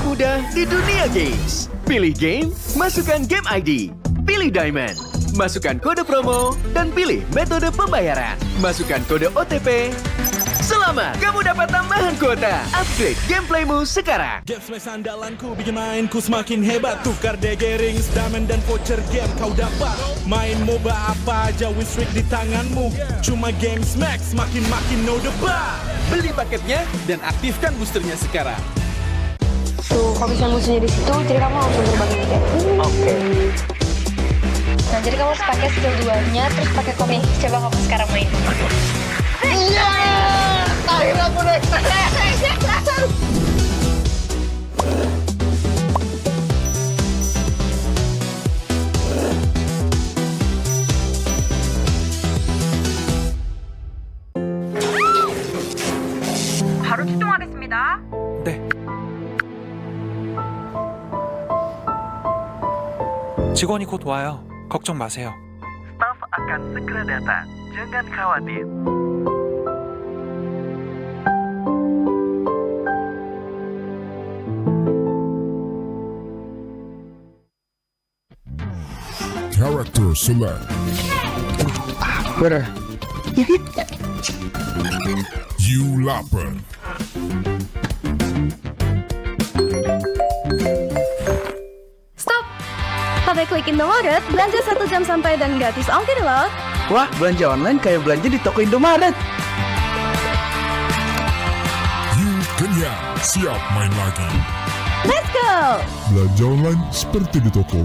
termudah di dunia games. Pilih game, masukkan game ID. Pilih Diamond, masukkan kode promo, dan pilih metode pembayaran. Masukkan kode OTP. Selamat, kamu dapat tambahan kuota. Upgrade gameplaymu sekarang. Games andalanku bikin mainku semakin hebat. Tukar DG rings, diamond dan voucher game kau dapat. Main MOBA apa aja win streak di tanganmu. Cuma Games Max makin no debat. Beli paketnya dan aktifkan boosternya sekarang. Tuh, kalau bisa musuhnya di situ, jadi kamu langsung terbang gitu ya. Oke. Nah, jadi kamu harus pakai skill 2-nya, terus pakai komik. Coba kamu sekarang main. Iya! Akhirnya aku naik. 바로 출동하겠습니다. 네. 직원이 곧 와요. 걱정 마세요. Staf akan segera datang. Jangan khawatir. Character select. Bener. You lapar. Stop! Pakai klik Indomaret, belanja 1 jam sampai dan gratis ongkir loh. Wah, belanja online kayak belanja di toko Indomaret. You kenyang. Siap main lagi. Let's go! Belanja online seperti di toko.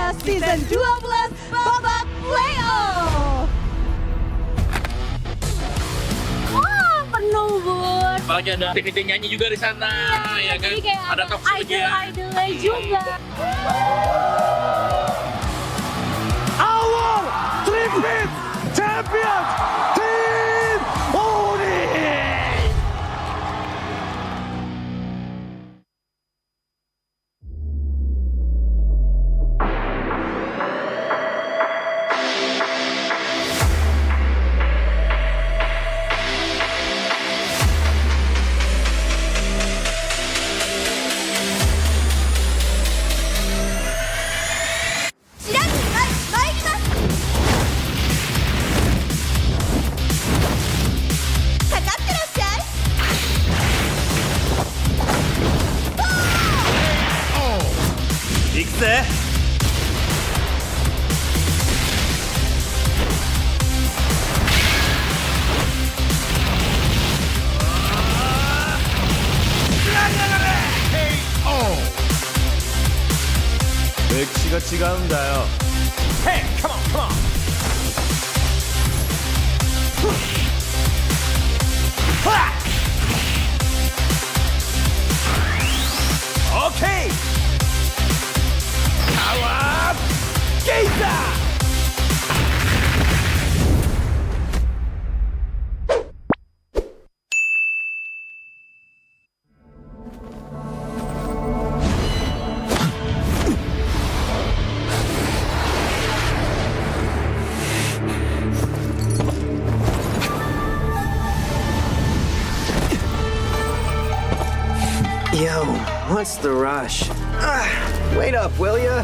Season 12 babak playoff. Wah, penuh Bun. Apalagi ada aktiviti nyanyi juga di sana, ya kan? Jadi kayak Ada talk show-nya. idol-idolnya juga. Our tripit champions Team Uni. 맥시가 지가운다요. Hey, come on, come on. Okay. Awap. Geisa. Yo, what's the rush? Wait up, will ya?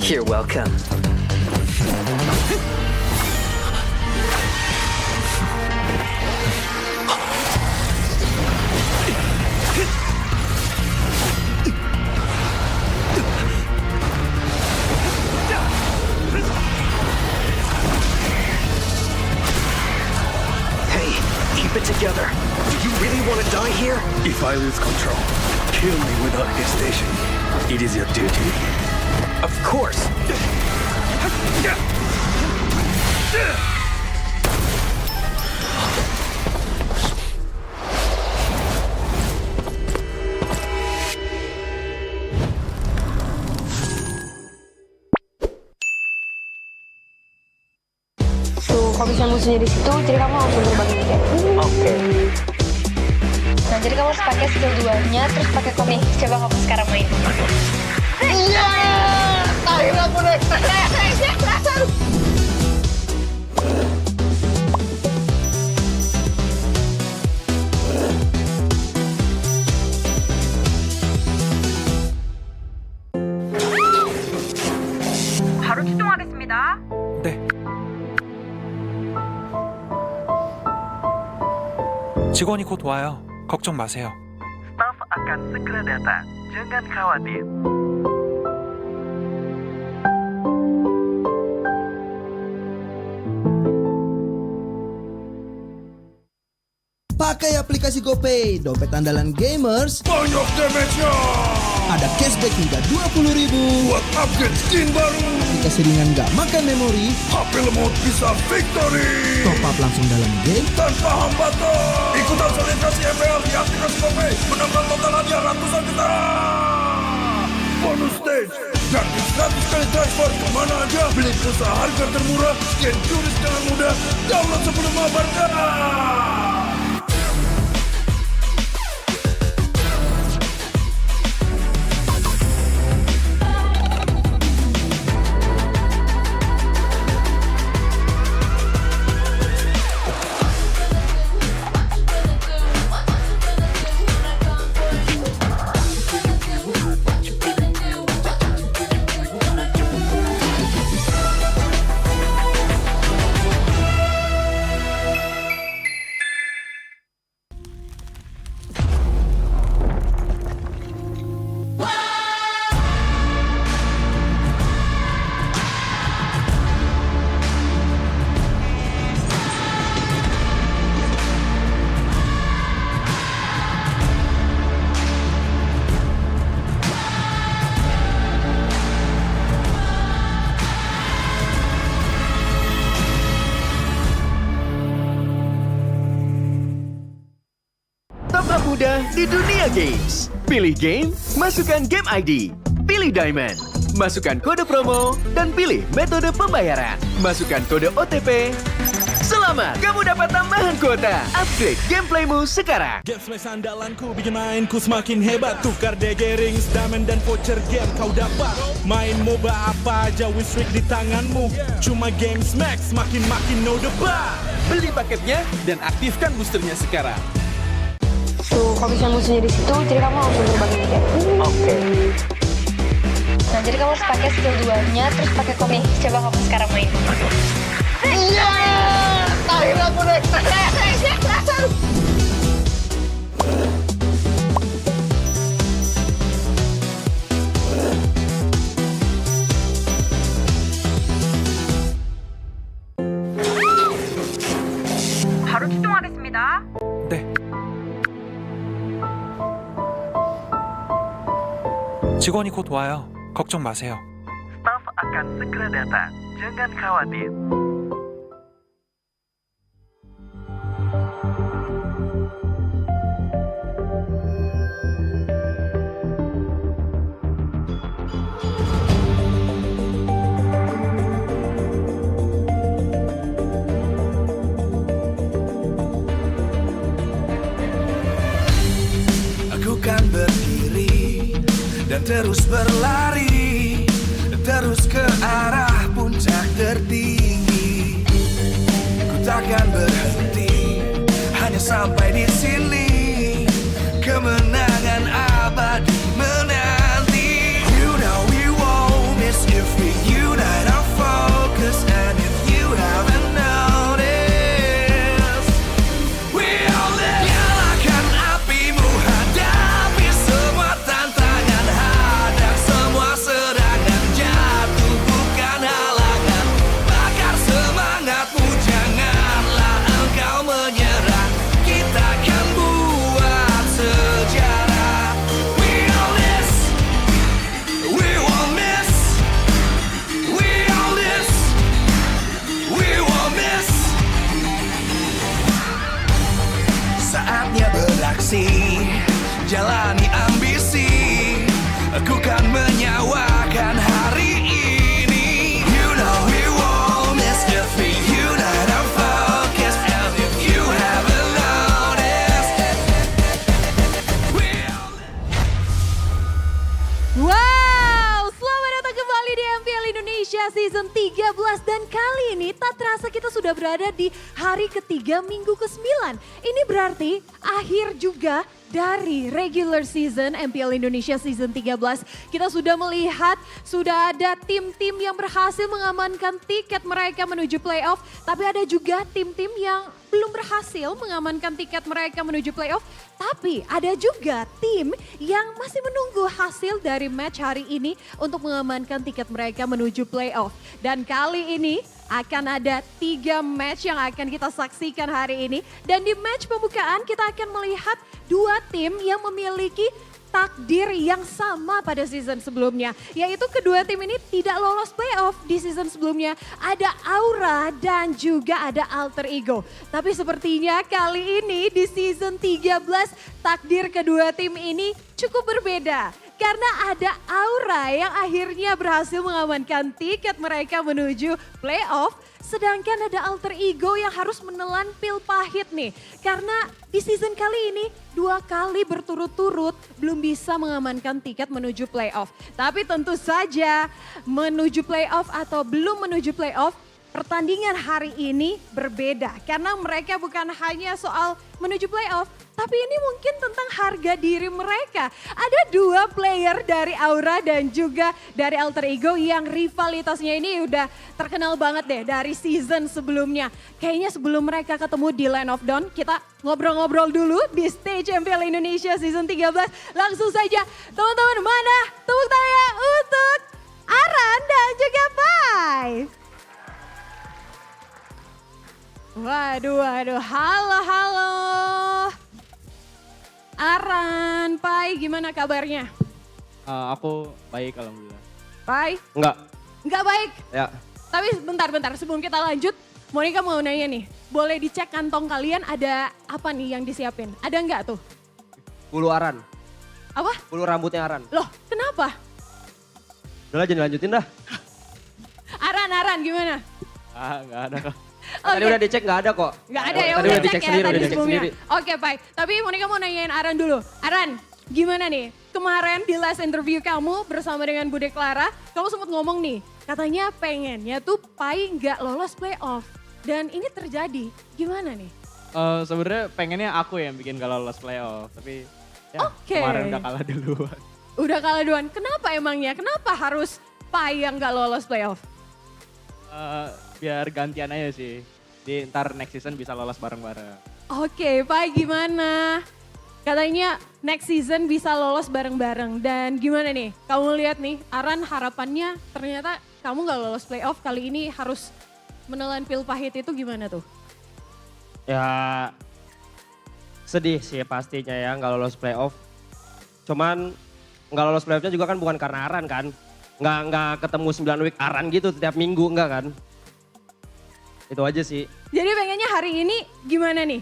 You're welcome. Hey, keep it together. Do you really want to die here? If I lose control, kill me without hesitation. It is your duty. Of course. Tuh, kalau misalnya musuhnya di situ, jadi kamu langsung berbagi kayak. Oke. Nah, jadi kamu harus pakai skill 2-nya, terus pakai komik. Coba kamu sekarang main. Iya! Akhirnya aku naik. 바로 출동하겠습니다. 네. 직원이 곧 와요. 걱정 마세요. Staf akan segera datang. Jangan khawatir. Pakai aplikasi GoPay, dompet andalan gamers. Banyak damage-nya. Ada cashback hingga 20.000 Buat upgrade skin baru. aplikasi ringan gak makan memori. HP lemot bisa victory. Top up langsung dalam game. Tanpa hambatan. Ikutan selebrasi MPL di aplikasi GoPay. Menambah total hadiah ratusan juta. Bonus stage. Gratis 100 kali transfer kemana aja. Beli pulsa harga termurah. Scan QRIS dengan mudah. Download sebelum mabarkan. di dunia games. Pilih game, masukkan game ID. Pilih Diamond, masukkan kode promo, dan pilih metode pembayaran. Masukkan kode OTP. Selamat, kamu dapat tambahan kuota. Upgrade gameplaymu sekarang. Game smash andalanku bikin mainku semakin hebat. Tukar DG rings, diamond dan voucher game kau dapat. Main MOBA apa aja with streak di tanganmu. Cuma game smash makin no debat. Beli paketnya dan aktifkan boosternya sekarang. Tuh, kalau bisa musuhnya di situ, jadi kamu langsung berbagi aja. Oke. Nah, jadi kamu harus pakai skill 2-nya, terus pakai komik. Coba kamu sekarang main. Iya! Akhirnya aku naik. 바로 출동하겠습니다. 네. 직원이 곧 와요. 걱정 마세요. Staf akan segera datang. Jangan khawatir. Aku kan berdiri dan terus berlari, terus ke arah puncak tertinggi. Ku takkan berhenti, hanya sampai di sini. Kemenangan abadi menanti. You know we won't miss if we unite our focus. And if you haven't noticed, we all live. Nyalakan apimu, hadapi semua tantangan. Hadang semua serangan, jatuh bukan halangan. Bakar semangatmu, janganlah engkau menyerah. Kita akan buat sejarah. We all this, we won't miss. We all this, we won't miss. Saatnya beraksi, jalani ambisi. Aku kan menyawakan hari ini. You know we won't miss if we unite our focus. And if you haven't noticed, we all Wow, selamat datang kembali di MPL Indonesia Season 13 dan kali ini tak terasa kita sudah berada di hari ketiga minggu ke-9. Ini berarti akhir juga dari regular season MPL Indonesia Season 13. Kita sudah melihat sudah ada tim-tim yang berhasil mengamankan tiket mereka menuju playoff, tapi ada juga tim-tim yang belum berhasil mengamankan tiket mereka menuju playoff. Tapi ada juga tim yang masih menunggu hasil dari match hari ini untuk mengamankan tiket mereka menuju playoff. Dan kali ini akan ada 3 match yang akan kita saksikan hari ini. Dan di match pembukaan kita akan melihat 2 tim yang memiliki takdir yang sama pada season sebelumnya. Yaitu kedua tim ini tidak lolos playoff di season sebelumnya. Ada Aura dan juga ada Alter Ego. Tapi sepertinya kali ini di season 13 takdir kedua tim ini cukup berbeda. Karena ada Aura yang akhirnya berhasil mengamankan tiket mereka menuju playoff. Sedangkan ada Alter Ego yang harus menelan pil pahit nih. Karena di season kali ini 2 kali berturut-turut belum bisa mengamankan tiket menuju playoff. Tapi tentu saja menuju playoff atau belum menuju playoff, pertandingan hari ini berbeda. Karena mereka bukan hanya soal menuju playoff, tapi ini mungkin tentang harga diri mereka. Ada 2 player dari Aura dan juga dari Alter Ego yang rivalitasnya ini udah terkenal banget deh dari season sebelumnya. Kayaknya sebelum mereka ketemu di Line of Dawn, kita ngobrol-ngobrol dulu di stage MPL Indonesia Season 13. Langsung saja, teman-teman, mana tepuk tangan untuk Aran dan juga Pai. Waduh, halo. Aran, Pai, gimana kabarnya? Aku baik, alhamdulillah. Pai? Enggak baik? Ya. Tapi bentar, sebelum kita lanjut, Monica mau nanya nih, boleh dicek kantong kalian ada apa nih yang disiapin? Ada enggak tuh? Bulu Aran. Apa? Bulu rambutnya Aran. Loh, kenapa? Udah lah, jangan lanjutin dah. Aran gimana? Nggak ada kok. Tadi udah dicek nggak ada kok. Nggak ada ya, Tadi udah udah dicek cek sendiri, ya udah tadi dicek sebelumnya. sendiri. Oke, baik. Tapi Monica mau nanyain Aran dulu. Aran, gimana nih? Kemarin di last interview kamu bersama dengan Bude Clara, kamu sempat ngomong nih, katanya pengennya tuh Pai nggak lolos playoff. Dan ini terjadi, gimana nih? Sebenarnya pengennya aku yang bikin gak lolos playoff, tapi ya kemarin udah kalah duluan. Udah kalah duluan, kenapa emangnya? Kenapa harus Pai yang nggak lolos playoff? Biar gantian aja sih. Di ntar next season bisa lolos bareng-bareng. Oke, Pai gimana? Katanya next season bisa lolos bareng-bareng. Dan gimana nih, kamu lihat nih, Aran harapannya ternyata kamu gak lolos playoff kali ini harus menelan pil pahit itu gimana tuh? Ya sedih sih pastinya ya nggak lolos playoff. Cuman nggak lolos playoffnya juga kan bukan karena Aran kan. Nggak ketemu 9 week Aran gitu setiap minggu enggak kan. Itu aja sih. Jadi pengennya hari ini gimana nih?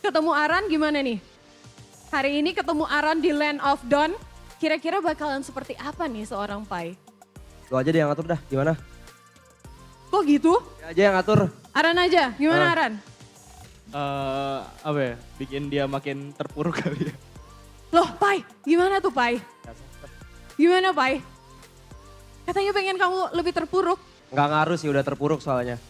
Ketemu Aran gimana nih? Hari ini ketemu Aran di Land of Dawn, kira-kira bakalan seperti apa nih seorang Pai? Lo aja deh yang ngatur dah, gimana? Kok gitu? Ya aja yang ngatur. Aran aja, gimana Aran? Apa ya, bikin dia makin terpuruk kali ya. Loh Pai, gimana tuh Pai? Gimana Pai? Katanya pengen kamu lebih terpuruk. Nggak ngaruh sih, udah terpuruk soalnya.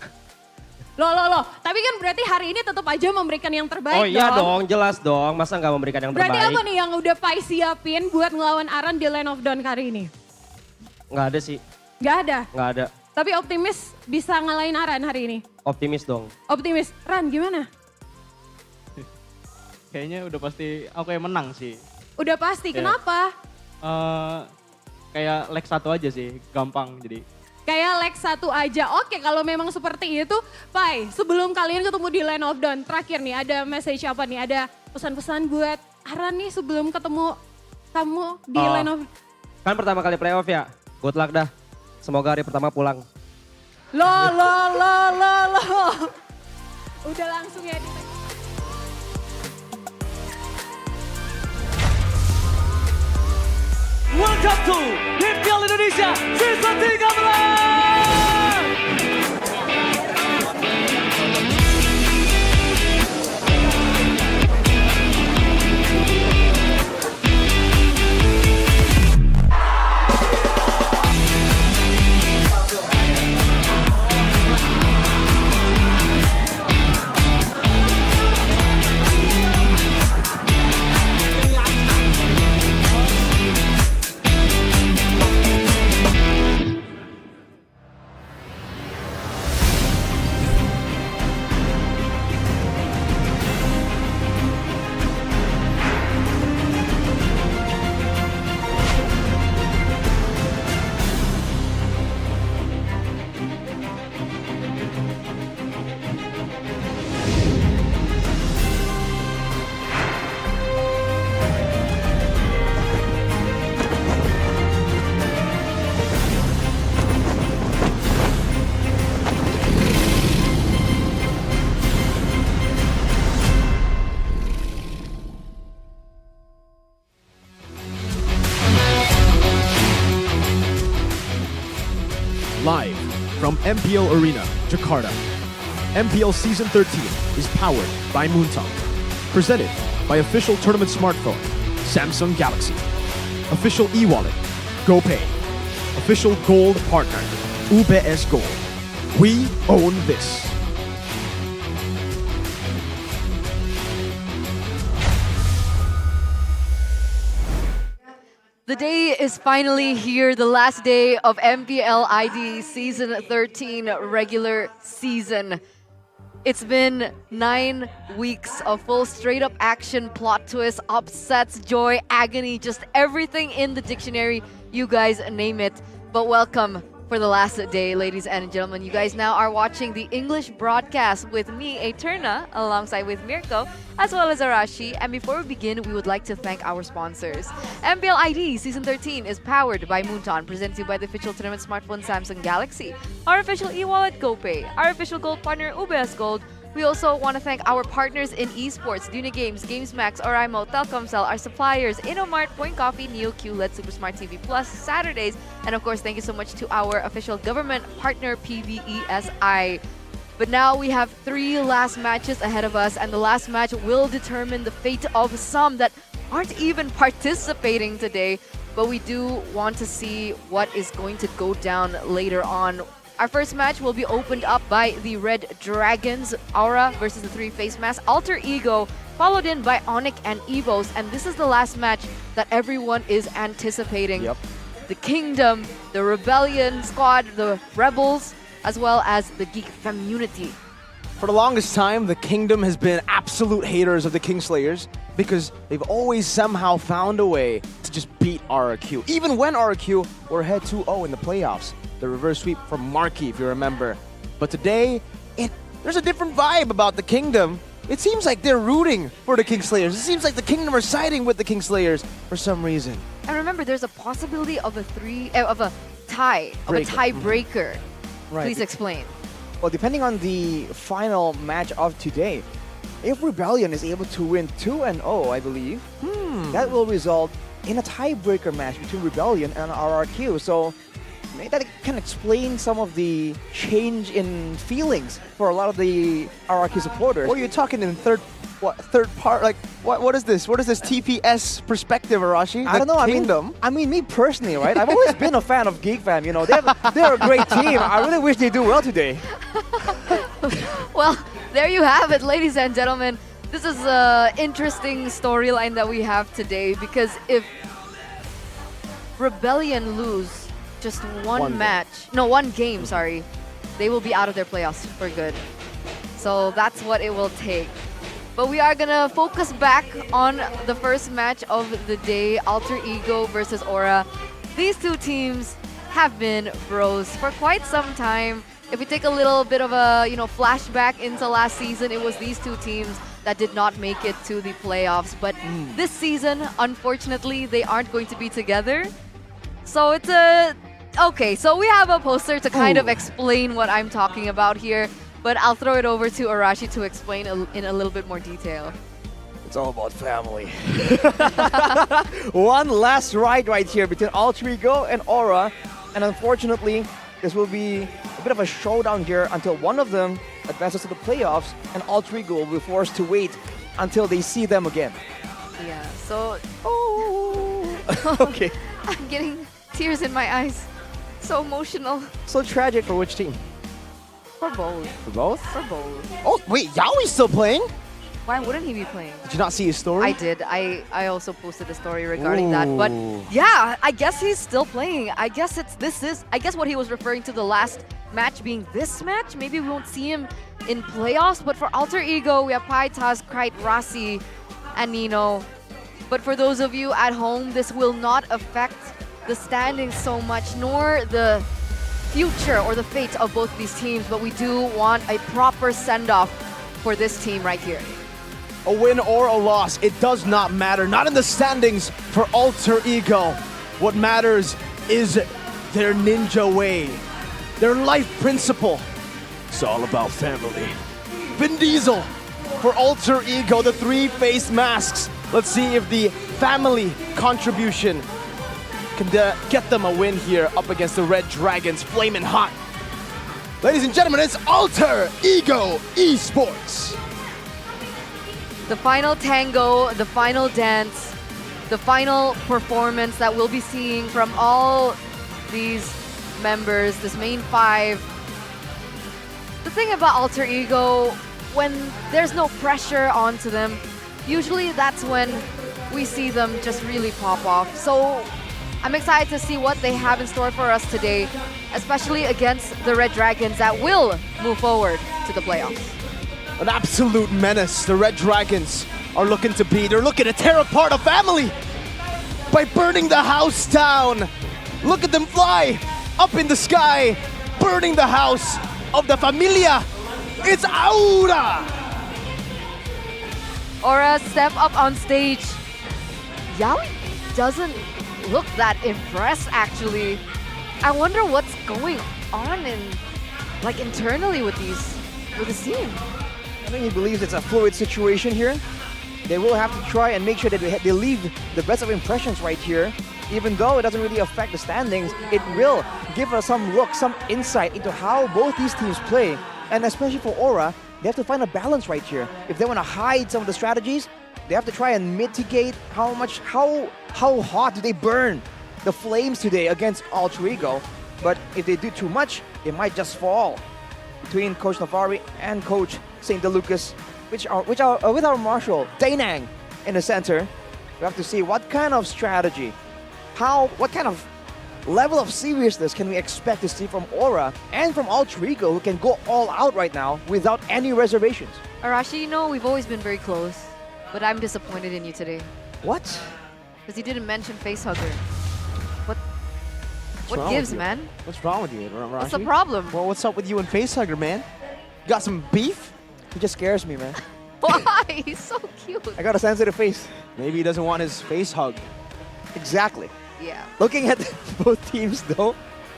Loh, tapi kan berarti hari ini tetap aja memberikan yang terbaik Oh iya dong, jelas dong. Masa nggak memberikan yang berarti terbaik? apa nih yang udah Pai siapin buat ngelawan Aran di Land of Dawn kali ini? Nggak ada sih. Nggak ada? Nggak ada. Tapi optimis bisa ngalahin Aran hari ini? Optimis dong. Optimis. Ran gimana? Kayaknya udah pasti aku yang menang sih. Udah pasti, kenapa? Kayak leg 1 aja sih, gampang jadi. Kayak leg 1 aja. Oke, kalau memang seperti itu, Pai, sebelum kalian ketemu di Land of Dawn, terakhir nih ada message apa nih? Ada pesan-pesan buat Aran nih sebelum ketemu kamu di Land of... Kan pertama kali playoff ya, good luck dah. Semoga hari pertama pulang. Loh. Udah langsung ya di... Welcome to MPL Indonesia Season 13! Live from MPL Arena, Jakarta. MPL Season 13 is powered by Moontalk. Presented by official tournament smartphone, Samsung Galaxy. Official e-wallet, GoPay. Official gold partner, UBS Gold. We own this. The day is finally here, the last day of MPL ID Season 13 regular season. It's been 9 weeks of full straight up action, plot twists, upsets, joy, agony, just everything in the dictionary, you guys name it. But welcome for the last day, ladies and gentlemen. You guys now are watching the English broadcast with me, Eterna, alongside with Mirko, as well as Arashi. And before we begin, we would like to thank our sponsors. MPL ID Season 13 is powered by Moonton, presented to you by the official tournament smartphone Samsung Galaxy, our official e-wallet GoPay, our official gold partner UBS Gold, We also want to thank our partners in esports, Duna Games, GamesMax, Oraimo, Telkomsel, our suppliers, Innomart, Point Coffee, NeoQ, LED Super Smart TV Plus, Saturdays, and of course, thank you so much to our official government partner, PBESI. But now we have 3 last matches ahead of us, and the last match will determine the fate of some that aren't even participating today. But we do want to see what is going to go down later on. Our first match will be opened up by the Red Dragons, Aura versus the 3 face mask, Alter Ego, followed in by Onyx and Evos. And this is the last match that everyone is anticipating. Yep. The Kingdom, the Rebellion Squad, the Rebels, as well as the Geek Community. For the longest time, the Kingdom has been absolute haters of the Kingslayers because they've always somehow found a way to just beat RRQ. Even when RRQ were ahead 2-0 in the playoffs. The reverse sweep from Marky, if you remember. But today, there's a different vibe about the Kingdom. It seems like they're rooting for the Kingslayers. It seems like the Kingdom are siding with the Kingslayers for some reason. And remember, there's a possibility of a tiebreaker. Right. Please explain. Well, depending on the final match of today, if Rebellion is able to win 2-0, I believe, that will result in a tiebreaker match between Rebellion and RRQ. So maybe that can explain some of the change in feelings for a lot of the RRQ supporters. What are you talking in third part? Like, what is this? What is this TPS perspective, Arashi? I don't know. Kingdom? I mean, me personally, right? I've always been a fan of Geek Fam. You know, they're a great team. I really wish they do well today. Well, there you have it, ladies and gentlemen. This is an interesting storyline that we have today because if Rebellion lose just one game, sorry, they will be out of their playoffs for good. So that's what it will take. But we are gonna focus back on the first match of the day, Alter Ego versus Aura. These two teams have been bros for quite some time. If we take a little bit of a flashback into last season, it was these two teams that did not make it to the playoffs. But this season, unfortunately, they aren't going to be together. So it's okay, so we have a poster to kind of explain what I'm talking about here. But I'll throw it over to Arashi to explain in a little bit more detail. It's all about family. One last ride right here between Alter Ego and Aura. And unfortunately, this will be a bit of a showdown here until one of them advances to the playoffs and Alter Ego will be forced to wait until they see them again. Yeah, so... Okay. I'm getting tears in my eyes. So emotional. So tragic for which team? For both. For both? For both. Oh, wait, Yaoi's still playing? Why wouldn't he be playing? Did you not see his story? I did. I also posted a story regarding that. But yeah, I guess he's still playing. I guess I guess what he was referring to the last match being this match. Maybe we won't see him in playoffs. But for Alter Ego, we have Paitas, Krite, Rasi, and Nino. But for those of you at home, this will not affect the standings so much, nor the future or the fate of both these teams, but we do want a proper send-off for this team right here. A win or a loss, it does not matter. Not in the standings for Alter Ego. What matters is their ninja way, their life principle. It's all about family. Vin Diesel for Alter Ego, the 3 face masks. Let's see if the family contribution can get them a win here up against the Red Dragons, flaming hot. Ladies and gentlemen, it's Alter Ego Esports. The final tango, the final dance, the final performance that we'll be seeing from all these members, this main 5. The thing about Alter Ego, when there's no pressure onto them, usually that's when we see them just really pop off. So I'm excited to see what they have in store for us today, especially against the Red Dragons that will move forward to the playoffs. An absolute menace. The Red Dragons are looking to beat. They're looking to tear apart a family by burning the house down. Look at them fly up in the sky, burning the house of the familia. It's Aura. Aura step up on stage. Yaoi doesn't look that impressed, actually. I wonder what's going on internally with this team. I think he believes it's a fluid situation here. They will have to try and make sure that they leave the best of impressions right here. Even though it doesn't really affect the standings, it will give us some look, some insight into how both these teams play. And especially for Aura, they have to find a balance right here. If they want to hide some of the strategies, they have to try and mitigate how hot do they burn the flames today against Alter Ego. But if they do too much, it might just fall between Coach Nafari and Coach St. DeLucas, which are with our Marshal, Dainang, in the center. We have to see what kind of strategy, what kind of level of seriousness can we expect to see from Aura and from Alter Ego, who can go all out right now without any reservations. Arashi, you know, we've always been very close, but I'm disappointed in you today. What? Because you didn't mention Facehugger. What gives, man? What's wrong with you, Rashi? What's the problem? Well, what's up with you and Facehugger, man? Got some beef? He just scares me, man. Why? He's so cute. I got a sensitive face. Maybe he doesn't want his face hugged. Exactly. Yeah. Looking at both teams, though,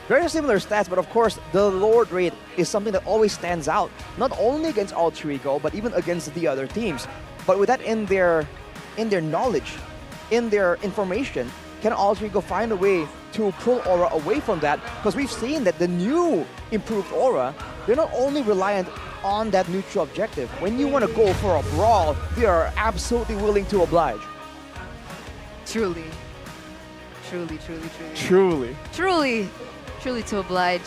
very similar stats, but of course, the Lord rate is something that always stands out, not only against Alter Ego, but even against the other teams. But with that in their knowledge, in their information, can Alter Ego find a way to pull Aura away from that? Because we've seen that the new improved Aura, they're not only reliant on that neutral objective. When you want to go for a brawl, they are absolutely willing to oblige. Truly. Truly to oblige.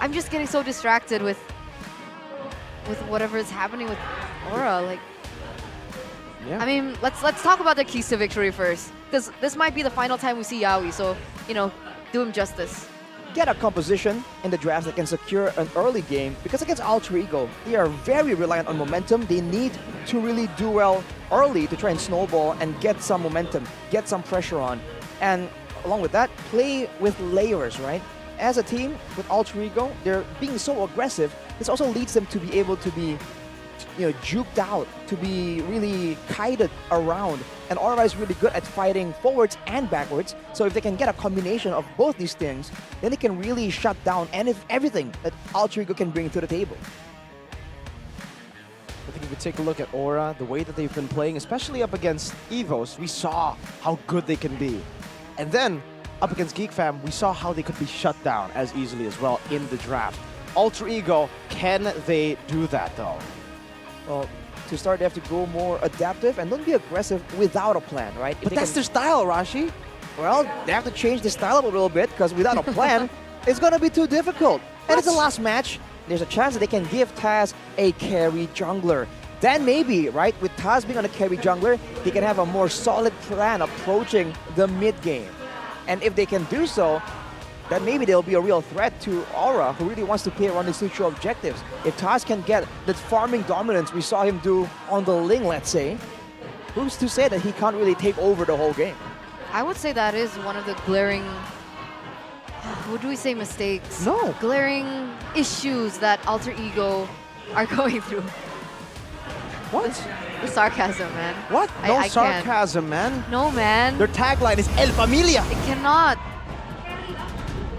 I'm just getting so distracted with whatever is happening with Aura. Like, yeah. I mean, let's talk about the keys to victory first, because this might be the final time we see Yaoi. So, you know, do him justice. Get a composition in the draft that can secure an early game, because against Alter Ego, they are very reliant on momentum. They need to really do well early to try and snowball and get some momentum, get some pressure on. And along with that, play with layers, right? As a team with Alter Ego, they're being so aggressive. This also leads them to be able to be, you know, juked out, to be really kited around. And Aura is really good at fighting forwards and backwards. So if they can get a combination of both these things, then they can really shut down everything that Alter Ego can bring to the table. I think if we take a look at Aura, the way that they've been playing, especially up against EVOS, we saw how good they can be. And then up against Geek Fam, we saw how they could be shut down as easily as well in the draft. Alter Ego, can they do that though? Well, to start, they have to go more adaptive and don't be aggressive without a plan, right? But that's their style, Rashi. Well, they have to change the style up a little bit, because without a plan, it's going to be too difficult. And it's the last match. There's a chance that they can give Taz a carry jungler. Then maybe, right, with Taz being on a carry jungler, they can have a more solid plan approaching the mid game. And if they can do so, then maybe they'll be a real threat to Aura, who really wants to play around these neutral objectives. If Taz can get that farming dominance we saw him do on the Ling, let's say, who's to say that he can't really take over the whole game? I would say that is one of the glaring, what do we say, mistakes? No. Glaring issues that Alter Ego are going through. What? The sarcasm, man. What? No I sarcasm, man. No, man. Their tagline is El Familia. It cannot.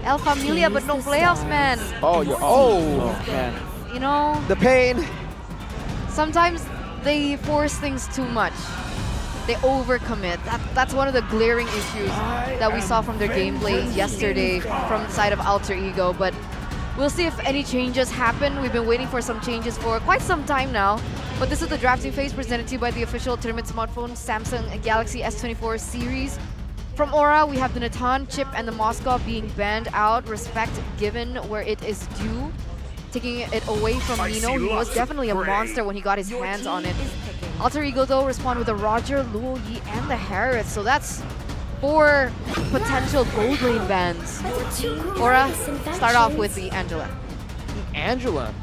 El Familia, but no playoffs, man. Oh, man. You know, the pain. Sometimes they force things too much. They overcommit. That's one of the glaring issues that we saw from their gameplay yesterday from the side of Alter Ego. But we'll see if any changes happen. We've been waiting for some changes for quite some time now. But this is the drafting phase presented to you by the official tournament smartphone Samsung Galaxy S24 series. From Aura, we have the Natan, Chip, and the Moscow being banned out. Respect given where it is due. Taking it away from Nino, he was definitely a monster when he got his hands on it. Alter Ego, though, respond with the Roger, Luo Yi, and the Harris. So that's 4 potential gold lane bans. Aura, start off with the Angela. Angela.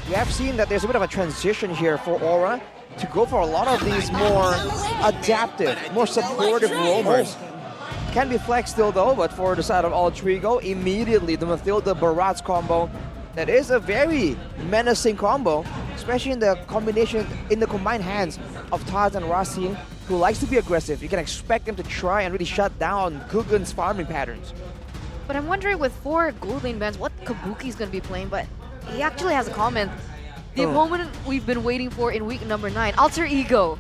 We have seen that there's a bit of a transition here for Aura to go for a lot of these more adaptive, more supportive roamers. Can be flex still though, but for the side of Alter Ego, immediately the Mathilda Barats combo. That is a very menacing combo, especially in the combination, in the combined hands of Taz and Rasi, who likes to be aggressive. You can expect him to try and really shut down Gugun's farming patterns. But I'm wondering with 4 gold lane bans, what Kabuki's going to be playing, but he actually has a comment. The opponent we've been waiting for in week number 9, Alter Ego.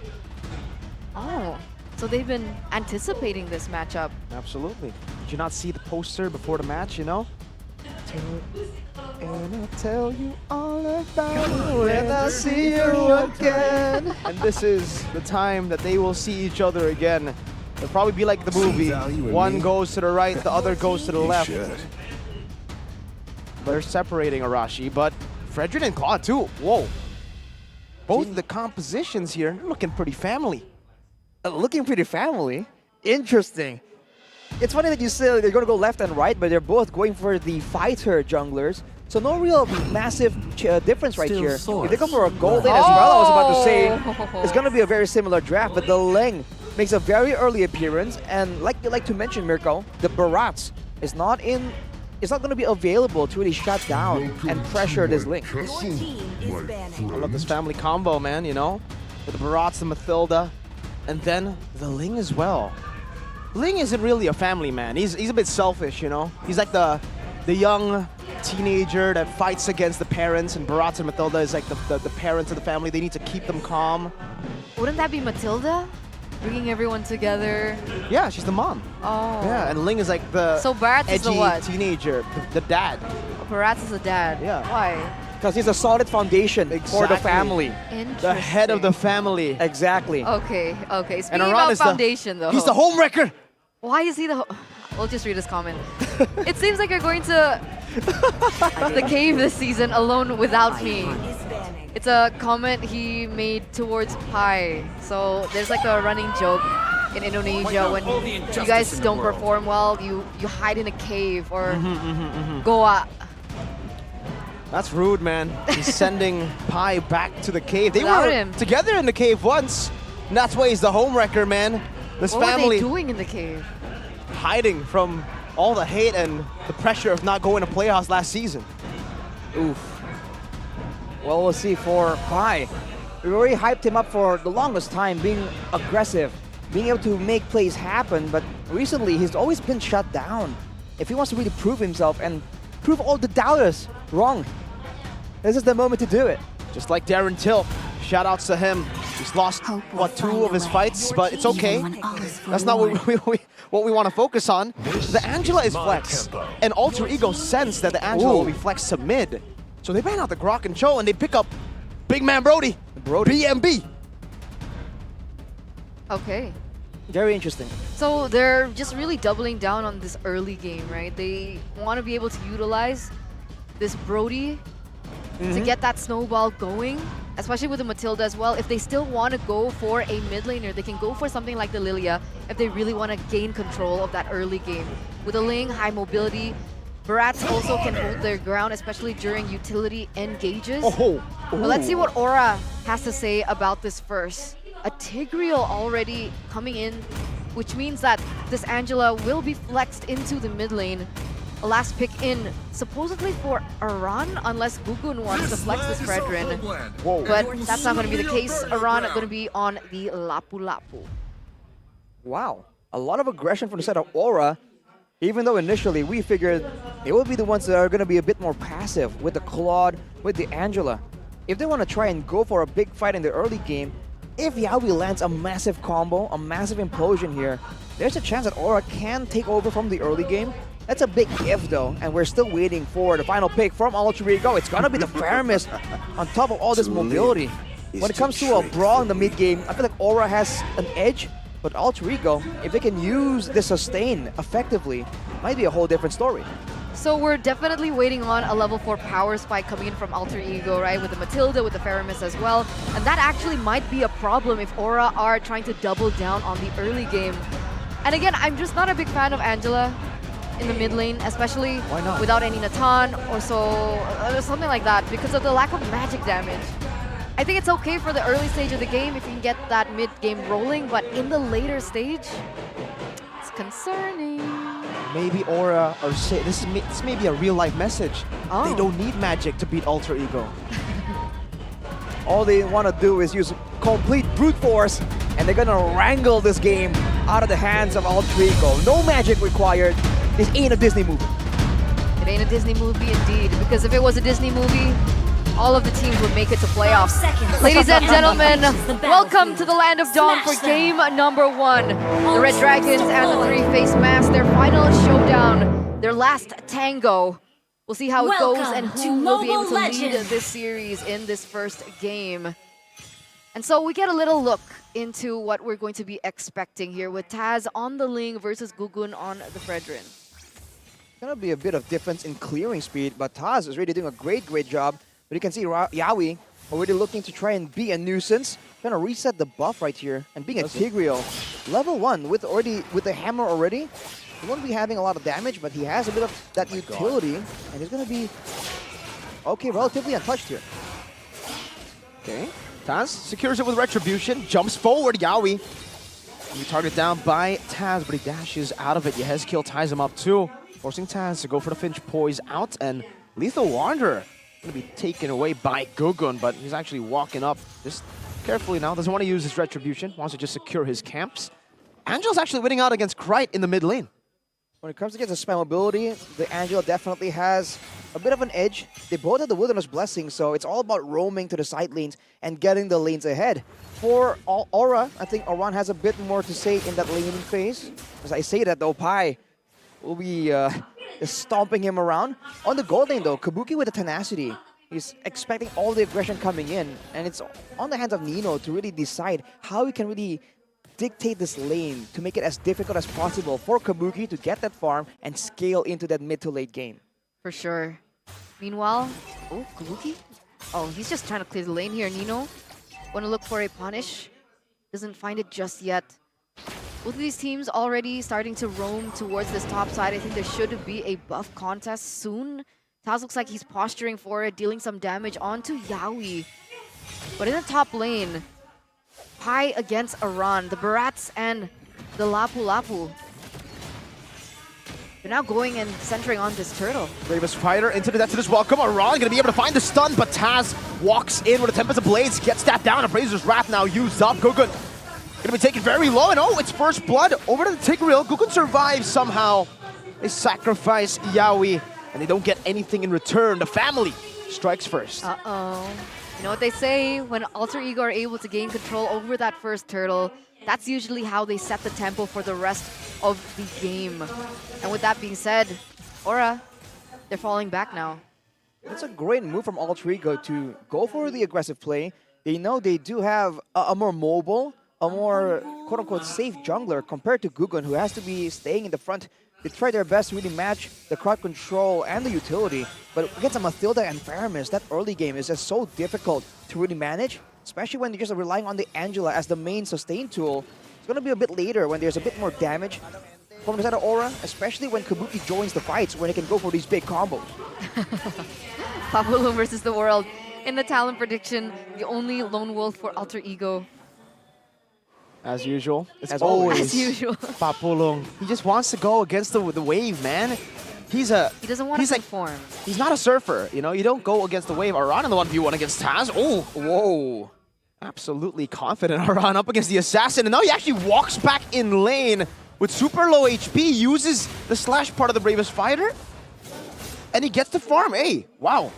Oh, so they've been anticipating this matchup. Absolutely. Did you not see the poster before the match, you know? And I'll tell you all about it when I see you again. And this is the time that they will see each other again. It'll probably be like the movie. One goes to the right, the other goes to the left. They're separating Arashi, but Fredrin and Claude too. Whoa. Both the compositions here looking pretty family. Looking pretty family? Interesting. It's funny that you say they're going to go left and right, but they're both going for the fighter junglers. So no real massive difference right here. If they go for a gold lane as well, I was about to say, it's going to be a very similar draft, but the Ling makes a very early appearance. And like you like to mention, Mirko, the Barats is not going to be available to really shut down and pressure this Ling. I love this family combo, man, you know? With the Barats, the Mathilda, and then the Ling as well. Ling isn't really a family man. He's a bit selfish, you know? He's like the young teenager that fights against the parents, and Barats and Mathilda is like the parents of the family. They need to keep them calm. Wouldn't that be Matilda? Bringing everyone together? Yeah, she's the mom. Oh. Yeah, and Ling is like the so Barats is the what? Teenager, the dad. Barats is the dad. Yeah. Why? Because he's a solid foundation for the family. The head of the family. Exactly. Okay, okay. Speaking and about foundation, though. He's the homewrecker. Why is he the We'll just read his comment. It seems like you're going to the cave this season alone without me. It's a comment he made towards Pai. So there's like a running joke in Indonesia when you guys don't perform well, you hide in a cave or goa. That's rude, man. He's sending Pai back to the cave. They Without were him. together in the cave once. And that's why he's the homewrecker, man. This What family were they doing in the cave? hiding from all the hate and the pressure of not going to playoffs last season. Oof. Well, we'll see for Pai. We already hyped him up for the longest time, being aggressive, being able to make plays happen, but recently he's always been shut down. If he wants to really prove himself and prove all the doubters wrong, this is the moment to do it. Just like Darren Till, shout outs to him. He's lost, what, 2 of his fights, but it's okay. That's not what we want to focus on. The Angela is flexed, and Alter Ego sense that the Angela will be flexed to mid. So they ban out the Grok and Cho, and they pick up big man Brody, BMB. Okay. Very interesting. So they're just really doubling down on this early game, right? They want to be able to utilize this Brody to get that snowball going, especially with the Matilda as well. If they still want to go for a mid laner, they can go for something like the Lilia if they really want to gain control of that early game. With a Ling, high mobility, Barats also can hold their ground, especially during utility engages. But let's see what Aura has to say about this first. A Tigreal already coming in, which means that this Angela will be flexed into the mid lane. A last pick in, supposedly for Aran, unless Bugun wants to flex this Fredrin. But that's not going to be the case. Aran going to be on the Lapu Lapu. Wow, a lot of aggression from the side of Aura, even though initially we figured they will be the ones that are going to be a bit more passive with the Claude, with the Angela. If they want to try and go for a big fight in the early game, if Yawi lands a massive combo, a massive implosion here, there's a chance that Aura can take over from the early game. That's a big if though, and we're still waiting for the final pick from Alter Ego. It's gonna be the Faramis on top of all this mobility. When it comes to a brawl in the mid game, I feel like Aura has an edge, but Alter Ego, if they can use the sustain effectively, might be a whole different story. So we're definitely waiting on a level 4 power spike coming in from Alter Ego, right? With the Matilda, with the Faramis as well. And that actually might be a problem if Aura are trying to double down on the early game. And again, I'm just not a big fan of Angela in the mid lane, especially without any Natan or something like that, because of the lack of magic damage. I think it's okay for the early stage of the game if you can get that mid game rolling, but in the later stage, it's concerning. Maybe Aura or say this may be a real life message. They don't need magic to beat Alter Ego. All they want to do is use complete brute force, and they're gonna wrangle this game out of the hands of Alter Ego. No magic required. This ain't a Disney movie. It ain't a Disney movie indeed, because if it was a Disney movie, all of the teams would make it to playoffs. Ladies and gentlemen, welcome to the Land of Dawn for game number 1. The Red Dragons and the three-face mask, their final showdown, their last tango. We'll see how it goes and who will be able to lead this series in this first game. And so we get a little look into what we're going to be expecting here with Taz on the Ling versus Gugun on the Fredrin. Gonna be a bit of difference in clearing speed, but Taz is really doing a great job. But you can see Yawi already looking to try and be a nuisance. Trying to reset the buff right here and being a Tigreal. Level 1 with the hammer already. He won't be having a lot of damage, but he has a bit of that utility, and he's gonna be okay, relatively untouched here. Okay, Taz secures it with Retribution, jumps forward, Yawi. He targeted down by Taz, but he dashes out of it. Yehezkiel ties him up too, forcing Taz to go for the Finch Poise out, and Lethal Wanderer gonna be taken away by Gugun, but he's actually walking up just carefully now. Doesn't want to use his Retribution, wants to just secure his camps. Angel's actually winning out against Krite in the mid lane. When it comes to the spam mobility, the Angel definitely has a bit of an edge. They both have the Wilderness Blessing, so it's all about roaming to the side lanes and getting the lanes ahead. For Aura, I think Oran has a bit more to say in that laning phase. As I say that though, Pai will be just stomping him around. On the gold lane though, Kabuki with the tenacity. He's expecting all the aggression coming in, and it's on the hands of Nino to really decide how he can really dictate this lane to make it as difficult as possible for Kabuki to get that farm and scale into that mid to late game. For sure. Meanwhile, oh, Kabuki? Oh, he's just trying to clear the lane here. Nino, want to look for a punish. Doesn't find it just yet. Both of these teams already starting to roam towards this top side. I think there should be a buff contest soon. Taz looks like he's posturing for it, dealing some damage onto Yawi. But in the top lane, Pai against Aran, the Barats and the Lapu Lapu. They're now going and centering on this turtle. Bravest Fighter into the Death Welcome. Aran gonna be able to find the stun, but Taz walks in with a Tempest of Blades, gets that down. Abraser's Wrath now used up. Gugun gonna be taken very low, and oh, it's first blood over to the Tigreal. Gugun survives somehow. They sacrifice Yawi, and they don't get anything in return. The family strikes first. Uh-oh. You know what they say, when Alter Ego are able to gain control over that first turtle, that's usually how they set the tempo for the rest of the game. And with that being said, Aura, they're falling back now. It's a great move from Alter Ego to go for the aggressive play. They know they do have a more mobile, a more quote-unquote safe jungler compared to Gugun, who has to be staying in the front. They try their best to really match the crowd control and the utility, but against a Mathilda and Paramis, that early game is just so difficult to really manage, especially when you're just relying on the Angela as the main sustain tool. It's going to be a bit later when there's a bit more damage from the side of Aura, especially when Kabuki joins the fights, when he can go for these big combos. Papulum versus the world. In the talent prediction, the only lone wolf for Alter Ego. As usual. It's As always As usual. Papulung. He just wants to go against the wave, man. He doesn't want to conform. He's not a surfer, you know? You don't go against the wave. Aran in the 1v1 against Taz. Oh, whoa. Absolutely confident Aran up against the Assassin. And now he actually walks back in lane with super low HP, uses the slash part of the Bravest Fighter, and he gets the farm. Hey, wow.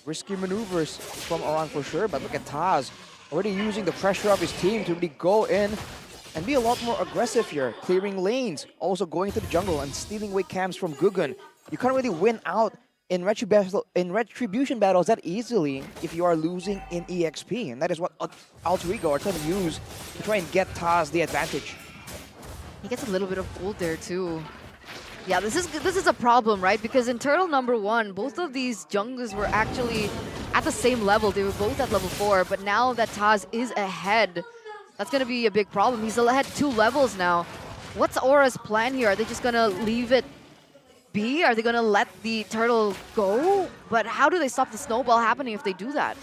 Risky maneuvers from Aran for sure, but look at Taz. Already using the pressure of his team to really go in and be a lot more aggressive here, clearing lanes, also going to the jungle and stealing away camps from Gugun. You can't really win out in retribution battles that easily if you are losing in EXP, and that is what Alter Ego are trying to use to try and get Taz the advantage. He gets a little bit of gold there too. Yeah, this is a problem, right? Because in Turtle number 1, both of these junglers were actually at the same level. They were both at level 4, but now that Taz is ahead, that's going to be a big problem. He's ahead 2 levels now. What's Aura's plan here? Are they just going to leave it be? Are they going to let the turtle go? But how do they stop the snowball happening if they do that?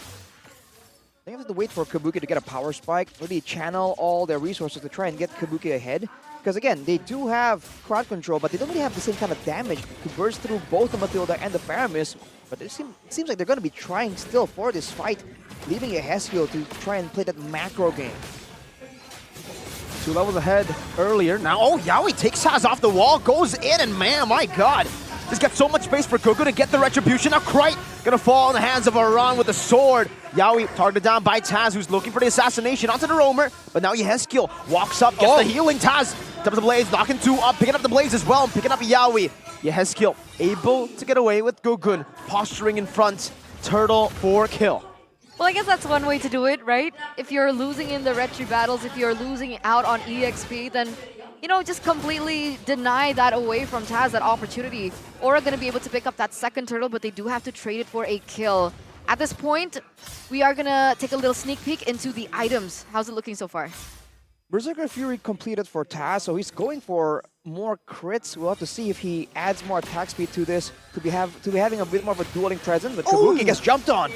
They have to wait for Kabuki to get a power spike, really channel all their resources to try and get Kabuki ahead. Because again, they do have crowd control, but they don't really have the same kind of damage to burst through both the Mathilda and the Paramis. But it seems like they're going to be trying still for this fight, leaving Yehezkiel to try and play that macro game. 2 levels ahead earlier. Now, oh, Yawi takes Taz off the wall, goes in, and man, my God. He's got so much space for Gugun to get the Retribution. Now, Krite gonna fall in the hands of Aran with the sword. Yaoi targeted down by Taz, who's looking for the assassination onto the roamer. But now Yehezkiel walks up, gets the healing. Taz top of the blaze, knocking 2 up, picking up the blaze as well, and picking up Yaoi. Yehezkiel able to get away with Gugun, posturing in front. Turtle for kill. Well, I guess that's one way to do it, right? If you're losing in the retry battles, if you're losing out on EXP, then, you know, just completely deny that away from Taz, that opportunity. Aura gonna be able to pick up that second turtle, but they do have to trade it for a kill. At this point, we are gonna take a little sneak peek into the items. How's it looking so far? Berserker Fury completed for Taz, so he's going for more crits. We'll have to see if he adds more attack speed to this, to be having a bit more of a dueling presence, but Kabuki gets jumped on.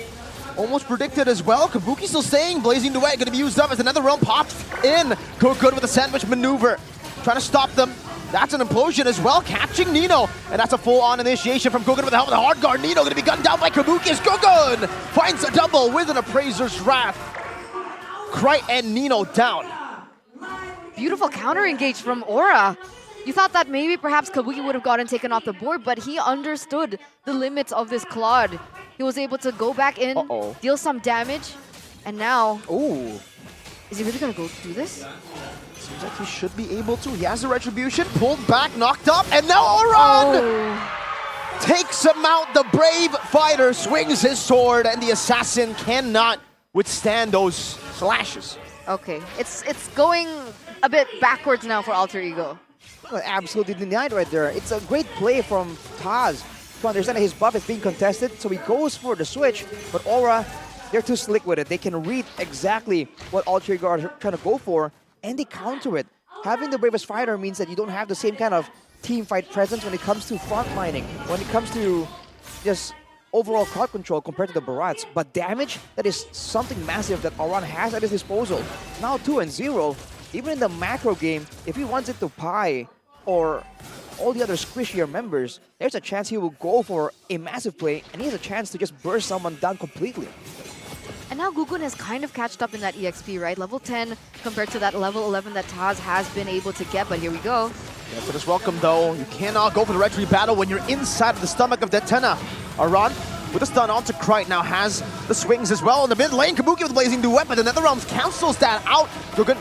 Almost predicted as well. Kabuki still staying. Blazing Duet going to be used up as another realm pops in. Good with a sandwich maneuver. Trying to stop them. That's an implosion as well. Catching Nino. And that's a full-on initiation from Gugun with the help of the hard guard. Nino going to be gunned down by Kabuki as Gugun finds a double with an Appraiser's Wrath. Krite and Nino down. Beautiful counter engage from Aura. You thought that maybe perhaps Kabuki would have gotten taken off the board, but he understood the limits of this Claude. He was able to go back in, deal some damage, and now... Ooh. Is he really going to go do this? Seems like he should be able to. He has the Retribution, pulled back, knocked up, and now Aran takes him out. The brave fighter swings his sword, and the assassin cannot withstand those slashes. Okay, it's going a bit backwards now for Alter Ego. Well, absolutely denied right there. It's a great play from Taz to understand that his buff is being contested, so he goes for the switch, but Aura, they're too slick with it. They can read exactly what Alter Ego are trying to go for, and they counter it. Having the bravest fighter means that you don't have the same kind of team fight presence when it comes to frontlining, when it comes to just overall crowd control compared to the Barats. But damage, that is something massive that Aran has at his disposal. Now 2-0, even in the macro game, if he wants it to Pi or all the other squishier members, there's a chance he will go for a massive play, and he has a chance to just burst someone down completely. And now Gugun has kind of catched up in that EXP, right? Level 10 compared to that level 11 that Taz has been able to get, but here we go. Yeah, for this welcome though, you cannot go for the retry battle when you're inside of the stomach of Detena. Aran with a stun onto Krite now has the swings as well in the mid lane. Kabuki with Blazing Duet, but the Netherrealms cancels that out. Gugun,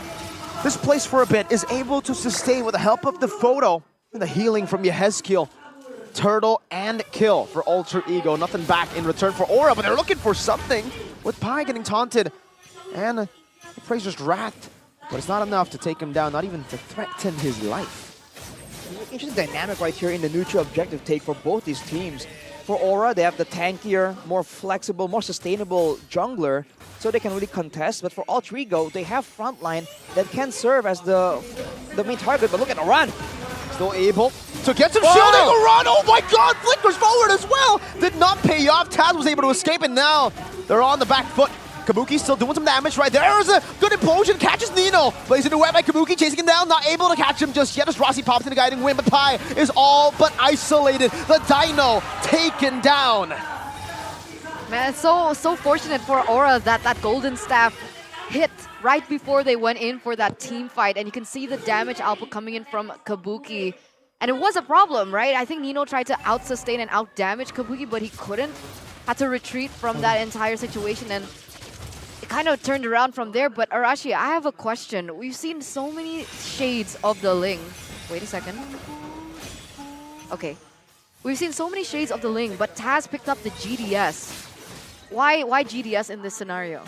this place for a bit, is able to sustain with the help of the photo and the healing from Yehezkiel. Turtle and kill for Alter Ego. Nothing back in return for Aura, but they're looking for something with Pi getting taunted and Appraiser's Wrath. But it's not enough to take him down, not even to threaten his life. Interesting dynamic right here in the neutral objective take for both these teams. For Aura, they have the tankier, more flexible, more sustainable jungler, so they can really contest. But for Alter Ego, they have frontline that can serve as the main target. But look at Aran. Still able to get some shielding. Aran, oh my god, flickers forward as well. Did not pay off. Taz was able to escape, and now they're on the back foot. Kabuki still doing some damage right there. There's a good implosion, catches Nino. Plays into web by Kabuki, chasing him down, not able to catch him just yet as Rossi pops in the guiding wind, but Pi is all but isolated. The Dino taken down. Man, it's so fortunate for Aura that that golden staff hit right before they went in for that team fight, and you can see the damage output coming in from Kabuki. And it was a problem, right? I think Nino tried to out-sustain and out-damage Kabuki, but he couldn't. Had to retreat from that entire situation, and it kind of turned around from there. But Arashi, I have a question. We've seen so many shades of the Ling. Wait a second. Okay. We've seen so many shades of the Ling, but Taz picked up the GDS. Why GDS in this scenario?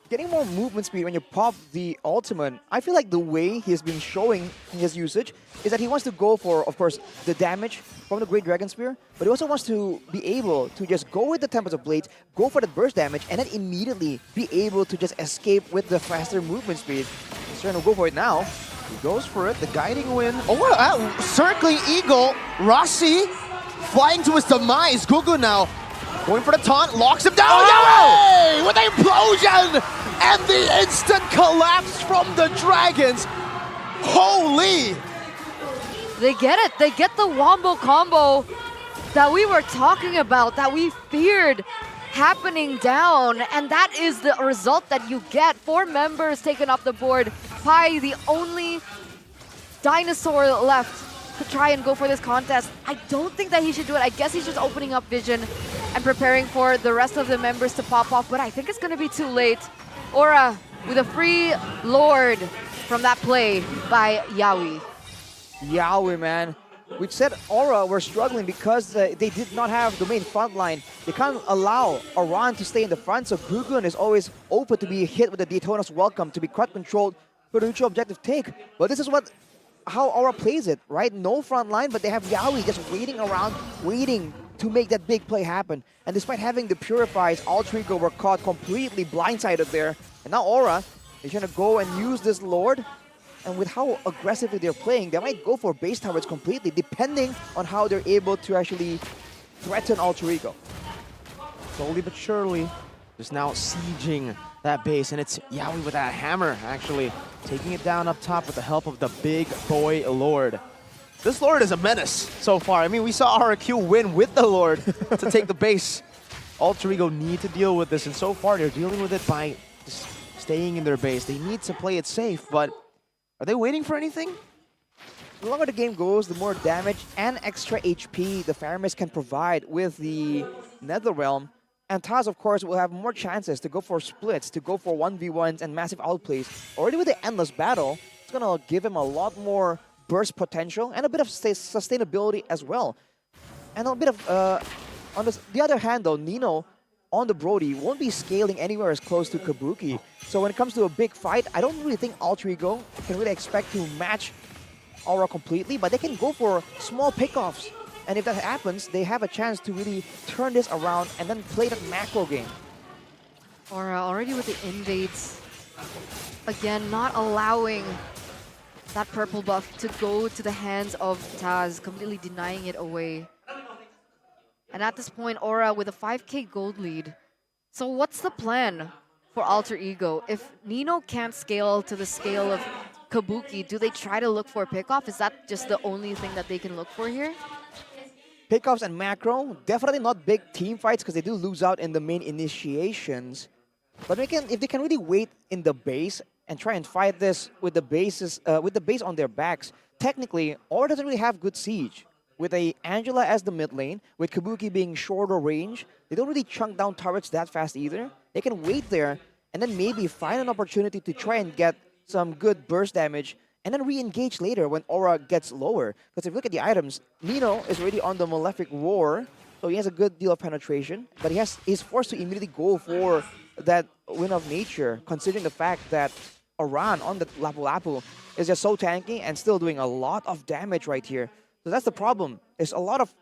Getting more movement speed when you pop the ultimate, I feel like the way he has been showing his usage is that he wants to go for, of course, the damage from the Great Dragon Spear, but he also wants to be able to just go with the Tempest of Blades, go for the burst damage, and then immediately be able to just escape with the faster movement speed. He's trying to go for it now. He goes for it, the guiding wind. Oh, circling Eagle. Rossi flying to his demise. Gugu now going for the taunt, locks him down. Yahweh with the implosion and the instant collapse from the Dragons. Holy! They get it. They get the wombo combo that we were talking about, that we feared happening down. And that is the result that you get. 4 members taken off the board. Pi, the only dinosaur left to try and go for this contest. I don't think that he should do it. I guess he's just opening up vision. and preparing for the rest of the members to pop off, but I think it's going to be too late. Aura with a free Lord from that play by Yawi. Yawi, man. We said Aura were struggling because they did not have the main front line. They can't allow Aran to stay in the front, so Gugun is always open to be hit with the Daytona's welcome, to be crowd controlled for the neutral objective take. But this is how Aura plays it, right? No front line, but they have Yawi just waiting around, waiting to make that big play happen. And despite having the Purifies, Alter Ego were caught completely blindsided there. And now Aura is trying to go and use this Lord. And with how aggressively they're playing, they might go for base towers completely, depending on how they're able to actually threaten Alter Ego. Slowly but surely, just now sieging that base, and it's Yawi with that hammer, actually, taking it down up top with the help of the big boy Lord. This Lord is a menace so far. I mean, we saw RQ win with the Lord to take the base. Alter Ego need to deal with this, and so far they're dealing with it by just staying in their base. They need to play it safe, but are they waiting for anything? The longer the game goes, the more damage and extra HP the Faramis can provide with the Netherrealm. And Taz, of course, will have more chances to go for splits, to go for 1v1s and massive outplays. Already with the Endless Battle, it's going to give him a lot more burst potential and a bit of sustainability as well. And a bit of, on the other hand though, Nino on the Brody won't be scaling anywhere as close to Kabuki. So when it comes to a big fight, I don't really think Alter Ego can really expect to match Aura completely, but they can go for small pickoffs. And if that happens, they have a chance to really turn this around and then play that macro game. Aura already with the invades. Again, not allowing that purple buff to go to the hands of Taz, completely denying it away. And at this point, Aura with a 5k gold lead. So what's the plan for Alter Ego? If Nino can't scale to the scale of Kabuki, do they try to look for a pickoff? Is that just the only thing that they can look for here? Pickoffs and macro, definitely not big team fights because they do lose out in the main initiations. But if they can really wait in the base and try and fight this with the base on their backs, technically, Aura doesn't really have good siege. With a Angela as the mid lane, with Kabuki being shorter range, they don't really chunk down turrets that fast either. They can wait there and then maybe find an opportunity to try and get some good burst damage and then re-engage later when Aura gets lower. Because if you look at the items, Nino is already on the Malefic Roar, so he has a good deal of penetration, but he's forced to immediately go for that Wind of Nature, considering the fact that Aran on the Lapu Lapu is just so tanky and still doing a lot of damage right here. So that's the problem. There's a lot of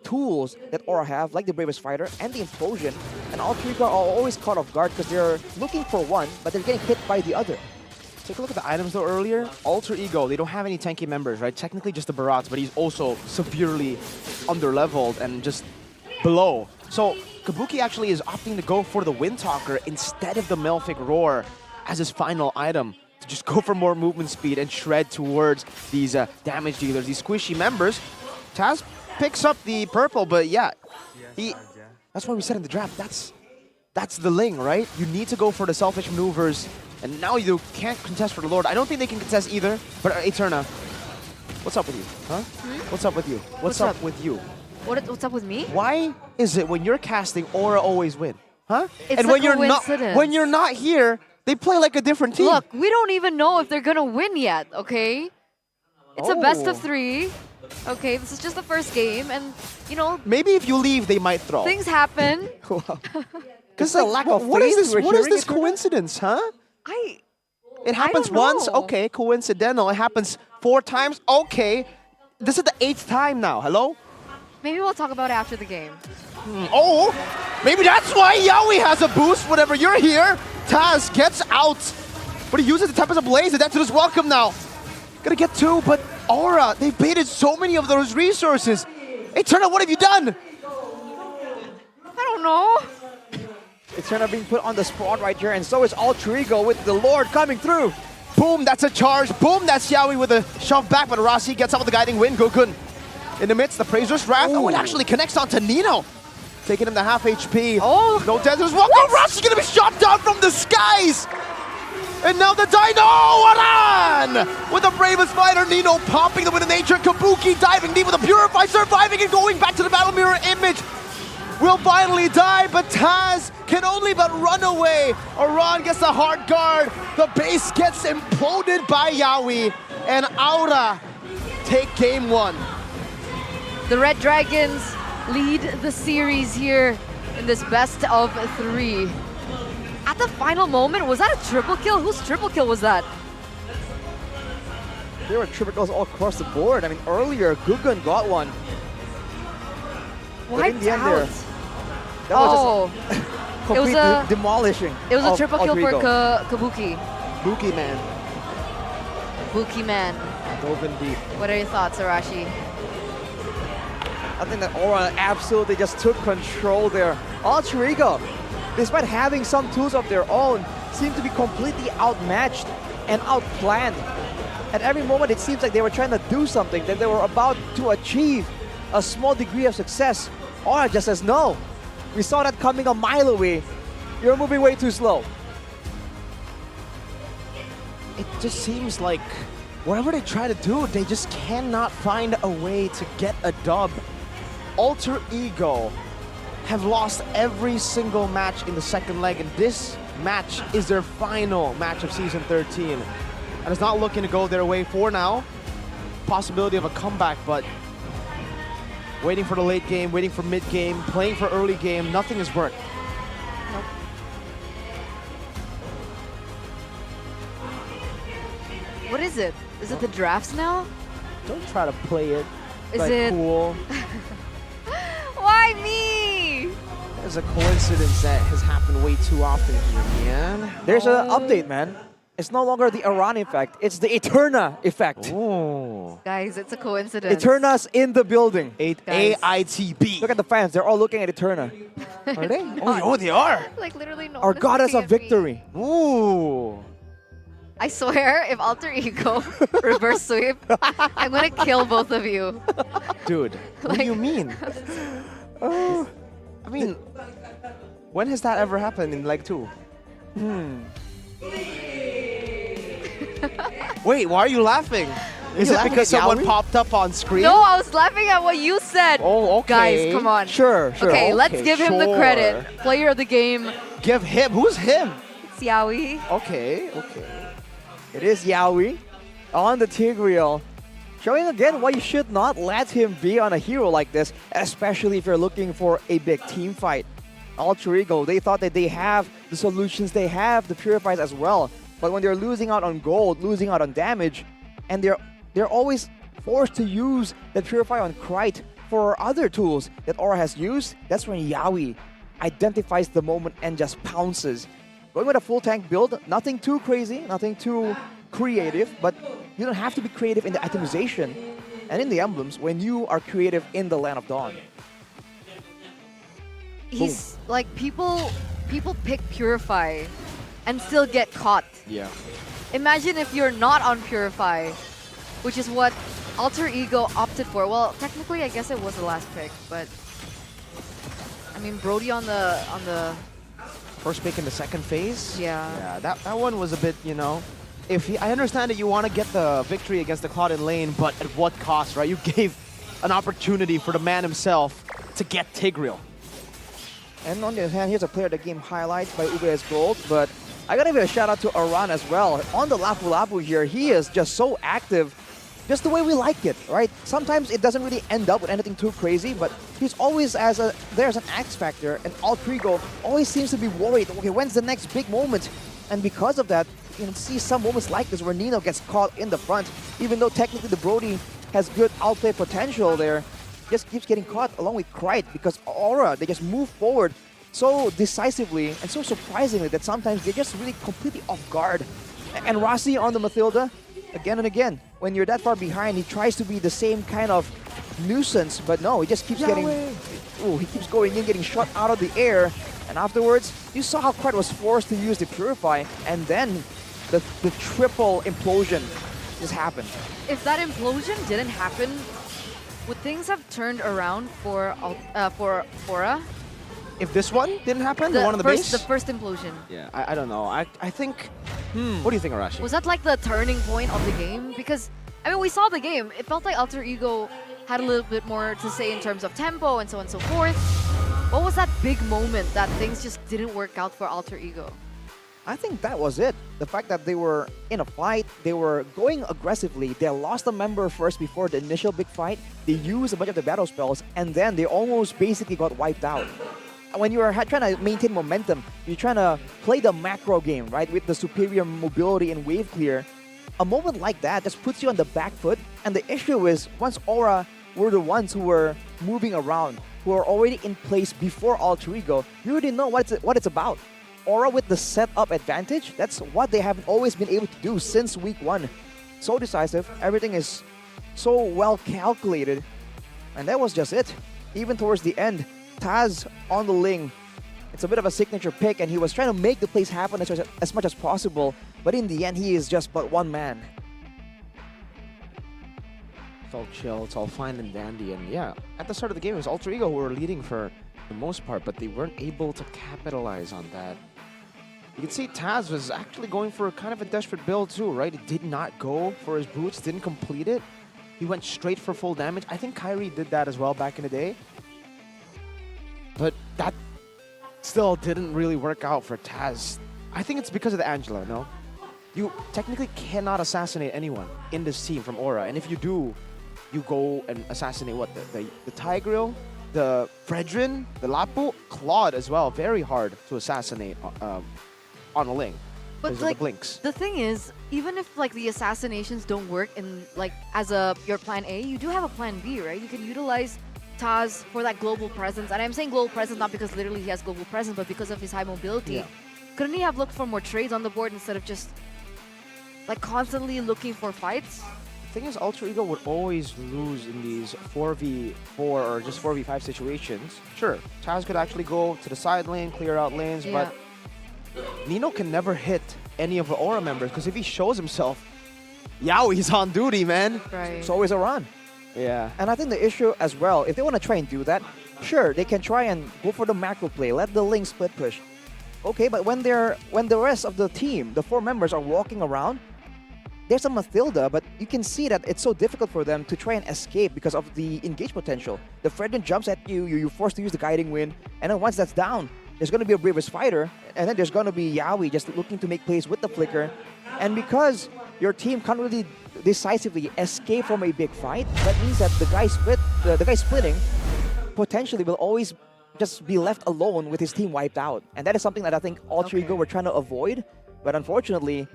tools that Aura have, like the Bravest Fighter and the Implosion, and Alter Ego are always caught off guard because they're looking for one, but they're getting hit by the other. Take a look at the items though earlier. Alter Ego, they don't have any tanky members, right? Technically just the Barats, but he's also severely under-leveled and just below. So Kabuki actually is opting to go for the Windtalker instead of the Malefic Roar as his final item. To just go for more movement speed and shred towards these damage dealers, these squishy members. Taz picks up the purple, but yeah, that's why we said in the draft, that's the Ling, right? You need to go for the selfish maneuvers, and now you can't contest for the Lord. I don't think they can contest either, but Eterna, what's up with you, huh? What's up with you? What's up with you? What's up with me? Why is it when you're casting, Aura always win, huh? It's and when you're not here, they play like a different team. Look, we don't even know if they're gonna win yet, okay? It's a best of 3. Okay, this is just the first game, and you know. Maybe if you leave, they might throw. Things happen. Because like, what is this coincidence, huh? It happens once, okay, coincidental. It happens 4 times, okay. This is the 8th time now. Hello? Maybe we'll talk about it after the game. Oh, maybe that's why Yawi has a boost whenever you're here. Taz gets out, but he uses the Tempest Ablaze, and that's his welcome now. Gonna get 2, but Aura, they've baited so many of those resources. Eterna, what have you done? I don't know. Eterna being put on the spot right here, and so is Alter Ego with the Lord coming through. Boom, that's a charge. Boom, that's Yawi with a shove back, but Rasi gets out with the guiding wind. Gugun in the midst, the Praiser's Wrath. Oh, it actually connects onto Nino. Taking him to half HP. Oh! No Desert's welcome. Rasi's gonna be shot down from the skies! And now the Dino Aran! With the Bravest Fighter, Nino popping the Wind of Nature. Kabuki diving deep with a Purify, surviving and going back to the Battle Mirror image. will finally die, but Taz can only but run away. Aran gets the hard guard. The base gets imploded by Yawi. And Aura take game 1. The Red Dragons lead the series here in this best of 3. At the final moment, was that a triple kill? Whose triple kill was that? There were triple kills all across the board. I mean, earlier, Gugun got one. But in the end there, that was just complete demolishing. It was a triple kill for Altrigo. Kabuki. Buki man. Buki man. Dove in deep. What are your thoughts, Arashi? I think that Aura absolutely just took control there. Altrigo, despite having some tools of their own, seemed to be completely outmatched and outplanned. At every moment, it seems like they were trying to do something, that they were about to achieve a small degree of success. Aura just says, no, we saw that coming a mile away. You're moving way too slow. It just seems like whatever they try to do, they just cannot find a way to get a dub. Alter Ego have lost every single match in the second leg, and this match is their final match of Season 13. And it's not looking to go their way for now. Possibility of a comeback, but waiting for the late game, waiting for mid game, playing for early game, nothing has worked. What is it? Is it the drafts now? Don't try to play it Is like it cool. Why me? There's a coincidence that has happened way too often here, man. There's an update, man. It's no longer the Aran effect, it's the Eterna effect. Ooh. Guys, it's a coincidence. Eterna's in the building. AITB. Look at the fans, they're all looking at Eterna. Are they? Oh, they are. Like literally no Our one is goddess looking of at me. victory. Ooh. I swear, if Alter Ego reverse sweep, I'm gonna kill both of you. Dude, what do you mean? I mean, when has that ever happened in leg 2? Wait, why are you laughing? Is it because someone popped up on screen? No, I was laughing at what you said. Oh, okay. Guys, come on. Sure. Okay, let's give him the credit. Player of the game. Give him? Who's him? It's Yawi. Okay. It is Yawi on the Tigreal, showing again why you should not let him be on a hero like this, especially if you're looking for a big team fight. Alter Ego, they thought that they have the solutions, they have the purifiers as well, but when they're losing out on gold, losing out on damage, and they're always forced to use that purifier on Krite for other tools that Aura has used, that's when Yawi identifies the moment and just pounces. Going with a full tank build, nothing too crazy, nothing too creative, but you don't have to be creative in the itemization and in the emblems when you are creative in the Land of Dawn. He's like people pick Purify and still get caught. Yeah. Imagine if you're not on Purify, which is what Alter Ego opted for. Well, technically I guess it was the last pick, but I mean Brody on the First pick in the second phase? Yeah. Yeah, that one was a bit, I understand that you want to get the victory against the Claudin lane, but at what cost, right? You gave an opportunity for the man himself to get Tigreal. And on the other hand, here's a player of the game highlights by UBS Gold, but I gotta give a shout out to Aran as well. On the Lapu Lapu here, he is just so active, just the way we like it, right? Sometimes it doesn't really end up with anything too crazy, but he's always there's an X factor, and Alter Ego always seems to be worried, okay, when's the next big moment? And because of that, you can see some moments like this where Nino gets caught in the front, even though technically the Brody has good outplay potential there, just keeps getting caught along with Krite because Aura, they just move forward so decisively and so surprisingly that sometimes they're just really completely off guard. And Rossi on the Mathilda, again and again, when you're that far behind, he tries to be the same kind of nuisance, but no, he just keeps he keeps going in, getting shot out of the air, and afterwards, you saw how Krite was forced to use the Purify, and then the triple implosion just happened. If that implosion didn't happen, would things have turned around for Aura? If this one didn't happen, the one on the base? The first implosion. Yeah, I don't know. I think... What do you think, Arashi? Was that like the turning point of the game? Because, I mean, we saw the game. It felt like Alter Ego had a little bit more to say in terms of tempo and so on and so forth. What was that big moment that things just didn't work out for Alter Ego? I think that was it. The fact that they were in a fight, they were going aggressively. They lost a member first before the initial big fight. They used a bunch of the battle spells, and then they almost basically got wiped out. When you are trying to maintain momentum, you're trying to play the macro game, right? With the superior mobility and wave clear. A moment like that just puts you on the back foot. And the issue is, once Aura were the ones who were moving around, who are already in place before Alter Ego, you already know what it's about. Aura with the setup advantage, that's what they haven't always been able to do since week 1. So decisive, everything is so well calculated, and that was just it. Even towards the end, Taz on the Ling, it's a bit of a signature pick, and he was trying to make the plays happen as much as possible, but in the end, he is just but one man. It's all chill, it's all fine and dandy, and yeah, at the start of the game, it was Alter Ego who were leading for the most part, but they weren't able to capitalize on that. You can see Taz was actually going for kind of a desperate build too, right? He did not go for his boots, didn't complete it. He went straight for full damage. I think Kyrie did that as well back in the day. But that still didn't really work out for Taz. I think it's because of the Angela, no? You technically cannot assassinate anyone in this team from Aura, and if you do, you go and assassinate what? The Tigreal, the Fredrin, the Lapu, Claude as well. Very hard to assassinate on a Ling. But like, the blinks. The thing is, even if like the assassinations don't work in like as your plan A, you do have a plan B, right? You can utilize Taz for that global presence. And I'm saying global presence not because literally he has global presence, but because of his high mobility. Yeah. Couldn't he have looked for more trades on the board instead of just like constantly looking for fights? The thing is, Alter Ego would always lose in these 4v4 or just 4v5 situations. Sure, Taz could actually go to the side lane, clear out lanes, but Nino can never hit any of the Aura members because if he shows himself, he's on duty, man. Right. It's always a run. Yeah. And I think the issue as well, if they want to try and do that, sure, they can try and go for the macro play, let the Ling split push. Okay, but when the rest of the team, the 4 members are walking around, there's a Mathilda, but you can see that it's so difficult for them to try and escape because of the engage potential. The Fredrin jumps at you, you're forced to use the Guiding Wind, and then once that's down, there's going to be a Bravest Fighter, and then there's going to be Yaoi just looking to make plays with the Flicker. And because your team can't really decisively escape from a big fight, that means that the guy splitting potentially will always just be left alone with his team wiped out. And that is something that I think Alter Ego were trying to avoid, but unfortunately,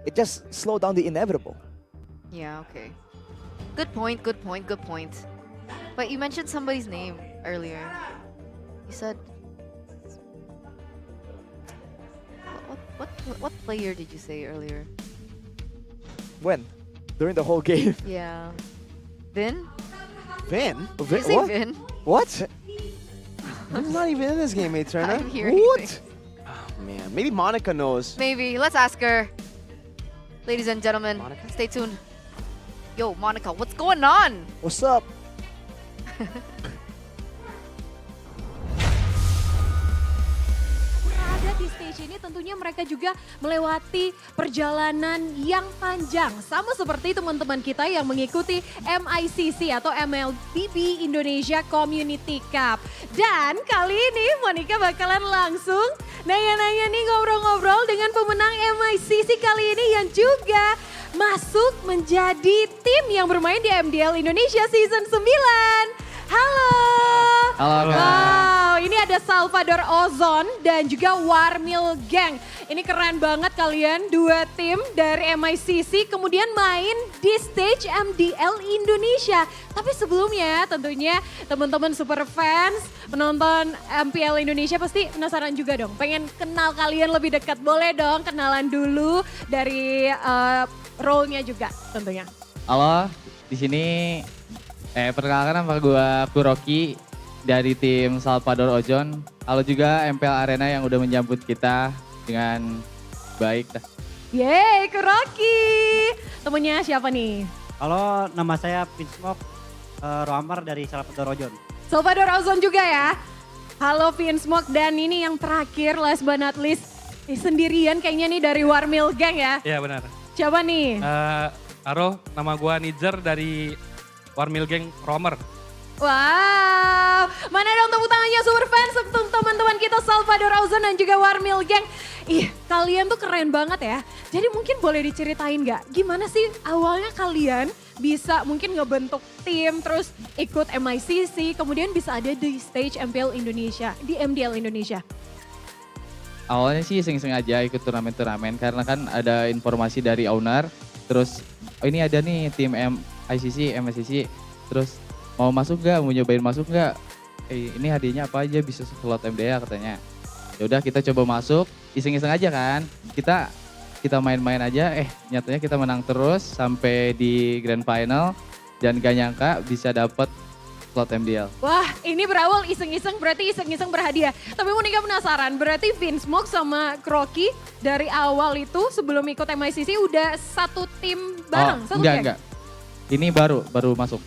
it just slowed down the inevitable. Yeah, okay. Good point, good point, good point. But you mentioned somebody's name earlier. You said... What player did you say earlier? When? During the whole game? Yeah. Vin? Vin? Did you say What? Vin? What? I'm not even in this game, Turner. I'm hearing What? things. Oh, man. Maybe Monica knows. Maybe. Let's ask her. Ladies and gentlemen, stay tuned. Yo, Monica, what's going on? What's up? Ada di stage ini tentunya mereka juga melewati perjalanan yang panjang. Sama seperti teman-teman kita yang mengikuti MICC atau MLBB Indonesia Community Cup. Dan kali ini Monica bakalan langsung nanya-nanya nih ngobrol-ngobrol dengan pemenang MICC kali ini yang juga masuk menjadi tim yang bermain di MDL Indonesia Season 9. Halo. Halo, Kak. Wow, ini ada Salvador Ozon dan juga Warmil Gang. Ini keren banget kalian, 2 tim dari MICC kemudian main di stage MDL Indonesia. Tapi sebelumnya tentunya teman-teman super fans, penonton MPL Indonesia pasti penasaran juga dong. Pengen kenal kalian lebih dekat, boleh dong kenalan dulu dari role-nya juga tentunya. Halo, di sini perkenalkan nama gue Kuroki dari tim Salvador Ozon. Halo juga MPL Arena yang udah menyambut kita dengan baik dah. Yeay, Kuroki. Temennya siapa nih? Halo, nama saya Pinsmok Roamar dari Salvador Ozon. Salvador Ozon juga ya. Halo Vinsmoke, dan ini yang terakhir last but not least. Sendirian kayaknya nih dari Warmil Gang ya. Iya benar. Siapa nih? Halo, nama gue Nizer dari Warmil Gang Romer. Wow, mana dong tepuk tangannya super fans Salvador Ozone dan juga Warmil Gang. Ih, kalian tuh keren banget ya. Jadi mungkin boleh diceritain nggak, gimana sih awalnya kalian bisa mungkin ngebentuk tim, terus ikut MICC, kemudian bisa ada di stage MPL Indonesia, di MDL Indonesia? Awalnya sih iseng-iseng aja ikut turnamen-turnamen karena kan ada informasi dari owner. Terus oh ini ada nih tim ICC, MSCC. Terus mau masuk nggak? Mau nyobain masuk nggak? Ini hadiahnya apa aja, bisa slot MDL katanya. Ya udah kita coba masuk, iseng-iseng aja kan. Kita main-main aja, nyatanya kita menang terus sampai di grand final. Dan gak nyangka bisa dapet slot MDL. Wah, ini berawal iseng-iseng, berarti iseng-iseng berhadiah. Tapi Monica penasaran, berarti Vinsmoke sama Kroki dari awal itu sebelum ikut MICC udah satu tim bareng? Enggak. Ini baru masuk.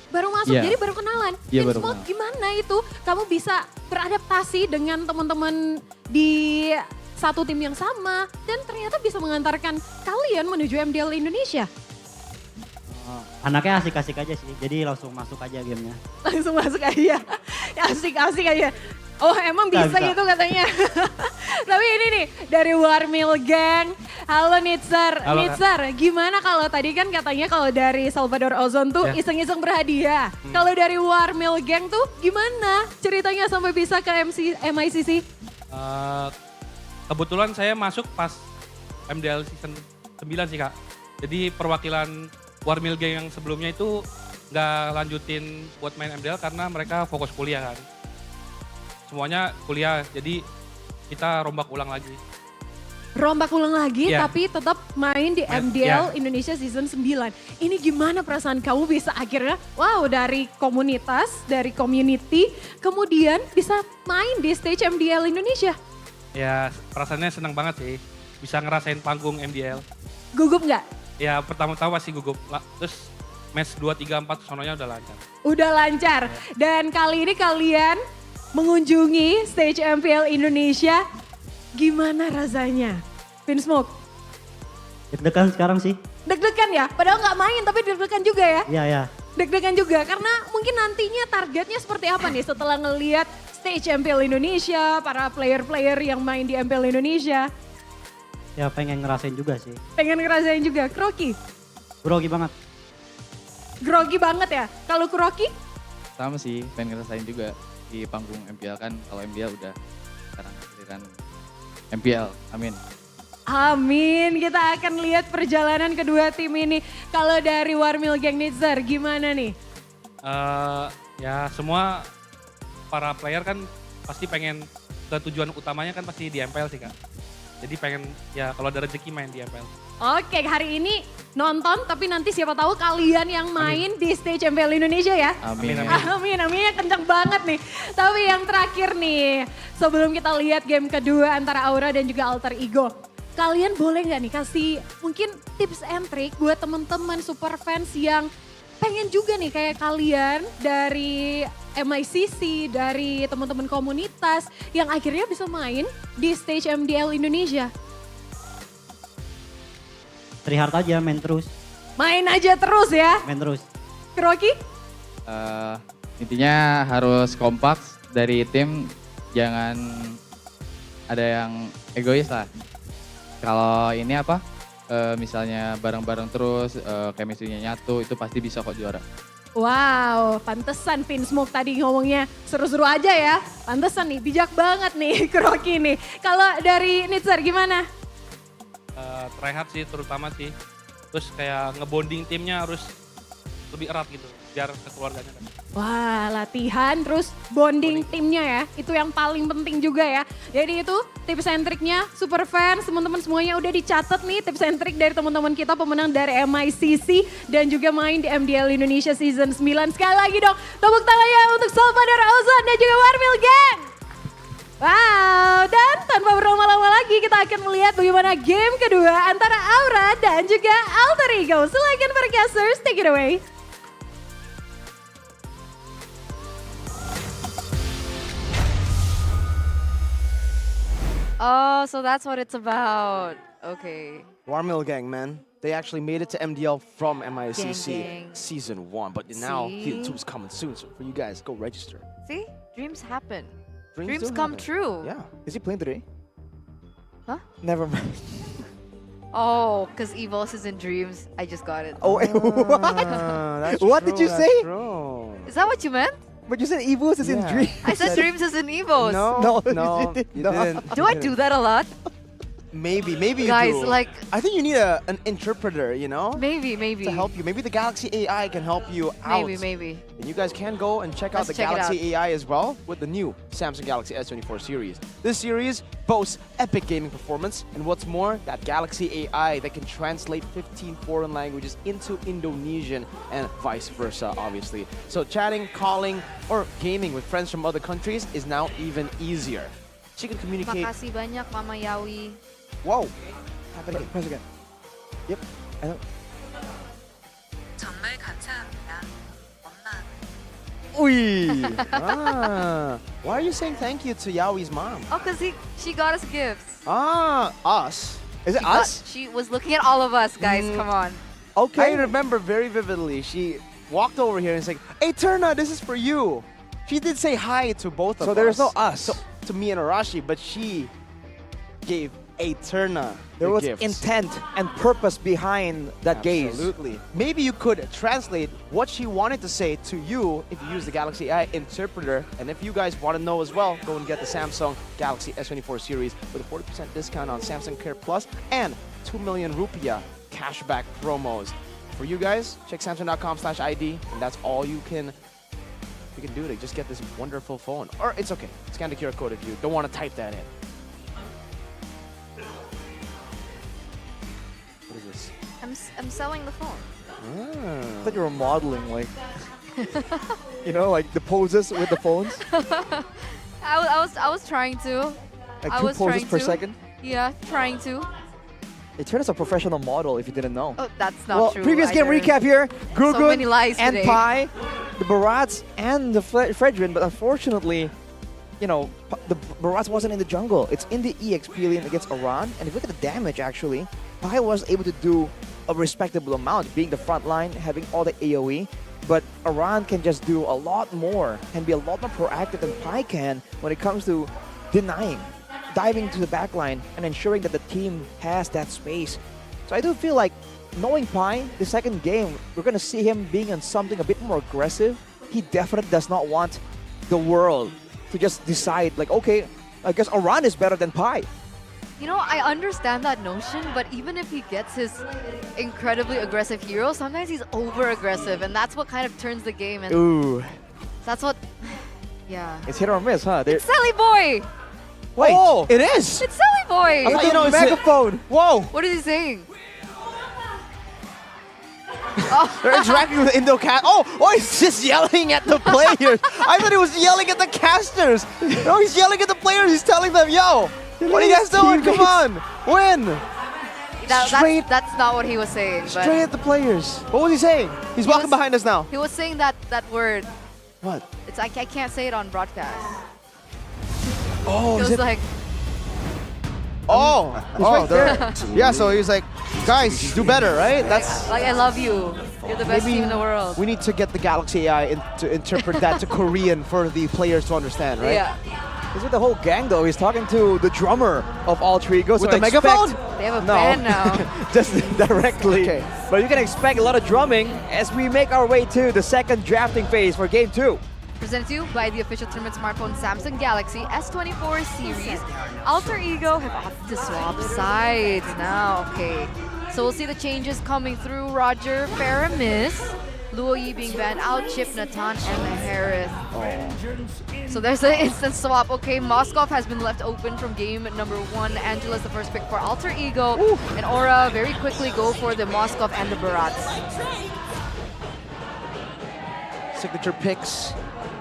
Baru masuk, Yeah. jadi baru kenalan. Iya, baru Vinsmoke kenal. gimana itu? Kamu bisa beradaptasi dengan teman-teman di satu tim yang sama dan ternyata bisa mengantarkan kalian menuju MDL Indonesia. Anaknya asik-asik aja sih, jadi langsung masuk aja gamenya. Langsung masuk aja, asik-asik aja. Oh emang bisa gitu katanya. Tapi ini nih dari Warmil Gang. Halo Nitzer. Halo, Nitzer, gimana kalau tadi kan katanya kalau dari Salvador Ozone tuh Ya. iseng-iseng berhadiah. Kalau dari Warmil Gang tuh gimana ceritanya sampai bisa ke MICC? Kebetulan saya masuk pas MDL season 9 sih Kak. Jadi perwakilan Warmil Gang yang sebelumnya itu nggak lanjutin buat main MDL karena mereka fokus kuliah kan. Semuanya kuliah, jadi kita rombak ulang lagi. Rombak ulang lagi Ya. tapi tetap main di MDL Indonesia season 9. Ini gimana perasaan kamu bisa akhirnya dari komunitas, dari community, kemudian bisa main di stage MDL Indonesia? Ya perasaannya senang banget sih, bisa ngerasain panggung MDL. Gugup nggak? Ya pertama-tama masih gugup, terus match 2, 3, 4 sononya udah lancar. Udah lancar. Dan kali ini kalian mengunjungi stage MPL Indonesia. Gimana rasanya? Vinsmoke? Deg-degan sekarang sih. Deg-degan ya? Padahal nggak main tapi deg-degan juga ya? Iya. Deg-degan juga karena mungkin nantinya targetnya seperti apa nih setelah ngelihat stage MPL Indonesia, para player-player yang main di MPL Indonesia. Ya pengen ngerasain juga sih. Pengen ngerasain juga. Kroki? Grogi banget. Grogi banget ya? Kalau Kroki? Sama sih, pengen ngerasain juga di panggung MPL kan. Kalau MDL udah sekarang giliran MPL, amin. Amin, kita akan lihat perjalanan kedua tim ini. Kalau dari Warmil Gang Nitzer, gimana nih? Ya semua para player kan pasti pengen ke tujuan utamanya kan pasti di MPL sih Kak. Jadi pengen ya kalau ada rezeki main di MPL. Oke, hari ini nonton tapi nanti siapa tahu kalian yang main di stage MPL Indonesia ya. Amin. Aminnya kenceng banget nih. Tapi yang terakhir nih, sebelum kita lihat game kedua antara Aura dan juga Alter Ego. Kalian boleh nggak nih kasih mungkin tips and trick buat teman-teman super fans yang pengen juga nih kayak kalian dari MICC, dari teman-teman komunitas yang akhirnya bisa main di stage MDL Indonesia. Try hard aja, main terus. Main aja terus ya. Main terus. Kroki? Intinya harus kompak dari tim, jangan ada yang egois lah. Kalau ini misalnya bareng-bareng terus, chemistry-nya nyatu, itu pasti bisa kok juara. Wow, pantesan Vinsmoke tadi ngomongnya seru-seru aja ya. Pantesan nih, bijak banget nih Kroki nih. Kalau dari Nitzer gimana? Try hard sih terutama sih. Terus kayak ngebonding timnya harus lebih erat gitu, biar kekeluarganya kan. Wah, latihan terus bonding timnya ya. Itu yang paling penting juga ya. Jadi itu tips and triknya super fans, teman-teman semuanya udah dicatat nih tips and trik dari teman-teman kita pemenang dari MICC dan juga main di MDL Indonesia Season 9. Sekali lagi dong, tepuk tangan ya untuk Salvador Ozone dan juga Warmil Gang. Wow, dan tanpa berlama-lama lagi kita akan melihat bagaimana game kedua antara Aura dan juga Alter Ego. Silakan broadcasters, take it away. Oh, so that's what it's about. Okay. Warmil Gang, man. They actually made it to MDL from MICC Gang. Season 1, but now See? Season 2 is coming soon, so for you guys, go register. See? Dreams happen. Dreams come true. Yeah. Is he playing today? Huh? Never mind. Oh, because Evos is in dreams. I just got it. Oh, That's what true, did you that's say? true. Is that what you meant? But you said Evos is in Yeah. dreams. I said dreams is in Evos. No, No, you you didn't. didn't. Do I do that a lot? Maybe you Guys, do. like- I think you need an interpreter, you know? Maybe. To help you. Maybe the Galaxy AI can help you out. Maybe. And you guys can go and check out Let's the check it Galaxy AI as well with the new Samsung Galaxy S24 series. This series boasts epic gaming performance, and what's more, that Galaxy AI that can translate 15 foreign languages into Indonesian and vice versa, obviously. So chatting, calling, or gaming with friends from other countries is now even easier. She can communicate. Makasih banyak Mama Yawi. Whoa! Press again. Yep. I know. 정말 감사합니다. 엄마. Why are you saying thank you to Yaoi's mom? Oh, because she got us gifts. Us. Is it us? She was looking at all of us, guys. Come on. Okay. I remember very vividly. She walked over here and said, "Hey, Turna, this is for you." She did say hi to both of us. So there's no us. So, to me and Arashi, but she gave Turna There the was gifts. intent and purpose behind that gaze. Absolutely. Maybe you could translate what she wanted to say to you if you use the Galaxy AI interpreter. And if you guys want to know as well, go and get the Samsung Galaxy S24 series with a 40% discount on Samsung Care Plus and 2 million rupiah cashback promos. For you guys, check Samsung.com/ID, and that's all you can do to just get this wonderful phone. Or it's okay. Scan the QR code if you don't want to type that in. What is this? I'm selling the phone. I thought you were modeling, like, you know, like the poses with the phones. I was trying to. Like I 2 was poses trying per to. second. Yeah, trying to. It turned as a professional model if you didn't know. Oh, that's not Well, true. previous game either. recap here. Gugun many lies and today. Pi, the Barats and the Fredrin, but unfortunately, you know, the Barats wasn't in the jungle. It's in the EXP lane against Iran, and if you look at the damage, actually, Pi was able to do a respectable amount, being the front line, having all the AoE, but Iran can just do a lot more and be a lot more proactive than Pi can when it comes to denying, diving to the back line, and ensuring that the team has that space. So I do feel like, knowing Pi, the second game, we're going to see him being on something a bit more aggressive. He definitely does not want the world to just decide, like, okay, I guess Iran is better than Pi. You know, I understand that notion, but even if he gets his incredibly aggressive hero, sometimes he's over-aggressive, and that's what kind of turns the game. And Ooh. that's what... Yeah. It's hit or miss, huh? It's Sally Boy! Wait, oh, it is! It's Sally Boy! I thought, you know, it's megaphone. Whoa! What is he saying? They're interacting with Indocat. Oh, he's just yelling at the players. I thought he was yelling at the casters. No, he's yelling at the players. He's telling them, yo, what are you guys doing? Come on, win. That's not what he was saying. But Straight at the players. What was he saying? He's walking behind us now. he was saying that word. What? It's I can't say it on broadcast. Oh, It is was it? like, there. Yeah, so he was like, guys, do better, right? That's I love you. You're the best team in the world. We need to get the Galaxy AI to interpret that to Korean for the players to understand, right? Yeah. He's with the whole gang, though. He's talking to the drummer of Alter Ego. With so the megaphone? They have a No. band now. Just directly. Okay. But you can expect a lot of drumming as we make our way to the second drafting phase for Game 2. Presented to you by the official tournament smartphone Samsung Galaxy S24 series. Alter Ego have opted to swap sides now. Okay, so we'll see the changes coming through. Roger, Faramis, Luo Yi being banned out, Chip, Natan, and Harris. So there's an instant swap. Okay, Moskov has been left open from game number 1. Angela's the first pick for Alter Ego. And Aura very quickly go for the Moskov and the Barats. Signature picks.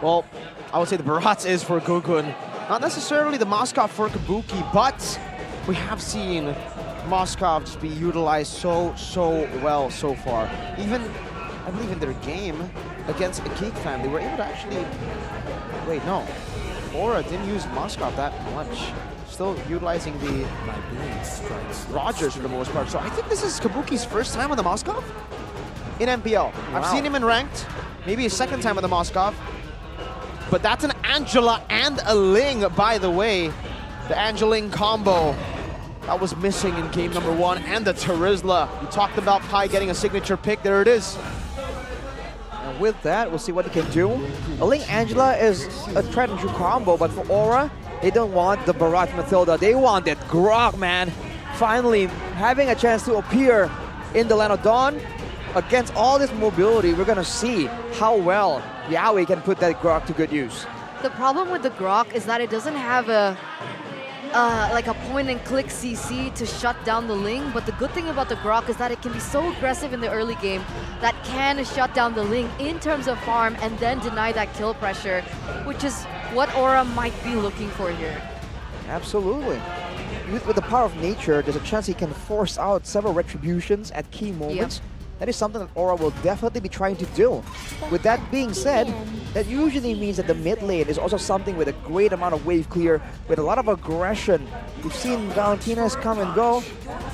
Well, I would say the Barats is for Gugun. Not necessarily the Moskov for Kabuki, but we have seen Moskov just be utilized so well so far. Even, I believe in their game against a Geek Fan, they were able to actually... Wait, no. Aura didn't use Moskov that much. Still utilizing the Rogers for the most part. So I think this is Kabuki's first time on the Moskov in MPL. I've seen him in ranked. Maybe his second time on the Moskov. But that's an Angela and a Ling, by the way. The Angeling combo that was missing in game number 1, and the Terizla. We talked about Pi getting a signature pick. There it is. And with that, we'll see what he can do. A Ling Angela is a threat and true combo, but for Aura, they don't want the Barrage Matilda. They want that Grok, man. Finally, having a chance to appear in the Land of Dawn. Against all this mobility, we're gonna see how well Yaoi can put that Grok to good use. The problem with the Grok is that it doesn't have a like a point-and-click CC to shut down the Ling, but the good thing about the Grok is that it can be so aggressive in the early game that can shut down the Ling in terms of farm and then deny that kill pressure, which is what Aura might be looking for here. Absolutely. With the power of nature, there's a chance he can force out several retributions at key moments. Yep. That is something that Aura will definitely be trying to do. With that being said, that usually means that the mid lane is also something with a great amount of wave clear, with a lot of aggression. We've seen Valentina's come and go,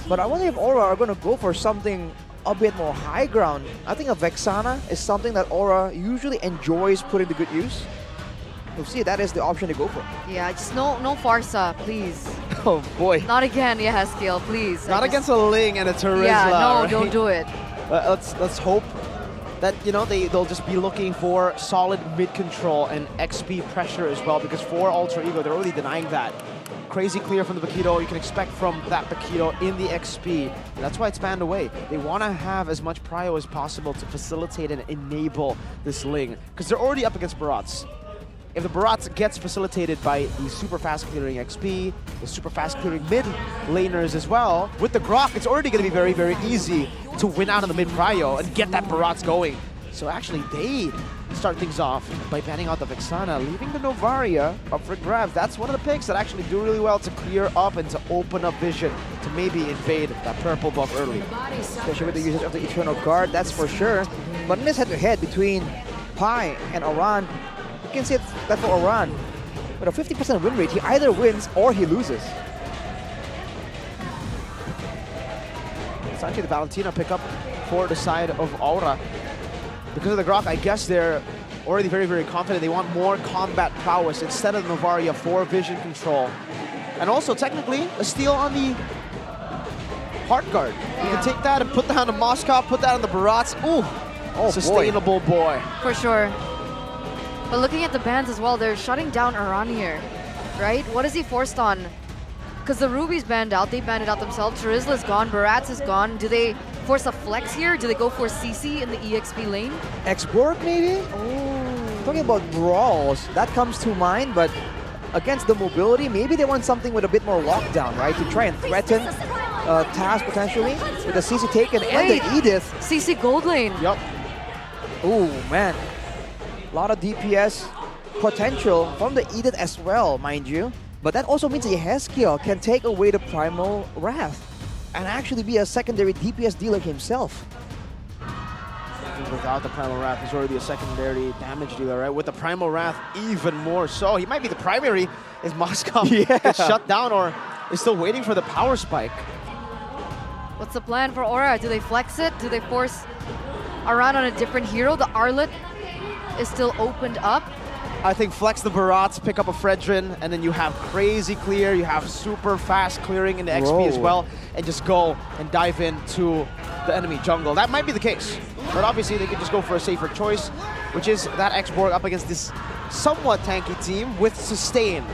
but I wonder if Aura are going to go for something a bit more high ground. I think a Vexana is something that Aura usually enjoys putting to good use. We'll see, that is the option to go for. Yeah, just no Farsa, please. Oh boy. Not again, yeah, Scale, please. Not against a Ling and a Terizla. Yeah, no, right? don't do it. Let's hope that, you know, they'll just be looking for solid mid control and XP pressure as well, because for Alter Ego, they're already denying that. Crazy clear from the Paquito, you can expect from that Paquito in the XP. And that's why it's banned away. They want to have as much prio as possible to facilitate and enable this Ling, because they're already up against Barats. If the Barats gets facilitated by the super fast clearing XP, the super fast clearing mid laners as well, with the Grok, it's already going to be very, very easy to win out on the mid prio and get that Barats going. So actually, they start things off by banning out the Vexana, leaving the Novaria up for grabs. That's one of the picks that actually do really well to clear up and to open up vision to maybe invade that purple buff early. Especially with the usage of the Eternal Guard, that's for sure. But in this head-to-head between Pi and Aran, you can see that for Aran, with a 50% win rate, he either wins or he loses. It's actually the Valentina pickup for the side of Aura. Because of the Grok, I guess they're already very, very confident. They want more combat prowess instead of the Novaria for vision control. And also, technically, a steal on the Heart Guard. You can take that and put that on the Moscow, put that on the Barats. Ooh, oh, sustainable boy. For sure. But looking at the bans as well, they're shutting down Aran here, right? What is he forced on? Because the Ruby's banned out, they banned it out themselves. Terizla's gone, Barats is gone. Do they force a flex here? Do they go for CC in the EXP lane? X-Borg maybe? Oh. Talking about brawls, that comes to mind, but against the mobility, maybe they want something with a bit more lockdown, right? To try and threaten Taz potentially with the CC taken and the Edith. CC gold lane. Yup. Oh man. A lot of DPS potential from the Edith as well, mind you. But that also means the Heskiel can take away the Primal Wrath and actually be a secondary DPS dealer himself. Without the Primal Wrath, he's already a secondary damage dealer, right? With the Primal Wrath, even more so. He might be the primary if Moscow gets shut down or is still waiting for the power spike. What's the plan for Aura? Do they flex it? Do they force Aran on a different hero? The Arlet is still opened up. I think flex the Barats, pick up a Fredrin, and then you have crazy clear, you have super fast clearing in the XP as well, and just go and dive into the enemy jungle. That might be the case, but obviously they could just go for a safer choice, which is that X-Borg up against this somewhat tanky team with sustain,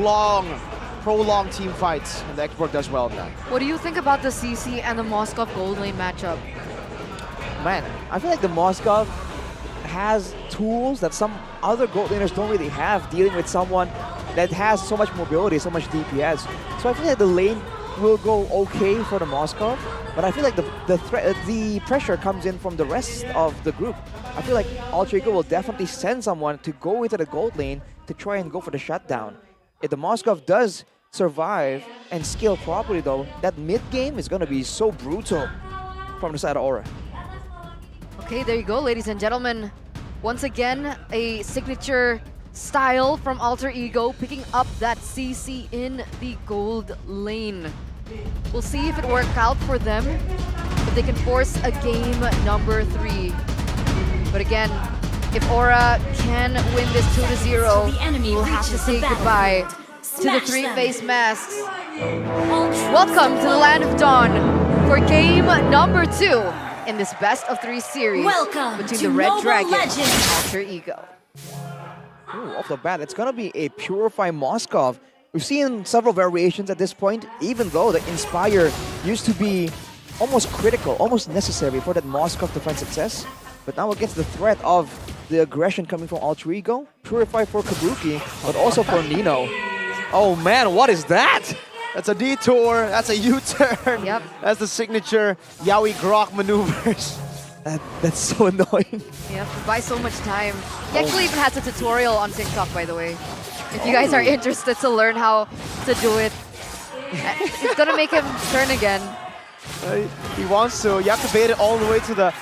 long, prolonged team fights, and the X-Borg does well in that. What do you think about the CC and the Moskov gold lane matchup? Man, I feel like the Moskov has tools that some other gold laners don't really have, dealing with someone that has so much mobility, so much DPS. So I feel like the lane will go okay for the Moskov, but I feel like the pressure comes in from the rest of the group. I feel like Alter Ego will definitely send someone to go into the gold lane to try and go for the shutdown. If the Moskov does survive and scale properly though, that mid game is going to be so brutal from the side of Aura. Okay, there you go, ladies and gentlemen. Once again, a signature style from Alter Ego, picking up that CC in the gold lane. We'll see if it works out for them, if they can force a game number 3. But again, If Aura can win this 2-0, we'll have to say goodbye to the three-face masks. Welcome to the Land of Dawn for game number 2 in this best-of-3 series between the Red Dragon and Alter Ego. Ooh, off the bat, it's gonna be a Purify Moskov. We've seen several variations at this point, even though the Inspire used to be almost critical, almost necessary for that Moskov to find success. But now against the threat of the aggression coming from Alter Ego, Purify for Kabuki, but also for Nino. Oh man, what is that? That's a detour, that's a U-turn. Yep. That's the signature Yaoi Grok maneuvers. That's so annoying. Yeah, buy so much time. He actually even has a tutorial on TikTok, by the way. If you guys are interested to learn how to do it, it's gonna make him turn again. He wants to. You have to bait it all the way to the,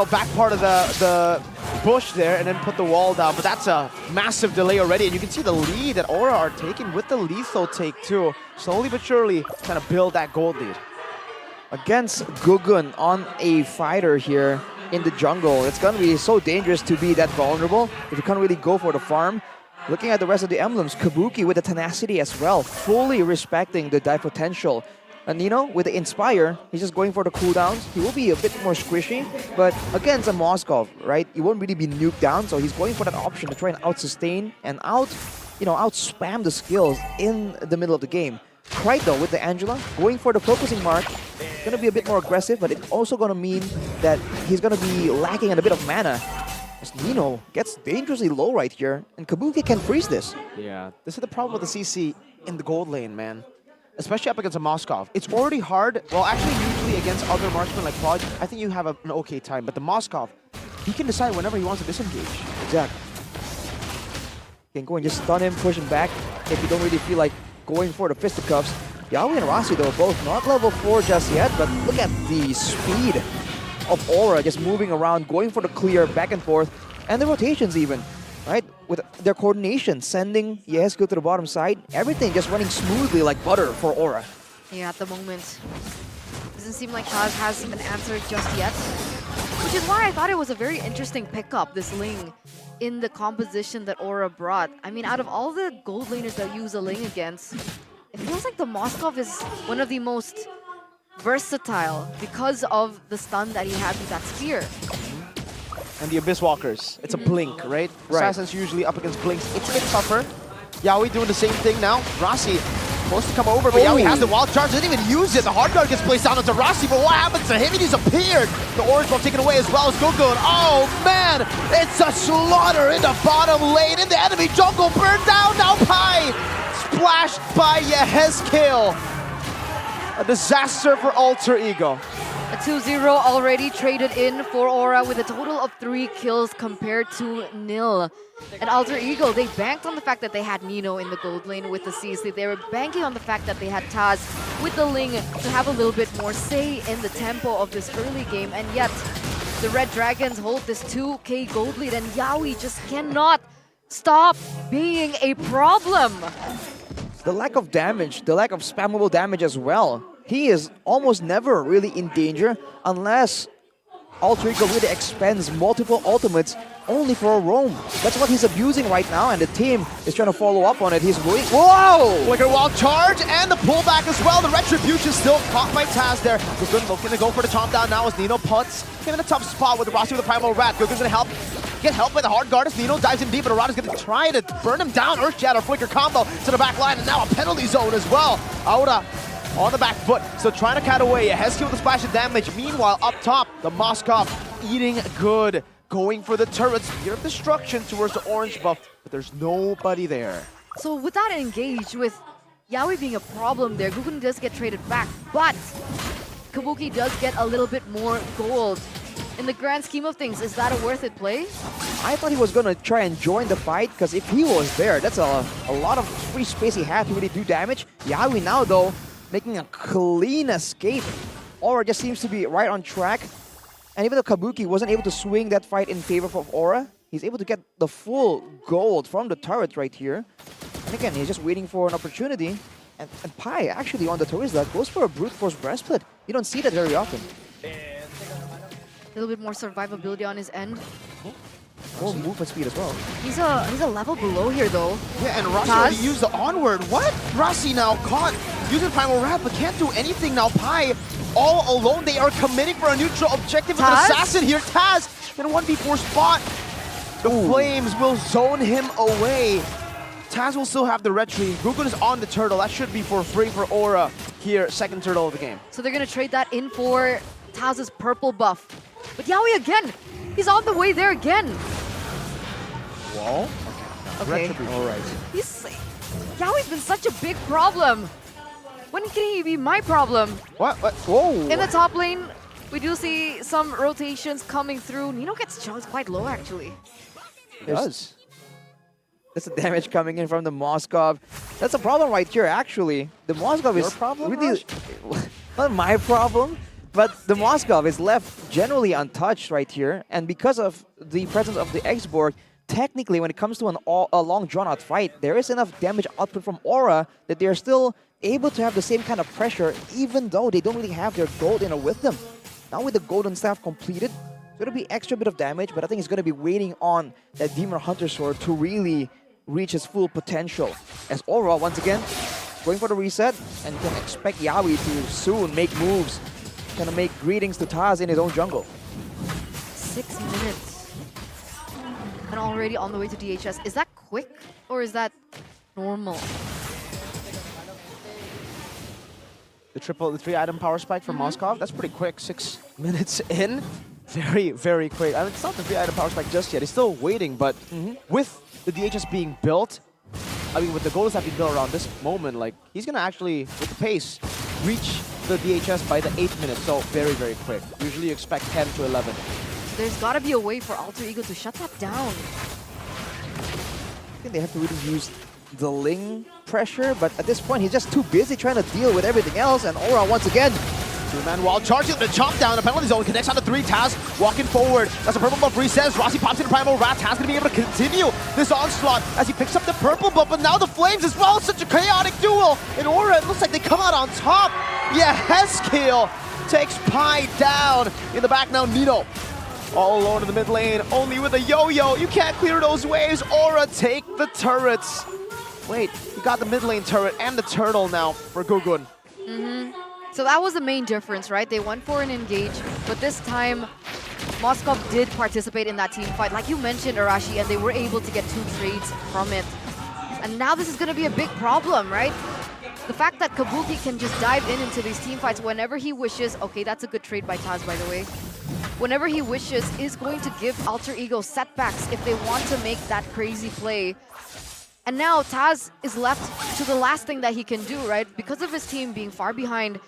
back part of the bush there, and then put the wall down. But that's a massive delay already, and you can see the lead that Aura are taking with the lethal take too. Slowly but surely, trying to build that gold lead. Against Gugun on a fighter here in the jungle, it's gonna be so dangerous to be that vulnerable if you can't really go for the farm. Looking at the rest of the emblems, Kabuki with the tenacity as well, fully respecting the dive potential. And Nino with the Inspire, he's just going for the cooldowns. He will be a bit more squishy, but against a Moskov, right, he won't really be nuked down, so he's going for that option to try and out-sustain and out-spam the skills in the middle of the game. Right though, with the Angela, going for the focusing mark, gonna be a bit more aggressive, but it's also gonna mean that he's gonna be lacking in a bit of mana. As Nino gets dangerously low right here, and Kabuki can freeze this. Yeah, this is the problem with the CC in the gold lane, man. Especially up against a Moskov. It's already hard. Well, actually, usually against other marksmen like Prod, I think you have an okay time. But the Moskov, he can decide whenever he wants to disengage. Exactly. You can go and just stun him, push him back if you don't really feel like going for the fisticuffs. Yaoi and Rasi, though, both not level 4 just yet, but look at the speed of Aura just moving around, going for the clear back and forth, and the rotations even, right? With their coordination, sending Yehesku to the bottom side, everything just running smoothly like butter for Aura. Yeah, at the moment, doesn't seem like Taz has an answer just yet, which is why I thought it was a very interesting pickup, this Ling, in the composition that Aura brought. I mean, out of all the gold laners that use a Ling against, it feels like the Moskov is one of the most versatile because of the stun that he has with that spear. And the Abyss Walkers, it's a blink, right? Assassins usually up against blinks. It's a bit tougher. Yaoi doing the same thing now. Rasi supposed to come over, but Yaoi has the wild charge, didn't even use it. The hard guard gets placed down onto Rasi, but what happens to him? He disappeared. The orange ball taken away as well as Gugun. Oh man, it's a slaughter in the bottom lane in the enemy jungle. Burned down now. Pai splashed by Yehesku. A disaster for Alter Ego. A 2-0 already traded in for Aura with a total of 3 kills compared to nil. And Alter Ego, they banked on the fact that they had Nino in the gold lane with the CC. They were banking on the fact that they had Taz with the Ling to have a little bit more say in the tempo of this early game. And yet, the Red Dragons hold this 2k gold lead, and Yaoi just cannot stop being a problem. The lack of damage, the lack of spammable damage as well. He is almost never really in danger unless Alter Ego really expends multiple ultimates only for a roam. That's what he's abusing right now, and the team is trying to follow up on it. He's going, whoa! Like a wild charge and the pullback as well. The Retribution still caught by Taz there. Gugun looking to go for the chomp down now as Nino puts him in a tough spot with Rasi with the Primal Rat. Gugun's gonna get help by the hard guard as Nino dives in deep, and Arata's gonna try to burn him down. Earth Shatter Flicker combo to the back line, and now a penalty zone as well. Aura on the back foot, so trying to cut away. Yehesku with a splash of damage. Meanwhile, up top, the Moskov eating good. Going for the turrets, Spear of Destruction towards the orange buff, but there's nobody there. So with that engage, with Yaoi being a problem there, Gugun does get traded back, but Kabuki does get a little bit more gold. In the grand scheme of things, is that a worth it play? I thought he was going to try and join the fight, because if he was there, that's a lot of free space he had to really do damage. Yaoi now, though, making a clean escape. Aura just seems to be right on track. And even though Kabuki wasn't able to swing that fight in favor of Aura, he's able to get the full gold from the turret right here. And again, he's just waiting for an opportunity. And Pai, actually, on the Terizla, goes for a brute force breastplate. You don't see that very often. A little bit more survivability on his end. More movement speed as well. He's a level below here though. Yeah, and Rossi Taz? already used the onward. What? Rossi now caught using Primal Wrap, but can't do anything now. Pi all alone. They are committing for a neutral objective with an Taz? assassin here. Taz in a 1v4 spot. The Flames will zone him away. Taz will still have the red tree. Gugun is on the turtle. That should be for free for Aura here. Second turtle of the game. So they're gonna trade that in for Taz's purple buff. But Yaoi again, he's on the way there again. Wall? Okay. All right. Yaoi's been such a big problem. When can he be my problem? What? Whoa. In the top lane, we do see some rotations coming through. Nino gets chunked quite low actually. It does. That's the damage coming in from the Moskov. That's a problem right here, actually. The Moskov is really not my problem, but the Moskov is left generally untouched right here. And because of the presence of the X-Borg, technically, when it comes to a long drawn-out fight, there is enough damage output from Aura that they're still able to have the same kind of pressure, even though they don't really have their gold inner with them. Now with the golden staff completed, it's going to be extra bit of damage, but I think it's going to be waiting on that Demon Hunter Sword to really reach its full potential. As Aura, once again, going for the reset, and you can expect Yaoi to soon make moves. Gonna make greetings to Taz in his own jungle. 6 minutes. And already on the way to DHS. Is that quick or is that normal? The 3-item power spike from Moskov, that's pretty quick. 6 minutes in. Very, very quick. I mean, it's not the 3-item power spike just yet. It's still waiting, but with the DHS being built, I mean, with the goals that being built around this moment, like, he's going to actually, with the pace, reach the DHS by the 8th minute. So very, very quick. Usually you expect 10 to 11. There's got to be a way for Alter Ego to shut that down. I think they have to really use the Ling pressure, but at this point, he's just too busy trying to deal with everything else, and Aura once again. Two-man wall charging the chop down. The penalty zone connects on the 3. Taz walking forward. That's a purple buff resets. Rossi pops in the Primal Rat. Taz going to be able to continue this onslaught as he picks up the purple buff, but now the Flames as well. Such a chaotic duel. In Aura, it looks like they come out on top. Yeah, Heskale takes Pi down. In the back now, Nino. All alone in the mid lane, only with a yo-yo. You can't clear those waves. Aura take the turrets. Wait, you got the mid lane turret and the turtle now for Gugun. So that was the main difference, right? They went for an engage, but this time Moskov did participate in that team fight, like you mentioned, Arashi, and they were able to get 2 trades from it. And now this is going to be a big problem, right? The fact that Kabuki can just dive into these team fights whenever he wishes. Okay, that's a good trade by Taz, by the way. Whenever he wishes is going to give Alter Ego setbacks if they want to make that crazy play. And now Taz is left to the last thing that he can do, right? Because of his team being far behind.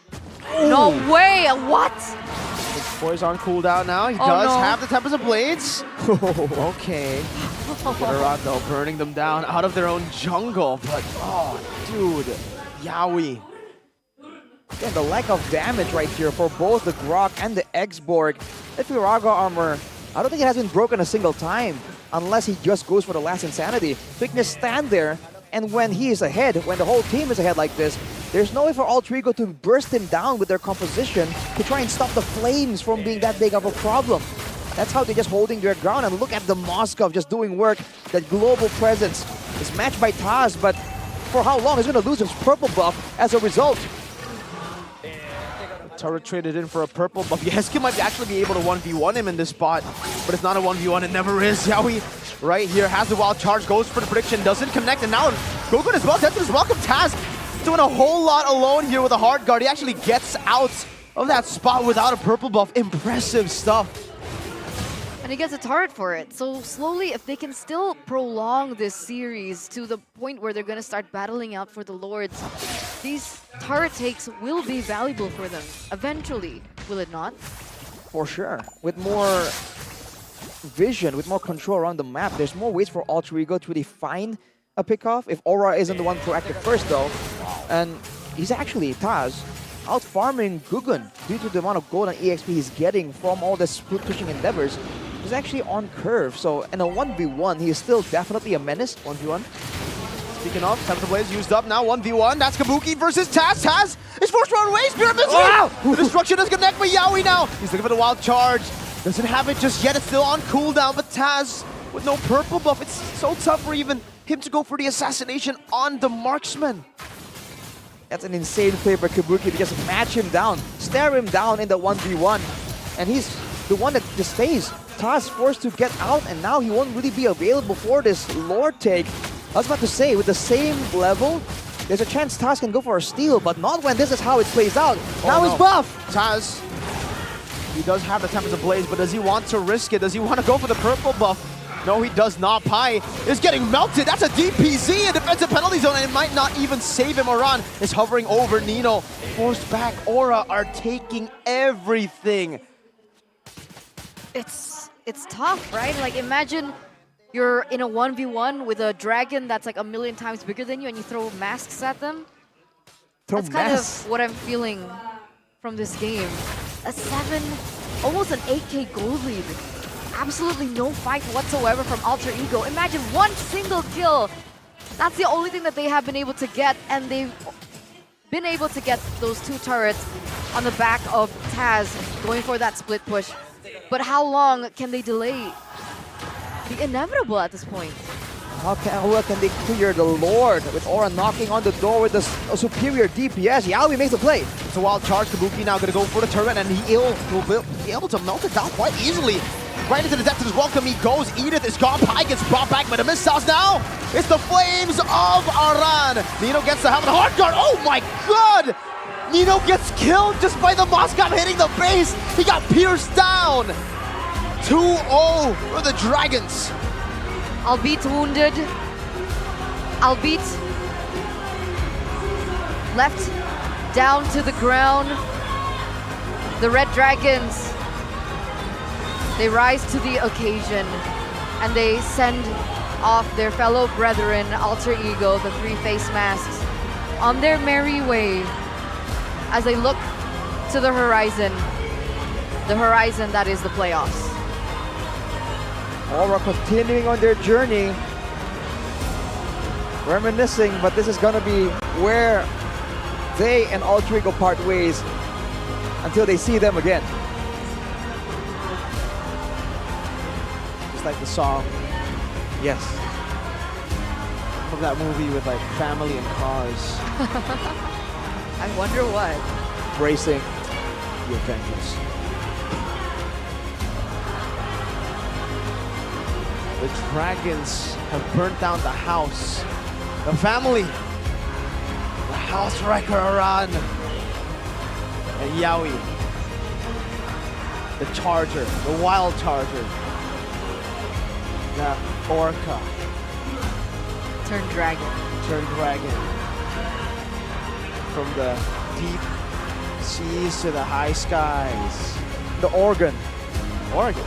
No way! What? This boy's on cooldown now. He does have the Tempest of Blades. Okay. Moderato burning them down out of their own jungle. But, oh, dude. Yaoi. Again, the lack of damage right here for both the Grok and the X-Borg. That Firaga armor, I don't think it has been broken a single time. Unless he just goes for the last insanity. So he can just stand there, and when he is ahead, when the whole team is ahead like this, there's no way for Alter Ego to burst him down with their composition to try and stop the Flames from being that big of a problem. That's how they're just holding their ground, and look at the Moskov just doing work. That global presence is matched by Taz, but for how long? He's going to lose his purple buff as a result. Turret traded in for a purple buff. Yeski might actually be able to 1v1 him in this spot, but it's not a 1v1. It never is. Yaoi right here has the wild charge, goes for the prediction, doesn't connect, and now Gugun as well. Tempest is welcome. Taz doing a whole lot alone here with a hard guard. He actually gets out of that spot without a purple buff. Impressive stuff. And he gets a turret for it. So slowly, if they can still prolong this series to the point where they're going to start battling out for the Lords, these turret takes will be valuable for them eventually, will it not? For sure. With more vision, with more control around the map, there's more ways for Alter Ego to really find a pickoff. If Aura isn't the one proactive first though, and he's actually, Taz, out farming Gugun due to the amount of gold and EXP he's getting from all the split pushing endeavors. He's actually on curve, so in a 1v1, he is still definitely a menace. 1v1. Speaking of, Tempest of Blades used up now, 1v1. That's Kabuki versus Taz. Taz is forced to run away. Spirit Mystery! Wow! The destruction does connect with Yaoi now. He's looking for the wild charge. Doesn't have it just yet. It's still on cooldown, but Taz with no purple buff. It's so tough for even him to go for the assassination on the marksman. That's an insane play by Kabuki to just match him down, stare him down in the 1v1. And he's the one that just stays. Taz forced to get out, and now he won't really be available for this Lord take. I was about to say, with the same level, there's a chance Taz can go for a steal, but not when this is how it plays out. Now he's buff! Taz, he does have the Tempest Ablaze, but does he want to risk it? Does he want to go for the purple buff? No, he does not. Pai is getting melted. That's a DPZ, a defensive penalty zone, and it might not even save him. Aran is hovering over Nino. Forced back, Aura are taking everything. It's tough, right? Like imagine you're in a 1v1 with a dragon that's like a million times bigger than you and you throw masks at them. That's kind of what I'm feeling from this game. A 7, almost an 8k gold lead. Absolutely no fight whatsoever from Alter Ego. Imagine one single kill. That's the only thing that they have been able to get, and they've been able to get those 2 turrets on the back of Taz going for that split push. But how long can they delay the inevitable at this point? How well can they clear the Lord with Aura knocking on the door with a superior DPS? Yaoi makes the play. It's a wild charge. Kabuki now going to go for the turret, and he'll be able to melt it down quite easily. Right into the depth of his welcome he goes. Edith is gone. Pai gets brought back by the missiles now. It's the flames of Aran. Nino gets the helmet. Hard guard. Oh my god! Nino gets killed just by the Mosscap hitting the base. He got pierced down. 2-0 for the Dragons. Albeit wounded, albeit left down to the ground, the Red Dragons, they rise to the occasion and they send off their fellow brethren, Alter Ego, the 3 face masks, on their merry way as they look to the horizon that is the playoffs. Aura continuing on their journey, reminiscing, but this is gonna be where they and Alter Ego part ways until they see them again. Just like the song, yes, from that movie with like family and cars. I wonder what. Bracing the Avengers. The Dragons have burnt down the house. The family. The house wrecker Aran. And Yaoi. The Charger. The Wild Charger. The Orca. Turn dragon. Turn dragon. From the deep seas to the high skies. The Organ. Oregon.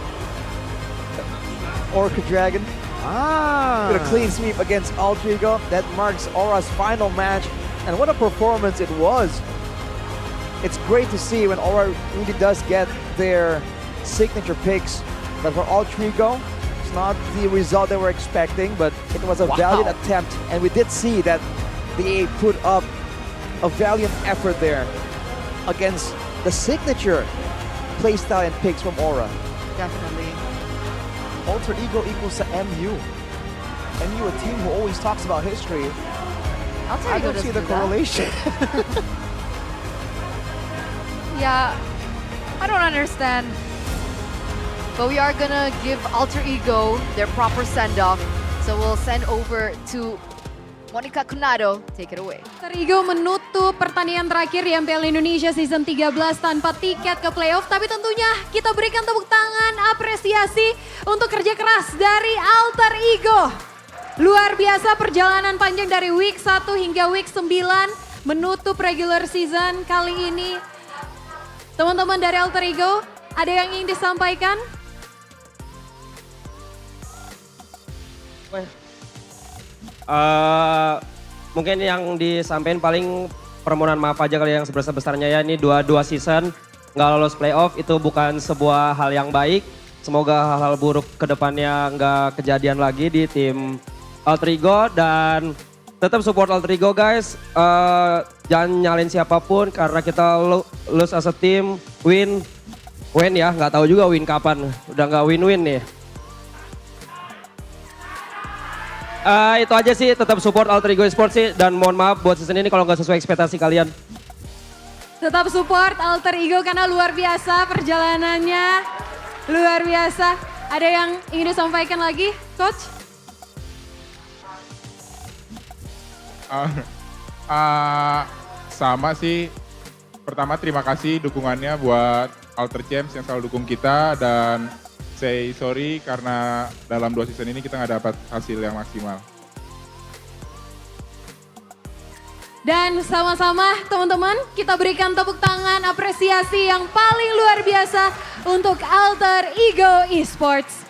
Orca Dragon. Ah. With a clean sweep against Alter Ego. That marks Aura's final match. And what a performance it was. It's great to see when Aura really does get their signature picks. But for Alter Ego, it's not the result they were expecting, but it was a valiant attempt. And we did see that they put up a valiant effort there against the signature playstyle and picks from Aura. Definitely. Alter Ego equals to MU. MU, a team who always talks about history. I don't see the correlation. Yeah, I don't understand. But we are gonna give Alter Ego their proper send-off. So we'll send over to Monica Cunado, take it away. Alter Ego menutup pertandingan terakhir di MPL Indonesia Season 13 tanpa tiket ke playoff. Tapi tentunya kita berikan tepuk tangan apresiasi untuk kerja keras dari Alter Ego. Luar biasa perjalanan panjang dari week 1 hingga week 9 menutup regular season kali ini. Teman-teman dari Alter Ego, ada yang ingin disampaikan? Mungkin yang disampaikan paling permohonan maaf aja kali yang sebesar-besarnya ya. Ini dua season nggak lolos playoff itu bukan sebuah hal yang baik. Semoga hal-hal buruk kedepannya nggak kejadian lagi di tim Alter Ego dan tetap support Alter Ego guys. Jangan nyalin siapapun karena kita lose as a team, win ya, nggak tahu juga win kapan. Udah nggak win-win nih. Itu aja sih, tetap support Alter Ego Esports sih. Dan mohon maaf buat season ini kalau nggak sesuai ekspektasi kalian. Tetap support Alter Ego karena luar biasa perjalanannya. Luar biasa. Ada yang ingin disampaikan lagi, Coach? Sama sih. Pertama terima kasih dukungannya buat Alter Champs yang selalu dukung kita dan say sorry karena dalam 2 season ini kita nggak dapat hasil yang maksimal. Dan sama-sama teman-teman kita berikan tepuk tangan apresiasi yang paling luar biasa untuk Alter Ego Esports.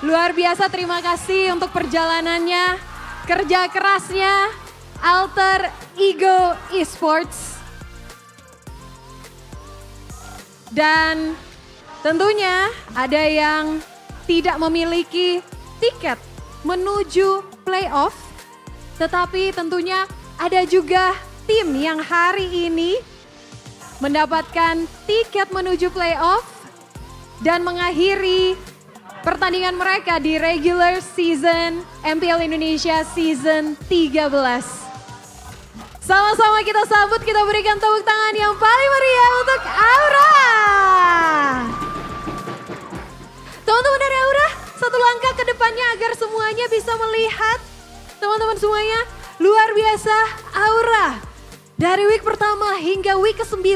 Luar biasa, terima kasih untuk perjalanannya, kerja kerasnya Alter Ego Esports. Dan tentunya ada yang tidak memiliki tiket menuju playoff, tetapi tentunya ada juga tim yang hari ini mendapatkan tiket menuju playoff dan mengakhiri pertandingan mereka di regular season MPL Indonesia season 13. Sama-sama kita sambut, kita berikan tepuk tangan yang paling meriah untuk Aura. Teman-teman dari Aura, satu langkah ke depannya agar semuanya bisa melihat. Teman-teman semuanya, luar biasa Aura. Dari week pertama hingga week ke-9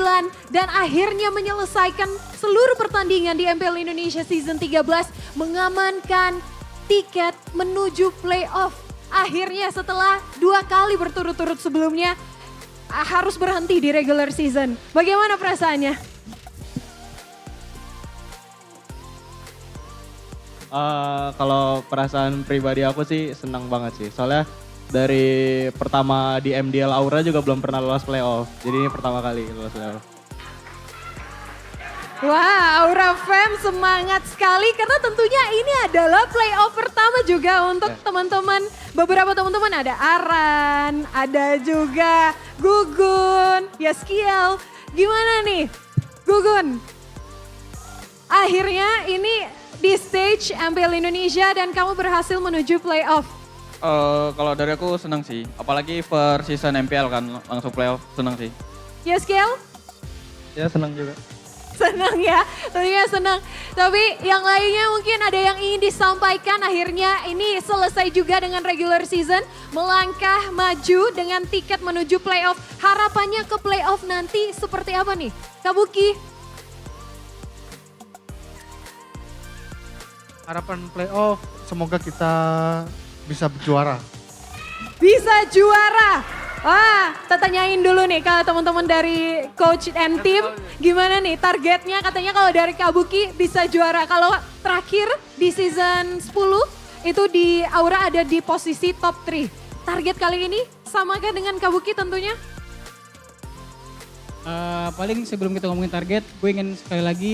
dan akhirnya menyelesaikan seluruh pertandingan di MPL Indonesia Season 13 mengamankan tiket menuju playoff. Akhirnya setelah 2 kali berturut-turut sebelumnya harus berhenti di regular season. Bagaimana perasaannya? Kalau perasaan pribadi aku sih senang banget sih. Soalnya dari pertama di MDL Aura juga belum pernah lolos playoff. Jadi ini pertama kali lolos playoff. Wah, Aura Fam semangat sekali karena tentunya ini adalah playoff pertama juga untuk teman-teman. Beberapa teman-teman ada Aran, ada juga Gugun, Yaskiel. Gimana nih Gugun? Akhirnya ini di stage MPL Indonesia dan kamu berhasil menuju playoff. Kalau dari aku senang sih, apalagi per season MPL kan langsung playoff, senang sih. Yaskiel? Ya senang juga. Senang ya, tentunya senang. Tapi yang lainnya mungkin ada yang ingin disampaikan, akhirnya ini selesai juga dengan regular season. Melangkah maju dengan tiket menuju playoff. Harapannya ke playoff nanti seperti apa nih? Kabuki? Harapan playoff semoga kita bisa juara. Bisa juara. Wah, kita tanyain dulu nih kalau teman-teman dari coach and team, gimana nih targetnya? Katanya kalau dari Kabuki bisa juara. Kalau terakhir di season 10 itu di Aura ada di posisi top 3. Target kali ini samakah dengan Kabuki tentunya? Paling sebelum kita ngomongin target, gue ingin sekali lagi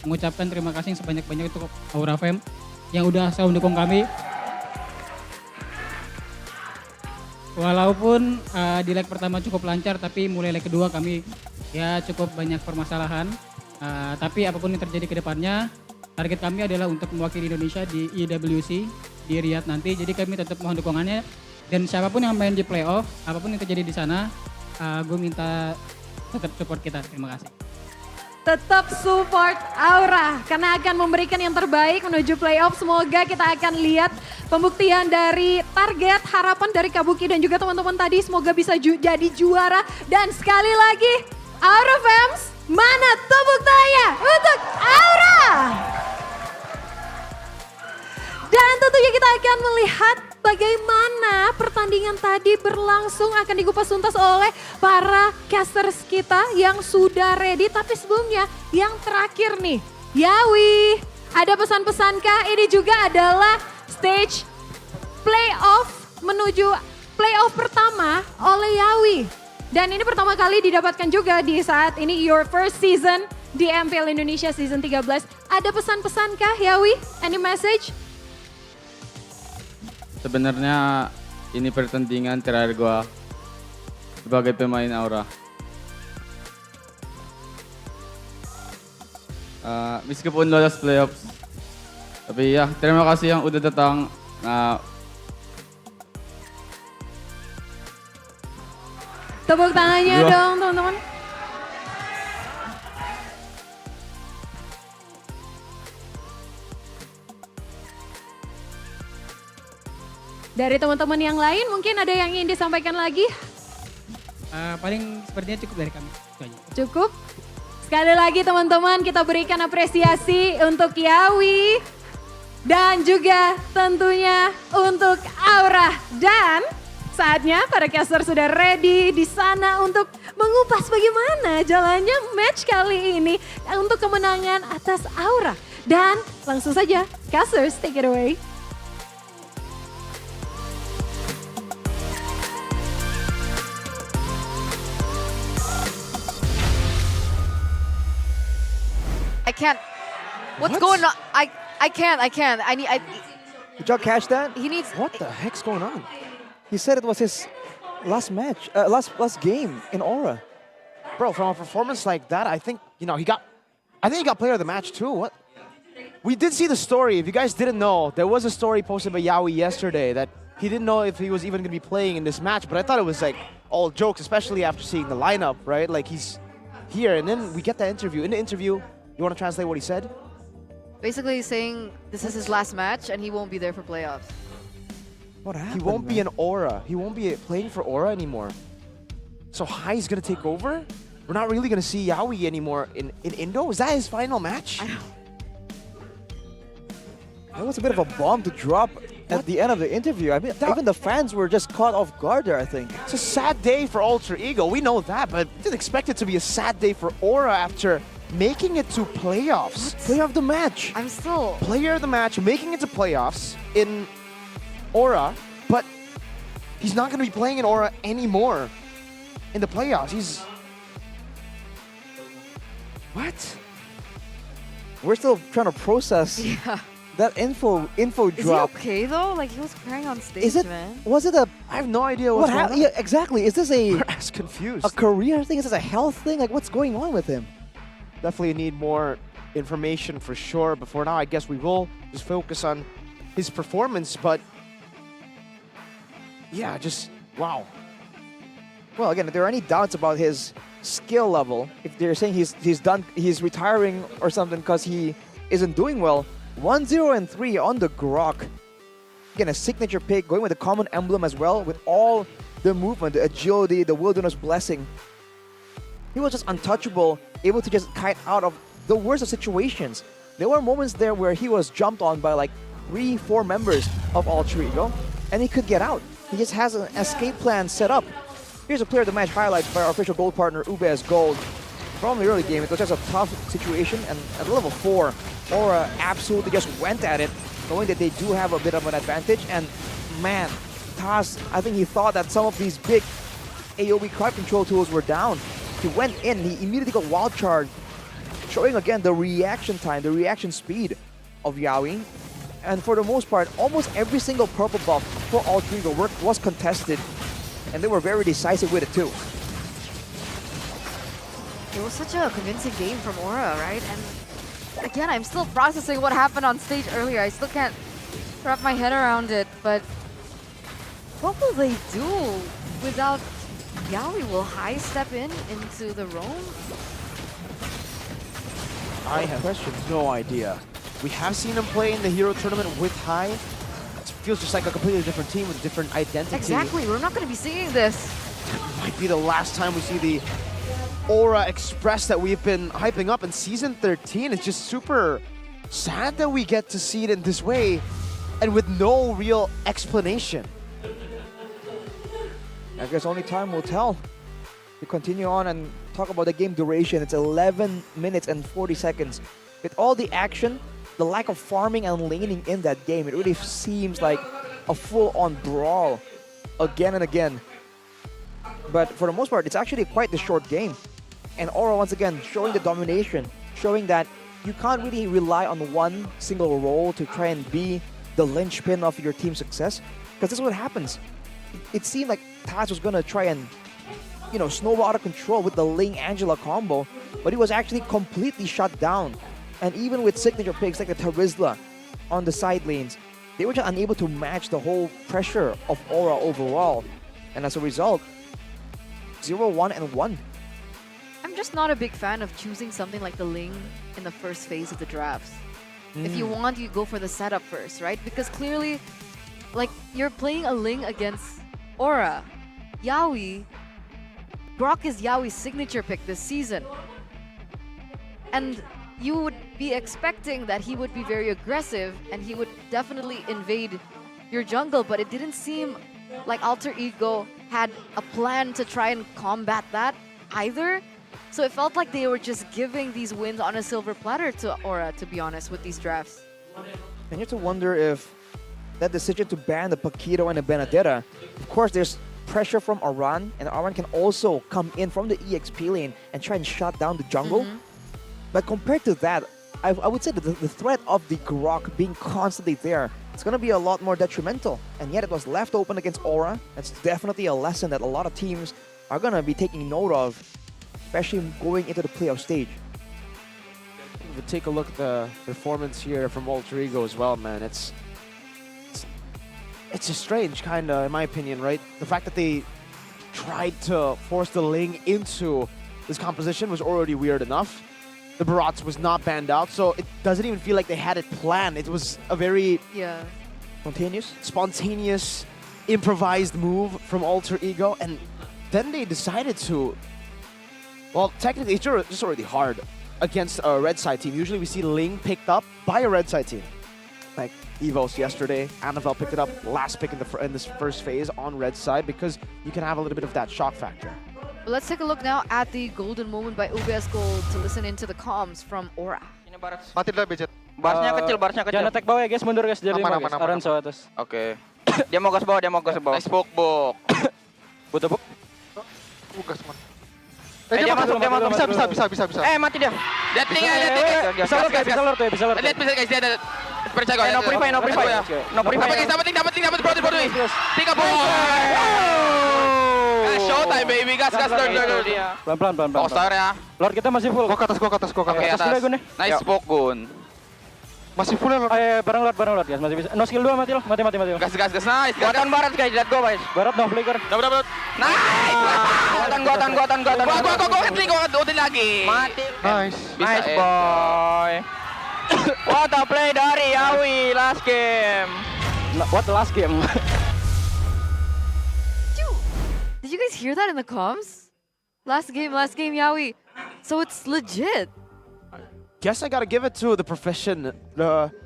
mengucapkan terima kasih sebanyak-banyak untuk Aura Fam yang udah selalu mendukung kami. Walaupun di leg pertama cukup lancar, tapi mulai leg kedua kami ya cukup banyak permasalahan. Tapi apapun yang terjadi ke depannya, target kami adalah untuk mewakili Indonesia di IWC di Riyadh nanti. Jadi kami tetap mohon dukungannya. Dan siapapun yang main di playoff, apapun yang terjadi di sana, gue minta tetap support kita. Terima kasih. Tetap support Aura karena akan memberikan yang terbaik menuju playoff. Semoga kita akan lihat pembuktian dari target, harapan dari Kabuki dan juga teman-teman tadi. Semoga bisa jadi juara. Dan sekali lagi, Aura Fams, mana tepuk tangannya untuk Aura? Dan tentunya kita akan melihat bagaimana pertandingan tadi berlangsung, akan dikupas tuntas oleh para casters kita yang sudah ready. Tapi sebelumnya yang terakhir nih, Yawi, ada pesan-pesankah? Ini juga adalah stage playoff menuju playoff pertama oleh Yawi. Dan ini pertama kali didapatkan juga di saat ini your first season di MPL Indonesia season 13. Ada pesan-pesankah Yawi? Any message? Sebenarnya ini pertandingan terakhir gue sebagai pemain Aura. Meskipun lolos playoffs. Tapi ya, terima kasih yang udah datang. Tepuk tangannya dong teman-teman. Dari teman-teman yang lain mungkin ada yang ingin disampaikan lagi? Paling sepertinya cukup dari kami. Itu aja. Cukup? Sekali lagi teman-teman kita berikan apresiasi untuk Yawi. Dan juga tentunya untuk Aura. Dan saatnya para caster sudah ready di sana untuk mengupas bagaimana jalannya match kali ini untuk kemenangan atas Aura. Dan langsung saja, casters take it away. I can't. What's going on? I can't. Did y'all catch that? He needs. What the heck's going on? He said it was his last match, last game in Aura. Bro, from a performance like that, I think, he got player of the match too. What? We did see the story. If you guys didn't know, there was a story posted by Yawi yesterday that he didn't know if he was even going to be playing in this match, but I thought it was like all jokes, especially after seeing the lineup, right? Like he's here, and then we get that interview. In the interview, you want to translate what he said? Basically saying this is his last match and he won't be there for playoffs. What happened? He won't be in Aura. He won't be playing for Aura anymore. So Hai's going to take over? We're not really going to see Yawi anymore in Indo? Is that his final match? That was a bit of a bomb to drop at the end of the interview. I mean, even the fans were just caught off guard there, I think. It's a sad day for Alter Ego. We know that, but didn't expect it to be a sad day for Aura after making it to playoffs. Player of the match. I'm still... Player of the match, making it to playoffs in Aura, but he's not going to be playing in Aura anymore in the playoffs. He's... What? We're still trying to process that info drop. Is he okay though? Like he was crying on stage, Is it? man. Was it a? I have no idea what's going on. Yeah, exactly. Is this a? We're as confused. A career thing? Is this a health thing? Like what's going on with him? Definitely need more information for sure. But for now, I guess we will just focus on his performance. But yeah, just wow. Well, again, if there are any doubts about his skill level, if they're saying he's retiring or something because he isn't doing well, 1-0-3 on the Grok. Again, a signature pick, going with the common emblem as well, with all the movement, the agility, the wilderness blessing. He was just untouchable, able to just kite out of the worst of situations. There were moments there where he was jumped on by like 3-4 members of Alter Ego, and he could get out. He just has an escape plan set up. Here's a player of the match highlights by our official gold partner, Ubez Gold. From the early game, it was just a tough situation, and at level 4, Aura absolutely just went at it, knowing that they do have a bit of an advantage. And man, Taz, I think he thought that some of these big AoE crowd control tools were down. He went in, he immediately got wild charge, showing again the reaction time, the reaction speed of Yawi. And for the most part, almost every single purple buff for Alter Ego was contested, and they were very decisive with it too. It was such a convincing game from Aura, right? And again, I'm still processing what happened on stage earlier. I still can't wrap my head around it, but what will they do without Yawi? Will Hai step into the roam? I have no idea. We have seen him play in the Hero Tournament with Hai. It feels just like a completely different team with a different identity. Exactly, we're not going to be seeing this. Might be the last time we see the Aura Express that we've been hyping up in Season 13. It's just super sad that we get to see it in this way and with no real explanation. I guess only time will tell. We continue on and talk about the game duration. It's 11 minutes and 40 seconds. With all the action, the lack of farming and laning in that game, it really seems like a full-on brawl again and again. But for the most part, it's actually quite the short game. And Aura once again showing the domination, showing that you can't really rely on one single role to try and be the linchpin of your team's success. Because this is what happens. It seemed like Taz was going to try and, snowball out of control with the Ling Angela combo, but he was actually completely shut down. And even with signature picks like the Tarizla on the side lanes, they were just unable to match the whole pressure of Aura overall. And as a result, 0-1 and 1. I'm just not a big fan of choosing something like the Ling in the first phase of the drafts. If you want, you go for the setup first, right? Because clearly, like, you're playing a Ling against Aura. Yaoi, Grok is Yaoi's signature pick this season. And you would be expecting that he would be very aggressive and he would definitely invade your jungle, but it didn't seem like Alter Ego had a plan to try and combat that either. So it felt like they were just giving these wins on a silver platter to Aura, to be honest, with these drafts. And you have to wonder if that decision to ban the Paquito and the Benedetta, of course there's pressure from Aran, and Aran can also come in from the EXP lane and try and shut down the jungle. But compared to that, I would say that the threat of the Grok being constantly there, it's going to be a lot more detrimental. And yet it was left open against Aura. That's definitely a lesson that a lot of teams are going to be taking note of, especially going into the playoff stage. If you take a look at the performance here from Alter Ego as well, man, it's a strange kind of, in my opinion, right? The fact that they tried to force the Ling into this composition was already weird enough. The Barats was not banned out, so it doesn't even feel like they had it planned. It was a very spontaneous, improvised move from Alter Ego, and then they decided to, well, technically it's just already hard against a red side team. Usually we see Ling picked up by a red side team. Like Evos yesterday, Annabelle picked it up last pick in this first phase on red side because you can have a little bit of that shock factor. Well, let's take a look now at the golden moment by UBS Gold to listen into the comms from Aura. Mati dulu budget. Barsnya kecil. Jangan attack bawah ya guys, mundur guys dari bawah guys. Aran so atas. Oke. Dia mau gas bawah, Nice bok. Butuh bok. Gas man. Dia masuk. Bisa. Mati dia. Dia tinggal. Bisa lor tuh. Lihat guys, dia ada percaya gue. No prefire. Guys, dapat produk. 3 showtime baby, gas. Pelan-pelan. Poster ya. Lord kita masih full. Gua ke atas. Oke, atas. Nice poke gun. Masih full ya Lord. Bareng Lord guys, masih bisa. No skill 2 mati loh. Mati. Gas. Nice. Buatan barat guys, lihat gua guys. Barat no flicker. Dapat. Nice. Guatan. Gua ulti lagi. Mati. Nice boy. What a play dari Yaoi last game. What the last game? Did you guys hear that in the comms? Last game, Yaoi. So it's legit. Guess I gotta give it to the profession,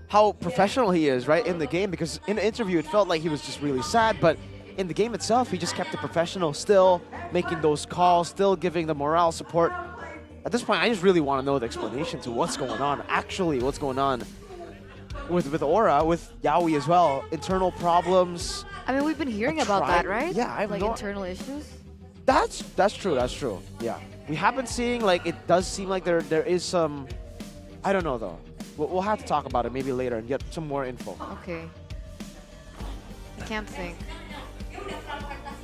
how professional he is, right, in the game, because in the interview it felt like he was just really sad, but in the game itself he just kept it professional, still making those calls, still giving the morale support. At this point, I just really want to know the explanation to what's going on, actually what's going on with Aura, with Yaoi as well. Internal problems. I mean, we've been hearing about that, right? Yeah, I have like internal issues. That's true. Yeah, we have been seeing, like, it does seem like there is some. I don't know though. We'll have to talk about it maybe later and get some more info. Okay. I can't think.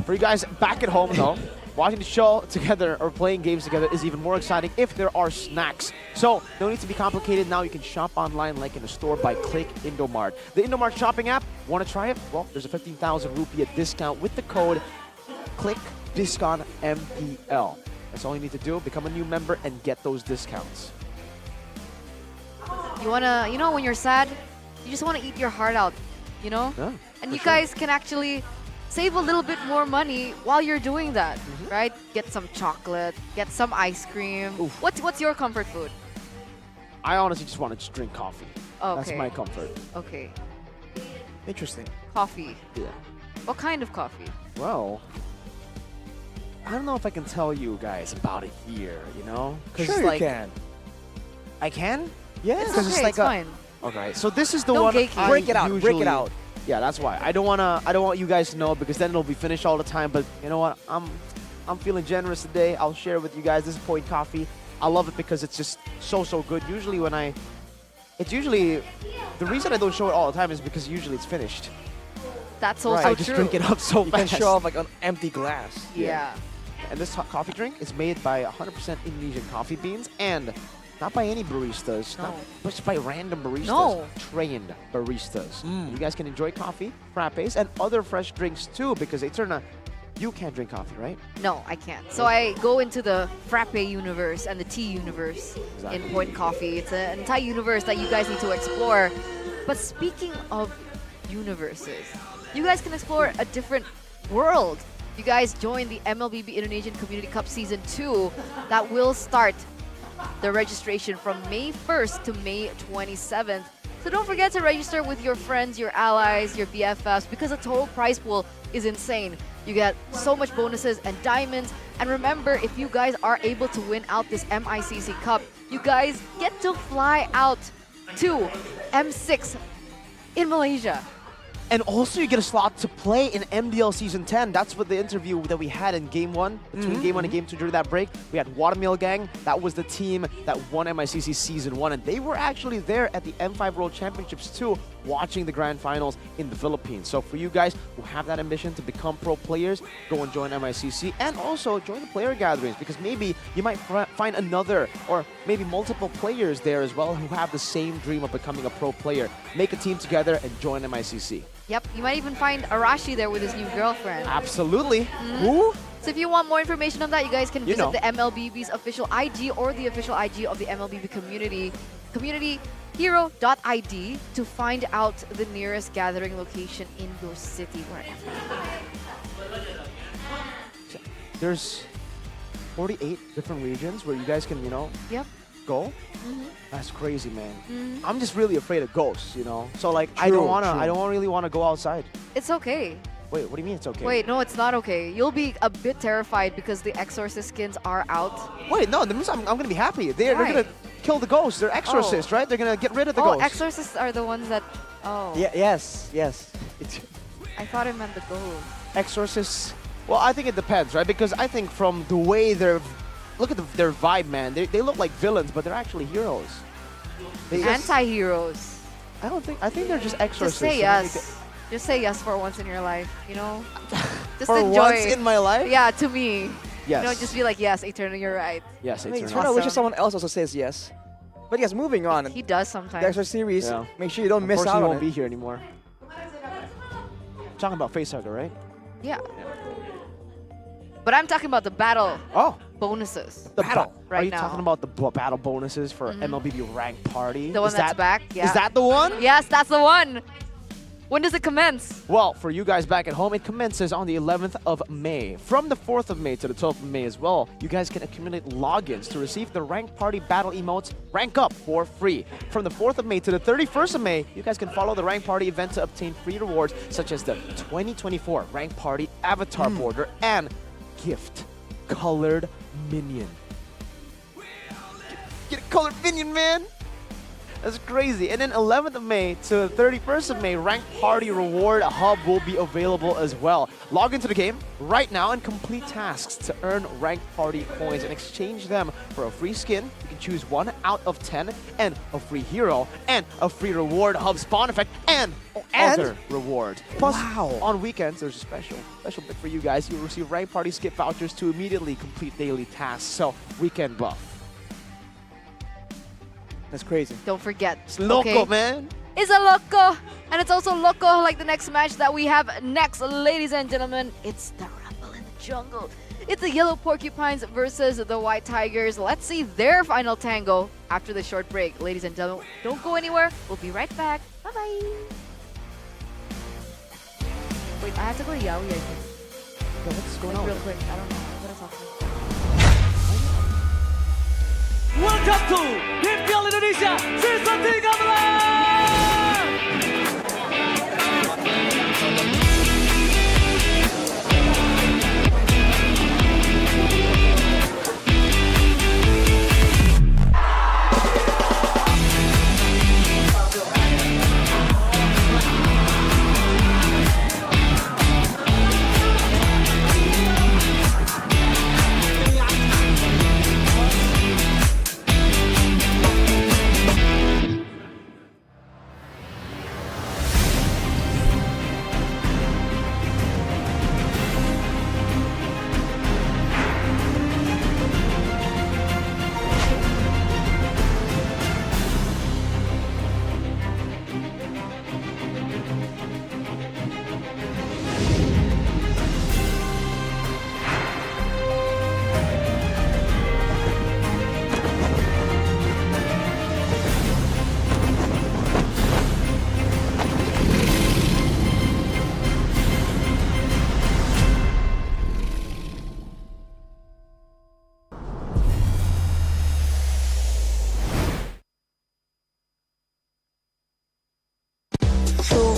For you guys back at home though, watching the show together or playing games together is even more exciting if there are snacks. So no need to be complicated. Now you can shop online like in a store by Click Indomart. The Indomart shopping app, want to try it? Well, there's a 15,000 rupiah discount with the code ClickDiscountMPL. That's all you need to do. Become a new member and get those discounts. You wanna, when you're sad, you just wanna eat your heart out, Yeah, and you guys can actually save a little bit more money while you're doing that, right? Get some chocolate, get some ice cream. What's your comfort food? I honestly just want to drink coffee. Okay. That's my comfort. Okay. Interesting. Coffee. Yeah. What kind of coffee? Well, I don't know if I can tell you guys about it here, Sure you can. I can? Yeah. It's okay, it's fine. Okay, so this is the Don't one gatekeep. Break it out. Yeah, that's why. I don't want you guys to know because then it'll be finished all the time, but you know what? I'm feeling generous today. I'll share it with you guys. This is Point Coffee. I love it because it's just so good. Usually the reason I don't show it all the time is because usually it's finished. That's also right. I just drink it up so you fast. can show off like an empty glass. Yeah. And this coffee drink is made by 100% Indonesian coffee beans and Not by any baristas, No. not just by random baristas. No. Trained baristas. You guys can enjoy coffee, frappes, and other fresh drinks too, because Eterna, you can't drink coffee, right? No, I can't. So I go into the frappe universe and the tea universe in Point Coffee. It's an entire universe that you guys need to explore. But speaking of universes, you guys can explore a different world. You guys join the MLBB Indonesian Community Cup Season 2 that will start the registration from May 1st to May 27th. So don't forget to register with your friends, your allies, your BFFs, because the total prize pool is insane. You get so much bonuses and diamonds. And remember, if you guys are able to win out this MICC Cup, you guys get to fly out to M6 in Malaysia. And also you get a slot to play in MDL Season 10. That's what the interview that we had in Game 1, between Game 1 and Game 2 during that break. We had Watermill Gang. That was the team that won MICC Season 1. And they were actually there at the M5 World Championships too, watching the Grand Finals in the Philippines. So for you guys who have that ambition to become pro players, go and join MICC. And also join the player gatherings, because maybe you might find another or maybe multiple players there as well who have the same dream of becoming a pro player. Make a team together and join MICC. Yep, you might even find Arashi there with his new girlfriend. Absolutely. Who? So if you want more information on that, you guys can visit the MLBB's official IG or the official IG of the MLBB community, communityhero.id, to find out the nearest gathering location in your city, wherever. There's 48 different regions where you guys can, Yep. go. That's crazy, man. I'm just really afraid of ghosts, So like, I True, don't really want to go outside. It's okay. Wait, what do you mean it's okay? Wait, no, it's not okay. You'll be a bit terrified because the Exorcist skins are out. Wait, no, that means I'm gonna be happy. They're gonna kill the ghosts. They're exorcists, right? They're gonna get rid of the ghosts. Exorcists are the ones that... Oh. Yeah, yes. I thought it meant the ghost. Exorcists. Well, I think it depends, right? Because I think from the way they're... Look at their vibe, man. They look like villains, but they're actually heroes. Anti-heroes. I think they're just exorcists. Just say yes. Just say yes for once in your life, Just for enjoy. once in my life? Yeah, to me. Yes. Just be like, yes, Eternal, you're right. Yes, Eternal. I wish someone else also says yes. But yes, moving on. He does sometimes. The Extra series, make sure you don't miss out Unfortunately, on won't it. be here anymore. Talking about Facehugger, right? Yeah. But I'm talking about the battle bonuses. The battle. Right Are you now. talking about the battle bonuses for MLBB Rank Party? The one that's back? Yeah. Is that the one? Yes, that's the one. When does it commence? Well, for you guys back at home, it commences on the 11th of May. From the 4th of May to the 12th of May as well, you guys can accumulate logins to receive the Rank Party battle emotes Rank Up for free. From the 4th of May to the 31st of May, you guys can follow the Rank Party event to obtain free rewards such as the 2024 Rank Party Avatar Border and Gift Colored Minion. Get a colored minion, man! That's crazy. And then 11th of May to 31st of May, Rank Party Reward Hub will be available as well. Log into the game right now and complete tasks to earn Rank Party coins and exchange them for a free skin. You can choose 1 out of 10 and a free hero and a free Reward Hub spawn effect and other rewards. Plus, on weekends, there's a special bit for you guys. You'll receive Rank Party skip vouchers to immediately complete daily tasks. So, weekend buff. That's crazy. Don't forget. It's loco, man. It's a loco. And it's also loco like the next match that we have next, ladies and gentlemen. It's the Rumble in the Jungle. It's the Yellow Porcupines versus the White Tigers. Let's see their final tango after the short break. Ladies and gentlemen, don't go anywhere. We'll be right back. Bye-bye. Wait, I have to go to Yaoi, I think. What's going like, on? real quick. I don't know. What is happening? Welcome to MPL Indonesia Season 13.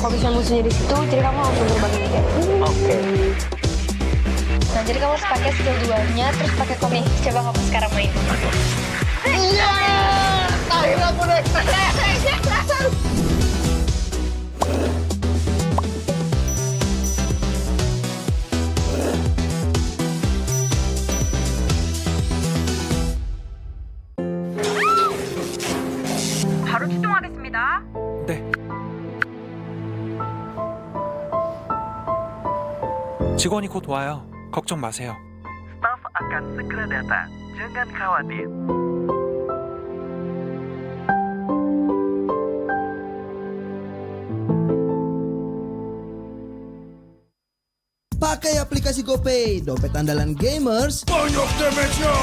kalau misalnya musuhnya di situ, jadi kamu langsung terbangin aja. Oke. Nah, jadi kamu harus pakai skill 2-nya, terus pakai komik. Coba kamu sekarang main. Iya! Akhirnya aku naik. 바로 출동하겠습니다. 네. 직원이 곧 와요. 걱정 마세요. Staf akan segera datang. Jangan khawatir. Pakai aplikasi GoPay, dompet andalan gamers. Banyak damage-nya.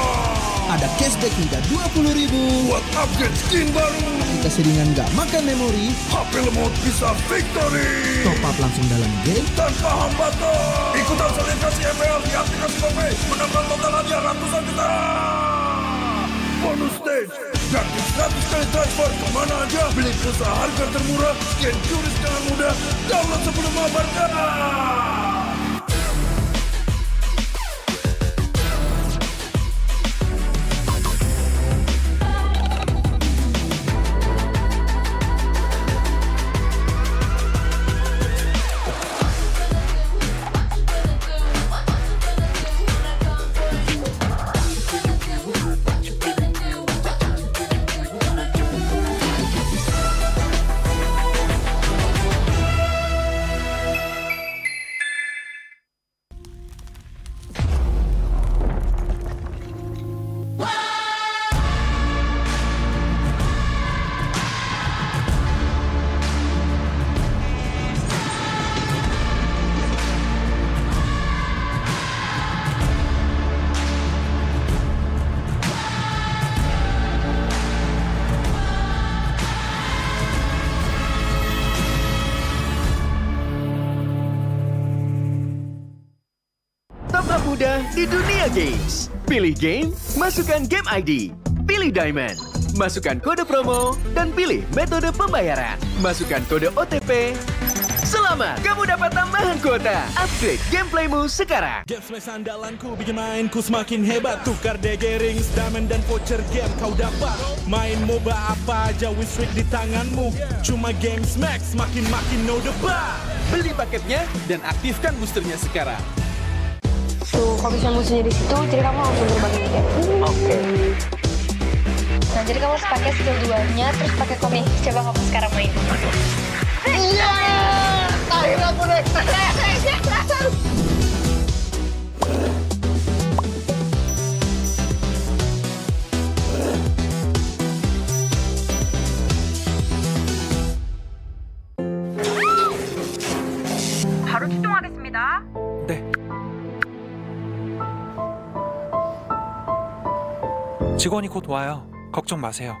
Ada cashback hingga 20.000 buat upgrade skin baru. Aplikasi ringan gak makan memori. HP lemot bisa victory. Top up langsung dalam game tanpa hambatan. Ikutan selebrasi MPL di aplikasi GoPay. Menambah total hadiah ratusan juta. Bonus stage. Gratis 100 kali transfer kemana aja. Beli pulsa harga termurah. Scan QRIS dengan mudah. Download sebelum mabarkan. Tambah mudah di dunia games. Pilih game, masukkan game ID. Pilih Diamond, masukkan kode promo, dan pilih metode pembayaran. Masukkan kode OTP. Selamat, kamu dapat tambahan kuota. Upgrade gameplaymu sekarang. Game flash andalanku bikin mainku semakin hebat. Tukar DG rings, diamond dan voucher game kau dapat. Main MOBA apa aja win-streak di tanganmu. Cuma Games Max makin no debat. Beli paketnya dan aktifkan boosternya sekarang. Tuh, kalau misalnya musuhnya di situ, jadi kamu langsung terbangin aja. Oke. Nah, jadi kamu harus pakai skill 2-nya, terus pakai komik. Coba kamu sekarang main. Iya! Akhirnya aku naik. 바로 출동하겠습니다. 네. 직원이 곧 와요. 걱정 마세요.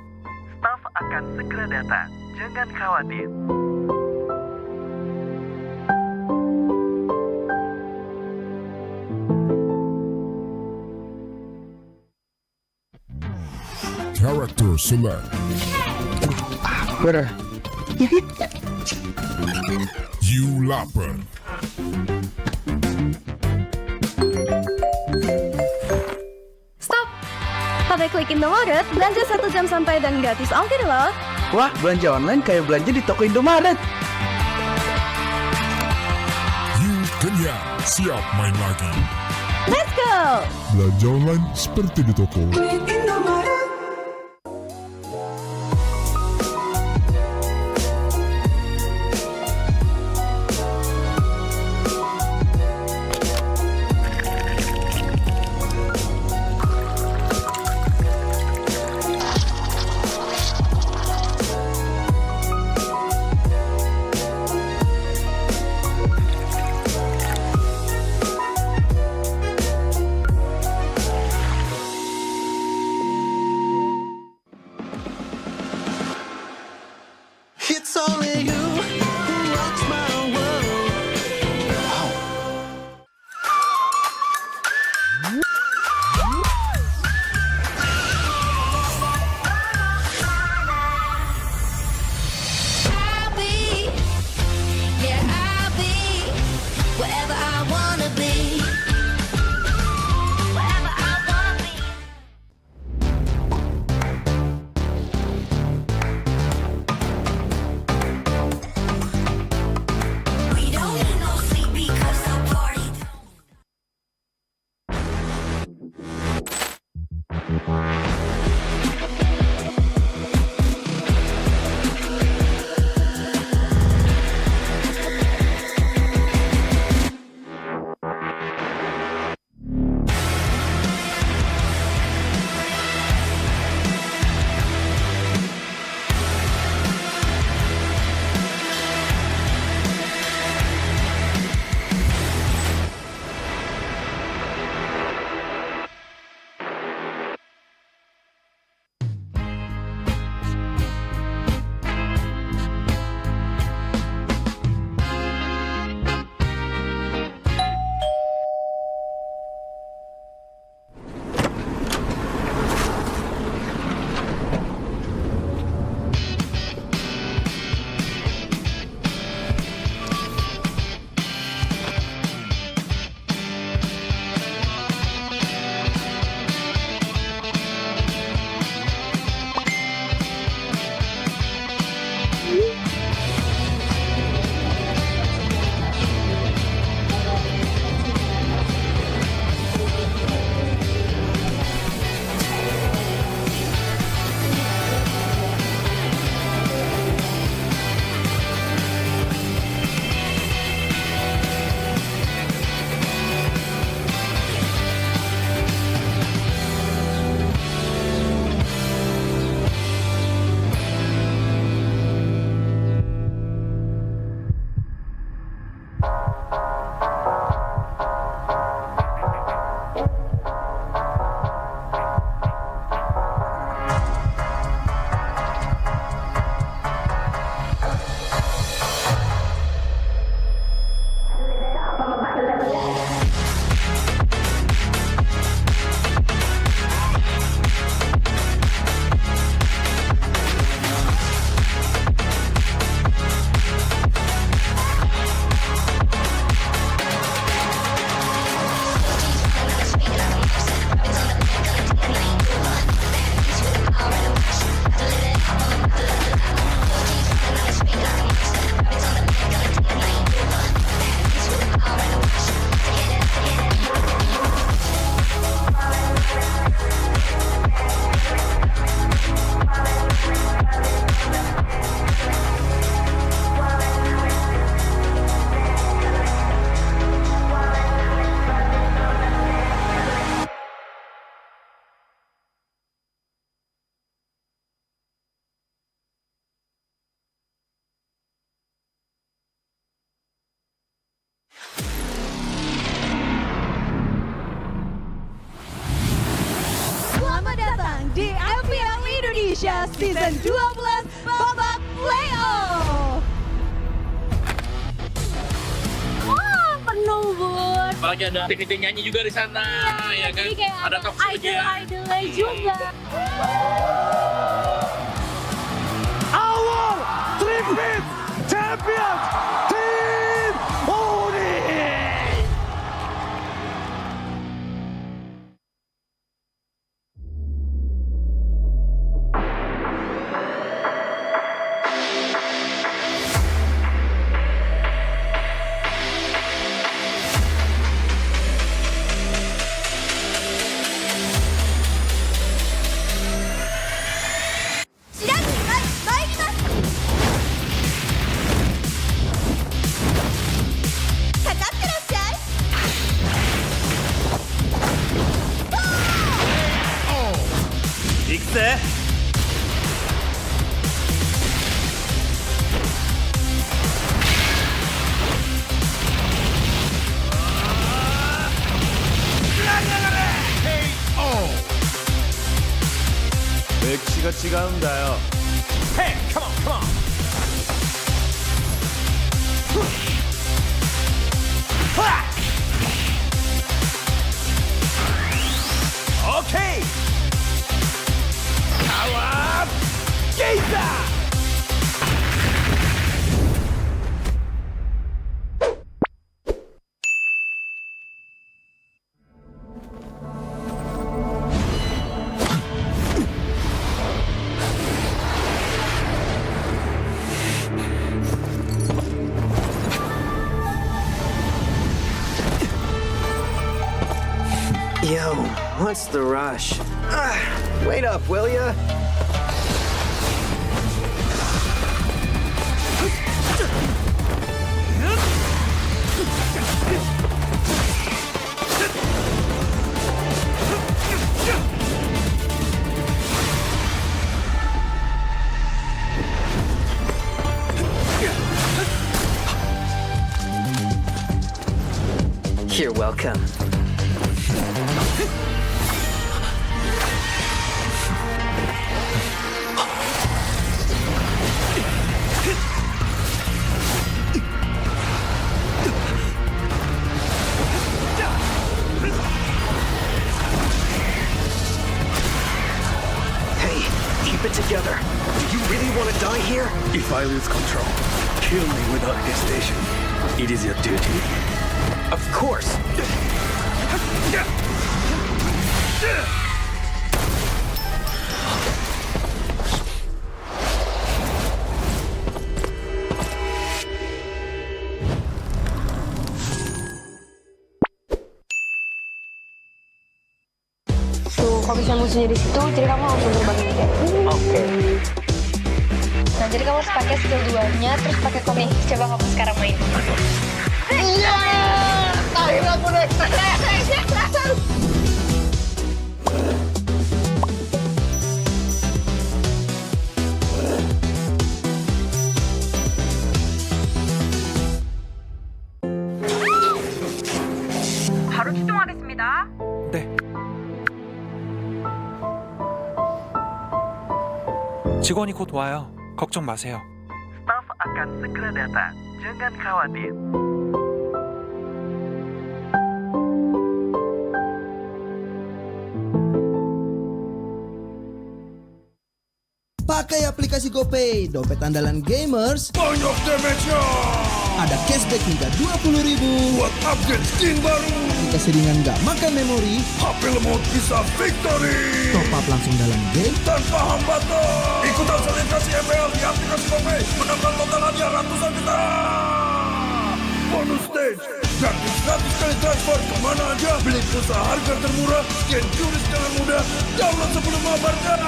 Staf akan segera datang. Jangan khawatir. Character select. Better. You lapper. Stop! Pakai klik Indomaret, belanja 1 jam santai dan gratis ongkir loh. Wah, belanja online kayak belanja di toko Indomaret. You kenyang, siap main lagi. Let's go! Belanja online seperti di toko. It's only you who rocks my world. Indonesia Season 12 babak playoff. Wah, penuh Bun. Apalagi ada tim nyanyi juga di sana, ya kan? Jadi kayak Ada talk show-nya. idol-idolnya juga. Our triplet champion Team Oni. 맥시가違うんだよ. Hey, come on, come on. Okay. Power Gazer. Yo, what's the rush? Wait up, will ya? You're welcome. Keep it together. Do you really want to die here? If I lose control, kill me without hesitation. It is your duty. Of course. Tuh, kalau bisa musuhnya di situ, jadi kamu langsung terbang kayak Oke. Nah, jadi kamu harus pakai skill 2-nya, terus pakai komik. Coba kamu sekarang main. Iya! Akhirnya aku naik. 바로 출동하겠습니다. 네. 직원이 곧 와요. 걱정 마세요. Staff akan segera datang. Jangan khawatir. Pakai aplikasi GoPay, dompet andalan gamers. Banyak damage-nya. Ada cashback hingga 20.000 buat upgrade skin baru. Aplikasi ringan gak makan memori. HP lemot bisa victory. Top up langsung dalam game tanpa hambatan. Ikutan selebrasi MPL di aplikasi GoPay. Menambah total hadiah ratusan juta. Bonus stage. Gratis 100 kali transfer kemana aja. Beli pulsa harga termurah. Scan QRIS dengan mudah. Download sebelum mabarkan.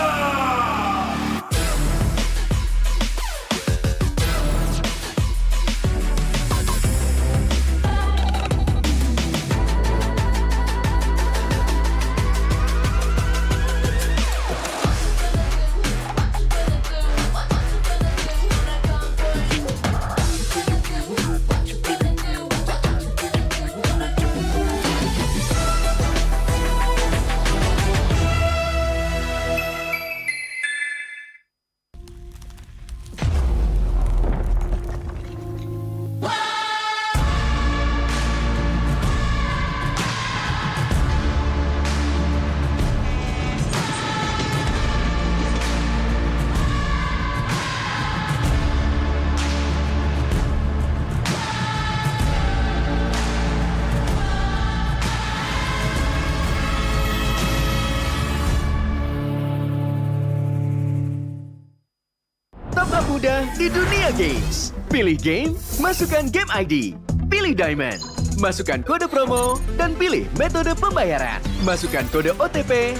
di dunia games. Pilih game, masukkan game ID. Pilih Diamond, masukkan kode promo, dan pilih metode pembayaran. Masukkan kode OTP.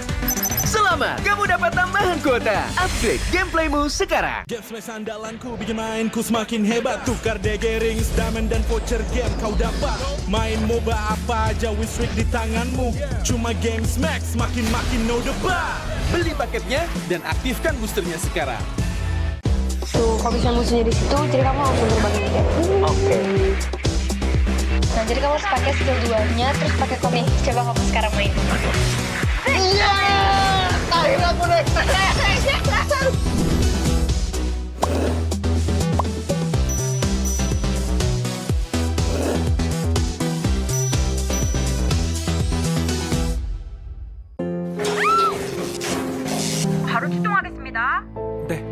Selamat, kamu dapat tambahan kuota. Upgrade gameplaymu sekarang. Game smash andalanku bikin mainku semakin hebat. Tukar DG rings, diamond dan voucher game kau dapat. Main MOBA apa aja win streak di tanganmu. Cuma game smash makin no debat. Beli paketnya dan aktifkan boosternya sekarang. Tuh, kalau bisa musuhnya di situ, jadi kamu langsung terbang aja. Oke. Nah, jadi kamu harus pakai skill 2-nya, terus pakai komik. Coba kamu sekarang main. Iya! Akhirnya aku naik. 바로 출동하겠습니다. 네.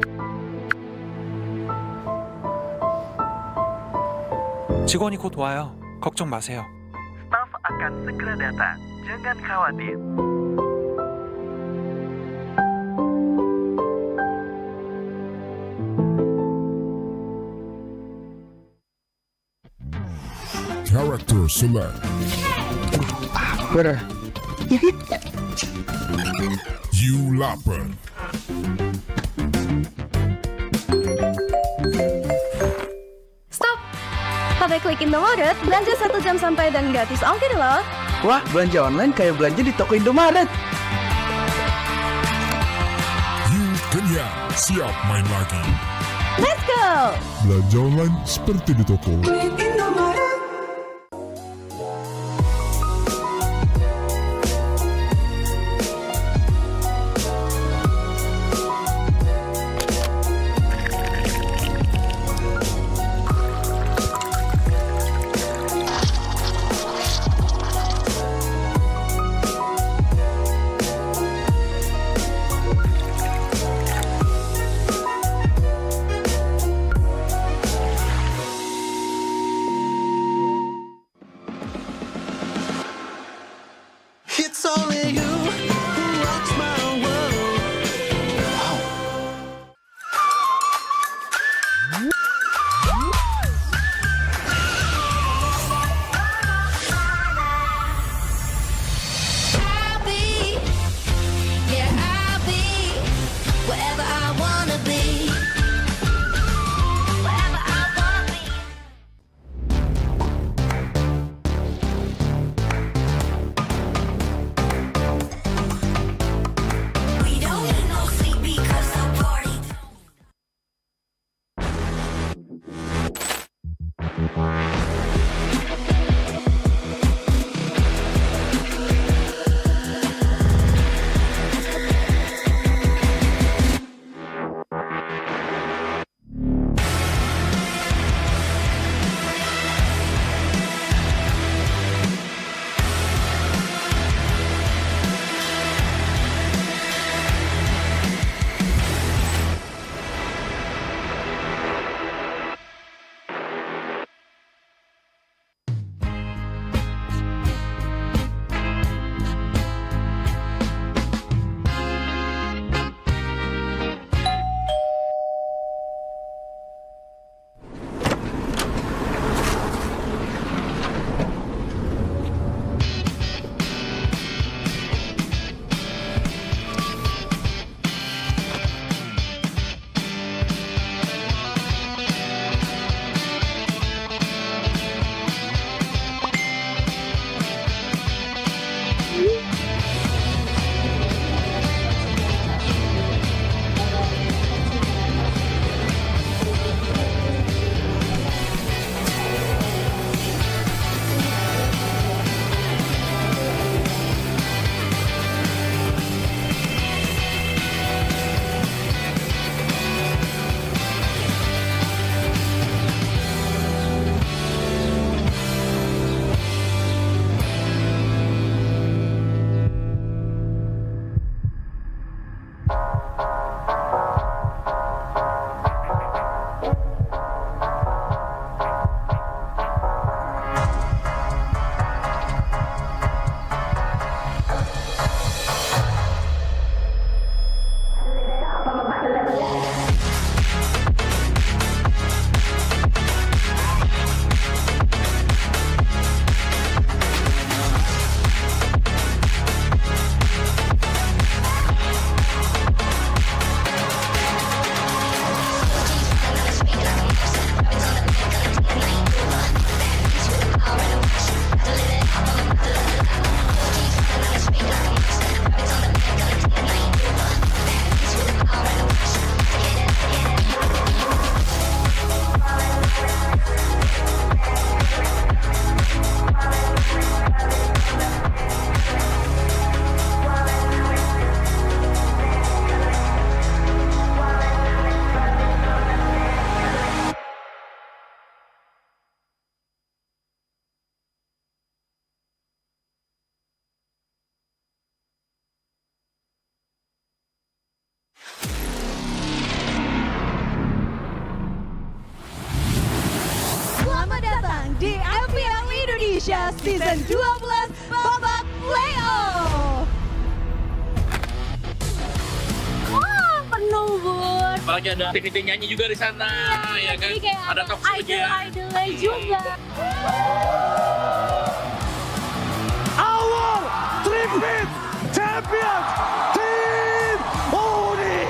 직원이 곧 와요. 걱정 마세요. Staf akan segera datang. Jangan khawatir. Character select. Bener. You lapper. Stop! Sampai klik Indomaret, belanja 1 jam sampai dan gratis ongkir loh. Wah, belanja online kayak belanja di toko Indomaret. You kenyang, siap main lagi. Let's go! Belanja online seperti di toko. It's only you who rocks my world. I'll be, yeah, I'll be wherever I wanna be. Wherever I wanna be. We don't need no sleep because the party. di MPL Indonesia Season 12 babak playoff. Wah, penuh bun. Apalagi ada aktiviti nyanyi juga di sana, ya kan? Jadi kayak Ada talk show-nya. idol-idolnya juga. Our tripit champion Team Uni.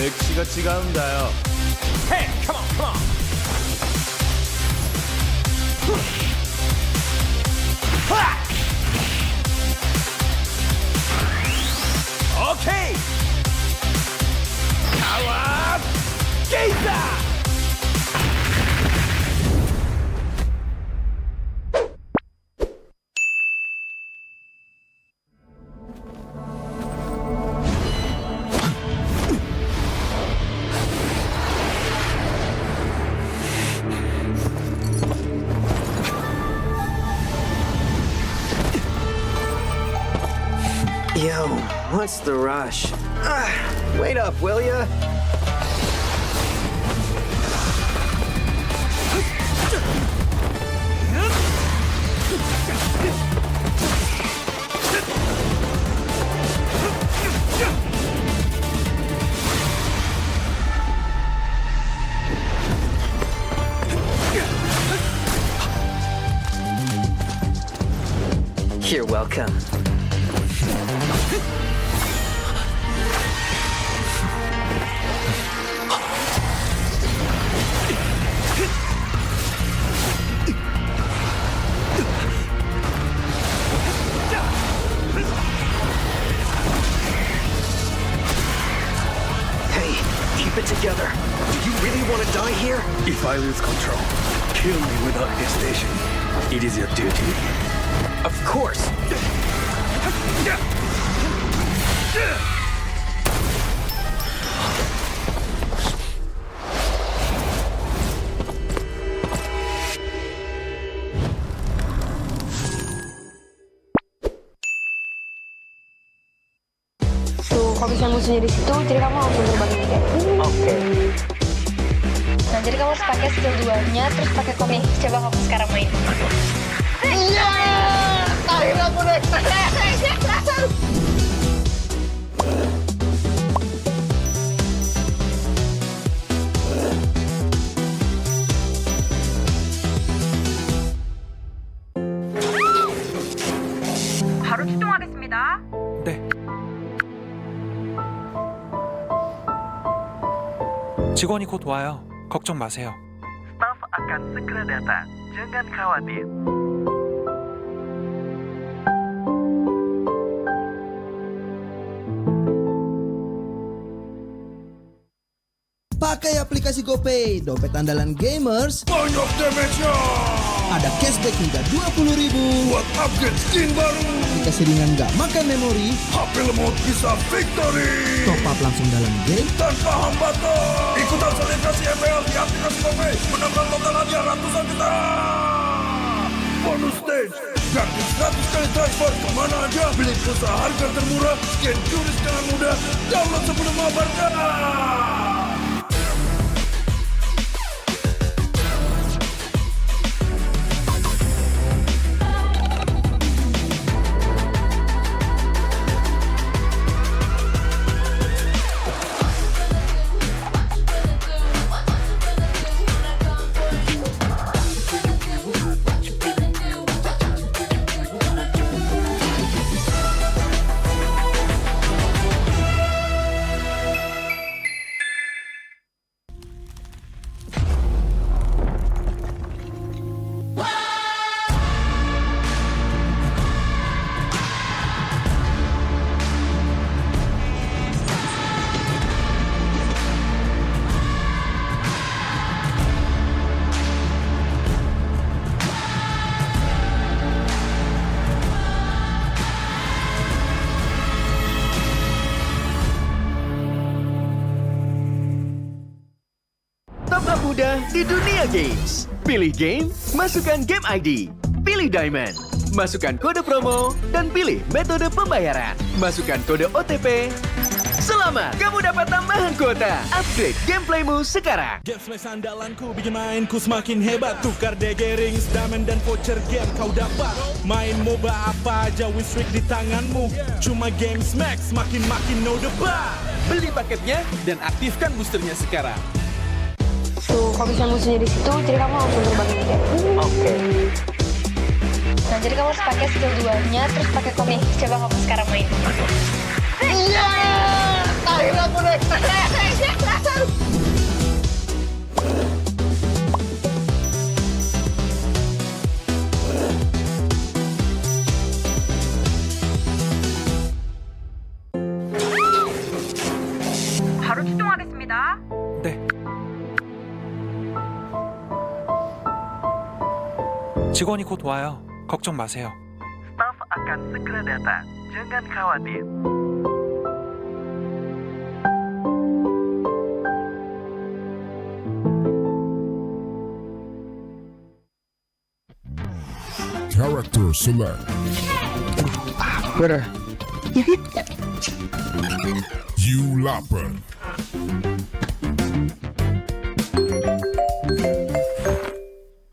맥시가 지가운다요. Hey, come on, come on. Okay. Power Gazer. Yo, what's the rush? Wait up, will ya? You're welcome. Hey, keep it together. Do you really want to die here? If I lose control, kill me without hesitation. It is your duty. Of course. Tuh, kalau misalnya musuhnya di situ, jadi kamu langsung terbangin kayak Oke. Nah, jadi kamu harus pakai skill 2-nya, terus pakai kombi. Coba kamu sekarang main. Iya! Akhirnya aku naik. 바로 출동하겠습니다. 네. 직원이 곧 와요. 걱정 마세요. Staff akan segera datang. Jangan khawatir. Pakai aplikasi GoPay, dompet andalan gamers. Banyak damage-nya. Ada cashback hingga 20.000 buat upgrade skin baru. Dikasih ringan gak makan memori. HP lemot bisa victory. Top up langsung dalam game Tanpa hambatan. Ikutan selebrasi MPL di aplikasi GoPay. Menangkan total hadiah ratusan juta. Bonus stage. Gratis 100 kali transfer kemana aja. Beli pulsa harga termurah. Scan QRIS dengan mudah. Download sebelum mabarkan. mudah di dunia games. Pilih game, masukkan game ID. Pilih Diamond, masukkan kode promo, dan pilih metode pembayaran. Masukkan kode OTP. Selamat, kamu dapat tambahan kuota. Upgrade gameplaymu sekarang. Game smash andalanku bikin mainku semakin hebat. Tukar DG rings, diamond dan voucher game kau dapat. Main MOBA apa aja with streak di tanganmu. Cuma game smash makin no debat. Beli paketnya dan aktifkan boosternya sekarang. Tuh, kalau bisa musuhnya di situ, jadi kamu langsung terbang aja. Oke. Nah, jadi kamu harus pakai skill 2-nya, terus pakai komik. Coba kamu sekarang main. Iya! Akhirnya aku naik. 바로 출동하겠습니다. 네. 직원이 곧 와요. 걱정 마세요. Staf akan segera datang. Jangan khawatir. Character select. Bener. You lapar.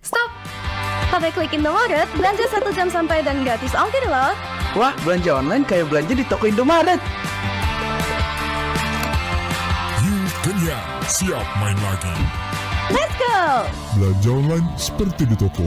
Stop! Sampai klikin Indomaret, belanja 1 jam sampai dan gratis ongkir loh. Wah, belanja online kayak belanja di toko Indomaret. You kenyang, siap main lagi. Let's go! Belanja online seperti di toko.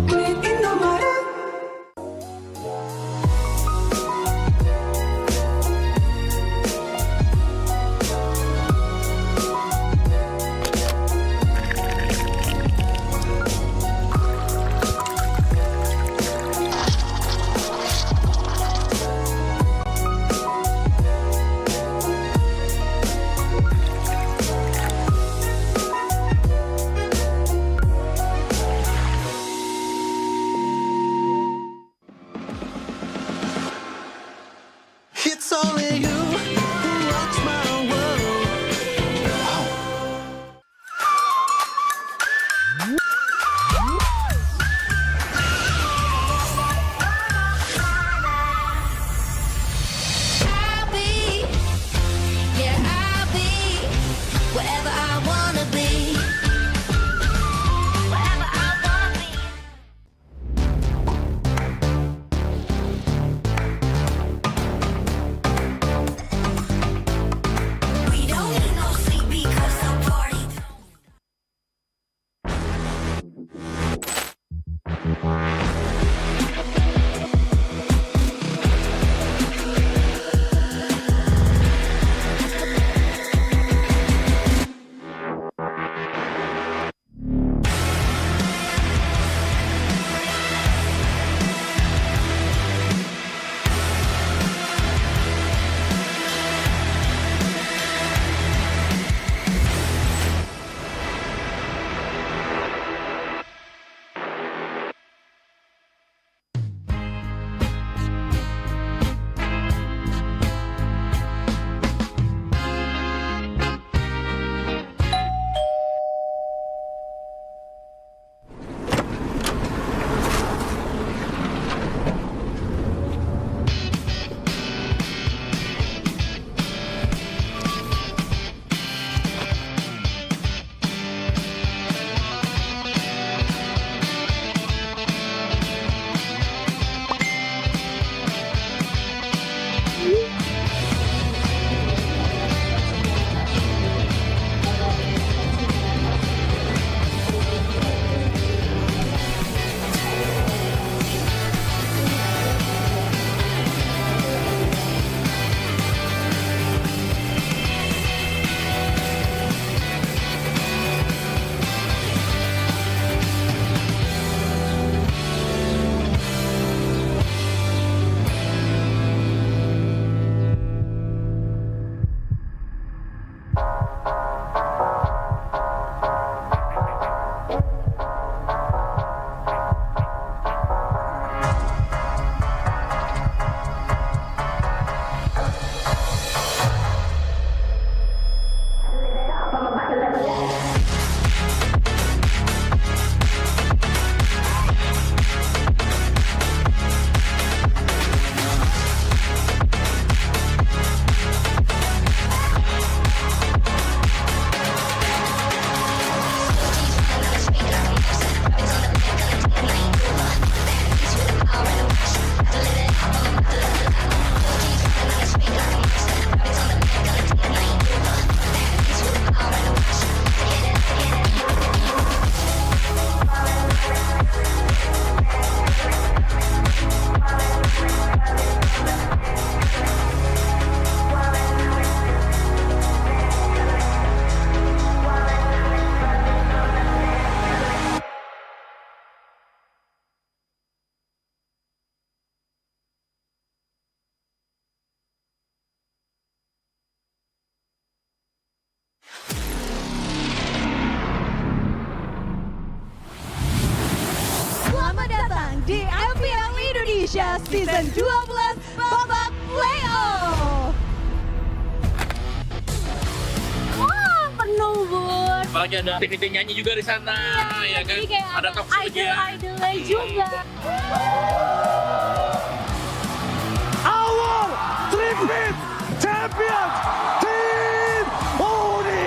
di MPL Indonesia Season 12 babak playoff. Wah, penuh Bun. Apalagi ada aktiviti nyanyi juga di sana, ya kan? Jadi kayak Ada talk show-nya. idol-idolnya juga. Our three-peat champions, Team Oni!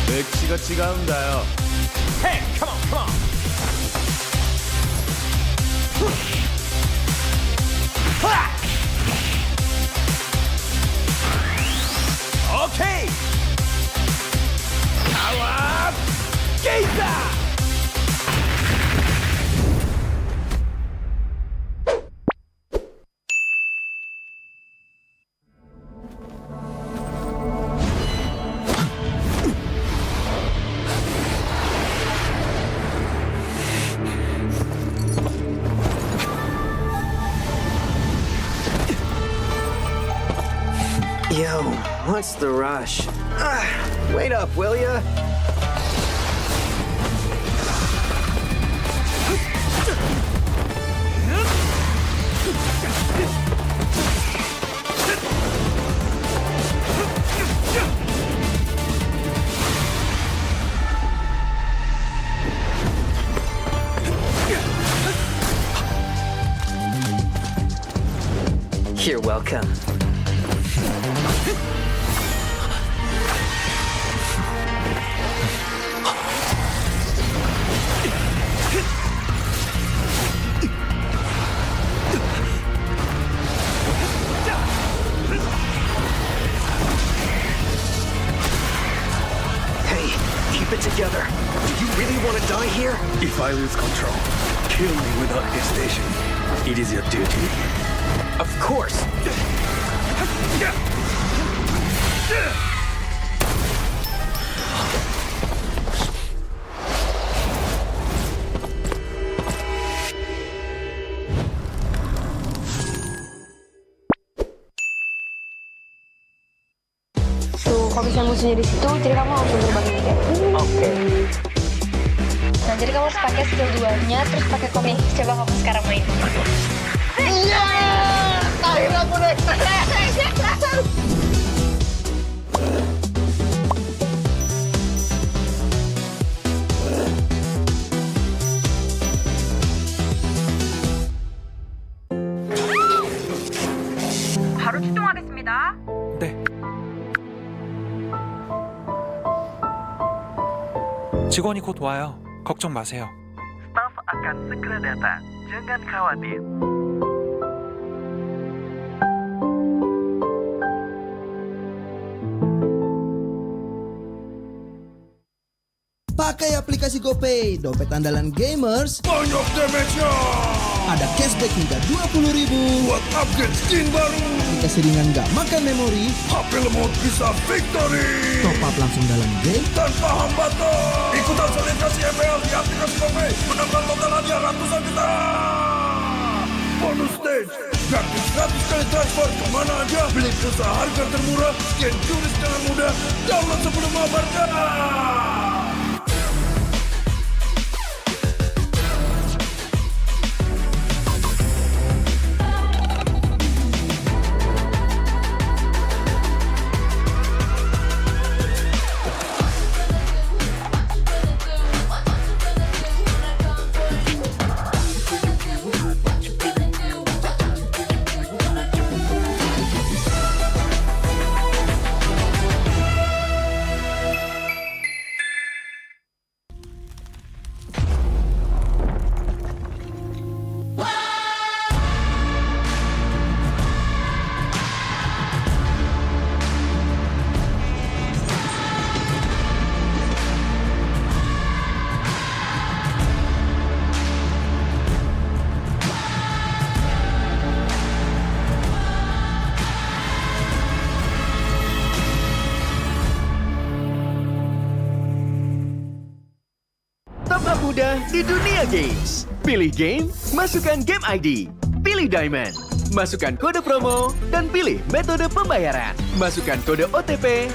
맥시가 지가운다요. Hey, come on, come on. Okay. Power Gator. Yo, what's the rush? Wait up, will ya? You're welcome. Hey, keep it together. Do you really want to die here? If I lose control, kill me without hesitation. It is your duty. Of course. Tuh, kalau misalnya musuhnya di situ, jadi kamu langsung terbangin kayak Oke. Nah, jadi kamu harus pakai skill 2-nya, terus pakai komik. Coba kamu sekarang main. Iya! Akhirnya aku naik. 바로 출동하겠습니다. 네. 직원이 곧 와요. 걱정 마세요. Staf akan segera datang. Jangan khawatir. Pakai aplikasi GoPay, dompet andalan gamers. Banyak damage-nya. Ada cashback hingga 20.000 buat upgrade skin baru. Aplikasi ringan gak makan memori. HP lemot bisa victory. Top up langsung dalam game tanpa hambatan. Ikutan selebrasi MPL di aplikasi GoPay. Menambah total hadiah ratusan juta. Bonus stage. Gratis 100 kali transfer kemana aja. Beli pulsa harga termurah. Scan QRIS dengan mudah. Download sebelum mabarkan. mudah di dunia games. Pilih game, masukkan game ID. Pilih Diamond, masukkan kode promo, dan pilih metode pembayaran. Masukkan kode OTP.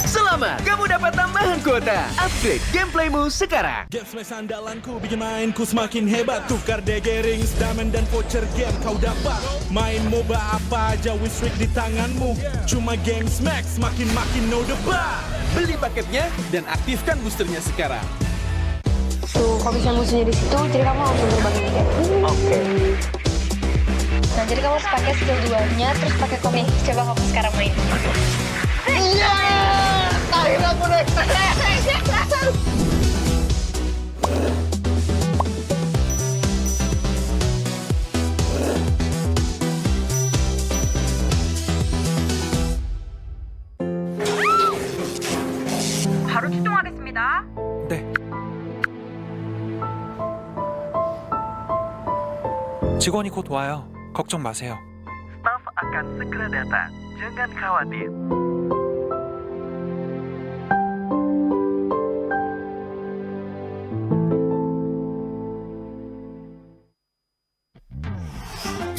Selamat, kamu dapat tambahan kuota. Upgrade gameplaymu sekarang. Game Smash andalanku bikin mainku semakin hebat. Tukar DG Rings, Diamond dan voucher game kau dapat. Main MOBA apa aja with streak di tanganmu. Cuma Game Smash makin no debat. Beli paketnya dan aktifkan boosternya sekarang. Tuh, kalau bisa musuhnya di situ, jadi kamu langsung terbangin kayak. Oke. Nah, jadi kamu harus pakai skill 2-nya, terus pakai komik. Coba kamu sekarang main. Iya! Akhirnya aku naik. 바로 출동하겠습니다. 네. 직원이 곧 와요. 걱정 마세요. Staf akan segera datang. Jangan khawatir.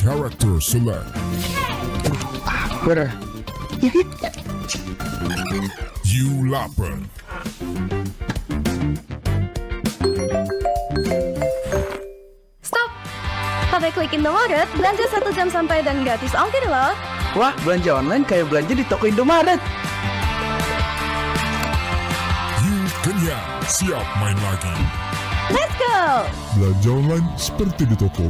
Character select. Bener. You lapar. Stop! Pakai klik Indomaret, belanja 1 jam sampai dan gratis ongkir loh. Wah, belanja online kayak belanja di toko Indomaret. You kenyang, siap main lagi. Let's go! Belanja online seperti di toko.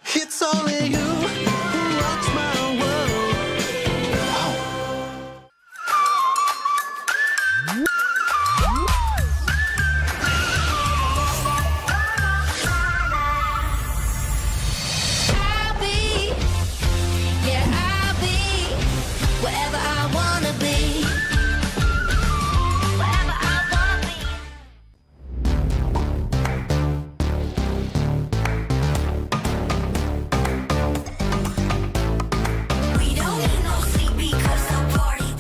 It's only you who rocks my world. I'll be, yeah, I'll be whatever I wanna be. Whatever I wanna be. We don't need no sleep because the party.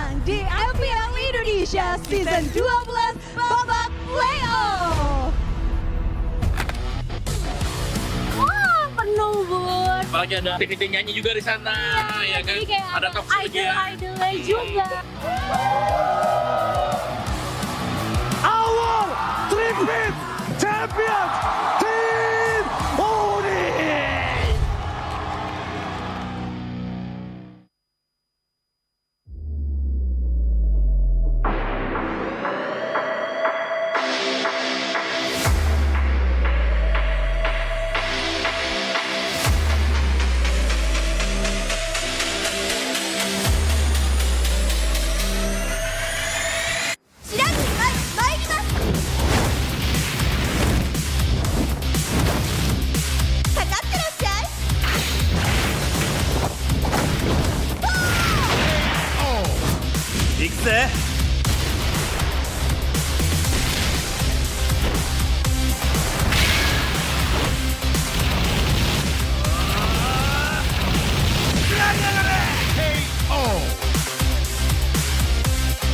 datang di MPL Indonesia Season 12 babak playoff. Wah, penuh Bun. Apalagi ada tim nyanyi juga di sana, ya kan? Jadi kayak Ada talk show-nya. idol-idolnya juga. Our tripit champions Team Oni.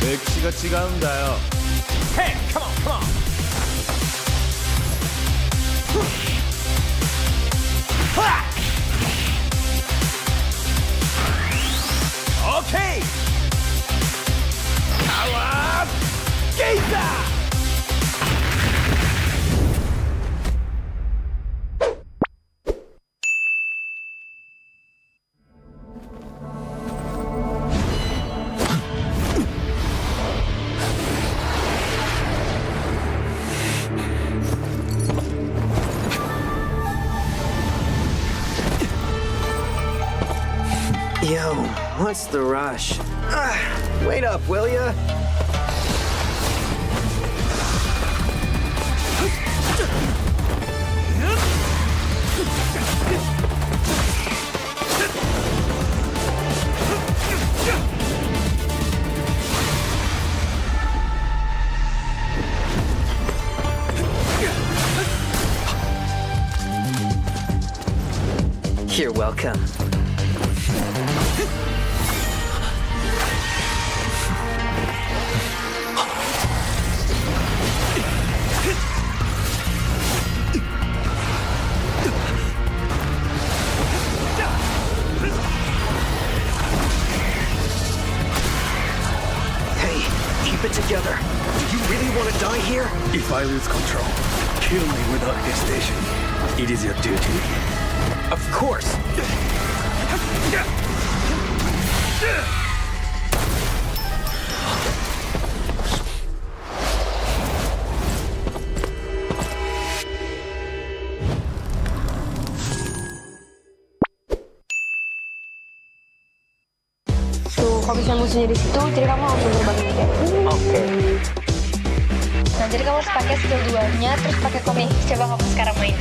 맥시가 치가운다요. Hey, come on, come on. Okay. Power Gazer. Yo, what's the rush? Wait up, will ya? You're welcome. Together. Do you really want to die here? If I lose control, kill me without hesitation. It is your duty. Of course. Tuh, kalau bisa musuhnya di situ, jadi kamu langsung berbagi kayak. Oke. Nah, jadi kamu harus pakai skill 2-nya, terus pakai komik. Coba kamu sekarang main.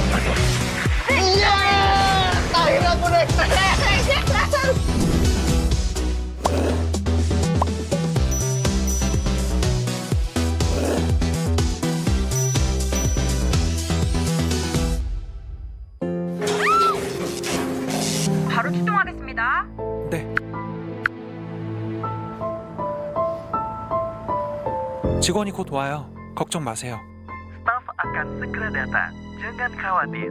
Iya! Akhirnya aku naik. 바로 출동하겠습니다. 네. 직원이 곧 와요. 걱정 마세요. Staf akan segera datang. Jangan khawatir.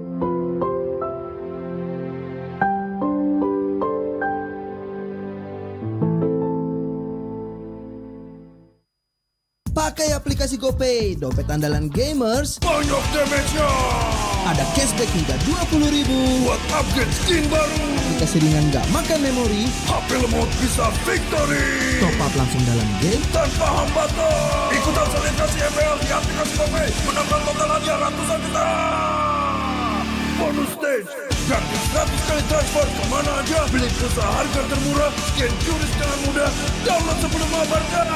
Pakai aplikasi GoPay, dompet andalan gamers. Banyak damage-nya. Ada cashback hingga 20.000 buat upgrade skin baru. Aplikasi ringan gak makan memori. HP lemot bisa victory. Top up langsung dalam game tanpa hambatan. Ikutan selebrasi MPL di aplikasi GoPay. Menambah total hadiah ratusan juta. Bonus stage. Gratis 100 kali transfer kemana aja. Beli pulsa harga termurah. Scan QRIS dengan mudah. Download sebelum mabarkan.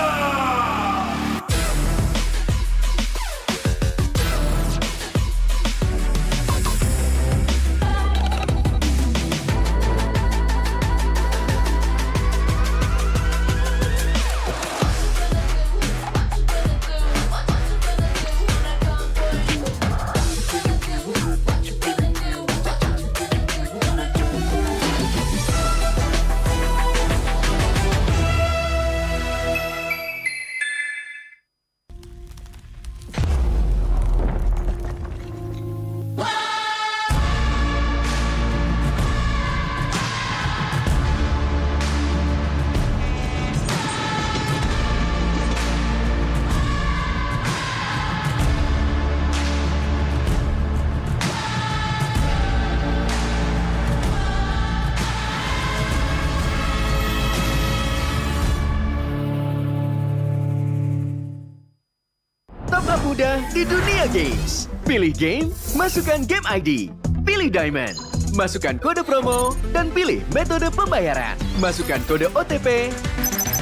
mudah di dunia games. Pilih game, masukkan game ID. Pilih Diamond, masukkan kode promo, dan pilih metode pembayaran. Masukkan kode OTP.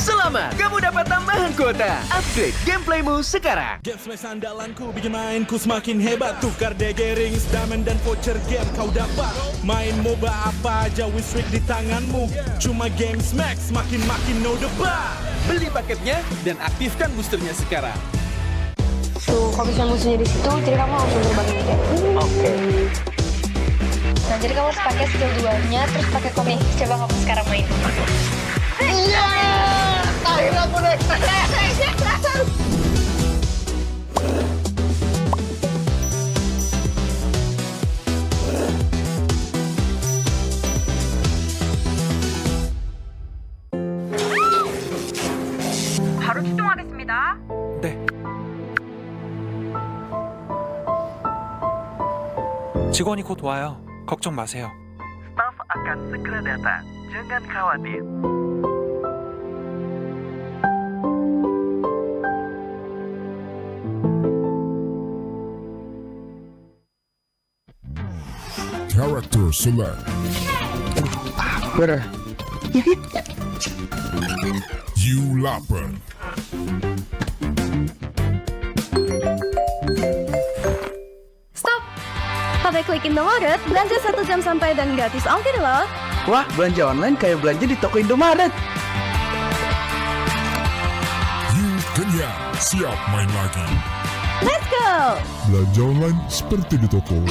Selamat, kamu dapat tambahan kuota. Upgrade gameplaymu sekarang. Game Smash andalanku bikin mainku semakin hebat. Tukar DG Rings, Diamond dan voucher game kau dapat. Main MOBA apa aja with streak di tanganmu. Cuma Game Smash makin no debat. Beli paketnya dan aktifkan boosternya sekarang. Tuh, kalau misalnya musuhnya di situ, jadi kamu langsung terbang gitu. Oke. Nah, jadi kamu harus pakai skill 2-nya, terus pakai komik. Coba kamu sekarang main. Iya! Akhirnya aku naik. 바로 출동하겠습니다. 네. 직원이 곧 와요. 걱정 마세요. Staf akan segera datang. Jangan khawatir. Character select. Winner. You lapper. Stop! Pakai klik Indomaret, belanja 1 jam sampai dan gratis ongkir loh. Wah, belanja online kayak belanja di toko Indomaret. You kenyang, siap main lagi. Let's go! Belanja online seperti di toko.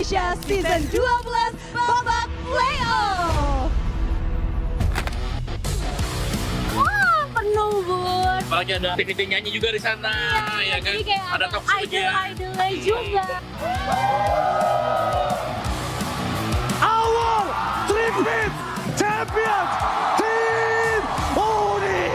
Indonesia Season 12 babak playoff. Wah, penuh bun. Apalagi ada tim nyanyi juga di sana, ya kan? Jadi kayak Ada talk show-nya. idol-idolnya juga. Our three-peat champions, Team Oni!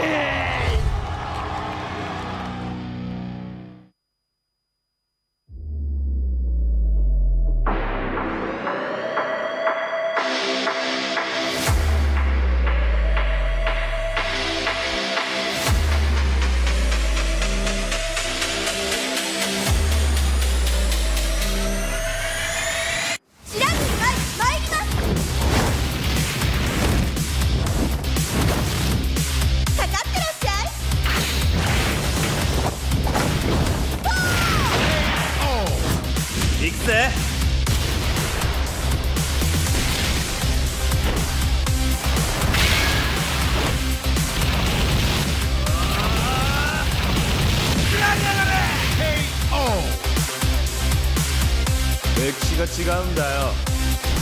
맥시가 지가운다요.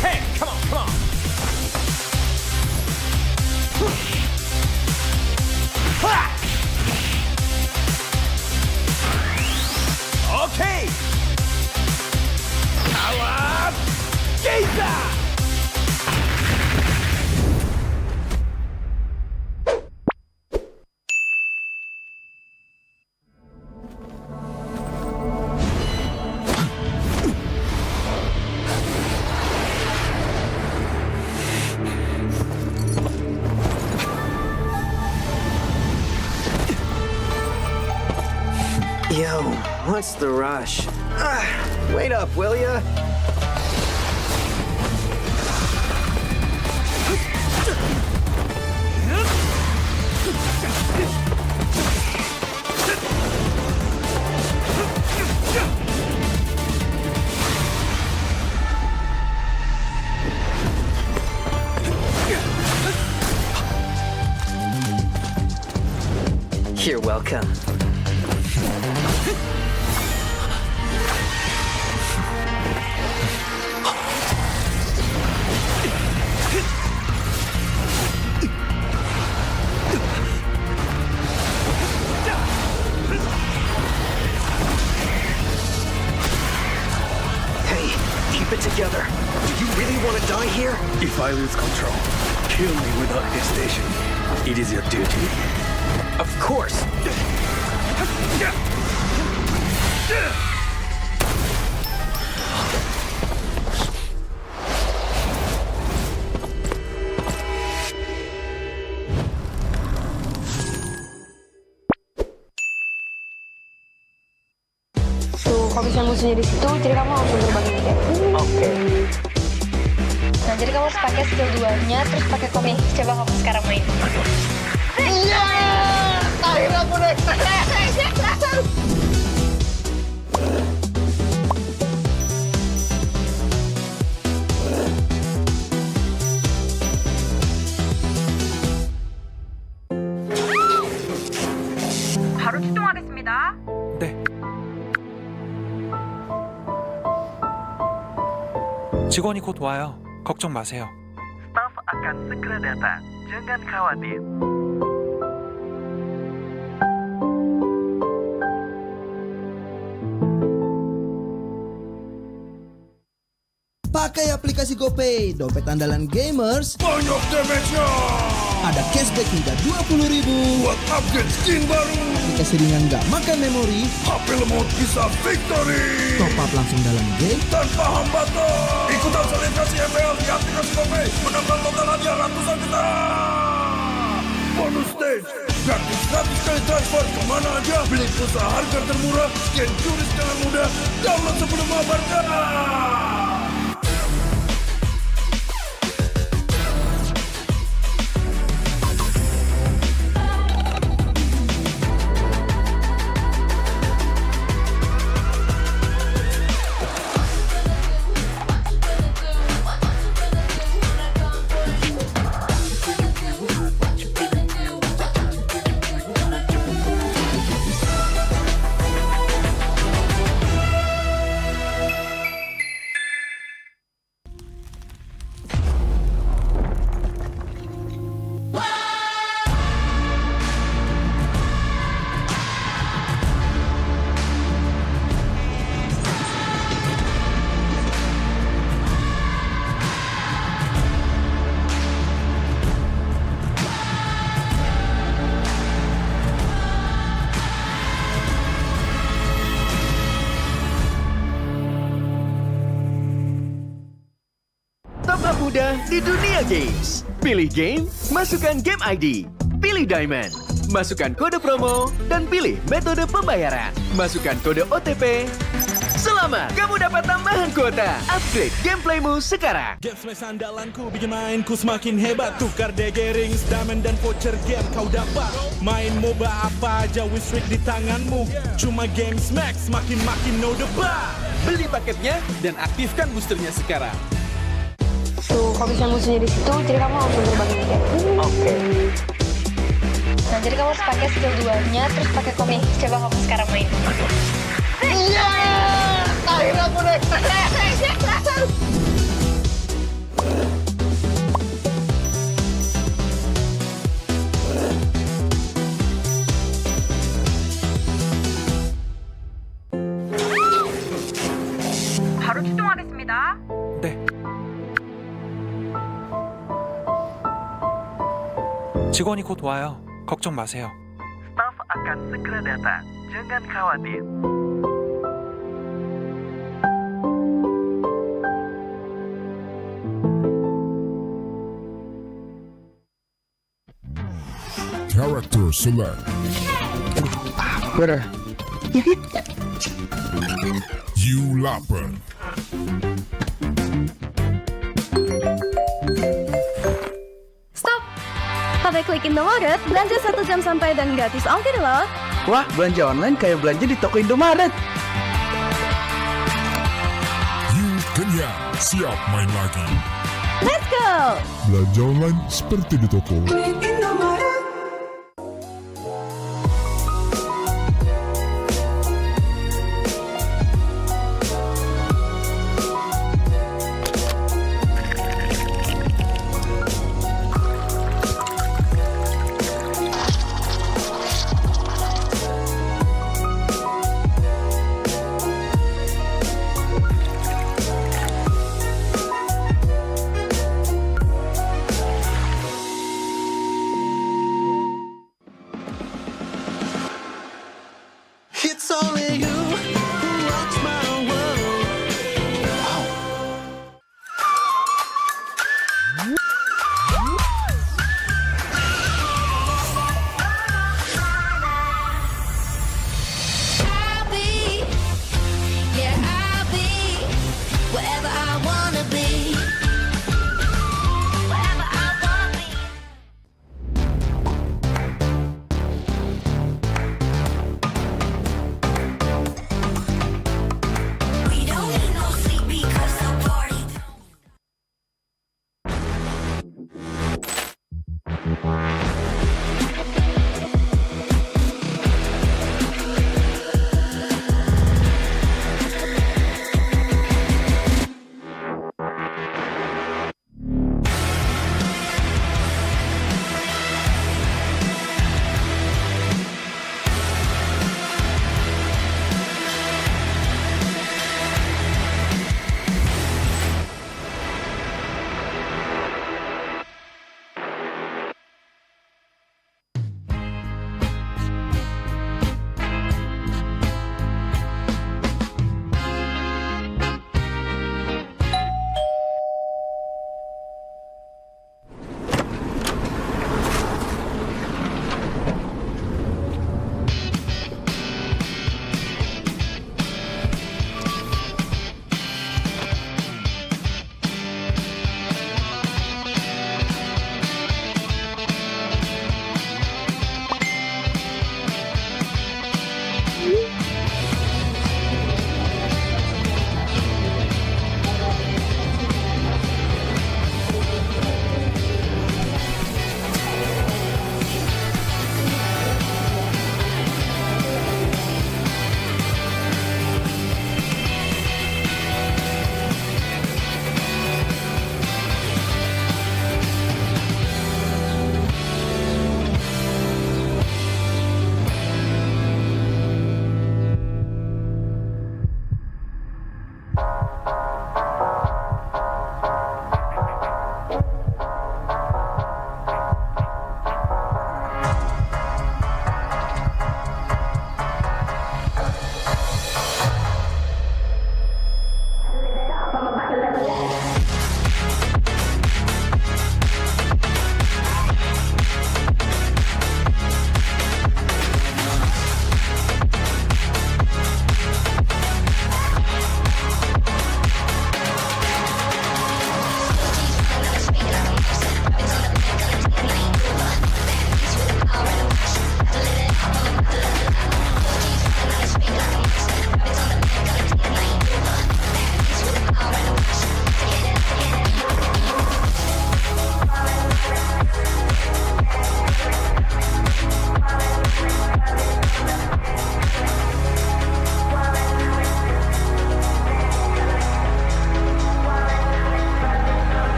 Hey, come on, come on. Okay. Power Gazer. Yo, what's the rush? Wait up, will ya? You're welcome. Hey, keep it together. Do you really want to die here? If I lose control, kill me without hesitation. It is your duty. Of course. Tuh, kalau misalnya musuhnya di situ, jadi kamu langsung terbangin dia. Oke. Nah, jadi kamu harus pakai skill 2-nya, terus pakai komik. Coba kamu sekarang main. Iya! Akhirnya aku naik. 바로 출동하겠습니다. 네. 직원이 곧 와요. 걱정 마세요. Staf akan segera datang. Jangan khawatir. Pakai aplikasi GoPay, dompet andalan gamers. Banyak damage-nya. Ada cashback hingga 20.000 buat upgrade skin baru. Aplikasi ringan gak makan memori. HP lemot bisa victory. Top up langsung dalam game tanpa hambatan. Ikutan selebrasi MPL di aplikasi GoPay. Menambah total hadiah ratusan juta. Bonus stage. Gratis 100 kali transfer kemana aja. Beli pulsa harga termurah. Scan QRIS dengan mudah. Download sebelum mabarkan. mudah di dunia games. Pilih game, masukkan game ID. Pilih Diamond, masukkan kode promo, dan pilih metode pembayaran. Masukkan kode OTP. Selamat, kamu dapat tambahan kuota. Upgrade gameplaymu sekarang. Game smash andalanku bikin mainku semakin hebat. Tukar DG rings, diamond dan voucher game kau dapat. Main MOBA apa aja with streak di tanganmu. Cuma game smash makin no debat. Beli paketnya dan aktifkan boosternya sekarang. Tuh, kalau misalnya musuhnya di situ, jadi kamu langsung terbangin aja. Oke. Nah, jadi kamu harus pakai skill 2-nya, terus pakai komik. Coba kamu sekarang main. Iya! Akhirnya aku naik. 바로 출동하겠습니다. 네. 직원이 곧 와요. 걱정 마세요. Staf akan segera datang. Jangan khawatir. Character select. Twitter. You lapper. Stop! Pakai klik Indomaret, belanja 1 jam sampai dan gratis ongkir loh. Wah, belanja online kayak belanja di toko Indomaret. You kenyang, siap main lagi. Let's go! Belanja online seperti di toko.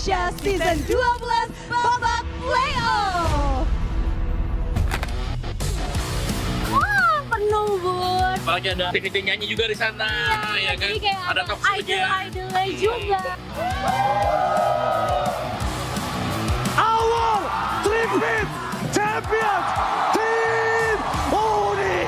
Indonesia Season 12 babak playoff. Wah, penuh, Bun. Apalagi ada aktiviti nyanyi juga di sana, ya kan? Jadi kayak Ada top idol-idolnya juga. Our tripit champion Team Uni.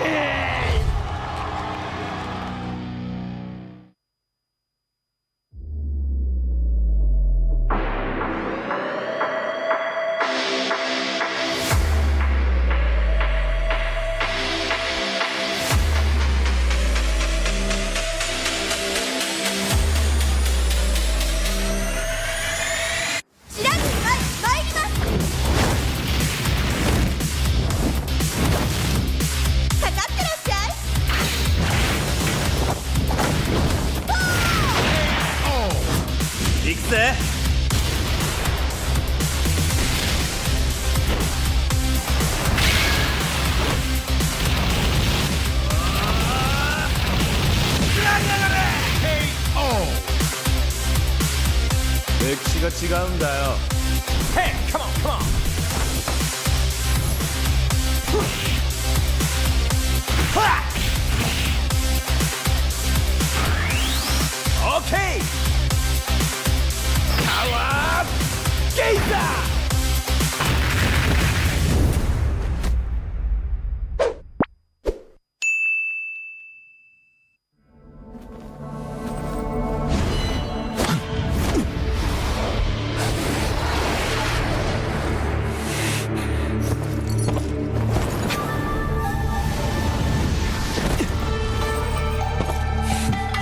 맥시가 한다요. Hey, come on, come on. Okay. Power Gazer.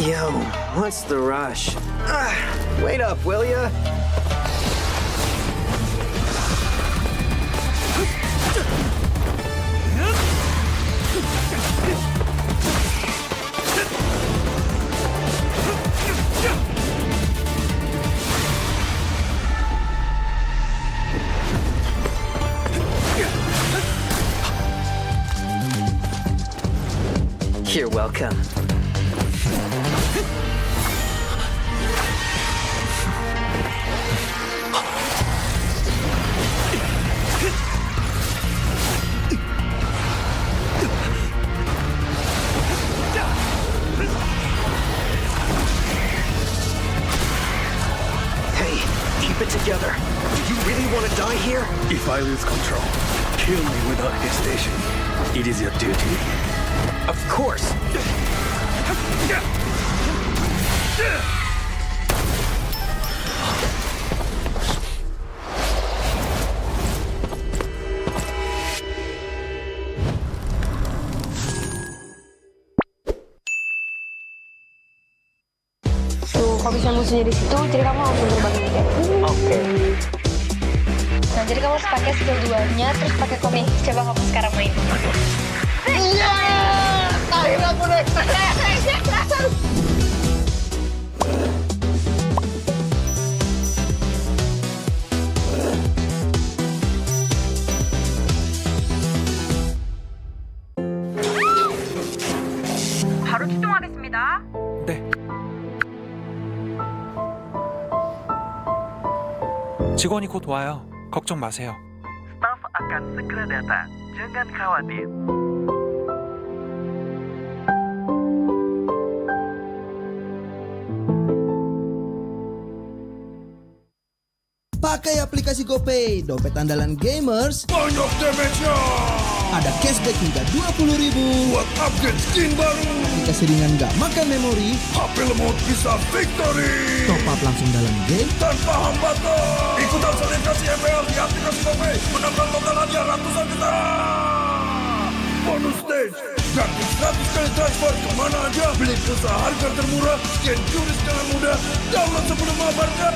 Yo, what's the rush? Wait up, will ya? You're welcome. Hey, keep it together. Do you really want to die here? If I lose control, kill me without hesitation. It is your duty. Of course. Tuh, kalau misalnya musuhnya di situ, jadi kamu langsung terbang gitu. Oke. Nah, jadi kamu harus pakai skill 2-nya, terus pakai komik. Coba kamu sekarang main. Iya, akhirnya aku naik. 바로 출동하겠습니다. 네. 직원이 곧 와요. 걱정 마세요. Staf akan segera datang. Jangan khawatir. Pakai aplikasi GoPay, dompet andalan gamers. Banyak damage-nya. Ada cashback hingga 20.000 buat upgrade skin baru. Aplikasi ringan gak makan memori. HP lemot bisa victory. Top up langsung dalam game tanpa hambatan. Ikutan selebrasi MPL di aplikasi GoPay. Menangkan total hadiah ratusan juta. Bonus stage. Gratis 100 kali transfer kemana aja. Beli pulsa harga termurah. Scan juris dengan mudah. Download sebelum mabarkan.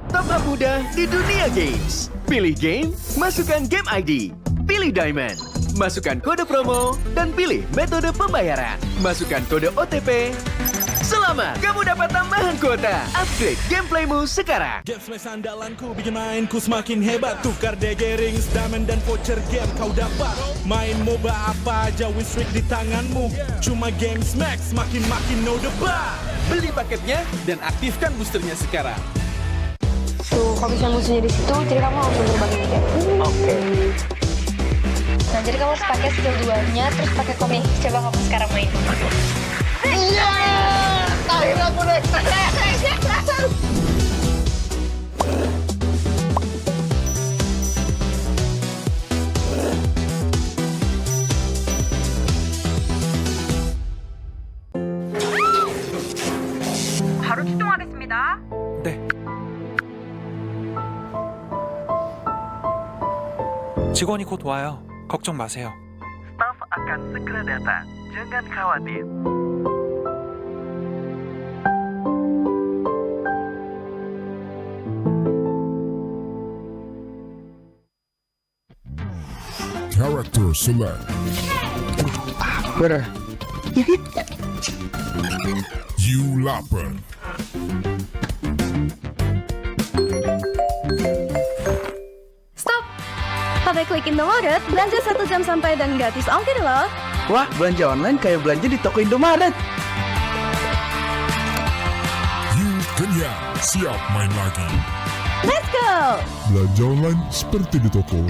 top up mudah di dunia games. Pilih game, masukkan game ID. Pilih Diamond, masukkan kode promo, dan pilih metode pembayaran. Masukkan kode OTP. Selamat, kamu dapat tambahan kuota. Upgrade gameplaymu sekarang. Game smash andalanku bikin mainku semakin hebat. Tukar DG rings, diamond dan voucher game kau dapat. Main MOBA apa aja win streak di tanganmu. Cuma game smash makin no debat. Beli paketnya dan aktifkan boosternya sekarang. Tuh, kalau misalnya musuhnya di situ, jadi kamu langsung terbangin dia. Oke. Nah, jadi kamu harus pakai skill 2-nya, terus pakai komik. Coba kamu sekarang main. Iya! Akhirnya aku naik. 바로 출동하겠습니다. 네. 직원이 곧 와요. 걱정 마세요. Staf akan segera datang. Jangan khawatir. Character select. Better. You lapper. Stop! Pakai klik Indomaret, belanja 1 jam sampai dan gratis ongkir loh. Wah, belanja online kayak belanja di toko Indomaret. You kenyang, siap main lagi. Let's go! Belanja online seperti di toko.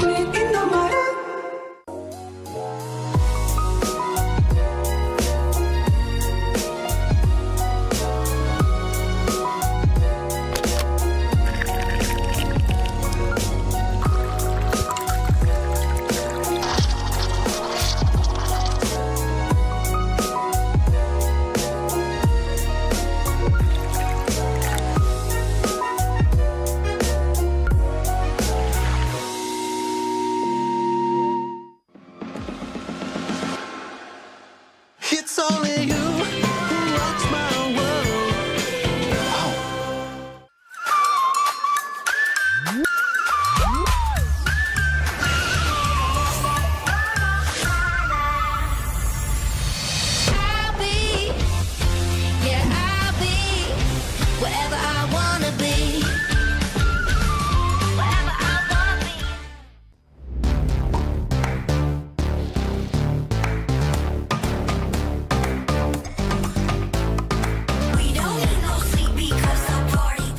It's only you who rocks my world. I'll be, yeah, I'll be wherever I wanna be. Wherever I wanna be. We don't need no sleep because the party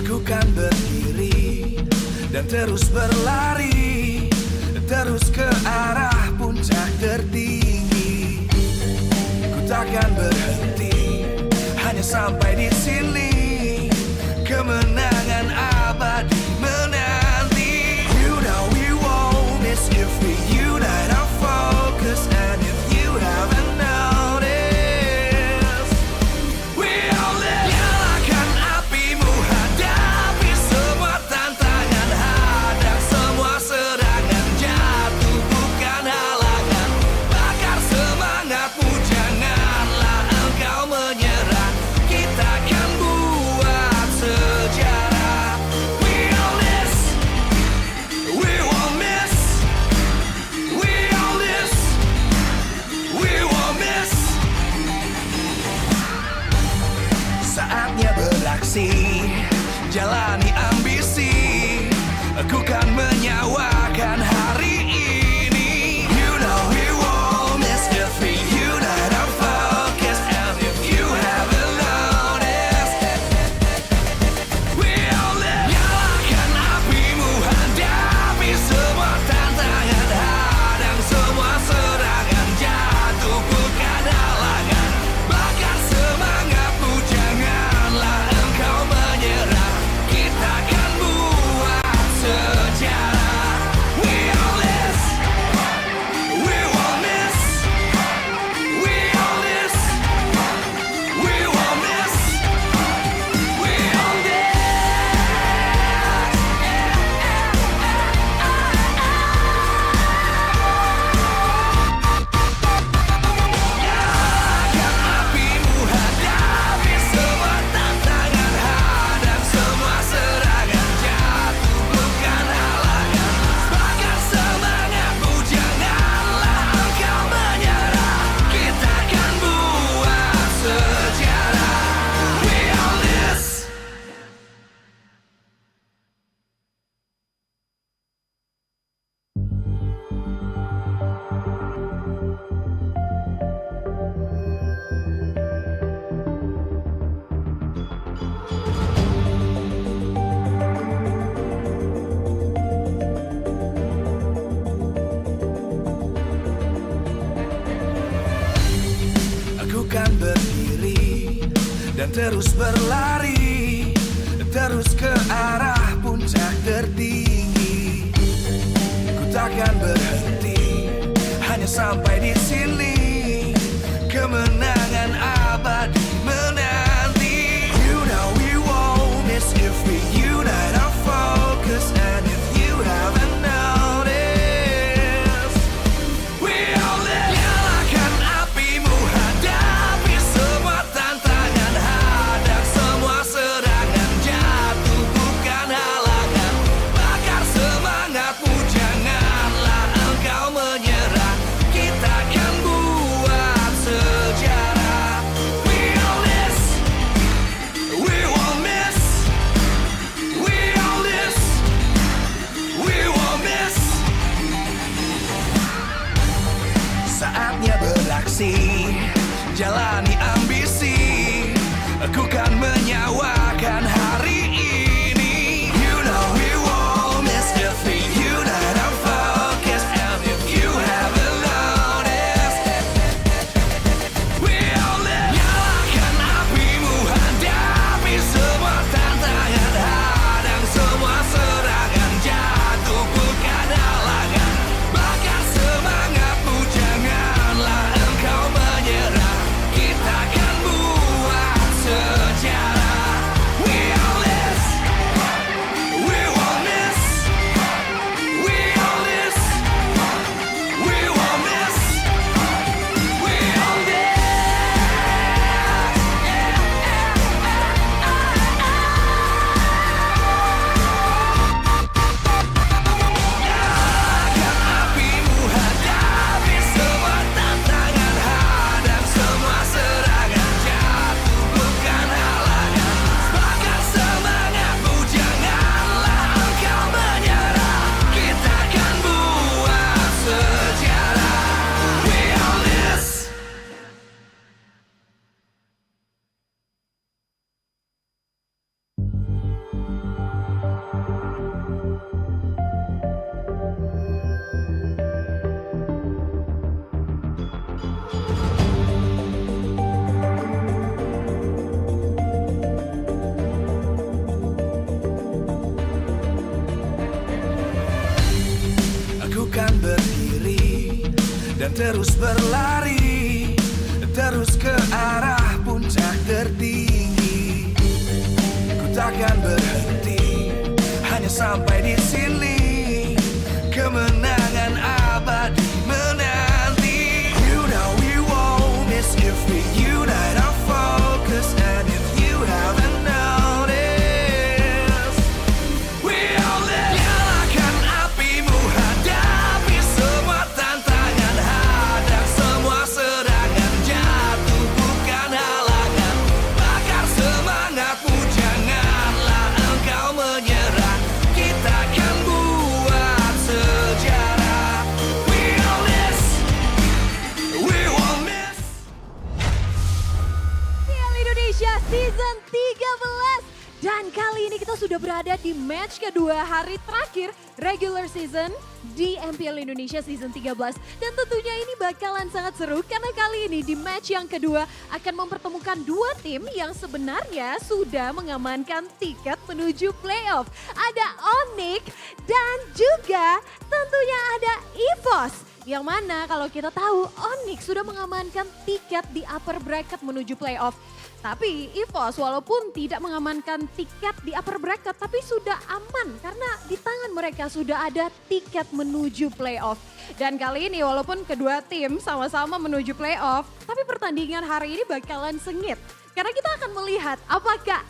Aku kan berdiri dan terus berlari, terus ke arah puncak tertinggi. Ku takkan berhenti, hanya sampai di sini. Kemenangan abadi menanti. You know we won't miss if we unite our focus. And if you haven't noticed, we all live. Nyalakan apimu, hadapi semua tantangan, hadang semua serangan, jatuh bukan halangan. Bakar semangatmu, janganlah engkau menyerah. Kita kan jalani ambisi, aku kan menyawakan hari ini. You know we won't miss if we unite our focus, and if you haven't noticed, we all live. Nyalakan apimu, hadapi semua tantangan, hadang semua serangan, jatuh bukan halangan, bakar semangatmu, janganlah engkau menyerah, kita akan buat sejarah. We all this, we won't miss, we all this, we won't miss, we all this. Nyalakan apimu, hadapi semua tantangan, hadang semua serangan, jatuh bukan halangan, bakar semangatmu, janganlah engkau menyerah, kita akan buat sejarah. We all this. Aku kan berdiri dan terus berlari, terus ke arah puncak tertinggi. Ku takkan berhenti, hanya sampai di sini, kemenangan abadi menanti. You know we won't miss if we unite our focus, and if you haven't noticed, we all live. Nyalakan apimu, hadapi semua tantangan, hadang semua serangan, jatuh bukan halangan, bakar semangatmu, janganlah engkau menyerah, kita akan buat sejarah. We all this, we won't miss, we all this, we won't miss. Saatnya beraksi, jalani ambisi, aku kan menyawakan hari ini. You know we won't miss if we unite our focus, and if you haven't noticed, we all live. Nyalakan apimu, hadapi semua tantangan, hadang semua serangan, jatuh bukan halangan, bakar semangatmu, janganlah engkau menyerah, kita akan buat sejarah. We all this, we won't miss, we all this, we won't miss, we all this. Nyalakan apimu, hadapi semua tantangan, hadang semua serangan, jatuh bukan halangan, bakar semangatmu, janganlah engkau menyerah, kita akan buat sejarah. We all this. Aku kan berdiri dan terus berlari, terus ke arah puncak tertinggi. Ku takkan berhenti, hanya sampai di sini, kemenangan abadi menanti. You know we won't miss if we unite our focus, and if you haven't noticed, we all live. Nyalakan apimu, hadapi semua tantangan, hadang semua serangan, jatuh bukan halangan, bakar semangatmu, janganlah engkau kali ini kita sudah berada di match kedua hari terakhir regular season di MPL Indonesia season 13. Dan tentunya ini bakalan sangat seru karena kali ini di match yang kedua akan mempertemukan dua tim yang sebenarnya sudah mengamankan tiket menuju playoff. Ada Onyx dan juga tentunya ada EVOS. Yang mana kalau kita tahu Onyx sudah mengamankan tiket di upper bracket menuju playoff. Tapi EVOS walaupun tidak mengamankan tiket di upper bracket tapi sudah aman karena di tangan mereka sudah ada tiket menuju playoff. Dan kali ini walaupun kedua tim sama-sama menuju playoff, tapi pertandingan hari ini bakalan sengit. Karena kita akan melihat apakah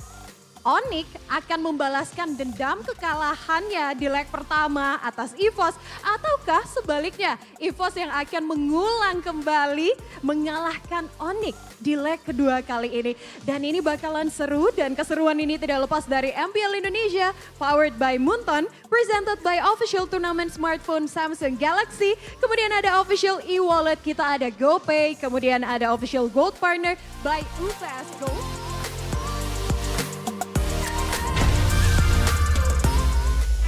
Onyx akan membalaskan dendam kekalahannya di leg pertama atas EVOS ataukah sebaliknya EVOS yang akan mengulang kembali mengalahkan Onyx di leg kedua kali ini. Dan ini bakalan seru dan keseruan ini tidak lepas dari MPL Indonesia powered by Moonton, presented by official turnamen smartphone Samsung Galaxy, kemudian ada official e-wallet kita ada GoPay, kemudian ada official gold partner by UPS Gold.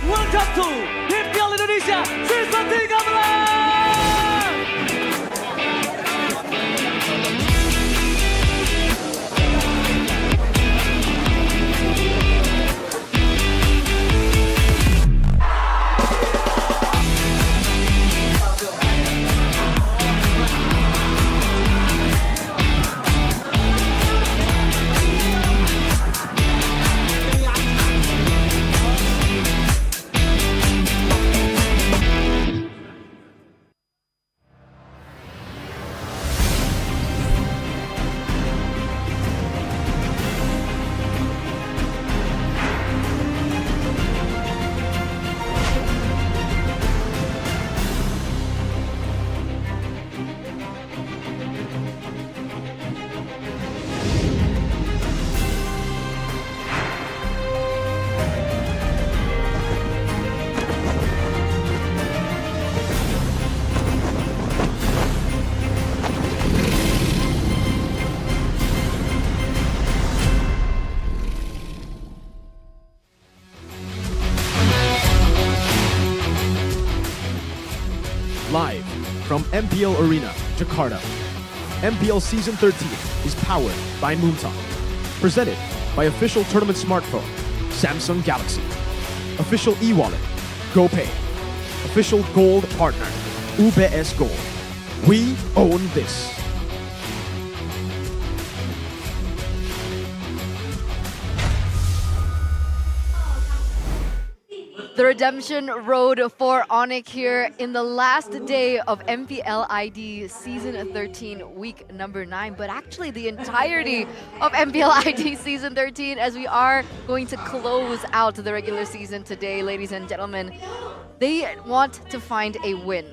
Welcome to MPL Indonesia Season 13! Live from MPL Arena, Jakarta. MPL Season 13 is powered by Moonton. Presented by official tournament smartphone, Samsung Galaxy. Official e-wallet, GoPay. Official gold partner, UBS Gold. We own this. The redemption road for Onyx here in the last day of MPL ID Season 13, week number 9. But actually the entirety of MPL ID Season 13 as we are going to close out the regular season today, ladies and gentlemen. They want to find a win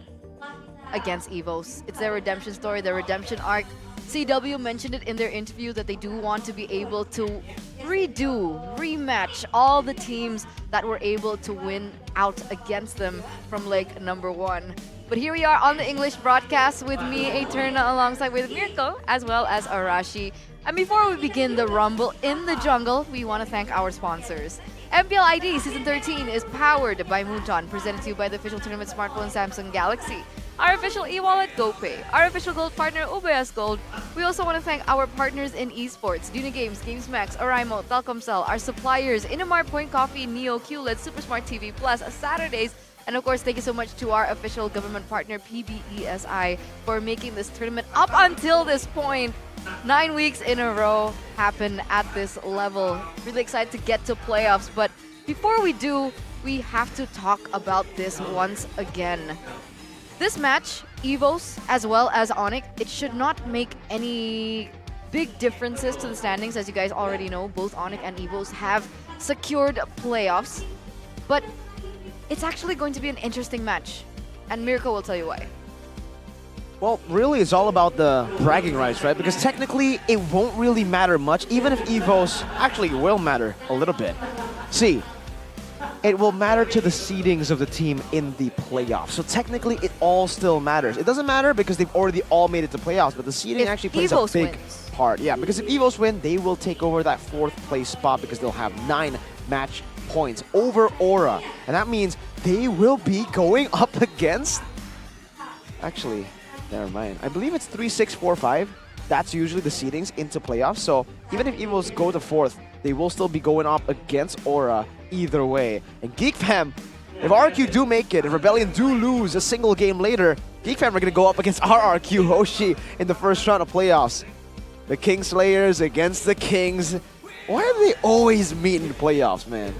against EVOS. It's their redemption story, their redemption arc. CW mentioned it in their interview that they do want to be able to rematch all the teams that were able to win out against them from leg number 1. But here we are on the English broadcast with me, Eterna, alongside with Mirko, as well as Arashi. And before we begin the Rumble in the Jungle, we want to thank our sponsors. MPL ID Season 13 is powered by Moonton, presented to you by the official tournament smartphone Samsung Galaxy. Our official e-wallet, GoPay. Our official gold partner, UBS Gold. We also want to thank our partners in esports, Duna Games, GamesMax, Oraimo, Telkomsel, our suppliers, Innomar, Point Coffee, Neo, QLED, Supersmart TV Plus, Saturdays, and of course, thank you so much to our official government partner, PBESI, for making this tournament up until this point. 9 weeks in a row happen at this level. Really excited to get to playoffs, but before we do, we have to talk about this once again. This match, EVOS as well as Onyx, it should not make any big differences to the standings. As you guys already know, both Onyx and EVOS have secured playoffs. But it's actually going to be an interesting match. And Mirko will tell you why. Well, really, it's all about the bragging rights, right? Because technically, it won't really matter much, even if EVOS actually will matter a little bit. See, it will matter to the seedings of the team in the playoffs. So technically, it all still matters. It doesn't matter because they've already all made it to playoffs, but the seeding actually plays a big part. Yeah, because if EVOS win, they will take over that 4th place spot because they'll have 9 match points over Aura. And that means they will be going up against... Actually, never mind. I believe it's 3-6-4-5. That's usually the seedings into playoffs. So even if Evos go to 4th, they will still be going up against Aura either way. And GeekFam, if RRQ do make it, if Rebellion do lose a single game later, GeekFam are going to go up against RRQ Hoshi in the first round of playoffs. The Kingslayers against the Kings. Why do they always meet in the playoffs, man?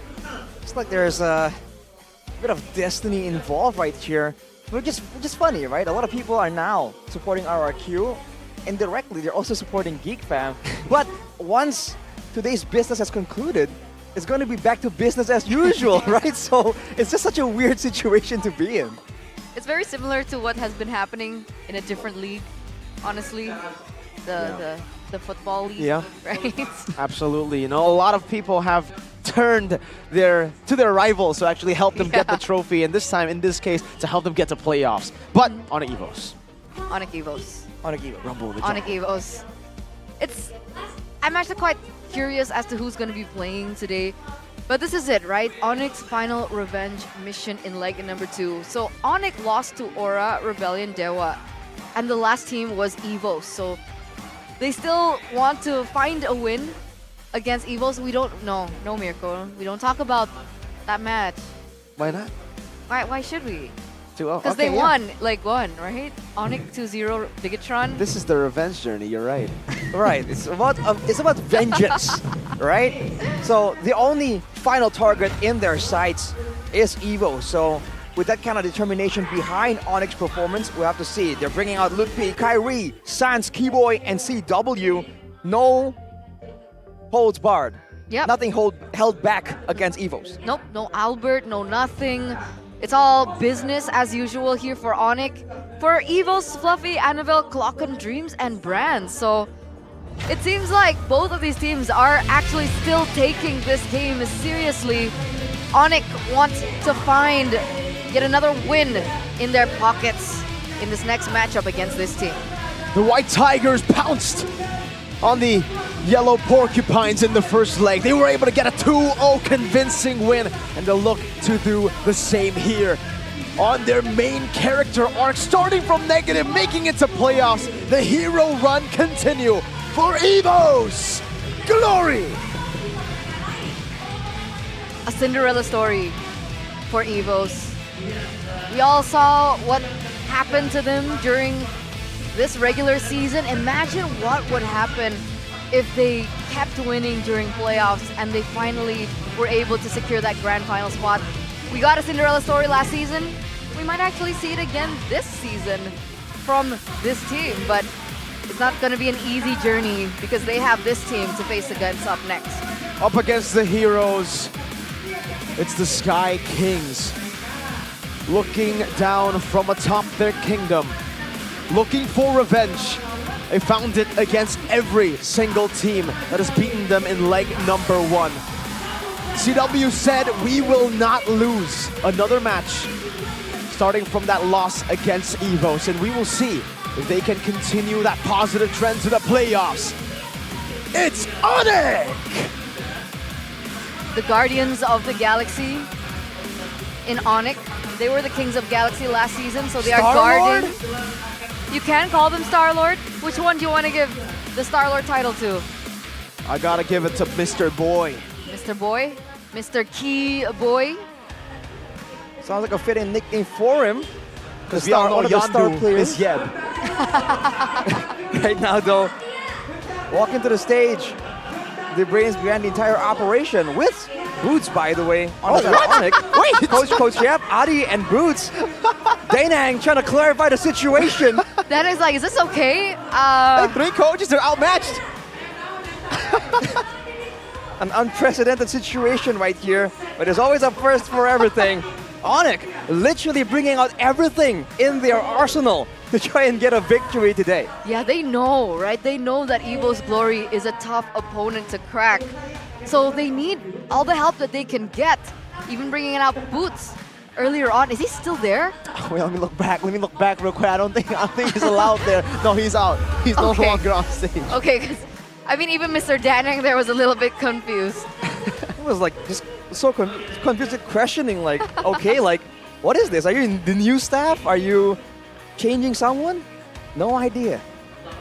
It's like there's a bit of destiny involved right here. Which is funny, right? A lot of people are now supporting RRQ. Indirectly, they're also supporting GeekFam. But once today's business has concluded, it's going to be back to business as usual, right? So it's just such a weird situation to be in. It's very similar to what has been happening in a different league, honestly. The football league, right? Absolutely. You know, a lot of people have turned to their rivals to actually help them get the trophy, and this time, in this case, to help them get to playoffs. But Onyx Evos. Onyx Evos. Onyx Evos. Rumble in the Onyx Evos. I'm actually quite curious as to who's going to be playing today. But this is it, right? Onyx final revenge mission in leg number 2. So Onyx lost to Aura, Rebellion, Dewa. And the last team was Evos. So they still want to find a win against Evos. We don't know. No, Mirko. We don't talk about that match. Why not? Why should we? 2-0. Because they won, like one, right? Onyx 2-0 Bigatron. This is the revenge journey, you're right. Right, it's about vengeance, right? So the only final target in their sights is Evo. So with that kind of determination behind Onyx performance, we'll have to see. They're bringing out Ludwig, Kyrie, Sans, Keyboy, and CW. No holds barred. Yep. Nothing held back against Evos. Nope, no Albert, no nothing. It's all business as usual here for Onyx. For Evos, Fluffy, Annabelle, Clock on Dreams, and Brand. So it seems like both of these teams are actually still taking this game seriously. Onyx wants to find yet another win in their pockets in this next matchup against this team. The White Tigers pounced on the Yellow Porcupines in the first leg. They were able to get a 2-0 convincing win, and they'll look to do the same here. On their main character arc, starting from negative, making it to playoffs, the hero run continue for Evos Glory! A Cinderella story for Evos. We all saw what happened to them during this regular season. Imagine what would happen if they kept winning during playoffs and they finally were able to secure that grand final spot. We got a Cinderella story last season. We might actually see it again this season from this team, but it's not going to be an easy journey because they have this team to face against up next. Up against the heroes, it's the Sky Kings. Looking down from atop their kingdom, looking for revenge. They found it against every single team that has beaten them in leg number 1. CW said, we will not lose another match starting from that loss against Evos, and we will see if they can continue that positive trend to the playoffs. It's Onyx! The Guardians of the Galaxy in Onyx. They were the Kings of Galaxy last season, so they are guarding. You can call them Star-Lord. Which one do you want to give the Star-Lord title to? I gotta give it to Mr. Boy. Mr. Boy? Mr. Key Boy? Sounds like a fitting nickname for him. Because we all know Yandu is Yeb. Right now, though, walking to the stage, the brains behind the entire operation with Boots, by the way. On Onyx. Wait! Coach Yep, Adi, and Boots. Dainang trying to clarify the situation. That is like, is this okay? Hey, 3 coaches are outmatched. An unprecedented situation right here, but there's always a first for everything. Onyx literally bringing out everything in their arsenal to try and get a victory today. Yeah, they know, right? They know that Evo's Glory is a tough opponent to crack. So they need all the help that they can get. Even bringing out Boots earlier on. Is he still there? Wait, let me look back. Let me look back real quick. I don't think he's allowed there. No, he's out. He's no longer on stage. Okay, because I mean, even Mr. Danang there was a little bit confused. It was like just so confused, questioning like, okay, like, what is this? Are you the new staff? Are you changing someone? No idea.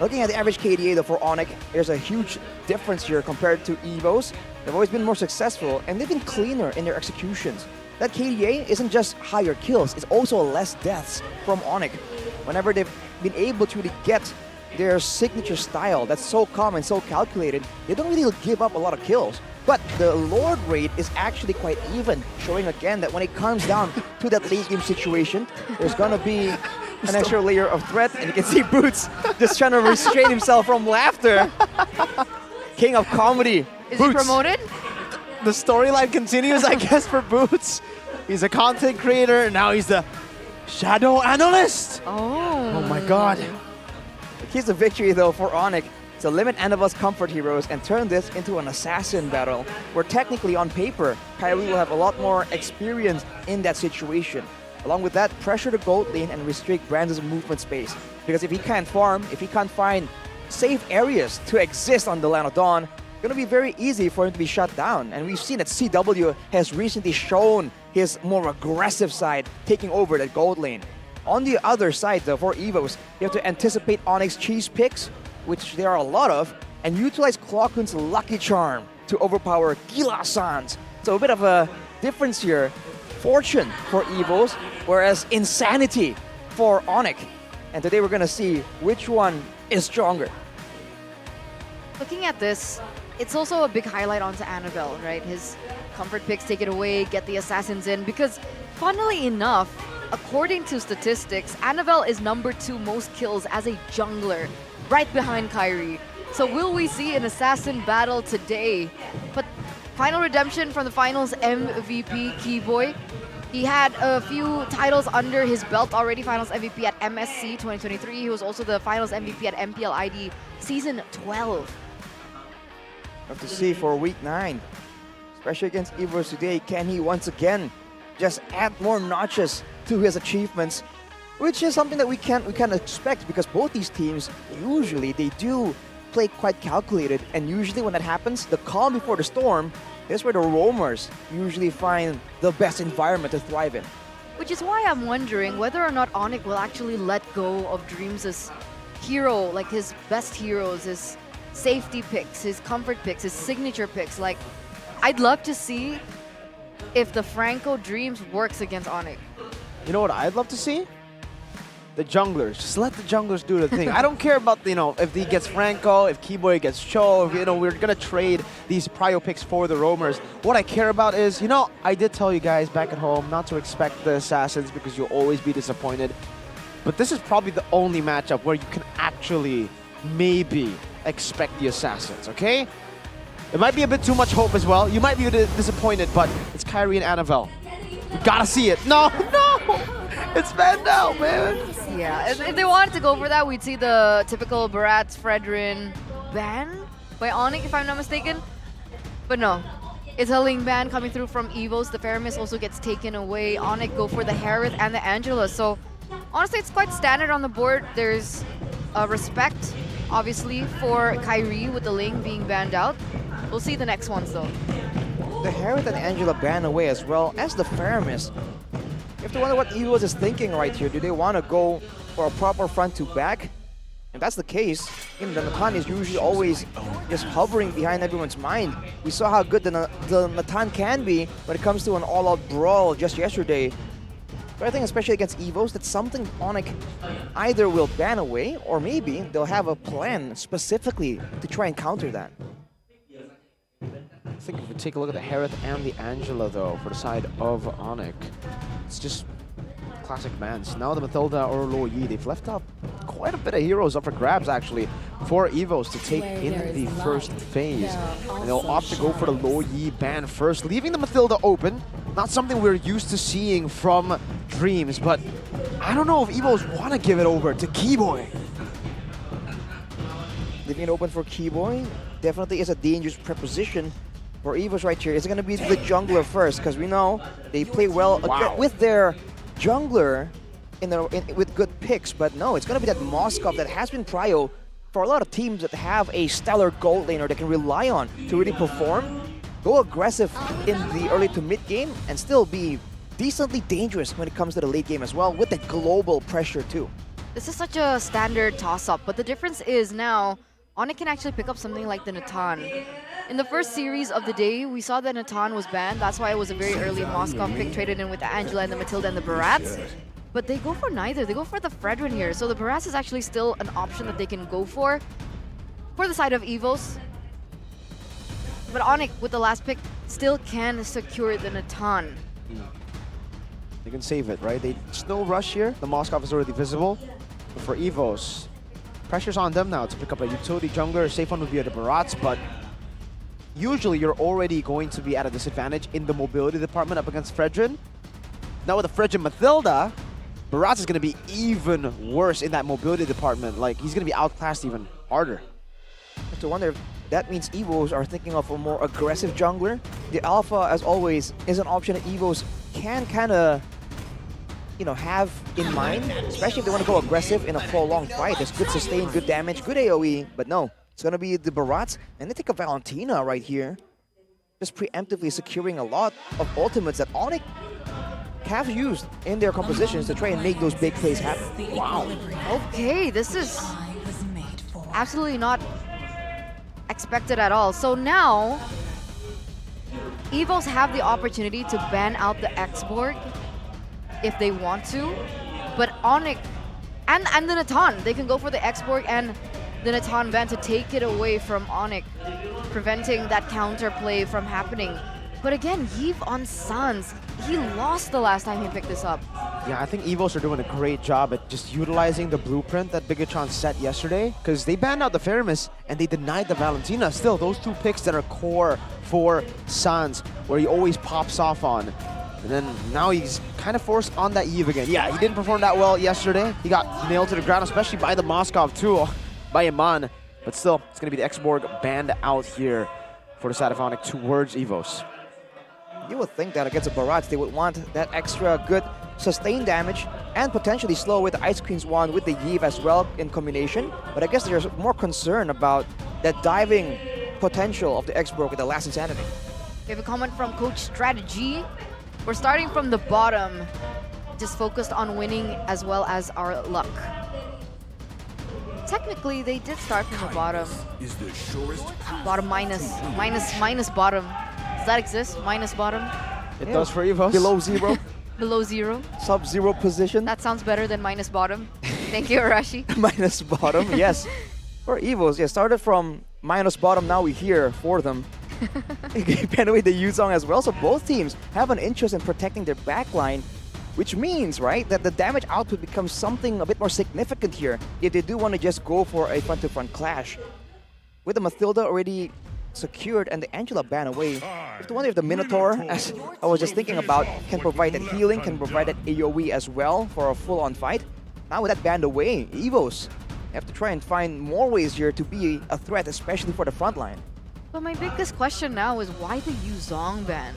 Looking at the average KDA though for Onyx, there's a huge difference here compared to EVOs. They've always been more successful and they've been cleaner in their executions. That KDA isn't just higher kills, it's also less deaths from Onyx. Whenever they've been able to really get their signature style that's so calm and so calculated, they don't really give up a lot of kills. But the Lord rate is actually quite even, showing again that when it comes down to that late game situation, there's gonna be an extra layer of threat, and you can see Boots just trying to restrain himself from laughter. King of comedy. Is Boots. he promoted? The storyline continues, I guess, for Boots. He's a content creator, and now he's the shadow analyst. Oh my god. The keys to victory though for Onyx to limit Annibal's comfort heroes and turn this into an assassin battle, where technically on paper, Kyrie will have a lot more experience in that situation. Along with that, pressure the gold lane and restrict Brand's movement space. Because if he can't farm, if he can't find safe areas to exist on the Land of Dawn, it's gonna be very easy for him to be shut down. And we've seen that CW has recently shown his more aggressive side, taking over that gold lane. On the other side though, for EVOs, you have to anticipate Onyx cheese picks, which there are a lot of, and utilize Cloakun's Lucky Charm to overpower Gila-sans. So a bit of a difference here. Fortune for EVOs, whereas Insanity for Onyx. And today we're gonna see which one is stronger. Looking at this, it's also a big highlight onto Annabelle, right? His comfort picks take it away, get the assassins in, because funnily enough, according to statistics, Annabelle is #2 most kills as a jungler, right behind Kyrie. So will we see an assassin battle today? But final redemption from the finals MVP, Keyboy. He had a few titles under his belt already, finals MVP at MSC 2023. He was also the finals MVP at MPL ID Season 12. Have to see for week 9, especially against EVOs today, can he once again just add more notches to his achievements, which is something that we can expect, because both these teams usually they do play quite calculated, and usually when that happens, the calm before the storm is where the roamers usually find the best environment to thrive in. Which is why I'm wondering whether or not Onyx will actually let go of Dreams' hero, like his best heroes, his safety picks, his comfort picks, his signature picks. Like, I'd love to see if the Franco Dreams works against Onyx. You know what I'd love to see? The junglers. Just let the junglers do the thing. I don't care about, if he gets Franco, if Keyboy gets Cho, if, we're going to trade these prio picks for the roamers. What I care about is, I did tell you guys back at home not to expect the assassins because you'll always be disappointed. But this is probably the only matchup where you can actually maybe expect the assassins, okay? It might be a bit too much hope as well. You might be disappointed, but it's Kyrie and Annabelle. You gotta see it. No! It's Vandal, man! Yeah, if they wanted to go for that, we'd see the typical Barats, Fredrin ban by Onyx, if I'm not mistaken. But no, it's a Ling ban coming through from EVOs. The Faramis also gets taken away. Onyx go for the Harith and the Angela. So honestly, it's quite standard on the board. There's respect, obviously, for Kyrie with the Ling being banned out. We'll see the next ones though. The Harith and Angela ban away as well as the Faramis. You have to wonder what EVOs is thinking right here. Do they want to go for a proper front to back? If that's the case, the Natan is usually always just hovering behind everyone's mind. We saw how good the Natan can be when it comes to an all-out brawl just yesterday. But I think especially against EVOs, that's something Onyx either will ban away or maybe they'll have a plan specifically to try and counter that. I think if we take a look at the Harith and the Angela, though, for the side of Onyx, it's just classic bans. Now the Mathilda or Lo Yi, they've left up quite a bit of heroes up for grabs, actually, for EVOs to take in the first phase. And they'll opt to go for the Lo Yi ban first, leaving the Mathilda open. Not something we're used to seeing from Dreams, but I don't know if EVOs want to give it over to Keyboy. Leaving it open for Keyboy definitely is a dangerous preposition for EVOs right here. It's going to be the jungler first, because we know they play well with their jungler with good picks, but no, it's going to be that Moskov that has been prio for a lot of teams that have a stellar gold laner they can rely on to really perform. go aggressive in the early to mid game and still be decently dangerous when it comes to the late game as well, with that global pressure too. This is such a standard toss-up, but the difference is now Onyx can actually pick up something like the Natan. In the first series of the day, we saw that Natan was banned. That's why it was a very early Moskov pick, traded in with the Angela and the Matilda and the Barats. But they go for neither. They go for the Fredrin here. So the Barats is actually still an option that they can go for the side of Evos. But Onyx, with the last pick, still can secure the Natan. They can save it, right? There's no rush here. The Moskov is already visible. But for Evos, pressure's on them now to pick up a utility jungler. Safe one would be at the Barats, but usually you're already going to be at a disadvantage in the mobility department up against Fredrin. Now with the Fredrin Mathilda, Barats is going to be even worse in that mobility department. Like, he's going to be outclassed even harder. I have to wonder if that means Evos are thinking of a more aggressive jungler. The Alpha, as always, is an option that Evos can kind of, you know, have in mind, especially if they want to go aggressive in a prolonged fight. There's good sustain, good damage, good AoE, but no, it's going to be the Barats, and they take a Valentina right here, just preemptively securing a lot of ultimates that Onyx have used in their compositions to try and make those big plays happen. Wow. Okay, this is absolutely not expected at all. So now, Evos have the opportunity to ban out the X-Borg if they want to, but Onyx and the Natan, they can go for the X-Borg and the Natan ban to take it away from Onyx, preventing that counterplay from happening. But again, Yves on Sans, he lost the last time he picked this up. Yeah, I think Evos are doing a great job at just utilizing the blueprint that Bigatron set yesterday, because they banned out the Feramis and they denied the Valentina. Still, those two picks that are core for Sans, where he always pops off on. And then now he's kind of forced on that Eve again. Yeah, he didn't perform that well yesterday. He got nailed to the ground, especially by the Moskov too, by Iman. But still, it's going to be the X-Borg banned out here for the side of Onyx towards Evos. You would think that against the Barats, they would want that extra good sustained damage and potentially slow with the Ice Queen's Wand with the Yves as well in combination. But I guess there's more concern about that diving potential of the X-Borg with the last Insanity. We have a comment from Coach Strategy. We're starting from the bottom, just focused on winning as well as our luck. Technically, they did start from the bottom. Bottom minus bottom. Does that exist? Minus bottom? It does for Evos. Below zero. Below zero. Sub-zero position. That sounds better than minus bottom. Thank you, Arashi. Minus bottom, yes. For Evos, yeah, started from minus bottom, now we're here for them. Anyway, the Yuzong as well, so both teams have an interest in protecting their backline, which means, right, that the damage output becomes something a bit more significant here if they do want to just go for a front-to-front clash. With the Mathilda already secured and the Angela ban away, I have to wonder if the Minotaur, as I was just thinking about, can provide that healing, can provide that AoE as well for a full-on fight. Now with that banned away, Evos have to try and find more ways here to be a threat, especially for the front line. But my biggest question now is why the Yuzong ban?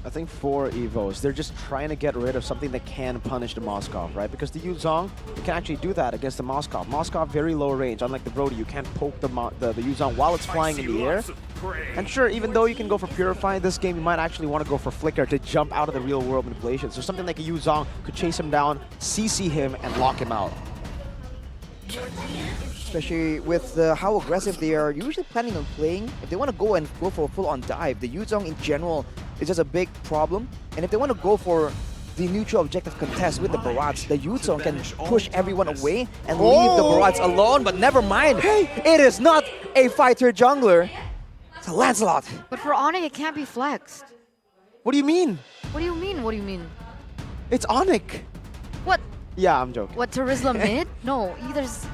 I think for Evos, they're just trying to get rid of something that can punish the Moskov, right? Because the Yuzong, you can actually do that against the Moskov. Moskov, very low range. Unlike the Brody, you can't poke the Yuzong while it's flying in the air. And sure, even though you can go for Purify in this game, you might actually want to go for Flicker to jump out of the real-world manipulation. So something like a Yuzong could chase him down, CC him, and lock him out. Especially with how aggressive they are usually planning on playing. If they want to go for a full-on dive, the Yuzong in general is just a big problem. And if they want to go for the neutral objective contest with the Barats, the Yuzong can push everyone away and leave the Barats alone. But never mind, it is not a fighter jungler. It's a Lancelot. But for Onyx, it can't be flexed. What do you mean? What do you mean? What do you mean? It's Onyx. What? Yeah, I'm joking. What, Terizla mid? No, there's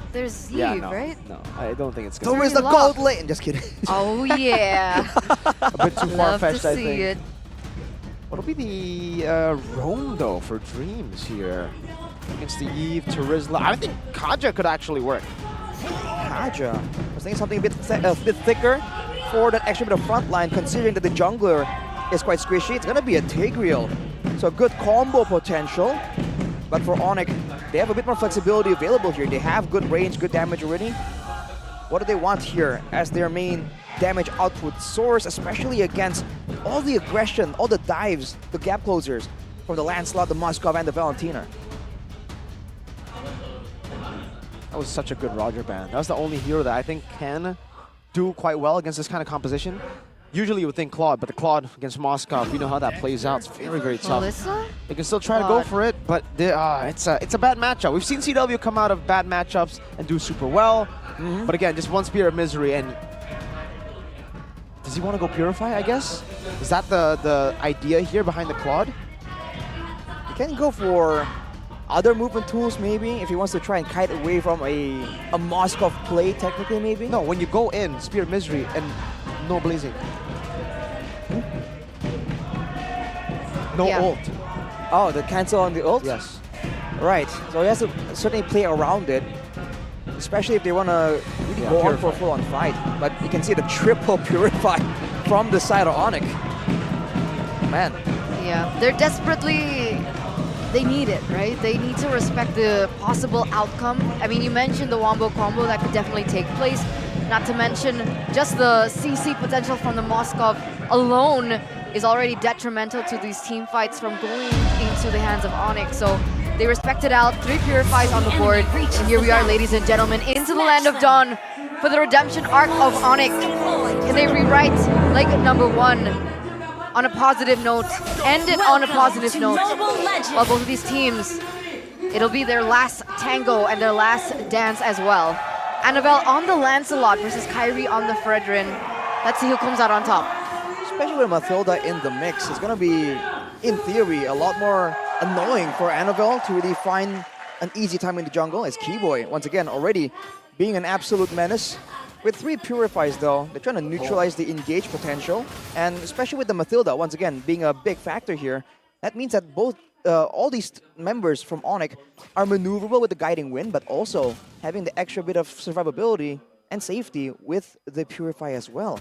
Eve, yeah, no, right? No, I don't think it's gonna be. Terizla gold lane. Just kidding. Oh yeah. A bit too far-fetched, I think. See it. What'll be the roam though for Dreams here against the Eve, Terizla? I think Kaja could actually work. Kaja. I was thinking something a bit thicker for that extra bit of front line, considering that the jungler is quite squishy. It's gonna be a Tigreal, so good combo potential. But for Onyx, they have a bit more flexibility available here. They have good range, good damage already. What do they want here as their main damage output soars, especially against all the aggression, all the dives, the gap closers from the Lancelot, the Moskov, and the Valentina. That was such a good Roger ban. That was the only hero that I think can do quite well against this kind of composition. Usually you would think Claude, but the Claude against Moskov, you know how that plays out. It's very, very tough. Melissa? They can still try to go for it, but it's a bad matchup. We've seen CW come out of bad matchups and do super well. But again, just one Spear of Misery, and does he want to go Purify, I guess? Is that the idea here behind the Claude? He can go for other movement tools, maybe, if he wants to try and kite away from a Moskov play, technically, maybe. No, when you go in, Spear of Misery and no Blazing. No ult. Oh, the cancel on the ult? Yes. Right, so he has to certainly play around it, especially if they want to really go on for a full-on fight. But you can see the triple Purify from the side of Onyx. Man. Yeah, they're desperately... They need it, right? They need to respect the possible outcome. I mean, you mentioned the Wombo combo that could definitely take place. Not to mention, just the CC potential from the Moskov alone is already detrimental to these team fights from going into the hands of Onyx. So they respect it out. 3 Purifies on the board. And here we are, ladies and gentlemen, into the Land of Dawn for the redemption arc of Onyx. Can they rewrite leg number 1 on a positive note, end it on a positive note? While both of these teams, it'll be their last tango and their last dance as well. Annabelle on the Lancelot versus Kyrie on the Fredrin. Let's see who comes out on top. Especially with Mathilda in the mix, it's going to be, in theory, a lot more annoying for Annabelle to really find an easy time in the jungle as Keyboy, once again, already being an absolute menace. With 3 Purifies, though, they're trying to neutralize the engage potential. And especially with the Mathilda, once again, being a big factor here, that means that both all these members from Onyx are maneuverable with the Guiding Wind, but also having the extra bit of survivability and safety with the Purify as well.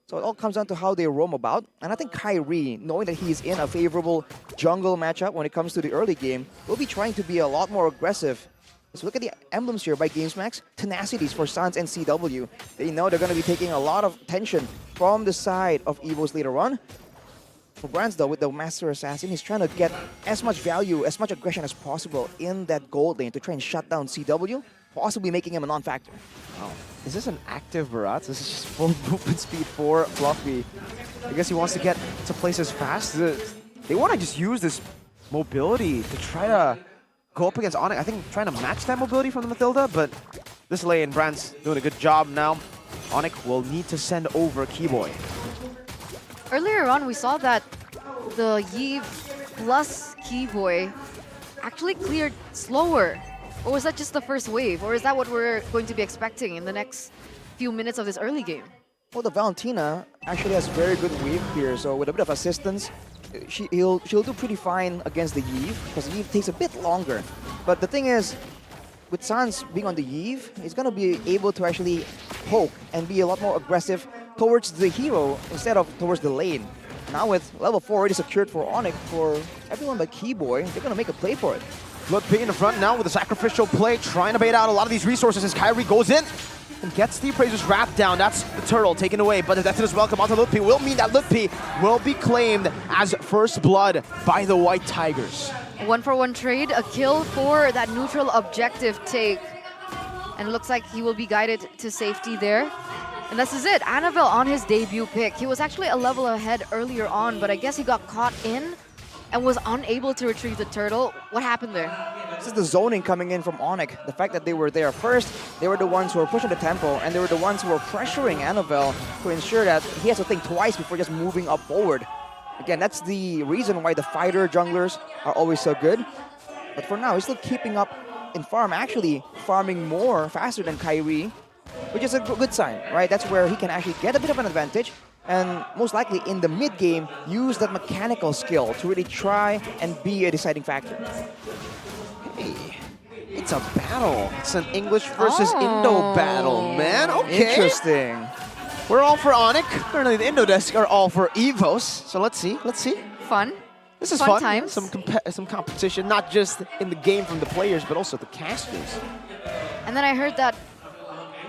So it all comes down to how they roam about. And I think Kyrie, knowing that he's in a favorable jungle matchup when it comes to the early game, will be trying to be a lot more aggressive. So look at the emblems here by GamesMax. Tenacities for Sans and CW. They know they're going to be taking a lot of tension from the side of EVOs later on. For Brands, though, with the Master Assassin, he's trying to get as much value, as much aggression as possible in that gold lane to try and shut down CW, possibly making him a non-factor. Wow. Is this an active Barat? This is just full movement speed for Fluffy. I guess he wants to get to places fast. They want to just use this mobility to try to go up against Onyx. I think trying to match that mobility from the Mathilda, but this lane, Brand's doing a good job now. Onyx will need to send over Keyboy. Earlier on, we saw that the Yve plus Keyboy actually cleared slower. Or was that just the first wave? Or is that what we're going to be expecting in the next few minutes of this early game? Well, the Valentina actually has very good wave clear, so with a bit of assistance, she'll do pretty fine against the Yve, because Yve takes a bit longer. But the thing is, with Sans being on the Yve, he's going to be able to actually poke and be a lot more aggressive towards the hero instead of towards the lane. Now with level 4 already secured for Onyx, for everyone but Keyboy, they're going to make a play for it. Ludwig in the front now with a sacrificial play, trying to bait out a lot of these resources as Kyrie goes in and gets the Appraiser's Wrath down. That's the turtle taken away, but the Death is welcome onto Ludwig will mean that Ludwig will be claimed as first blood by the White Tigers. 1-for-1 trade, a kill for that neutral objective take. And it looks like he will be guided to safety there. And this is it, Annabelle on his debut pick. He was actually a level ahead earlier on, but I guess he got caught in and was unable to retrieve the turtle. What happened there? This is the zoning coming in from Onyx. The fact that they were there first, they were the ones who were pushing the tempo, and they were the ones who were pressuring Annabelle to ensure that he has to think twice before just moving up forward. Again, that's the reason why the fighter junglers are always so good. But for now, he's still keeping up in farm, actually farming more faster than Kyrie, which is a good sign, right? That's where he can actually get a bit of an advantage, and most likely in the mid game use that mechanical skill to really try and be a deciding factor. Hey, it's a battle. It's an English versus Indo battle, man. Okay. Interesting. We're all for Onyx. Apparently the Indo desk are all for EVOS. So let's see. Fun. This is fun fun. Times. Some competition, not just in the game from the players, but also the casters. And then I heard that.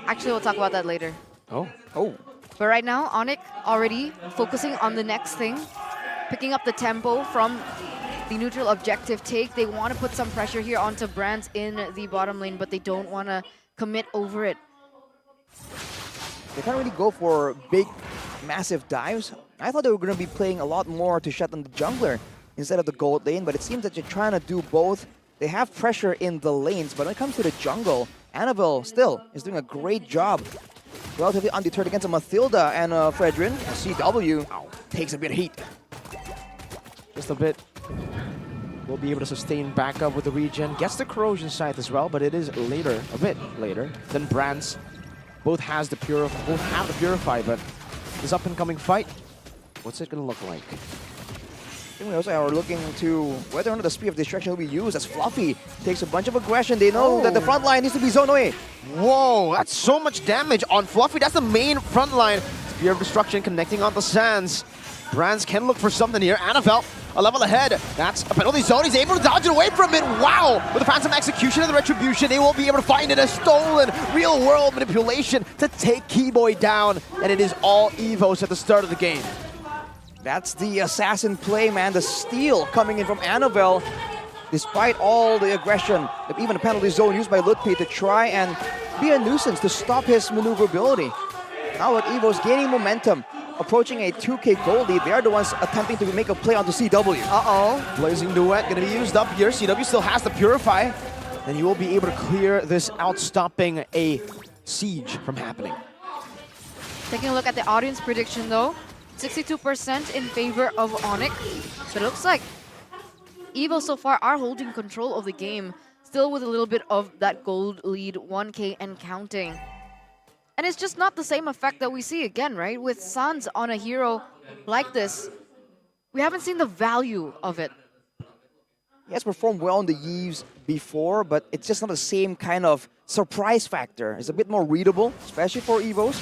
Actually, we'll talk about that later. Oh. But right now, Onyx already focusing on the next thing, picking up the tempo from the neutral objective take. They want to put some pressure here onto Brands in the bottom lane, but they don't want to commit over it. They can't really go for big, massive dives. I thought they were going to be playing a lot more to shut down the jungler instead of the gold lane, but it seems that they're trying to do both. They have pressure in the lanes, but when it comes to the jungle, Annabelle still is doing a great job. Relatively undeterred against a Mathilda and Fredrin. CW takes a bit of heat. Just a bit. Will be able to sustain back up with the regen. Gets the corrosion scythe as well, but it is later, a bit later than Brands. Both have the purify, but this up and coming fight, what's it gonna look like? We also are looking to whether or not the Spear of Destruction will be used as Fluffy takes a bunch of aggression. They know that the front line needs to be zoned away. Whoa, that's so much damage on Fluffy. That's the main front line. Spear of Destruction connecting on the sands. Brands can look for something here. Annabelle, a level ahead. That's a penalty zone. He's able to dodge it away from it. Wow! With the Phantom Execution and the Retribution, they will be able to find it as stolen real-world manipulation to take Keyboy down. And it is all Evos at the start of the game. That's the assassin play, man. The steal coming in from Annabelle. Despite all the aggression, even the penalty zone used by Lutpi to try and be a nuisance to stop his maneuverability. Now with Evos gaining momentum, approaching a 2k gold lead, they are the ones attempting to make a play onto CW. Uh-oh. Blazing Duet going to be used up here. CW still has the Purify. And you will be able to clear this out, stopping a siege from happening. Taking a look at the audience prediction though, 62% in favor of Onyx. But it looks like Evo so far are holding control of the game, still with a little bit of that gold lead, 1k and counting. And it's just not the same effect that we see again, right? With Sans on a hero like this, we haven't seen the value of it. He has performed well on the Yves before, but it's just not the same kind of surprise factor. It's a bit more readable, especially for Evos.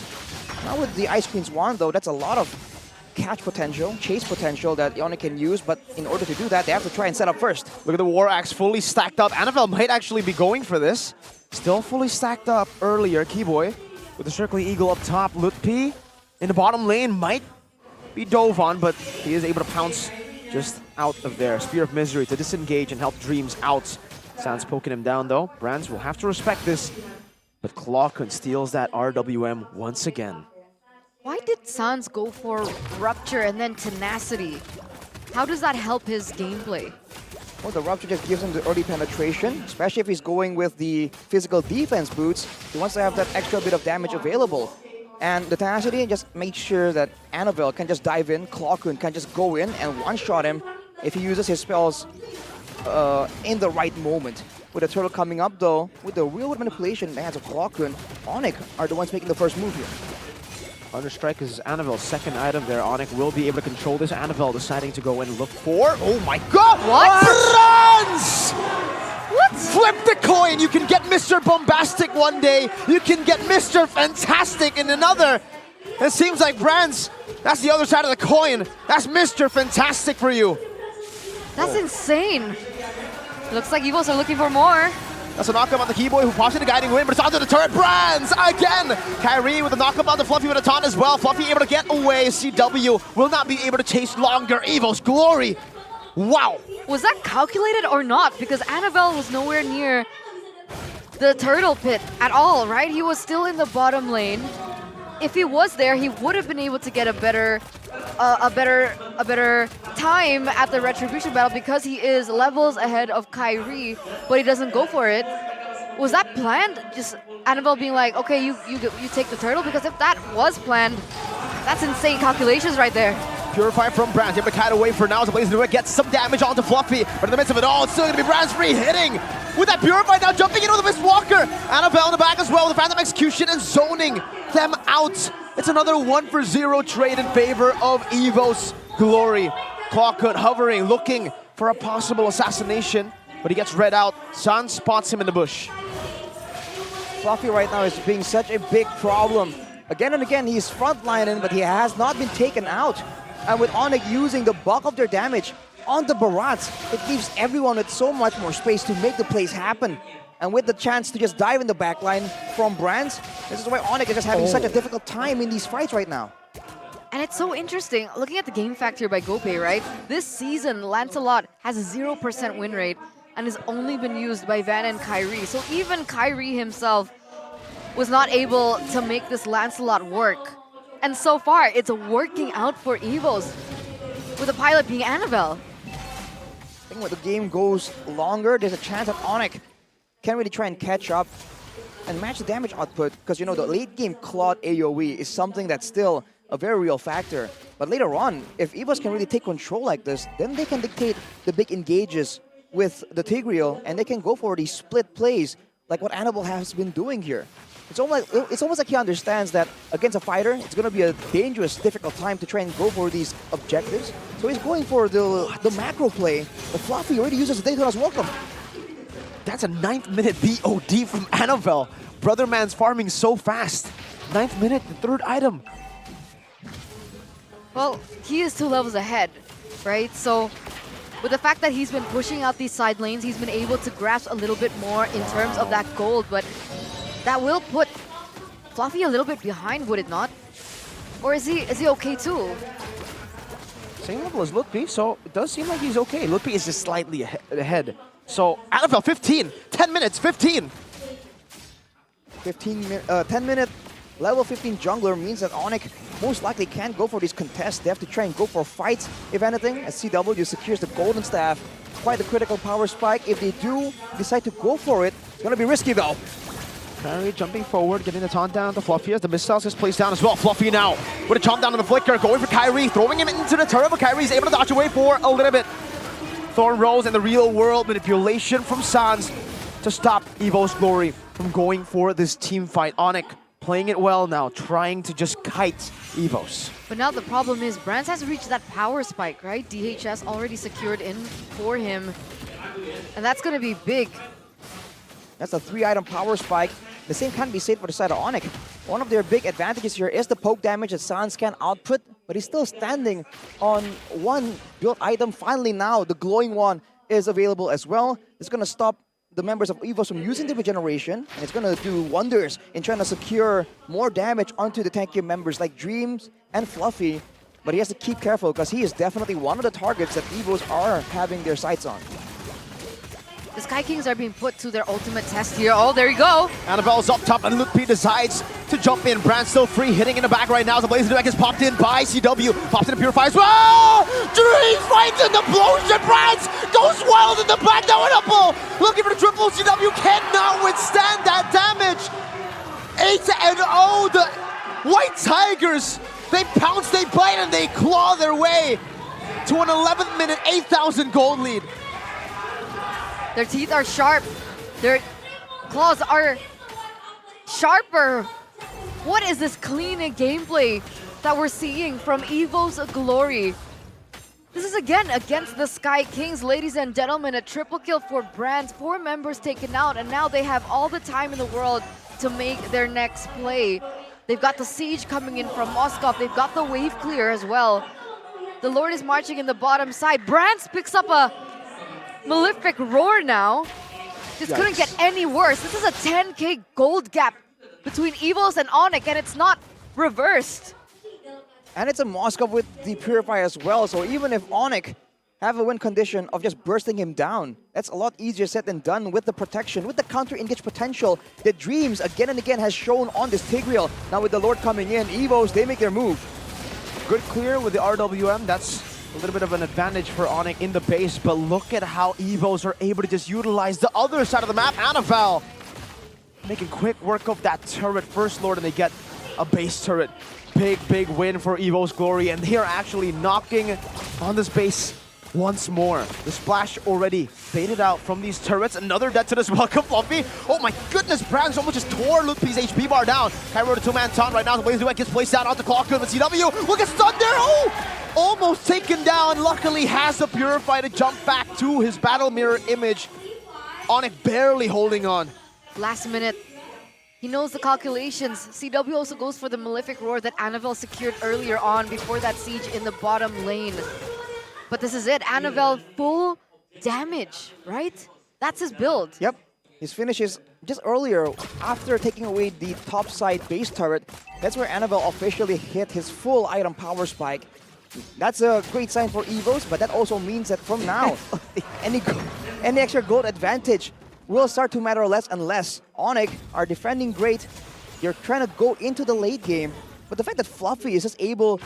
Now with the Ice Queen's Wand though, that's a lot of catch potential, chase potential that Yone can use, but in order to do that, they have to try and set up first. Look at the War Axe fully stacked up. Annabelle might actually be going for this. Still fully stacked up earlier. Keyboy with the Circling Eagle up top. Lutpi in the bottom lane might be dove on, but he is able to pounce just out of there. Spear of Misery to disengage and help Dreams out. Sans poking him down though. Brands will have to respect this, but Clawkun steals that RWM once again. Why did Sans go for Rupture and then Tenacity? How does that help his gameplay? Well, the Rupture just gives him the early penetration, especially if he's going with the physical defense boots. He wants to have that extra bit of damage available. And the Tenacity just makes sure that Annabelle can just dive in, Clawkun can just go in and one-shot him if he uses his spells in the right moment. With the turtle coming up though, with the real manipulation in the hands of Clawkun, Onyx are the ones making the first move here. Understrike is Annabelle's second item there. Onyx will be able to control this. Annabelle deciding to go in and look for... Oh my god! What? Runs! What? Flip the coin! You can get Mr. Bombastic one day. You can get Mr. Fantastic in another. It seems like Brands, that's the other side of the coin. That's Mr. Fantastic for you. That's insane. Looks like Evos are looking for more. That's a knockup on the Keyboy who pops in a guiding wind, but it's onto the turret. Brands again! Kyrie with a knockup on the Fluffy with a taunt as well. Fluffy able to get away. CW will not be able to chase longer. Evo's glory. Wow. Was that calculated or not? Because Annabelle was nowhere near the turtle pit at all, right? He was still in the bottom lane. If he was there, he would have been able to get a better time at the Retribution battle because he is levels ahead of Kyrie, but he doesn't go for it. Was that planned? Just Annabelle being like, okay, you take the turtle? Because if that was planned, that's insane calculations right there. Purify from Brands, able to kite away for now as Blazing Duet gets some damage onto Fluffy, but in the midst of it all, it's still going to be Brands free hitting with that Purify now jumping in with the Mistwalker. Annabelle in the back as well with the Phantom Execution and zoning them out. It's another 1-for-0 trade in favor of Evo's glory. Clawkun hovering, looking for a possible assassination, but he gets read out. San spots him in the bush. Fluffy right now is being such a big problem. Again and again, he's frontlining, but he has not been taken out. And with Onyx using the bulk of their damage on the Barats, it leaves everyone with so much more space to make the plays happen. And with the chance to just dive in the backline from Brands, this is why Onyx is just having such a difficult time in these fights right now. And it's so interesting, looking at the game factor by Gopay, right? This season, Lancelot has a 0% win rate and has only been used by Van and Kyrie. So even Kyrie himself was not able to make this Lancelot work. And so far, it's working out for Evos, with the pilot being Annabelle. I think when the game goes longer, there's a chance that Onyx can really try and catch up and match the damage output, because you know the late game Claude AoE is something that's still a very real factor. But later on, if Evos can really take control like this, then they can dictate the big engages with the Tigreal, and they can go for these split plays like what Annabelle has been doing here. It's almost like he understands that against a fighter, it's going to be a dangerous, difficult time to try and go for these objectives. So he's going for the macro play. The Fluffy already uses Daytona's Welcome. That's a 9th minute BOD from Annabelle. Brother Man's farming so fast. 9th minute, the 3rd item. Well, he is 2 levels ahead, right? So with the fact that he's been pushing out these side lanes, he's been able to grasp a little bit more in terms of that gold, but that will put Fluffy a little bit behind, would it not? Or is he okay too? Same level as Lutpi, so it does seem like he's okay. Lutpi is just slightly ahead. So Annabelle 15, 10 minutes, 15. 10 minute level 15 jungler means that Onyx most likely can't go for these contests. They have to try and go for fights, if anything, as CW secures the golden staff. Quite a critical power spike. If they do decide to go for it, it's going to be risky though. Kyrie jumping forward, getting the taunt down to Fluffy as the missiles is placed down as well. Fluffy now with a chomp down on the flicker, going for Kyrie, throwing him into the turret, but Kyrie's able to dodge away for a little bit. Thorn Rose and the real world manipulation from Sans to stop Evo's Glory from going for this team fight. Onyx playing it well now, trying to just kite Evos. But now the problem is Brands has reached that power spike, right? DHS already secured in for him. And that's going to be big. That's a 3-item power spike. The same can't be said for the side of Onyx. One of their big advantages here is the poke damage that Sans can output, but he's still standing on one built item. Finally now, the glowing one is available as well. It's going to stop the members of Evos from using the regeneration, and it's going to do wonders in trying to secure more damage onto the tanky members like Dreams and Fluffy. But he has to keep careful because he is definitely one of the targets that Evos are having their sights on. The Sky Kings are being put to their ultimate test here. Oh, there you go. Annabelle's up top, and Lutpi decides to jump in. Brand still free, hitting in the back right now. The Blaze Deck is popped in by CW. Pops in the Purifiers. Whoa! Dreams fights in the Blows and Brands goes wild in the back. Now an upple. Looking for the triple. CW cannot withstand that damage. 8-0. The White Tigers. They pounce, they bite, and they claw their way to an 11th minute, 8,000 gold lead. Their teeth are sharp. Their claws are sharper. What is this clean gameplay that we're seeing from Evo's Glory? This is again against the Sky Kings, ladies and gentlemen. A triple kill for Brands. 4 members taken out, and now they have all the time in the world to make their next play. They've got the siege coming in from Moscow. They've got the wave clear as well. The Lord is marching in the bottom side. Brands picks up a Malefic Roar now. Just couldn't get any worse. This is a 10k gold gap between Evos and Onyx, and it's not reversed. And it's a Moscow with the Purifier as well, so even if Onyx have a win condition of just bursting him down, that's a lot easier said than done with the protection, with the counter-engage potential that Dreams again and again has shown on this Tigreal. Now with the Lord coming in, Evos, they make their move. Good clear with the RWM. That's a little bit of an advantage for Onyx in the base, but look at how Evos are able to just utilize the other side of the map. Annabelle making quick work of that turret First Lord, and they get a base turret. Big win for Evo's Glory, and they are actually knocking on this base once more. The splash already faded out from these turrets. Another death to this welcome, Fluffy. Oh my goodness, Brands almost just tore Lutpi's HP bar down. Kyro the 2-man taunt right now. The Blaze Duet gets placed down onto Clock with CW. Look at stun there. Oh! Almost taken down. Luckily has the Purify to jump back to his battle mirror image. Onyx barely holding on. Last minute. He knows the calculations. CW also goes for the Malefic Roar that Annabelle secured earlier on before that siege in the bottom lane. But this is it. Annabelle full damage, right? That's his build. Yep. His finishes just earlier, after taking away the top side base turret, that's where Annabelle officially hit his full item power spike. That's a great sign for Evos, but that also means that from now, any extra gold advantage will start to matter less and less. Onyx are defending great. You're trying to go into the late game, but the fact that Fluffy is just able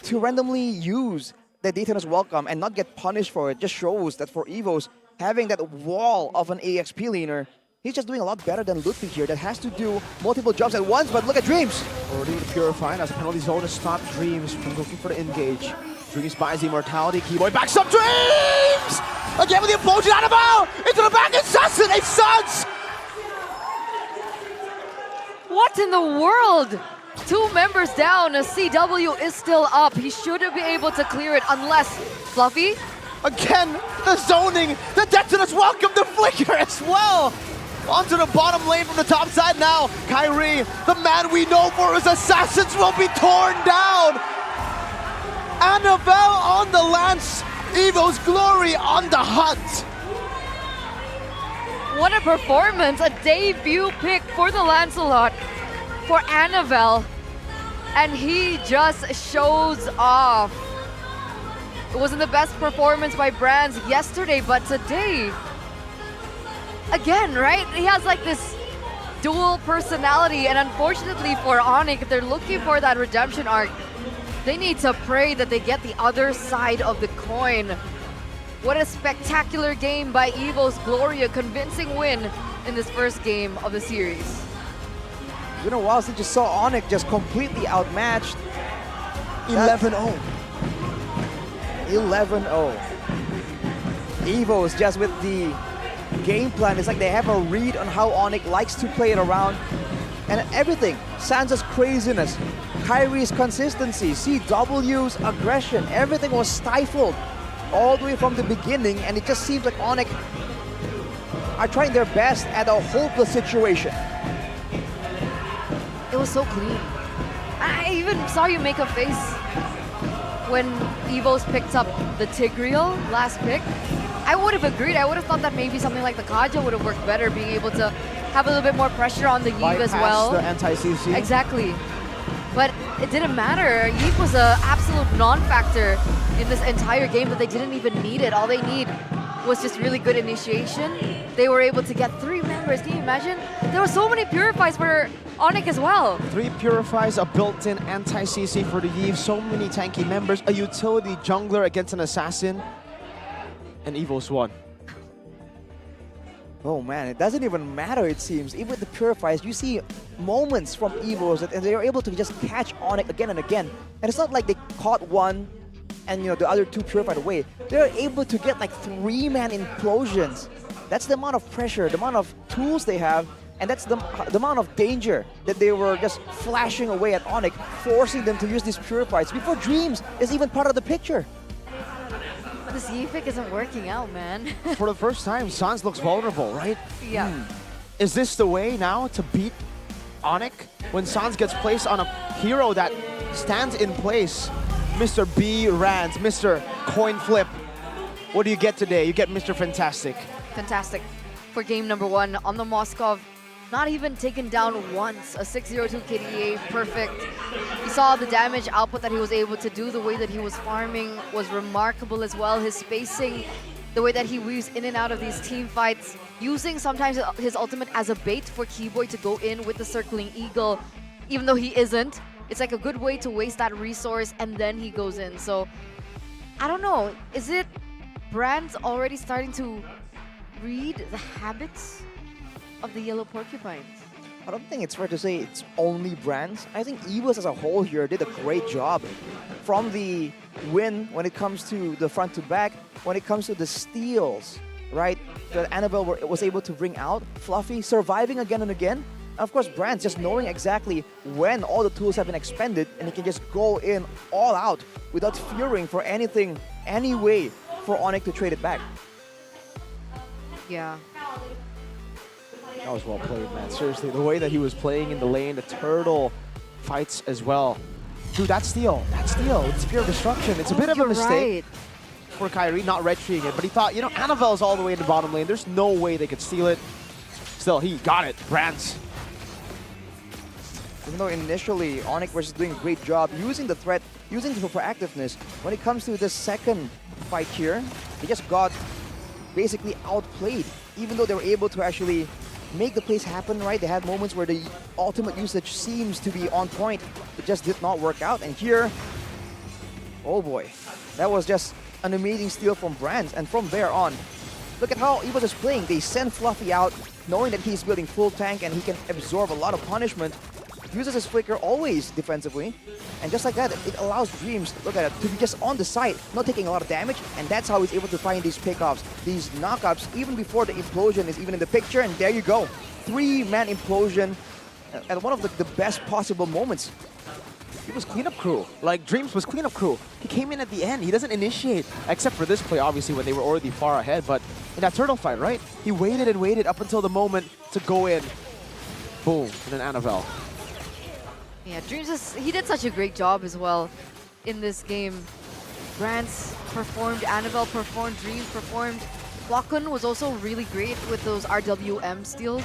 to randomly use the Daytona's Welcome and not get punished for it just shows that for Evos, having that wall of an AXP laner, he's just doing a lot better than Ludwig here that has to do multiple jobs at once, but look at Dreams! Already with Purify as a penalty zone to stop Dreams from looking for the engage. Dreams buys the immortality, Keyboy backs up Dreams! Again with the implosion, Annabelle! Into the back, assassinate Suns! What in the world? 2 members down, CW is still up. He shouldn't be able to clear it unless Fluffy. Again, the zoning, the Detona's Welcome, the flicker as well! Onto the bottom lane from the top side now. Kyrie, the man we know for his assassins, will be torn down. Annabelle on the lance, Evo's Glory on the hunt. What a performance, a debut pick for the Lancelot, for Annabelle. And he just shows off. It wasn't the best performance by Brands yesterday, but today, again, right? He has like this dual personality, and unfortunately for Onyx, if they're looking for that redemption arc, they need to pray that they get the other side of the coin. What a spectacular game by Evo's Glory, a convincing win in this first game of the series. It's been a while since you saw Onyx just completely outmatched. 11-0. 11-0. Evos just with the game plan. It's like they have a read on how Onyx likes to play it around. And everything, Sansa's craziness, Kyrie's consistency, CW's aggression, everything was stifled all the way from the beginning, and it just seems like Onyx are trying their best at a hopeless situation. It was so clean. I even saw you make a face when Evos picked up the Tigreal last pick. I would have agreed. I would have thought that maybe something like the Kaja would have worked better, being able to have a little bit more pressure on the Yve as well. The anti-CC. Exactly. But it didn't matter. Yve was an absolute non-factor in this entire game, that they didn't even need it. All they need was just really good initiation. They were able to get 3 members. Can you imagine? There were so many Purifies for Onyx as well. 3 Purifies, a built-in anti-CC for the Yve, so many tanky members, a utility jungler against an assassin, and Evos won. Oh man, it doesn't even matter, it seems. Even with the Purifies, you see moments from Evos that they are able to just catch Onyx again and again. And it's not like they caught one and the other 2 purified away. They're able to get like 3-man implosions. That's the amount of pressure, the amount of tools they have, and that's the amount of danger that they were just flashing away at Onyx, forcing them to use these Purifies before Dreams is even part of the picture. But this Yve pick isn't working out, man. For the first time, Sans looks vulnerable, right? Yeah. Is this the way now to beat Onyx? When Sans gets placed on a hero that stands in place, Mr. B Rands, Mr. Coin Flip. What do you get today? You get Mr. Fantastic. Fantastic. For game number 1 on the Moskov, not even taken down once. A 602 KDA, perfect. You saw the damage output that he was able to do. The way that he was farming was remarkable as well. His spacing, the way that he weaves in and out of these team fights, using sometimes his ultimate as a bait for Keyboy to go in with the circling eagle, even though he isn't. It's like a good way to waste that resource, and then he goes in. So, I don't know. Is it Brands already starting to read the habits of the yellow porcupines? I don't think it's fair to say it's only Brands. I think Evos as a whole here did a great job. From the win when it comes to the front to back, when it comes to the steals, right? That Annabelle was able to bring out. Fluffy surviving again and again. Of course, Brands just knowing exactly when all the tools have been expended, and he can just go in all out without fearing for anything, any way for Onyx to trade it back. Yeah. That was well played, man. Seriously, the way that he was playing in the lane, the turtle fights as well. Dude, that steal, it's pure destruction. It's a bit of a mistake for Kyrie not red treeing it, but he thought, Annabelle's all the way in the bottom lane. There's no way they could steal it. Still, he got it. Brands. Even though initially Onyx was doing a great job using the threat, using the proactiveness, when it comes to the second fight here, they just got basically outplayed. Even though they were able to actually make the plays happen, right? They had moments where the ultimate usage seems to be on point. It just did not work out. And here, oh boy, that was just an amazing steal from Brands. And from there on, look at how EVOS is playing. They send Fluffy out, knowing that he's building full tank and he can absorb a lot of punishment. Uses his flicker always defensively. And just like that, it allows Dreams, look at it, to be just on the side, not taking a lot of damage. And that's how he's able to find these pickoffs, these knockups, even before the implosion is even in the picture. And there you go. 3-man implosion at one of the best possible moments. He was cleanup crew. Like, Dreams was cleanup crew. He came in at the end. He doesn't initiate, except for this play, obviously, when they were already far ahead. But in that turtle fight, right? He waited and waited up until the moment to go in. Boom. And then Annabelle. Yeah, Dreams, he did such a great job as well in this game. Brands performed, Annabelle performed, Dreams performed. Flockun was also really great with those RWM steals.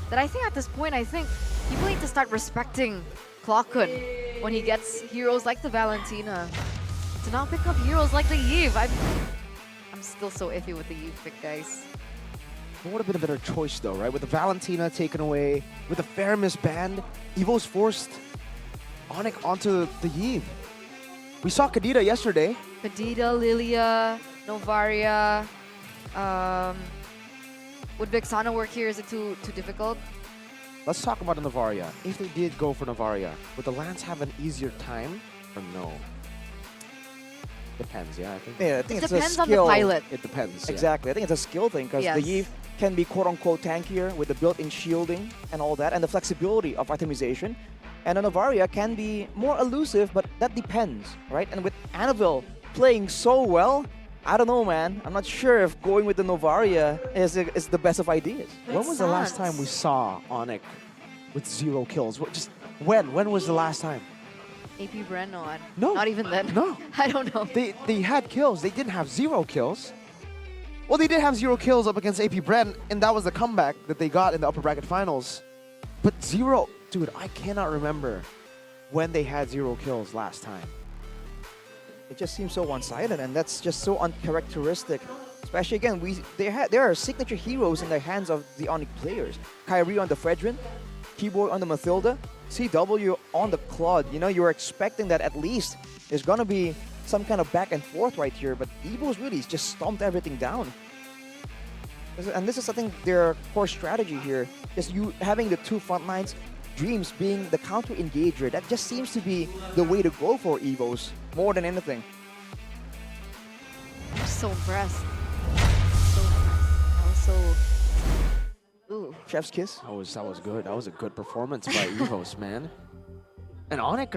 That I think at this point, people need to start respecting Flockun when he gets heroes like the Valentina. To not pick up heroes like the Eve. I'm still so iffy with the Eve pick, guys. It would have been a better choice though, right? With the Valentina taken away, with the Faramis banned, Evo's forced Onyx onto the Eve. We saw Kadita yesterday. Kadita, Lilia, Novaria. Would Vexana work here? Is it too difficult? Let's talk about the Novaria. If they did go for Novaria, would the Lance have an easier time or no? Depends, yeah, I think. Yeah, I think it it's depends a skill. on the pilot. It depends. Exactly. I think it's a skill thing because Yes. the Eve can be quote-unquote tankier with the built-in shielding and all that, and the flexibility of itemization. And a Novaria can be more elusive, but that depends, right? And with Annabelle playing so well, I don't know, man. I'm not sure if going with the Novaria is the best of ideas. When was the last time we saw Onyx with 0 kills? Just when? When was the last time? AP Bren, No. Not even then. No. I don't know. They had kills. They didn't have 0 kills. Well, they did have 0 kills up against AP Bren, and that was the comeback that they got in the upper bracket finals. But 0, dude, I cannot remember when they had 0 kills last time. It just seems so one-sided, and that's just so uncharacteristic. Especially again, there are signature heroes in the hands of the Onyx players. Kyrie on the Fredrin, Keyboy on the Mathilda, CW on the Claude. You know, you're expecting that at least there's gonna be some kind of back and forth right here, but Evo's really just stomped everything down. And this is, I think, their core strategy here. Just you having the two front lines, Dreams being the counter engager. That just seems to be the way to go for Evos more than anything. I'm so impressed. So impressed. I was so... Ooh. Chef's kiss. That was good. That was a good performance by Evos, man. And Onyx,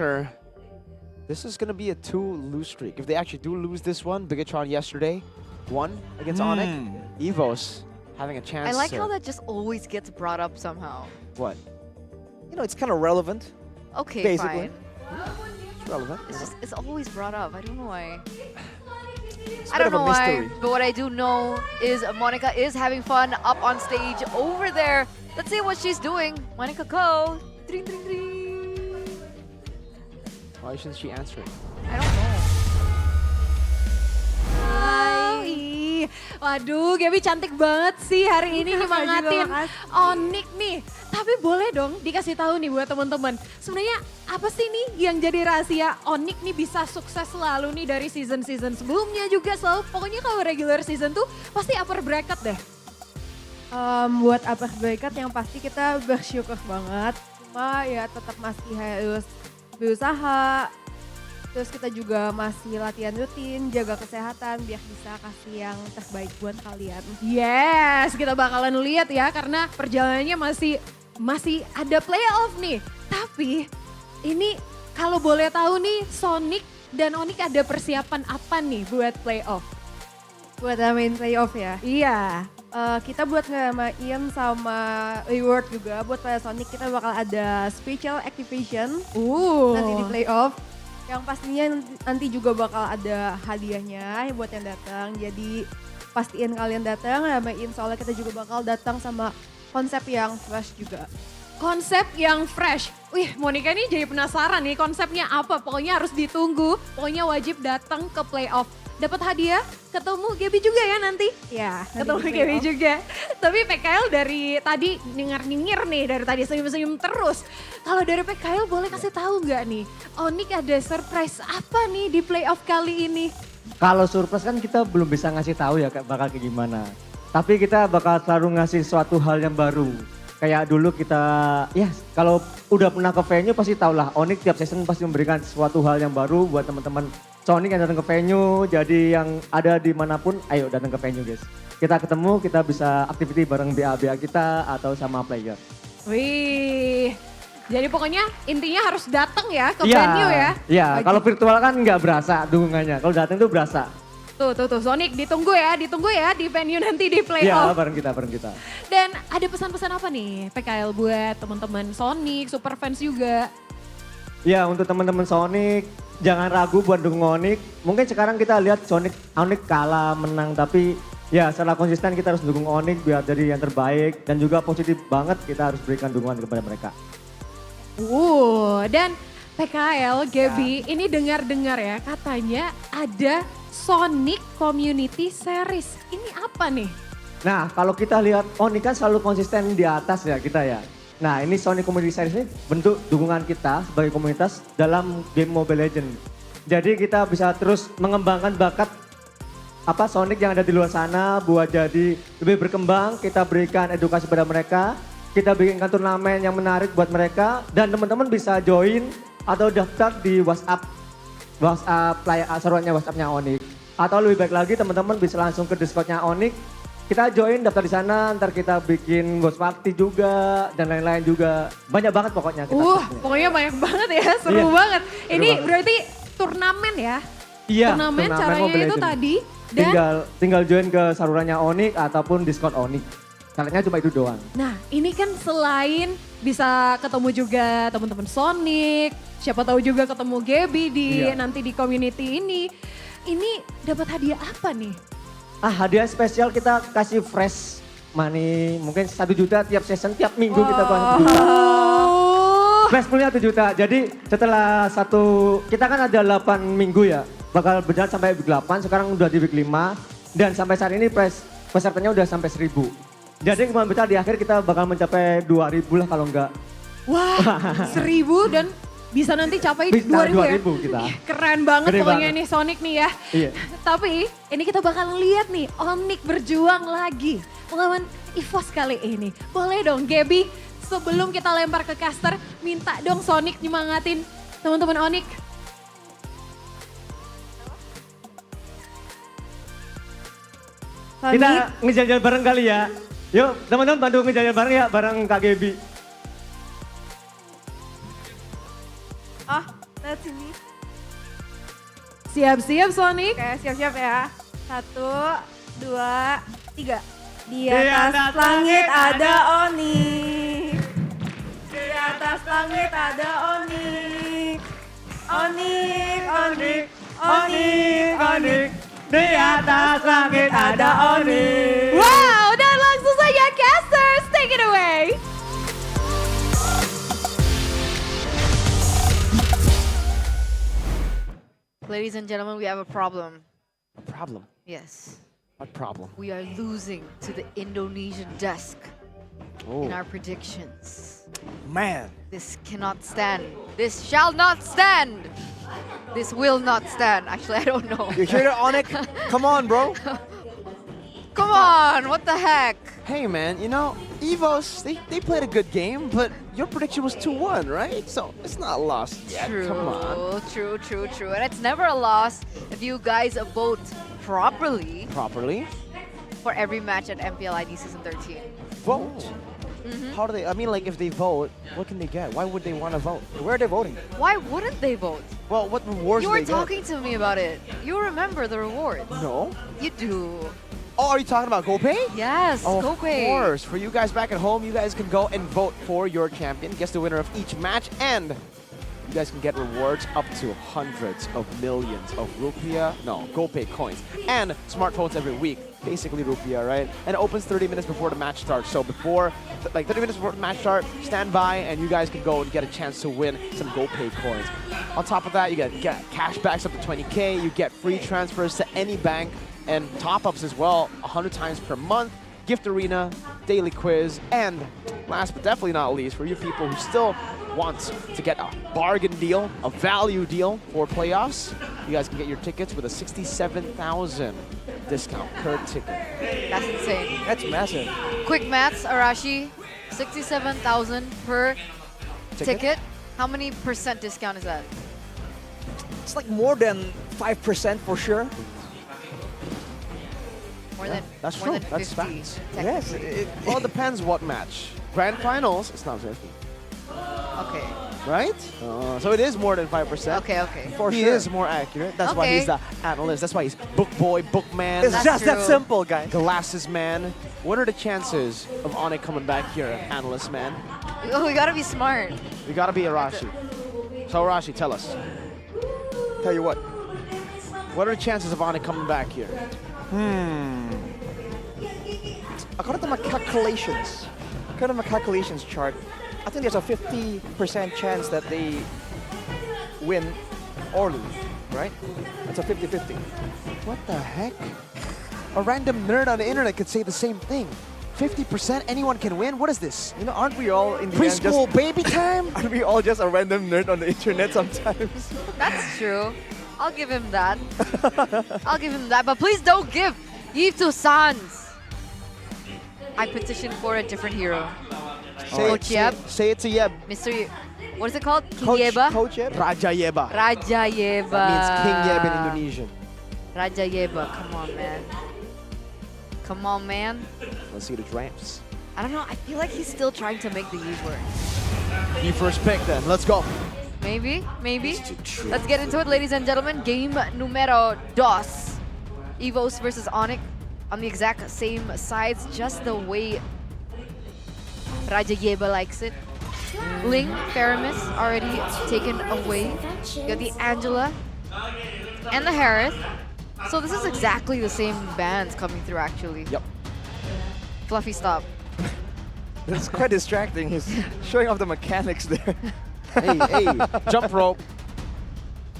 this is gonna be a 2-lose streak. If they actually do lose this one, Bigatron yesterday won against Onyx. Evos having a chance. I like how that just always gets brought up somehow. What? You know, it's kind of relevant. Okay, basically. fine. It's relevant. It's always brought up. I don't know why. It's I a bit don't of know a why, mystery. but what I do know is Monica is having fun up on stage over there. Let's see what she's doing. Monica Ko. Dring, dring, dring. Why isn't she answering? I don't know. Hai. Waduh, Gaby cantik banget sih hari ini nyemangatin Onyx nih. Tapi boleh dong dikasih tahu nih buat teman-teman. Sebenarnya apa sih nih yang jadi rahasia Onyx nih bisa sukses selalu nih dari season-season sebelumnya juga selalu. Pokoknya kalau regular season tuh pasti upper bracket deh. Buat upper bracket yang pasti kita bersyukur banget. Cuma ya tetap masih harus berusaha. Terus kita juga masih latihan rutin, jaga kesehatan biar bisa kasih yang terbaik buat kalian. Yes, kita bakalan lihat ya karena perjalanannya masih ada playoff nih. Tapi ini kalau boleh tahu nih Sonic dan Onyx ada persiapan apa nih buat playoff? Buat main playoff ya? Iya. Kita buat ngamain sama reward juga buat player Sonic kita bakal ada special activation nanti di playoff. Yang pastinya nanti juga bakal ada hadiahnya buat yang datang. Jadi pastiin kalian datang, ngamain soalnya kita juga bakal datang sama konsep yang fresh juga. Konsep yang fresh. Wih, Monica nih jadi penasaran nih konsepnya apa. Pokoknya harus ditunggu, pokoknya wajib datang ke playoff. Dapat hadiah, ketemu Gaby juga ya nanti? Ya, Ketemu Gaby juga. Tapi PKL dari tadi nyengir nih, dari tadi senyum-senyum terus. Kalau dari PKL boleh kasih tahu nggak nih, Onyx ada surprise apa nih di playoff kali ini? Kalau surprise kan kita belum bisa ngasih tahu ya bakal kayak gimana. Tapi kita bakal selalu ngasih suatu hal yang baru. Kayak dulu kita, ya kalau udah pernah ke venue pasti tau lah, Onyx tiap season pasti memberikan suatu hal yang baru buat teman-teman Sonic yang datang ke venue. Jadi yang ada dimanapun, ayo datang ke venue guys. Kita ketemu, kita bisa activity bareng BA-BA kita atau sama player. Wih, jadi pokoknya intinya harus datang ya ke venue ya? Iya, kalau virtual kan nggak berasa dukungannya, kalau datang tuh berasa. Tuh, Sonic ditunggu ya di venue nanti di Iya, playoff. bareng kita. Dan ada pesan-pesan apa nih PKL buat teman-teman Sonic, super fans juga? Ya untuk teman-teman Sonic, jangan ragu buat dukung Onyx. Mungkin sekarang kita lihat Onyx kalah, menang, tapi ya secara konsisten kita harus dukung Onyx biar jadi yang terbaik. Dan juga positif banget kita harus berikan dukungan kepada mereka. Dan PKL, Gaby, ini dengar-dengar ya katanya ada Sonic Community Series. Ini apa nih? Nah kalau kita lihat Onyx kan selalu konsisten di atas ya kita ya. Nah ini Sonic Community Series ini bentuk dukungan kita sebagai komunitas dalam game Mobile Legends. Jadi kita bisa terus mengembangkan bakat Sonic yang ada di luar sana buat jadi lebih berkembang. Kita berikan edukasi pada mereka, kita bikinkan turnamen yang menarik buat mereka. Dan teman-teman bisa join atau daftar di WhatsApp seruannya WhatsApp-nya Onyx. Atau lebih baik lagi teman-teman bisa langsung ke Discord-nya Onyx. Kita join daftar di sana, ntar kita bikin host party juga dan lain-lain juga. Banyak banget pokoknya. Pokoknya banyak banget ya, seru banget. Ini berarti turnamen ya? Iya, turnamen caranya Mobile itu Legends. tadi. Dan tinggal join ke salurannya Onyx ataupun Discord Onyx. Caranya cuma itu doang. Nah ini kan selain bisa ketemu juga teman-teman Sonic, siapa tahu juga ketemu Gaby nanti di community ini. Ini dapat hadiah apa nih? Hadiah spesial kita kasih fresh money, mungkin 1 juta tiap season, tiap minggu kita kasih 1 juta. Fresh poolnya 1 juta, jadi setelah kita kan ada 8 minggu ya, bakal berjalan sampai week 8, sekarang udah di week 5, dan sampai saat ini pesertanya udah sampai 1000. Jadi kemarin besar di akhir kita bakal mencapai 2000 lah kalau enggak. Wah 1000 dan bisa nanti capai 2000 ya? 2000 kita. Keren banget Gede pokoknya banget. nih Sonic nih ya. Iya. Tapi ini kita bakal lihat nih Onyx berjuang lagi melawan EVOS kali ini. Boleh dong Gaby, sebelum kita lempar ke caster, minta dong Sonic nyemangatin teman-teman Onyx. Kita ngejalan bareng kali ya. Yuk teman-teman bantu ngejalan bareng ya, bareng Kak Gaby. Lihat sini. Siap-siap Sonic. Oke, siap-siap ya. 1, 2, 3. Di atas langit ada Onyx. Di atas langit ada Onyx. Onyx, Onyx, Onyx, Onyx. Di atas langit ada Onyx. Wow, dan langsung saja casters, take it away. Ladies and gentlemen, we have a problem. A problem? Yes. What problem? We are losing to the Indonesian desk in our predictions. Man. This cannot stand. This shall not stand. This will not stand. Actually, I don't know. You hear that, Onyx? Come on, bro. Come on, what the heck? Hey, man, you know, EVOS, they played a good game, but your prediction was 2-1, right? So it's not lost yet. True, Come on. True. And it's never a loss if you guys vote properly. Properly? For every match at MPL ID Season 13. Vote? How do they, I mean, like, if they vote, what can they get? Why would they want to vote? Where are they voting? Why wouldn't they vote? Well, what rewards You do were they get? talking to me about it. You remember the rewards. No. You do. Oh, are you talking about GoPay? Yes, Oh, GoPay. of course. For you guys back at home, you guys can go and vote for your champion, guess the winner of each match, and you guys can get rewards up to hundreds of millions of GoPay coins and smartphones every week. Basically rupiah, right? And it opens 30 minutes before the match starts. So before, like 30 minutes before the match start, stand by and you guys can go and get a chance to win some GoPay coins. On top of that, you get cash backs up to 20K. You get free transfers to any bank and top-ups as well, 100 times per month. Gift arena, daily quiz, and last but definitely not least, for you people who still want to get a bargain deal, a value deal for playoffs, you guys can get your tickets with a 67,000 discount per ticket. That's insane. That's massive. Quick maths, Arashi. 67,000 per ticket. How many percent discount is that? It's like more than 5% for sure. More than That's more true. than That's 50. facts. Yes. Well, it depends what match. Grand finals, it's not 50. Okay. Right? So it is more than 5%. Okay. For he is more accurate. That's why he's the analyst. That's why he's book boy, book man. It's just that simple, guys. Glasses man. What are the chances of Onyx coming back here, analyst man? Oh, we gotta be smart. We gotta be Arashi. So Arashi, tell us. Tell you what. What are the chances of Onyx coming back here? According to my calculations chart, I think there's a 50% chance that they win or lose, right? It's a 50-50. What the heck? A random nerd on the internet could say the same thing. 50% anyone can win? What is this? You know, aren't we all in the preschool end baby time? Aren't we all just a random nerd on the internet sometimes? That's true. I'll give him that. I'll give him that. But please don't give Eve to Sans. I petition for a different hero. Coach Yeb. Say it to Yeb. Mr. What is it called? King Yeba? Coach Yeb? Raja Yeba. Raja Yeba. That means King Yeb in Indonesian. Raja Yeba. Come on, man. Come on, man. Let's see the drafts. I don't know. I feel like he's still trying to make the Eve work. You first pick then. Let's go. Maybe. Let's get into it, ladies and gentlemen. Game numero dos. Evos versus Onyx on the exact same sides, just the way Raja Yeba likes it. Ling, Faramis already taken away. You got the Angela and the Harith. So this is exactly the same bands coming through, actually. Yep. Fluffy, stop. It's quite distracting. He's showing off the mechanics there. Hey, jump rope.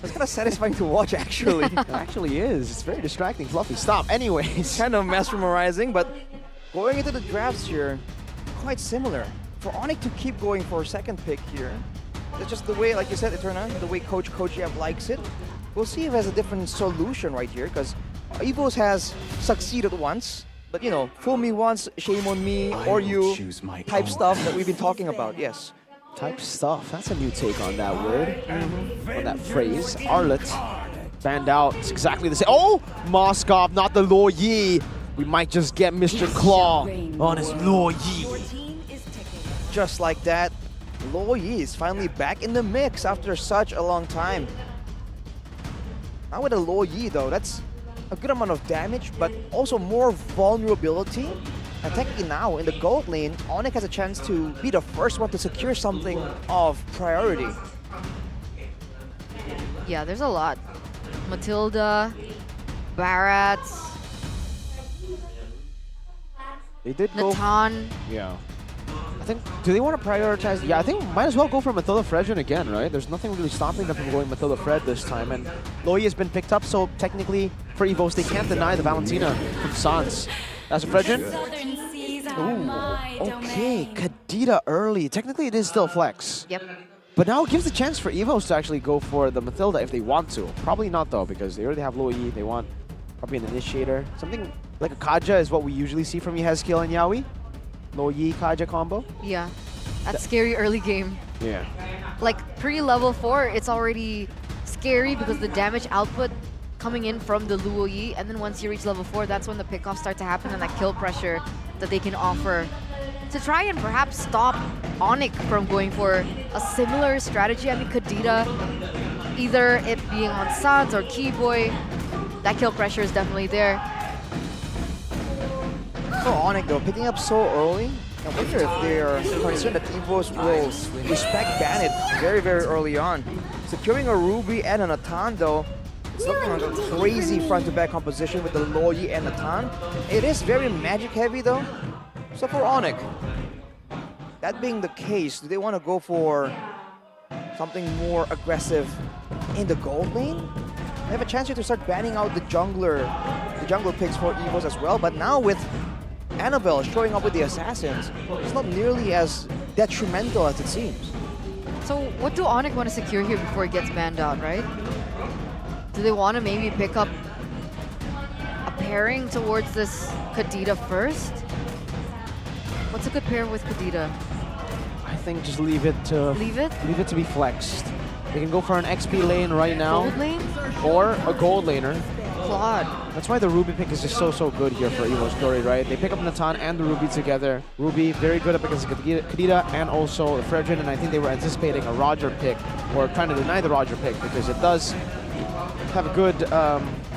It's kind of satisfying to watch, actually. It actually is. It's very distracting. Fluffy, stop. Anyways. Kind of mesmerizing, but going into the drafts here, quite similar. For Onyx to keep going for second pick here, it's just the way, like you said, Eterna, the way Coach Yeb likes it. We'll see if he has a different solution right here, because Evos has succeeded once, but you know, fool me once, shame on me, or you type stuff that we've been talking about, yes. Type stuff. That's a new take on that word, on that phrase. Arlet banned out. It's exactly the same. Oh, Moskov, not the Luo Yi. We might just get Mr. Claw on his Luo Yi. Just like that, Luo Yi is finally back in the mix after such a long time. Now with a Luo Yi though, that's a good amount of damage, but also more vulnerability. And technically now, in the gold lane, Onyx has a chance to be the first one to secure something of priority. Yeah, there's a lot. Matilda, Barat, They did go. Natan. Yeah. I think, do they want to prioritize? Yeah, I think might as well go for Matilda Fredrin again, right? There's nothing really stopping them from going Matilda Fred this time. And Loi has been picked up, so technically for Evos, they can't deny the Valentina from Sans. That's a Fredrin. Ooh, okay. Kadita early. Technically, it is still flex. Yep. But now it gives the chance for Evos to actually go for the Matilda if they want to. Probably not, though, because they already have Loi. They want probably an initiator. Something like a Kaja is what we usually see from Yehezkiel and Yaoi. Loi Kaja combo. Yeah. That's scary early game. Yeah. Like pre-level 4, it's already scary because the damage output coming in from the Luo Yi, and then once you reach level 4, that's when the pickoffs start to happen and that kill pressure that they can offer to try and perhaps stop Onyx from going for a similar strategy. I mean, Kadita, either it being on Sans or Keyboy, that kill pressure is definitely there. For Onyx though, picking up so early I wonder if they are concerned that EVOS will respect Bandit very, very early on. Securing a Ruby and a Natan though, it's looking like a crazy front-to-back composition with the Loyi and Natan. It is very magic heavy though. So for Onyx, that being the case, do they want to go for something more aggressive in the gold lane? They have a chance here to start banning out the jungle picks for EVOS as well, but now with Annabelle showing up with the assassins, it's not nearly as detrimental as it seems. So what do Onyx want to secure here before it gets banned out, right? Do they want to maybe pick up a pairing towards this Kadita first? What's a good pair with Kadita? I think just leave it to be flexed. They can go for an XP lane right now. Gold lane? Or a gold laner. Claude. That's why the Ruby pick is just so good here for EVO's Glory, right? They pick up Natan and the Ruby together. Ruby very good up against Kadita and also Fredrin, and I think they were anticipating a Roger pick, or trying to deny the Roger pick, because it does have a good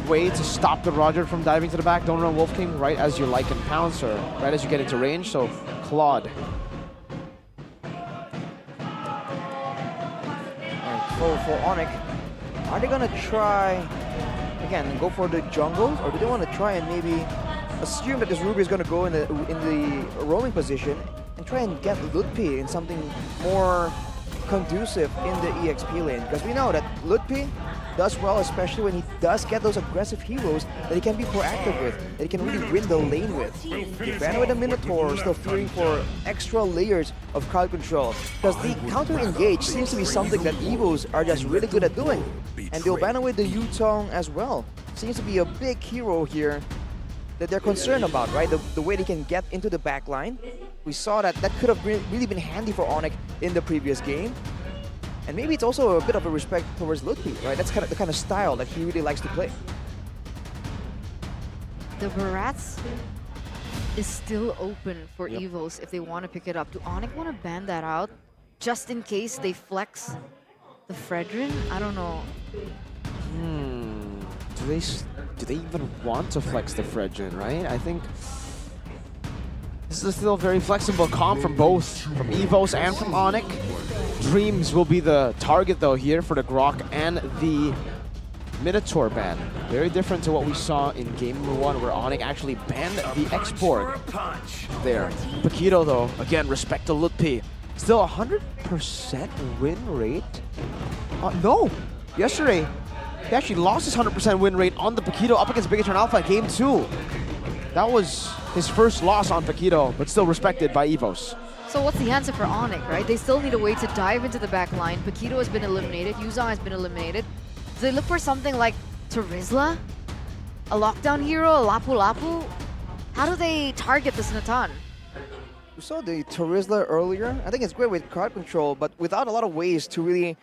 way to stop the Roger from diving to the back. Don't run Wolf King right as you like and pounce, or right as you get into range, so Claude. For Onyx, are they gonna try again go for the jungles, or do they want to try and maybe assume that this Ruby is gonna go in the roaming position and try and get Ludpi in something more conducive in the EXP lane? Because we know that Ludpi does well, especially when he does get those aggressive heroes that he can be proactive with, that he can really win the lane with. The banner with the Minotaur still fearing for extra layers of crowd control, because the counter engage seems to be something that EVOs are just really good at doing. And the banner with the Yutong as well seems to be a big hero here that they're concerned about, right? The way they can get into the back line. We saw that could have really been handy for Onyx in the previous game. And maybe it's also a bit of a respect towards Ludpi, right? That's the kind of style that he really likes to play. The Barats is still open for EVOs if they want to pick it up. Do Onyx want to ban that out just in case they flex the Fredrin? I don't know. Do they even want to flex the Fredrin, right? I think this is still a very flexible comp from both, from EVOs and from Onyx. Dreams will be the target though here for the Grok and the Minotaur ban. Very different to what we saw in game number 1, where Onyx actually banned the Export there. Paquito though, again, respect to Ludpi. Still 100% win rate? No! Yesterday, he actually lost his 100% win rate on the Paquito up against Big Eternal Alpha game 2. That was his first loss on Paquito, but still respected by EVOs. So what's the answer for Onyx, right? They still need a way to dive into the back line. Paquito has been eliminated, Yuzong has been eliminated. Do they look for something like Terizla? A lockdown hero, a Lapu Lapu? How do they target this Natan? We saw the Terizla earlier. I think it's great with card control, but without a lot of ways to really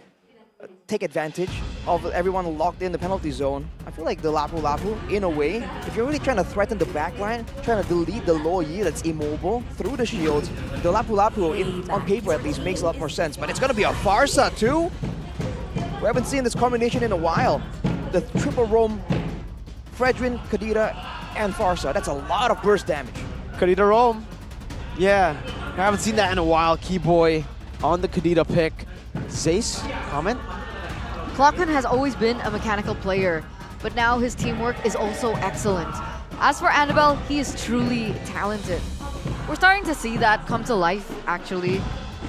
take advantage of everyone locked in the penalty zone. I feel like the Lapu Lapu, in a way, if you're really trying to threaten the backline, trying to delete the Loyi that's immobile through the shields, the Lapu Lapu, on paper at least, makes a lot more sense. But it's going to be a Farsa too? We haven't seen this combination in a while. The triple roam, Fredrin, Kadita, and Farsa. That's a lot of burst damage. Kadita roam. Yeah, I haven't seen that in a while. Keyboy on the Kadita pick. Zace, comment? Clockman has always been a mechanical player, but now his teamwork is also excellent. As for Annabelle, he is truly talented. We're starting to see that come to life, actually.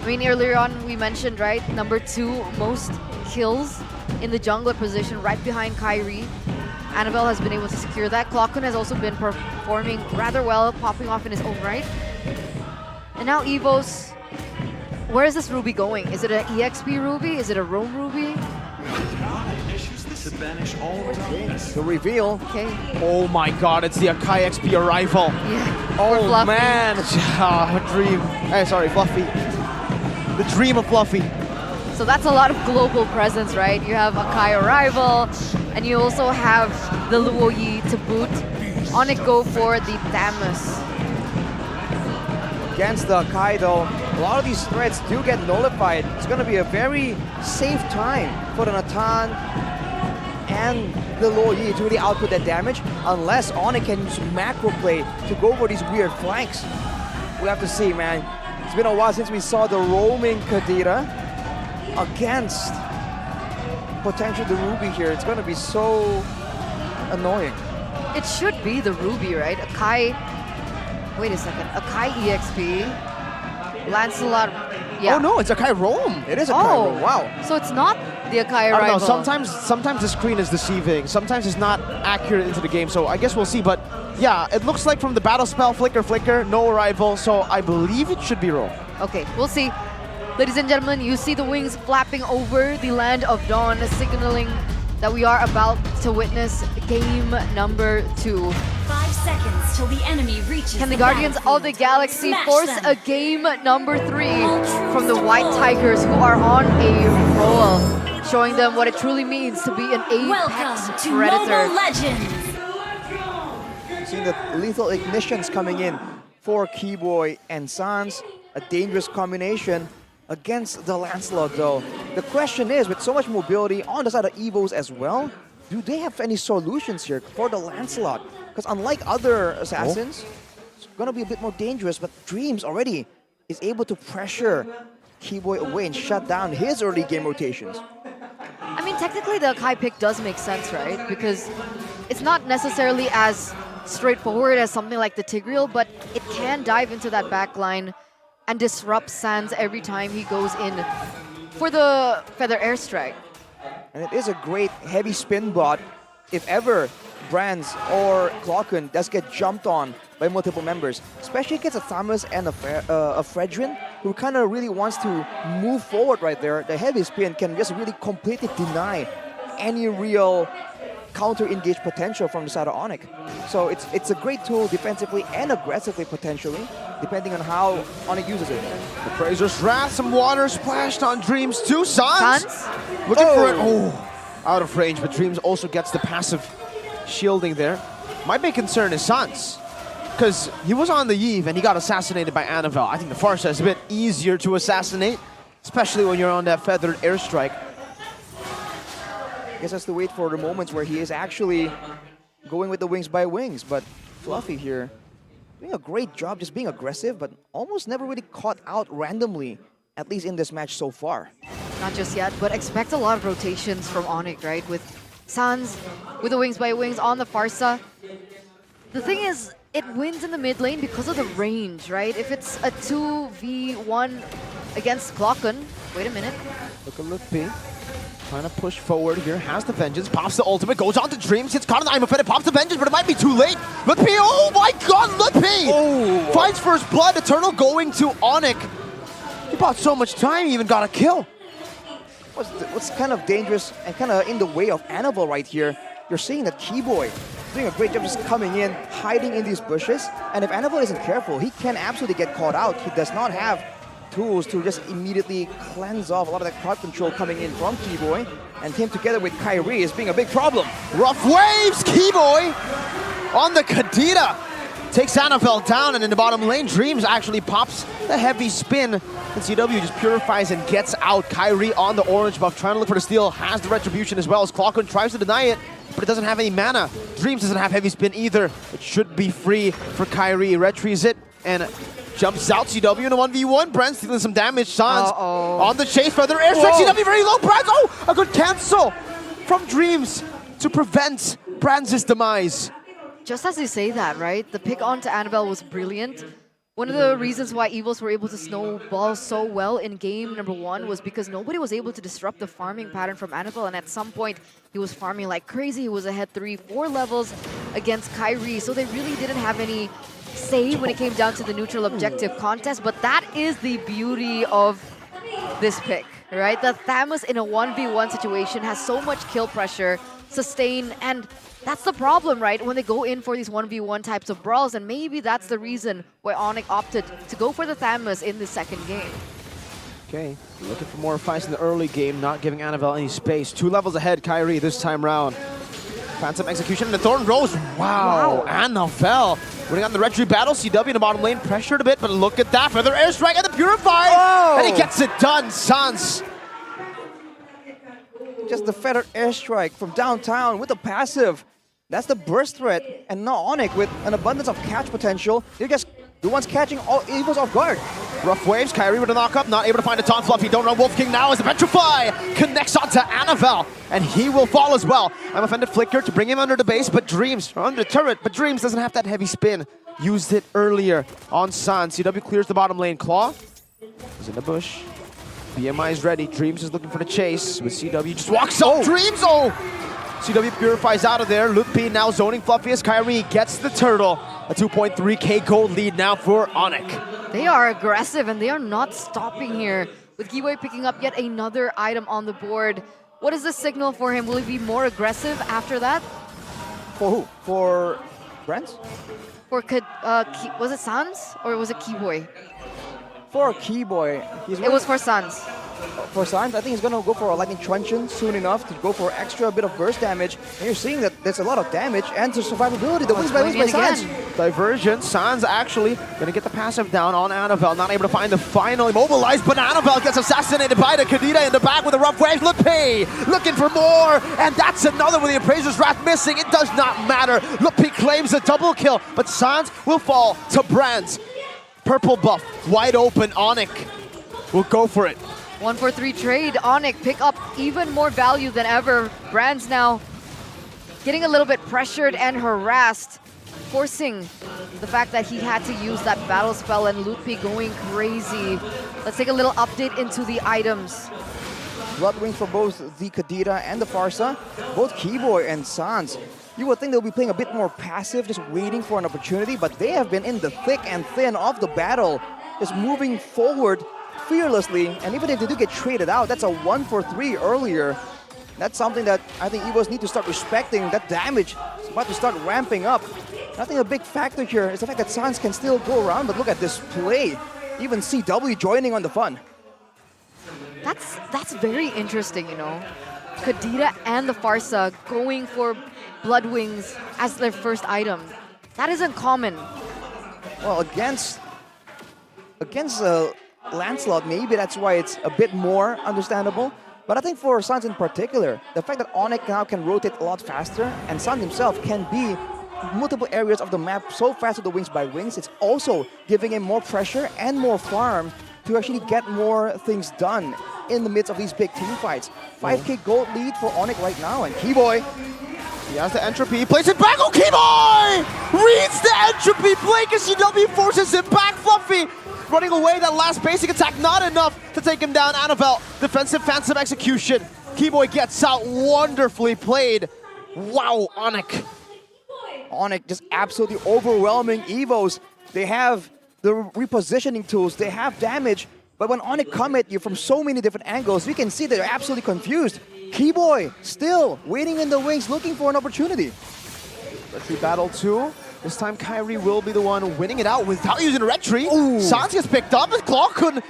I mean, earlier on we mentioned, right, number 2 most kills in the jungler position, right behind Kyrie. Annabelle has been able to secure that. Clockman has also been performing rather well, popping off in his own right. And now EVOs, where is this Ruby going? Is it an EXP Ruby? Is it a Roam Ruby? To banish all the reveal. Okay. Oh my god, it's the Akai XP arrival. Yeah. Oh man, dream. Sorry, Fluffy. The dream of Fluffy. So that's a lot of global presence, right? You have Akai arrival, and you also have the Luoyi to boot. Onyx go for the Thamus. Against the Akai though, a lot of these threats do get nullified. It's going to be a very safe time for the Natan and the Loyi to really output that damage, unless Onyx can use macro play to go for these weird flanks. we'll have to see, man. It's been a while since we saw the roaming Kadira against potentially the Ruby here. It's going to be so annoying. It should be the Ruby, right? Akai, wait a second. Akai EXP, Lancelot, yeah. Oh no, it's Akai Roam. It is Akai Roam, wow. So it's not the Akai I don't know, rival. sometimes the screen is deceiving. Sometimes it's not accurate into the game, so I guess we'll see. But yeah, it looks like from the battle spell, flicker, no arrival, so I believe it should be Roam. Okay, we'll see. Ladies and gentlemen, you see the wings flapping over the land of Dawn, signaling that we are about to witness game number 2. 5 seconds till the enemy reaches. Can the Guardians of the Galaxy force a game number 3 from the White Tigers, who are on a roll, showing them what it truly means to be an apex predator. Mobile Legends. Seeing the lethal ignitions coming in for Keyboy and Sans, a dangerous combination against the Lancelot though. The question is, with so much mobility on the side of Evos as well, do they have any solutions here for the Lancelot? Because unlike other assassins, it's gonna be a bit more dangerous, but Dreams already is able to pressure Keyboy away and shut down his early game rotations. I mean, technically the Akai pick does make sense, right? Because it's not necessarily as straightforward as something like the Tigreal, but it can dive into that back line and disrupt Sans every time he goes in for the Feather Airstrike. And it is a great heavy spin bot if ever Brands or Clocken does get jumped on by multiple members, especially against a Thomas and a Fredrin, who kind of really wants to move forward right there. The heavy spin can just really completely deny any real counter-engage potential from the side of Onyx. So it's a great tool defensively and aggressively potentially, depending on how Onyx uses it. The Praesor's Wrath, some water splashed on Dreams too. Sans looking for it. Oh, out of range, but Dreams also gets the passive shielding there. My big concern is Sans, because he was on the Eve and he got assassinated by Annabelle. I think the Farsa is a bit easier to assassinate, especially when you're on that feathered airstrike. I guess that's to wait for the moments where he is actually going with the wings by wings, but Fluffy here doing a great job just being aggressive, but almost never really caught out randomly, at least in this match so far. Not just yet, but expect a lot of rotations from Onyx, right? With Sans, with the wings by wings on the Farsa. The thing is, it wins in the mid lane because of the range, right? If it's a 2v1 against Clocken, wait a minute. Look at Lupi. Trying to push forward here, has the Vengeance, pops the ultimate, goes on to Dreams, hits caught on the I'm Offended, pops the Vengeance, but it might be too late. Lupi, oh my god, Lupi! Oh. Finds first blood, Eternal going to Onyx. He bought so much time, he even got a kill. What's kind of dangerous and kind of in the way of Annabelle right here, you're seeing that Keyboy doing a great job just coming in, hiding in these bushes, and if Annabelle isn't careful, he can absolutely get caught out. He does not have tools to just immediately cleanse off a lot of that crowd control coming in from Keyboy, and him together with Kyrie is being a big problem. Rough waves, Keyboy on the Kadira. Takes Annabelle down, and in the bottom lane, Dreams actually pops the heavy spin. And CW just purifies and gets out. Kyrie on the orange buff, trying to look for the steal, has the retribution as well as Clockwork tries to deny it, but it doesn't have any mana. Dreams doesn't have heavy spin either. It should be free for Kyrie. Retries it and jumps out. CW in a 1v1. Brand stealing some damage. Sans on the chase for their airstrike. CW very low. Brand, oh, a good cancel from Dreams to prevent Brand's demise. Just as you say that, right? The pick onto Annabelle was brilliant. One of the reasons why Evils were able to snowball so well in game number 1 was because nobody was able to disrupt the farming pattern from Annabelle, and at some point he was farming like crazy. He was ahead 3-4 levels against Kyrie, so they really didn't have any say when it came down to the neutral objective contest, but that is the beauty of this pick, right? The Thamus in a 1v1 situation has so much kill pressure, sustain, and that's the problem, right? When they go in for these 1v1 types of brawls, and maybe that's the reason why Onyx opted to go for the Thamus in the second game. Okay, looking for more fights in the early game, not giving Annabelle any space. 2 levels ahead, Kyrie this time round. Phantom execution and the Thorn Rose. Wow. Annabelle winning on the Retry battle. CW in the bottom lane, pressured a bit, but look at that. Feather airstrike and the Purify. And he gets it done, Sans. Just the Feather airstrike from downtown with the passive. That's the burst threat. And now Onyx with an abundance of catch potential. They're just the ones catching all Evos off guard. Rough waves, Kyrie with a knock up, not able to find a taunt. Fluffy, don't run Wolf King now as the Petrify connects onto Annabelle, and he will fall as well. I'm offended Flicker to bring him under the base, but Dreams, under the turret, but Dreams doesn't have that heavy spin. Used it earlier on Sun. CW clears the bottom lane. Claw is in the bush. BMI is ready. Dreams is looking for the chase, but CW just walks up. Dreams, CW purifies out of there. Lutpi now zoning Fluffy as Kyrie gets the turtle. A 2.3k gold lead now for Onic. They are aggressive and they are not stopping here. With Kiboy picking up yet another item on the board. What is the signal for him? Will he be more aggressive after that? For who? For Brands? For was it Sans or was it Kiboy? For Kiboy, it was for Sans. For Sans, I think he's gonna go for a lightning truncheon soon enough to go for extra bit of burst damage. And you're seeing that there's a lot of damage and to survivability. The wins by Sans. Diversion. Sans actually gonna get the passive down on Annabelle. Not able to find the final immobilized, but Annabelle gets assassinated by the Kadita in the back with a rough wave. Lutpi looking for more, and that's another with the Appraiser's Wrath missing. It does not matter. Lutpi claims a double kill, but Sans will fall to Brands. Purple buff, wide open. Onic will go for it. 1-for-3 trade. Onic pick up even more value than ever. Brands now getting a little bit pressured and harassed, forcing the fact that he had to use that battle spell, and Lutpi going crazy. Let's take a little update into the items. Bloodwings for both the Kadita and the Farsa. Both Kiboy and Sans. You would think they'll be playing a bit more passive, just waiting for an opportunity, but they have been in the thick and thin of the battle, just moving forward fearlessly. And even if they do get traded out, that's a 1-for-3 earlier. That's something that I think Evos need to start respecting. That damage is about to start ramping up. I think a big factor here is the fact that Sans can still go around, but look at this play. Even CW joining on the fun. That's very interesting, you know. Kadita and the Farsa going for Bloodwings as their first item. That isn't common. Well, against Lancelot, maybe that's why it's a bit more understandable. But I think for Sans in particular, the fact that Onic now can rotate a lot faster, and Sans himself can be multiple areas of the map so fast with the wings by wings, it's also giving him more pressure and more farm to actually get more things done in the midst of these big team fights. 5k gold lead for Onic right now, and Kiboy, he has the entropy, plays it back. Oh, Kiboy reads the entropy. Blake as CW forces him back. Fluffy running away. That last basic attack not enough to take him down. Annabelle, defensive phantom execution. Kiboy gets out, wonderfully played. Wow, Onic. Onic just absolutely overwhelming Evos. They have the repositioning tools, they have damage, but when Onic come at you from so many different angles, you can see they're absolutely confused. Kiboy still waiting in the wings, looking for an opportunity. Let's see battle 2. This time Kyrie will be the one winning it out without using a red tree. Sans gets picked up, and Clawkun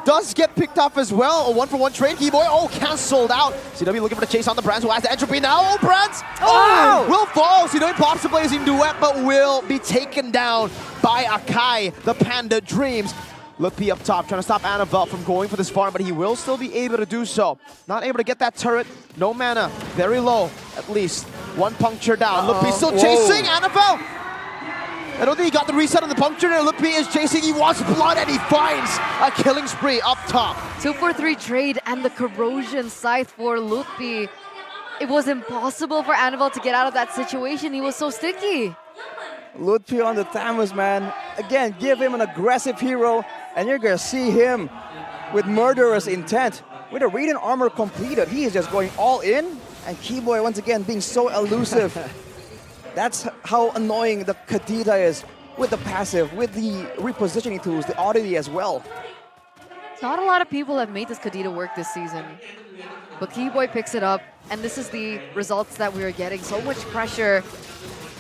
does get picked up as well. A 1-for-1 trade. Kiboy, cancelled out. CW looking for the chase on the Brands, who has the entropy now. Brands, will fall. CW pops the blazing duet, but will be taken down by Akai, the Panda Dreams. Lutpi up top, trying to stop Annabelle from going for this farm, but he will still be able to do so. Not able to get that turret. No mana. Very low, at least. One puncture down. Lutpi still chasing Annabelle. I don't think he got the reset on the puncture there. Lutpi is chasing. He wants blood, and he finds a killing spree up top. 2-for-3 trade and the corrosion scythe for Lutpi. It was impossible for Annabelle to get out of that situation. He was so sticky. Lutpi on the Thamus, man. Again, give him an aggressive hero, and you're gonna see him with murderous intent. With a Radiant armor completed, he is just going all in, and Kiboy once again being so elusive. That's how annoying the Kadita is with the passive, with the repositioning tools, the oddity as well. Not a lot of people have made this Kadita work this season, but Kiboy picks it up, and this is the results that we are getting. So much pressure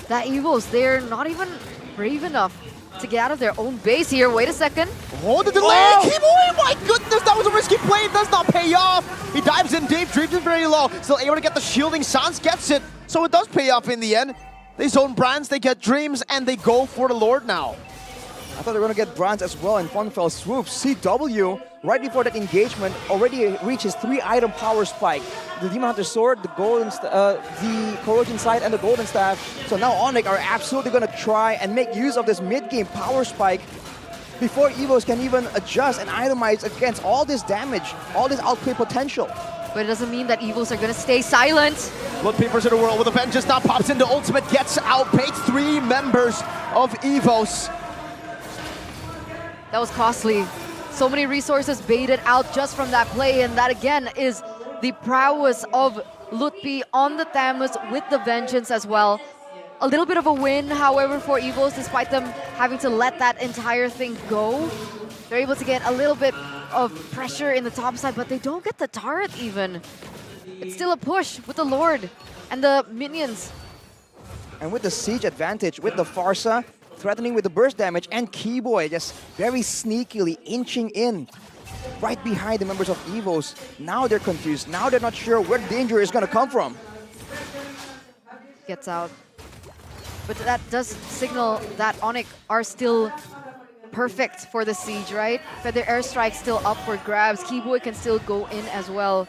that Evos, they're not even brave enough to get out of their own base here. Wait a second. Oh, the delay! Kiboy, my goodness, that was a risky play. It does not pay off. He dives in deep, Dreams is very low. Still able to get the shielding. Sans gets it, so it does pay off in the end. They zone Brands, they get Dreams, and they go for the Lord now. I thought they were going to get bronze as well in one fell swoop. CW, right before that engagement, already reached his 3-item power spike. The Demon Hunter Sword, the the Corrosion Sight, and the Golden Staff. So now Onyx are absolutely going to try and make use of this mid-game power spike before Evos can even adjust and itemize against all this damage, all this outplay potential. But it doesn't mean that Evos are going to stay silent. Blood Peepers in the world with a vengeance now pops into ultimate, gets outpaid 3 members of Evos. That was costly. So many resources baited out just from that play, and that again is the prowess of Lutpi on the Thamus with the vengeance as well. A little bit of a win, however, for Evos, despite them having to let that entire thing go. They're able to get a little bit of pressure in the top side, but they don't get the turret even. It's still a push with the Lord and the minions. And with the siege advantage, with the Farsa threatening with the burst damage, and Keyboy just very sneakily inching in right behind the members of Evos. Now they're confused. Now they're not sure where the danger is going to come from. Gets out. But that does signal that Onyx are still perfect for the siege, right? Feather Airstrike still up for grabs. Keyboy can still go in as well.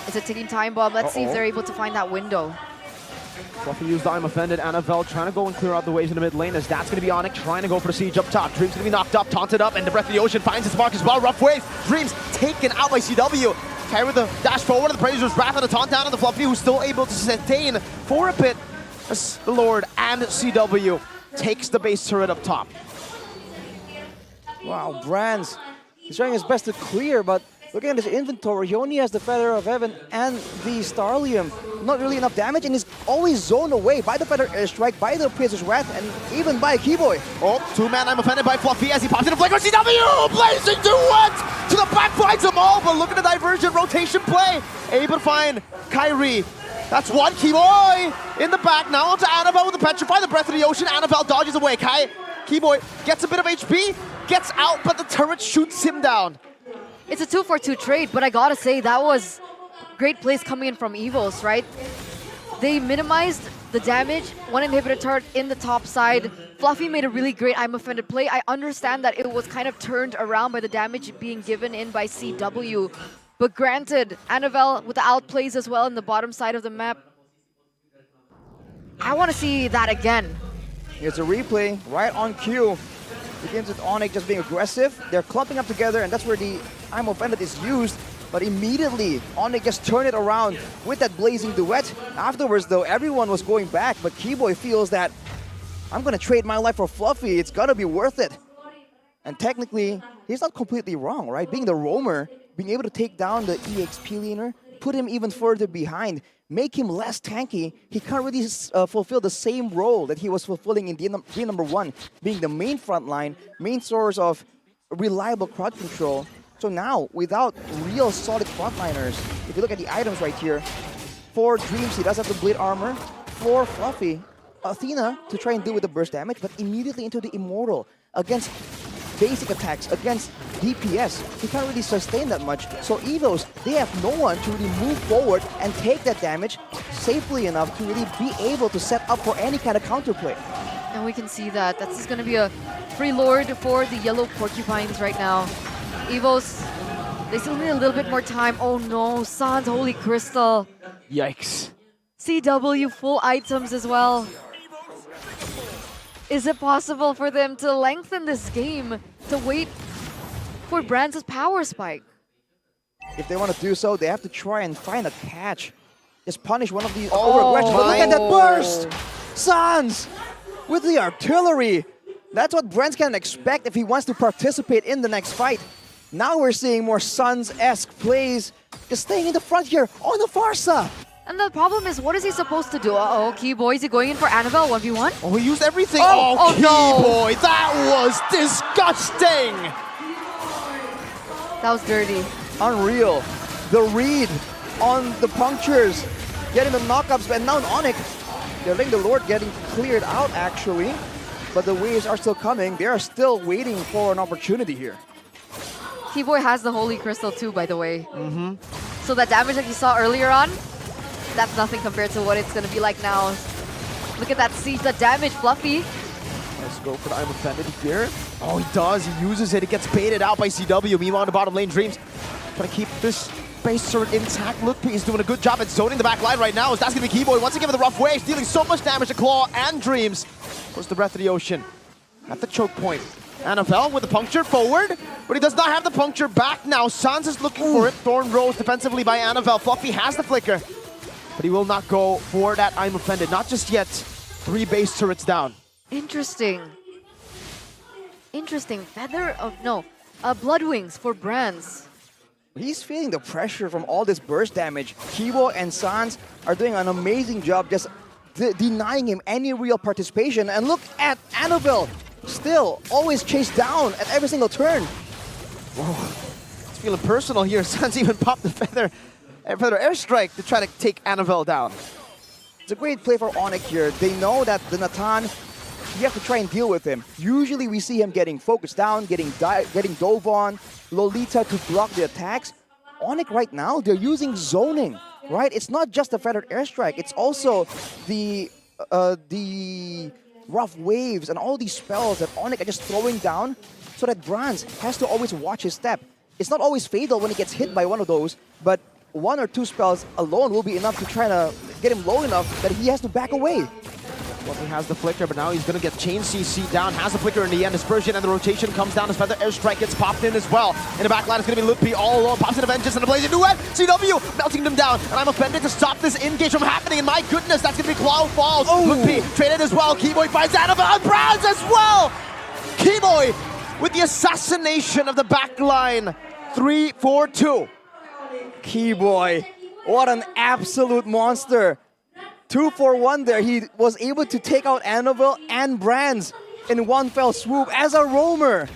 It's a ticking time bomb. Let's see if they're able to find that window. Fluffy used the I'm offended. Annabelle trying to go and clear out the waves in the mid lane as that's going to be Onyx trying to go for the siege up top. Dream's going to be knocked up, taunted up, and the Breath of the Ocean finds its mark as well. Rough wave. Dream's taken out by CW. Carry with the dash forward of the Praisers, Wrath and a taunt down on the Fluffy, who's still able to sustain for a bit as the Lord and CW takes the base turret up top. Wow, Brands is trying his best to clear, but looking at his inventory, he only has the Feather of Heaven and the Starlium. Not really enough damage, and is always zoned away by the Feather Airstrike, by the Praetor's Wrath, and even by Keyboy. Oh, 2-man, I'm offended by Fluffy as he pops in a flicker. CW blazing duet to the back, finds them all, but look at the divergent rotation play. Able to find Kyrie. That's one. Keyboy in the back, now onto Annabelle with the Petrify, the Breath of the Ocean. Annabelle dodges away. Keyboy gets a bit of HP, gets out, but the turret shoots him down. It's a 2-for-2 trade, but I gotta say, that was great plays coming in from Evos, right? They minimized the damage, one inhibitor turret in the top side. Fluffy made a really great I'm offended play. I understand that it was kind of turned around by the damage being given in by CW. But granted, Annabelle with the outplays as well in the bottom side of the map. I want to see that again. Here's a replay right on cue. Begins with Onyx just being aggressive. They're clumping up together, and that's where the I'm offended is used. But immediately, Onyx just turned it around with that blazing duet. Afterwards, though, everyone was going back, but Keyboy feels that I'm going to trade my life for Fluffy. It's got to be worth it. And technically, he's not completely wrong, right? Being the roamer, being able to take down the EXP laner, put him even further behind, make him less tanky. He can't really fulfill the same role that he was fulfilling in game number 1, being the main front line, main source of reliable crowd control. So now, without real solid frontliners, if you look at the items right here, for Dreams, he does have the Blade Armor. For Fluffy, Athena to try and deal with the burst damage, but immediately into the Immortal against basic attacks, against DPS. He can't really sustain that much. So Evos, they have no one to really move forward and take that damage safely enough to really be able to set up for any kind of counterplay. And we can see that. That's just going to be a free Lord for the yellow Porcupines right now. Evos, they still need a little bit more time. Oh no, Sans Holy Crystal. Yikes. CW full items as well. Is it possible for them to lengthen this game to wait for Brands' power spike? If they want to do so, they have to try and find a catch. Just punish one of these over-aggression. But look at that burst! Sans! With the artillery! That's what Brands can expect if he wants to participate in the next fight. Now we're seeing more Sans-esque plays. Just staying in the front here on the Farsa. And the problem is, what is he supposed to do? Uh-oh, Keyboy, is he going in for Annabelle 1v1? Oh, he used everything. Oh, Keyboy, no. that was disgusting. That was dirty. Unreal. The read on the punctures, getting the knockups, and now on Onyx, they're letting the Lord getting cleared out actually, but the waves are still coming. They are still waiting for an opportunity here. Keyboy has the Holy Crystal too, by the way. So that damage that you saw earlier on, that's nothing compared to what it's going to be like now. Look at that siege, that damage, Fluffy. As go for the I'm offended here. Oh, he does. He uses it. It gets baited out by CW. Meanwhile, in the bottom lane, Dreams trying to keep this base turret intact. Look, he's doing a good job at zoning the back line right now. That's going to be Keyboy once again with the rough waves, dealing so much damage to Claw and Dreams. Goes the Breath of the Ocean at the choke point. NFL with the puncture forward, but he does not have the puncture back now. Sans is looking for it. Thorn Rose defensively by Annabelle. Fluffy has the flicker, but he will not go for that I'm offended. Not just yet. 3 base turrets down. Interesting. Blood Wings for Brands. He's feeling the pressure from all this burst damage. Kibo and Sans are doing an amazing job just denying him any real participation. And look at Annabelle, still always chased down at every single turn. Whoa, it's feeling personal here. Sans even popped the feather airstrike to try to take Annabelle down. It's a great play for Onyx here. They know that the Natan, you have to try and deal with him. Usually we see him getting focused down, getting dove on, Lolita to block the attacks. Onyx right now, they're using zoning, right? It's not just the feathered airstrike, it's also the rough waves and all these spells that Onyx are just throwing down so that Brands has to always watch his step. It's not always fatal when he gets hit by one of those, but 1 or 2 spells alone will be enough to try to get him low enough that he has to back away. Well, he has the flicker, but now he's going to get Chain CC down. Has the flicker in the end. Dispersion and the rotation comes down as Feather Airstrike gets popped in as well. In the back line, it's going to be Lutpi all alone. Pops in Vengeance and the Blaze. Duet! CW melting them down. And I'm offended to stop this engage from happening. And my goodness, that's going to be Claw Falls. Lutpi traded as well. Keyboy finds Annabelle and Brands as well. Keyboy with the assassination of the back line. 3-4-2. Keyboy, what an absolute monster. 2-for-1 there. He was able to take out Annabelle and Brands in one fell swoop as a roamer.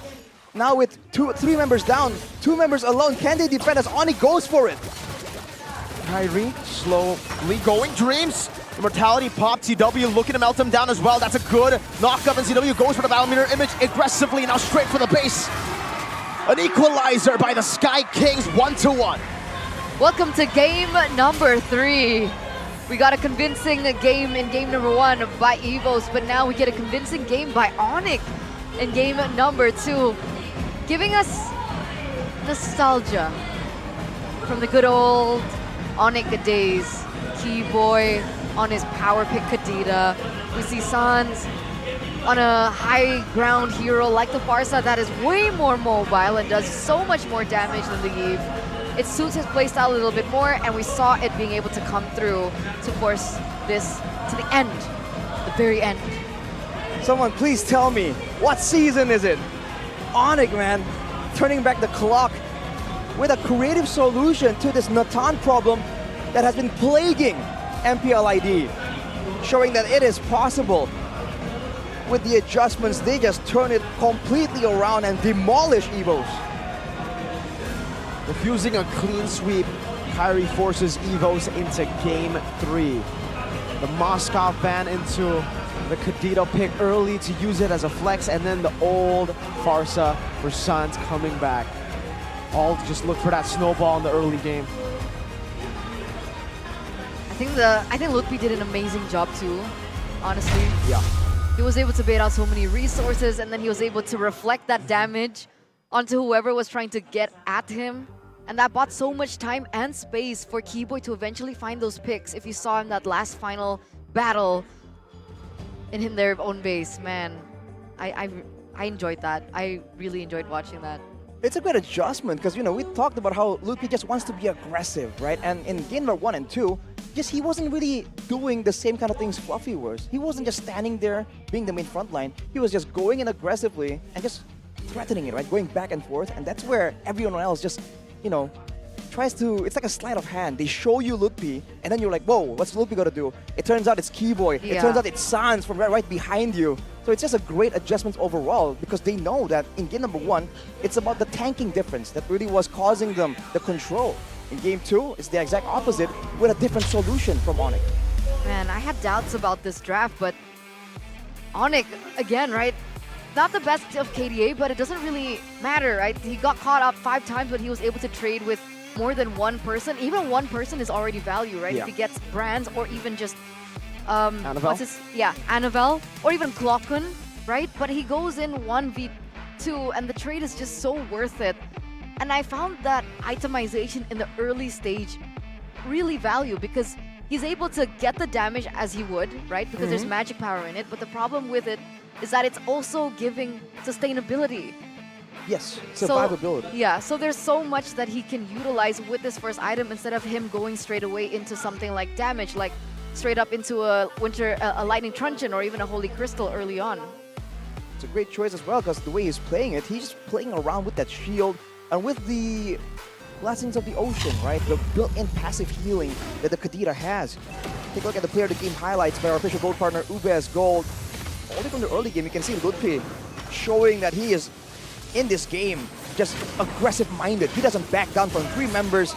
Now with 3 members down, 2 members alone, can they defend as Oni goes for it? Kyrie slowly going. Dreams. Immortality popped. CW looking to melt him down as well. That's a good knock-up, and CW goes for the Battle Mirror Image aggressively, now straight for the base. An equalizer by the Sky Kings, 1-1. Welcome to game number 3. We got a convincing game in game number 1 by Evos, but now we get a convincing game by Onyx in game number 2, giving us nostalgia from the good old Onyx days. Keyboy on his power pick Kadita. We see Sans on a high ground hero like the Farsa that is way more mobile and does so much more damage than the Eve. It suits his playstyle a little bit more, and we saw it being able to come through to force this to the end, the very end. Someone please tell me, what season is it? Onyx, man, turning back the clock with a creative solution to this Natan problem that has been plaguing MPL ID, showing that it is possible. With the adjustments, they just turn it completely around and demolish Evos. Refusing a clean sweep, Kyrie forces Evos into game 3. The Moscow ban into the Kadito pick early to use it as a flex, and then the old Farsa for Sans coming back. All just look for that snowball in the early game. I think Lutpi did an amazing job too, honestly. Yeah. He was able to bait out so many resources, and then he was able to reflect that damage onto whoever was trying to get at him. And that bought so much time and space for Keyboy to eventually find those picks. If you saw him that last final battle in their own base, man, I enjoyed that. I really enjoyed watching that. It's a great adjustment because, you know, we talked about how Lutpi just wants to be aggressive, right? And in game number 1 and 2, just he wasn't really doing the same kind of things Fluffy was. He wasn't just standing there being the main front line. He was just going in aggressively and just threatening it, right? Going back and forth. And that's where everyone else just, you know, tries to, it's like a sleight of hand. They show you Lutpi, and then you're like, whoa, what's Lutpi gonna do? It turns out it's Keyboy. Yeah. It turns out it's Sans from right behind you. So it's just a great adjustment overall because they know that in game number 1, it's about the tanking difference that really was causing them the control. In game 2, it's the exact opposite with a different solution from Onyx. Man, I had doubts about this draft, but Onyx, again, right? Not the best of KDA, but it doesn't really matter, right? He got caught up 5 times, but he was able to trade with more than one person. Even one person is already value, right? Yeah. If he gets Brands or even just Annabelle? Annabelle, or even Klokken. right? But he goes in 1v2 and the trade is just so worth it. And I found that itemization in the early stage really value because he's able to get the damage as he would, right? Because there's magic power in it. But the problem with it is that it's also giving sustainability. Yes, survivability. Yeah, so there's so much that he can utilize with this first item instead of him going straight away into something like damage, like straight up into a lightning truncheon or even a holy crystal early on. It's a great choice as well because the way he's playing it, he's just playing around with that shield and with the Blessings of the Ocean, right? The built-in passive healing that the Kadira has. Take a look at the player of the game highlights by our official gold partner, Ubez Gold. Already from the early game, you can see Ludwig showing that he is in this game just aggressive-minded. He doesn't back down from 3 members,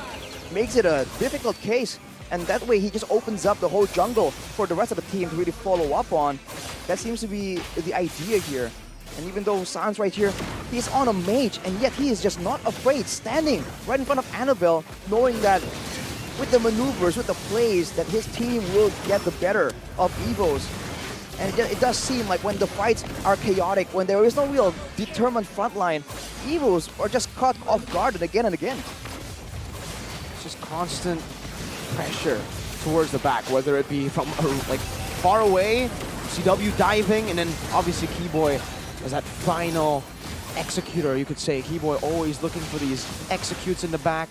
makes it a difficult case, and that way he just opens up the whole jungle for the rest of the team to really follow up on. That seems to be the idea here. And even though Sans right here, he's on a mage, and yet he is just not afraid, standing right in front of Annabelle, knowing that with the maneuvers, with the plays, that his team will get the better of Evos. And it does seem like when the fights are chaotic, when there is no real determined frontline, Evos are just caught off guard again and again. It's just constant pressure towards the back, whether it be from like far away, CW diving, and then obviously Keyboy as that final executor, you could say. Keyboy always looking for these executes in the back.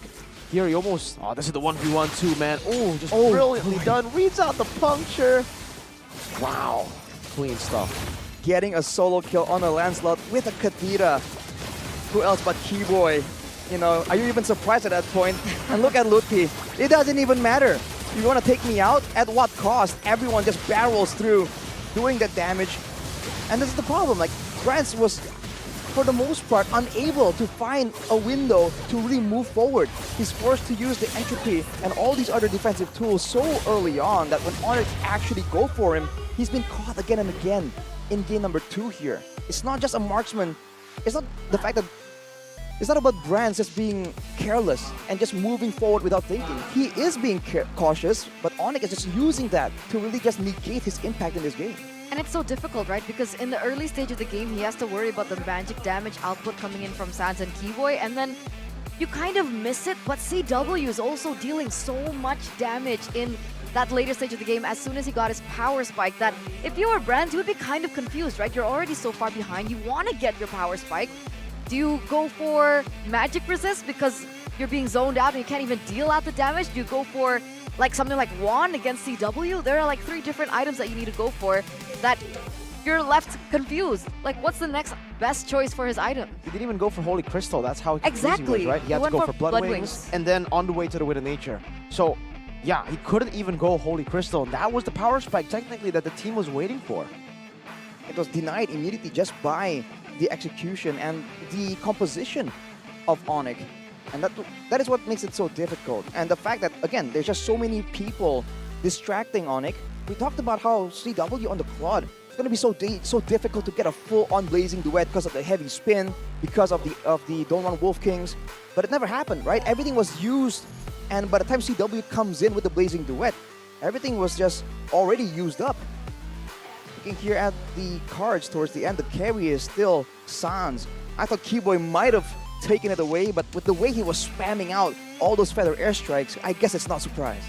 Here he almost, oh, this is the 1v1 too, man. Oh, just brilliantly done. Reads out the puncture. Wow, clean stuff. Getting a solo kill on a Lancelot with a Kadira. Who else but Keyboy? You know, are you even surprised at that point? And look at Ludwig. It doesn't even matter. You want to take me out? At what cost? Everyone just barrels through, doing that damage. And this is the problem. Like, Grants was, for the most part, unable to find a window to really move forward. He's forced to use the entropy and all these other defensive tools so early on that when Onyx actually go for him, he's been caught again and again in game number 2 here. It's not just a marksman. It's not the fact that it's not about Brands just being careless and just moving forward without thinking. He is being cautious, but Onyx is just using that to really just negate his impact in this game. And it's so difficult, right? Because in the early stage of the game, he has to worry about the magic damage output coming in from Sans and Keyboy, and then you kind of miss it, but CW is also dealing so much damage in that later stage of the game as soon as he got his power spike that if you were Brands, you would be kind of confused, right? You're already so far behind, you want to get your power spike. Do you go for magic resist because you're being zoned out and you can't even deal out the damage? Do you go for like something like Wand against CW? There are like 3 different items that you need to go for that you're left confused. Like, what's the next best choice for his item? He didn't even go for Holy Crystal. That's how exactly was, right? He had to go for Blood Wings, Wings and then on the way to the Wind of Nature. So, yeah, he couldn't even go Holy Crystal. And that was the power spike, technically, that the team was waiting for. It was denied immediately just by the execution and the composition of Onyx. And that is what makes it so difficult. And the fact that, again, there's just so many people distracting Onyx. We talked about how CW on the Claude, it's going to be so difficult to get a full-on Blazing Duet because of the heavy spin, because of the Don't Run Wolf Kings. But it never happened, right? Everything was used, and by the time CW comes in with the Blazing Duet, everything was just already used up. Looking here at the cards towards the end, the carry is still Sans. I thought Keyboy might have taken it away, but with the way he was spamming out all those feather airstrikes, I guess it's not surprise.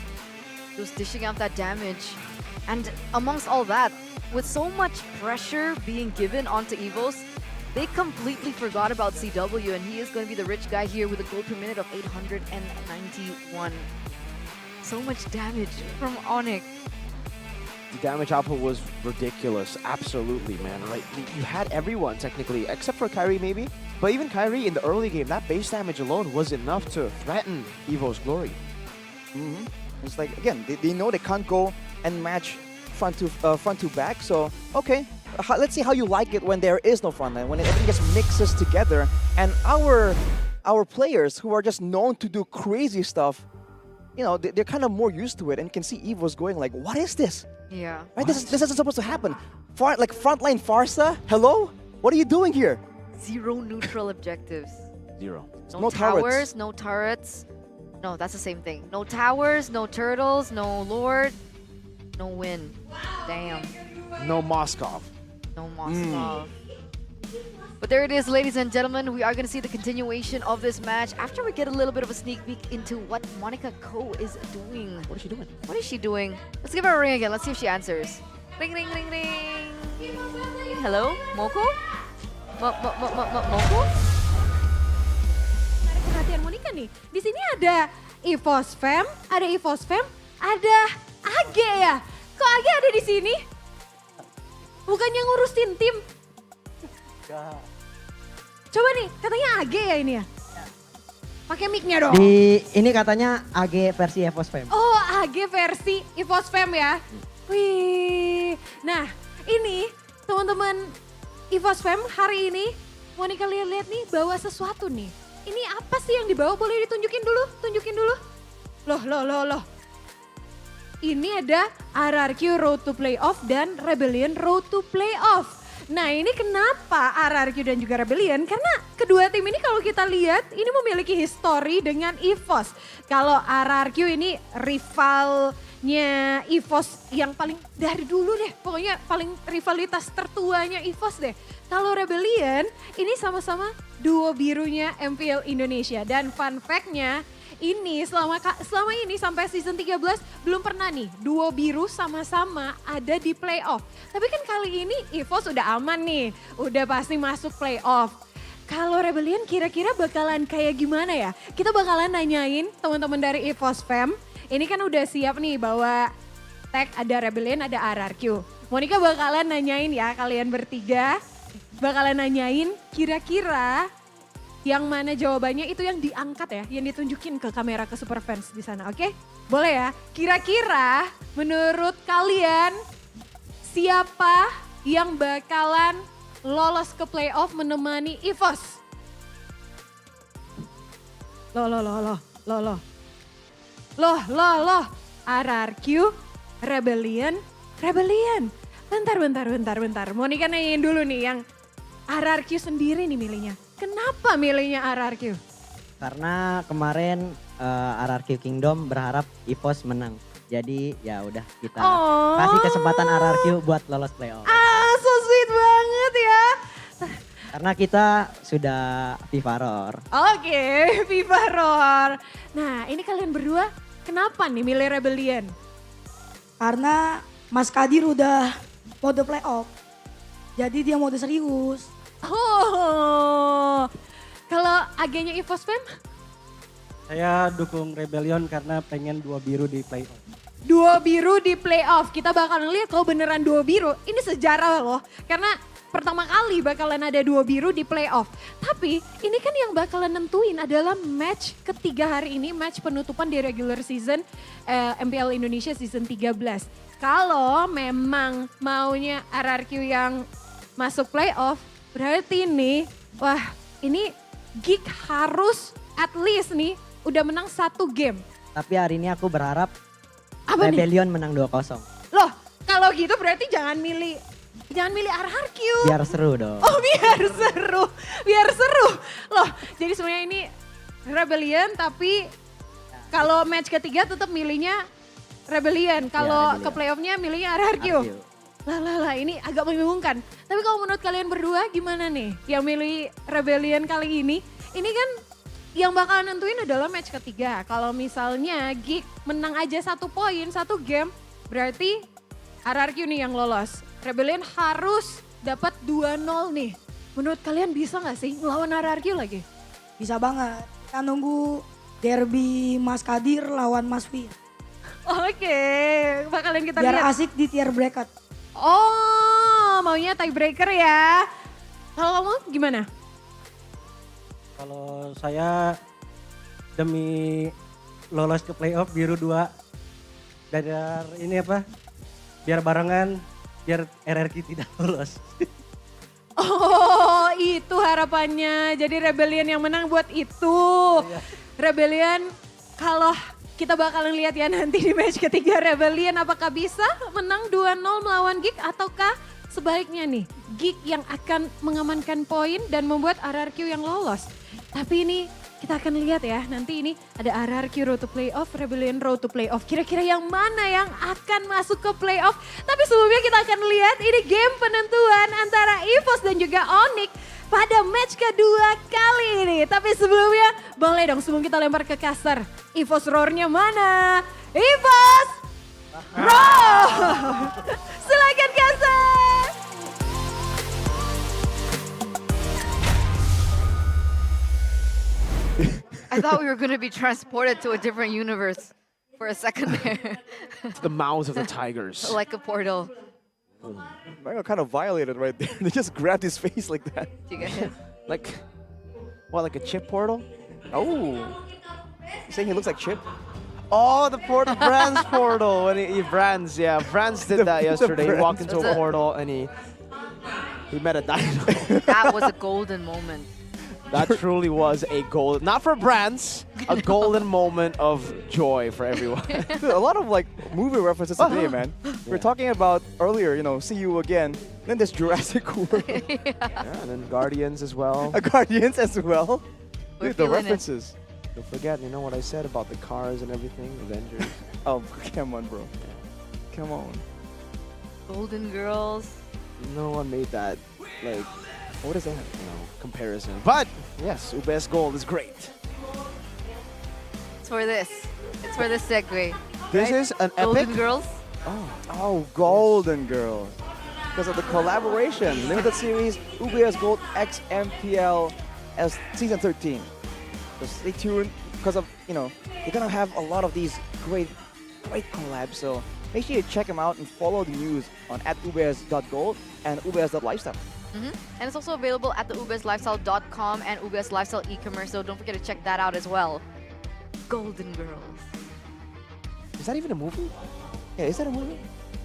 He was dishing out that damage. And amongst all that, with so much pressure being given onto Evos, they completely forgot about CW, and he is going to be the rich guy here with a gold per minute of 891. So much damage from Onyx. The damage output was ridiculous. Absolutely, man. Right? You had everyone, technically, except for Kyrie, maybe. But even Kyrie, in the early game, that base damage alone was enough to threaten Evo's glory. It's like, again, they know they can't go and match front to back. So, okay, let's see how you like it when there is no front line, when everything just mixes together. And our players who are just known to do crazy stuff, you know, they're kind of more used to it. And you can see Evo's going like, what is this? Yeah. Right? This isn't supposed to happen. Like frontline Farsa? Hello? What are you doing here? 0 neutral objectives. 0. No towers, no turrets. No, that's the same thing. No towers, no turtles, no lord, no win. Damn. No Moskov. No Moskov. But there it is, ladies and gentlemen. We are going to see the continuation of this match after we get a little bit of a sneak peek into what Monica Ko is doing. What is she doing? What is she doing? Let's give her a ring again. Let's see if she answers. Ring, ring, ring, ring. Hello, Moko? Moko? Menarik perhatian Monica nih. Di sini ada EVOS Fam, ada AG ya. Kok AG ada di sini? Bukannya ngurusin tim? Coba nih, katanya AG ya ini ya? Pakai mic-nya dong. Ini katanya AG versi EVOS Fam. Oh, AG versi EVOS Fam ya. Wih. Nah, ini teman-teman EVOS Fam hari ini Monica lihat-lihat nih bawa sesuatu nih. Ini apa sih yang dibawa? Boleh ditunjukin dulu? Tunjukin dulu. Loh. Ini ada RRQ Road to Playoff dan Rebellion Road to Playoff. Nah ini kenapa RRQ dan juga Rebellion? Karena kedua tim ini kalau kita lihat ini memiliki histori dengan EVOS. Kalau RRQ ini rivalnya EVOS yang paling dari dulu deh. Pokoknya paling rivalitas tertuanya EVOS deh. Kalau Rebellion ini sama-sama duo birunya MPL Indonesia. Dan fun fact-nya ini selama ini sampai season 13 belum pernah nih duo biru sama-sama ada di playoff. Tapi kan kali ini EVOS udah aman nih, udah pasti masuk playoff. Kalau Rebellion kira-kira bakalan kayak gimana ya? Kita bakalan nanyain teman-teman dari EVOS Fam. Ini kan udah siap nih bawa tag, ada Rebellion, ada RRQ. Monica bakalan nanyain ya kalian bertiga. Bakalan nanyain kira-kira yang mana jawabannya itu yang diangkat ya, yang ditunjukin ke kamera ke super fans di sana, oke? Boleh ya? Kira-kira menurut kalian siapa yang bakalan lolos ke playoff menemani EVOS? Loh. RRQ, Rebellion. Bentar. Monica nanyain dulu nih yang RRQ sendiri nih milihnya. Kenapa milihnya RRQ? Karena kemarin RRQ Kingdom berharap EVOS menang. Jadi ya udah kita kasih kesempatan RRQ buat lolos playoff. So sweet banget ya. Karena kita sudah FIFA Roar. Oke, FIFA Roar. Nah ini kalian berdua kenapa nih milih Rebellion? Karena Mas Kadir udah mode playoff. Jadi dia mode serius. Oh, kalau agennya EVOS Fam? Saya dukung Rebellion karena pengen dua biru di playoff. Dua biru di playoff, kita bakalan lihat kalau beneran dua biru. Ini sejarah loh, karena pertama kali bakalan ada dua biru di playoff. Tapi ini kan yang bakalan nentuin adalah match ketiga hari ini, match penutupan di regular season MPL Indonesia season 13. Kalau memang maunya RRQ yang masuk playoff, berarti nih, wah ini Geek harus at least nih udah menang 1 game. Tapi hari ini aku berharap Apa Rebellion nih? menang 2-0. Loh, kalau gitu berarti jangan milih RRQ. Biar seru dong. Oh biar seru. Loh, jadi sebenarnya ini Rebellion tapi kalau match ketiga tetap milihnya Rebellion. Kalau ke playoffnya milihnya RRQ. Lah, ini agak membingungkan. Tapi kalau menurut kalian berdua gimana nih yang milih Rebellion kali ini? Ini kan yang bakal nentuin adalah match ketiga. Kalau misalnya Geek menang aja 1 poin, 1 game, berarti RRQ nih yang lolos. Rebellion harus dapat 2-0 nih. Menurut kalian bisa gak sih ngelawan RRQ lagi? Bisa banget. Kita nunggu derby Mas Kadir lawan Mas Wi. Oke, bakalan kita Biar lihat. asik di tier bracket. Oh, maunya tiebreaker ya. Kalau kamu gimana? Kalau saya demi lolos ke playoff biru 2 dari ini apa? Biar barengan, biar RRQ tidak lolos. Oh, itu harapannya. Jadi Rebellion yang menang buat itu. Rebellion kalau kita bakalan lihat ya nanti di match ketiga Rebellion apakah bisa menang 2-0 melawan Geek ataukah sebaliknya nih Geek yang akan mengamankan poin dan membuat RRQ yang lolos. Tapi ini Kita akan lihat ya, nanti ini ada RRQ Road to Playoff, Rebellion Road to Playoff. Kira-kira yang mana yang akan masuk ke playoff? Tapi sebelumnya kita akan lihat ini game penentuan antara EVOS dan juga Onyx pada match kedua kali ini. Tapi sebelumnya, boleh dong sebelum kita lempar ke caster. EVOS roar-nya mana? EVOS roar! Silakan caster! I thought we were going to be transported to a different universe for a second there. To the mouths of the tigers. Like a portal. Mango kind of violated right there. They just grabbed his face like that. Do you get it? Like, what, like a chip portal? Oh. You saying he looks like Chip? Oh, the Brands portal. When Brands did that yesterday. He walked into a portal and he met a dino. That was a golden moment. That truly was a gold, not for Brands, a golden moment of joy for everyone. Dude, a lot of like movie references today, man. We were talking about earlier, you know, See You Again. Then there's Jurassic World. Yeah, and then Guardians as well. Guardians as well. Dude, the references. Don't forget, you know what I said about the cars and everything, Avengers. Oh, come on, bro. Come on. Golden Girls. No one made that, like, what is that, comparison. But, yes, UBS Gold is great. It's for this. It's for this segue. This right? is an Golden epic. Girls. Oh, Golden Girls. Because of the collaboration. Limited series, UBS Gold X MPL as Season 13. So stay tuned because of, you know, you're going to have a lot of these great collabs. So make sure you check them out and follow the news on @ubs.gold and ubs.lifestyle. And it's also available at the ubslifestyle.com and ubs lifestyle e-commerce, so don't forget to check that out as well. Golden Girls. Is that even a movie? Yeah, is that a movie?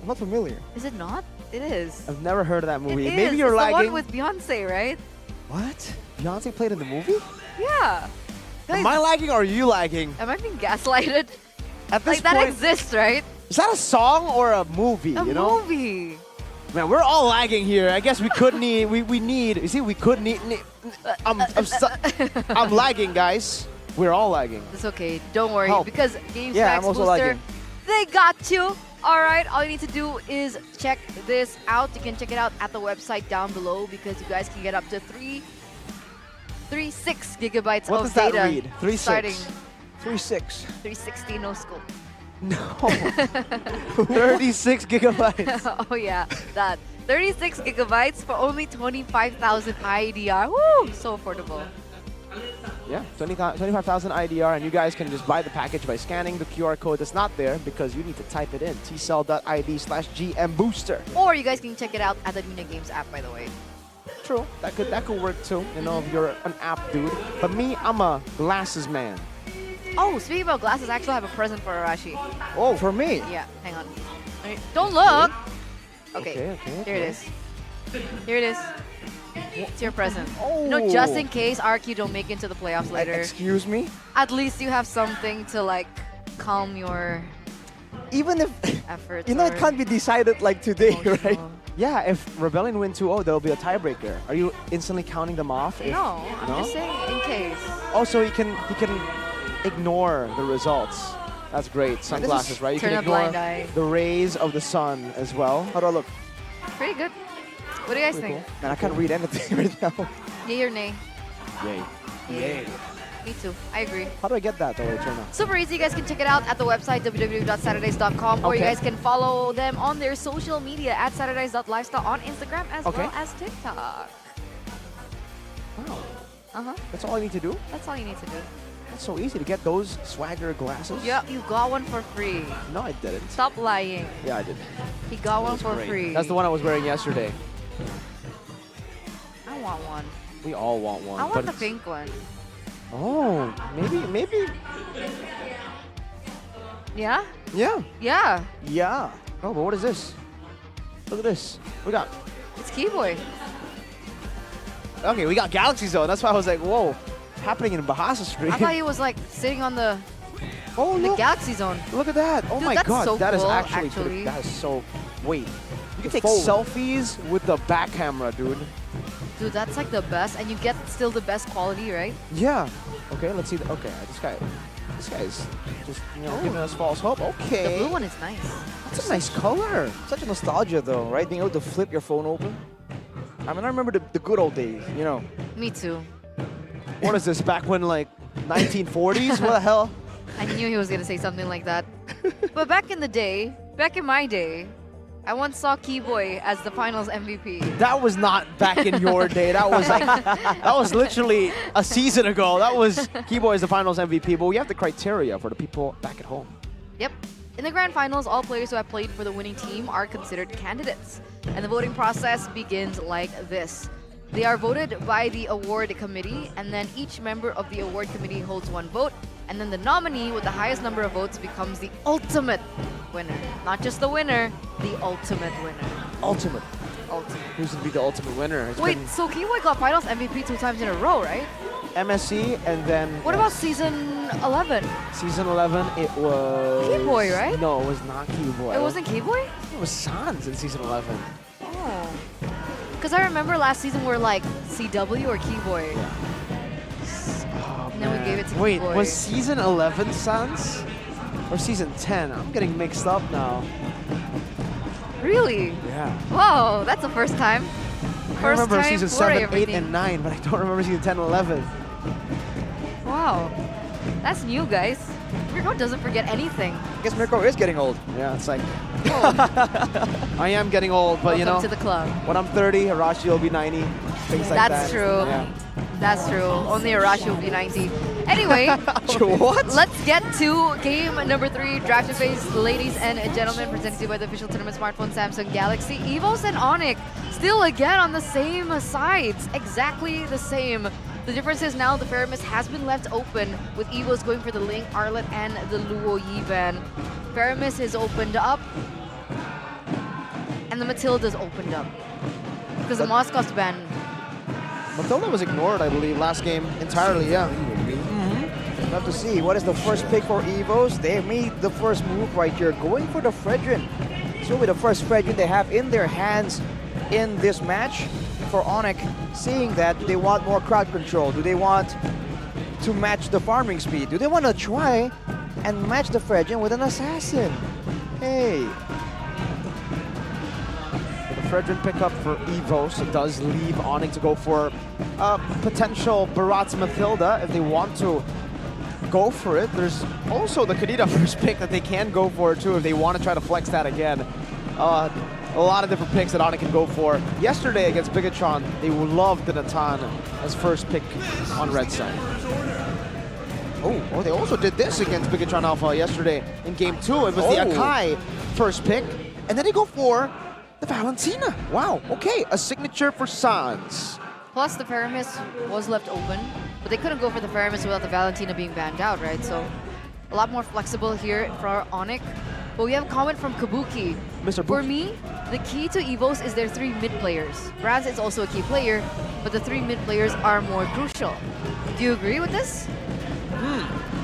I'm not familiar. Is it not? It is. I've never heard of that movie. It is. Maybe you're it's lagging. the one with Beyonce, right? What? Beyonce played in the movie? Yeah. Guys, Am I lagging or are you lagging? am I being gaslighted? At this Like, that point, exists, right? is that a song or a movie? A you know? movie. Man, we're all lagging here. I guess we could need. We need. You see, we could need. I'm lagging, guys. We're all lagging. It's okay. Don't worry. Help. Because Games Yeah, Max I'm also Booster, lagging. they got you. All right. All you need to do is check this out. You can check it out at the website down below because you guys can get up to 3.6 gigabytes What of does that data. read? 3.6. Starting 3.6. 360 no scope. No. 36 gigabytes. Oh yeah, that 36 gigabytes for only 25,000 IDR. Woo! So affordable. Yeah, 25,000 IDR, and you guys can just buy the package by scanning the QR code that's not there because you need to type it in, tcell.id/GMBooster. Or you guys can check it out at the Nuna Games app, by the way. True, that could work too, you know, if you're an app dude. But me, I'm a glasses man. Oh, speaking about glasses, I actually have a present for Arashi. Oh, for me? Yeah, hang on. Don't look! Okay, okay. Here it is. Here it is. It's your present. Oh. You know, just in case RQ don't make it into the playoffs later. Excuse me? At least you have something to like calm your Even if efforts. you know, it can't be decided like today, right? Yeah, if Rebellion win 2-0, there'll be a tiebreaker. Are you instantly counting them off? If, No, I'm just saying in case. Also, he can ignore the results. That's great. Sunglasses, right? You turn can a ignore blind eye. the rays of the sun as well. How do I look? Pretty good. What do you guys think? Man, I can't read anything right now. Yay or nay? Yay. Yay. Me too. I agree. How do I get that though, Eterna? Super easy. You guys can check it out at the website www.saturdays.com or you Okay. guys can follow them on their social media at saturdays.lifestyle on Instagram as Okay. well as TikTok. Wow. Uh-huh. That's all I need to do? That's all you need to do. That's so easy to get those swagger glasses. Yeah, you got one for free. No, I didn't. Stop lying. Yeah, I did. He got one That's for great. free. That's the one I was wearing yesterday. I want one. We all want one. I want but the it's- pink one. Oh, maybe. Yeah? Yeah. Yeah. Yeah. Oh, but what is this? Look at this. We got. It's Keyboy. Okay, we got Galaxy Zone. That's why I was like, whoa, happening in Bahasa Street. I thought he was like sitting on the Galaxy Zone. Look at that. Oh Dude, my that's god, so that is cool, actually that is so. Wait, you can take phone. selfies with the back camera, dude. Dude, that's like the best, and you get still the best quality, right? Yeah. Okay, let's see. Okay, this guy is just giving us false hope. Okay. The blue one is nice. That's a nice color. Such a nostalgia though, right? Being able to flip your phone open. I mean, I remember the good old days, you know. Me too. What is this, back when like 1940s? What the hell? I knew he was gonna say something like that. But back in my day, I once saw Keyboy as the finals MVP. That was not back in your day. That was like, that was literally a season ago. That was Keyboy as the finals MVP, but we have the criteria for the people back at home. Yep. In the grand finals, all players who have played for the winning team are considered candidates. And the voting process begins like this. They are voted by the award committee, and then each member of the award committee holds one vote, and then the nominee with the highest number of votes becomes the ultimate winner. Not just the winner, the ultimate winner. Ultimate. Who's going to be the ultimate winner? Wait, so Keyboy got finals MVP 2 times in a row, right? MSC, and then... What about season 11? Season 11, it was... Keyboy, right? No, it was not Keyboy. It wasn't Keyboy? It was Sans in season 11. Oh. Because I remember last season we were like CW or Keyboy. Oh, and then we gave it to Wait, Keyboy. was season 11 Sans? Or season 10? I'm getting mixed up now. Really? Yeah. Whoa, that's the first time. I remember time season for 7, 8, everything. and 9, but I don't remember season 10 and 11. Wow. That's new, guys. Mirko doesn't forget anything. I guess Mirko is getting old. Yeah, it's like... I am getting old, but Welcome to the club. when I'm 30, Arashi will be 90. Things like that. That's true. Yeah. That's true. Only Arashi will be 90. Anyway, what? Let's get to game number 3, Draft Phase, ladies and gentlemen, presented to you by the official tournament smartphone Samsung Galaxy. EVOS and Onyx still again on the same sides, exactly the same. The difference is now the Faramis has been left open, with EVOS going for the Ling, Arlet, and the Luo Yiban. Faramis is opened up, and the Matilda's opened up, because the Moscow's banned. Matilda was ignored, I believe, last game entirely, yeah. Love to see. What is the first pick for EVOS? They made the first move right here, going for the Fredrin. It's really the first Fredrin they have in their hands in this match. For Onyx, seeing that, do they want more crowd control? Do they want to match the farming speed? Do they want to try and match the Fredrin with an assassin? Hey. The Fredrin pickup for EVOS, it does leave Onyx to go for a potential Barat's Matilda if they want to go for it. There's also the Kadita first pick that they can go for too if they want to try to flex that again. A lot of different picks that Onyx can go for. Yesterday against Bigatron, they loved the Natan as first pick on red side. Oh, they also did this against Bigatron Alpha yesterday in game 2. It was the Akai first pick, and then they go for the Valentina. Wow, okay, a signature for Sans. Plus, the Faramis was left open, but they couldn't go for the Faramis without the Valentina being banned out, right? So, a lot more flexible here for Onyx. But we have a comment from Kabuki. For me, the key to EVOS is their 3 mid players. Braz is also a key player, but the 3 mid players are more crucial. Do you agree with this?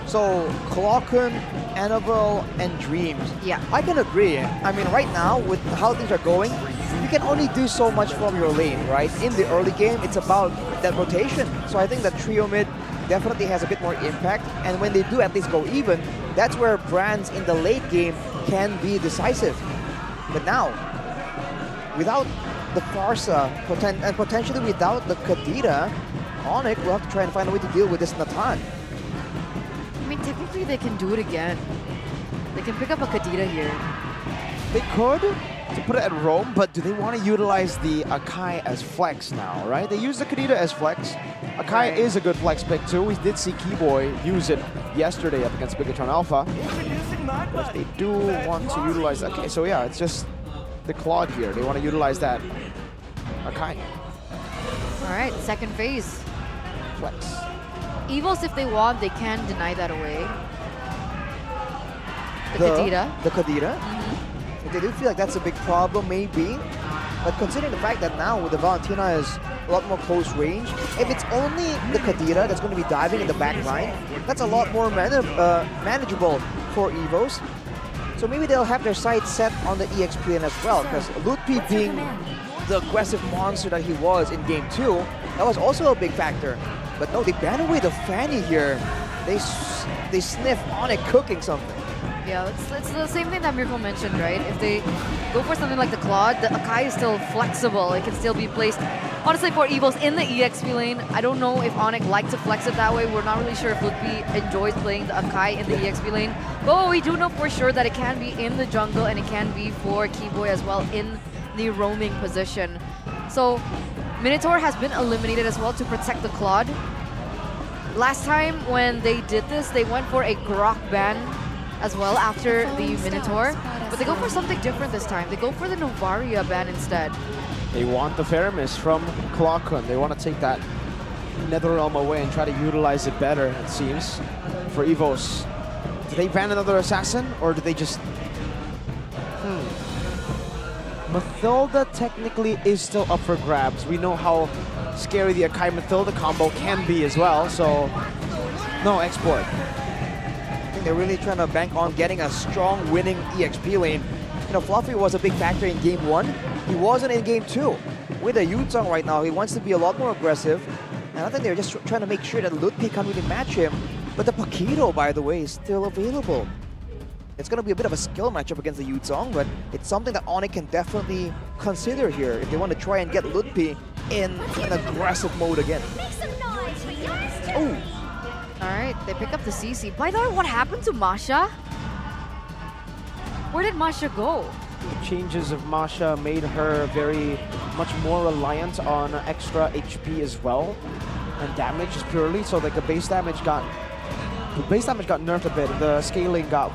So, Clocken, Annabelle, and Dreams. Yeah. I can agree. I mean, right now, with how things are going, you can only do so much from your lane, right? In the early game, it's about that rotation. So I think that trio mid definitely has a bit more impact. And when they do at least go even, that's where brands in the late game can be decisive. But now, without the Farsa, and potentially without the Kadita, Onyx will have to try and find a way to deal with this Natan. I mean, technically they can do it again. They can pick up a Kadita here. They could, to put it at Rome, but do they want to utilize the Akai as flex now, right? They use the Kadita as flex. Akai is a good flex pick too. We did see Keyboy use it yesterday up against Bigatron Alpha. But if they do want to utilize, okay, so yeah, it's just the Claude here. They want to utilize that Akai. All right, second phase. Flex. EVOS, if they want, they can deny that away. The Kadita. The Kadita. They do feel like that's a big problem, maybe. But considering the fact that now with the Valentina is a lot more close range, if it's only the Kadita that's going to be diving in the back line, that's a lot more manageable for EVOS. So maybe they'll have their sights set on the EX plane as well, because Lutpi being the aggressive monster that he was in Game 2. That was also a big factor. But no, they ban away the Fanny here. They sniff Onyx cooking something. Yeah, it's the same thing that Mirko mentioned, right? If they go for something like the Claude, the Akai is still flexible. It can still be placed, honestly, for Evos in the EXP lane. I don't know if Onyx likes to flex it that way. We're not really sure if Ludwig enjoys playing the Akai in the EXP lane. But we do know for sure that it can be in the jungle and it can be for Keyboy as well in the roaming position. So Minotaur has been eliminated as well to protect the Claude. Last time when they did this, they went for a Grok ban as well after the Minotaur, but they go for something different this time. They go for the Novaria ban instead. They want the Feramis from Clockun. They want to take that Netherrealm away and try to utilize it better, it seems, for Evos. Do they ban another assassin, or do they just... Mathilda technically is still up for grabs. We know how scary the Akai Mathilda combo can be as well, so no export. I think they're really trying to bank on getting a strong winning EXP lane. You know, Fluffy was a big factor in Game 1. He wasn't in Game 2. With the Yuzong right now, he wants to be a lot more aggressive. And I think they're just trying to make sure that Ludwig can't really match him. But the Paquito, by the way, is still available. It's going to be a bit of a skill matchup against the Yuzong, but it's something that Onyx can definitely consider here if they want to try and get Ludwig in an aggressive mode again. Oh! Alright, they pick up the CC. By the way, what happened to Masha? Where did Masha go? The changes of Masha made her very much more reliant on extra HP as well, and damage just purely. So like the base damage got nerfed a bit. The scaling got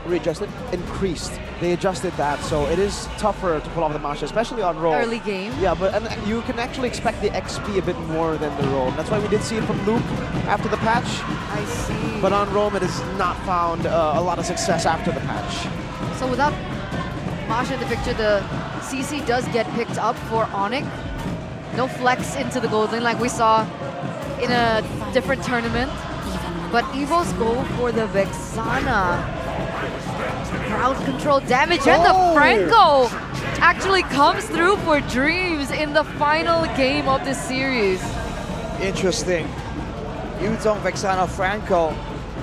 readjusted, increased. They adjusted that, so it is tougher to pull off the Masha, especially on roll. Early game. Yeah, but and you can actually expect the XP a bit more than the roam. That's why we did see it from Luke after the patch. I see. But on roam, it has not found a lot of success after the patch. So without Masha in the picture, the CC does get picked up for Onyx. No flex into the gold lane like we saw in a different tournament. But Evos go for the Vexana. Crowd control damage, and the Franco actually comes through for Dreams in the final game of this series. Interesting. Yuzong, Vexana, Franco.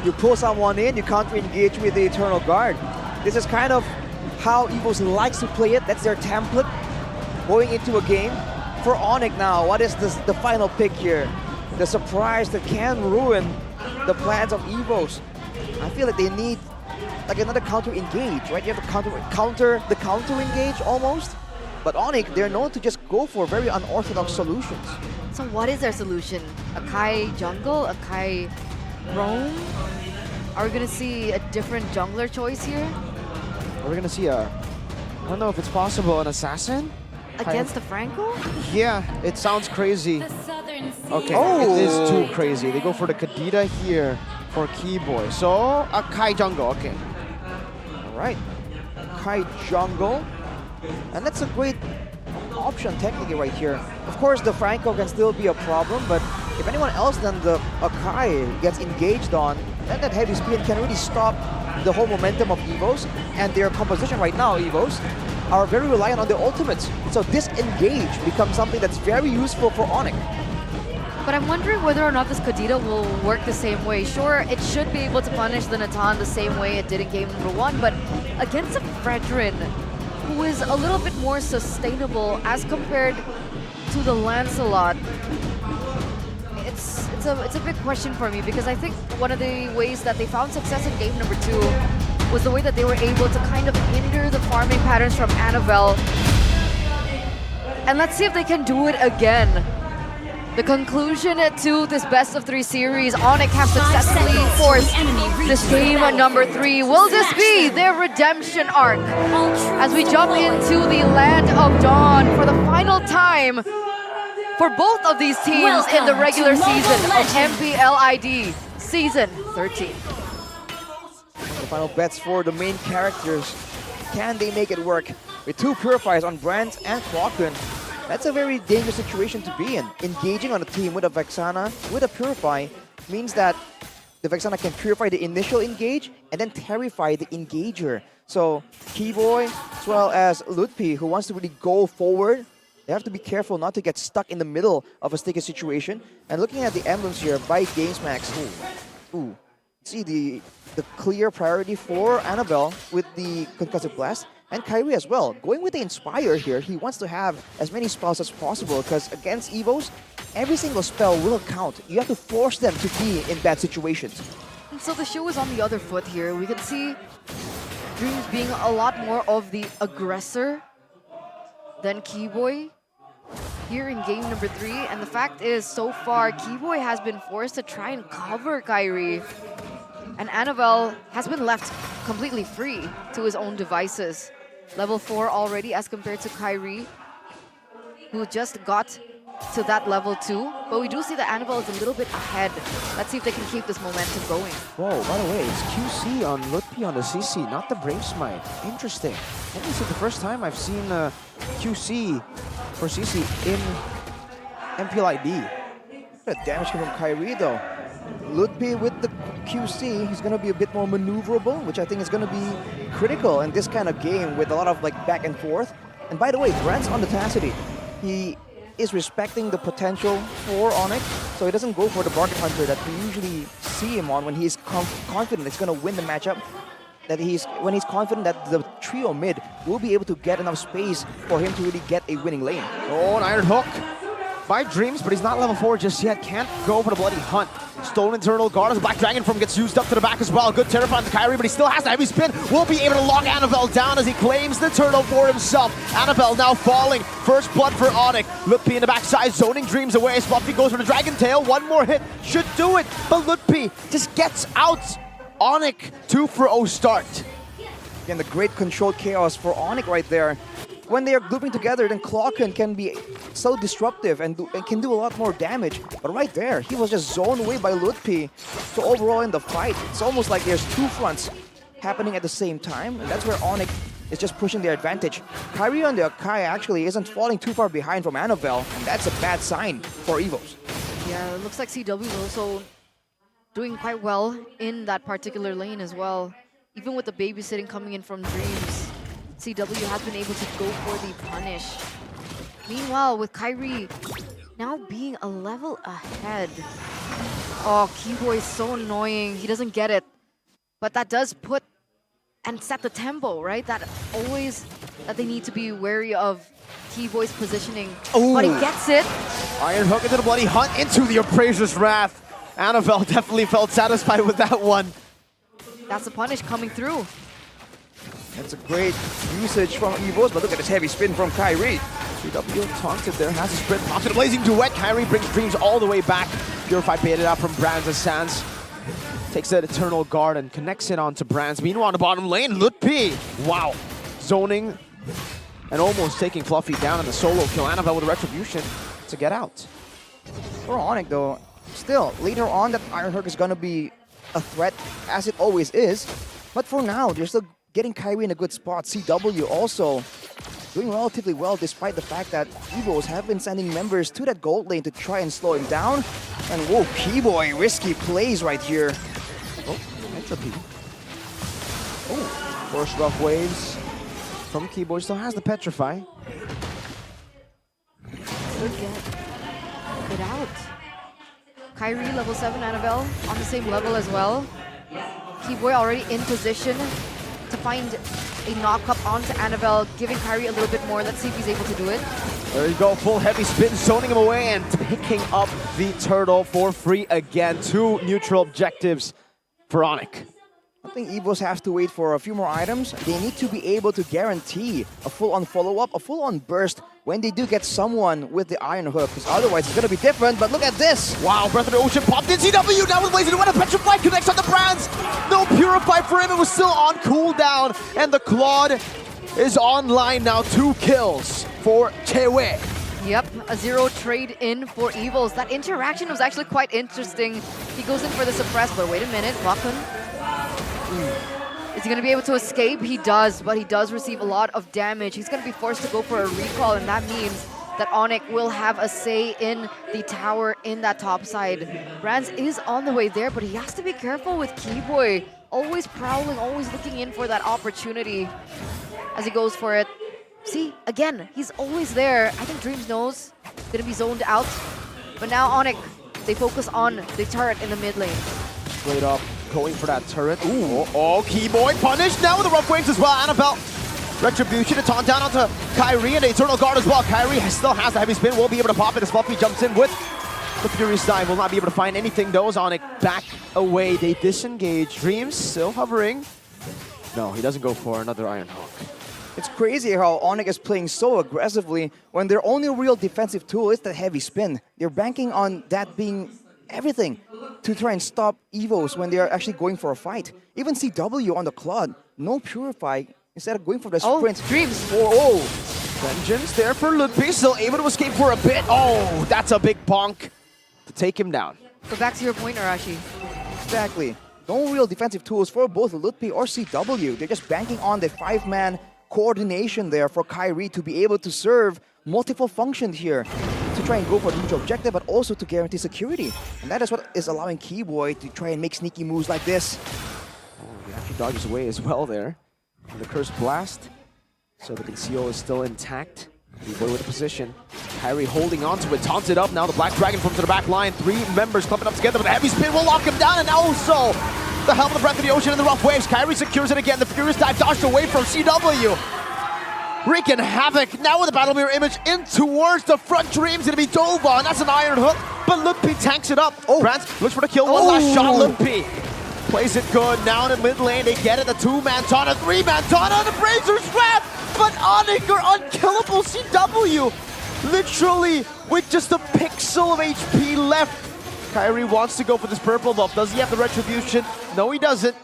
You pull someone in, you counter-engage with the Eternal Guard. This is kind of how Evos likes to play it. That's their template going into a game. For Onyx now, what is the final pick here? The surprise that can ruin the plans of Evos. I feel like they need like another counter-engage, right? You have to counter the counter-engage almost. But Onyx, they're known to just go for very unorthodox solutions. So what is their solution? Akai jungle? Akai roam? Are we gonna see a different jungler choice here? Are we gonna see I don't know if it's possible, an assassin? Against the Franco? Yeah, it sounds crazy. Okay, it is too crazy. They go for the Kadita here for Keyboy. So, Akai jungle, okay. Alright, Akai jungle. And that's a great option technically right here. Of course, the Franco can still be a problem, but if anyone else than the Akai gets engaged on, then that heavy spin can really stop the whole momentum of Evos. And their composition right now, Evos, are very reliant on their ultimates. So disengage becomes something that's very useful for Onyx. But I'm wondering whether or not this Kadita will work the same way. Sure, it should be able to punish the Natan the same way it did in game number 1, but against a Fredrin, who is a little bit more sustainable as compared to the Lancelot, it's a big question for me, because I think one of the ways that they found success in game number 2 was the way that they were able to kind of hinder the farming patterns from Annabelle. And let's see if they can do it again. The conclusion to this best of 3 series, Onyx have successfully forced this game number 3. Will this be their redemption arc? As we jump into the Land of Dawn for the final time for both of these teams in the regular season of MPL ID Season 13. The final bets for the main characters. Can they make it work? With 2 Purifiers on Brandt and Clockun, that's a very dangerous situation to be in. Engaging on a team with a Vexana, with a Purify, means that the Vexana can purify the initial engage and then terrify the engager. So Keyboy as well as Lutpi, who wants to really go forward, they have to be careful not to get stuck in the middle of a sticky situation. And looking at the emblems here by GamesMax, see the clear priority for Annabelle with the Concussive Blast. And Kyrie as well, going with the Inspire here. He wants to have as many spells as possible because against Evos, every single spell will count. You have to force them to be in bad situations. And so the show is on the other foot here. We can see Dreams being a lot more of the aggressor than Keyboy here in game number 3. And the fact is, so far, Keyboy has been forced to try and cover Kyrie. And Annabelle has been left completely free to his own devices. Level 4 already as compared to Kyrie, who just got to that level 2. But we do see that Annabelle is a little bit ahead. Let's see if they can keep this momentum going. Whoa, by the way, it's QC on Lutpi on the CC, not the Brave Smite. Interesting. I think this is the first time I've seen QC for CC in MPL ID. The damage came from Kyrie though. Lutpi with the QC, he's going to be a bit more maneuverable, which I think is going to be critical in this kind of game with a lot of like back and forth. And by the way, Brent's on the tenacity. He is respecting the potential for Onyx, so he doesn't go for the Bargain Hunter that we usually see him on when he's confident it's going to win the matchup. When he's confident that the trio mid will be able to get enough space for him to really get a winning lane. Oh, an Iron Hook by Dreams, but he's not level 4 just yet. Can't go for the Bloody Hunt. Stolen Eternal Guard as the Black Dragon Form gets used up to the back as well. Good Terrifying to Kyrie, but he still has the heavy spin. Will be able to lock Annabelle down as he claims the turtle for himself. Annabelle now falling. First blood for Onyx. Lutpi in the backside, zoning Dreams away. Spuffy goes for the Dragon Tail. One more hit should do it, but Lutpi just gets out. Onyx 2-for-0 start. Again, the great controlled chaos for Onyx right there. When they are grouping together, then Clocken can be so disruptive and can do a lot more damage. But right there, he was just zoned away by Lutpi. So overall in the fight, it's almost like there's two fronts happening at the same time. And that's where Onyx is just pushing their advantage. Kyrie on the Akai actually isn't falling too far behind from Annabelle. And that's a bad sign for Evos. Yeah, it looks like CW is also doing quite well in that particular lane as well. Even with the babysitting coming in from Dreams, CW has been able to go for the punish. Meanwhile, with Kyrie now being a level ahead. Oh, Keyboy is so annoying. He doesn't get it. But that does put and set the tempo, right? That they need to be wary of Keyboy's positioning. Ooh. But he gets it. Iron Hook into the Bloody Hunt, into the Appraiser's Wrath. Annabelle definitely felt satisfied with that one. That's the punish coming through. That's a great usage from Evos, but look at this heavy spin from Kyrie. CW taunted there, has a sprint, pops it, blazing duet. Kyrie brings Dreams all the way back. Purified baited out from Brands as Sans takes that Eternal Guard and connects it onto Brands. Meanwhile, on the bottom lane, Lutpi. Wow. Zoning and almost taking Fluffy down in the solo kill. Annabelle with a Retribution to get out. For Onyx though, still, later on that Iron Hook is going to be a threat, as it always is. But for now, they're still getting Kyrie in a good spot. CW also doing relatively well despite the fact that Evos have been sending members to that gold lane to try and slow him down. And whoa, Keyboy, risky plays right here. Oh, Entropy. Oh, first rough waves from Keyboy. Still has the Petrify. Could get out. Kyrie, level 7, Annabelle on the same level as well. Keyboy already in position to find a knock-up onto Annabelle, giving Kyrie a little bit more. Let's see if he's able to do it. There you go, full heavy spin, zoning him away and picking up the turtle for free again. 2 neutral objectives for Onyx. I think Evos have to wait for a few more items. They need to be able to guarantee a full-on follow-up, a full-on burst when they do get someone with the Iron Hook, because otherwise it's going to be different. But look at this. Wow, Breath of the Ocean popped in. CW now with Blazing Duet. Petrify connects on the Brands. No Purify for him. It was still on cooldown. And the Claude is online now. 2 kills for Chewe. Yep, a 0 trade in for Evils. That interaction was actually quite interesting. He goes in for the suppress, but wait a minute, Lachlan. Is he going to be able to escape? He does, but he does receive a lot of damage. He's going to be forced to go for a recall, and that means that Onyx will have a say in the tower in that top side. Brands is on the way there, but he has to be careful with Keyboy. Always prowling, always looking in for that opportunity as he goes for it. See, again, he's always there. I think Dreams knows he's gonna be zoned out. But now Onyx, they focus on the turret in the mid lane. Straight up, going for that turret. Ooh, oh, Keyboy punished now with the rough waves as well. Annabelle, retribution to taunt down onto Kyrie and the Eternal Guard as well. Kyrie still has the heavy spin, won't be able to pop it as Fluffy jumps in with the Furious Dive. Will not be able to find anything though as Onyx back away. They disengage. Dreams still hovering. No, he doesn't go for another Iron Hawk. It's crazy how Onyx is playing so aggressively when their only real defensive tool is the heavy spin. They're banking on that being everything to try and stop Evos when they are actually going for a fight. Even CW on the Claude, no Purify, instead of going for the sprint. Dreams. Oh, Vengeance there for Ludwig, still able to escape for a bit. Oh, that's a big bonk to take him down. So back to your point, Arashi. Exactly. No real defensive tools for both Ludwig or CW. They're just banking on the 5-man coordination there for Kyrie to be able to serve multiple functions here to try and go for the neutral objective, but also to guarantee security. And that is what is allowing Keyboy to try and make sneaky moves like this. Oh, he actually dodges away as well there. And the Curse Blast. So the Conceal is still intact. Keyboy with the position. Kyrie holding on to it, taunted up now. The Black Dragon from to the back line. 3 members clumping up together with a heavy spin will lock him down, and also the Helm of the Breath of the Ocean and the rough waves. Kyrie secures it again. The Furious Dive dodged away from CW. Wreaking havoc now with the Battle Mirror image in towards the front. Dreams gonna be dove on. That's an Iron Hook, but Lumpy tanks it up. Oh, Brands looks for the kill. One last shot. Lumpy plays it good. Now in the mid lane, they get it. The 2-man taunt, a 3-man taunt on the Brazer's Wrap. But Onyx are unkillable. CW literally with just a pixel of HP left. Kyrie wants to go for this purple buff. Does he have the retribution? No, he doesn't.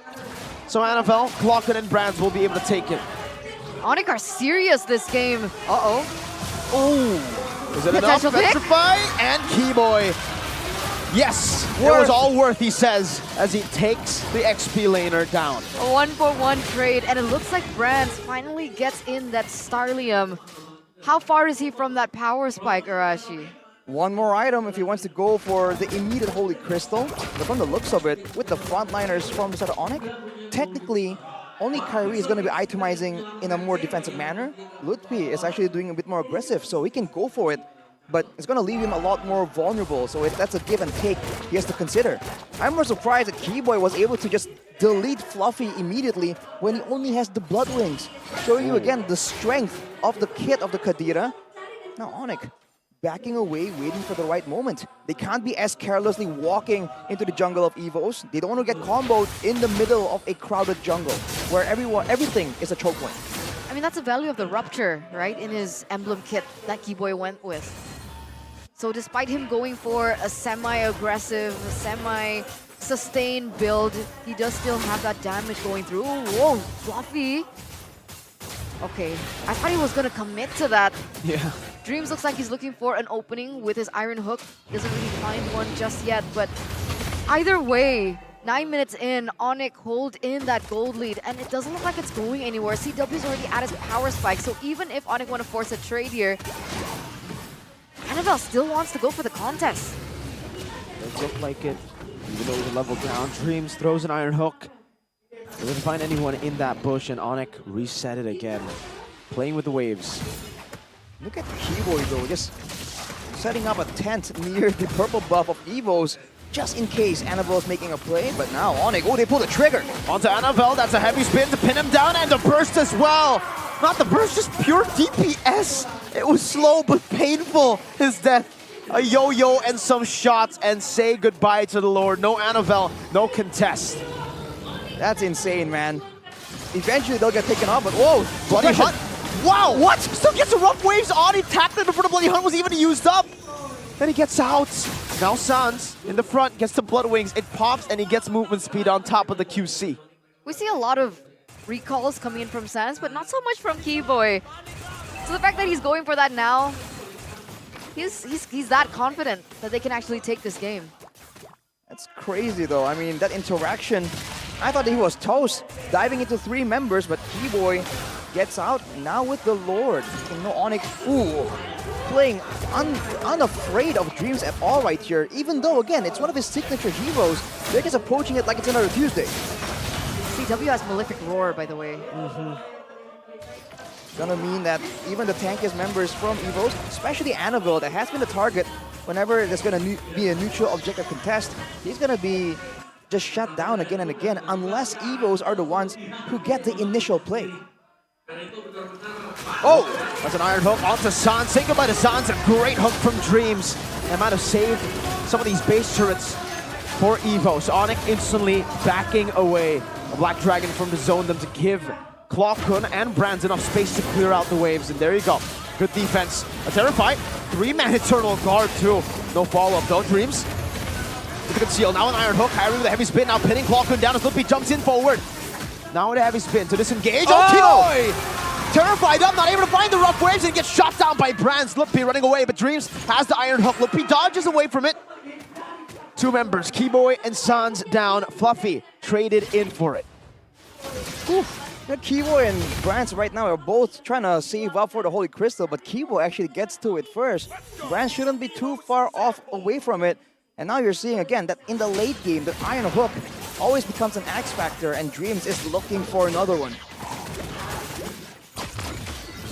So Annabelle, Clocken, and Brands will be able to take it. Onyx are serious this game. Uh-oh. Oh, is it enough? Petrify and Keyboy. Yes, it was all worth, he says, as he takes the XP laner down. A 1-for-1 trade, and it looks like Brands finally gets in that Starlium. How far is he from that power spike, Arashi? One more item if he wants to go for the immediate Holy Crystal. But from the looks of it, with the frontliners from the side of Onyx, technically, only Kyrie is going to be itemizing in a more defensive manner. Ludwig is actually doing a bit more aggressive, so he can go for it. But it's going to leave him a lot more vulnerable, so that's a give and take he has to consider. I'm more surprised that Keyboy was able to just delete Fluffy immediately when he only has the Blood Wings, showing you again the strength of the kit of the Kadira. Now Onyx backing away, waiting for the right moment. They can't be as carelessly walking into the jungle of Evos. They don't want to get comboed in the middle of a crowded jungle where everything is a choke point. I mean, that's the value of the Rupture, right, in his emblem kit that Keyboy went with. So despite him going for a semi-aggressive, semi-sustained build, he does still have that damage going through. Whoa, Fluffy. Okay, I thought he was going to commit to that. Yeah. Dreams looks like he's looking for an opening with his Iron Hook. Doesn't really find one just yet, but either way, 9 minutes in, Onyx hold in that gold lead, and it doesn't look like it's going anywhere. CW's already at his power spike, so even if Onyx want to force a trade here, Annabelle still wants to go for the contest. Does look like it, even though he's leveled down. Dreams throws an Iron Hook. Doesn't find anyone in that bush, and Onyx reset it again. Playing with the waves. Look at Keyboy though, just setting up a tent near the purple buff of Evos, just in case Annabelle's making a play. But now Onyx, oh, they pull the trigger. Onto Annabelle, that's a heavy spin to pin him down, and the burst as well. Not the burst, just pure DPS. It was slow but painful, his death. A yo-yo and some shots, and say goodbye to the Lord. No Annabelle, no contest. That's insane, man. Eventually they'll get taken off, but whoa, Bloody Hunt. Wow, what? Still gets the rough waves on. He tapped it before the Bloody Hunt was even used up. Then he gets out. Now Sans in the front gets the Blood Wings. It pops and he gets movement speed on top of the QC. We see a lot of recalls coming in from Sans, but not so much from Keyboy. So the fact that he's going for that now, he's that confident that they can actually take this game. That's crazy though. I mean, that interaction, I thought he was toast, diving into 3 members, but Keyboy gets out now with the Lord. And no Onyx, ooh, playing unafraid of Dreams at all right here, even though, again, it's one of his signature heroes. They're just approaching it like it's another Tuesday. CW has Malefic Roar, by the way. Gonna mean that even the tankiest members from EVOs, especially Annabelle, that has been the target whenever there's gonna be a neutral objective contest, he's gonna be just shut down again and again unless EVOs are the ones who get the initial play. Oh, that's an iron hook onto Sans. Say goodbye to Sans. A great hook from Dreams. That might have saved some of these base turrets for EVOs. Onyx instantly backing away. A Black Dragon from the zone them to give Klokun and Brands enough space to clear out the waves. And there you go. Good defense. A Terrified. 3-man Eternal Guard too. No follow-up though. Dreams. With a conceal. Now an iron hook. Kyrie with a heavy spin. Now pinning Klokun down as Lippy jumps in forward. Now with a heavy spin to disengage. Oh, Kino! Terrified up, not able to find the rough waves and gets shot down by Brands. Lippy running away, but Dreams has the iron hook. Lippy dodges away from it. Two members, Keyboy and Sans down. Fluffy traded in for it. Keyboy and Brands right now are both trying to save up for the Holy Crystal, but Keyboy actually gets to it first. Brands shouldn't be too far off away from it. And now you're seeing again that in the late game, the iron hook always becomes an X factor, and Dreams is looking for another one.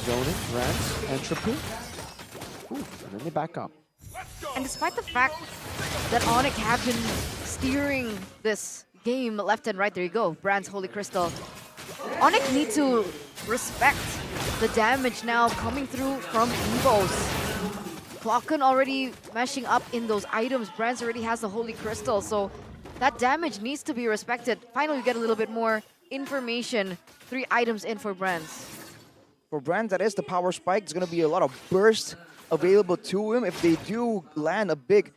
Zoning, Brands, Entropy. And then they back up. And despite the fact that Onyx have been steering this game left and right, there you go, Brands, Holy Crystal. Onyx need to respect the damage now coming through from EVOs. Klokun already mashing up in those items. Brands already has the Holy Crystal, so that damage needs to be respected. Finally, we get a little bit more information. 3 items in for Brands. For Brands, that is the power spike. There's going to be a lot of burst available to him if they do land a big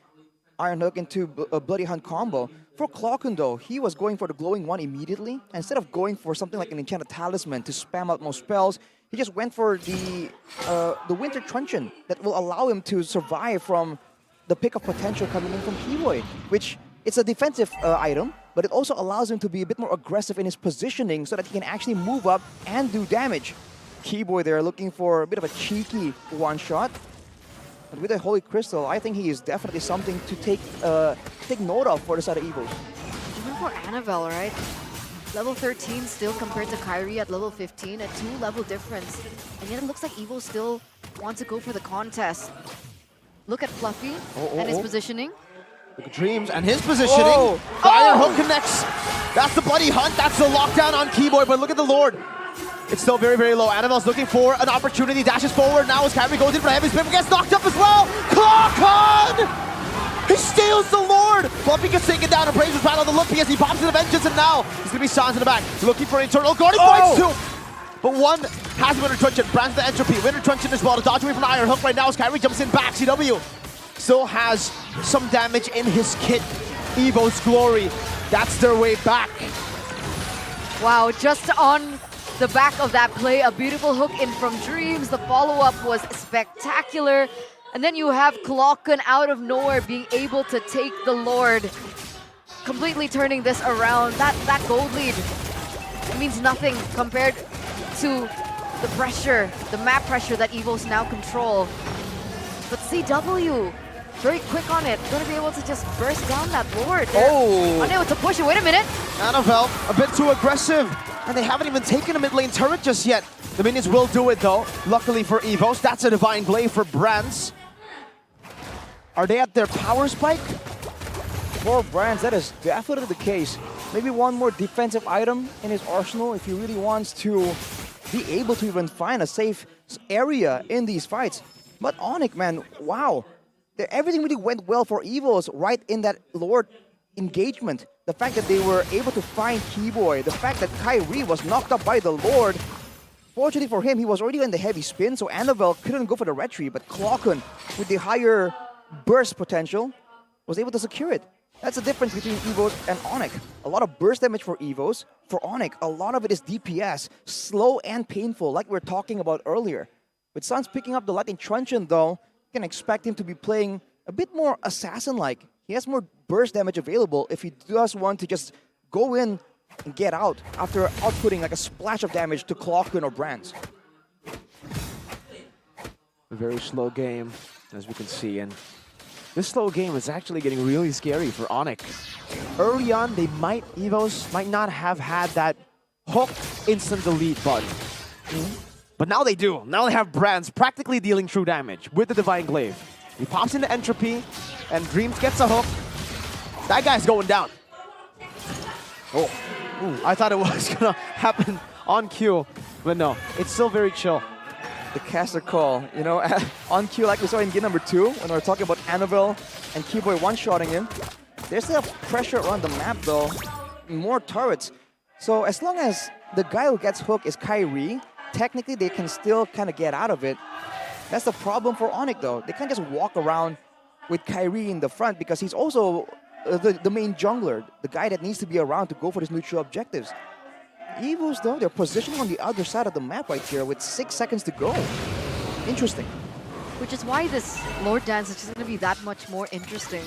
iron hook into a Bloody Hunt combo. For Klokun though, he was going for the glowing one immediately. Instead of going for something like an enchanted talisman to spam out more spells, he just went for the Winter Truncheon that will allow him to survive from the pick of potential coming in from Keyboy, which it's a defensive item, but it also allows him to be a bit more aggressive in his positioning so that he can actually move up and do damage. Keyboy there looking for a bit of a cheeky one-shot. But with the Holy Crystal, I think he is definitely something to take note of for the side of EVOs. Even for Annabelle, right? Level 13 still compared to Kyrie at level 15, a 2-level difference. And yet it looks like EVO still want to go for the contest. Look at Fluffy and his positioning. Look at Dreams and his positioning. The iron hook connects. That's the Bloody Hunt. That's the lockdown on Keyboy, but look at the Lord. It's still very, very low. Annabelle's looking for an opportunity, dashes forward now as Kyrie goes in for a heavy spin, but gets knocked up as well. Klokun! He steals the Lord! Fluffy gets taken down and Braves right on the look as he pops in the Vengeance, and now he's gonna be Sans in the back. Looking for an Eternal Guard, he fights two! But one has Winter Truncheon, Brands the Entropy. Winter Truncheon as well to dodge away from the iron hook right now as Kyrie jumps in back. CW still has some damage in his kit. EVO's Glory, that's their way back. Wow, just on the back of that play, a beautiful hook in from Dreams. The follow-up was spectacular. And then you have Klokun out of nowhere being able to take the Lord, completely turning this around. That gold lead means nothing compared to the pressure, the map pressure that EVOs now control. But CW, very quick on it, going to be able to just burst down that Lord. They're unable to push it. Wait a minute. Annabelle, a bit too aggressive. And they haven't even taken a mid lane turret just yet. The minions will do it though, luckily for EVOs. That's a Divine Blade for Brands. Are they at their power spike? For Brands, that is definitely the case. Maybe one more defensive item in his arsenal if he really wants to be able to even find a safe area in these fights. But Onyx, man, wow. Everything really went well for EVOs right in that Lord engagement. The fact that they were able to find Keyboy, the fact that Kyrie was knocked up by the Lord. Fortunately for him, he was already in the heavy spin, so Annabelle couldn't go for the retreat, but Klokun, with the higher burst potential, was able to secure it. That's the difference between EVOs and Onyx. A lot of burst damage for EVOs. For Onyx, a lot of it is DPS, slow and painful, like we were talking about earlier. With Sans picking up the Lightning Truncheon, though, you can expect him to be playing a bit more assassin-like. He has more burst damage available if he does want to just go in and get out after outputting like a splash of damage to Klokun or Brands. A very slow game, as we can see, and this slow game is actually getting really scary for Onyx. Early on, EVOS might not have had that hook instant delete button. But now they do. Now they have Brands practically dealing true damage with the Divine Glaive. He pops into Entropy, and Dreams gets a hook. That guy's going down. Oh, ooh, I thought it was gonna happen on cue, but no, it's still very chill. The caster call, you know, on cue like we saw in game number 2, when we were talking about Annabelle and Keyboy one-shotting him. There's still pressure around the map though, more turrets. So as long as the guy who gets hooked is Kyrie, technically they can still kind of get out of it. That's the problem for Onyx though. They can't just walk around with Kyrie in the front because he's also the main jungler, the guy that needs to be around to go for his neutral objectives. EVOS though, they're positioning on the other side of the map right here with 6 seconds to go. Interesting. Which is why this Lord Dance is just going to be that much more interesting.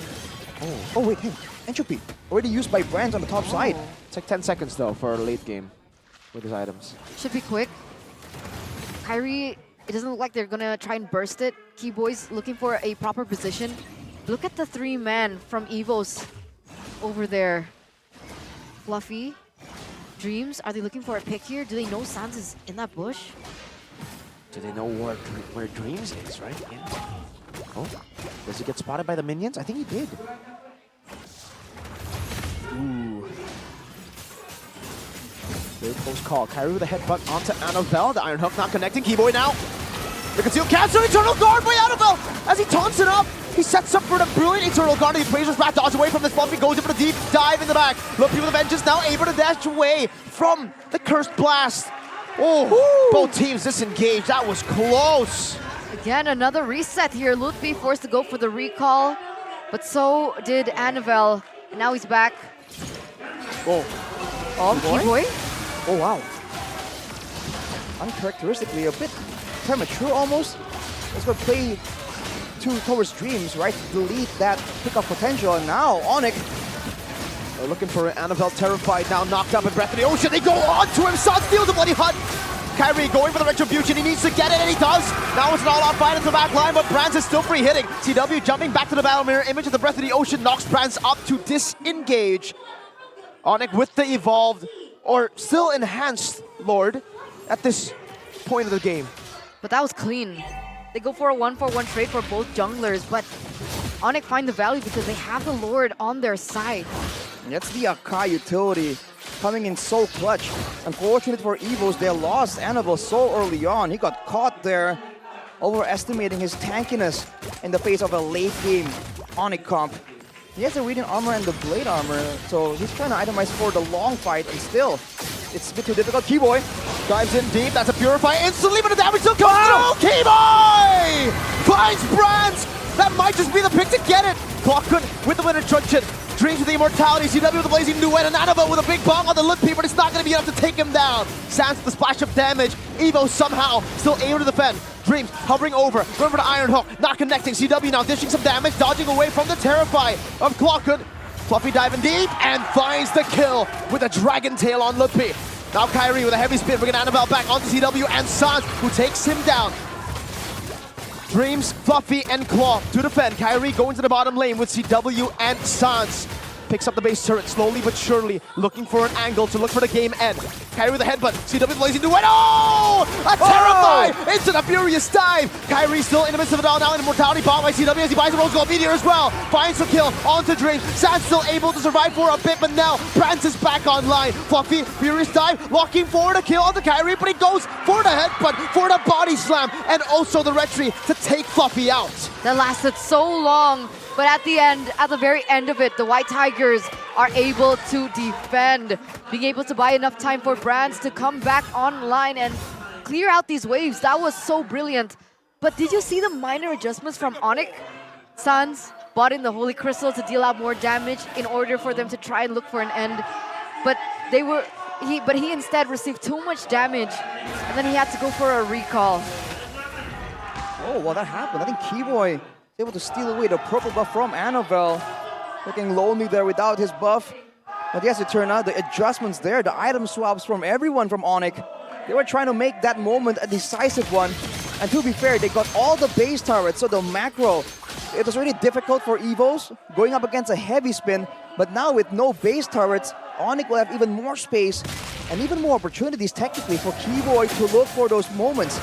Oh wait, hey, Entropy, already used by Brands on the top side. It's like 10 seconds though for a late game with his items. Should be quick. Kyrie, it doesn't look like they're going to try and burst it. Keyboy's looking for a proper position. Look at the 3-man from EVOS over there. Fluffy, Dreams, are they looking for a pick here? Do they know Sans is in that bush? Do they know where Dreams is, right? Yeah. Oh, does he get spotted by the minions? I think he did. Ooh. Very close call. Kyrie with a headbutt onto Annabelle. The Iron Hook not connecting. Keyboy now. The concealed cancel. Eternal Guard by Annabelle as he taunts it up. He sets up for the brilliant Eternal Guard. The Equation's back, dodge away from this Fluffy, goes in for the deep dive in the back. Look, people with Vengeance now able to dash away from the Cursed Blast. Oh, both teams disengaged. That was close. Again, another reset here. Lutfi forced to go for the recall, but so did Annabelle. And now he's back. Oh, Keyboy? Oh, wow. Uncharacteristically, a bit premature almost. Let's go play towards Dreams, right? Delete that pickup potential, and now Onyx. They're looking for Annabelle, terrified now, knocked up in Breath of the Ocean. They go on to him. Sun steals the bloody hunt. Kyrie going for the Retribution. He needs to get it, and he does. Now it's an all-out fight into the back line, but Brands is still free hitting. CW jumping back to the battle mirror. Image of the Breath of the Ocean knocks Brands up to disengage. Onyx with the evolved, or still enhanced Lord at this point of the game. But that was clean. They go for a 1-for-1 trade for both junglers, but Onyx find the value because they have the Lord on their side. That's the Akai utility coming in so clutch. Unfortunate for EVOS, they lost Annabelle so early on. He got caught there, overestimating his tankiness in the face of a late game Onyx comp. He has the Radiant armor and the Blade armor, so he's trying to itemize for the long fight, and still, it's a bit too difficult. Keyboy dives in deep, that's a Purify instantly, but the damage still comes through! Keyboy finds Brands! That might just be the pick to get it! Clockwood with the winner truncheon. Dreams with the immortality, CW with the blazing duet, and Annabelle with a big bomb on the Lutfi, but it's not going to be enough to take him down. Sans with the splash of damage. Evo somehow still able to defend. Dreams hovering over, going for the Iron Hook, not connecting. CW now dishing some damage, dodging away from the Terrify of Clockwood. Fluffy diving deep and finds the kill with a Dragon Tail on Lutfi. Now Kyrie with a heavy spin, bringing Annabelle back onto CW and Sans, who takes him down. Dreams, Fluffy, and Claw to defend. Kyrie going to the bottom lane with CW and Sans. Picks up the base turret slowly but surely, looking for an angle to look for the game end. Kyrie with a headbutt, CW blazing duet. Oh! A Terrify into the furious dive. Kyrie still in the midst of it all now. An immortality bomb by CW as he buys a Rose Gold Meteor as well. Finds the kill onto Dreams. Sans still able to survive for a bit, but now Brands is back online. Fluffy, furious dive, locking for the kill onto Kyrie, but he goes for the headbutt, for the body slam, and also the retry to take Fluffy out. That lasted so long. But at the end, at the very end of it, the White Tigers are able to defend, being able to buy enough time for Brands to come back online and clear out these waves. That was so brilliant. But did you see the minor adjustments from Onyx? Sans bought in the Holy Crystal to deal out more damage in order for them to try and look for an end. But he instead received too much damage, and then he had to go for a recall. Oh, well, that happened. I think Keyboy able to steal away the purple buff from Annabelle. Looking lonely there without his buff. But yes, it turned out the adjustments there, the item swaps from everyone from Onyx. They were trying to make that moment a decisive one. And to be fair, they got all the base turrets, so the macro, it was really difficult for Evos going up against a heavy spin. But now with no base turrets, Onyx will have even more space and even more opportunities technically for Keyboy to look for those moments.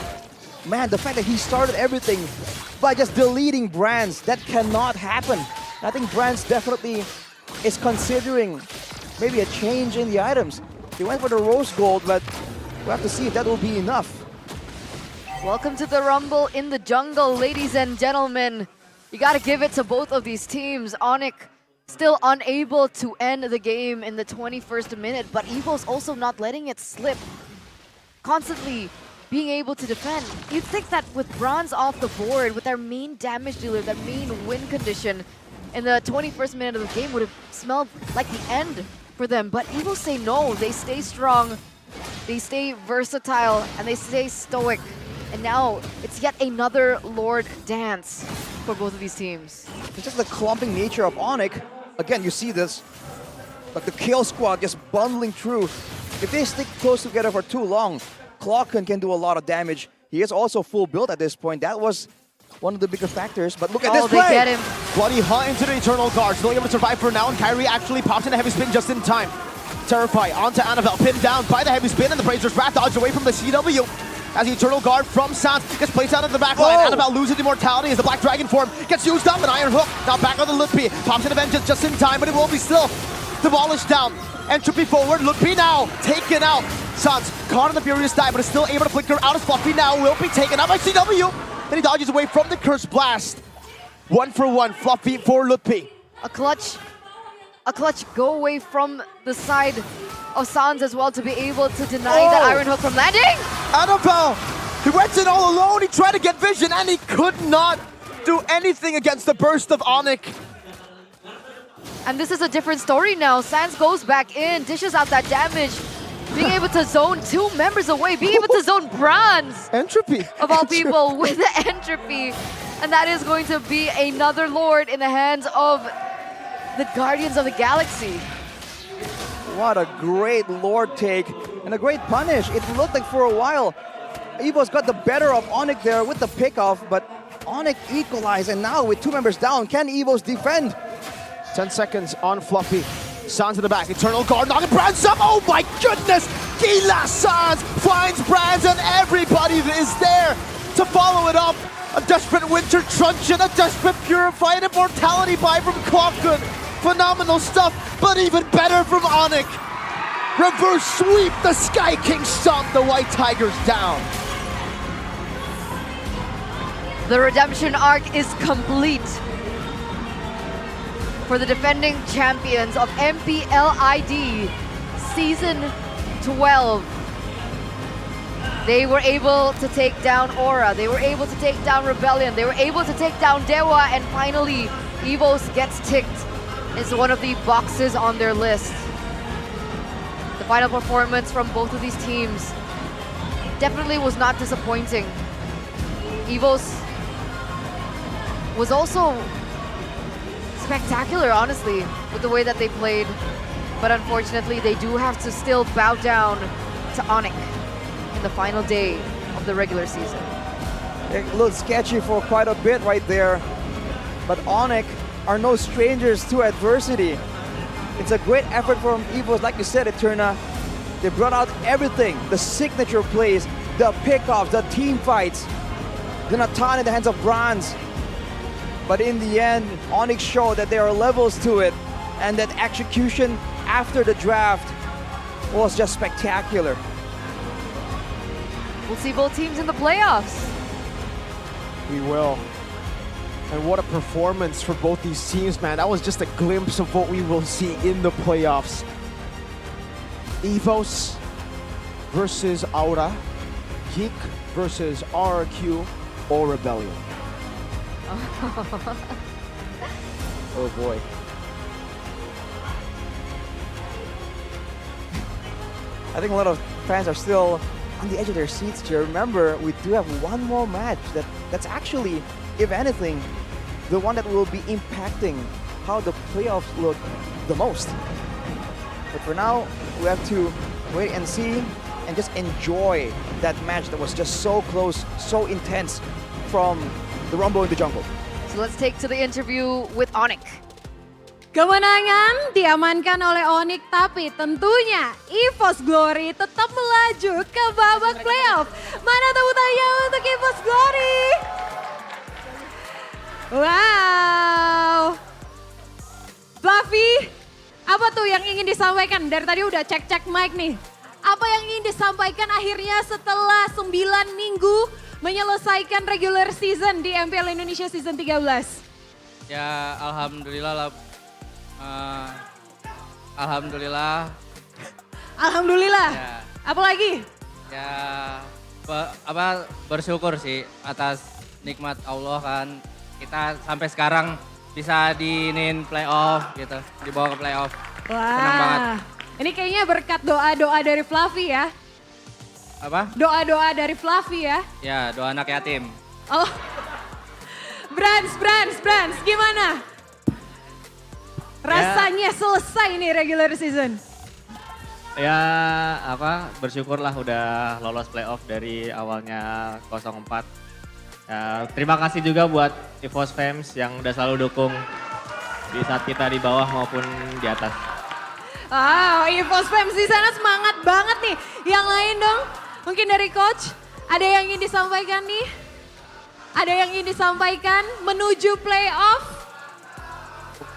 Man, the fact that he started everything by just deleting Brands, that cannot happen. I think Brands definitely is considering maybe a change in the items. He went for the rose gold, but we'll have to see if that will be enough. Welcome to the Rumble in the jungle, ladies and gentlemen. You gotta give it to both of these teams. Onyx still unable to end the game in the 21st minute, but Evo's also not letting it slip. Constantly being able to defend. You'd think that with Bronze off the board, with their main damage dealer, their main win condition, in the 21st minute of the game would have smelled like the end for them. But Evo say no, they stay strong, they stay versatile, and they stay stoic. And now it's yet another Lord dance for both of these teams. It's just the clumping nature of Onyx. Again, you see this, like the kill squad just bundling through. If they stick close together for too long, Clocken can do a lot of damage. He is also full build at this point. That was one of the bigger factors, but look at this play! They get him. Bloody Hunt into the Eternal Guard, still able to survive for now, and Kyrie actually pops in a heavy spin just in time. Terrify onto Annabelle, pinned down by the heavy spin, and the Brazers Wrath dodged away from the CW. As the Eternal Guard from Sans gets placed out of the back line. Annabelle loses immortality as the Black Dragon form gets used up, an Iron Hook. Now back on the Lutpi, pops in a Vengeance just in time, but it will be still demolished down. Entropy forward, Lutpi now taken out. Sans caught in the Furious Dive, but is still able to flicker out as Fluffy now will be taken out by CW. Then he dodges away from the Curse Blast. 1 for 1, Fluffy for Lutpi. A clutch go away from the side of Sans as well to be able to deny that Iron Hook from landing. Annabelle, he went in all alone, he tried to get vision, and he could not do anything against the burst of Onyx. And this is a different story now. Sans goes back in, dishes out that damage, being able to zone 2 members away, being able to zone Bronze. Entropy. Of all people with the Entropy. And that is going to be another Lord in the hands of the Guardians of the Galaxy. What a great Lord take and a great punish. It looked like for a while Evo's got the better of Onyx there with the pickoff, but Onyx equalized, and now with 2 members down, can Evos defend? 10 seconds on Fluffy. Sans in the back, Eternal Guard knocking Brands up. Oh my goodness! Gila Sans finds Brands, and everybody is there to follow it up. A desperate Winter Truncheon, a desperate Purify, and Immortality buy from Clockgun. Phenomenal stuff, but even better from Onyx. Reverse sweep, the Sky King stomp the White Tigers down. The redemption arc is complete for the defending champions of MPL ID Season 12. They were able to take down Aura, they were able to take down Rebellion, they were able to take down Dewa, and finally Evos gets ticked as one of the boxes on their list. The final performance from both of these teams definitely was not disappointing. Evos was also spectacular, honestly, with the way that they played. But unfortunately, they do have to still bow down to Onyx in the final day of the regular season. It looked sketchy for quite a bit right there, but Onyx are no strangers to adversity. It's a great effort from Evos, like you said, Eterna. They brought out everything, the signature plays, the pickoffs, the team fights, the Natan in the hands of Bronze. But in the end, Onyx showed that there are levels to it, and that execution after the draft was just spectacular. We'll see both teams in the playoffs. We will. And what a performance for both these teams, man. That was just a glimpse of what we will see in the playoffs. Evos versus Aura, Geek versus RRQ or Rebellion. Oh boy. I think a lot of fans are still on the edge of their seats here. Remember, we do have one more match that's actually, if anything, the one that will be impacting how the playoffs look the most. But for now, we have to wait and see and just enjoy that match that was just so close, so intense from the Rumble in the Jungle. So let's take to the interview with Onyx. Kemenangan diamankan oleh Onyx, tapi tentunya EVOS Glory tetap melaju ke babak playoff. Mana tepuk tangannya untuk EVOS Glory? Wow. Fluffy, apa tuh yang ingin disampaikan? Dari tadi udah cek-cek mic nih. Apa yang ingin disampaikan akhirnya setelah 9 minggu menyelesaikan regular season di MPL Indonesia season 13? Ya alhamdulillah lah. Alhamdulillah. Alhamdulillah. Ya. Apa lagi? Ya bersyukur sih atas nikmat Allah kan. Kita sampai sekarang bisa diinin playoff gitu, dibawa ke playoff. Senang banget. Wah, ini kayaknya berkat doa-doa dari Fluffy ya. Apa? Doa-doa dari Fluffy ya. Ya doa anak yatim. Oh, Brans, gimana? Rasanya selesai nih regular season. Ya bersyukurlah udah lolos playoff dari awalnya 04. Ya, terima kasih juga buat EVOS fans yang udah selalu dukung di saat kita di bawah maupun di atas. EVOS fans di sana semangat banget nih. Yang lain dong, mungkin dari coach, ada yang ingin disampaikan nih? Ada yang ingin disampaikan menuju playoff?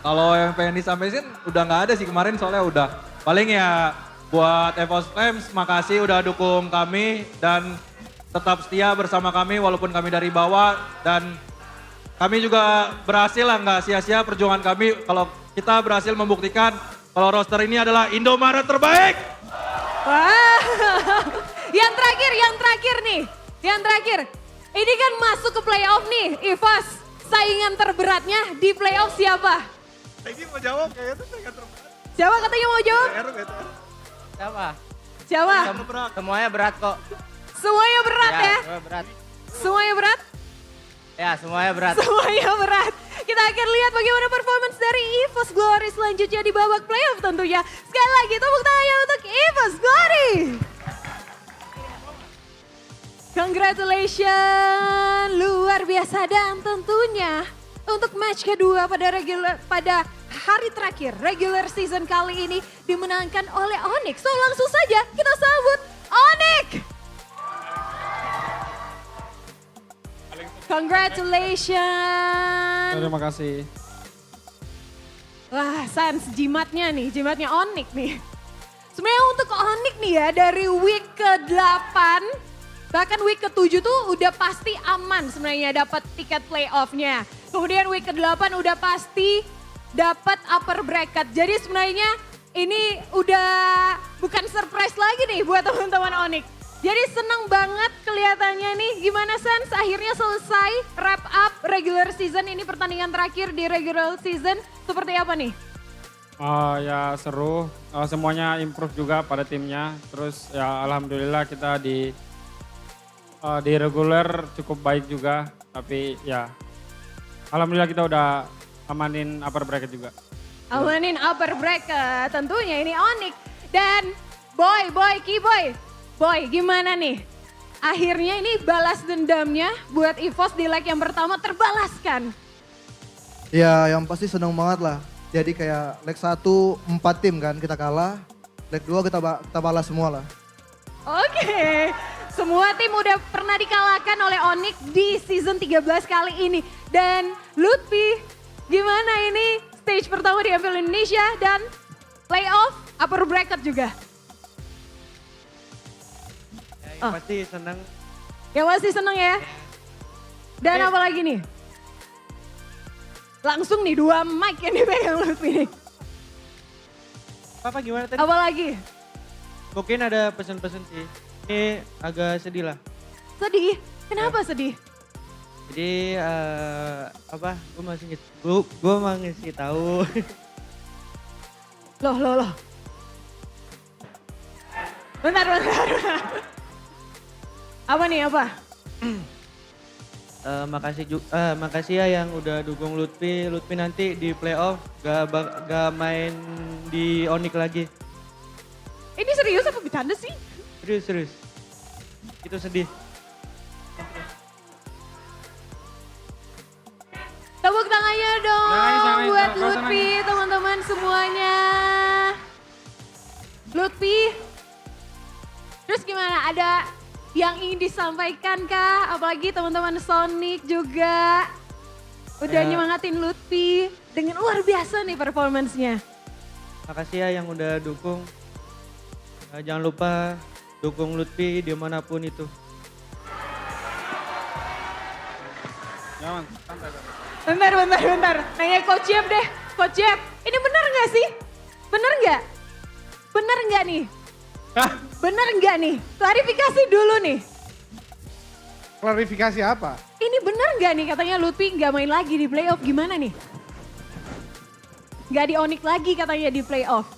Kalau yang pengen disampaikan udah nggak ada sih kemarin soalnya udah. Paling ya buat EVOS fans makasih udah dukung kami dan tetap setia bersama kami walaupun kami dari bawah. Dan kami juga berhasil lah, nggak sia-sia perjuangan kami kalau kita berhasil membuktikan kalau roster ini adalah Indomaret terbaik. Wah, yang terakhir nih. Ini kan masuk ke playoff nih, EVOS. Saingan terberatnya di playoff siapa? Ini mau jawab kayaknya tuh saingan terberat. Siapa katanya mau jawab? Siapa? Semuanya berat kok. Semuanya berat ya? Semuanya berat. Semuanya berat? Ya semuanya berat. Semuanya berat. Kita akan lihat bagaimana performance dari EVOS Glory selanjutnya di babak playoff tentunya. Sekali lagi tepuk tangannya untuk EVOS Glory. Congratulations, luar biasa. Dan tentunya untuk match kedua pada hari terakhir regular season kali ini dimenangkan oleh Onyx. So langsung saja kita sambut Onyx. Congratulations. Terima kasih. Wah, Sans jimatnya Onyx nih. Sebenarnya untuk Onyx nih ya dari week ke-8 bahkan week ke-7 tuh udah pasti aman sebenarnya dapat tiket playoff-nya. Kemudian week ke-8 udah pasti dapat upper bracket. Jadi sebenarnya ini udah bukan surprise lagi nih buat teman-teman Onyx. Jadi seneng banget kelihatannya nih. Gimana Sans akhirnya selesai wrap up regular season ini, pertandingan terakhir di regular season. Seperti apa nih? Ya seru, semuanya improve juga pada timnya. Terus ya alhamdulillah kita di regular cukup baik juga. Tapi ya alhamdulillah kita udah amanin upper bracket juga. Amanin upper bracket tentunya ini Onyx. Dan Boy, gimana nih? Akhirnya ini balas dendamnya buat EVOS di leg yang pertama terbalaskan. Ya yang pasti seneng banget lah. Jadi kayak leg 1 4 tim kan kita kalah. Leg 2 kita balas semua lah. Oke, semua tim udah pernah dikalahkan oleh Onyx di season 13 kali ini. Dan Lutfi, gimana ini stage pertama di MPL Indonesia dan playoff upper bracket juga? Pasti senang. Ya pasti senang ya. Dan apa lagi nih? Langsung nih 2 mic yang dipegang Lutfi nih. Apa gimana tadi? Apa lagi? Mungkin ada pesan-pesan sih. Ini agak sedih lah. Sedih? Kenapa sedih? Jadi gue mau ngasih tahu. Loh. Bentar. Apa nih, apa? Makasih ya yang udah dukung Lutfi. Lutfi nanti di playoff gak main di Onyx lagi. Ini serius apa bercanda sih? Serius. Itu sedih. Tepuk tangannya dong Nice, buat nggak usah Lutfi, teman-teman semuanya. Lutfi, terus gimana? Ada yang ingin disampaikan kah? Apalagi teman-teman Sonic juga udah nyemangatin Lutfi dengan luar biasa nih performance-nya. Makasih ya yang udah dukung. Jangan lupa dukung Lutfi dimanapun itu. Nyaman, santai. Bentar. Nanya Coach Yep deh. Coach Yep, ini bener gak sih? Bener gak nih? Bener gak nih? Klarifikasi dulu nih. Klarifikasi apa? Ini bener gak nih katanya Lutfi gak main lagi di playoff, gimana nih? Gak di Onyx lagi katanya di playoff.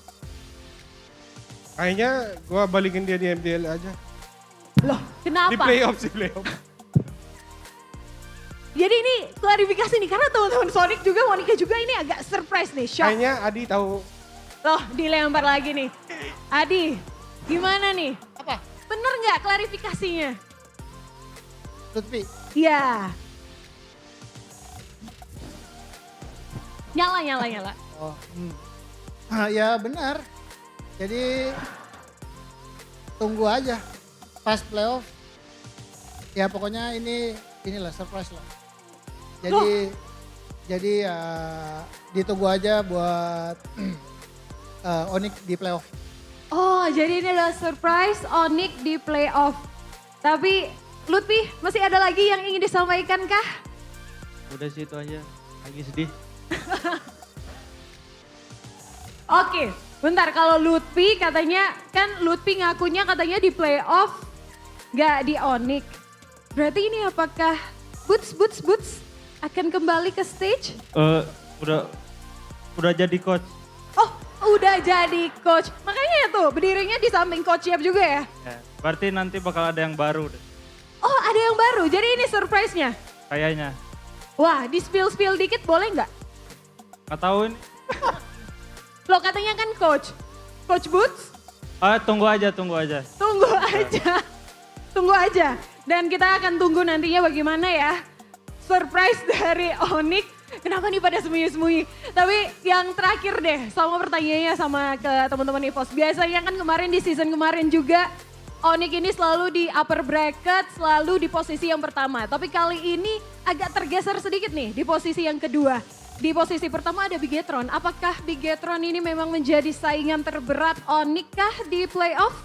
Kayaknya gue balikin dia di MPL aja. Loh, kenapa? Di playoff sih, playoff. Jadi ini klarifikasi nih, karena teman-teman Sonic juga, Monica juga ini agak surprise nih, shock. Kayaknya Adi tahu. Loh, dilempar lagi nih. Adi, gimana nih? Apa? Bener nggak klarifikasinya? Lutfi. Iya. Nyala. Oh, ya benar. Jadi tunggu aja pas playoff. Ya pokoknya inilah surprise lah. Jadi ya ditunggu aja buat Onyx di playoff. Oh, jadi ini adalah surprise Onyx di playoff. Tapi Lutfi, masih ada lagi yang ingin disampaikan kah? Udah sih itu aja. Lagi sedih. Oke, bentar kalau Lutfi katanya, kan Lutfi ngakunya katanya di playoff gak di Onyx. Berarti ini apakah Boots akan kembali ke stage? Udah jadi coach. Oh, udah jadi coach. Makanya tuh berdirinya di samping Coach Yep juga ya? Ya, berarti nanti bakal ada yang baru deh. Oh, ada yang baru. Jadi ini surprise-nya. Kayaknya. Wah, di spill dikit boleh nggak? Nggak tahu ini. Lo katanya kan coach. Coach Boots? Tunggu aja. Tunggu aja. Dan kita akan tunggu nantinya bagaimana ya surprise dari Onyx. Kenapa nih pada sembunyi-sembunyi? Tapi yang terakhir deh, sama pertanyaannya sama ke teman-teman EVOS. Biasanya kan kemarin di season kemarin juga Onyx ini selalu di upper bracket, selalu di posisi yang pertama. Tapi kali ini agak tergeser sedikit nih di posisi yang kedua. Di posisi pertama ada Bigetron. Apakah Bigetron ini memang menjadi saingan terberat Onyx kah di playoff?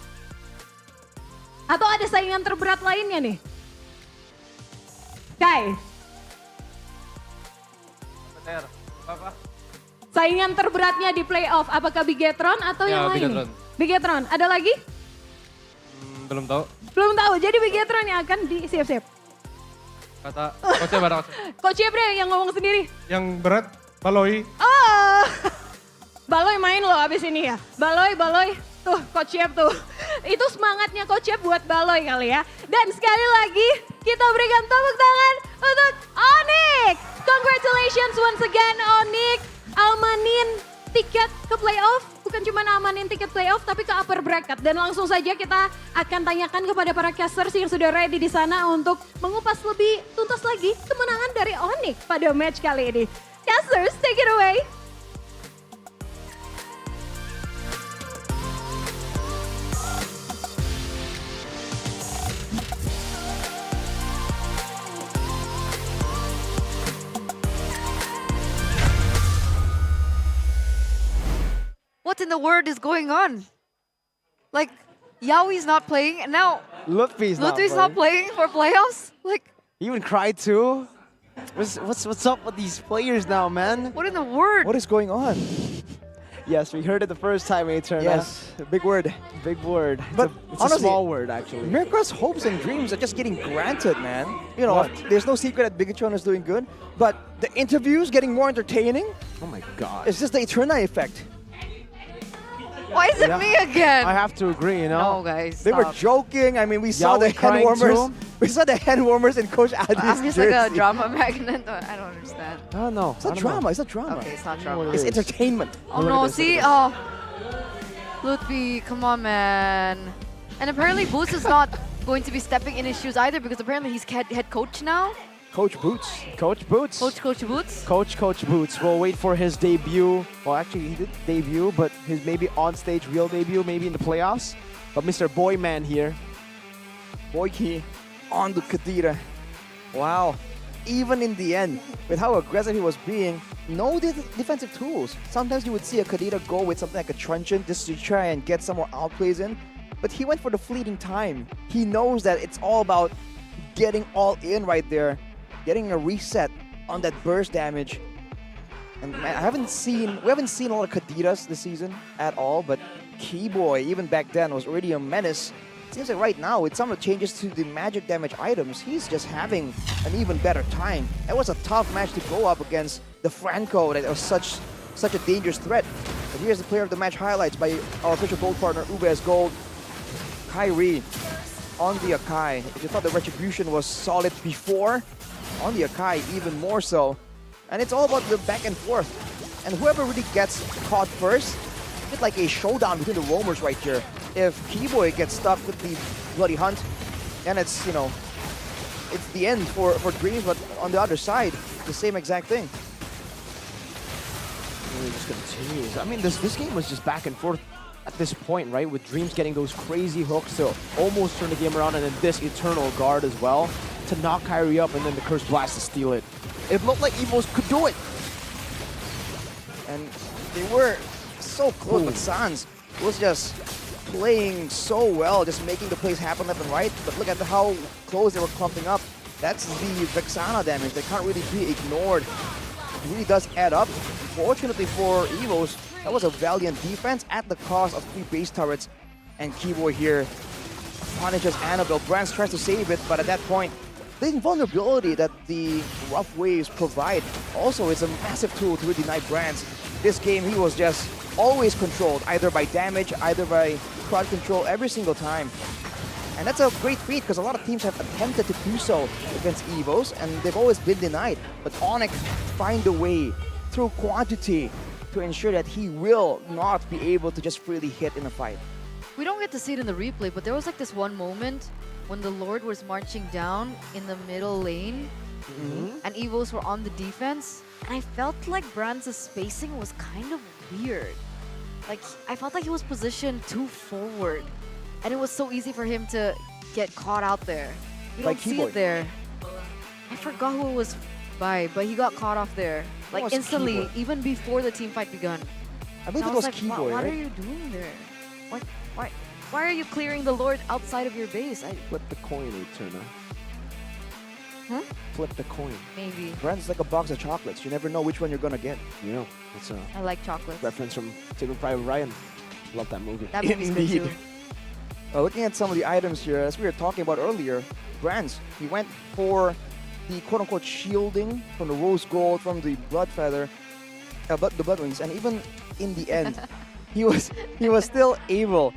Atau ada saingan terberat lainnya nih? Kai. Saingan terberatnya di playoff, apakah Bigetron atau yang lain? Bigetron. Ada lagi? Belum tahu. Belum tahu, jadi Bigetron yang akan siap-siap. Kata coachnya bareng. Coach Yep deh yang ngomong sendiri. Yang berat, Baloy. Oh, Baloy main loh abis ini ya. Baloy. Tuh Coach Yep tuh. Itu semangatnya Coach Yep buat Baloy kali ya. Dan sekali lagi kita berikan tepuk tangan untuk Onyx. Congratulations once again Onyx. Amanin tiket ke playoff. Bukan cuma amanin tiket playoff tapi ke upper bracket. Dan langsung saja kita akan tanyakan kepada para casters yang sudah ready di sana untuk mengupas lebih tuntas lagi kemenangan dari Onyx pada match kali ini. Casters, take it away. What in the world is going on? Like, Yaoi's not playing, and now Lutfi's not playing for playoffs? Like, He even cried too. What's up with these players now, man? what in the world? What is going on? Yes, we heard it the first time, Eterna. Yes, big word. Big word. But It's honestly, a small word, actually. Mirka's hopes and dreams are just getting granted, man. You know, What? there's no secret that Bigatron is doing good, but the interviews getting more entertaining. Oh my God. It's just the Eterna effect. Why is it me again? I have to agree, you know. No, guys, They were stop. joking. I mean, we saw Yaoi the hand crying warmers. too? We saw the hand warmers in Coach Adi's I'm just jersey. like a drama magnet. I don't understand. Oh no. It's not drama. It's not drama. Okay, it's not what drama. it It's is. entertainment. Oh no, see? Oh. Lutfi, come on, man. And apparently Boots is not going to be stepping in his shoes either because apparently he's head coach now. Coach Boots. Coach Boots. Coach Boots. Coach Boots. We'll wait for his debut. Well, actually, he did debut, but his maybe on-stage real debut, maybe in the playoffs. But Mr. Boyman here. Boyki on the Kadira. Wow. Even in the end, with how aggressive he was being, no defensive tools. Sometimes you would see a Kadira go with something like a truncheon just to try and get some more outplays in. But he went for the fleeting time. He knows that it's all about getting all in right there. Getting a reset on that burst damage. And man, we haven't seen a lot of Kadiras this season at all, but Keyboy, even back then, was already a menace. Seems like right now, with some of the changes to the magic damage items, he's just having an even better time. It was a tough match to go up against the Franco that was such a dangerous threat. But here's the player of the match highlights by our official gold partner, UBS Gold. Kyrie on the Akai. If you thought the Retribution was solid before, on the Akai even more so. And it's all about the back and forth. And whoever really gets caught first, it's like a showdown between the roamers right here. If Keyboy gets stuck with the Bloody Hunt, then it's, you know, it's the end for Dreams, but on the other side, the same exact thing. And it just continues. I mean, this game was just back and forth at this point, right? With Dreams getting those crazy hooks to almost turn the game around, and then this Eternal Guard as well to knock Kyrie up, and then the Curse Blast to steal it. It looked like Evos could do it. And they were so close, but Sans was just playing so well, just making the plays happen left and right. But look at how close they were clumping up. That's the Vexana damage that can't really be ignored. It really does add up. Fortunately for Evos, that was a valiant defense at the cost of 3 base turrets. And Keyboy here punishes Annabelle. Brands tries to save it, but at that point, the invulnerability that the Rough Waves provide also is a massive tool to really deny Brands. This game, he was just always controlled, either by damage, either by crowd control, every single time. And that's a great feat, because a lot of teams have attempted to do so against Evos, and they've always been denied. But Onyx find a way, through quantity, to ensure that he will not be able to just freely hit in a fight. We don't get to see it in the replay, but there was like this one moment when the Lord was marching down in the middle lane, and Evos were on the defense, and I felt like Brands' spacing was kind of weird. Like, I felt like he was positioned too forward, and it was so easy for him to get caught out there. We don't see it there. I forgot who it was by, but he got caught off there. Like instantly, Keyboy. even before the team fight begun. I believe And it was like, Keyboy, what right? are you doing there? Why are you clearing the Lord outside of your base? Flip the coin, Eterna. Huh? Flip the coin. Maybe. Brands like a box of chocolates. You never know which one you're gonna get. You know, that's a I like chocolates. reference from Saving Private Ryan. Love that movie. That movie's good Indeed. too. Looking at some of the items here, as we were talking about earlier, Brands, he went for the quote-unquote shielding from the Rose Gold, from the Blood Feather, the Blood Wings, and even in the end, he was still able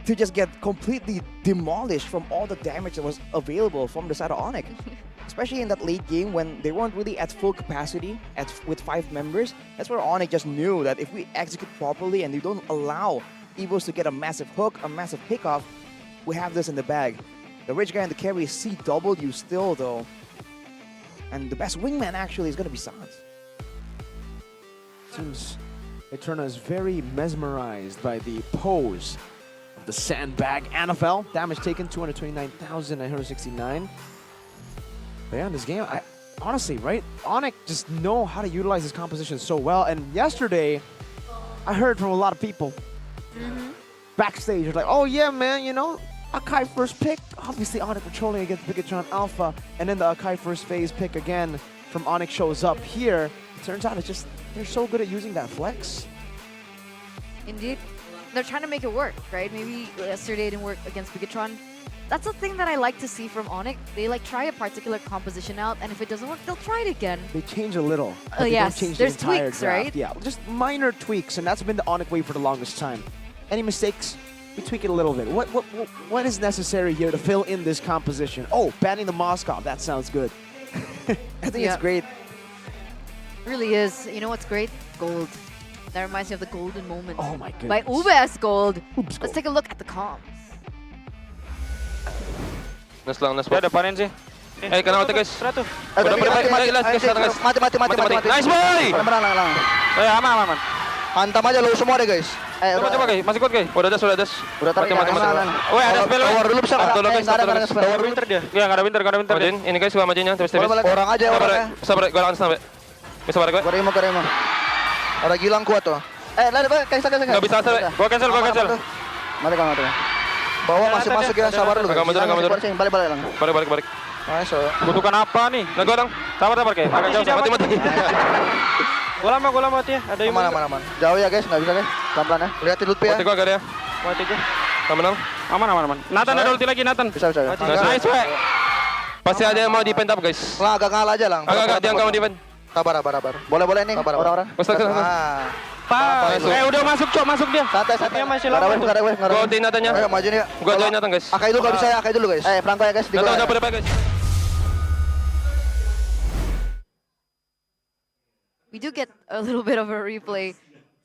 to just get completely demolished from all the damage that was available from the side of Onyx. Especially in that late game when they weren't really at full capacity with 5 members. That's where Onyx just knew that if we execute properly and they don't allow Evos to get a massive hook, a massive pickoff, we have this in the bag. The rich guy in the carry is CW still though. And the best wingman actually is going to be Sans. Seems Eterna is very mesmerized by the pose of the sandbag Annabelle. Damage taken, 229,969. But yeah, in this game, honestly, right? Onyx just know how to utilize his composition so well. And yesterday, I heard from a lot of people backstage, they're like, oh yeah, man, you know, Akai first pick. Obviously, Onyx patrolling against Bigatron Alpha. And then the Akai first phase pick again from Onyx shows up here. It turns out it's just, they're so good at using that flex. Indeed. They're trying to make it work, right? Maybe yesterday it didn't work against Bigatron. That's the thing that I like to see from Onyx. They like try a particular composition out, and if it doesn't work, they'll try it again. They change a little. But Oh they yes, don't change there's the entire tweaks, draft. right? Yeah, just minor tweaks, and that's been the Onyx way for the longest time. Any mistakes? We tweak it a little bit. What is necessary here to fill in this composition? Oh, banning the Moskov. That sounds good. I think it's great. Really is. You know what's great? Gold. That reminds me of the golden moment. Oh my By goodness. UBS Gold. Let's take a look at the comms. Nas lang, nas Ya depanin sih. Kena mati guys. Seratu. Udah guys. Mati. Nice boy. Menang. Aman. Hantam aja lu semua deh guys. Coba guys, masih kuat guys. Udah das. Udah tarik. Mati. Oh ada spell. Tower dulu bisa Satu guys. Tower winter dia. Ya nggak ada winter. Odin, ini guys gua majunya terus. Orang aja orangnya. Sabar, gua langsung sampai. Bisa bareng gue? Gua remo. Ada Gilang kuat tuh. Cancel. Nggak bisa sampai. Gua cancel. Mati. Bawah masuk ya, sabar dulu. Nggak mundur. Balik lang. Balik. Nice. Butuhkan apa nih? Nah, gua dong. Sabar kayak. Agak jauh. Mati. Gua lama ya. Ada yang aman. Jauh ya guys, nggak bisa guys. Pelan-pelan ya. Lihatin loot ya. Mati gua agak ya. Mati gua. Menang. Aman. Nathan ada ulti lagi, Nathan. Bisa. Nice, we. Pasti ada yang mau defend up guys. Lah agak ngalah aja lang. Agak dia nggak mau defend. Sabar. Boleh nih orang-orang. Pas. Udah masuk dia. Santai. Masih lama. Gua ulti Nathan-nya. Ayo maju nih ya. Gua join Nathan guys. Akai dulu kalau bisa ya, dulu guys. Franco ya guys. Nathan udah pada guys. We do get a little bit of a replay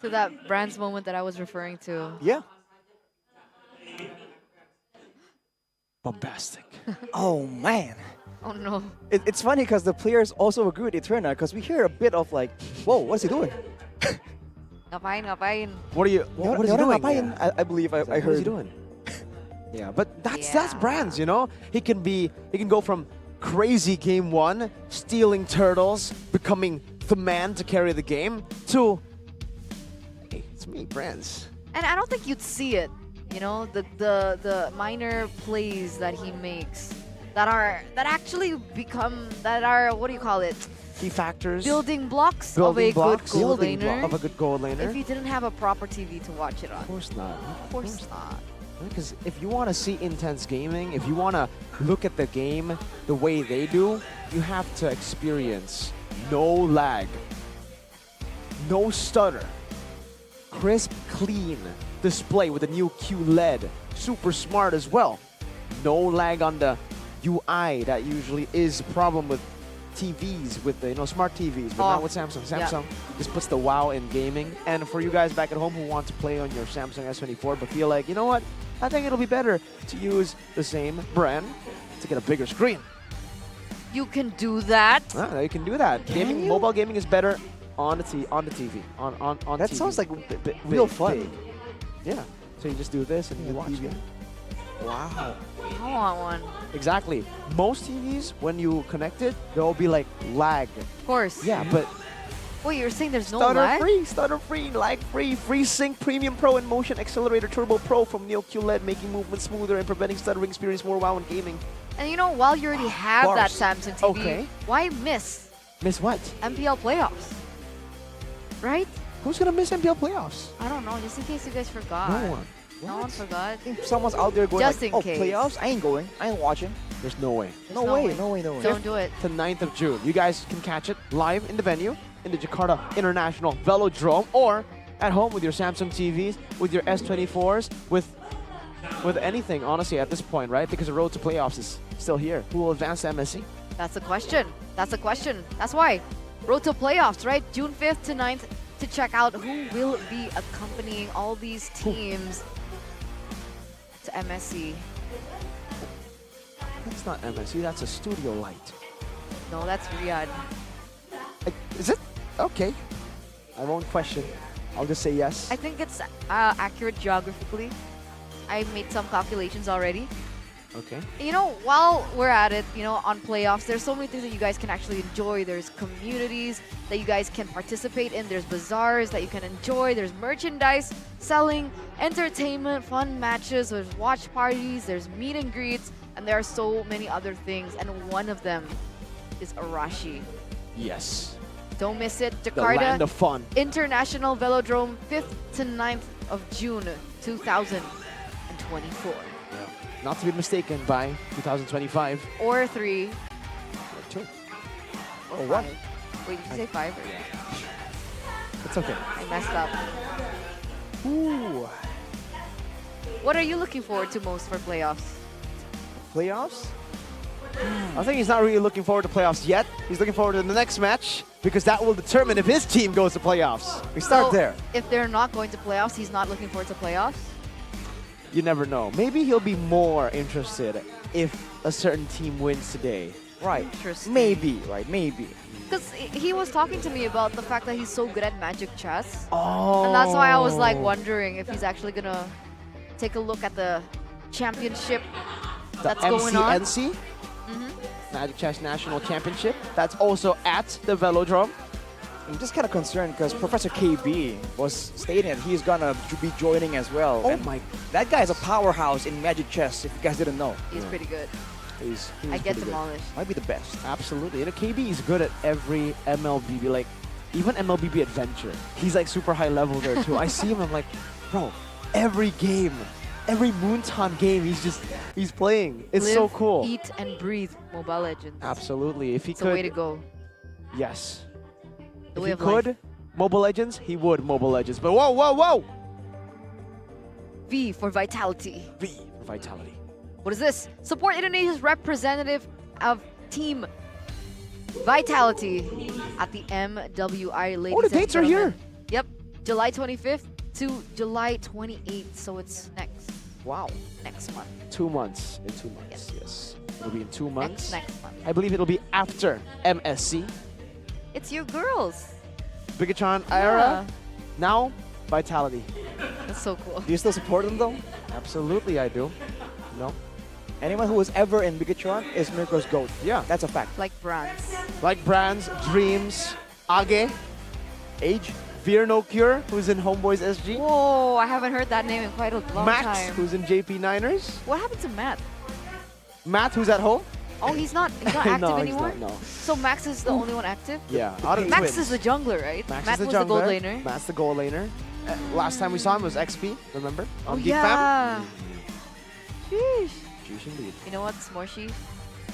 to that Brands moment that I was referring to. Yeah. Bombastic. Oh man. Oh no. It's funny because the players also agree with Eterna because we hear a bit of like, whoa, what's he doing? Ngapain? What is he doing? Ngapain? I believe I heard. What is he doing? Yeah, but that's Brands, you know? He can go from crazy game 1, stealing turtles, becoming the man to carry the game, to hey, it's me, Brands. And I don't think you'd see it, you know, the minor plays that he makes that actually become what do you call it? Key factors. Building blocks of a good goal laner. Of a good goal laner. If you didn't have a proper TV to watch it on. Of course not. Of course not. Because if you want to see intense gaming, if you want to look at the game the way they do, you have to experience no lag, no stutter, crisp, clean display with the new QLED, super smart as well. No lag on the UI that usually is a problem with TVs, with the smart TVs, but not with Samsung. Samsung just puts the wow in gaming. And for you guys back at home who want to play on your Samsung S24 but feel like, you know what, I think it'll be better to use the same brand to get a bigger screen. You can do that. You can do that. Mobile gaming is better on the TV. On That TV. sounds like real fun. Big. Yeah. So you just do this and you watch it. Wow. I want one. Exactly. Most TVs, when you connect it, there will be like lag. Of course. Yeah, but wait, you're saying there's no lag? Stutter free, lag free, FreeSync Premium Pro and Motion Accelerator Turbo Pro from Neo QLED, making movement smoother and preventing stuttering. Experience more wow in gaming. And you know, while you already have that Samsung TV, why miss? Miss what? MPL playoffs. Right? Who's gonna miss MPL playoffs? I don't know, just in case you guys forgot. No one. No one forgot. If someone's out there going Just like, in case. playoffs, I ain't going. I ain't watching. There's no way. No way. Don't do it. To 9th of June. You guys can catch it live in the venue in the Jakarta International Velodrome or at home with your Samsung TVs, with your S24s, with anything, honestly, at this point, right? Because the road to playoffs is still here. Who will advance to MSC? That's the question. That's why. Road to playoffs, right? June 5th to 9th to check out who will be accompanying all these teams to MSC. That's not MSC, that's a studio light. No, that's Riyadh. Is it? Okay. I won't question. I'll just say yes. I think it's accurate geographically. I made some calculations already. Okay. You know, while we're at it, you know, on playoffs, there's so many things that you guys can actually enjoy. There's communities that you guys can participate in. There's bazaars that you can enjoy. There's merchandise, selling, entertainment, fun matches. There's watch parties. There's meet and greets. And there are so many other things. And one of them is Arashi. Yes. Don't miss it. The land of fun. International Velodrome, 5th to 9th of June, 2024. Not to be mistaken by 2025. Or 3. Or 2. Or 1. 5. Wait, did you say 5? Or It's okay. I messed up. Ooh. What are you looking forward to most for playoffs? Playoffs? I think he's not really looking forward to playoffs yet. He's looking forward to the next match because that will determine if his team goes to playoffs. We start there. If they're not going to playoffs, he's not looking forward to playoffs? you never know. Maybe he'll be more interested if a certain team wins today. Right. Interesting. Maybe, right? Maybe. Because he was talking to me about the fact that he's so good at Magic Chess. Oh. And that's why I was like wondering if he's actually gonna take a look at the championship that's going on. MCNC, Magic Chess National Championship. That's also at the Velodrome. I'm just kind of concerned because Professor KB was stating that he's gonna be joining as well. Oh And my! That guy is a powerhouse in Magic Chess. If you guys didn't know, He's pretty good. he's I get pretty good. demolished. Might be the best. Absolutely. And KB is good at every MLBB, like even MLBB Adventure. He's like super high level there too. I see him, I'm like, bro, every game, every Moonton game, he's playing. It's so Live, cool. Eat and breathe Mobile Legends. Absolutely. If he It's could, the way to go. yes. The If way he of life. could, Mobile Legends, he would Mobile Legends. But whoa, whoa, whoa! V for Vitality. V for Vitality. What is this? Support Indonesia's representative of Team Vitality at the MWI, ladies Oh, the and dates are here. gentlemen. Yep, July 25th to July 28th, so it's next Wow. month. 2 months. In 2 months, yes. It'll be in 2 months. Next month. I believe it'll be after MSC. It's your girls. Bigatron era. Now, Vitality. That's so cool. Do you still support them though? Absolutely, I do. No? Anyone who was ever in Bigatron is Mirko's GOAT. Yeah. That's a fact. Like brands. Like Brands, Dreams, Age, Age, Fear No Cure, who's in Homeboys SG. Whoa, I haven't heard that name in quite a long Max, time. who's in JP Niners. What happened to Matt? Matt, who's at home. Oh, he's not active No, he's anymore? not, no. So Max is the only one active? Yeah, out of the Max twins. is the jungler, right? Max Matt is was the the gold jungler. laner. Matt's the goal laner. Last time we saw him was XP, remember? Oh, On Geek yeah. Sheesh. Fam. Sheesh indeed. You know what's more sheesh?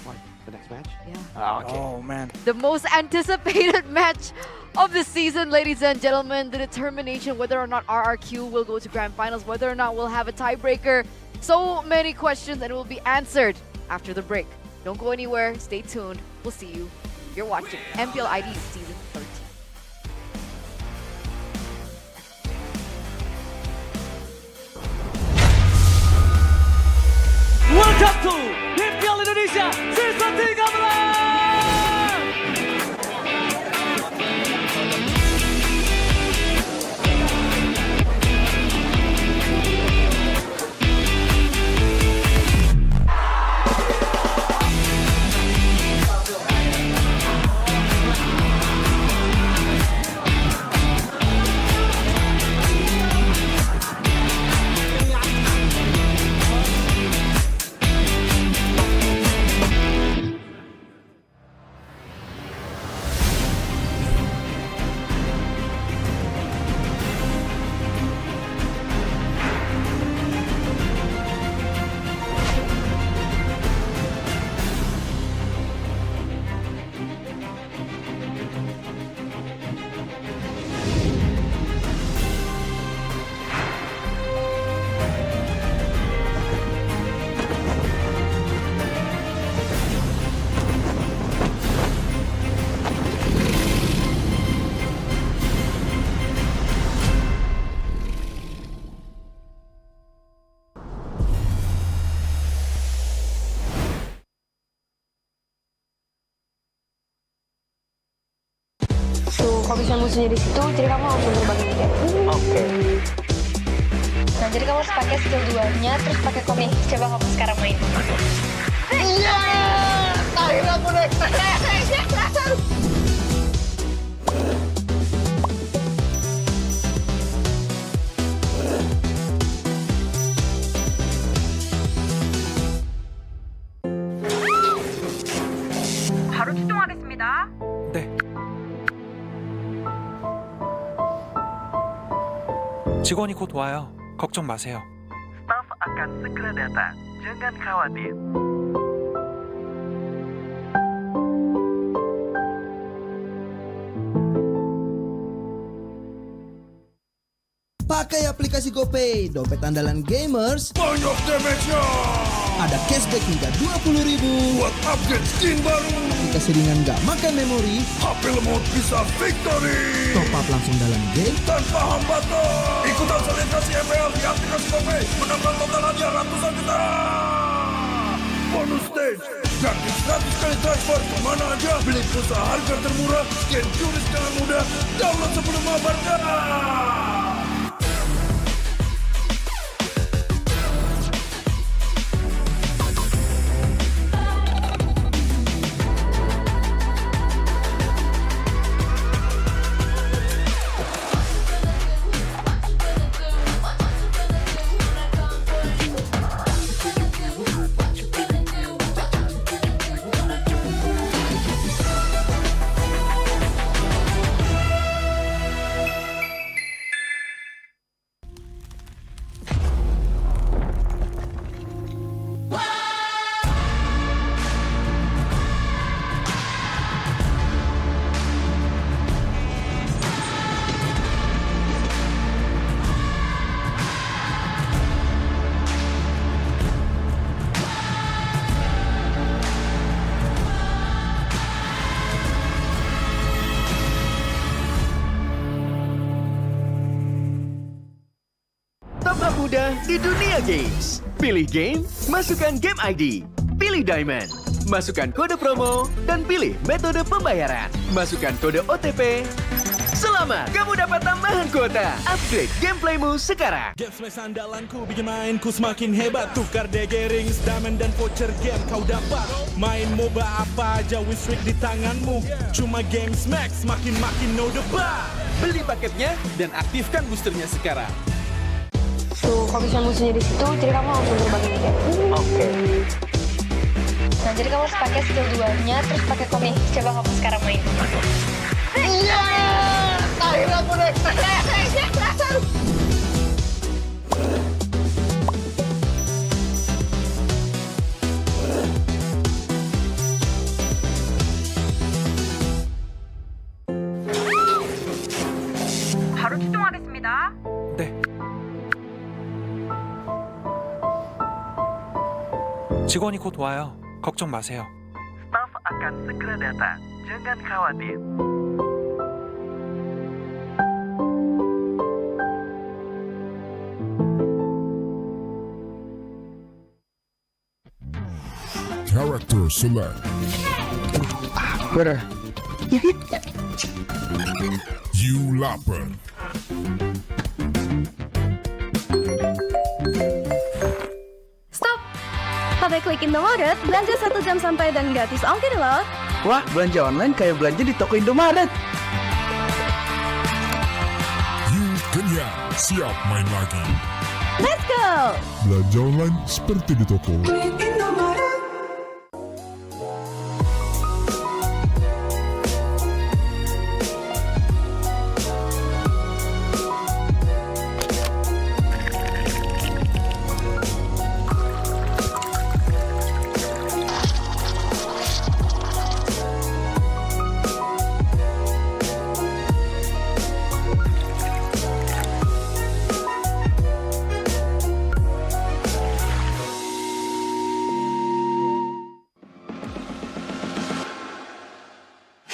What? The next match? Yeah. Oh, okay. Oh man. The most anticipated match of the season, ladies and gentlemen. The determination whether or not RRQ will go to grand finals, whether or not we'll have a tiebreaker. So many questions, and it will be answered after the break. Don't go anywhere. Stay tuned. We'll see you. You're watching MPL ID Season 13. Welcome to MPL Indonesia Season 13. Kalau bisa musuhnya di situ, jadi kamu langsung berbagi dia. Oke. Nah, jadi kamu harus pakai skill 2-nya, terus pakai komik. Coba kamu sekarang main. Iya! Akhirnya aku naik. 바로 출동하겠습니다. 네. 직원이 곧 와요. 걱정 마세요. Staff akan segera datang. Jangan khawatir. Pakai aplikasi GoPay, dompet andalan gamers. Banyak damage-nya. Ada cashback hingga 20.000 buat upgrade skin baru. Aplikasi ringan gak makan memori. HP lemot bisa victory. Top up langsung dalam game tanpa hambatan. Ikutan selebrasi MPL di aplikasi GoPay. Menambah total hadiah ratusan juta. Bonus stage. Gratis 100 kali transfer kemana aja. Beli pulsa harga termurah. Scan QRIS dengan mudah. Download sebelum mabarkan. Tambah mudah di dunia games. Pilih game, masukkan game ID. Pilih Diamond, masukkan kode promo, dan pilih metode pembayaran. Masukkan kode OTP. Selamat, kamu dapat tambahan kuota. Upgrade gameplaymu sekarang. Game Smash andalanku bikin mainku semakin hebat. Tukar DG rings, diamond dan voucher game kau dapat. Main MOBA apa aja win streak di tanganmu. Cuma Game Smash makin no debat. Beli paketnya dan aktifkan boosternya sekarang. Tuh, kalau misalnya musuhnya di situ, jadi kamu langsung berbagi dia. Oke. Nah, jadi kamu harus pakai skill 2-nya, terus pakai komik. Coba kamu sekarang main. Iya, akhirnya aku naik. 바로 출동하겠습니다. 네. 직원이 곧 와요. 걱정 마세요. Staf akan segera datang. Jangan khawatir. Character select. Better. You lapper. Stop! Pakai klik Indomaret, belanja 1 jam santai dan gratis ongkir loh. Wah, belanja online kayak belanja di toko Indomaret. You kenyang, siap main lagi. Let's go! Belanja online seperti di toko.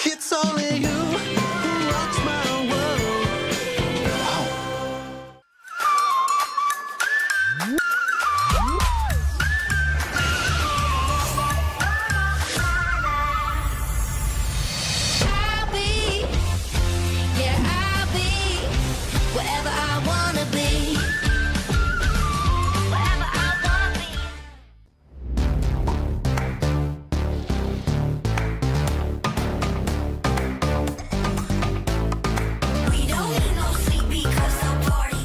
It's only you who rocks my world. I'll be, yeah, I'll be wherever I wanna be. Wherever I wanna be. We don't need no sleep because the party.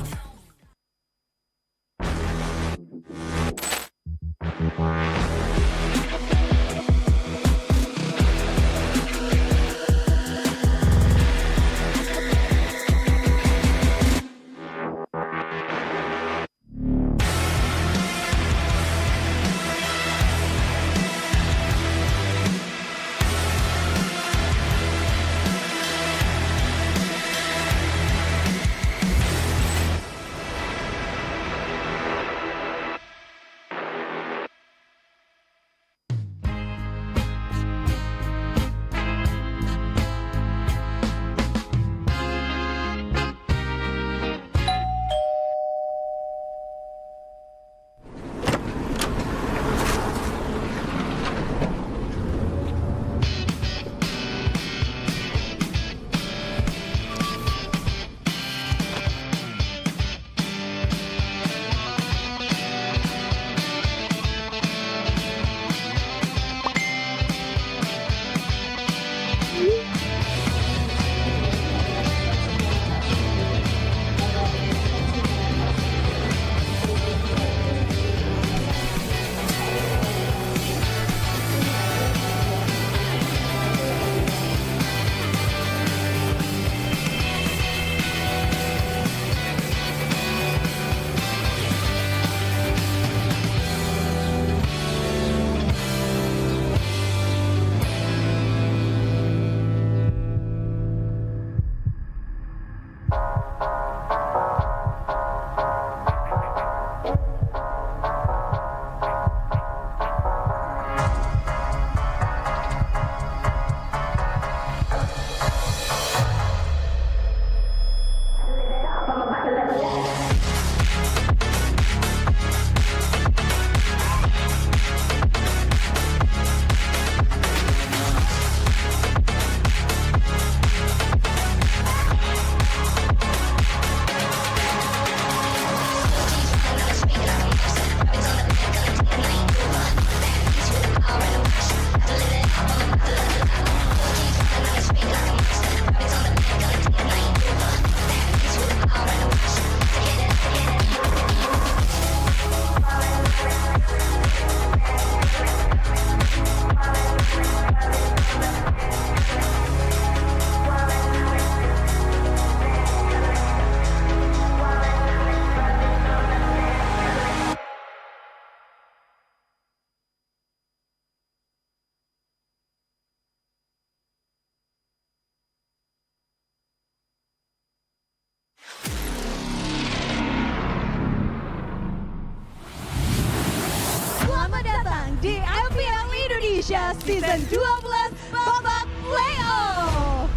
Indonesia Season 12 babak playoff.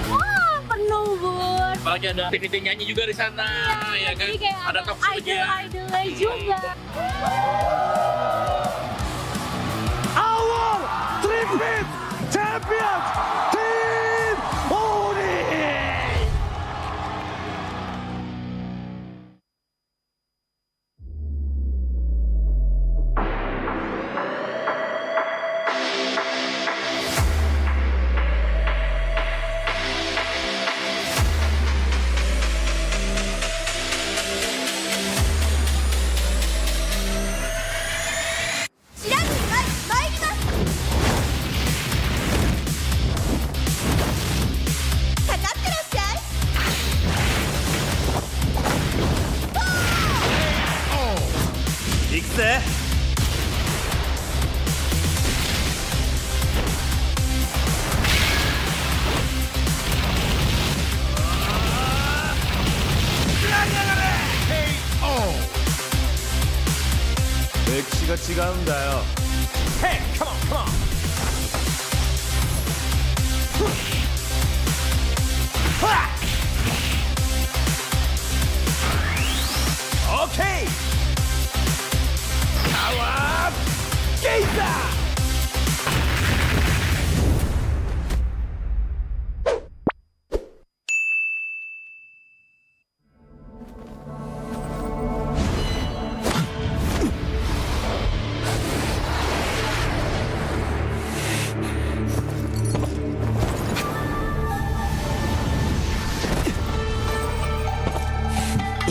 Wah, penuh bun. Apalagi ada aktiviti nyanyi juga di sana, ya kan? Jadi kayak Ada talk show-nya. idol-idolnya juga. Our three-peat champions, Team Uni. 맥시가 지가운다요. Hey, come on, come on. Okay. Kawat Geisa.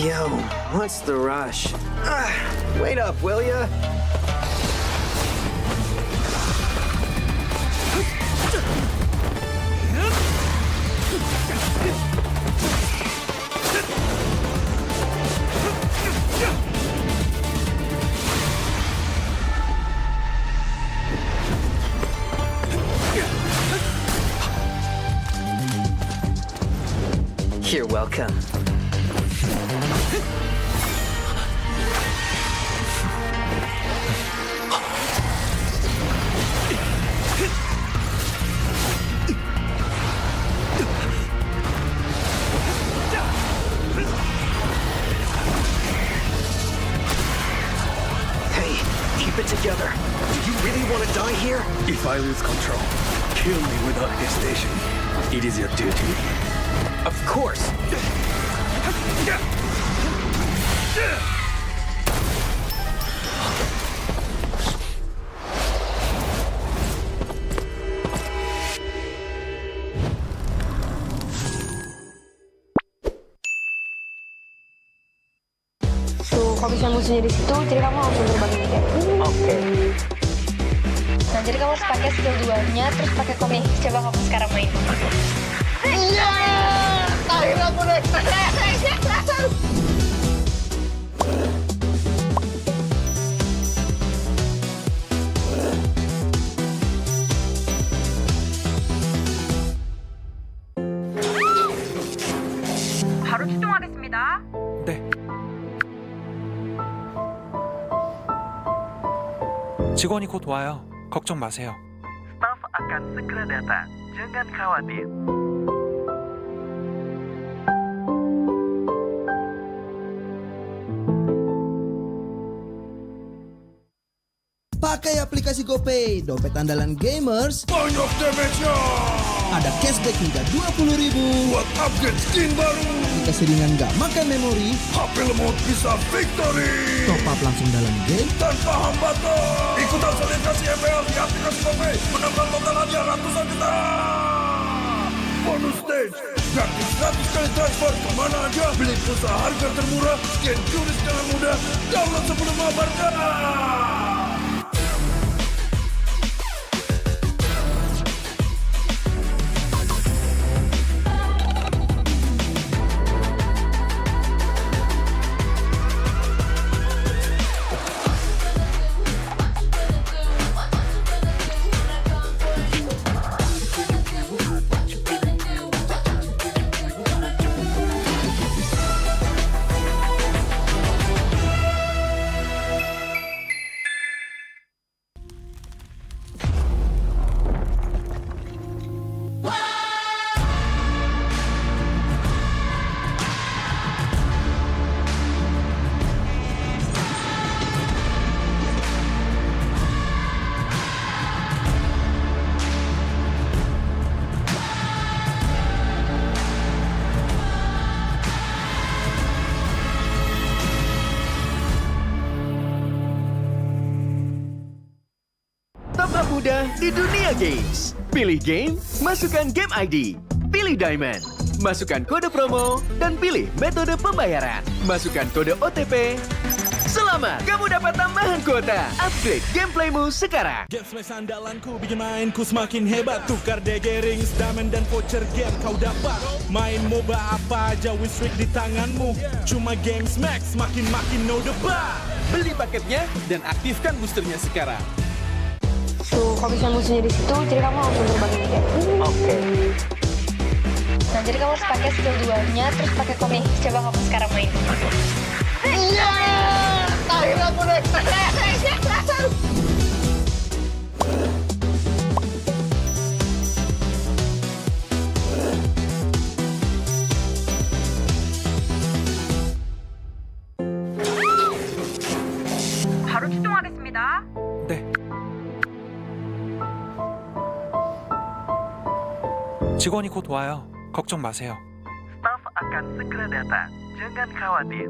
Yo, what's the rush? Wait up, will ya? You're welcome. Hey, keep it together. Do you really want to die here? If I lose control, kill me without hesitation. It is your duty. Of course. Tuh, kalau bisa musuhnya di situ, jadi kamu langsung terbang aja. Oke. Nah, jadi kamu harus pakai skill 2-nya, terus pakai komik. Coba kamu sekarang main. Iya! Akhirnya aku naik. 바로 출동하겠습니다. 네. 직원이 곧 와요. 걱정 마세요. Staff akan segera datang. Jangan khawatir. Pakai aplikasi GoPay, dompet andalan gamers. Banyak damage-nya. Ada cashback hingga 20.000 buat upgrade skin baru. Aplikasi ringan gak makan memori. HP lemot bisa victory. Top up langsung dalam game tanpa hambatan. Ikutan selebrasi MPL di aplikasi GoPay. Menambah total hadiah ratusan juta. Bonus stage. Gratis 100 kali transfer kemana aja. Beli pulsa harga termurah. Scan QRIS dengan mudah. Download sebelum mabarkan. muda di dunia games. Pilih game, masukkan game ID. Pilih Diamond, masukkan kode promo, dan pilih metode pembayaran. Masukkan kode OTP. Selamat, kamu dapat tambahan kuota. Upgrade gameplaymu sekarang. Game Smash andalanku bikin mainku semakin hebat. Tukar DG rings, diamond dan voucher game kau dapat. Main MOBA apa aja with streak di tanganmu. Cuma Game Smash makin no debat. Beli paketnya dan aktifkan boosternya sekarang. Tuh, kalau bisa musuhnya di situ, jadi kamu langsung terbang ini kayak. Oke. Nah, jadi kamu harus pakai skill 2-nya, terus pakai komik. Coba kamu sekarang main. Iya! Akhirnya aku naik. 바로 출동하겠습니다. 네. 직원이 곧 와요. 걱정 마세요. Staff akan segera datang. Jangan khawatir.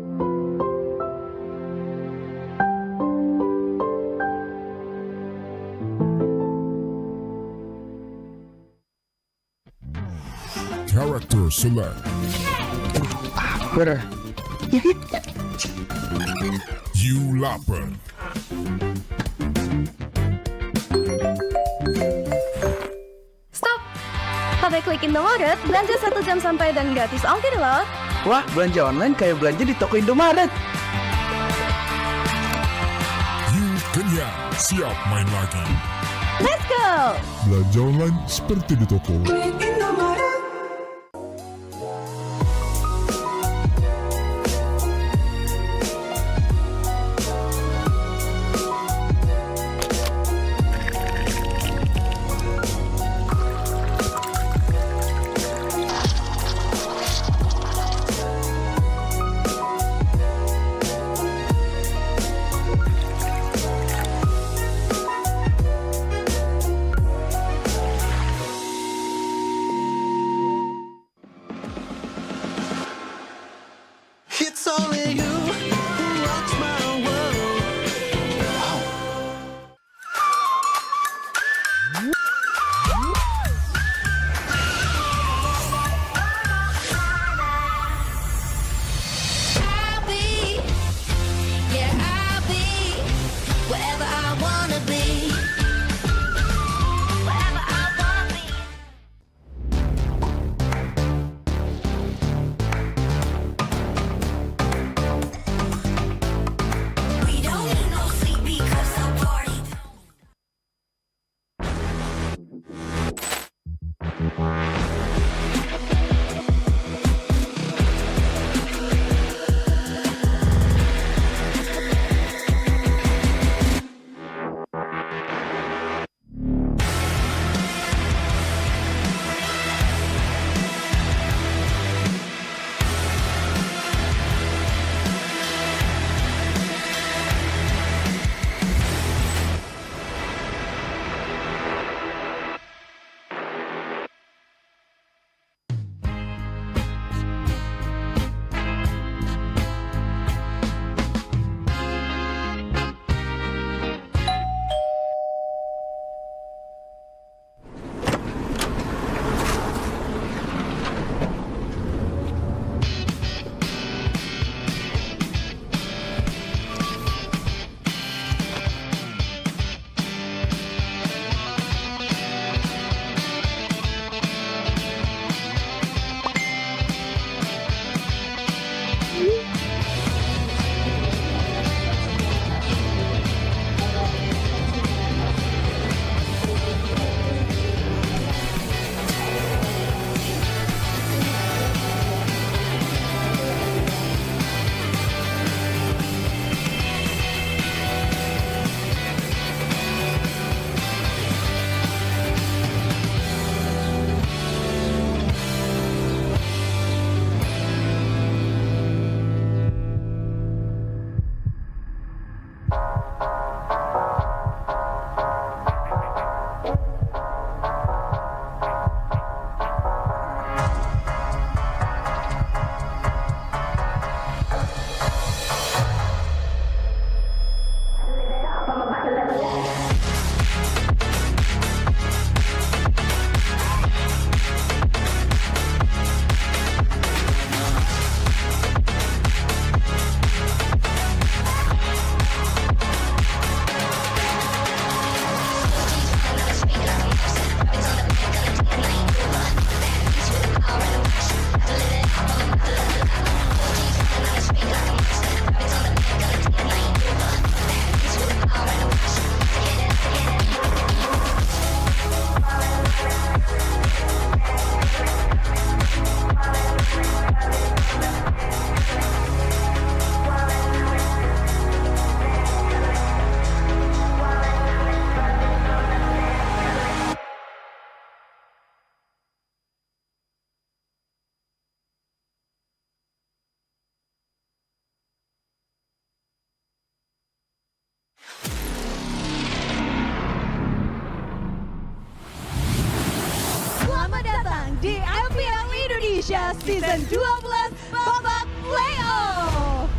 Character select. Better. You lapper. Stop! Pakai klik Indomaret, belanja 1 jam sampai dan gratis ongkir loh. Wah, belanja online kayak belanja di toko Indomaret. You kenyang, siap main lagi. Let's go! Belanja online seperti di toko. It's only you who rocks my world. I'll be, yeah, I'll be wherever I wanna be. Wherever I wanna be. Indonesia Season 12 babak playoff.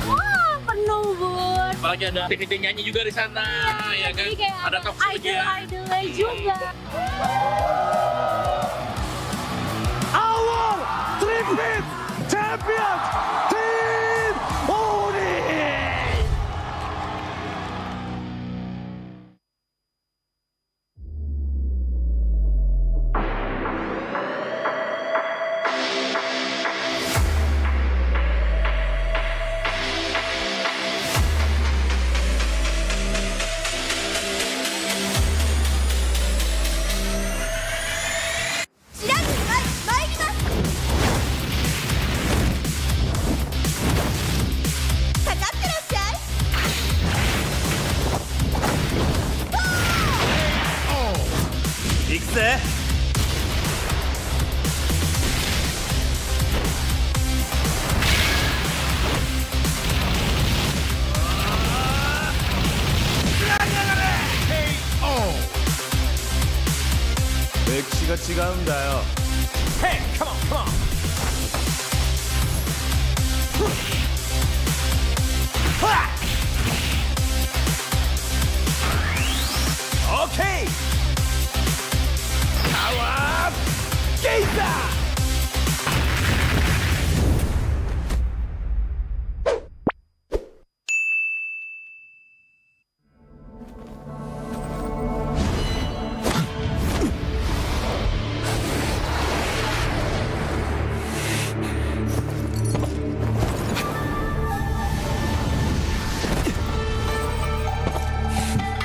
Wah, penuh bun. Apalagi ada aktiviti nyanyi juga di sana, ya kan? Jadi kayak Ada talk show idol-idolnya juga. Our tripit champion Team Uni. 익세. 맥시가 지가운다요. Hey, come on, come on. Okay. Power Gazer.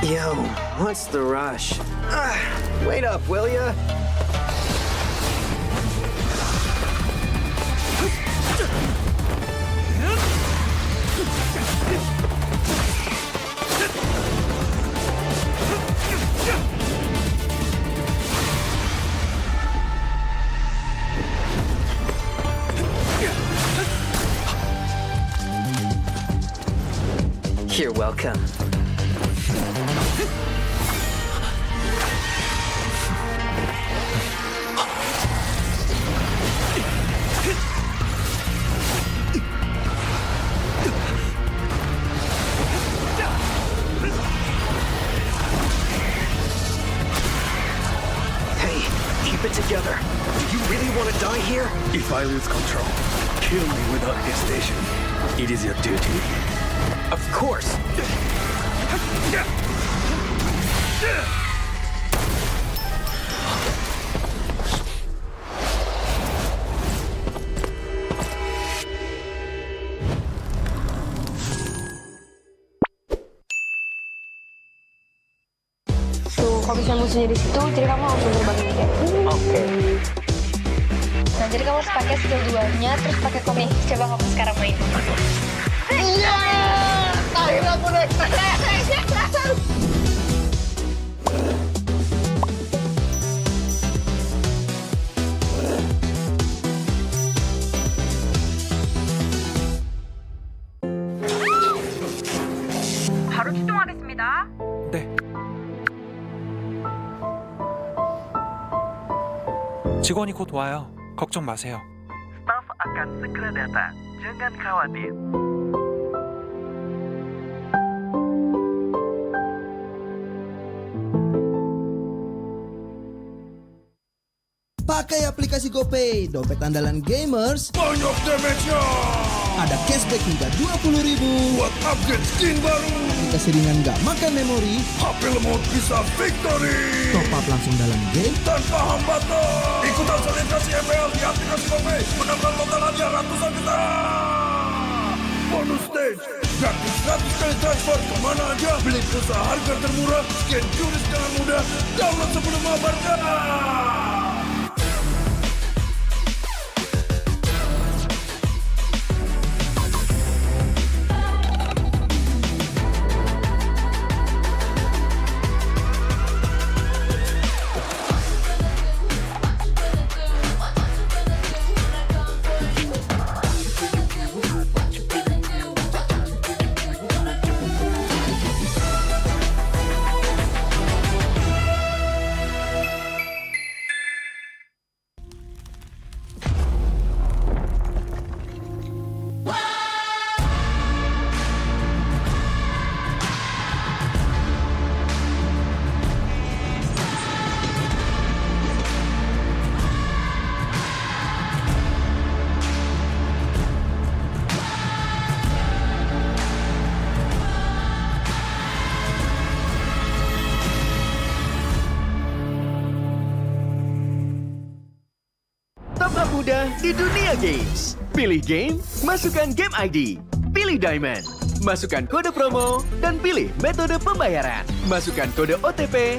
Yo, what's the rush? Wait up, will ya? You're welcome. Hey, keep it together. Do you really want to die here? If I lose control, kill me without hesitation. It is your duty. Of course. Tuh, kalau misalnya musuhnya di situ, jadi kamu langsung terbangin dia. Oke. Nah, jadi kamu harus pakai skill 2-nya, terus pakai komik. Coba kamu sekarang main. Iya! Akhirnya aku naik. 바로 출동하겠습니다. 네. 직원이 곧 와요. 걱정 마세요. Staf akan segera datang. Jangan khawatir. Pakai aplikasi GoPay, dompet andalan gamers. Banyak damage-nya. Ada cashback hingga 20.000 buat upgrade skin baru. Aplikasi ringan gak makan memori. HP lemot bisa victory. Top up langsung dalam game tanpa hambatan. Ikutan selebrasi MPL di aplikasi GoPay. Menangkan total hadiah ratusan juta. Bonus stage. Gratis 100 kali transfer kemana aja. Beli pulsa harga termurah. Scan jurus dengan mudah. Download sebelum mabarkan. muda di dunia games. Pilih game, masukkan game ID. Pilih Diamond, masukkan kode promo, dan pilih metode pembayaran. Masukkan kode OTP.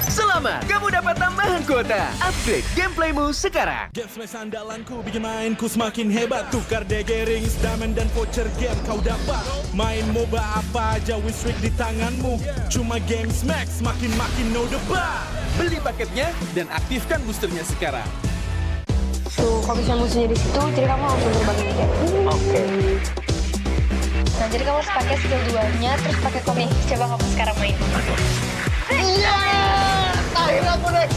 Selamat, kamu dapat tambahan kuota. Upgrade gameplaymu sekarang. Game Smash andalanku bikin mainku semakin hebat. Tukar DG rings, diamond dan voucher game kau dapat. Main MOBA apa aja win streak di tanganmu. Cuma Game Smash makin no debat. Beli paketnya dan aktifkan boosternya sekarang. Tuh, kalau misalnya musuhnya di situ, jadi kamu langsung terbangin aja. Oke. Nah, jadi kamu harus pakai skill 2-nya, terus pakai komik. Coba kamu sekarang main. Iya, akhirnya aku naik.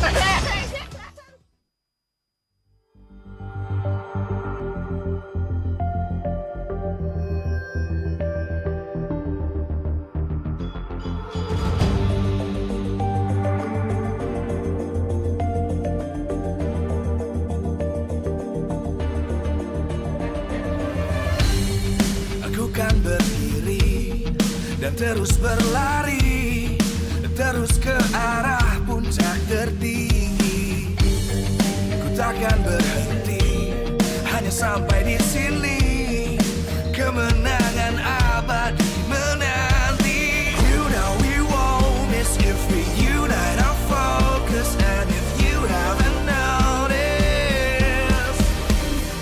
Aku kan berdiri dan terus berlari, terus ke arah puncak tertinggi. Ku takkan berhenti, hanya sampai di sini. Kemenangan abadi menanti. You know we won't miss if we unite our focus. And if you haven't noticed,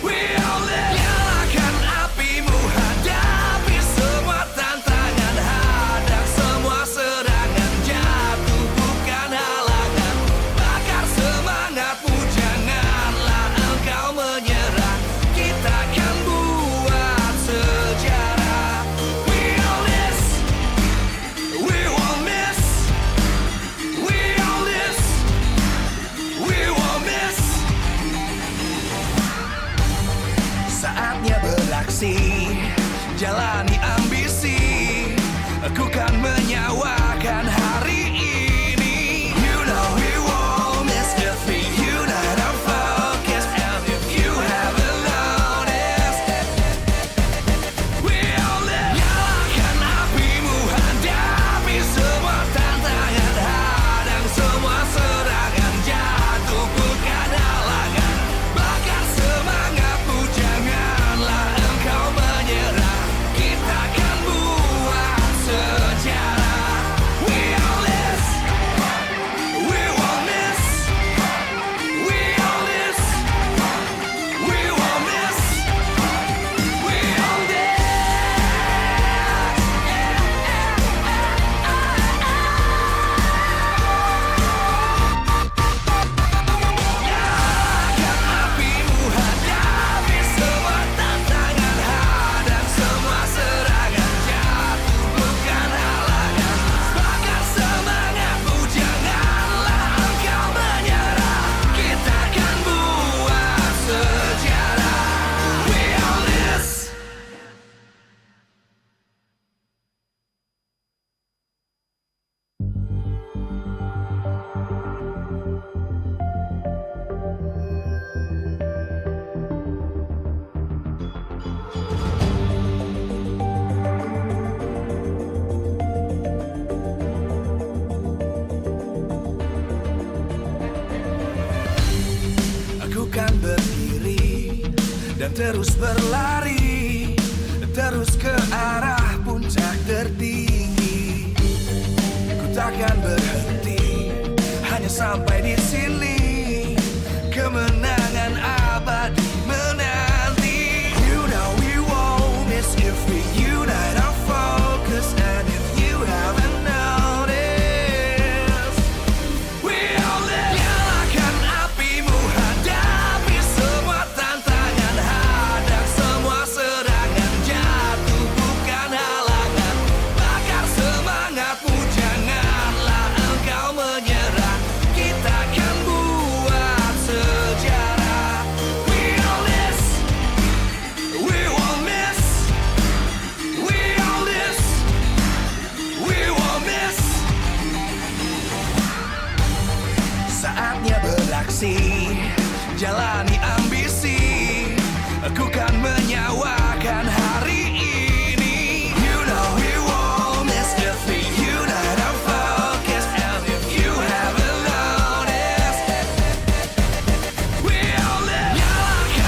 we all live. Nyalakan apimu, hadapi semua tantangan, hadang semua serangan, jatuh bukan halangan. Bakar semangatmu, janganlah engkau menyerah. Kita akan buat sejarah. We all this, we won't miss. We all this, we won't miss. Saatnya beraksi, jalani ambisi. Aku kan menyawakan hari ini. You know we won't miss if we unite our focus. And if you haven't noticed, we all live. Nyalakan apimu, hadapi semua tantangan, hadang semua serangan, jatuh bukan halangan. Bakar semangatmu, janganlah engkau menyerah. Kita akan buat sejarah. We all this, we won't miss. We all this, we won't miss. We all this. Nyalakan apimu, hadapi semua tantangan, hadang semua serangan, jatuh bukan halangan. Bakar semangatmu, janganlah engkau menyerah. Kita akan buat sejarah. We all this. Aku kan berdiri dan terus berlari, terus ke arah puncak tertinggi. Ku takkan berhenti, hanya sampai di sini. Kemenangan abadi menanti. You know we won't miss if we unite our focus. And if you haven't noticed, we all live. Nyalakan apimu, hadapi semua tantangan, hadang semua serangan, jatuh bukan halangan. Bakar semangatmu, janganlah engkau menyerah. Kita akan buat sejarah. We all this, we won't miss. We all this, we won't miss. Saatnya beraksi, jalani ambisi. Aku kan menyawakan hari ini. You know we won't miss if we unite our focus. And if you haven't noticed, we all live. Nyalakan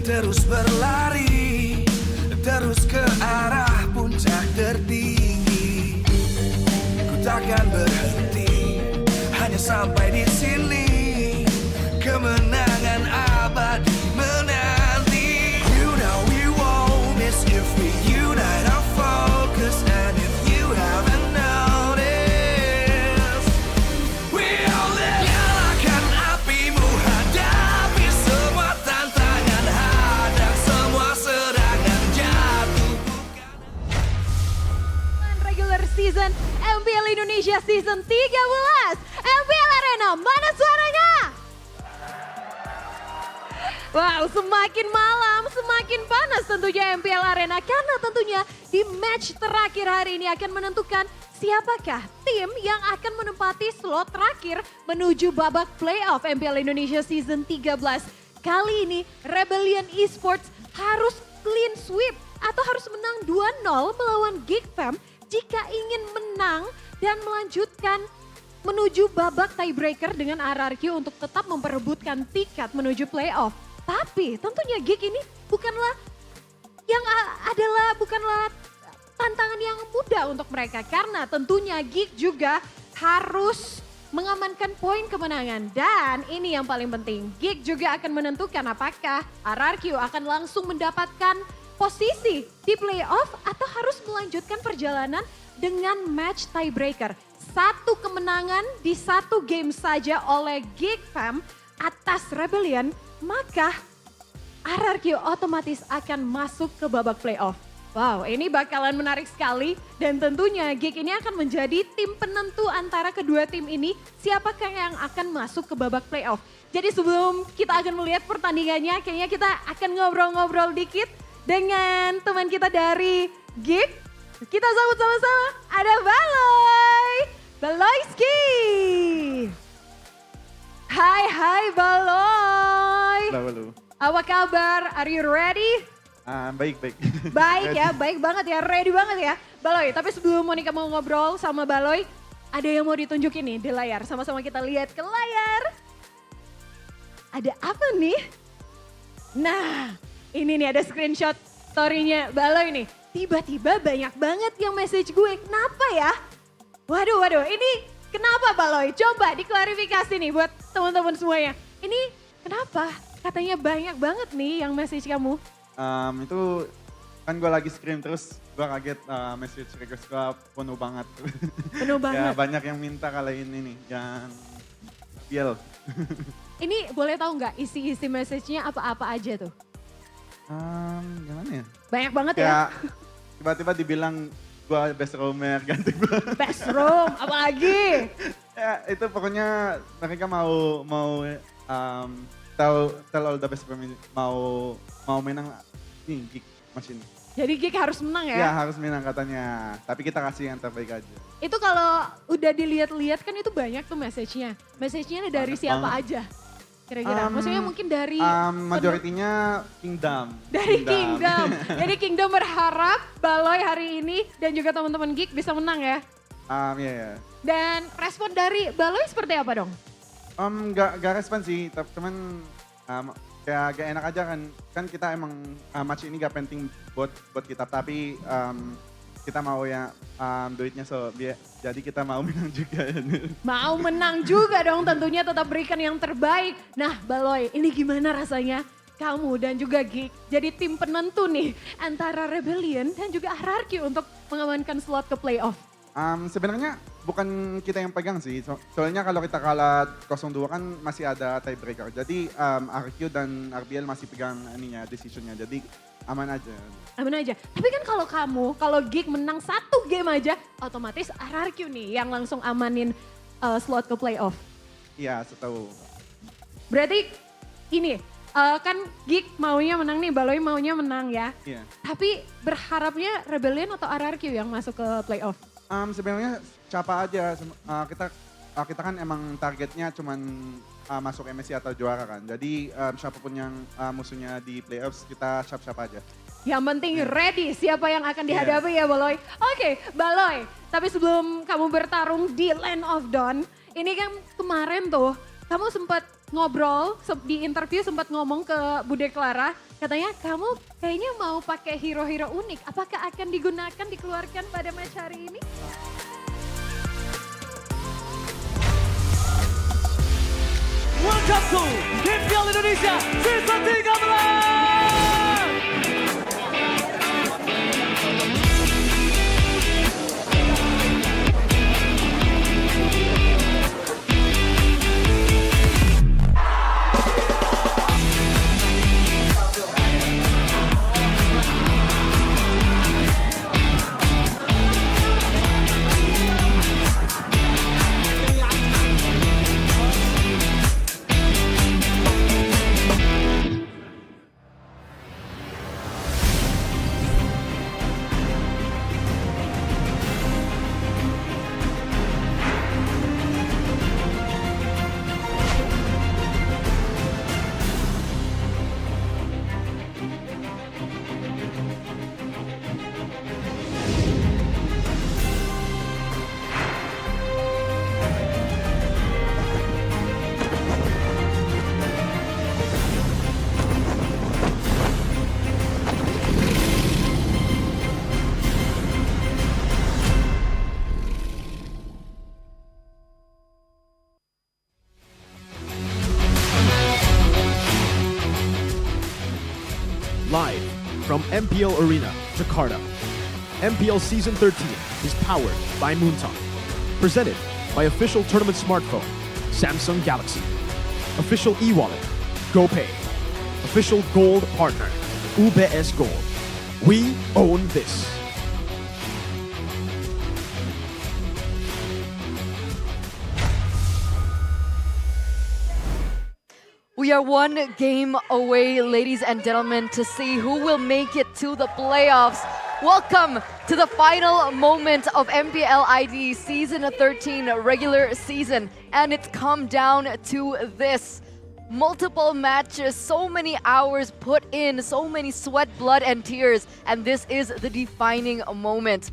terus berlari, terus ke arah puncak tertinggi. Ku takkan berhenti, hanya sampai di sini. Kemenangan abadi menanti. You know we won't miss if we unite our focus. And if you haven't noticed, we all live. Nyalakan apimu, hadapi semua tantangan, hadang semua serangan, jatuh. Regular season MPL Indonesia season 13 MPL Arena, mana suaranya? Wow, semakin malam semakin panas tentunya MPL Arena karena tentunya di match terakhir hari ini akan menentukan siapakah tim yang akan menempati slot terakhir menuju babak playoff MPL Indonesia season 13. Kali ini Rebellion Esports harus clean sweep atau harus menang 2-0 melawan Geek Fam jika ingin menang dan melanjutkan menuju babak tiebreaker dengan RRQ untuk tetap memperebutkan tiket menuju playoff. Tapi tentunya Geek ini bukanlah tantangan yang mudah untuk mereka karena tentunya Geek juga harus mengamankan poin kemenangan dan ini yang paling penting. Geek juga akan menentukan apakah RRQ akan langsung mendapatkan posisi di playoff atau harus melanjutkan perjalanan dengan match tiebreaker. Satu kemenangan di satu game saja oleh Geek Fam atas Rebellion, maka RRQ otomatis akan masuk ke babak playoff. Wow, ini bakalan menarik sekali dan tentunya Geek ini akan menjadi tim penentu antara kedua tim ini siapakah yang akan masuk ke babak playoff. Jadi sebelum kita akan melihat pertandingannya, kayaknya kita akan ngobrol-ngobrol dikit dengan teman kita dari Geek. Kita sambut sama-sama, ada Baloy, Baloyski. Hai Baloy. Halo. Apa kabar? Are you ready? Baik. Baik ya, baik banget ya, ready banget ya. Baloy, tapi sebelum Monica mau ngobrol sama Baloy, ada yang mau ditunjukin nih di layar. Sama-sama kita lihat ke layar. Ada apa nih? Nah, ini nih ada screenshot story-nya Baloy nih. Tiba-tiba banyak banget yang message gue, kenapa ya? Waduh, ini kenapa Baloy? Coba diklarifikasi nih buat teman-teman semuanya. Ini kenapa? Katanya banyak banget nih yang message kamu. Itu kan gue lagi scream terus gue kaget message request gue penuh banget. Penuh banget? Ya banyak yang minta kali ini nih, yang MPL. Ini boleh tahu nggak isi-isi message-nya apa-apa aja tuh? Gimana ya? Banyak banget ya? Kayak tiba-tiba dibilang gue best roamer, ganti gue. Best roam, apalagi? Ya itu pokoknya mereka mau tell all the best roamer mau menang nih Geek machine. Jadi Geek harus menang ya? Ya harus menang katanya, tapi kita kasih yang terbaik aja. Itu kalau udah dilihat-lihat kan itu banyak tuh message-nya. Message-nya dari Banyak siapa banget. aja? Kira-kira, maksudnya mungkin dari... Majoritinya Kingdom. Dari Kingdom. Jadi Kingdom berharap Baloy hari ini dan juga teman-teman Geek bisa menang ya? Iya. Dan respon dari Baloy seperti apa dong? Gak respon sih, cuman kayak gak enak aja kan kita emang match ini gak penting buat kita, tapi kita mau ya duitnya jadi kita mau menang juga. Mau menang juga dong, tentunya tetap berikan yang terbaik. Nah Baloy, ini gimana rasanya kamu dan juga Geek jadi tim penentu nih antara Rebellion dan juga RRQ untuk mengamankan slot ke playoff? Sebenarnya bukan kita yang pegang sih, soalnya kalau kita kalah 0-2 kan masih ada tiebreaker. Jadi RQ dan RBL masih pegang decisionnya, jadi aman aja. Aman aja, tapi kan kalau Geek menang satu game aja, otomatis RRQ nih yang langsung amanin slot ke playoff. Iya, setahu. Berarti ini kan Geek maunya menang nih, Baloy maunya menang ya. Iya. Tapi berharapnya Rebellion atau RRQ yang masuk ke playoff? Sebenarnya siapa aja, kita kan emang targetnya cuman masuk MSC atau juara kan. Jadi siapapun yang musuhnya di playoffs kita siap-siap aja. Yang penting ready siapa yang akan dihadapi ya Baloy. Oke, Baloy, tapi sebelum kamu bertarung di Land of Dawn, ini kan kemarin tuh kamu sempat ngobrol di interview sempat ngomong ke Bude Clara, katanya kamu kayaknya mau pakai hero-hero unik. Apakah akan digunakan, dikeluarkan pada match hari ini? Welcome to MPL Indonesia Season 13! Live from MPL Arena, Jakarta. MPL Season 13 is powered by Moontalk. Presented by official tournament smartphone, Samsung Galaxy. Official e-wallet, GoPay. Official gold partner, UBS Gold. We own this. We are one game away, ladies and gentlemen, to see who will make it to the playoffs. Welcome to the final moment of MPL ID Season 13 regular season. And it's come down to this. Multiple matches, so many hours put in, so many sweat, blood, and tears. And this is the defining moment.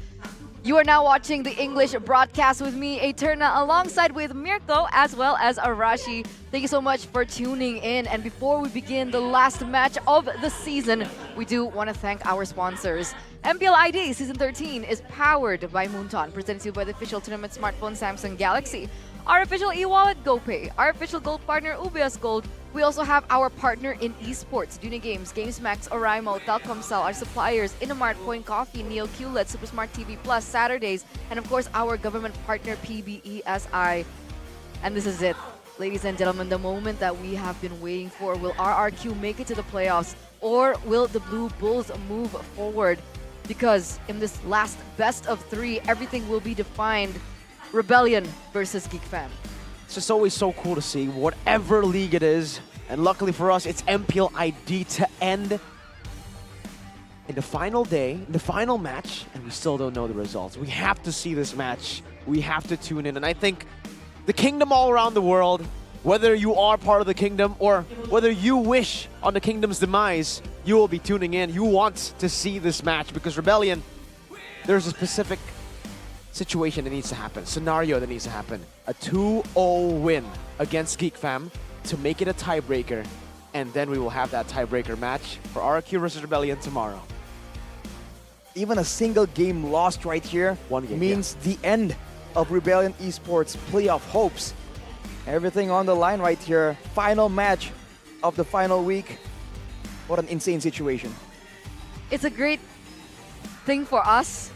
You are now watching the English broadcast with me, Eterna, alongside with Mirko, as well as Arashi. Thank you so much for tuning in. And before we begin the last match of the season, we do want to thank our sponsors. MPL ID Season 13 is powered by Moonton, presented to you by the official tournament smartphone Samsung Galaxy. Our official e-wallet, GoPay. Our official gold partner, UBS Gold. We also have our partner in esports, Dunia Games, GamesMax, Oraimo, Telkomsel, our suppliers, Innomart, Point Coffee, Neo QLED, Supersmart TV Plus, Saturdays, and of course our government partner, PBESI. And this is it. Ladies and gentlemen, the moment that we have been waiting for. Will RRQ make it to the playoffs, or will the Blue Bulls move forward? Because in this last best of 3, everything will be defined. Rebellion versus Geek Fam. It's just always so cool to see whatever league it is. And luckily for us, it's MPL ID to end in the final day, in the final match, and we still don't know the results. We have to see this match. We have to tune in. And I think the kingdom all around the world, whether you are part of the kingdom or whether you wish on the kingdom's demise, you will be tuning in. You want to see this match because Rebellion, there's a specific situation that needs to happen, scenario that needs to happen. A 2-0 win against Geek Fam to make it a tiebreaker, and then we will have that tiebreaker match for RRQ versus Rebellion tomorrow. Even a single game lost right here means the end of Rebellion Esports playoff hopes. Everything on the line right here. Final match of the final week. What an insane situation. It's a great thing for us,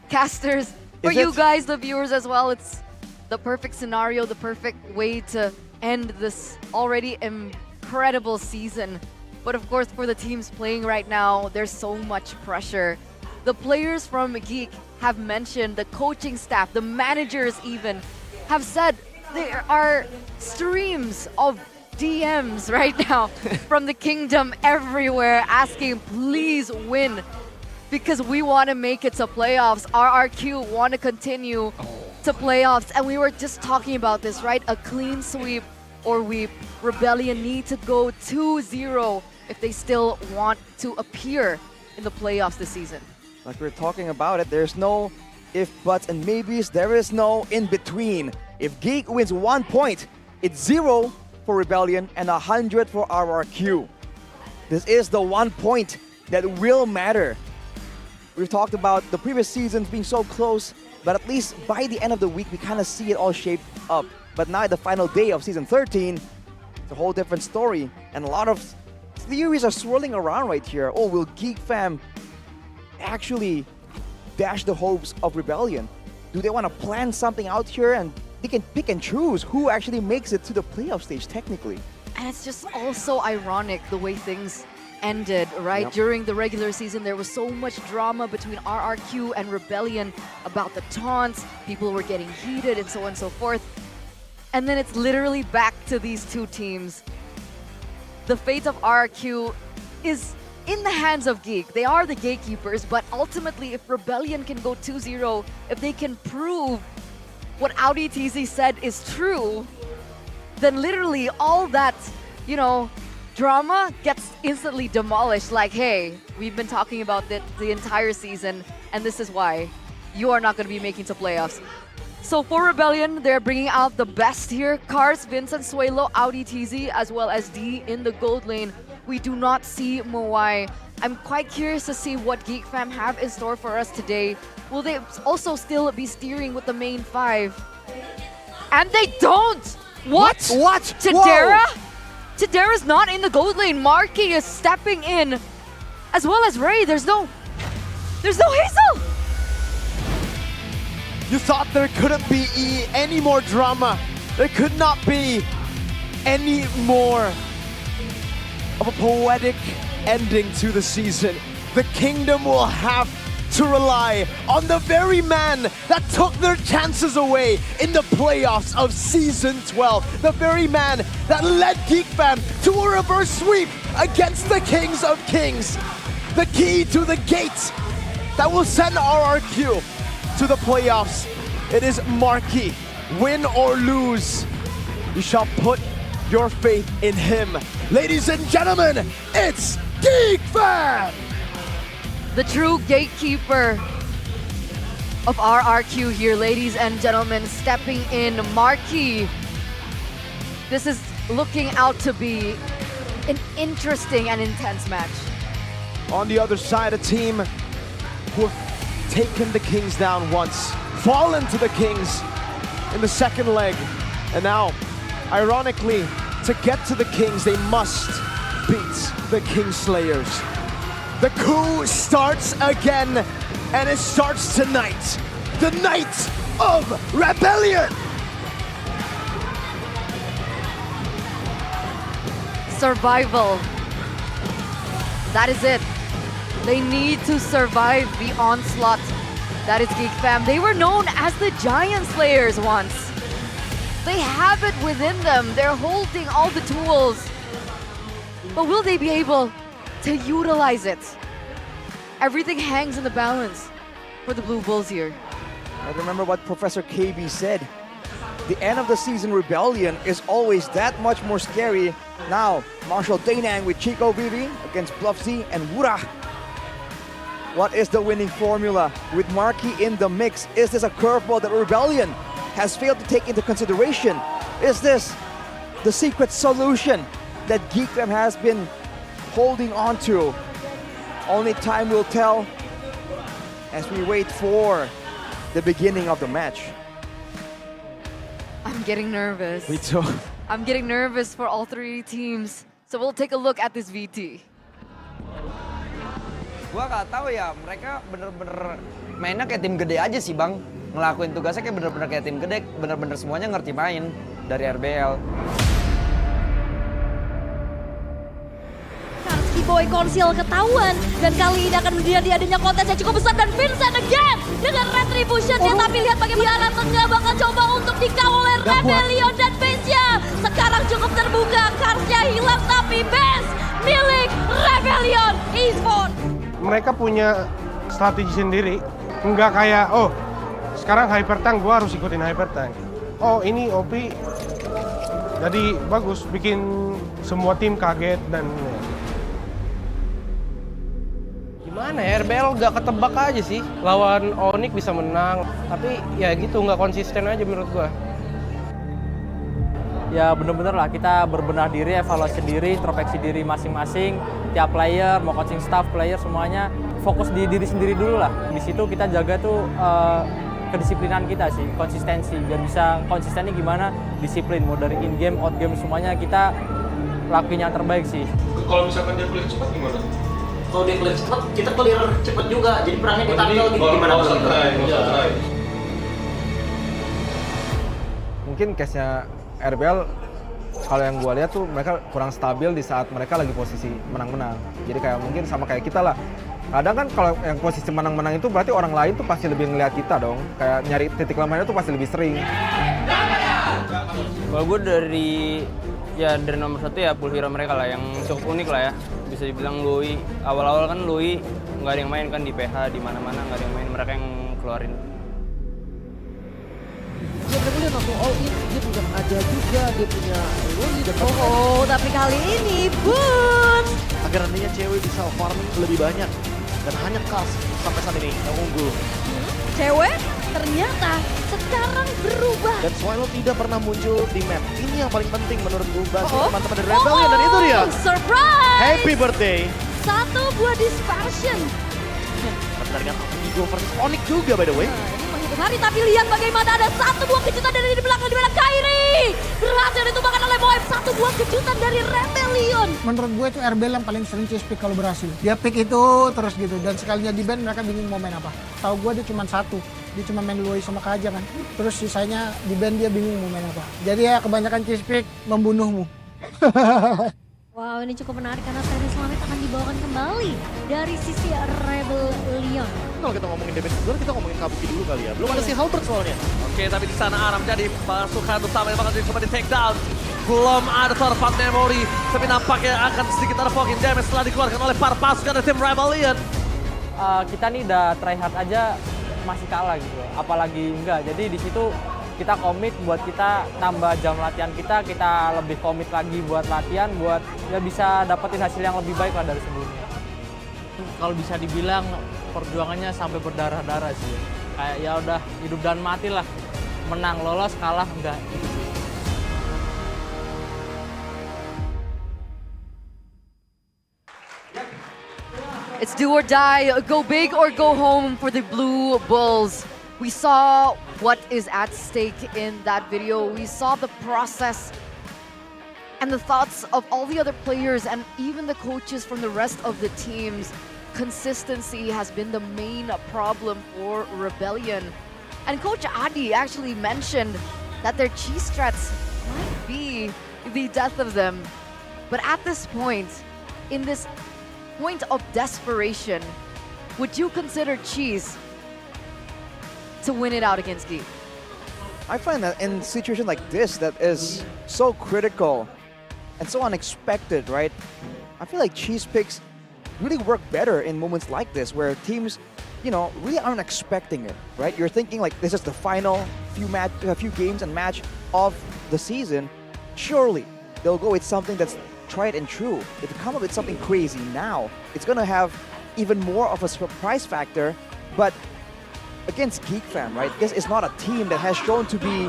casters, for Is you it? guys, the viewers as well. It's the perfect scenario, the perfect way to end this already incredible season. But of course, for the teams playing right now, there's so much pressure. The players from Geek have mentioned, the coaching staff, the managers even, have said there are streams of DMs right now from the kingdom everywhere asking, please win, because we want to make it to playoffs. RRQ want to continue to playoffs, and we were just talking about this, right? A clean sweep or weep. Rebellion need to go 2-0 if they still want to appear in the playoffs this season. Like we're talking about it, there's no if, buts, and maybes. There is no in between. If Geek wins 1 point, it's 0 for Rebellion and 100 for RRQ. This is the 1 point that will matter. We've talked about the previous seasons being so close, but at least by the end of the week, we kind of see it all shaped up. But now at the final day of Season 13, it's a whole different story. And a lot of theories are swirling around right here. Oh, will Geek Fam actually dash the hopes of Rebellion? Do they want to plan something out here and they can pick and choose who actually makes it to the playoff stage technically? And it's just also ironic the way things ended, right? During the regular season, there was so much drama between RRQ and Rebellion about the taunts. People were getting heated and so on and so forth. And then it's literally back to these two teams. The fate of RRQ is in the hands of Geek. They are the gatekeepers, but ultimately if Rebellion can go 2-0, if they can prove what Audi TZ said is true, then literally all that, you know, drama gets instantly demolished. Like, hey, we've been talking about it the entire season, and this is why you are not going to be making to playoffs. So for Rebellion, they're bringing out the best here. Cars, Vincent, Suelo, Audi TZ, as well as D in the gold lane. We do not see Moai. I'm quite curious to see what Geek Fam have in store for us today. Will they also still be steering with the main 5? And they don't! What? Chidera? Chidera's not in the gold lane. Marky is stepping in, as well as Ray. There's no Hazel! You thought there couldn't be any more drama. There could not be any more of a poetic ending to the season. The Kingdom will have to rely on the very man that took their chances away in the playoffs of Season 12. The very man that led Geek Fam to a reverse sweep against the Kings of Kings. The key to the gate that will send RRQ to the playoffs. It is Marky. Win or lose, you shall put your faith in him. Ladies and gentlemen, it's Geek Fam! The true gatekeeper of RRQ here, ladies and gentlemen, stepping in, Marky. This is looking out to be an interesting and intense match. On the other side, a team who have taken the Kings down once, fallen to the Kings in the second leg, and now, ironically, to get to the Kings, they must beat the Kingslayers. The coup starts again, and it starts tonight. The night of Rebellion! Survival. That is it. They need to survive the onslaught. That is Geek Fam. They were known as the Giant Slayers once. They have it within them. They're holding all the tools. But will they be able to utilize it? Everything hangs in the balance for the Blue Bulls here. I remember what Professor KB said. The end of the season Rebellion is always that much more scary. Now, Marshall Dainang with Chico Vivi against Bluff Z and Wura. What is the winning formula with Marky in the mix? Is this a curveball that Rebellion has failed to take into consideration? Is this the secret solution that Geek Fam has been holding on to? Only time will tell as we wait for the beginning of the match. I'm getting nervous. Me too. I'm getting nervous for all three teams. So we'll take a look at this VT. Gua nggak tahu ya, mereka bener-bener mainnya kayak tim gede aja sih bang. Ngelakuin tugasnya kayak bener-bener kayak tim gede, bener-bener semuanya ngerti main dari RBL. Boy Konsil ketahuan dan kali ini akan menjadi adanya kontes yang cukup besar dan Vincent again dengan retributionnya tapi lihat bagaimana arah tengah bakal coba untuk dikawal oleh Rebellion dan base-nya sekarang cukup terbuka, Karsnya hilang tapi base milik Rebellion Esports. Mereka punya strategi sendiri, nggak kayak oh sekarang hypertank gua harus ikutin hypertank, oh ini OP jadi bagus bikin semua tim kaget dan gimana ya, RBL gak ketebak aja sih. Lawan Onyx bisa menang, tapi ya gitu, nggak konsisten aja menurut gua. ya bener-bener lah kita berbenah diri, evaluasi diri, introspeksi diri masing-masing. Tiap player, mau coaching staff, player semuanya fokus di diri sendiri dulu lah. Di situ kita jaga tuh kedisiplinan kita sih, konsistensi. Biar bisa konsistennya gimana, disiplin. Mau dari in game, out game semuanya kita lakuin yang terbaik sih. Kalau misalkan dia clear cepat gimana? Kalau dia clear cepat, kita clear cepat juga. Jadi perangnya ditangkal gitu gimana? Mungkin case-nya RBL, kalau yang gue lihat tuh mereka kurang stabil di saat mereka lagi posisi menang-menang. Jadi kayak mungkin sama kayak kita lah. Kadang kan kalau yang posisi menang-menang itu berarti orang lain tuh pasti lebih ngeliat kita dong. Kayak nyari titik lemahnya tuh pasti lebih sering. Kalau gue dari nomor 1 ya full hero mereka lah, yang cukup unik lah ya. Bisa dibilang Lui, awal-awal kan Lui nggak ada yang main kan di PH, di mana-mana nggak ada yang main, mereka yang keluarin. Dia benar-benar langsung all in, dia punya aja juga, dia punya Lui dan tapi kali ini Boon. Agar nantinya cewek bisa farming lebih banyak. Dan hanya Kals sampai saat ini yang unggul. Cewek ternyata sekarang berubah. Dan Swallow tidak pernah muncul di map. Ini yang paling penting menurut gue bagi teman-teman dari Rebellion. Dan itu dia. Surprise! Happy birthday. Satu buah dispersion. Pertandingan Amigo versus Onyx juga by the way. Ini menghitung hari, tapi lihat bagaimana ada satu buah kejutan dari di belakang, di mana Kairi berhasil ditumbangkan oleh Moeb. Satu buah kejutan dari Rebellion. Menurut gue itu RBL yang paling sering chase pick kalau berhasil. Dia pick itu terus gitu, dan sekalinya di ban mereka bingung mau main apa. Tahu gue dia cuma satu, dia cuma main Lui sama Kaja kan. Terus sisanya di ban dia bingung mau main apa. Jadi ya kebanyakan chase pick membunuhmu. Wow, ini cukup menarik karena seri Slamet akan dibawakan kembali dari sisi Rebellion. Kalau kita ngomongin damage dulu, kita ngomongin Kabuki dulu kali ya. Belum ada si Halbert soalnya. Oke, tapi di sana Aram jadi pasukan utama yang bakal coba di take down. Belum ada Torfan Memory, tapi nampaknya akan sedikit ada poking damage setelah dikeluarkan oleh para pasukan dari tim Rebellion. Kita nih udah try hard aja masih kalah gitu, apalagi enggak. Jadi di situ kita komit buat kita tambah jam latihan kita lebih komit lagi buat latihan, buat ya bisa dapetin hasil yang lebih baik lah dari sebelumnya. Kalau bisa dibilang perjuangannya sampai berdarah-darah sih. Kayak ya udah hidup dan mati lah. Menang, lolos, kalah, enggak. Gitu sih. It's do or die, go big or go home for the Blue Bulls. We saw what is at stake in that video. We saw the process and the thoughts of all the other players and even the coaches from the rest of the teams. Consistency has been the main problem for Rebellion. And Coach Adi actually mentioned that their cheese strats might be the death of them. But at this point, in this point of desperation, would you consider cheese to win it out against Geek? I find that in a situation like this that is so critical and so unexpected, right? I feel like cheese picks really work better in moments like this where teams, you know, really aren't expecting it, right? You're thinking like this is the final few games and match of the season. Surely they'll go with something that's tried and true. If you come up with something crazy now, it's gonna have even more of a surprise factor. But against Geek Fam, right? This is not a team that has shown to be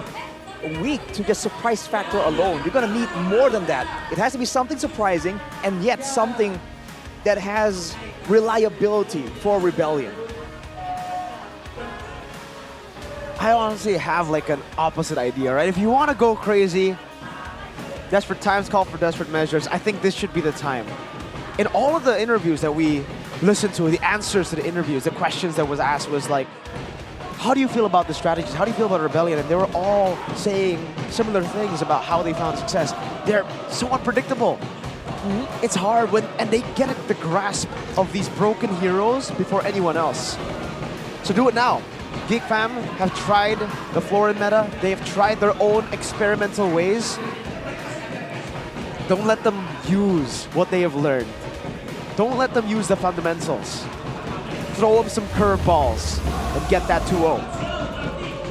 weak to just surprise factor alone. You're gonna need more than that. It has to be something surprising and yet something that has reliability for Rebellion. I honestly have like an opposite idea, right? If you want to go crazy, desperate times call for desperate measures. I think this should be the time. In all of the interviews that we listened to, the answers to the interviews, the questions that was asked was like, how do you feel about the strategies? How do you feel about Rebellion? And they were all saying similar things about how they found success. They're so unpredictable. It's hard and they get the grasp of these broken heroes before anyone else. So do it now. Geek Fam have tried the Florid meta. They have tried their own experimental ways. Don't let them use what they have learned. Don't let them use the fundamentals. Throw them some curveballs and get that 2-0.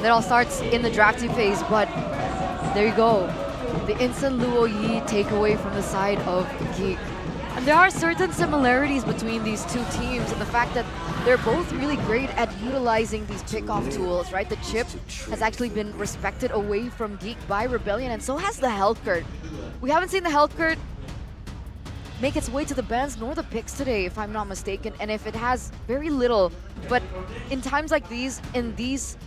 It all starts in the drafting phase, but there you go. The instant Luo Yi takeaway from the side of Geek. And there are certain similarities between these two teams, and the fact that they're both really great at utilizing these pickoff tools, right? The chip has actually been respected away from Geek by Rebellion, and so has the health curt. We haven't seen the health curt make its way to the bans nor the picks today, if I'm not mistaken, and if it has, very little. But in times like these, in these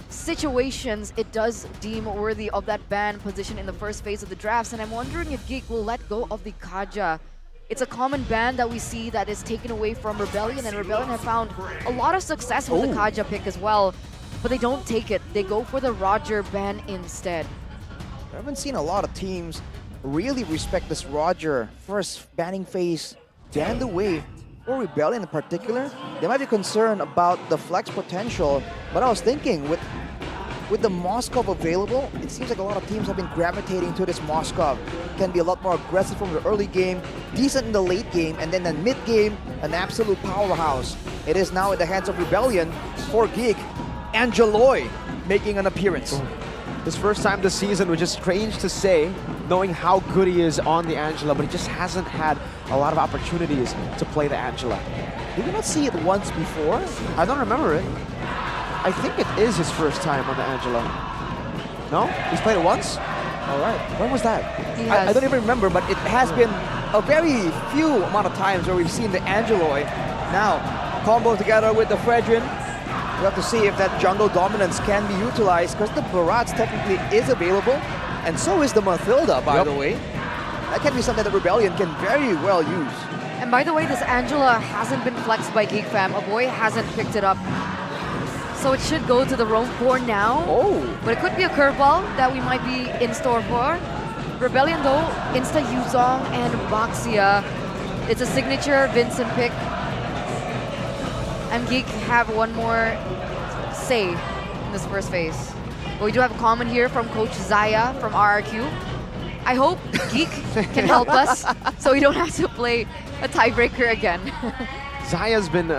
situations, it does deem worthy of that ban position in the first phase of the drafts, and I'm wondering if Geek will let go of the Kaja. It's a common ban that we see that is taken away from Rebellion, and Rebellion have found a lot of success with the Kaja pick as well, but they don't take it. They go for the Roger ban instead. I haven't seen a lot of teams really respect this Roger first banning phase down the way, or Rebellion in particular. They might be concerned about the flex potential, but I was thinking with the Moskov available, it seems like a lot of teams have been gravitating to this Moskov. Can be a lot more aggressive from the early game, decent in the late game, and then the mid game, an absolute powerhouse. It is now in the hands of Rebellion for Geek. Angeloy making an appearance. His first time this season, which is strange to say, knowing how good he is on the Angela, but he just hasn't had a lot of opportunities to play the Angela. Did we not see it once before? I don't remember it. I think it is his first time on the Angela. No? He's played it once? All right. When was that? I don't even remember, but it has been a very few amount of times where we've seen the Angeloy. Now, combo together with the Fredrin. We have to see if that jungle dominance can be utilized, because the Barats technically is available, and so is the Mathilda, by the way. That can be something that Rebellion can very well use. And by the way, this Angela hasn't been flexed by Geek Fam. A boy hasn't picked it up. So it should go to the roam for now. But it could be a curveball that we might be in store for. Rebellion though, Insta Yuzong and Baxia. It's a signature Vincent pick. And Geek have one more say in this first phase. But we do have a comment here from Coach Zaya from RRQ. I hope Geek can help us so we don't have to play a tiebreaker again. Zaya's been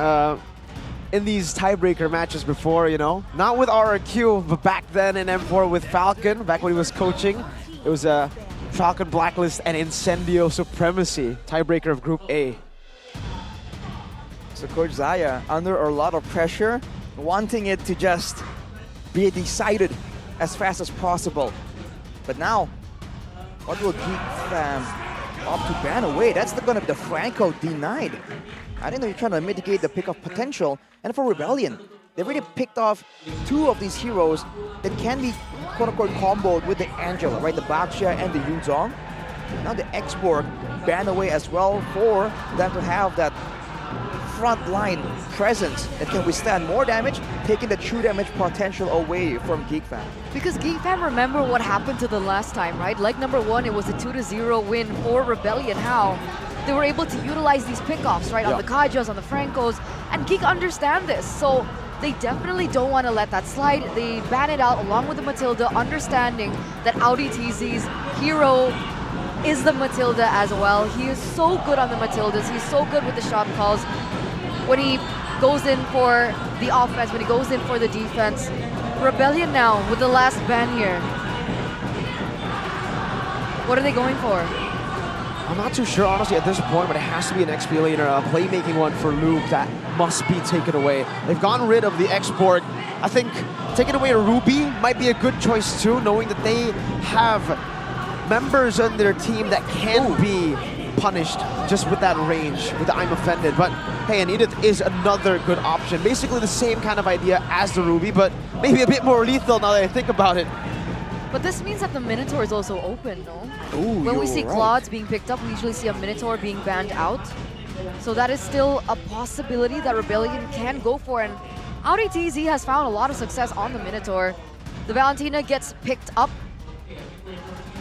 in these tiebreaker matches before, you know. Not with RRQ, but back then in M4 with Falcon, back when he was coaching. It was a Falcon Blacklist and Incendio Supremacy, tiebreaker of Group A. So Coach Zaya, under a lot of pressure, wanting it to just be decided as fast as possible. But now, what will Geek Fam opt to ban away? That's going to be the Franco denied. I think they're trying to mitigate the pick-off potential. And for Rebellion, they've already picked off two of these heroes that can be quote-unquote comboed with the Angela, right? The Baxia and the Yuzong. Now the X-Borg ban away as well for them to have that front line presence that can withstand more damage, taking the true damage potential away from Geek Fam. Because Geek Fam, remember what happened to the last time, right? Leg number 1, it was a 2-0 win for Rebellion. How they were able to utilize these pickoffs, right? On the Kajas, on the Francos, and Geek understand this. So they definitely don't want to let that slide. They ban it out along with the Matilda, understanding that Audi TZ's hero is the Matilda as well. He is so good on the Matildas. He's so good with the shot calls. When he goes in for the offense, when he goes in for the defense. Rebellion now with the last ban here. What are they going for? I'm not too sure, honestly, at this point, but it has to be an XP laner, a playmaking one for Luke that must be taken away. They've gotten rid of the export. I think taking away a Ruby might be a good choice too, knowing that they have members on their team that can be punished just with that range, with the I'm offended. But hey, an Edith is another good option. Basically the same kind of idea as the Ruby, but maybe a bit more lethal now that I think about it. But this means that the Minotaur is also open, no? Ooh, when we you're see right. Claudes being picked up, we usually see a Minotaur being banned out. So that is still a possibility that Rebellion can go for. And Audi TZ has found a lot of success on the Minotaur. The Valentina gets picked up.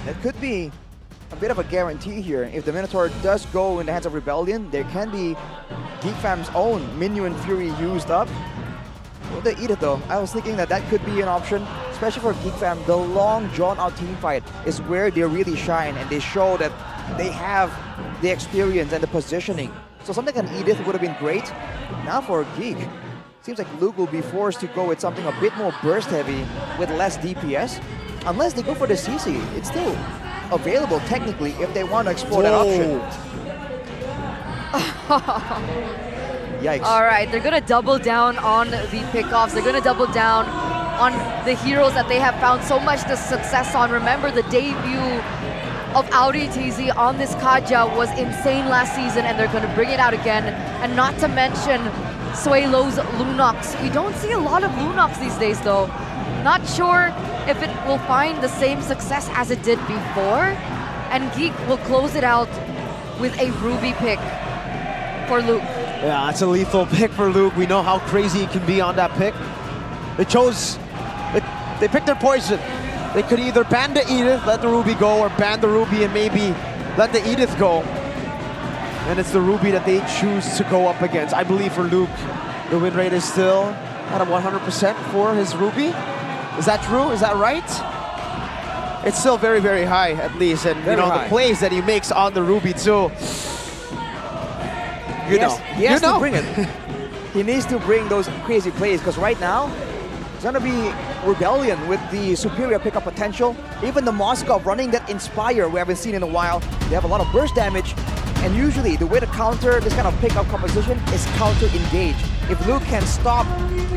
That could be a bit of a guarantee here. If the Minotaur does go in the hands of Rebellion, there can be Geek Fam's own Minion Fury used up. Will they eat it though? I was thinking that that could be an option, especially for Geek Fam. The long drawn-out team fight is where they really shine, and they show that they have the experience and the positioning. So something like an Edith would have been great. Now for Geek, seems like Luke will be forced to go with something a bit more burst-heavy with less DPS. Unless they go for the CC, it's still available technically if they want to explore that option. Yikes. All right, they're gonna double down on the pickoffs. They're gonna double down on the heroes that they have found so much the success on. Remember, the debut of Audi TZ on this Kaja was insane last season, and they're gonna bring it out again. And not to mention Suelo's Lunox. We don't see a lot of Lunox these days, though. Not sure if it will find the same success as it did before. And Geek will close it out with a Ruby pick for Luke. Yeah, it's a lethal pick for Luke. We know how crazy he can be on that pick. They picked their poison. They could either ban the Edith, let the Ruby go, or ban the Ruby and maybe let the Edith go. And it's the Ruby that they choose to go up against. I believe for Luke, the win rate is still at a 100% for his Ruby. Is that true? Is that right? It's still very, very high at least. And you know, the plays that he makes on the Ruby too. He has to bring it. He needs to bring those crazy plays because right now, it's gonna be Rebellion with the superior pickup potential. Even the Moskov running that Inspire we haven't seen in a while. They have a lot of burst damage. And usually the way to counter this kind of pickup composition is counter-engage. If Luke can stop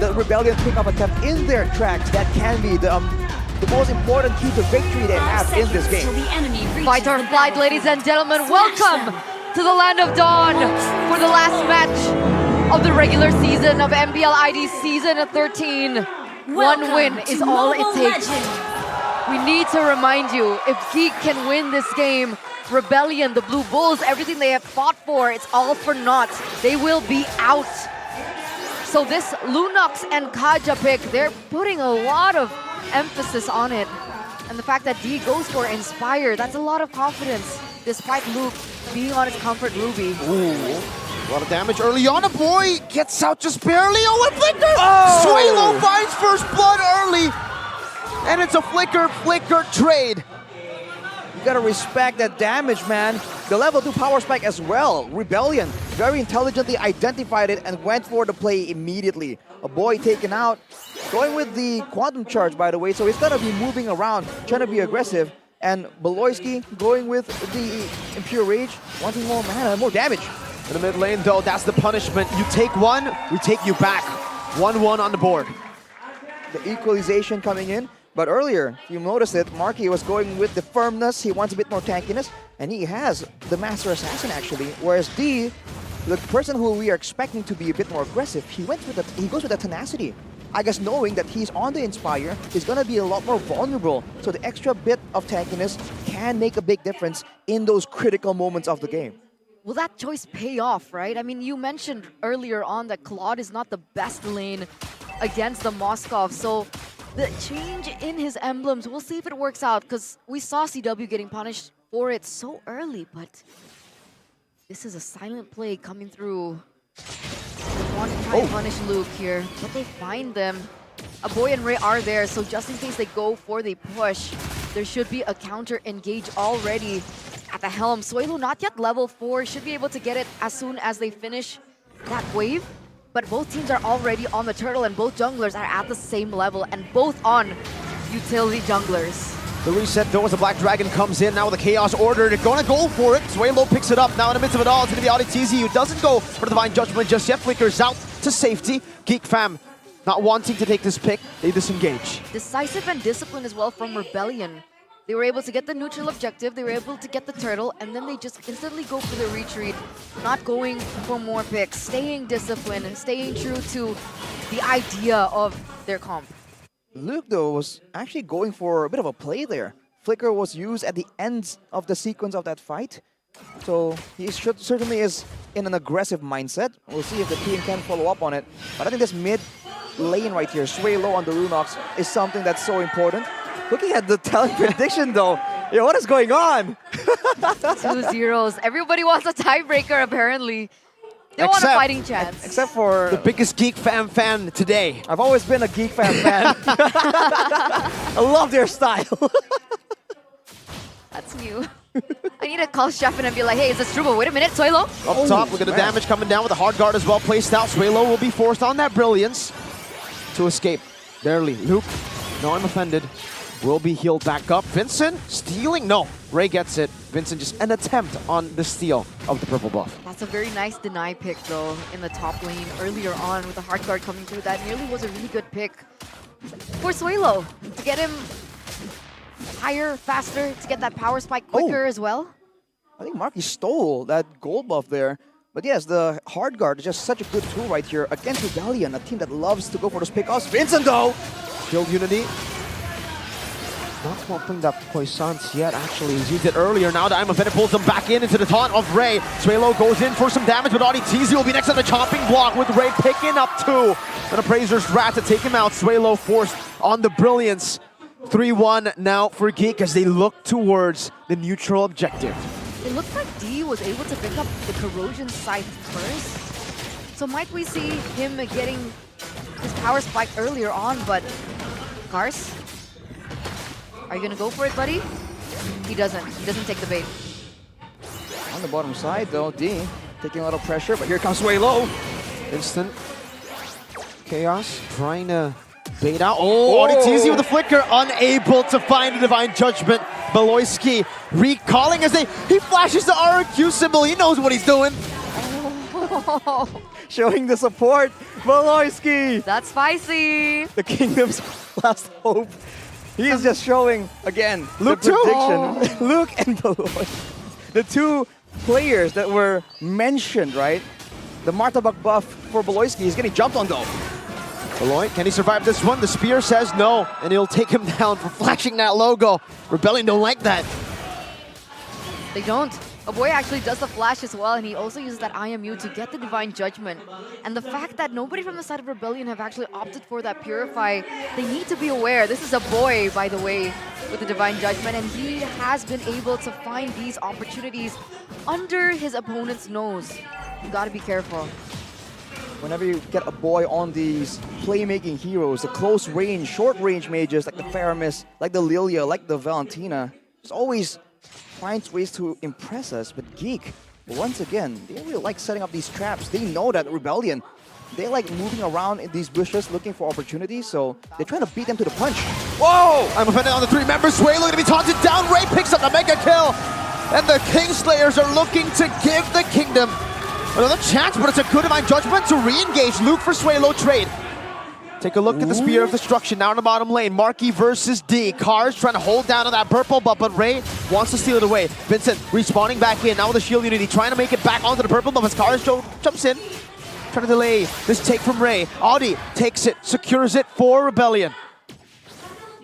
the Rebellion pickup attempt in their tracks, that can be the most important key to victory they have in this game. Fight or flight, ladies and gentlemen. Welcome to the Land of Dawn for the last match of the regular season of MPL ID Season 13. One win is all it takes. We need to remind you, if Geek can win this game, Rebellion, the Blue Bulls, everything they have fought for, it's all for naught. They will be out. So this Lunox and Kaja pick, they're putting a lot of emphasis on it. And the fact that D goes for Inspire, that's a lot of confidence, despite Luke being on his comfort Ruby. Ooh. A lot of damage early on. A boy gets out just barely. Oh, a flicker! Suelo finds first blood early. And it's a flicker trade. You gotta respect that damage, man. The level 2 power spike as well. Rebellion very intelligently identified it and went for the play immediately. A boy taken out. Going with the Quantum Charge, by the way, so he's gonna be moving around, trying to be aggressive. And Beloyski going with the Impure Rage, wanting more mana, more damage. In the mid lane, though, that's the punishment. You take one, we take you back. 1-1 on the board. The equalization coming in. But earlier, you noticed it, Marky was going with the firmness. He wants a bit more tankiness. And he has the Master Assassin, actually. Whereas D, the person who we are expecting to be a bit more aggressive, he goes with the tenacity. I guess knowing that he's on the Inspire, he's going to be a lot more vulnerable. So the extra bit of tankiness can make a big difference in those critical moments of the game. Will that choice pay off, right? I mean, you mentioned earlier on that Claude is not the best lane against the Moskov, so the change in his emblems, we'll see if it works out, because we saw CW getting punished for it so early, but this is a silent play coming through. They want to try and punish Luke here, but they find them. A boy and Ray are there, so just in case they go for the push, there should be a counter engage already at the helm. Suelo not yet level 4, should be able to get it as soon as they finish that wave. But both teams are already on the turtle and both junglers are at the same level and both on utility junglers. The reset though as the Black Dragon comes in now with the Chaos Order. They're gonna go for it. Suelo picks it up now in the midst of it all. It's gonna be Audi TZ who doesn't go for the Divine Judgment just yet. Flickers out to safety. Geek Fam not wanting to take this pick. They disengage. Decisive and discipline as well from Rebellion. They were able to get the neutral objective, they were able to get the turtle, and then they just instantly go for the retreat, not going for more picks, staying disciplined, staying true to the idea of their comp. Luke, though, was actually going for a bit of a play there. Flicker was used at the end of the sequence of that fight, so he certainly is in an aggressive mindset. We'll see if the team can follow up on it, but I think this mid lane right here, Suelo on the Lunox, is something that's so important. Looking at the talent prediction though, yo, what is going on? 2-0. Everybody wants a tiebreaker apparently. They want a fighting chance. Except for the biggest Geek Fam fan today. I've always been a Geek Fam fan. I love their style. That's new. I need to call Sheffin and be like, hey, is this true? But wait a minute, Suelo. Up top, look at the damage coming down with the hard guard as well placed out. Suelo will be forced on that brilliance to escape. Barely. Luke, no, I'm offended. will be healed back up. Vincent stealing? No, Ray gets it. Vincent just an attempt on the steal of the purple buff. That's a very nice deny pick though in the top lane earlier on with the hard guard coming through. That nearly was a really good pick for Suelo to get him higher, faster, to get that power spike quicker as well. I think Marky stole that gold buff there. But yes, the hard guard is just such a good tool right here against Rebellion, a team that loves to go for those pickoffs. Vincent though! Shield Unity. Not swapping that Poissance yet, actually. He's used it earlier. Now the Imafetta pulls him back in into the taunt of Ray. Suelo goes in for some damage, but AudiTZ will be next on the chopping block with Ray picking up 2. And Appraiser's Rat to take him out. Suelo forced on the Brilliance. 3-1 now for Geek as they look towards the neutral objective. It looks like D was able to pick up the Corrosion Scythe first. So might we see him getting his power spike earlier on, but Cars, are you gonna go for it, buddy? He doesn't. He doesn't take the bait. On the bottom side though, D taking a lot of pressure, but here comes Suelo. Instant chaos, trying to bait out. Oh, AudiTZ with the flicker, unable to find the Divine Judgment. Beloyski recalling as he flashes the RQ symbol. He knows what he's doing. Showing the support, Beloyski. That's spicy. The Kingdom's last hope. He is just showing again Luke the prediction. Luke and Beloy, the two players that were mentioned, right? The Martabak buff for Beloyski is getting jumped on though. Beloy, can he survive this one? The spear says no, and he'll take him down for flashing that logo. Rebellion don't like that. They don't. Aboy actually does the flash as well, and he also uses that IMU to get the Divine Judgment. And the fact that nobody from the side of Rebellion have actually opted for that Purify, they need to be aware. This is Aboy, by the way, with the Divine Judgment, and he has been able to find these opportunities under his opponent's nose. You gotta be careful. Whenever you get a boy on these playmaking heroes, the close range, short range mages like the Faramis, like the Lilia, like the Valentina, just always finds ways to impress us. But Geek, once again, they really like setting up these traps. They know that Rebellion, they like moving around in these bushes looking for opportunities, so they're trying to beat them to the punch. Whoa! I'm offended on the 3 members. Suelo going to be taunted down. Ray picks up the mega kill. And the Kingslayers are looking to give the Kingdom another chance, but it's a good Divine Judgment to re-engage. Luke for Suelo trade. Take a look at the Spear of Destruction now in the bottom lane. Marky versus D. Cars trying to hold down on that purple buff, but Ray wants to steal it away. Vincent respawning back in now with the Shield Unity, trying to make it back onto the purple buff as Cars jumps in. Trying to delay this take from Ray. Audi takes it, secures it for Rebellion.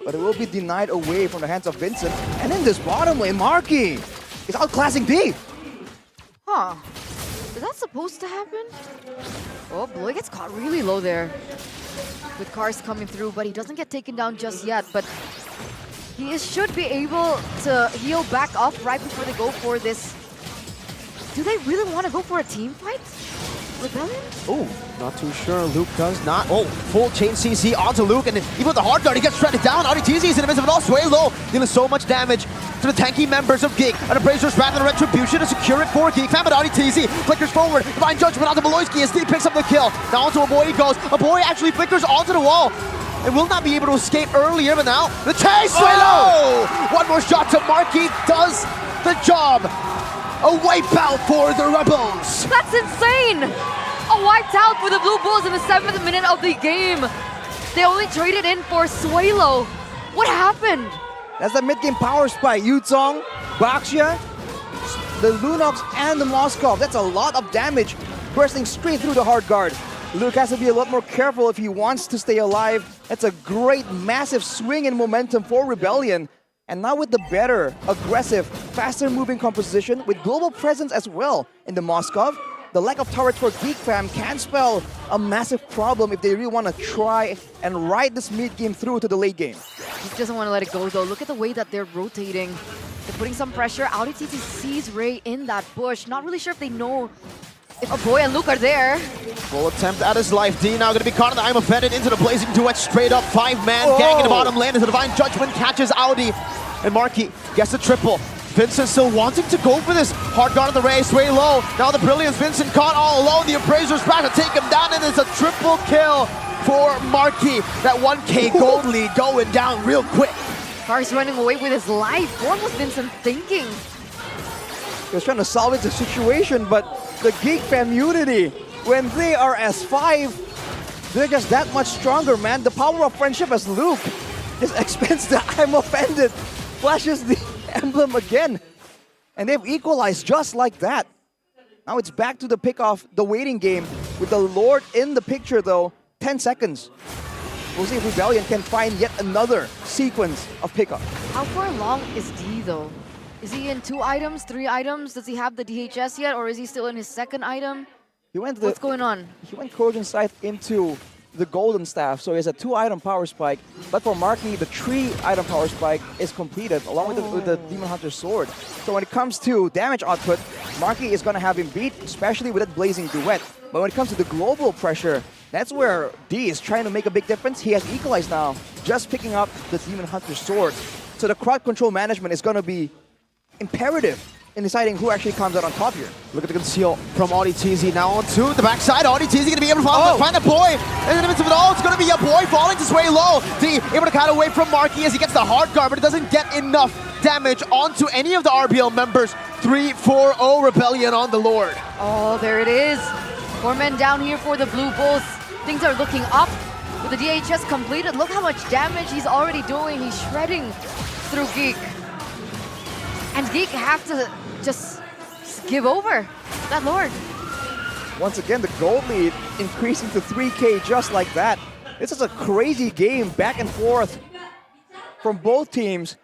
But it will be denied away from the hands of Vincent. And in this bottom lane, Marky is outclassing D. Huh. Is that supposed to happen? Oh, Bloy gets caught really low there. With Cars coming through, but he doesn't get taken down just yet. But he should be able to heal back up right before they go for this. Do they really want to go for a team fight? Rebellion? Oh, not too sure. Luke does not. Oh, full chain CC onto Luke, and even with the hard guard, he gets shredded down. AudiTZ is invincible, all Suelo, dealing so much damage to the tanky members of Geek. And Appraiser's Wrath and Retribution to secure it for Geek. Fan, but AudiTZ flickers forward. Divine Judgment onto Beloyski as D picks up the kill. Now onto Aboy he goes. Aboy actually flickers onto the wall and will not be able to escape earlier, but now the chase! Suelo! One more shot to Marky does the job. A wipeout for the Rebels. That's insane! A wiped out for the Blue Bulls in the 7th minute of the game. They only traded in for Suelo. What happened? That's the mid-game power spike. Yuzong, Baxia, the Lunox, and the Moskov. That's a lot of damage bursting straight through the hard guard. Luke has to be a lot more careful if he wants to stay alive. That's a great, massive swing in momentum for Rebellion. And now with the better, aggressive, faster-moving composition with global presence as well in the Moskov, the lack of turrets for Geek Fam can spell a massive problem if they really want to try and ride this mid-game through to the late game. He doesn't want to let it go, though. Look at the way that they're rotating. They're putting some pressure. AudiTZ sees Ray in that bush. Not really sure if they know if Aboy and Luke are there. Full attempt at his life. D now going to be caught in the I'm offended into the blazing duet. Straight up 5-man gang in the bottom lane as the Divine Judgment catches Audi. And Marky gets a triple. Vincent still wanting to go for this. Hard guard on the race, way low. Now the Brilliance, Vincent caught all alone. The Appraiser's back to take him down, and it's a triple kill for Marky. That 1K gold lead going down real quick. Car's running away with his life. What was Vincent thinking? He was trying to salvage the situation, but the Geek Fam unity, when they are as 5, they're just that much stronger, man. The power of friendship as Luke just expends the I'm offended, flashes the emblem again. And they've equalized just like that. Now it's back to the pick-off, the waiting game, with the Lord in the picture though. 10 seconds. We'll see if Rebellion can find yet another sequence of pickup. How far along is D though? Is he in 2 items, 3 items? Does he have the DHS yet, or is he still in his 2nd item? What's going on? He went Trojan Scythe into the Golden Staff, so he has a 2-item power spike. But for Marky, the 3-item power spike is completed, along with the Demon Hunter's sword. So when it comes to damage output, Marky is going to have him beat, especially with that Blazing Duet. But when it comes to the global pressure, that's where D is trying to make a big difference. He has equalized now, just picking up the Demon Hunter's sword. So the crowd control management is going to be imperative in deciding who actually comes out on top here. Look at the conceal from ODTZ now onto the backside. ODTZ going to be able to follow, find a boy. And in the midst of it all, it's going to be a boy falling to sway low. D able to cut away from Marky as he gets the hard guard, but it doesn't get enough damage onto any of the RBL members. 3-4-0 Rebellion on the Lord. Oh, there it is. 4 men down here for the Blue Bulls. Things are looking up with the DHS completed. Look how much damage he's already doing. He's shredding through Geek. And Geek have to just give over that Lord. Once again, the gold lead increasing to 3K just like that. This is a crazy game, back and forth from both teams.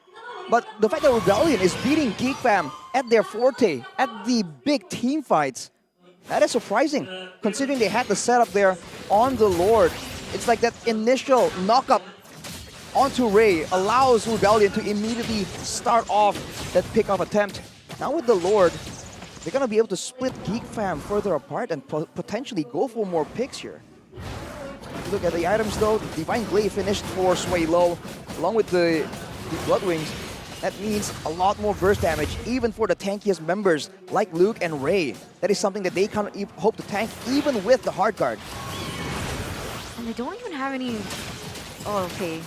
But the fact that Rebellion is beating Geek Fam at their forte, at the big team fights, that is surprising, considering they had the setup there on the Lord. It's like that initial knock-up onto Ray allows Rebellion to immediately start off that pick-off attempt. Now with the Lord, they're going to be able to split Geek Fam further apart and potentially go for more picks here. Look at the items though. Divine Glaive finished for Sway Low, along with the Bloodwings. That means a lot more burst damage, even for the tankiest members like Luke and Ray. That is something that they can't hope to tank, even with the hard guard. And they don't even have any... Oh, okay.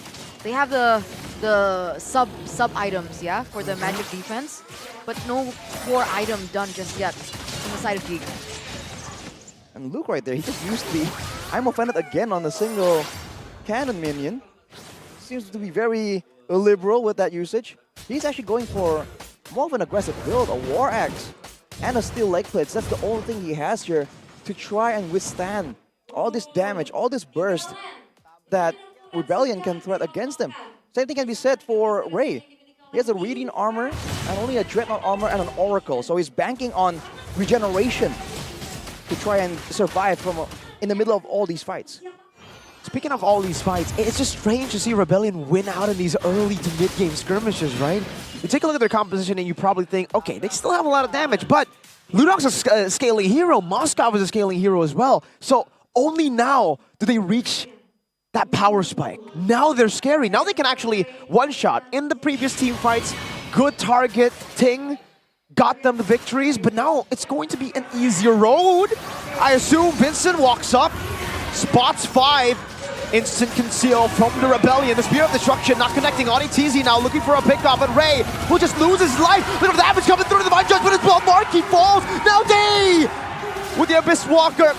They have the sub items, yeah, for the magic defense, but no core item done just yet on the side of Geek. And Luke right there, he just used the I'm offended again on the single cannon minion. Seems to be very liberal with that usage. He's actually going for more of an aggressive build, a War Axe and a Steel Leg Plates. That's the only thing he has here to try and withstand all this damage, all this burst that Rebellion can threat against him. Same thing can be said for Ray. He has a Reading Armor and only a Dreadnought Armor and an Oracle, so he's banking on regeneration to try and survive from in the middle of all these fights. Speaking of all these fights, it's just strange to see Rebellion win out in these early to mid-game skirmishes, right? You take a look at their composition and you probably think, okay, they still have a lot of damage, but Ludok's a scaling hero, Moskov is a scaling hero as well. So only now do they reach that power spike. Now they're scary. Now they can actually one-shot. In the previous team fights, good target, Ting got them the victories, but now it's going to be an easier road. I assume Vincent walks up, spots 5, instant conceal from the Rebellion. The Spear of Destruction not connecting. ODTZ now looking for a pickup, but Ray will just lose his life. Bit of damage coming through the Divine Judgment as well. Marky falls. Now Day with the Abyss Walker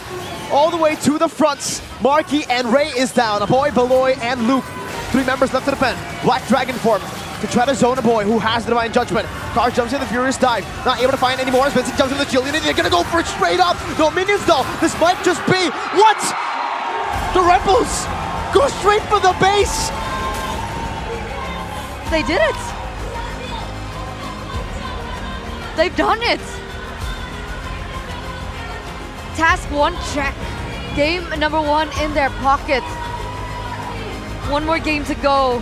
all the way to the fronts. Marky and Ray is down. Aboy, Beloy, and Luke. 3 members left to defend. Black Dragon form to try to zone Aboy, who has the Divine Judgment. Car jumps in the Furious Dive. Not able to find any more as Vincent jumps in the Jillian. They're gonna go for it straight up. No minions though. This might just be what? The Rebels go straight for the base. They did it. They've done it. Task 1 check. Game number 1 in their pocket. 1 more game to go.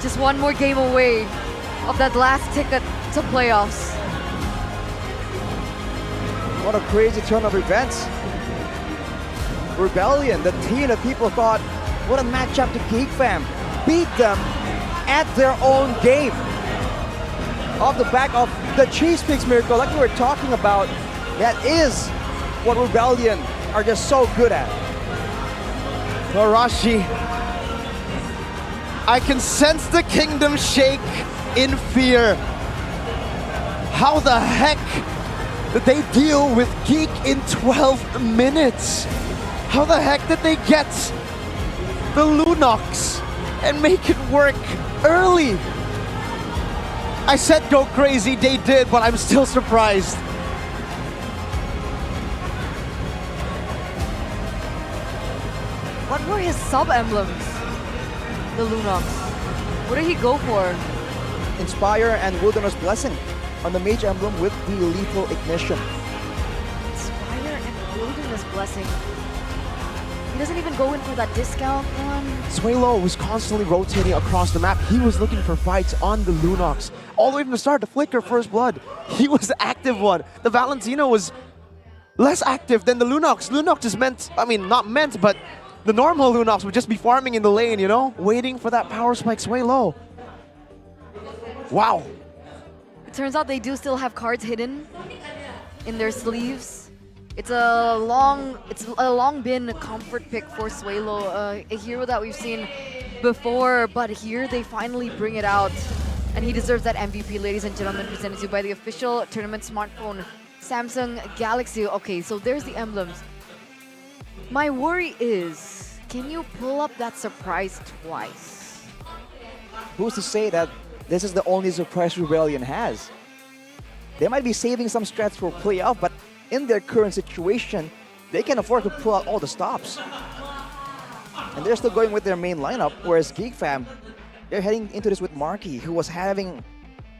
Just 1 more game away of that last ticket to playoffs. What a crazy turn of events. Rebellion, the team that people thought, what a matchup to Geek Fam, beat them at their own game. Off the back of the Cheese Picks miracle, like we were talking about, that is what Rebellion are just so good at. Arashi I can sense the kingdom shake in fear. How the heck did they deal with Geek in 12 minutes? How the heck did they get the Lunox and make it work early? I said go crazy, they did, but I'm still surprised. What were his sub-emblems? The Lunox. What did he go for? Inspire and Wilderness Blessing on the mage emblem with the lethal ignition. Inspire and Wilderness Blessing. He doesn't even go in for that discount one. Suelo was constantly rotating across the map. He was looking for fights on the Lunox. All the way from the start, the Flicker, First Blood. He was the active one. The Valentino was less active than the Lunox. Lunox is meant, I mean, not meant, but the normal Lunox would just be farming in the lane, you know? Waiting for that power spike Suelo. Wow. It turns out they do still have cards hidden in their sleeves. It's a long been comfort pick for Suelo, a hero that we've seen before, but here they finally bring it out. And he deserves that MVP, ladies and gentlemen, presented to you by the official tournament smartphone, Samsung Galaxy. Okay, so there's the emblems. My worry is, can you pull up that surprise twice? Who's to say that this is the only surprise Rebellion has? They might be saving some strats for playoff, but in their current situation, they can afford to pull out all the stops. And they're still going with their main lineup, whereas Geek Fam, they're heading into this with Marky, who was having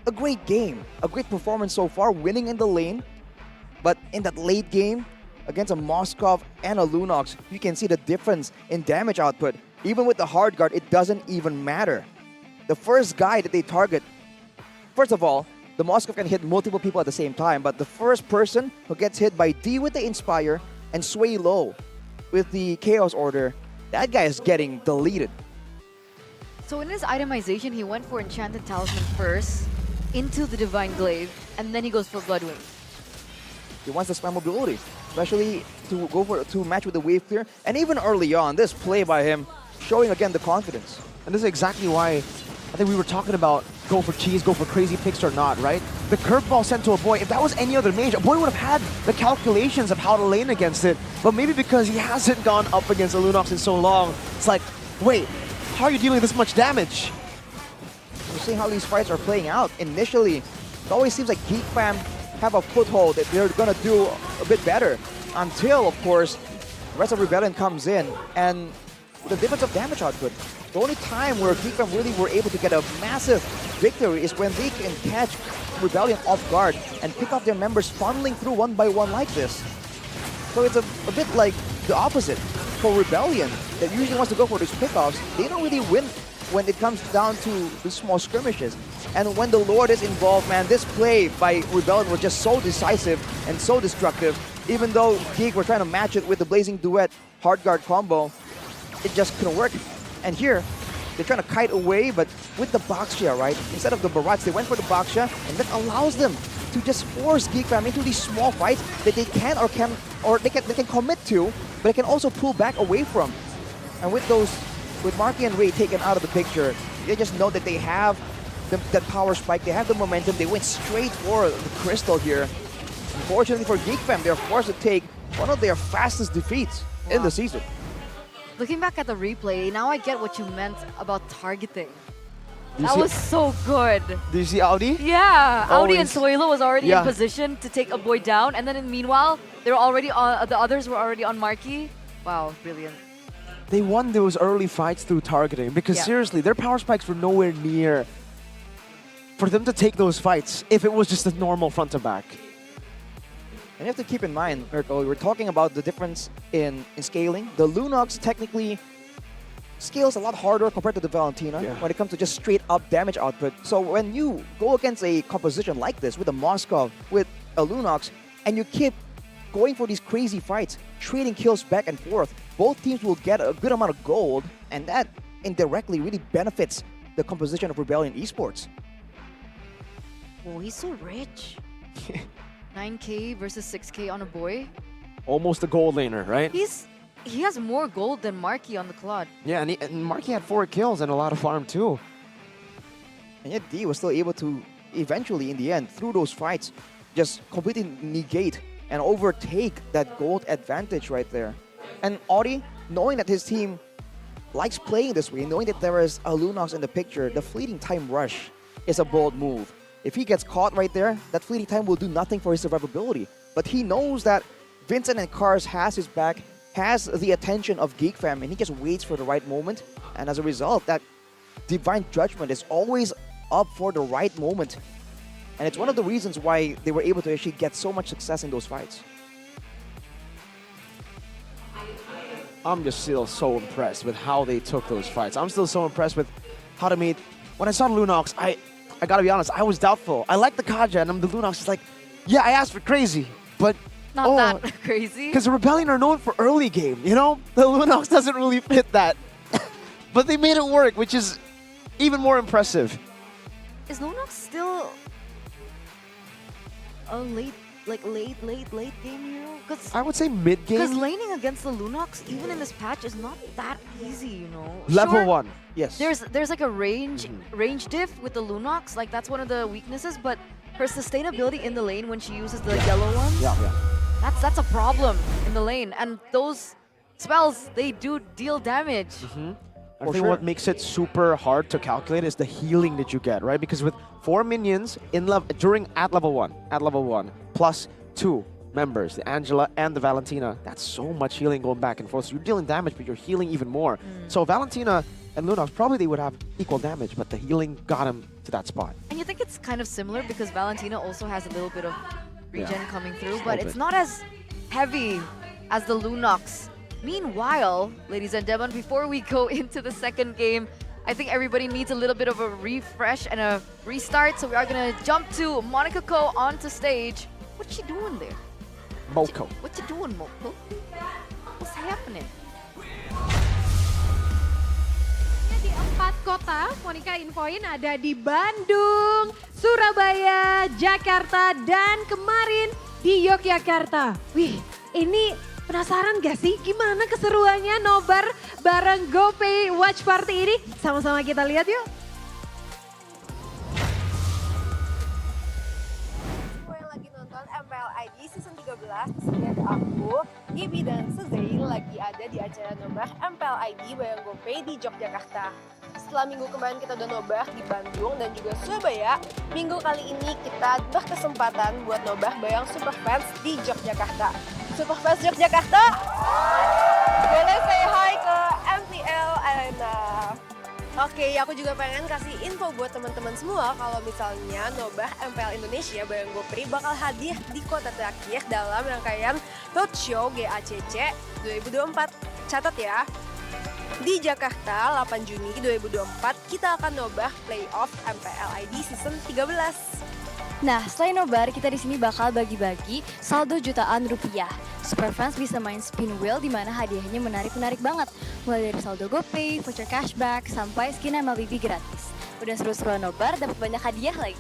a great game, a great performance so far, winning in the lane. But in that late game, against a Moskov and a Lunox, you can see the difference in damage output. Even with the hard guard, it doesn't even matter. The first guy that they target, first of all, the Moskov can hit multiple people at the same time, but the first person who gets hit by D with the Inspire and Sway Low with the Chaos Order, that guy is getting deleted. So in his itemization, he went for Enchanted Talisman first, into the Divine Glaive, and then he goes for Bloodwing. He wants the spam mobility, especially to match with the wave clear. And even early on, this play by him showing again the confidence. And this is exactly why I think we were talking about go for cheese, go for crazy picks or not, right? The curveball sent to a boy, if that was any other mage, a boy would have had the calculations of how to lane against it. But maybe because he hasn't gone up against a Lunox in so long, it's like, wait, how are you dealing this much damage? We're seeing how these fights are playing out. Initially, it always seems like Geek Fam have a foothold that they're gonna do a bit better. Until, of course, the rest of Rebellion comes in and the difference of damage output. The only time where Geek Fam really were able to get a massive victory is when they can catch Rebellion off guard and pick off their members funneling through one by one like this. So it's a bit like the opposite. For Rebellion, that usually wants to go for these pickoffs, they don't really win when it comes down to the small skirmishes. And when the Lord is involved, man, this play by Rebellion was just so decisive and so destructive. Even though Geek were trying to match it with the Blazing Duet hard guard combo, it just couldn't work. And here, they're trying to kite away, but with the Baxia, right? Instead of the Barats, they went for the Baxia, and that allows them to just force Geek Fam into these small fights that they can commit to, but they can also pull back away from. And with Marky and Ray taken out of the picture, they just know that they have that power spike, they have the momentum, they went straight for the crystal here. Unfortunately for Geek Fam, they're forced to take one of their fastest defeats in the season. Looking back at the replay, now I get what you meant about targeting. You That see- was so good. Do you see Audi? Yeah, Audi and Always. Suelo was already Yeah. in position to take a boy down, and then meanwhile, they were already on. The others were already on Marky. Wow, brilliant. They won those early fights through targeting because Yeah. seriously, their power spikes were nowhere near for them to take those fights if it was just a normal front to back. And you have to keep in mind, Erko, we're talking about the difference in scaling. The Lunox technically scales a lot harder compared to the Valentina when it comes to just straight up damage output. So when you go against a composition like this with a Moskov, with a Lunox, and you keep going for these crazy fights, trading kills back and forth, both teams will get a good amount of gold, and that indirectly really benefits the composition of Rebellion Esports. Oh, he's so rich. 9K versus 6K on a boy. Almost a gold laner, right? He's he has more gold than Marky on the Claude. Yeah, and Marky had 4 kills and a lot of farm too. And yet D was still able to eventually, in the end, through those fights, just completely negate and overtake that gold advantage right there. And Audi, knowing that his team likes playing this way, knowing that there is a Lunox in the picture, the fleeting time rush is a bold move. If he gets caught right there, that fleeting time will do nothing for his survivability. But he knows that Vincent and Cars has his back, has the attention of Geek Fam, and he just waits for the right moment. And as a result, that Divine Judgment is always up for the right moment. And it's one of the reasons why they were able to actually get so much success in those fights. I'm just still so impressed with how they took those fights. I'm still so impressed with how they made... When I saw Lunox, I gotta be honest, I was doubtful. I like the Kaja, and the Lunox is like, yeah, I asked for crazy, but... Not that crazy. Because the Rebellion are known for early game, you know? The Lunox doesn't really fit that. But they made it work, which is even more impressive. Is Lunox still a late game hero? I would say mid-game. Because laning against the Lunox, even in this patch, is not that easy, you know? Level 1, yes. There's like a range diff with the Lunox, like that's one of the weaknesses, but her sustainability in the lane when she uses the yellow ones, that's a problem in the lane. And those spells, they do deal damage. I think what makes it super hard to calculate is the healing that you get, right? Because with 4 minions at level 1, plus 2 members, the Angela and the Valentina, that's so much healing going back and forth. So you're dealing damage, but you're healing even more. So Valentina and Lunox, probably they would have equal damage, but the healing got him to that spot. And you think it's kind of similar because Valentina also has a little bit of regen coming through, but it's bit. not as heavy as the Lunox. Meanwhile, ladies and gentlemen, before we go into the second game, I think everybody needs a little bit of a refresh and a restart. So we are going to jump to Monica Ko onto stage. What's she doing there? Moko. What you doing, Moko? What's happening? Di 4 kota, Monica infoin ada di Bandung, Surabaya, Jakarta, dan kemarin di Yogyakarta. Wih, ini penasaran gak sih gimana keseruannya nobar bareng GoPay Watch Party ini? Sama-sama kita lihat yuk. Yang lagi nonton MPL ID Season 13, terus lihat aku, Ibi dan Suzail lagi ada di acara nobar MPL ID bareng GoPay di Yogyakarta. Setelah minggu kemarin kita udah nobar di Bandung dan juga Surabaya, minggu kali ini kita berkesempatan buat nobar bareng Superfans di Yogyakarta. Superfans Yogyakarta, boleh say hi ke MPL Arena. Oke, aku juga pengen kasih info buat teman-teman semua kalau misalnya nobar MPL Indonesia bareng GoPay bakal hadir di kota terakhir dalam rangkaian Roadshow GACC 2024. Catat ya. Di Jakarta 8 Juni 2024 kita akan nobar playoff MPL ID Season 13. Nah, selain nobar, kita di sini bakal bagi-bagi saldo jutaan rupiah. Superfans bisa main spin wheel di mana hadiahnya menarik-menarik banget. Mulai dari saldo GoPay, voucher cashback, sampai skin MLBB gratis. Udah seru-seruan nobar, dapat banyak hadiah lagi.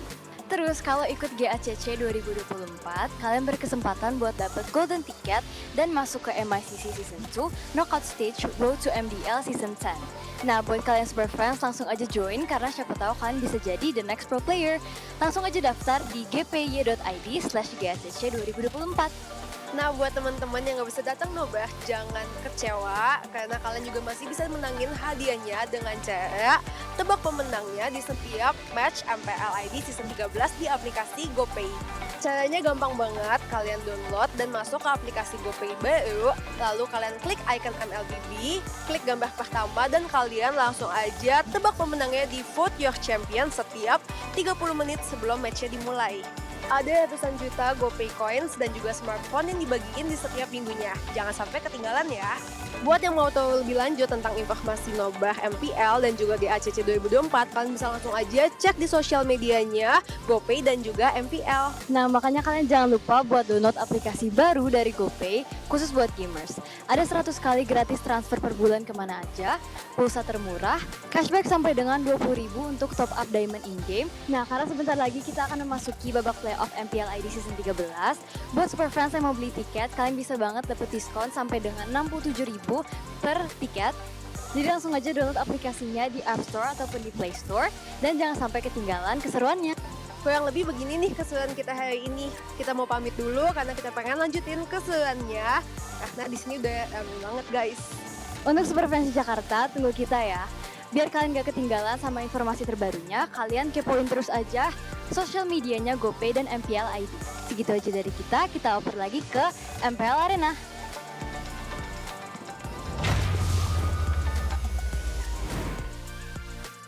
Terus kalau ikut GACC 2024, kalian berkesempatan buat dapat golden ticket dan masuk ke MICC Season 2, Knockout Stage, Road to MDL Season 10. Nah, buat kalian Superfans langsung aja join karena siapa tahu kalian bisa jadi the next pro player. Langsung aja daftar di gpy.id/GACC 2024. Nah, buat teman-teman yang nggak bisa datang nobar, jangan kecewa karena kalian juga masih bisa menangin hadiahnya dengan cara tebak pemenangnya di setiap match MPL ID Season 13 di aplikasi GoPay. Caranya gampang banget, kalian download dan masuk ke aplikasi GoPay baru, lalu kalian klik icon MLBB, klik gambar pertama dan kalian langsung aja tebak pemenangnya di Vote Your Champion setiap 30 menit sebelum matchnya dimulai. Ada ratusan juta GoPay coins dan juga smartphone yang dibagiin di setiap minggunya. Jangan sampai ketinggalan ya. Buat yang mau tahu lebih lanjut tentang informasi nobar MPL dan juga GACC 2024, kalian bisa langsung aja cek di sosial medianya GoPay dan juga MPL. Nah, makanya kalian jangan lupa buat download aplikasi baru dari GoPay khusus buat gamers. Ada 100 kali gratis transfer per bulan kemana aja, pulsa termurah, cashback sampai dengan 20.000 untuk top up diamond in-game. Nah, karena sebentar lagi kita akan memasuki babak playoff of MPL ID Season 13. Buat super fans yang mau beli tiket, kalian bisa banget dapet diskon sampai dengan 67.000 per tiket. Jadi langsung aja download aplikasinya di App Store ataupun di Play Store. Dan jangan sampai ketinggalan keseruannya. Kurang lebih begini nih keseruan kita hari ini. Kita mau pamit dulu karena kita pengen lanjutin keseruannya. Karena di sini udah rame banget guys. Untuk super fans di Jakarta, tunggu kita ya. Biar kalian gak ketinggalan sama informasi terbarunya, kalian kepoin terus aja sosial medianya GoPay dan MPL ID. Segitu aja dari kita oper lagi ke MPL Arena.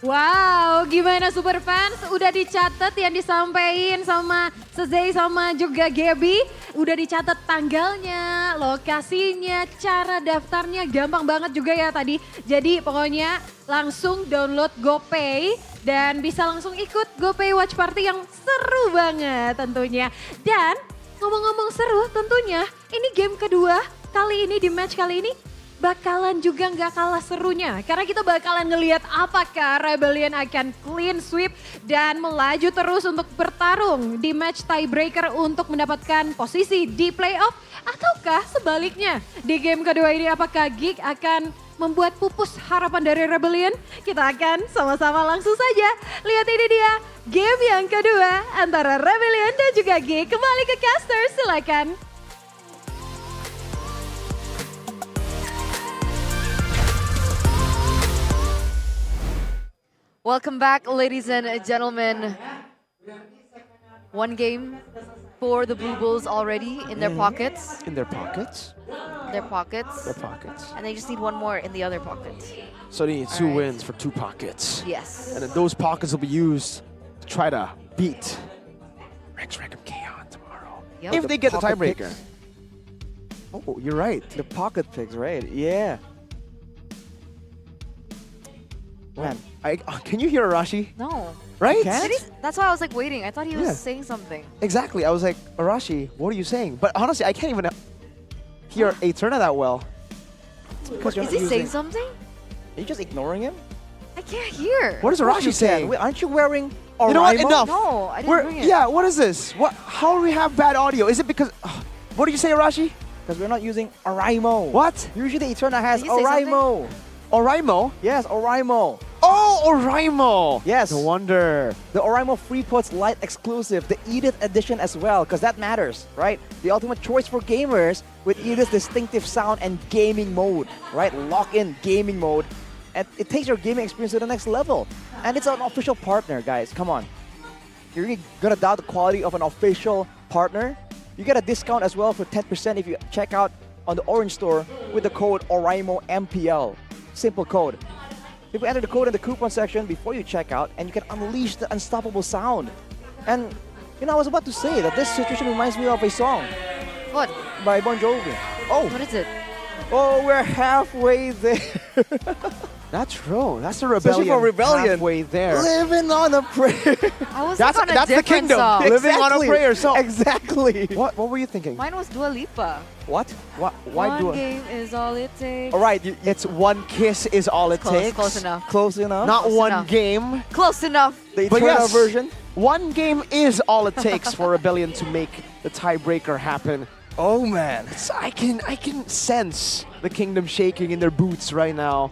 Wow, gimana super fans? Udah dicatat yang disampaikan sama Sezei sama juga Gaby. Udah dicatat tanggalnya, lokasinya, cara daftarnya gampang banget juga ya tadi. Jadi pokoknya langsung download GoPay dan bisa langsung ikut GoPay Watch Party yang seru banget tentunya. Dan ngomong-ngomong seru tentunya ini game kedua kali ini di match kali ini bakalan juga nggak kalah serunya. Karena kita bakalan ngelihat apakah Rebellion akan clean sweep dan melaju terus untuk bertarung di match tiebreaker untuk mendapatkan posisi di playoff. Ataukah sebaliknya di game kedua ini apakah Geek akan membuat pupus harapan dari Rebellion? Kita akan sama-sama langsung saja lihat ini dia game yang kedua antara Rebellion dan juga Geek. Kembali ke caster, silakan. Welcome back, ladies and gentlemen. One game for the Blue Bulls already in their pockets. In their pockets? Their pockets. Their pockets. And they just need one more in the other pocket. So they need two wins for 2 pockets. Yes. And then those pockets will be used to try to beat Rex Reckham Kaon tomorrow. Yep. If they get the pocket tiebreaker. picks. Oh, you're right. The pocket picks, right? Yeah. Man, can you hear Arashi? No. Right? That's why I was like waiting. I thought he was Yeah. saying something. Exactly. I was like, Arashi, what are you saying? But honestly, I can't even hear Eterna that well. Is he saying something? Are you just ignoring him? I can't hear. What is Of course you Arashi can. saying? Wait, aren't you wearing You know what? Oraimo? Enough. No, I didn't bring it. Yeah, what is this? How do we have bad audio? Is it because... what do you say, Arashi? Because we're not using Oraimo. What? Usually Eterna has Did you say Oraimo. Oraimo? Yes, Oraimo. Oh, Oraimo! Yes. No wonder. The Oraimo FreePods Lite exclusive, the Edith edition as well, because that matters, right? The ultimate choice for gamers with Edith's distinctive sound and gaming mode, right? Lock-in gaming mode. And it takes your gaming experience to the next level. And it's an official partner, guys. Come on. You're really gonna doubt the quality of an official partner? You get a discount as well for 10% if you check out on the Orange Store with the code Oraimo MPL. Simple code. People enter the code in the coupon section before you check out, and you can unleash the unstoppable sound. And, you know, I was about to say that this situation reminds me of a song. What? By Bon Jovi. Oh. What is it? Oh, we're halfway there. That's true. That's the Especially rebellion. for Rebellion. Halfway there. Living on a prayer. I was That's on a the different kingdom. song. Living on a Exactly. prayer song. Exactly. What were you thinking? Mine was Dua Lipa. What? Why do One it? game is all it takes. All right, It's one kiss is all it Close, takes. close enough. close enough. Not Close one enough. game. Close enough. The But Eternal yes, version. one game is all it takes for Rebellion to make the tiebreaker happen. Oh man. I can sense the kingdom shaking in their boots right now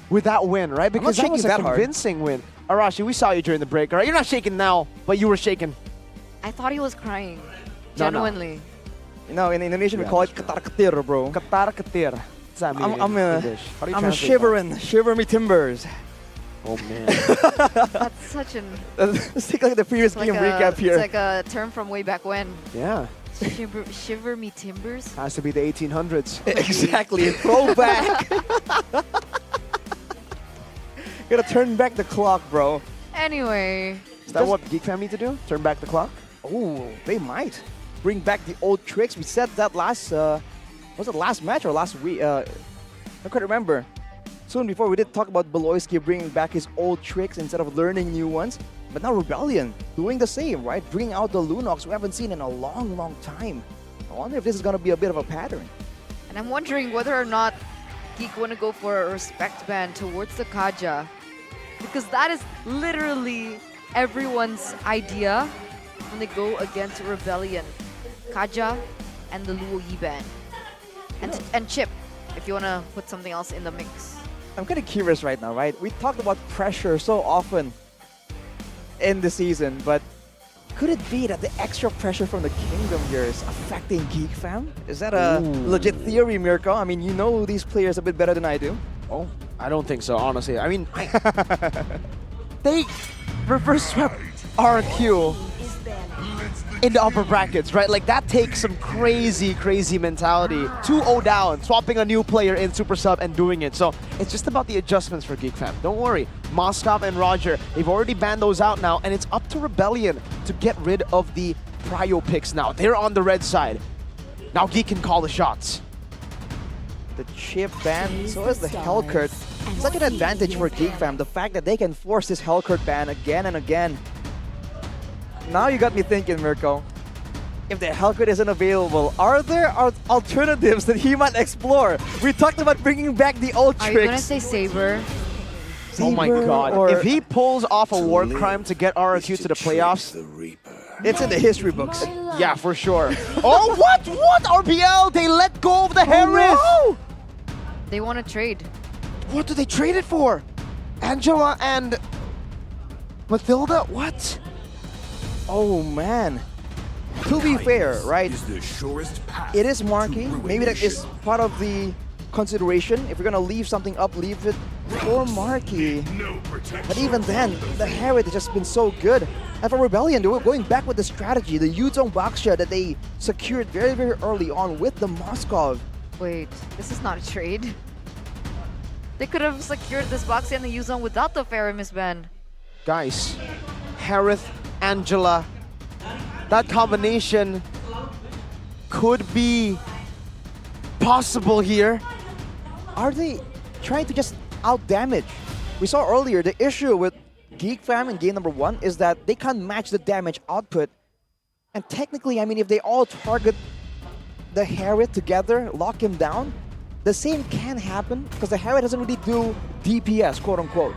with that win, right? Because that shaking was a that hard. convincing win. Arashi, we saw you during the break, right? You're not shaking now, but you were shaking. I thought he was crying. No, no. Genuinely. You know, in Indonesian we call it ketar-ketir, bro. Ketar-ketir. What's that mean I'm in a English? How do you I'm translate shivering, shiver me timbers. that? Oh man. That's such an... Let's take a look at the previous It's game like recap here. It's like a term from way back when. Yeah. Shiver me timbers? Has to be the 1800s. Exactly, throwback. Gotta turn back the clock, bro. Anyway. Is that what Geek Fam need to do? Turn back the clock? Oh, they might bring back the old tricks. We said that last, was it last match or last week? I can't remember. Soon before we did talk about Beloyski bringing back his old tricks instead of learning new ones. But now Rebellion doing the same, right? Bringing out the Lunox we haven't seen in a long, long time. I wonder if this is gonna be a bit of a pattern. And I'm wondering whether or not Geek want to go for a respect ban towards the Kaja. Because that is literally everyone's idea when they go against Rebellion, Kaja, and the Luo Yi band. And Chip, if you want to put something else in the mix. I'm kind of curious right now, right? We talked about pressure so often in the season, but could it be that the extra pressure from the Kingdom here is affecting Geek Fam? Is that a legit theory, Mirko? I mean, you know these players a bit better than I do. Oh, I don't think so, honestly. I mean, they reverse swept RQ in the upper brackets, right? Like, that takes some crazy, crazy mentality. 2-0 down, swapping a new player in Super Sub and doing it. So it's just about the adjustments for Geek Fam. Don't worry, Moskov and Roger, they've already banned those out now, and it's up to Rebellion to get rid of the Prio picks now. They're on the red side. Now Geek can call the shots. The chip ban, so is the Hellcurt. Such an advantage for Geek Fam, the fact that they can force this Hellcurt ban again and again. Now you got me thinking, Mirko. If the Hellcurt isn't available, are there alternatives that he might explore? We talked about bringing back the old tricks. Are you gonna say Saber? Oh my god, if he pulls off a war crime to get RQ to the playoffs, it's in the history books. Yeah, for sure. Oh, what? What? RBL, they let go of the Harris! No! They want to trade. What do they trade it for? Angela and Mathilda? What? Oh man. To be fair, right? It is Marky. Maybe that is part of the consideration. If you're gonna leave something up, leave it for Marky. But even then, the Harriet has just been so good. And for Rebellion, they were going back with the strategy, the Yuzong Baksha that they secured very, very early on with the Moskov. Wait, this is not a trade. They could have secured this box and the Yuzong without the Faramis ban. Guys, Harith, Angela, that combination could be possible here. Are they trying to just out-damage? We saw earlier the issue with Geek Fam in game number 1 is that they can't match the damage output. And technically, I mean, if they all target the Harriet together, lock him down, the same can happen because the Harriet doesn't really do DPS, quote-unquote.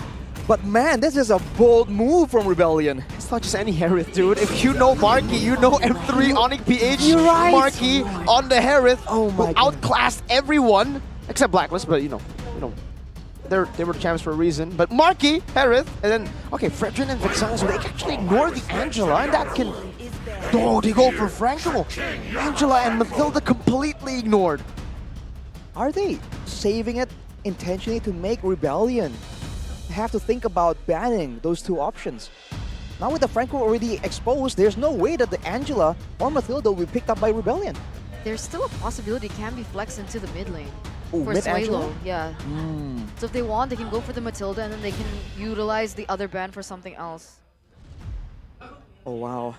But man, this is a bold move from Rebellion. It's not just any Harith, dude. If you know Marky, you know M3 Onyx PH. You're right. Marky on the Harith, oh my who outclassed everyone except Blacklist, but you know, they were the champs for a reason. But Marky, Harith, and then okay, Fredrin and Vixen, so they can actually ignore the Angela, and that can. Oh, they go for Franco. Angela and Mathilda completely ignored. Are they saving it intentionally to make Rebellion have to think about banning those two options? Now with the Franco already exposed, there's no way that the Angela or Mathilda will be picked up by Rebellion. There's still a possibility it can be flexed into the mid lane. Ooh, for mid-Angela? Swalo, yeah. So if they want, they can go for the Matilda and then they can utilize the other ban for something else. Oh wow.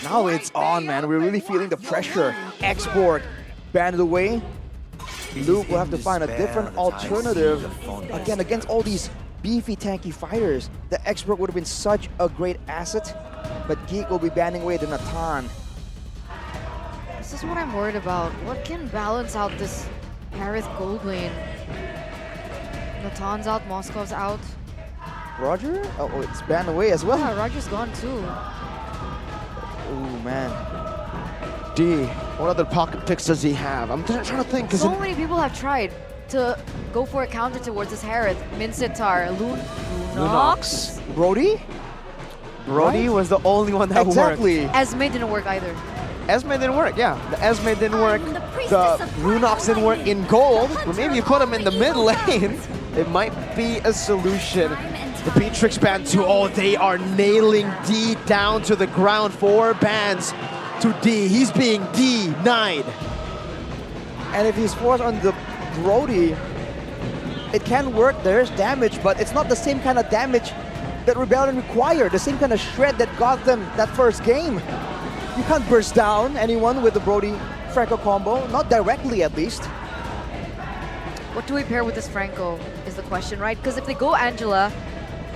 Now it's on, man. We're really feeling the pressure. Export banned away. Luke will have to find a different alternative. Again, against all these beefy, tanky fighters, the expert would have been such a great asset, but Geek will be banning away the Natan. This is what I'm worried about. What can balance out this Harith gold lane? Natan's out, Moscow's out. Roger? Oh, it's banned away as well. Yeah, Roger's gone too. Oh man. D, what other pocket picks does he have? I'm trying to think. So many people have tried to go for a counter towards this Harith. Minsitar, Lunox. Brody? Brody was the only one that worked. Esme didn't work either. Esme didn't work, yeah. The Esme didn't work. The Lunox didn't work in gold. But maybe you put him in the mid lane. It might be a solution. The Beatrix band too. Oh, they are nailing D down to the ground. 4 bans to D. He's being denied. And if he's forced on the Brody, it can work. There's damage, but it's not the same kind of damage that Rebellion required. The same kind of shred that got them that first game. You can't burst down anyone with the Brody Franco combo, not directly at least. What do we pair with this Franco is the question, right? Because if they go Angela,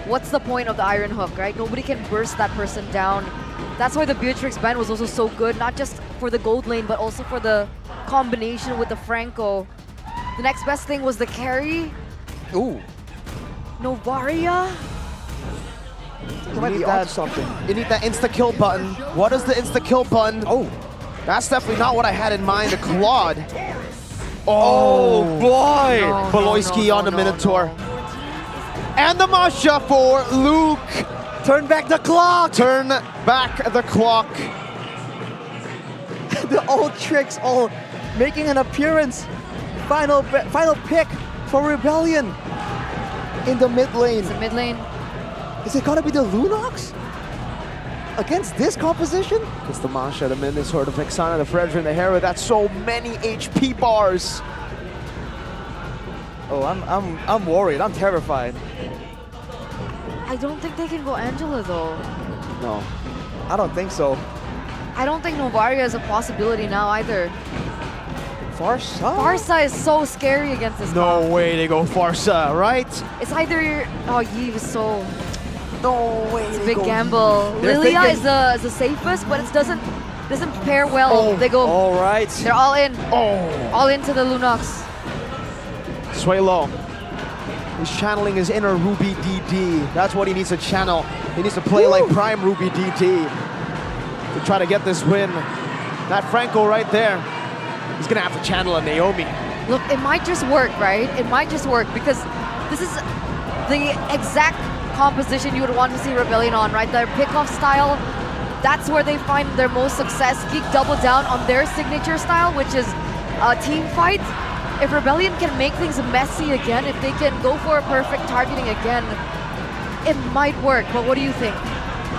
what's the point of the Iron Hook, right? Nobody can burst that person down. That's why the Beatrix ban was also so good, not just for the gold lane, but also for the combination with the Franco. The next best thing was the carry. Ooh. Novaria. He might be onto something. You need that insta-kill button. What is the insta-kill button? Oh. That's definitely not what I had in mind. The Claude. Oh, boy! Baloyski on the Minotaur. And the Masha for Luke. Turn back the clock! Turn back the clock. The old tricks all making an appearance. Final pick for Rebellion in the mid lane. The mid lane. Is it gonna be the Lunox? Against this composition? It's the Masha, the Minotaur, the Vexana, the Fredrin, the Hera. That's so many HP bars. Oh, I'm worried. I'm terrified. I don't think they can go Angela though. No, I don't think so. I don't think Novaria is a possibility now either. Farsa? Farsa is so scary against this No comp. way they go Farsa, right? It's either... Oh, Yi is so... No way. It's a big gamble. They're Lilia thinking- is the safest, but it doesn't pair well. Oh, they go... all right. They're all in. Oh. All into the Lunox. Suelo. He's channeling his inner Ruby DD. That's what he needs to channel. He needs to play like prime Ruby DD to try to get this win. That Franco right there, he's gonna have to channel a Naomi. Look, it might just work, right? It might just work because this is the exact composition you would want to see Rebellion on, right? Their pickoff style, that's where they find their most success. Geek double down on their signature style, which is a team fight. If Rebellion can make things messy again, if they can go for a perfect targeting again, it might work. But what do you think?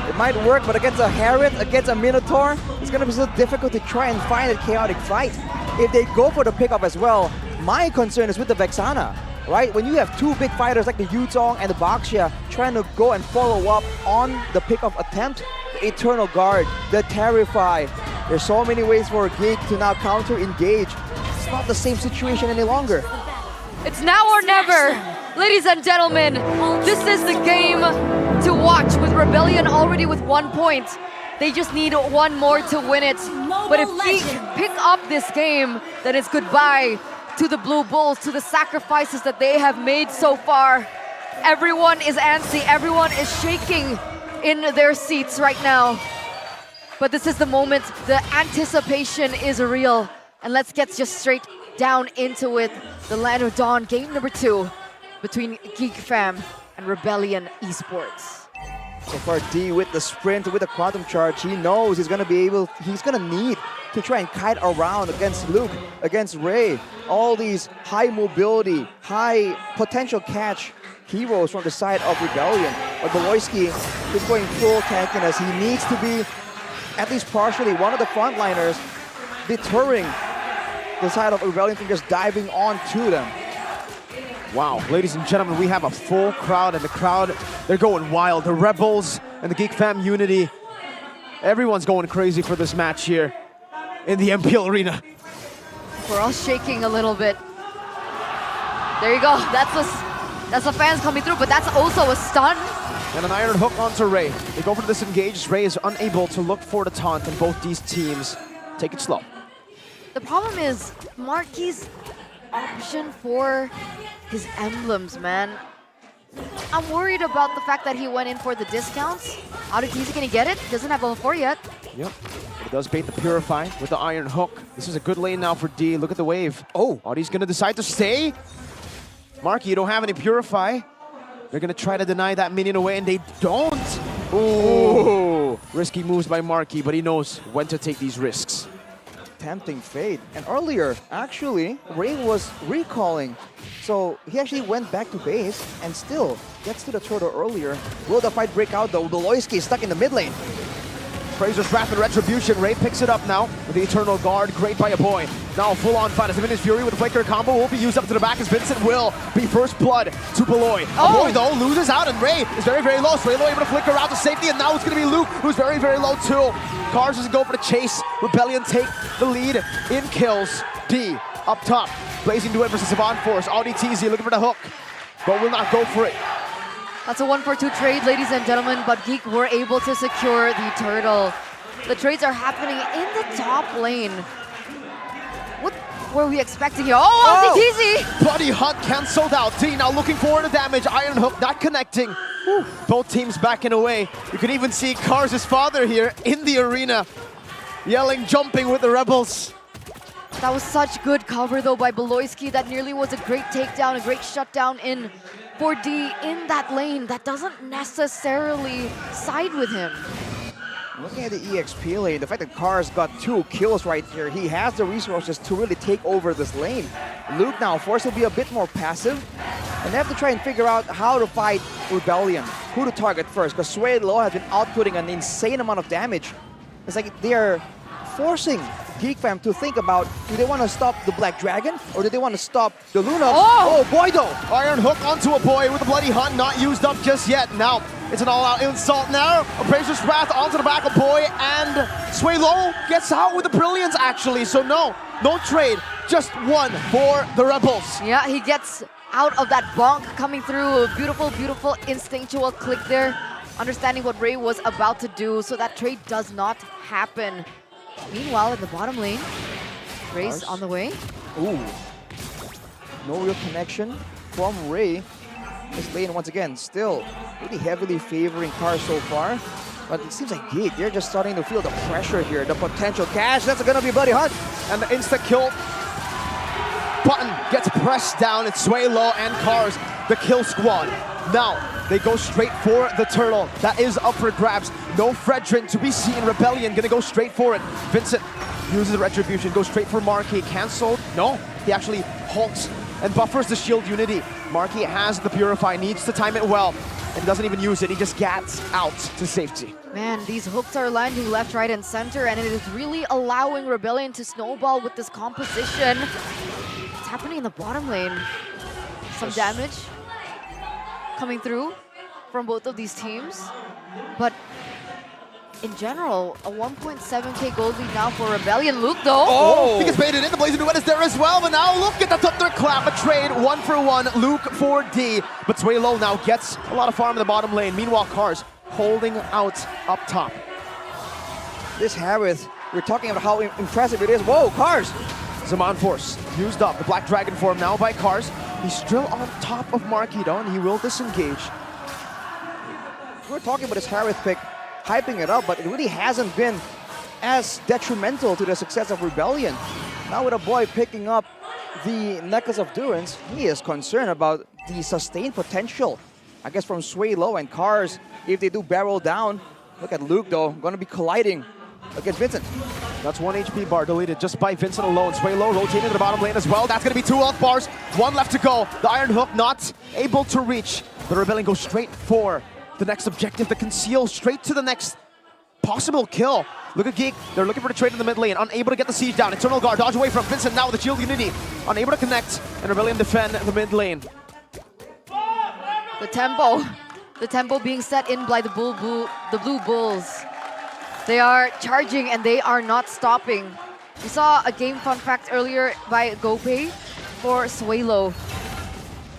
It might work, but against a Herod, against a Minotaur, it's gonna be so difficult to try and find a chaotic fight. If they go for the pickup as well, my concern is with the Vexana, right? When you have two big fighters like the Yutong and the Baxia trying to go and follow up on the pickup attempt, the Eternal Guard, the Terrify, there's so many ways for Geek to now counter-engage. It's not the same situation any longer. It's now or never. Ladies and gentlemen, this is the game to watch with Rebellion already with 1 point. They just need one more to win it. But if Geek pick up this game, then it's goodbye to the Blue Bulls, to the sacrifices that they have made so far. Everyone is antsy, everyone is shaking in their seats right now. But this is the moment, the anticipation is real. And let's get just straight down into it. The Land of Dawn, game number 2 between Geek Fam and Rebellion Esports. So far, D with the sprint, with the quantum charge, he knows he's gonna need to try and kite around against Luke, against Ray. All these high mobility, high potential catch heroes from the side of Rebellion. But Baloyski is going full tankiness. He needs to be at least partially one of the frontliners, deterring the side of Rebellion from just diving onto them. Wow, ladies and gentlemen, we have a full crowd, and the crowd, they're going wild. The Rebels and the Geek Fam Unity, everyone's going crazy for this match here in the MPL Arena. We're all shaking a little bit. There you go, that's the fans coming through, but that's also a stun. And an iron hook onto Ray. They go for the disengage. Ray is unable to look for the taunt, and both these teams take it slow. The problem is Marky's option for his emblems, man. I'm worried about the fact that he went in for the discounts. How easy can he get it? Doesn't have level 4 yet. Yep. He does bait the Purify with the iron hook. This is a good lane now for D. Look at the wave. Oh, Audie's gonna decide to stay. Marky, you don't have any Purify. They're gonna try to deny that minion away, and they don't. Ooh. Risky moves by Marky, but he knows when to take these risks. Tempting fate. And earlier, actually, Ray was recalling. So he actually went back to base and still gets to the turtle earlier. Will the fight break out though? Baloyski is stuck in the mid lane. Fraser's rapid retribution. Ray picks it up now with the Eternal Guard. Great by a boy. Now full on fight as the Minions Fury with the Flaker combo will be used up to the back as Vincent will be first blood to Beloy. Beloy though loses out, and Ray is very, very low. So Ray able to flicker out to safety, and now it's going to be Luke who's very, very low too. Cars doesn't go for the chase. Rebellion take the lead in kills. D up top. Blazing Duet versus Savant Force. Audi TZ looking for the hook, but will not go for it. That's a 1-for-2 trade, ladies and gentlemen, but Geek were able to secure the turtle. The trades are happening in the top lane. What were we expecting here? Oh, Audi TZ! Bloody Hunt cancelled out. D now looking for the damage. Iron Hook not connecting. Both teams backing away. You can even see Cars' father here in the arena, yelling, jumping with the Rebels. That was such good cover though by Beloyski. That nearly was a great takedown, a great shutdown in 4D in that lane. That doesn't necessarily side with him. Looking at the EXP lane, the fact that Cars got 2 kills right here, he has the resources to really take over this lane. Luke now forced to be a bit more passive, and they have to try and figure out how to fight Rebellion, who to target first, because Suelo has been outputting an insane amount of damage. It's like they're forcing GeekFam to think about, do they want to stop the Black Dragon, or do they want to stop the Luna? Oh boy though! Iron Hook onto a boy with the Bloody Hunt, not used up just yet. Now, it's an all-out insult now. Abraser's Wrath onto the back of boy, and Suelo gets out with the Brilliance actually, so no trade, just one for the Rebels. Yeah, he gets out of that bonk coming through. A beautiful, beautiful instinctual click there, understanding what Ray was about to do, so that trade does not happen. Meanwhile, in the bottom lane, Ray's on the way. Ooh. No real connection from Ray. This lane, once again, still really heavily favoring Cars so far. But it seems like Geek, they're just starting to feel the pressure here, the potential cash. That's gonna be a Bloody Hunt. And the insta-kill button gets pressed down. It's Suelo and Cars, the kill squad. Now, they go straight for the turtle. That is up for grabs. No Fredrin to be seen. Rebellion gonna go straight for it. Vincent uses the retribution, goes straight for Marquis. Cancelled. No, he actually halts and buffers the shield unity. Marquis has the Purify, needs to time it well, and he doesn't even use it. He just gets out to safety. Man, these hooks are landing left, right, and center, and it is really allowing Rebellion to snowball with this composition. What's happening in the bottom lane? Some damage coming through from both of these teams, but in general, a 1.7k gold lead now for Rebellion. Luke though. Oh, he gets baited in. The Blazing Duet is there as well, but now look at the thunderclap. A trade 1-for-1. Luke 4D, but Suelo now gets a lot of farm in the bottom lane. Meanwhile, Cars holding out up top. This Harith, we're talking about how impressive it is. Whoa, Cars! Zaman Force used up. The Black Dragon form now by Cars. He's still on top of Marquis though, and he will disengage. We're talking about this Harith pick, hyping it up, but it really hasn't been as detrimental to the success of Rebellion. Now with a boy picking up the Necklace of Durance, he is concerned about the sustained potential, I guess, from Suelo and Cars if they do barrel down. Look at Luke though, gonna be colliding against Vincent. That's 1 HP bar deleted just by Vincent alone. Suelo rotating to the bottom lane as well. That's gonna be 2 health bars, 1 left to go. The Iron Hook not able to reach. The Rebellion goes straight for the next objective, the conceal, straight to the next possible kill. Look at Geek, they're looking for the trade in the mid lane, unable to get the siege down. Eternal Guard, dodge away from Vincent now with the shield unity. Unable to connect, and Rebellion defend the mid lane. The tempo being set in by the Blue Bulls. They are charging and they are not stopping. We saw a game fun fact earlier by GoPay for Suelo.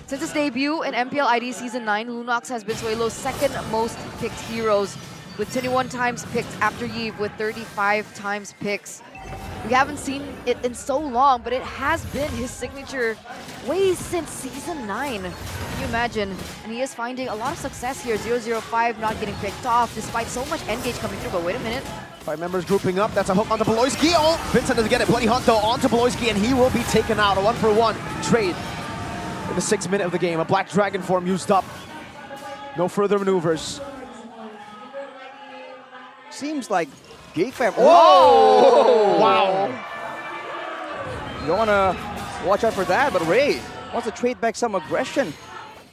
Since his debut in MPL ID Season 9, Lunox has been Suelo's second most picked heroes, with 21 times picked after Yves with 35 times picks. We haven't seen it in so long, but it has been his signature way since Season 9. Can you imagine? And he is finding a lot of success here. 005 not getting picked off despite so much engage coming through, but wait a minute. 5 members grouping up, that's a hook onto Beloyski. Oh, Vincent doesn't get it. Bloody Hunt though onto Beloyski, and he will be taken out. A 1-for-1 trade in the 6th minute of the game. A Black Dragon form used up. No further maneuvers. Seems like GeekFam. Whoa! Wow. You don't want to watch out for that, but Ray wants to trade back some aggression.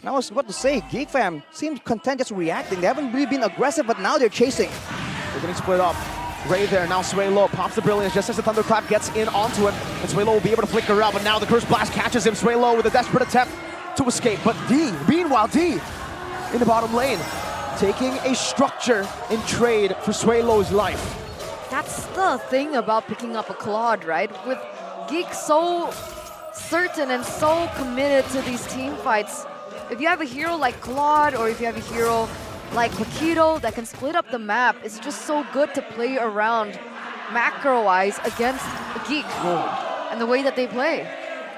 And I was about to say, GeekFam seems content just reacting. They haven't really been aggressive, but now they're chasing. They're getting split up. Ray there, now Suelo pops the Brilliance just as the Thunderclap gets in onto him. And Suelo will be able to flicker out, but now the Curse Blast catches him. Suelo with a desperate attempt to escape. But meanwhile, D in the bottom lane, taking a structure in trade for Suelo's life. That's the thing about picking up a Claude, right? With Geek so certain and so committed to these team fights, if you have a hero like Claude or if you have a hero like Paquito that can split up the map, it's just so good to play around macro-wise against Geek and the way that they play.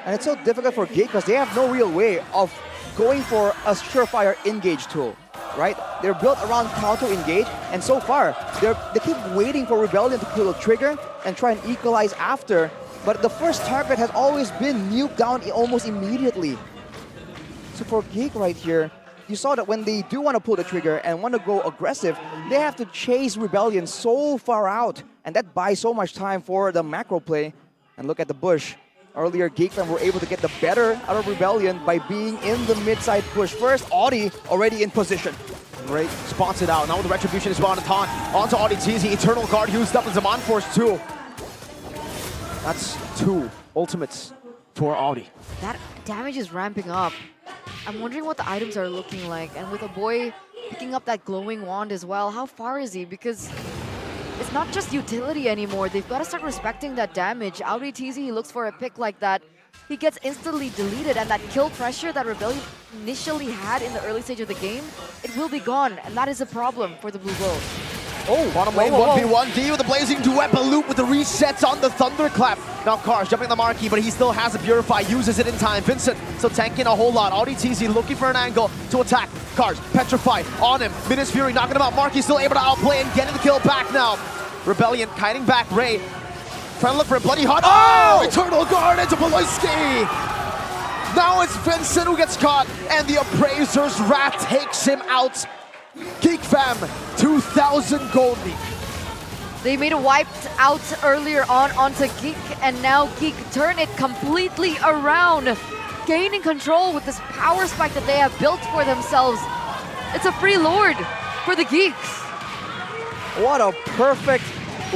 And it's so difficult for Geek because they have no real way of going for a surefire engage tool. right? They're built around counter engage, and so far, they keep waiting for Rebellion to pull a trigger and try and equalize after. But the first target has always been nuked down almost immediately. So for Geek right here, you saw that when they do want to pull the trigger and want to go aggressive, they have to chase Rebellion so far out. And that buys so much time for the macro play. And look at the bush. Earlier, Geekfam were able to get the better out of Rebellion by being in the mid-side push. First, Audi already in position. Great, spots it out. Now with the Retribution is on onto Audi TZ. Eternal Guard used up and Zaman Force 2. That's 2 ultimates for Audi. That damage is ramping up. I'm wondering what the items are looking like. And with a boy picking up that glowing wand as well, how far is he? Because it's not just utility anymore. They've got to start respecting that damage. Audi TZ, he looks for a pick like that. He gets instantly deleted, and that kill pressure that Rebellion initially had in the early stage of the game, it will be gone, and that is a problem for the Blue Bulls. Oh, bottom lane 1v1. D with the blazing duet, but Loop with the resets on the Thunderclap. Now Cars jumping on the marquee, but he still has a Purify, uses it in time. Vincent still tanking a whole lot. Audi TZ looking for an angle to attack. Cars petrified on him. Midas Fury knocking him out. Marquee still able to outplay and getting the kill back now. Rebellion kiting back Ray. Trying to look for a bloody hot. Oh! Eternal Guard into Beloyski. Now it's Vincent who gets caught, and the Appraiser's Wrath takes him out. Geek Fam, 2,000 gold lead. They made a wiped out earlier on onto Geek, and now Geek turn it completely around, gaining control with this power spike that they have built for themselves. It's a free lord for the Geeks. What a perfect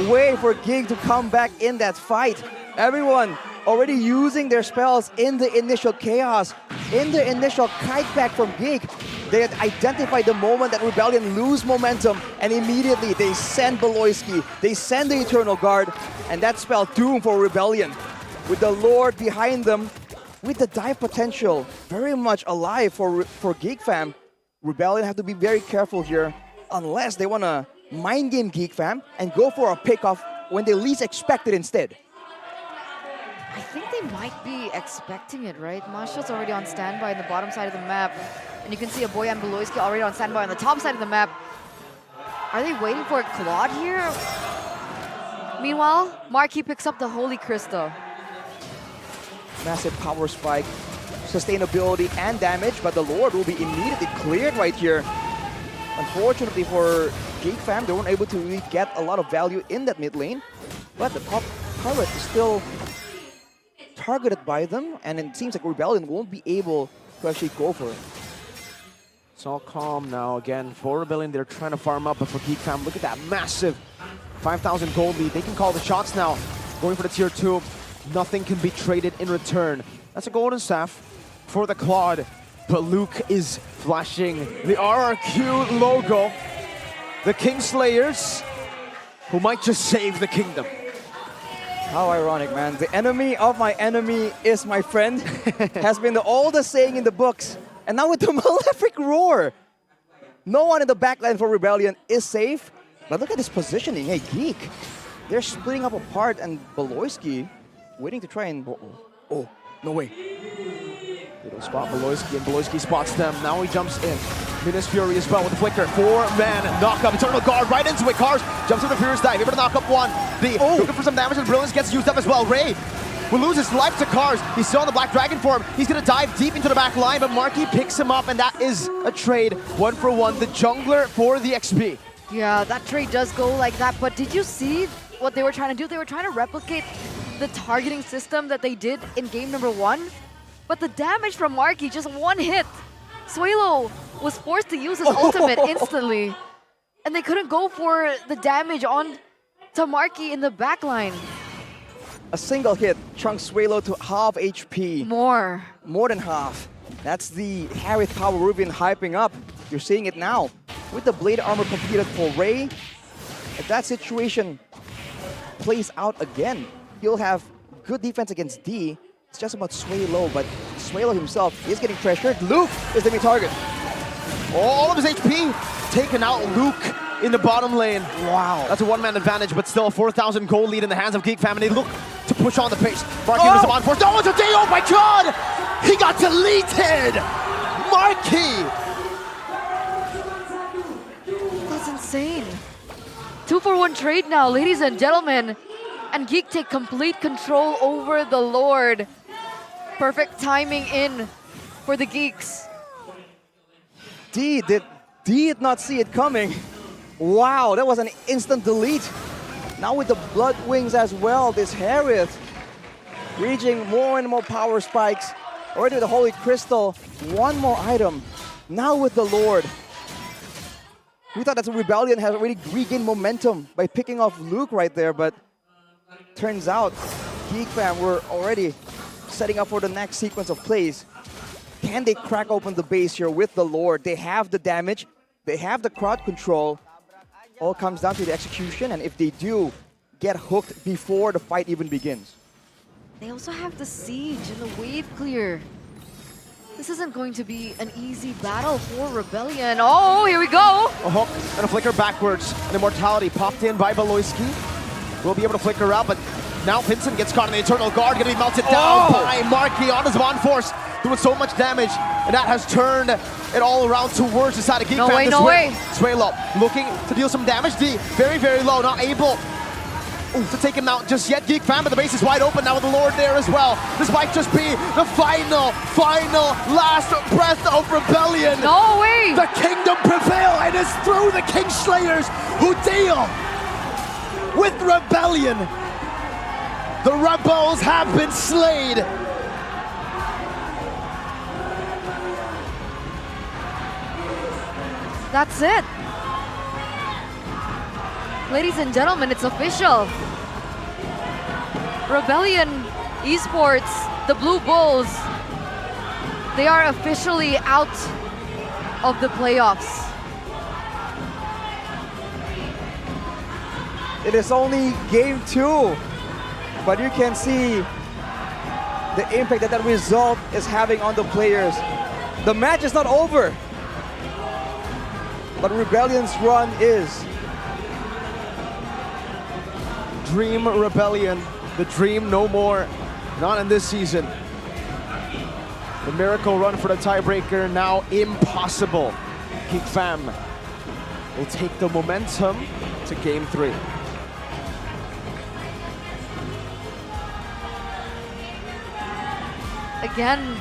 way for Geek to come back in that fight. Everyone already using their spells in the initial chaos, in the initial kite back from Geek. They had identified the moment that Rebellion lose momentum, and immediately they send Beloyski, they send the Eternal Guard, and that spell doom for Rebellion. With the Lord behind them, with the dive potential very much alive for Geek Fam, Rebellion have to be very careful here, unless they want to mind game Geek Fam and go for a pickoff when they least expect it instead. I think they might be expecting it, right? Masha's already on standby in the bottom side of the map. And you can see a boy and Beloyski already on standby on the top side of the map. Are they waiting for a Claude here? Meanwhile, Marquee picks up the Holy Crystal. Massive power spike, sustainability and damage, but the Lord will be immediately cleared right here. Unfortunately for Geek Fam, they weren't able to really get a lot of value in that mid lane. But the top turret is still targeted by them, and it seems like Rebellion won't be able to actually go for it. It's all calm now again for Rebellion. They're trying to farm up, but for Geek Fam, look at that massive 5,000 gold lead. They can call the shots now. Going for the tier 2. Nothing can be traded in return. That's a golden staff for the Claude. But Luke is flashing the RRQ logo. The Kingslayers, who might just save the kingdom. How ironic, man. The enemy of my enemy is my friend has been the oldest saying in the books. And now with the Malefic Roar, no one in the backline for Rebellion is safe. But look at this positioning. Hey, Geek, they're splitting up apart, and Beloyski waiting to try and... Oh, no way. They don't spot Beloyski, and Beloyski spots them. Now he jumps in. Midas Fury as well with the flicker. 4-man knock up. Eternal Guard right into it. Cars jumps into the Furious Dive. Able to knock up one. Looking for some damage, and Brilliance gets used up as well. Ray will lose his life to Cars. He's still on the Black Dragon form. He's going to dive deep into the back line, but Marquee picks him up, and that is a trade. 1-for-1. The jungler for the XP. Yeah, that trade does go like that, but did you see what they were trying to do? They were trying to replicate the targeting system that they did in game number 1, but the damage from Marquee, just one hit. Suelo was forced to use his ultimate instantly, and they couldn't go for the damage on to Marquee in the backline. A single hit chunks Suelo to half HP. More than half. That's the Harith Power Rubian hyping up. You're seeing it now. With the Blade Armor completed for Ray, if that situation plays out again, he'll have good defense against D. It's just about Suelo, but Suelo himself is getting pressured. Luke is the main target. All of his HP taken out. Luke in the bottom lane. Wow. That's a one-man advantage, but still a 4,000 gold lead in the hands of Geek Fam, and they look to push on the pace. Marquee was on force. Oh, today, oh my god! He got deleted! Marquee! 2-for-1 trade now, ladies and gentlemen. And Geek take complete control over the Lord. Perfect timing in for the Geeks. D did not see it coming. Wow, that was an instant delete. Now with the Blood Wings as well, this Harith reaching more and more power spikes. Already with the Holy Crystal, one more item. Now with the Lord. We thought that the Rebellion has already regained momentum by picking off Luke right there, but turns out Geek Fam were already setting up for the next sequence of plays. Can they crack open the base here with the Lord? They have the damage, they have the crowd control. All comes down to the execution, and if they do get hooked before the fight even begins. They also have the siege and the wave clear. This isn't going to be an easy battle for Rebellion. Oh, here we go. A hook and a flicker backwards. An immortality popped in by Baloyski. Will be able to flicker out, but now Vincent gets caught in the Eternal Guard. Gonna be melted down by Marky on his Bond Force. Doing so much damage, and that has turned it all around towards the side of Geek Fam. No way. Swaylo looking to deal some damage. D very, very low, not able to take him out just yet. Geek Fam, but the base is wide open now with the Lord there as well. This might just be the final last breath of Rebellion. No way! The kingdom prevail, and it's through the Kingslayers who deal with Rebellion. The rebels have been slain. That's it. Ladies and gentlemen, it's official. Rebellion Esports, the Blue Bulls, they are officially out of the playoffs. It is only game 2, but you can see the impact that that result is having on the players. The match is not over, but Rebellion's run is. Dream Rebellion, the dream no more, not in this season. The miracle run for the tiebreaker now impossible. Geek Fam will take the momentum to game 3. Again,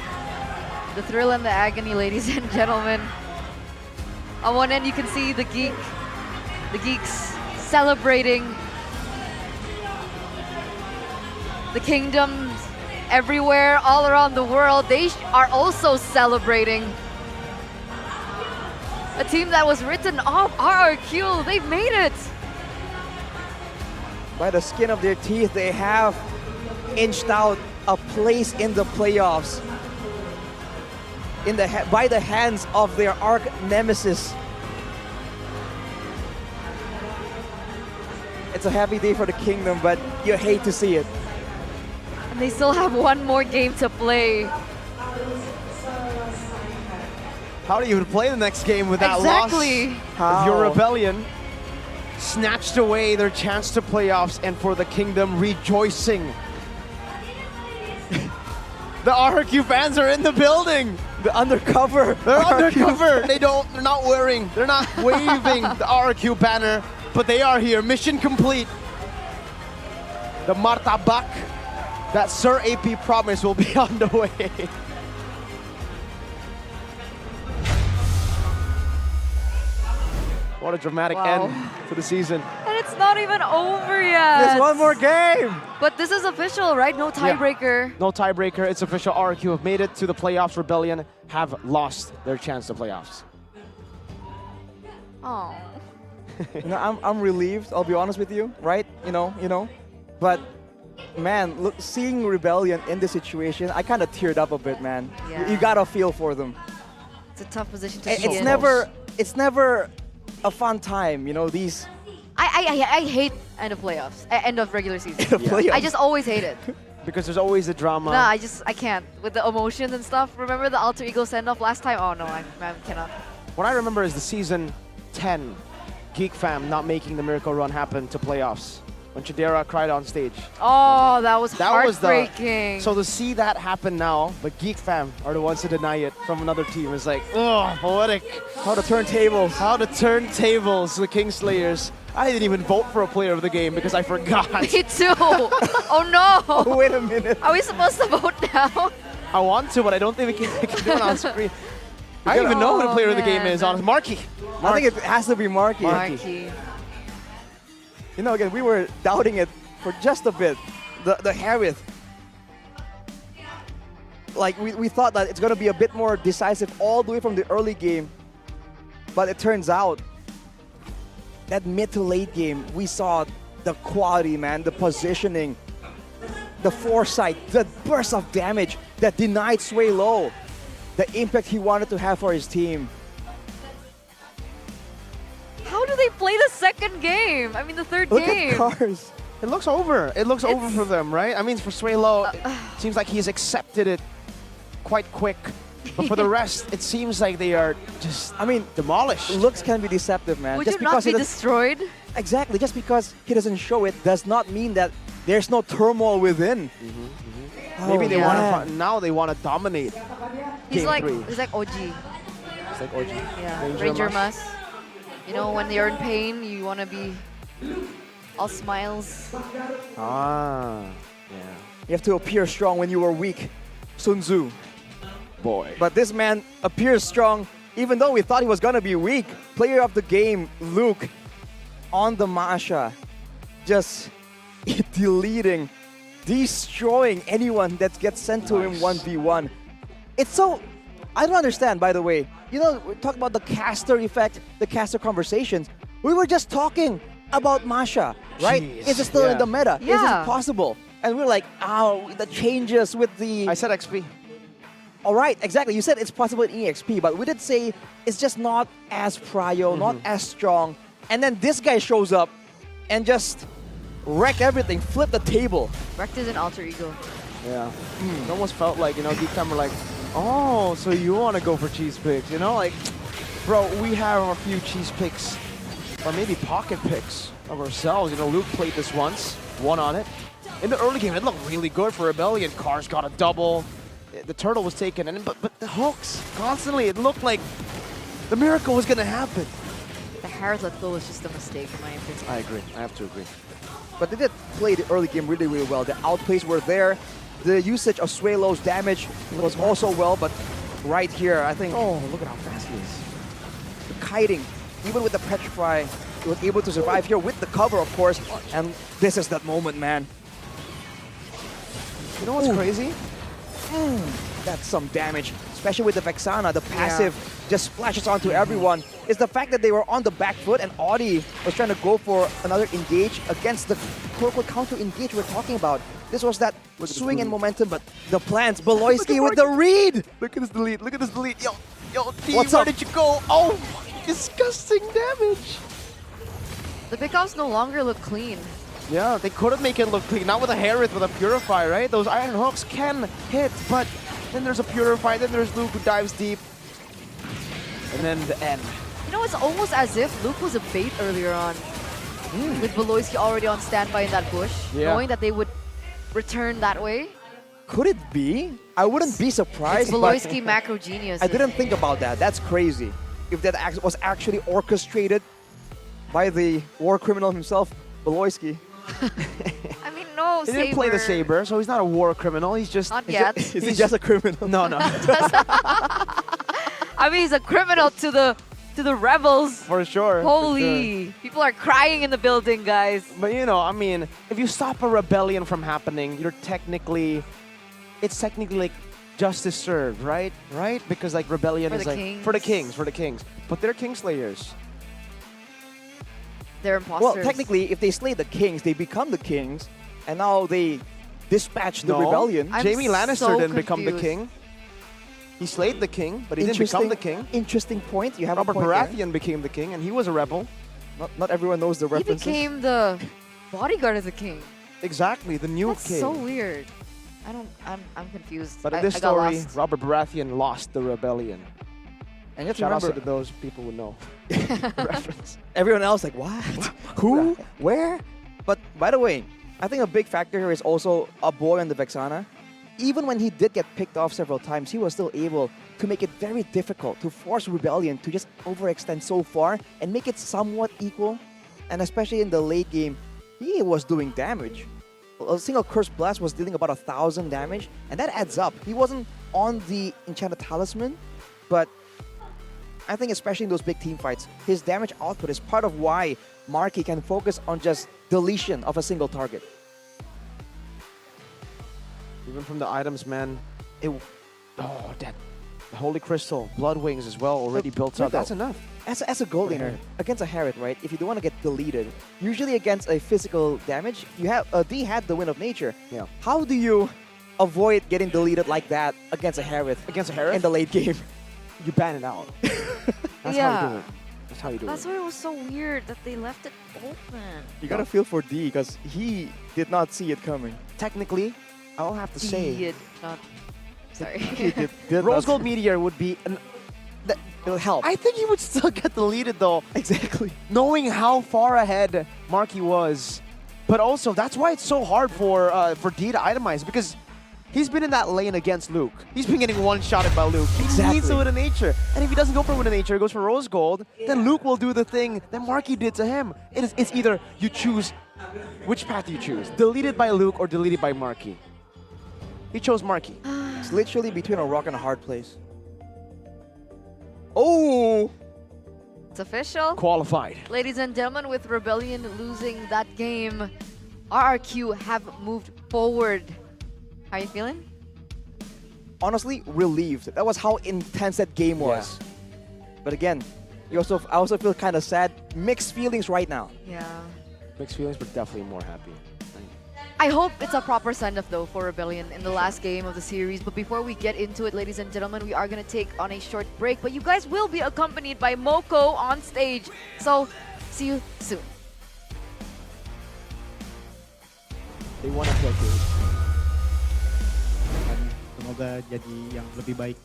the thrill and the agony, ladies and gentlemen. On one end, you can see the Geeks celebrating. The kingdoms everywhere, all around the world, they are also celebrating. A team that was written off, RRQ, they've made it. By the skin of their teeth, they have inched out a place in the playoffs. By the hands of their arch nemesis. It's a happy day for the kingdom, but you hate to see it. And they still have one more game to play. How do you even play the next game with that Exactly. loss? How? Your Rebellion snatched away their chance to playoffs, and for the kingdom rejoicing. The RRQ fans are in the building. The undercover. They're undercover. They're not wearing, they're not waving the RRQ banner, but they are here. Mission complete. The martabak that Sir AP promised will be on the way. What a dramatic end to the season. And it's not even over yet. There's one more game. But this is official, right? No tiebreaker. Yeah. No tiebreaker. It's official. RRQ have made it to the playoffs. Rebellion have lost their chance to playoffs. Oh. I'm relieved, I'll be honest with you, right? You know. But man, look, seeing Rebellion in this situation, I kind of teared up a bit, man. Yeah. You gotta feel for them. It's a tough position to be It's in. never a fun time, these. I hate end of playoffs, end of regular season. Playoffs. I just always hate it. Because there's always a drama. Nah, I can't. With the emotions and stuff. Remember the alter ego send-off last time? Oh no, I cannot. What I remember is the season 10 Geek Fam not making the miracle run happen to playoffs. When Chidera cried on stage. Oh, that was heartbreaking. So to see that happen now, but Geek Fam are the ones to deny it from another team. It's like, oh, poetic. How to turn tables. How to turn tables. The Kingslayers I didn't even vote for a player of the game because I forgot. Me too. Oh no. Oh, wait a minute. Are we supposed to vote now? I want to, but I don't think we can do it on screen. I don't even know who the player of the game is. On Marky. I think it has to be Marky. Marky. You know, again, we were doubting it for just a bit. The Harith. Like, we thought that it's going to be a bit more decisive all the way from the early game. But it turns out that mid to late game, we saw the quality, man, the positioning, the foresight, the burst of damage that denied Sway Low the impact he wanted to have for his team. How do they play the second game? I mean, the third game. Look at Cars. It looks over. It looks over for them, right? I mean, for Sway Low, it seems like he's accepted it quite quick. But for the rest, it seems like they are just, demolished. Looks can be deceptive, man. Would just you not be destroyed? Exactly. Just because he doesn't show it does not mean that there's no turmoil within. Maybe they want to. Now they want to dominate. He's game like 3. he's like OG. It's like OG. Yeah, Ranger Mas. You know, when you're in pain, you want to be all smiles. Ah, yeah. You have to appear strong when you are weak. Sun Tzu. Boy. But this man appears strong even though we thought he was going to be weak. Player of the game, Luke, on the Masha. Just deleting, destroying anyone that gets sent to him 1v1. It's so... I don't understand, by the way. You know, we talk about the caster effect, the caster conversations. We were just talking about Masha, right? Jeez. Is it still in the meta? Is Yeah. it possible? And we're like, oh, the changes with the... I said XP. All right, exactly. You said it's possible in EXP, but we did say it's just not as prio, not as strong. And then this guy shows up and just wreck everything, flip the table. Wrecked is an alter ego. Yeah. It almost felt like, you know, deep down we're like, oh, so you want to go for cheese picks, you know? Like, bro, we have a few cheese picks, or maybe pocket picks of ourselves. You know, Luke played this once, won on it. In the early game, it looked really good for Rebellion. Cars got a double. The turtle was taken, but the hooks, constantly, it looked like the miracle was going to happen. The Harith let go was just a mistake in my opinion. I agree. I have to agree. But they did play the early game really, really well. The outplays were there. The usage of Sway Low's damage was also well, but right here, I think... Oh, look at how fast he is. The kiting, even with the Petrify, he was able to survive here with the cover, of course. And this is that moment, man. You know what's crazy? That's some damage, especially with the Vexana. The passive just splashes onto everyone. It's the fact that they were on the back foot and Audi was trying to go for another engage against the quote-unquote counter-engage we're talking about. This was that swing in momentum, but the plans. Beloyski with the read! Look at this delete. Look at this delete. Yo, D, What's where up? did you go? Oh, disgusting damage. The pickoffs no longer look clean. Yeah, they could have made it look clean. Not with a Harith, with a Purify, right? Those iron hooks can hit, but then there's a Purify, then there's Luke who dives deep. And then the end. You know, it's almost as if Luke was a bait earlier on. With Beloyski already on standby in that bush, knowing that they would return that way. Could it be? I wouldn't be surprised. It's but Beloyski macro genius. I didn't think about that. That's crazy. If that was actually orchestrated by the war criminal himself, Beloyski. I mean, no, He didn't play the Saber, so he's not a war criminal. He's just... Not yet. Is he just a criminal? No, no. I mean, he's a criminal to the rebels. For sure. Holy. People are crying in the building, guys. But you know, I mean, if you stop a rebellion from happening, you're technically... It's technically like justice served, right? Right? Because like rebellion For is the like... kings. For the kings. But they're kingslayers. They're imposters. Well, technically, if they slay the kings, they become the kings, and now they dispatch the rebellion. Jamie Lannister didn't become the king. He slayed the king, but he didn't become the king. Interesting point. You have Robert a point Baratheon became the king, and he was a rebel. Not everyone knows the He references. became the bodyguard of the king. Exactly, the new That's king. so weird. I'm confused. But in this I got story, lost. Robert Baratheon lost the rebellion. And you have to Shout out remember, to those people who know reference. everyone else like, what? Who? Where? But by the way, I think a big factor here is also a boy on the Vexana. Even when he did get picked off several times, he was still able to make it very difficult to force Rebellion to just overextend so far and make it somewhat equal. and especially in the late game, he was doing damage. A single Curse Blast was dealing about 1,000 damage, and that adds up. He wasn't on the Enchanted Talisman, but I think especially in those big team fights, his damage output is part of why Marky can focus on just deletion of a single target. Even from the items, man, that Holy Crystal, Blood Wings as well, already built up. That's enough. As a gold laner, against a Harriet, right, if you don't want to get deleted, usually against a physical damage, you have D had the Wind of Nature. Yeah. How do you avoid getting deleted like that against a Harriet? Against a Harriet? In the late game. You ban it out. That's how you do it. That's how you do That's it. why it was so weird that they left it open. You gotta feel for D, because he did not see it coming. Technically, I'll have to say... Did not. Sorry. He did Rose not- Gold Meteor would be... It'll help. I think he would still get deleted though. Exactly. Knowing how far ahead Marky was. But also, that's why it's so hard for D to itemize, because he's been in that lane against Luke. He's been getting one-shotted by Luke. He needs a Wind of Nature. And if he doesn't go for Wind of Nature, he goes for Rose Gold, then Luke will do the thing that Marky did to him. It's either you choose, which path do you choose? Deleted by Luke or deleted by Marky? He chose Marky. It's literally between a rock and a hard place. Oh! It's official. Qualified. Ladies and gentlemen, with Rebellion losing that game, RRQ have moved forward. How are you feeling? Honestly, relieved. That was how intense that game was. But again, I also feel kind of sad. Mixed feelings right now. Yeah. Mixed feelings, but definitely more happy. I hope it's a proper send-off though for Rebellion in the last game of the series. But before we get into it, ladies and gentlemen, we are going to take on a short break. But you guys will be accompanied by Moko on stage. So, see you soon. They wanna showcase. Semoga jadi yang lebih baik.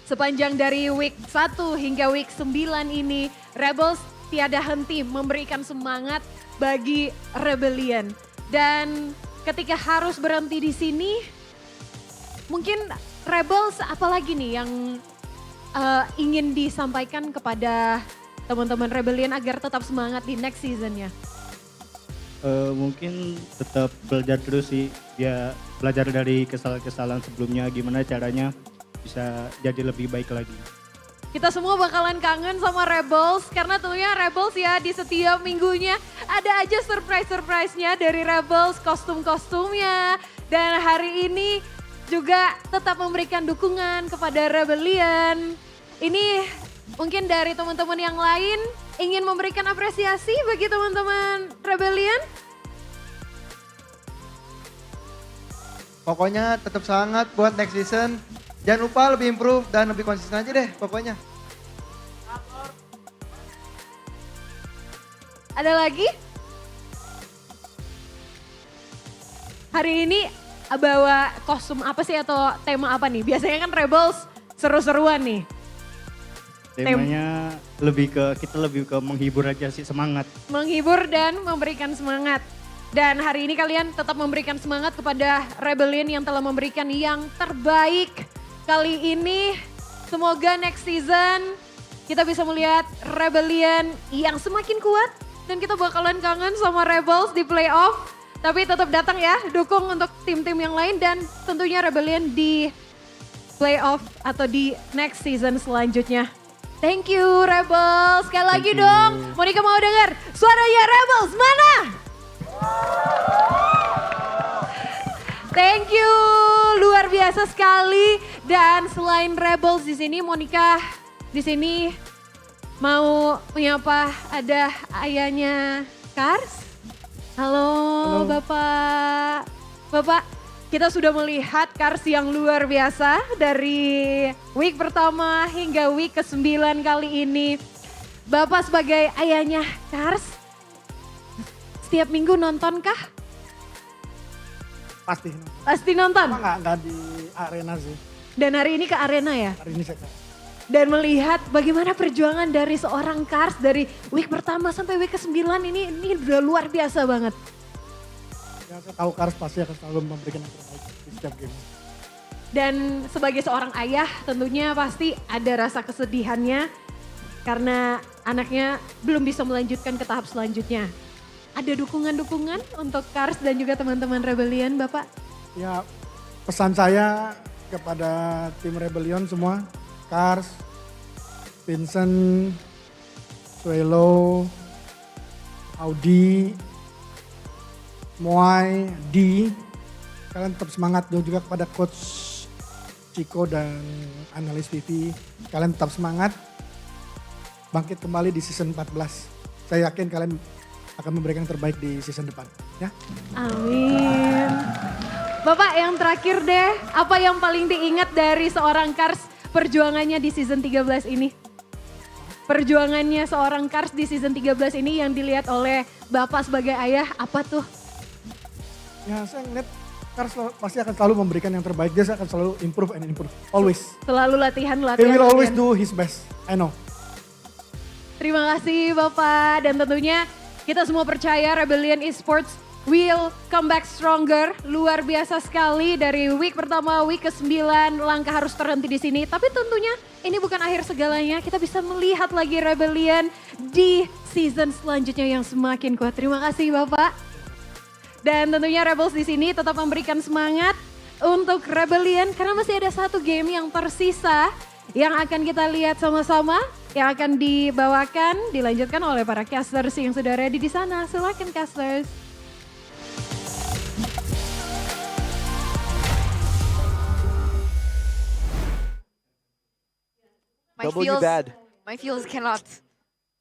Sepanjang dari week 1 hingga week 9 ini, Rebels tiada henti memberikan semangat bagi Rebellion. Dan ketika harus berhenti di sini, mungkin Rebels apalagi nih yang ingin disampaikan kepada teman-teman Rebellion agar tetap semangat di next seasonnya? Mungkin tetap belajar terus sih, dia belajar dari kesalahan-kesalahan sebelumnya, gimana caranya bisa jadi lebih baik lagi. Kita semua bakalan kangen sama Rebels karena tentunya Rebels ya di setiap minggunya ada aja surprise-surprise-nya dari Rebels, kostum-kostumnya. Dan hari ini juga tetap memberikan dukungan kepada Rebellion. Ini mungkin dari teman-teman yang lain ingin memberikan apresiasi bagi teman-teman Rebellion. Pokoknya tetap semangat buat next season. Jangan lupa lebih improve dan lebih konsisten aja deh pokoknya. Ada lagi? Hari ini bawa kostum apa sih atau tema apa nih? Biasanya kan Rebels seru-seruan nih. Temanya kita lebih ke menghibur aja sih, semangat. Menghibur dan memberikan semangat. Dan hari ini kalian tetap memberikan semangat kepada Rebellion yang telah memberikan yang terbaik. Kali ini semoga next season kita bisa melihat Rebellion yang semakin kuat. Dan kita bakalan kangen sama Rebels di playoff. Tapi tetap datang ya, dukung untuk tim-tim yang lain. Dan tentunya Rebellion di playoff atau di next season selanjutnya. Thank you Rebels. Sekali lagi dong, Monica mau dengar suaranya Rebels mana? Thank you, luar biasa sekali. Dan selain Rebels di sini, Monica di sini mau menyapa ada ayahnya Kars. Halo, Bapak. Bapak, kita sudah melihat Kars yang luar biasa dari week pertama hingga week ke-9 kali ini. Bapak sebagai ayahnya Kars, setiap minggu nontonkah? Pasti nonton. Pasti nonton? Nggak di arena sih. Dan hari ini ke arena ya? Hari ini saya Dan melihat bagaimana perjuangan dari seorang Kars dari week pertama sampai week ke-9 ini udah luar biasa banget. Ya, saya tahu Kars pasti akan selalu memberikan yang terbaik di setiap game. Dan sebagai seorang ayah tentunya pasti ada rasa kesedihannya. karena anaknya belum bisa melanjutkan ke tahap selanjutnya. Ada dukungan-dukungan untuk Cars dan juga teman-teman Rebellion, Bapak? Ya, pesan saya kepada tim Rebellion semua, Cars, Vincent, Suelo, Audi, Moai, D, kalian tetap semangat. Dan juga kepada Coach Chico dan analis Vivi, kalian tetap semangat. Bangkit kembali di season 14. Saya yakin kalian akan memberikan yang terbaik di season depan. Ya. Amin. Bapak yang terakhir deh, apa yang paling diingat dari seorang Cars perjuangannya di season 13 ini? Perjuangannya seorang Cars di season 13 ini yang dilihat oleh Bapak sebagai ayah, apa tuh? Ya, saya ngeliat Cars pasti akan selalu memberikan yang terbaik. Dia akan selalu improve and improve. Always. Selalu latihan. He will always do his best. I know. Terima kasih Bapak, dan tentunya kita semua percaya Rebellion Esports will come back stronger. Luar biasa sekali dari week pertama, week ke-9, langkah harus terhenti di sini. Tapi tentunya ini bukan akhir segalanya, kita bisa melihat lagi Rebellion di season selanjutnya yang semakin kuat. Terima kasih Bapak. Dan tentunya Rebels di sini tetap memberikan semangat untuk Rebellion karena masih ada satu game yang tersisa yang akan kita lihat sama-sama, yang akan dibawakan, dilanjutkan oleh para casters yang sudah ready di sana. Silakan casters. My feels cannot.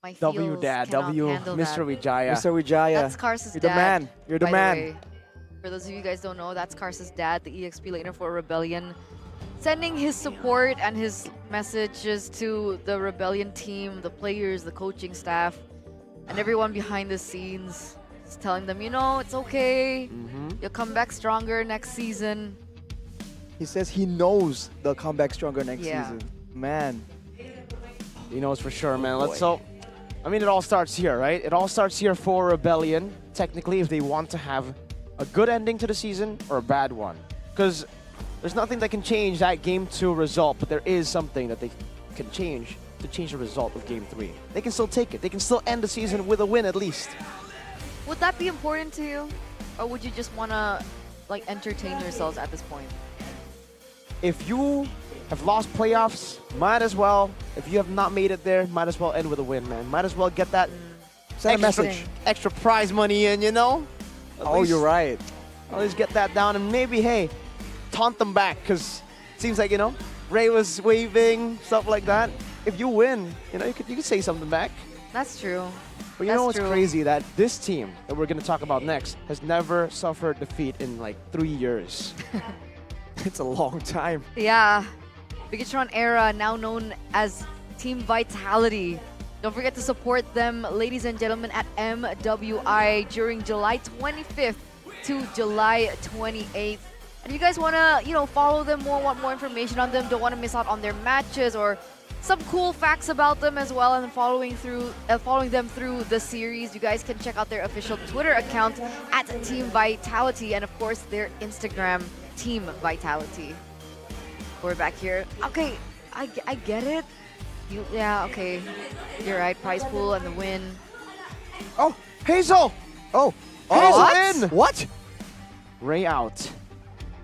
My W feels Dad, cannot W handle Mr. that. Wijaya. Mr. Wijaya. That's Cars' You're dad. the man. You're the by man. way. For those of you guys don't know, that's Cars' dad, the EXP laner for Rebellion. Sending his support and his messages to the Rebellion team, the players, the coaching staff, and everyone behind the scenes. Just telling them, you know, it's okay. You'll come back stronger next season. He says he knows they'll come back stronger next season. Man. He knows for sure, man. boy. Let's so. I mean, it all starts here, right? It all starts here for Rebellion. Technically, if they want to have a good ending to the season or a bad one, because there's nothing that can change that Game 2 result, but there is something that they can change to change the result of Game 3. They can still take it. They can still end the season with a win at least. Would that be important to you? Or would you just want to like entertain yourselves at this point? If you have lost playoffs, might as well. If you have not made it there, might as well end with a win, man. Might as well get that Send a message. extra prize money in, you know? Oh, you're right. At least get that down and maybe, hey, taunt them back, because it seems like, you know, Ray was waving, stuff like that. If you win, you know, you could say something back. That's true. But you know what's crazy? That this team that we're going to talk about next has never suffered defeat in like 3 years. It's a long time. Yeah. Bigatron era, now known as Team Vitality. Don't forget to support them, ladies and gentlemen, at MWI during July 25th to July 28th. And if you guys want to, you know, follow them more, want more information on them, don't want to miss out on their matches or some cool facts about them as well, and following them through the series, you guys can check out their official Twitter account at Team Vitality, and of course their Instagram, Team Vitality. We're back here. Okay, I get it. Yeah, okay. You're right. Prize pool and the win. Oh, Hazel! Oh, Hazel in! What? Ray out.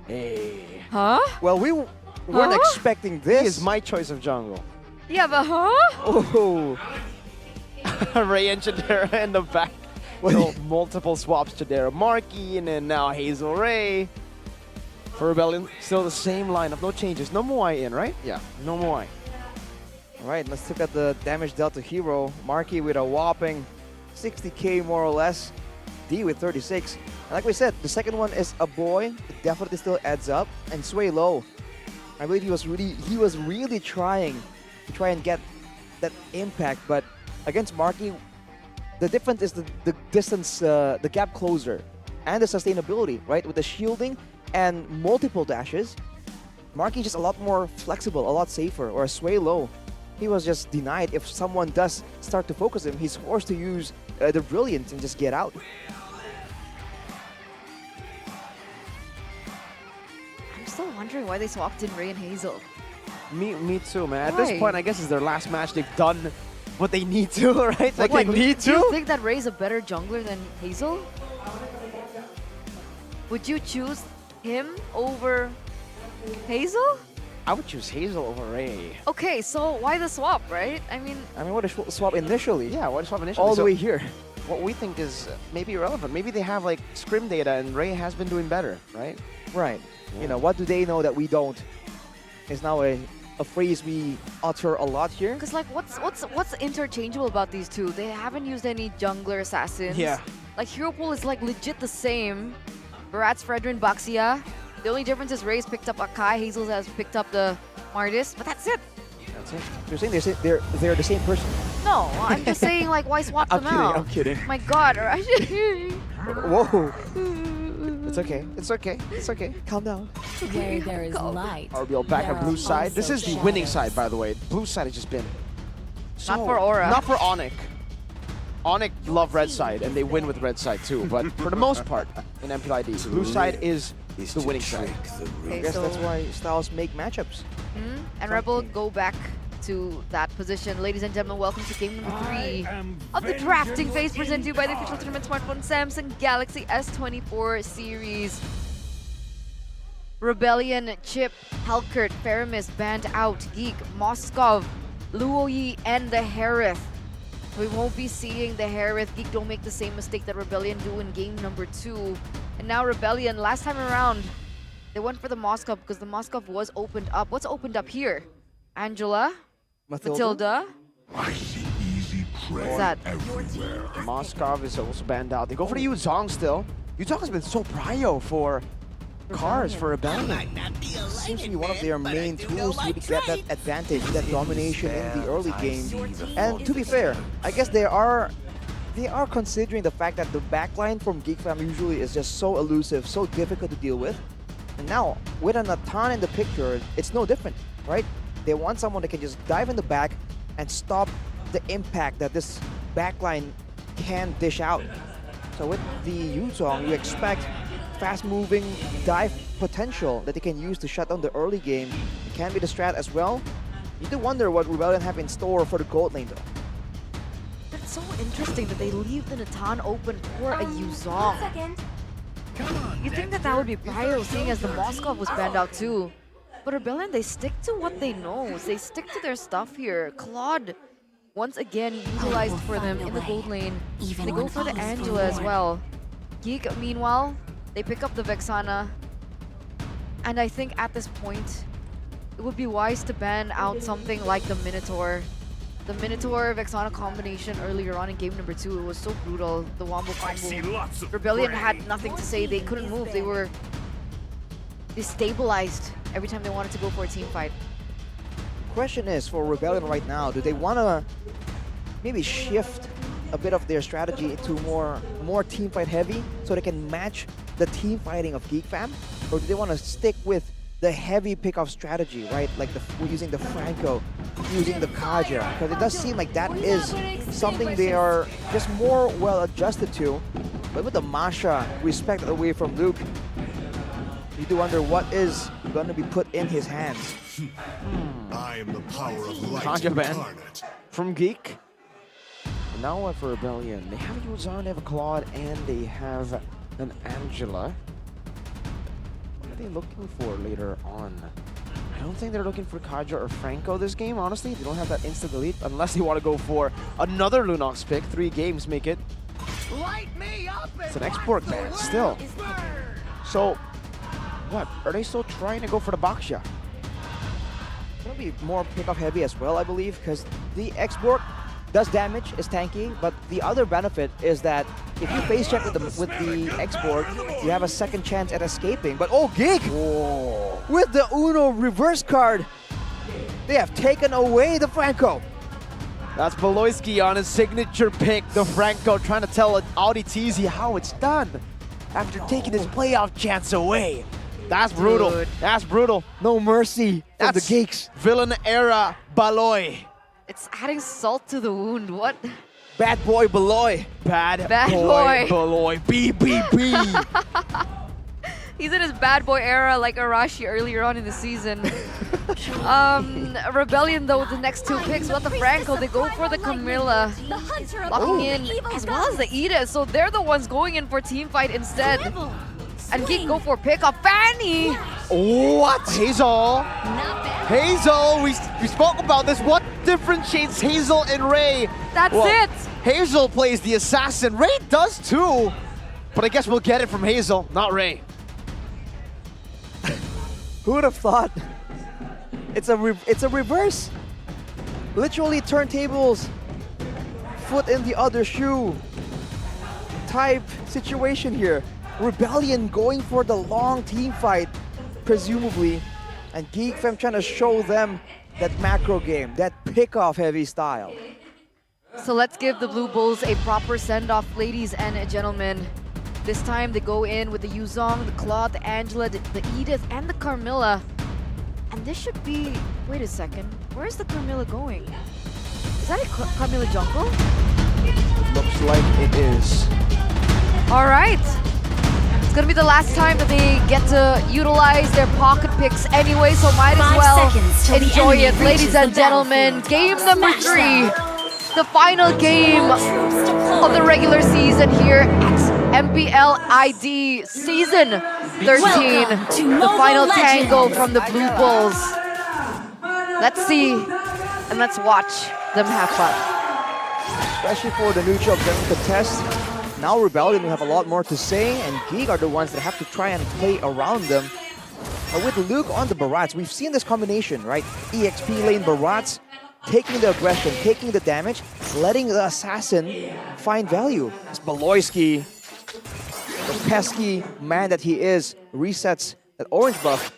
Hey. Huh? Well, we weren't expecting this. He is my choice of jungle. Yeah, but huh? Oh. Ray and Chidera in the back. So multiple swaps, Chidera Marky, and then now Hazel Ray. For Rebellion, still the same lineup, no changes. No Moai in, right? Yeah, no Moai. All right, let's look at the damage dealt to Hero. Marky with a whopping 60k more or less. D with 36. And like we said, the second one is a boy. It definitely still adds up. And Sway Low, I believe he was really trying to try and get that impact. But against Marky, the difference is the distance, the gap closer, and the sustainability, right? With the shielding and multiple dashes, Marky just a lot more flexible, a lot safer. Or Sway Low, he was just denied. If someone does start to focus him, he's forced to use the Brilliance and just get out. I'm still wondering why they swapped in Ray and Hazel. Me too, man. At Why? this point, I guess it's their last match they've done but they need to, right? Like they need Do you to. think that Ray's a better jungler than Hazel? Would you choose him over Hazel? I would choose Hazel over Ray. Okay, so why the swap, right? I mean, what a swap initially. Yeah, what a swap initially. All the way here. What we think is maybe irrelevant. Maybe they have like scrim data and Ray has been doing better, right? Right. You know, what do they know that we don't? Is now a phrase we utter a lot here. because like, what's interchangeable about these two? They haven't used any jungler assassins. Yeah. Like hero pool is like legit the same. Barat's Fredrin, Baxia. The only difference is Ray's picked up Akai, Hazel has picked up the Mardis, but that's it. That's it. You're saying they're the same person. No, I'm just saying like, why swap them out? I'm kidding. My God, right? Whoa. It's okay. It's okay. It's okay. Calm down. Where there is light. RBL back on blue side. This is the winning side, by the way. Blue side has just been Not for Aura. Not for Onyx. Onyx love red side, and they win with red side too. But for the most part, in MPL ID, blue side is the winning side. Okay, I guess so- that's why styles make matchups. And Rebel go back to that position. Ladies and gentlemen, welcome to game number 3 of the drafting phase presented to you by the official tournament smartphone Samsung Galaxy S24 series. Rebellion, Chip, Helkert, Faramis banned out, Geek, Moskov, Luoyi, and the Harith. We won't be seeing the Harith. Geek don't make the same mistake that Rebellion do in game number 2. And now Rebellion, last time around, they went for the Moskov because the Moskov was opened up. What's opened up here? Angela? Matilda? What's that? Moskov is also banned out. They go for the Yuzong still. Yuzong has been so prio for cars for Rebellion. Seems to be one of their main tools to really get that advantage, that domination in the early game. And to be fair, I guess they are considering the fact that the backline from Geek Fam usually is just so elusive, so difficult to deal with. And now, with an Natan in the picture, it's no different, right? They want someone that can just dive in the back and stop the impact that this backline can dish out. So with the Yuzong, you expect fast-moving dive potential that they can use to shut down the early game. It can be the strat as well. You do wonder what Rebellion have in store for the gold lane though. It's so interesting that they leave the Natan open for a Yuzong. You think that would be prio, seeing as the Moskov was banned out too. But Rebellion, they stick to what they know. They stick to their stuff here. Claude, once again, utilized for them in the gold lane. They go for the Angela as well. Geek, meanwhile, they pick up the Vexana. And I think at this point, it would be wise to ban out something like the Minotaur. The Minotaur-Vexana combination earlier on in game number 2, it was so brutal. The Wombo combo. Rebellion had nothing to say. They couldn't move. They were destabilized every time they wanted to go for a team fight. Question is, for Rebellion right now, do they want to maybe shift a bit of their strategy to more team fight heavy so they can match the team fighting of Geek Fam? Or do they want to stick with the heavy pick-off strategy, right? Like using the Franco, using the Kaja, because it does seem like that is something they are just more well adjusted to. But with the Masha respect away from Luke, you do wonder what is going to be put in his hands. I am the power of light. Kaja ban from Geek. And now for Rebellion, they have a Yuzong, they have a Claude, and they have an Angela. What are they looking for later on? I don't think they're looking for Kaja or Franco this game, honestly. They don't have that instant delete unless they want to go for another Lunox pick. 3 games make it. It's an export ban still. So, what? Are they still trying to go for the Baxia? It's going to be more pick-off heavy as well, I believe, because the export does damage, is tanky, but the other benefit is that if you face check with the export, you have a second chance at escaping. But oh, Geek! With the Uno reverse card, they have taken away the Franco. That's Beloyski on his signature pick, the Franco, trying to tell Audi TZ how it's done after taking his playoff chance away. That's brutal. Dude. That's brutal. No mercy from the Geeks. Villain era Baloy. It's adding salt to the wound. What? Bad boy Beloy. Bad boy Baloy. BBB. He's in his bad boy era like Arashi earlier on in the season. Rebellion though, the next two picks, what the Franco, they go for the Camilla, locking in as well as the Edith, so they're the ones going in for team fight instead. And Geek go for pickup. Fanny! What? Hazel! Hazel! We spoke about this. What differentiates Hazel and Ray? That's it! Hazel plays the assassin. Ray does too. But I guess we'll get it from Hazel, not Ray. Who would have thought? It's a reverse. Literally turntables, foot in the other shoe type situation here. Rebellion going for the long team fight, presumably, and Geek Fam trying to show them that macro game, that pick-off heavy style. So let's give the Blue Bulls a proper send-off, ladies and gentlemen. This time they go in with the Yuzong, the Claude, the Angela, the Edith, and the Carmilla. And this should be... Wait a second. Where's the Carmilla going? Is that a Carmilla jungle? Looks like it is. All right. It's gonna be the last time that they get to utilize their pocket picks anyway, so might as well enjoy it. Ladies and gentlemen, game number 3. The final game of the regular season here at MPL ID Season 13. The final tango from the Blue Bulls. Let's see and let's watch them have fun. Especially for the neutral objective contest. Now Rebellion will have a lot more to say, and Geek are the ones that have to try and play around them. But with Luke on the Barats, we've seen this combination, right? EXP lane Barats, taking the aggression, taking the damage, letting the assassin find value. As Baloyski, the pesky man that he is, resets that orange buff.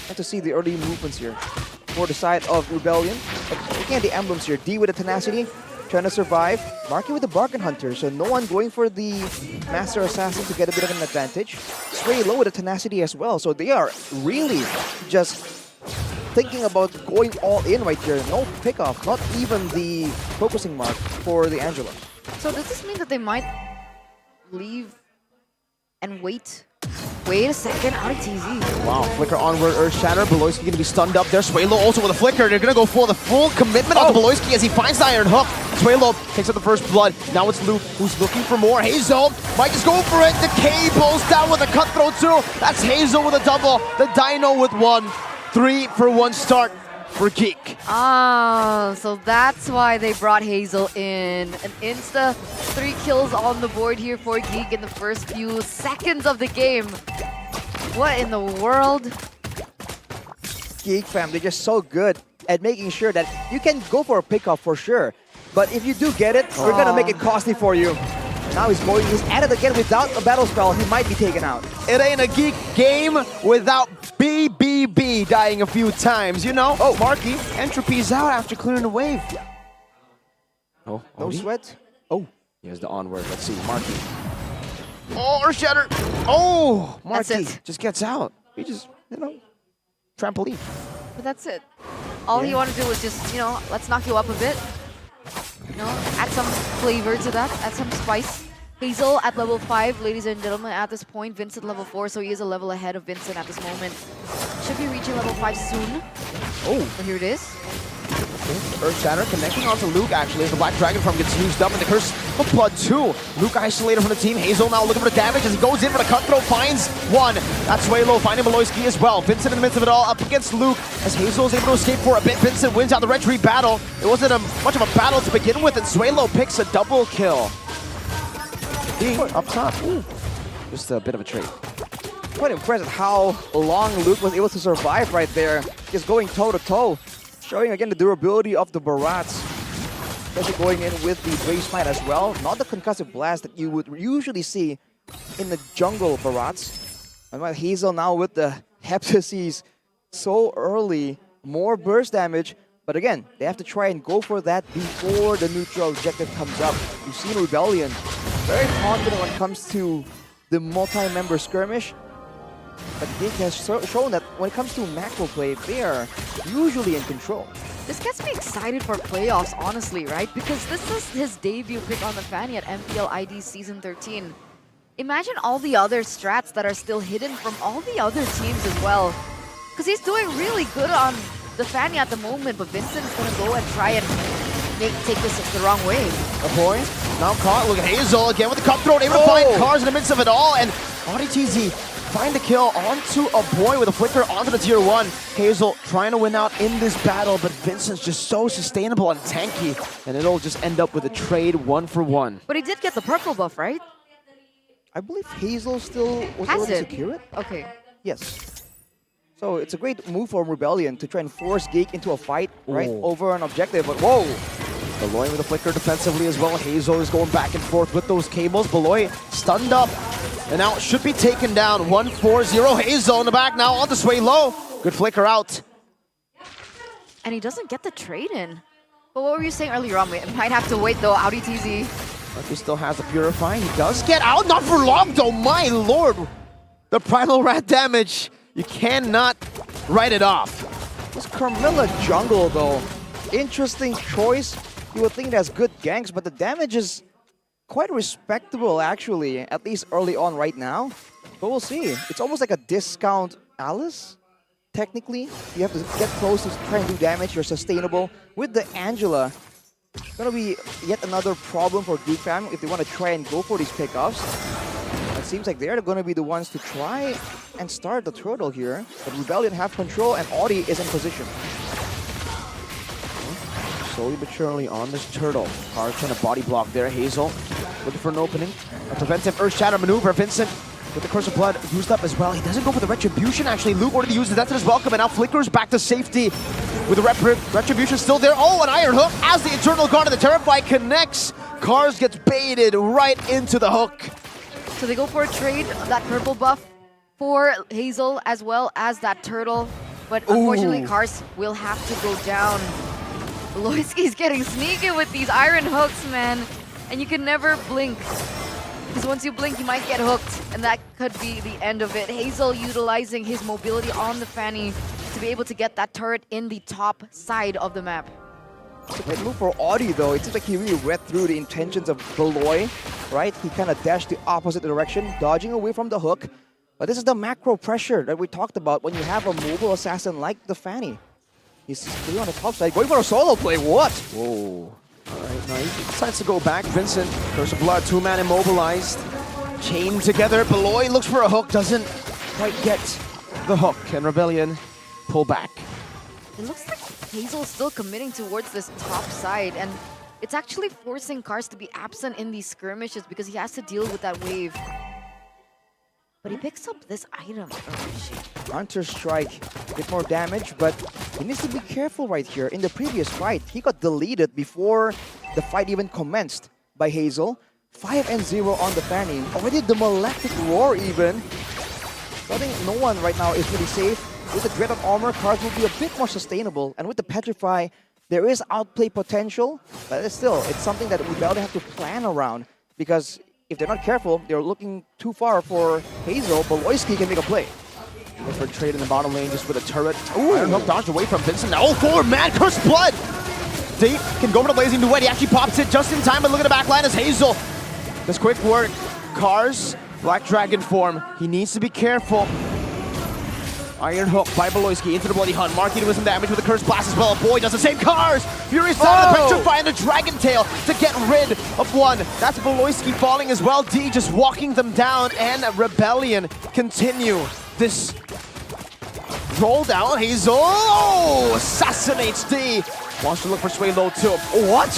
And to see the early movements here for the side of Rebellion. Looking at the emblems here, D with the tenacity, trying to survive. Marky with the Bargain Hunter, so no one going for the Master Assassin to get a bit of an advantage. Sway low with the tenacity as well, so they are really just thinking about going all in right here. No pick-off, not even the focusing mark for the Angela. So does this mean that they might leave and wait? Wait a second, RTZ. Wow, flicker onward, Earth Shatter. Baloyski going to be stunned up there. Swaylo also with a flicker. They're going to go for the full commitment of Baloyski as he finds the Iron Hook. Swaylo takes up the first blood. Now it's Luke who's looking for more. Hazel might just go for it. The cables down with a cutthroat too. That's Hazel with a double. The Dino with 1. 3 for 1 start for Geek. So that's why they brought Hazel in. An insta 3 kills on the board here for Geek in the first few seconds of the game. What in the world? Geek Fam, they're just so good at making sure that you can go for a pickoff for sure. But if you do get it, we're gonna make it costly for you. Now he's at it again without a battle spell. He might be taken out. It ain't a Geek game without BBB dying a few times, you know? Oh, Marky, Entropy's out after clearing the wave. Oh, no sweat. Oh, here's the onward. Let's see, Marky. Oh, Earth Shatter. Oh, Marky just gets out. He just, you know, trampoline. But that's it. All he wanted to do was just, you know, let's knock you up a bit. You know, add some flavor to that, add some spice. Hazel at level 5, ladies and gentlemen, at this point. Vincent level 4, so he is a level ahead of Vincent at this moment. Should be reaching level 5 soon. Oh, but here it is. Earth Shatter connecting onto Luke actually as the Black Dragon Farm gets used up and the Curse of Blood too. Luke isolated from the team. Hazel now looking for the damage as he goes in for the cutthroat, finds 1. That's Swaylo finding Baloyski as well. Vincent in the midst of it all up against Luke as Hazel is able to escape for a bit. Vincent wins out the retreat battle. It wasn't much of a battle to begin with, and Swaylo picks a double kill. Up top. Ooh. Just a bit of a trade. Quite impressive how long Luke was able to survive right there. Just going toe-to-toe. Showing again the durability of the Barats. Especially going in with the Blaze Smite as well. Not the concussive blast that you would usually see in the jungle Barats. And while Hazel now with the Heptases so early. More burst damage. But again, they have to try and go for that before the neutral objective comes up. You've seen Rebellion very confident when it comes to the multi-member skirmish. But Geek has shown that when it comes to macro play, they are usually in control. This gets me excited for playoffs, honestly, right? Because this is his debut pick on the Fanny at MPL ID Season 13. Imagine all the other strats that are still hidden from all the other teams as well. Because he's doing really good on the Fanny at the moment, but Vincent's going to go and try and take this the wrong way. A point. Now caught. Look at Hazel again with the cutthroat. Able to find Cars in the midst of it all. And RDTZ find the kill onto a boy with a flicker onto the tier 1. Hazel trying to win out in this battle, but Vincent's just so sustainable and tanky. And it'll just end up with a trade 1-for-1. But he did get the purple buff, right? I believe Hazel still was able to secure it. Okay. Yes. So it's a great move for Rebellion to try and force Geek into a fight, right, over an objective. But whoa! Beloy with a flicker defensively as well. Hazel is going back and forth with those cables. Beloy stunned up. And now should be taken down. 1-4-0. Hazel in the back now on the sway low. Good flicker out. And he doesn't get the trade in. But what were you saying earlier on? We might have to wait though, Audi TZ. But he still has the Purify. He does get out. Not for long though, my lord. The Primal Rat damage. You cannot write it off. This Carmilla jungle though, interesting choice. You would think it has good ganks, but the damage is quite respectable actually, at least early on right now. But we'll see. It's almost like a discount Alice. Technically, you have to get close to try and do damage. You're sustainable. With the Angela, gonna be yet another problem for Geek Fam if they want to try and go for these pickups. It seems like they're going to be the ones to try and start the turtle here. But Rebellion have control and Audi is in position. Slowly but surely on this turtle. Cars trying to body block there. Hazel looking for an opening. A preventive Earth Shatter maneuver. Vincent with the Curse of Blood used up as well. He doesn't go for the Retribution actually. Luke already uses that to his welcome and now flickers back to safety. With the Retribution still there. Oh, an Iron Hook as the Eternal Guard of the Terrify connects. Cars gets baited right into the hook. So they go for a trade, that purple buff for Hazel as well as that turtle. But unfortunately, Cars will have to go down. Loiski's getting sneaky with these iron hooks, man. And you can never blink. Because once you blink, you might get hooked. And that could be the end of it. Hazel utilizing his mobility on the Fanny to be able to get that turret in the top side of the map. It's a great move for Audi though. It seems like he really read through the intentions of Beloy, right? He kind of dashed the opposite direction, dodging away from the hook. But this is the macro pressure that we talked about when you have a mobile assassin like the Fanny. He's still on the top side, going for a solo play. What? Whoa. Alright, now he decides to go back. Vincent, Curse of Blood, 2-man immobilized. Chained together. Beloy looks for a hook, doesn't quite get the hook. And Rebellion pull back. It looks like Hazel's still committing towards this top side, and it's actually forcing Cars to be absent in these skirmishes because he has to deal with that wave. But he picks up this item. Hunter Strike, a bit more damage, but he needs to be careful right here. In the previous fight, he got deleted before the fight even commenced by Hazel. 5-0 on the Fanny. Already the Malefic Roar even. So I think no one right now is really safe. With the Dreaded Armor, Cars will be a bit more sustainable. And with the Petrify, there is outplay potential. But it's something that Rebellion have to plan around. Because if they're not careful, they're looking too far for Hazel. But Loiski can make a play. Look for a trade in the bottom lane just with a turret. Ooh. Iron Hook dodged away from Vincent. Now forward, man, Cursed Blood! Date can go for the Blazing Duet. He actually pops it just in time, but look at the back line as Hazel. This quick work. Cars, Black Dragon form. He needs to be careful. Iron Hook by Beloyski into the Bloody Hunt. Marky with some damage with the Cursed Blast as well. Boy does the same. Cars! Furious down the Petrify and the Dragon Tail to get rid of one. That's Beloyski falling as well. D just walking them down, and Rebellion continue this roll down. Hazel assassinates D. Wants to look for Sway Low too. What?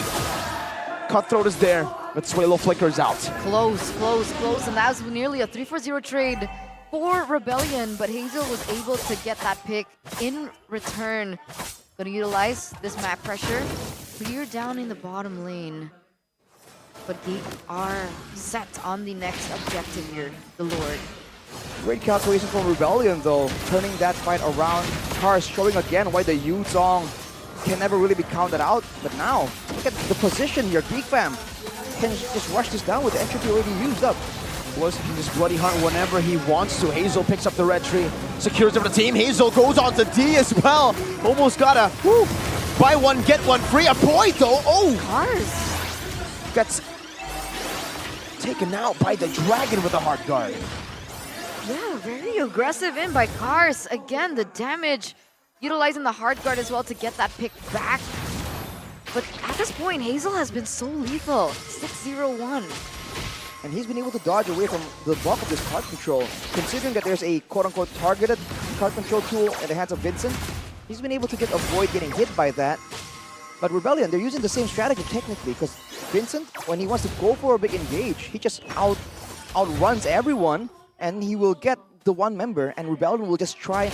Cutthroat is there, but Sway Low flickers out. Close, and that was nearly a 3-4-0 trade for Rebellion, but Hazel was able to get that pick in return. Gonna utilize this map pressure. Clear down in the bottom lane. But they are set on the next objective here, the Lord. Great calculation from Rebellion though, turning that fight around. Cars showing again why the Yu-Zong can never really be counted out. But now, look at the position here. Geek Fam can just rush this down with the entropy already used up. Loiski can just Bloody Hunt whenever he wants to. Hazel picks up the red tree, secures it for the team. Hazel goes on to D as well. Almost got a buy one, get one free. A point though. Oh! Cars gets taken out by the Dragon with a hard guard. Yeah, very aggressive in by Cars. Again, the damage, utilizing the hard guard as well to get that pick back. But at this point, Hazel has been so lethal. 6-0-1. And he's been able to dodge away from the bulk of this card control. Considering that there's a quote-unquote targeted card control tool in the hands of Vincent, he's been able to avoid getting hit by that. But Rebellion, they're using the same strategy technically, because Vincent, when he wants to go for a big engage, he just outruns everyone, and he will get the one member, and Rebellion will just try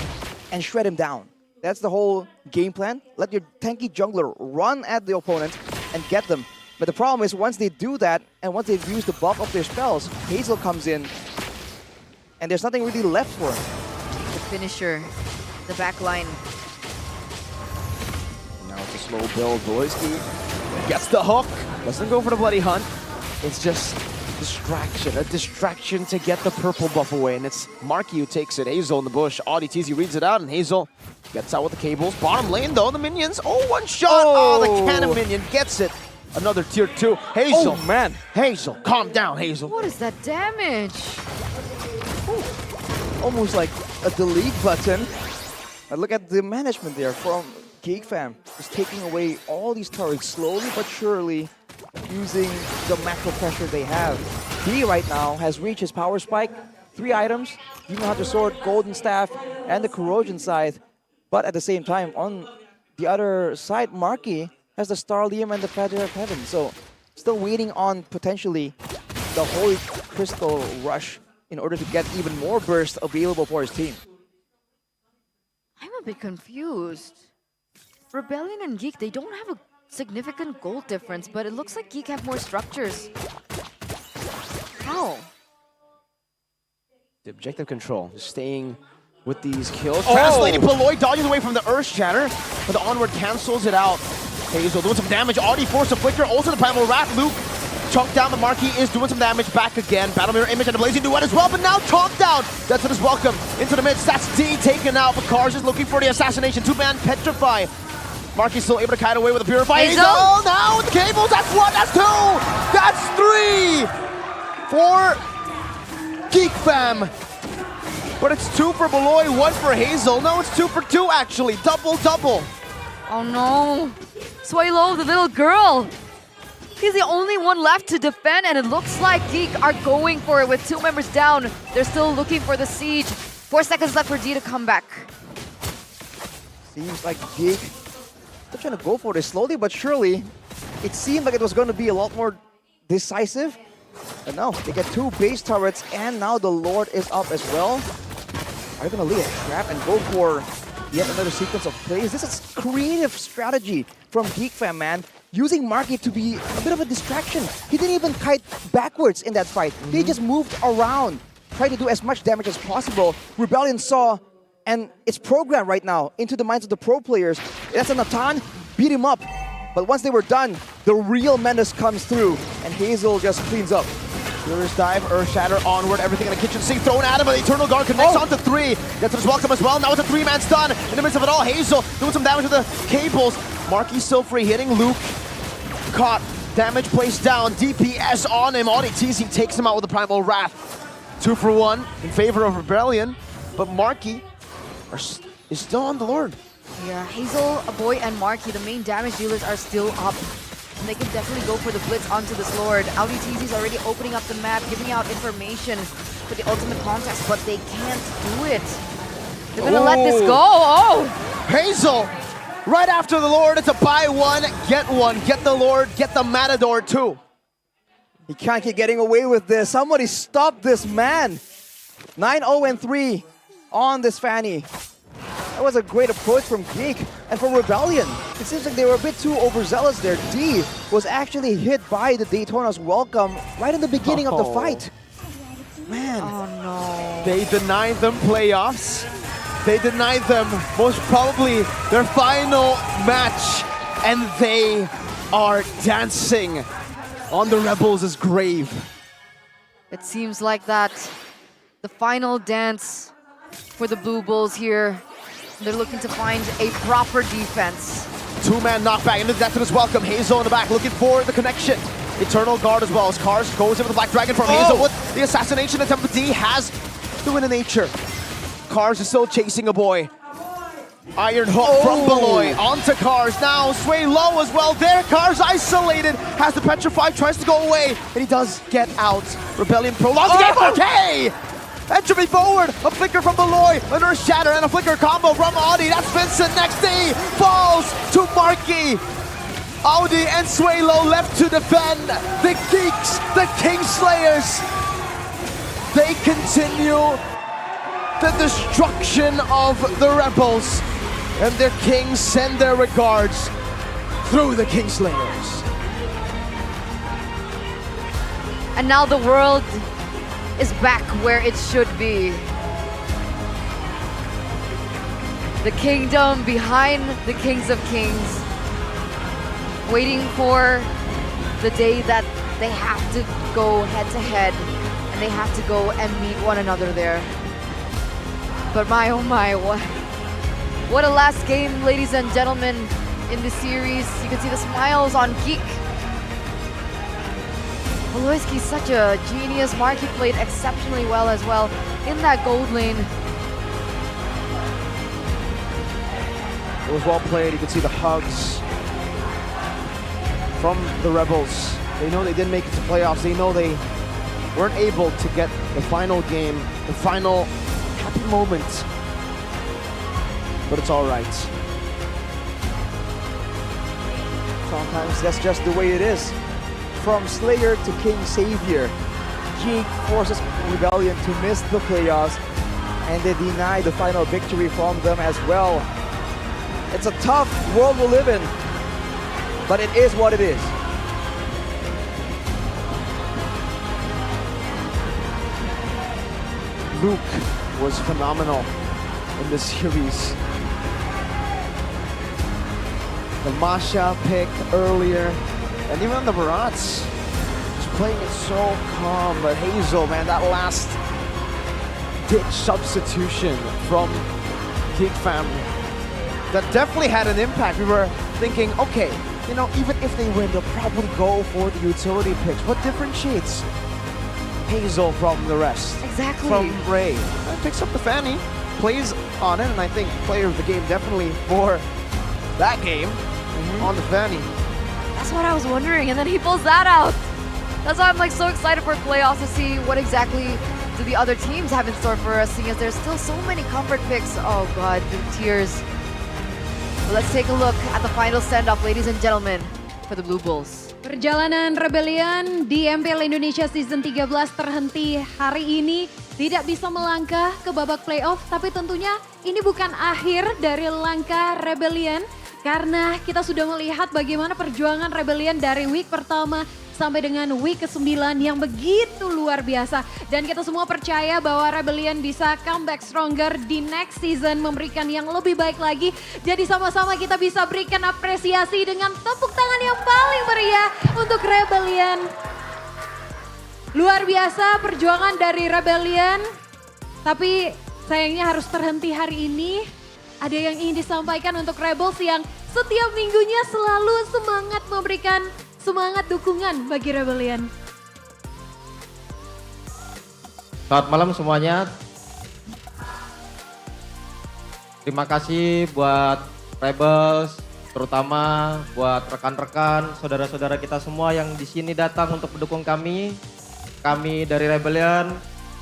and shred him down. That's the whole game plan. Let your tanky jungler run at the opponent and get them. But the problem is, once they do that, and once they've used the bulk of their spells, Hazel comes in, and there's nothing really left for him. The finisher, the back line. Now it's a slow build. Boyski gets the hook. Doesn't go for the bloody hunt. It's just a distraction to get the purple buff away. And it's Marky who takes it. Hazel in the bush. ODTZ reads it out, and Hazel gets out with the cables. Bottom lane, though, the minions. Oh, one shot. Oh, the cannon minion gets it. Another tier 2. Hazel. Oh, man. Hazel, calm down, Hazel. What is that damage? Ooh. Almost like a delete button. But look at the management there from GeekFam. Just taking away all these turrets slowly but surely, using the macro pressure they have. He right now has reached his power spike. 3 items, Demon Hunter Sword, Golden Staff, and the Corrosion Scythe. But at the same time, on the other side, Marky has the Starlium and the Feather of Heaven. So still waiting on potentially the Holy Crystal Rush in order to get even more burst available for his team. I'm a bit confused. Rebellion and Geek, they don't have a significant gold difference, but it looks like Geek have more structures. How? The objective control, just staying with these kills. Translating Beloy, dodging away from the Earth Shatter, but the onward cancels it out. Hazel doing some damage. Already forced a flicker. Also the Primal Wrath. Luke chunked down. The Marquee is doing some damage back again. Battle Mirror Image and the Blazing Duet as well, but now chomped down. That's what is welcome into the mid. Stats D taken out, but Cars is looking for the assassination. 2-man Petrify. Marquee's still able to kite away with a Purify. Hazel now with the cables. That's 1, that's 2, that's 3 for Geek Fam. But it's 2 for Beloy, 1 for Hazel. No, it's 2 for 2 actually. Double. Oh no. Swalo, the little girl. He's the only one left to defend, and it looks like Geek are going for it with 2 members down. They're still looking for the siege. 4 seconds left for D to come back. Seems like Geek, they're trying to go for this slowly but surely. It seemed like it was going to be a lot more decisive. But no, they get 2 base turrets, and now the Lord is up as well. Are they going to lay a trap and go for yet another sequence of plays? This is creative strategy from Geek Fam, man. Using Marky to be a bit of a distraction. He didn't even kite backwards in that fight. He just moved around, tried to do as much damage as possible. Rebellion saw, and it's programmed right now into the minds of the pro players. That's a Natan, beat him up. But once they were done, the real menace comes through, and Hazel just cleans up. Furious Dive, Earth Shatter, onward, everything in the kitchen sink thrown at him, but the Eternal Guard connects onto 3. That's his welcome as well. Now it's a 3-man stun. In the midst of it all, Hazel doing some damage with the cables. Marky still free, hitting Luke. Caught, damage placed down, DPS on him. ODTZ takes him out with the Primal Wrath. 2 for 1 in favor of Rebellion, but Marky is still on the Lord. Yeah, Hazel, Aboy, and Marky, the main damage dealers, are still up. And they can definitely go for the blitz onto this Lord. ODTZ is already opening up the map, giving out information for the ultimate contest, but they can't do it. They're gonna let this go. Oh! Hazel, right after the Lord, it's a buy 1, get 1. Get the Lord, get the Matador too. He can't keep getting away with this. Somebody stop this man. 9-0-3 on this Fanny. That was a great approach from Geek. And for Rebellion, it seems like they were a bit too overzealous there. D was actually hit by the Daytona's welcome right in the beginning of the fight. Man. Oh no. They denied them playoffs. They denied them most probably their final match. And they are dancing on the Rebels' grave. It seems like that. The final dance for the Blue Bulls here. They're looking to find a proper defense. 2-man knockback into the death of his welcome. Hazel in the back looking for the connection. Eternal Guard as well as Cars goes in with the Black Dragon from Hazel with the assassination attempt. D has to win in nature. Cars is still chasing a boy. Iron hook from Beloy onto Cars. Now Sway low as well there. Cars isolated. Has the Petrify, tries to go away. And he does get out. Rebellion prolongs the game. Okay! Entry forward. A flicker from Beloy. An Earth Shatter and a flicker combo from Audi. That's Vincent. Next day falls to Marky. Audi and Swaylo left to defend. The Geeks, the Kingslayers. They continue the destruction of the Rebels. And their kings send their regards through the Kingslayers. And now the world is back where it should be. The kingdom behind the Kings of Kings, waiting for the day that they have to go head to head and they have to go and meet one another there. But my oh my, what a last game, ladies and gentlemen, in the series. You can see the smiles on Geek. Beloyski's such a genius. Marky played exceptionally well as well in that gold lane. It was well played. You can see the hugs from the Rebels. They know they didn't make it to playoffs. They know they weren't able to get the final game, the final happy moment. But it's all right. Sometimes that's just the way it is. From Slayer to King Savior, Geek forces Rebellion to miss the playoffs, and they deny the final victory from them as well. It's a tough world we live in, but it is what it is. Luke was phenomenal in this series. The Masha pick earlier, and even the Barats just playing it so calm. But Hazel, man, that last ditch substitution from Geek Fam, that definitely had an impact. We were thinking, okay, you know, even if they win, they'll probably go for the utility picks. What differentiates Hazel from the rest? Exactly. From Ray. Picks up the Fanny, plays on it, and I think player of the game definitely for that game on the Fanny. That's what I was wondering, and then he pulls that out. That's why I'm like so excited for playoffs to see what exactly do the other teams have in store for us, seeing as there's still so many comfort picks. Oh God, the tears. But let's take a look at the final send-off, ladies and gentlemen, for the Blue Bulls. Perjalanan Rebellion di MPL Indonesia Season 13 terhenti hari ini. Tidak bisa melangkah ke babak playoff, tapi tentunya ini bukan akhir dari langkah Rebellion. Karena kita sudah melihat bagaimana perjuangan Rebellion dari week pertama sampai dengan week ke-9 yang begitu luar biasa. Dan kita semua percaya bahwa Rebellion bisa comeback stronger di next season, memberikan yang lebih baik lagi. Jadi sama-sama kita bisa berikan apresiasi dengan tepuk tangan yang paling meriah untuk Rebellion. Luar biasa perjuangan dari Rebellion, tapi sayangnya harus terhenti hari ini. Ada yang ingin disampaikan untuk Rebels yang setiap minggunya selalu semangat memberikan semangat dukungan bagi Rebellion. Selamat malam semuanya. Terima kasih buat Rebels, terutama buat rekan-rekan, saudara-saudara kita semua yang di sini datang untuk mendukung kami. Kami dari Rebellion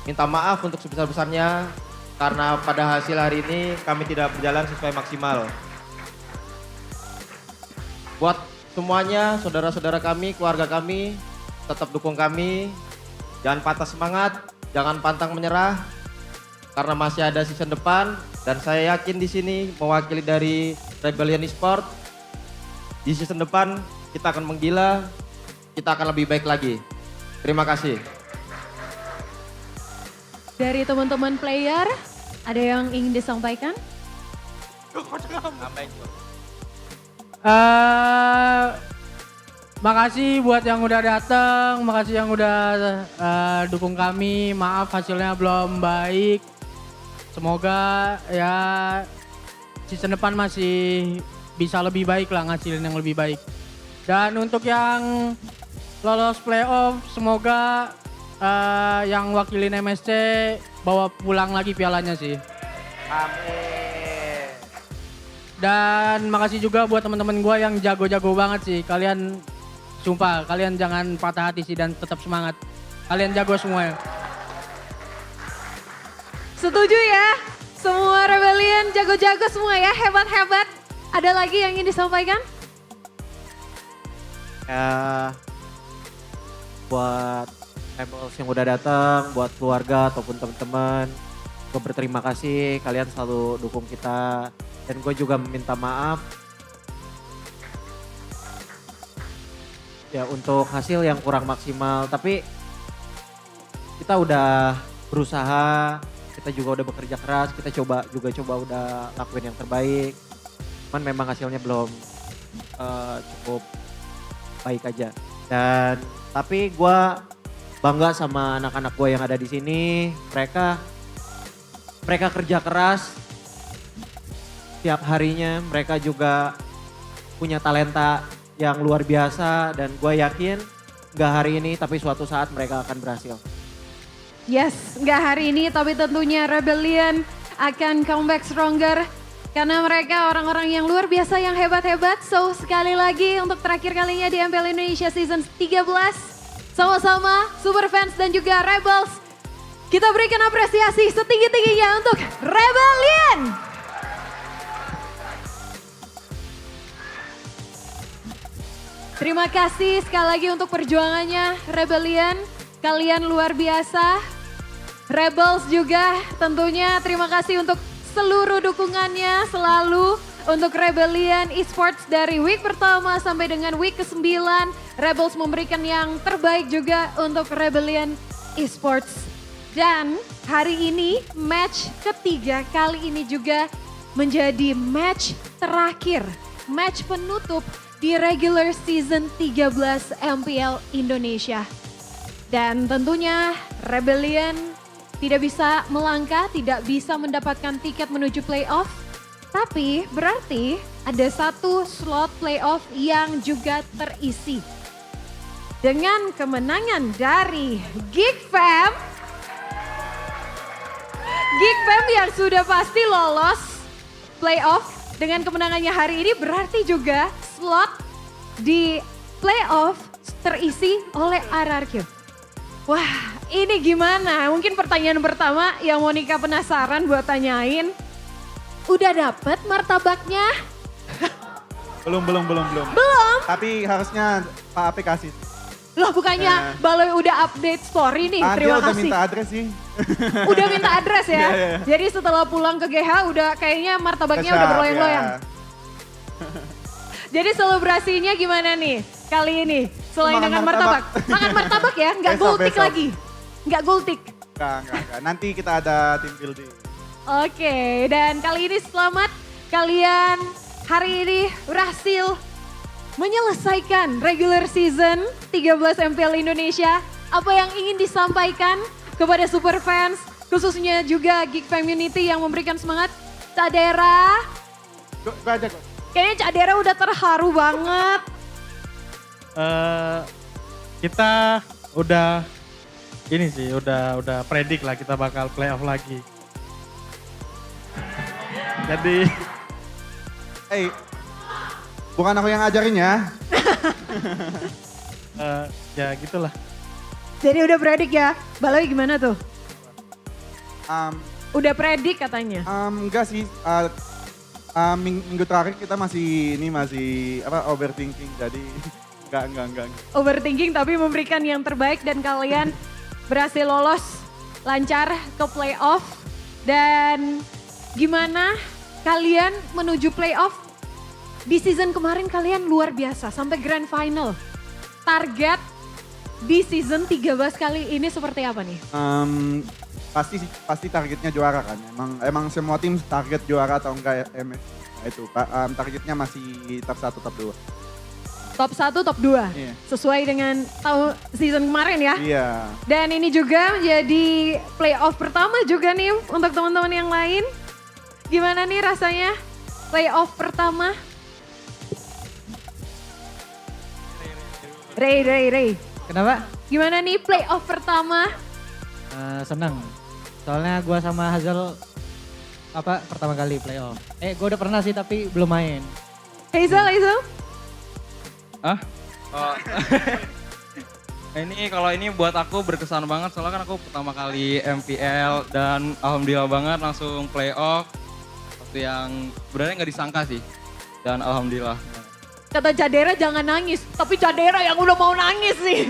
minta maaf untuk sebesar-besarnya karena pada hasil hari ini kami tidak berjalan sesuai maksimal. Buat semuanya, saudara-saudara kami, keluarga kami, tetap dukung kami. Jangan patah semangat, jangan pantang menyerah, karena masih ada season depan. Dan saya yakin di sini mewakili dari Rebellion Esport, di season depan kita akan menggila, kita akan lebih baik lagi. Terima kasih. Dari teman-teman player, ada yang ingin disampaikan? Makasih buat yang udah datang, makasih yang udah dukung kami. Maaf hasilnya belum baik. Semoga ya season depan masih bisa lebih baik lah, ngasilin yang lebih baik. Dan untuk yang lolos playoff, semoga yang wakilin MSC bawa pulang lagi pialanya sih. Amin. Dan makasih juga buat teman-teman gue yang jago-jago banget sih. Kalian sumpah, kalian jangan patah hati sih dan tetap semangat. Kalian jago semuanya. Setuju ya? Semua Rebellion jago-jago semua ya, hebat-hebat. Ada lagi yang ingin disampaikan? Ya, buat Rebels yang udah datang, buat keluarga ataupun teman-teman, gue berterima kasih kalian selalu dukung kita. Dan gue juga meminta maaf ya untuk hasil yang kurang maksimal. Tapi kita udah berusaha, kita juga udah bekerja keras, kita coba udah lakuin yang terbaik. Cuman memang hasilnya belum cukup baik aja. Dan tapi gue bangga sama anak-anak gue yang ada di sini. Mereka kerja keras tiap harinya. Mereka juga punya talenta yang luar biasa dan gue yakin gak hari ini tapi suatu saat mereka akan berhasil. Yes, nggak hari ini tapi tentunya Rebellion akan comeback stronger. Karena mereka orang-orang yang luar biasa, yang hebat-hebat. So sekali lagi untuk terakhir kalinya di MPL Indonesia Season 13. Sama-sama Super Fans dan juga Rebels. Kita berikan apresiasi setinggi-tingginya untuk Rebellion. Terima kasih sekali lagi untuk perjuangannya Rebellion. Kalian luar biasa. Rebels juga tentunya terima kasih untuk seluruh dukungannya selalu untuk Rebellion Esports dari week pertama sampai dengan week ke-9. Rebels memberikan yang terbaik juga untuk Rebellion Esports. Dan hari ini match ketiga kali ini juga menjadi match terakhir. Match penutup di regular season 13 MPL Indonesia. Dan tentunya Rebellion tidak bisa melangkah, tidak bisa mendapatkan tiket menuju playoff. Tapi berarti ada satu slot playoff yang juga terisi. Dengan kemenangan dari Geek Fam yang sudah pasti lolos playoff. Dengan kemenangannya hari ini berarti juga slot di playoff terisi oleh RRQ. Wah, ini gimana? Mungkin pertanyaan pertama yang Monica penasaran buat tanyain. Udah dapet martabaknya? Belum. Belum? Tapi harusnya Pak Ape kasih. Loh bukannya Baloy udah update story nih, terima dia udah kasih. minta adres sih. Udah minta adres ya? Iya. Jadi setelah pulang ke GH udah kayaknya martabaknya udah berloyang-loyang. Ya. Jadi selebrasinya gimana nih kali ini? Selain Makan dengan martabak. Makan martabak ya? Nggak Besok, gultik besok. lagi? Nggak gultik? Enggak. Nanti kita ada tim building. Oke, dan kali ini selamat kalian hari ini berhasil menyelesaikan regular season 13 MPL Indonesia. Apa yang ingin disampaikan kepada super fans, khususnya juga Geek Community yang memberikan semangat? Cak Dera. Gue aja kok. Kayaknya Cak Dera udah terharu banget. Kita udah ini sih, udah predik lah kita bakal playoff lagi. Jadi, bukan aku yang ngajarin ya. Ya gitulah. Jadi udah predik ya? Baloy gimana tuh? Udah predik katanya? Enggak sih. Minggu terakhir kita masih overthinking, jadi enggak. Overthinking tapi memberikan yang terbaik dan kalian berhasil lolos lancar ke playoff. Dan gimana kalian menuju playoff? Di season kemarin kalian luar biasa sampai grand final. Target di season 13 kali ini seperti apa nih? Pasti targetnya juara kan. Emang semua tim target juara atau enggak MS. Nah, itu targetnya masih top 1, top 2. Top 1, top 2. Iya. Sesuai dengan season kemarin ya. Iya. Dan ini juga menjadi playoff pertama juga nih untuk teman-teman yang lain. Gimana nih rasanya playoff pertama? Ray. Kenapa? Gimana nih playoff pertama? Senang. Soalnya gue sama Hazel pertama kali playoff. Gue udah pernah sih tapi belum main. Hazel? Ah? Oh. Kalau ini buat aku berkesan banget soalnya kan aku pertama kali MPL dan alhamdulillah banget langsung playoff. Waktu yang sebenarnya nggak disangka sih dan alhamdulillah. Kata Jadera jangan nangis, tapi Jadera yang udah mau nangis sih.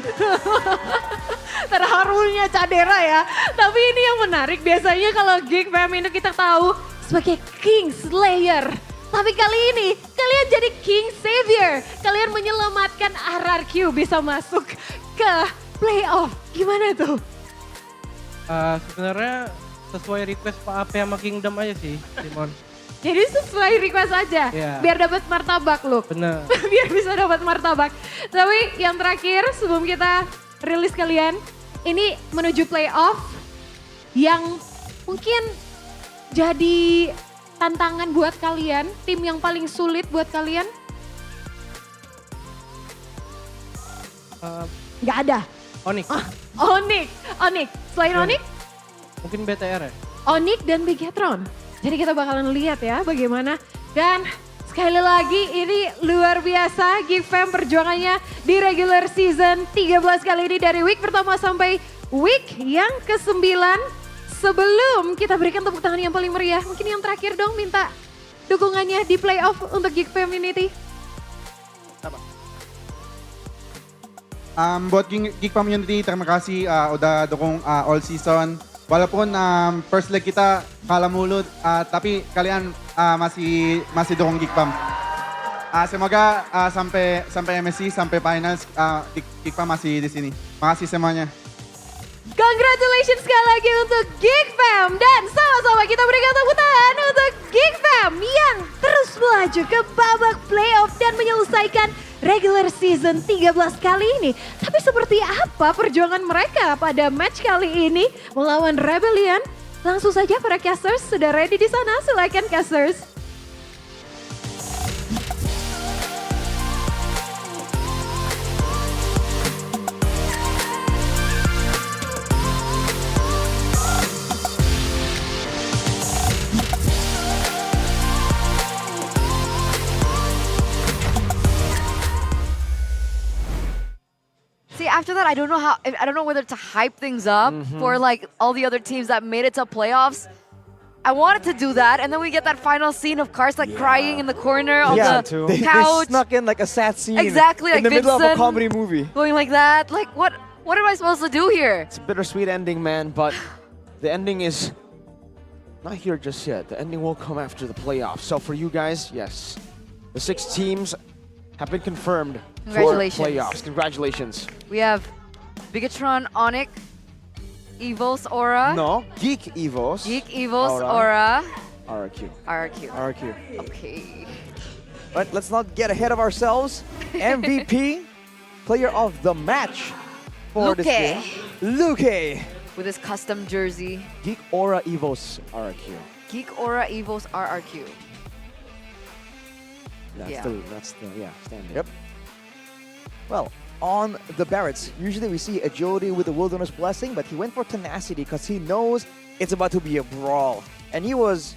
Terharunya Jadera ya. Tapi ini yang menarik, biasanya kalau Geek Fam ini kita tahu sebagai King Slayer. Tapi kali ini kalian jadi King Savior. Kalian menyelamatkan RRQ bisa masuk ke playoff. Gimana tuh? Sebenarnya sesuai request Pak Ape sama Kingdom aja sih, Simon. Jadi sesuai request aja, biar dapat martabak loh. Bener. Biar bisa dapat martabak. Tapi yang terakhir sebelum kita rilis kalian, ini menuju playoff yang mungkin jadi tantangan buat kalian, tim yang paling sulit buat kalian. Nggak ada. Onyx. Onyx. Selain Onyx? Mungkin BTR ya? Onyx dan Bigetron. Jadi kita bakalan lihat ya bagaimana. Dan sekali lagi ini luar biasa Geek Fam perjuangannya di regular season 13 kali ini dari week pertama sampai week yang ke-9. Sebelum kita berikan tepuk tangan yang paling meriah, mungkin yang terakhir dong minta dukungannya di playoff untuk Geek Community. Buat Geek Community, terima kasih udah dukung all season. Walaupun first leg kita kalah mulut, tapi kalian masih dukung Geek Fam. Semoga sampai MSC, sampai finals, Geek Fam masih di sini. Makasih semuanya. Congratulations sekali lagi untuk Geek Fam. Dan sama-sama kita berikan tepuk tangan untuk Geek Fam yang terus melaju ke babak playoff dan menyelesaikan regular season 13 kali ini. Tapi seperti apa perjuangan mereka pada match kali ini melawan Rebellion? Langsung saja para casters sudah ready di sana, silakan casters. See, after that, I don't know whether to hype things up for like all the other teams that made it to playoffs. I wanted to do that, and then we get that final scene of Cars like crying in the corner of the They couch. snuck in like a sad scene. Exactly, in like the middle of a Vincent comedy movie. going like that. Like, what am I supposed to do here? It's a bittersweet ending, man, but the ending is not here just yet. The ending will come after the playoffs. So for you guys, yes, the 6 teams have been confirmed for Congratulations. playoffs. Congratulations. We have Bigetron, Onyx, Evos, Aura. No, Geek Evos. Geek Evos, Aura. RRQ. RRQ. Okay. But let's not get ahead of ourselves. MVP, player of the match for this game. Luke. With his custom jersey. Geek Aura Evos RRQ. Geek Aura Evos RRQ. That's the standard. Yep. Well, on the Barretts, usually we see agility with the Wilderness Blessing, but he went for tenacity because he knows it's about to be a brawl. And he was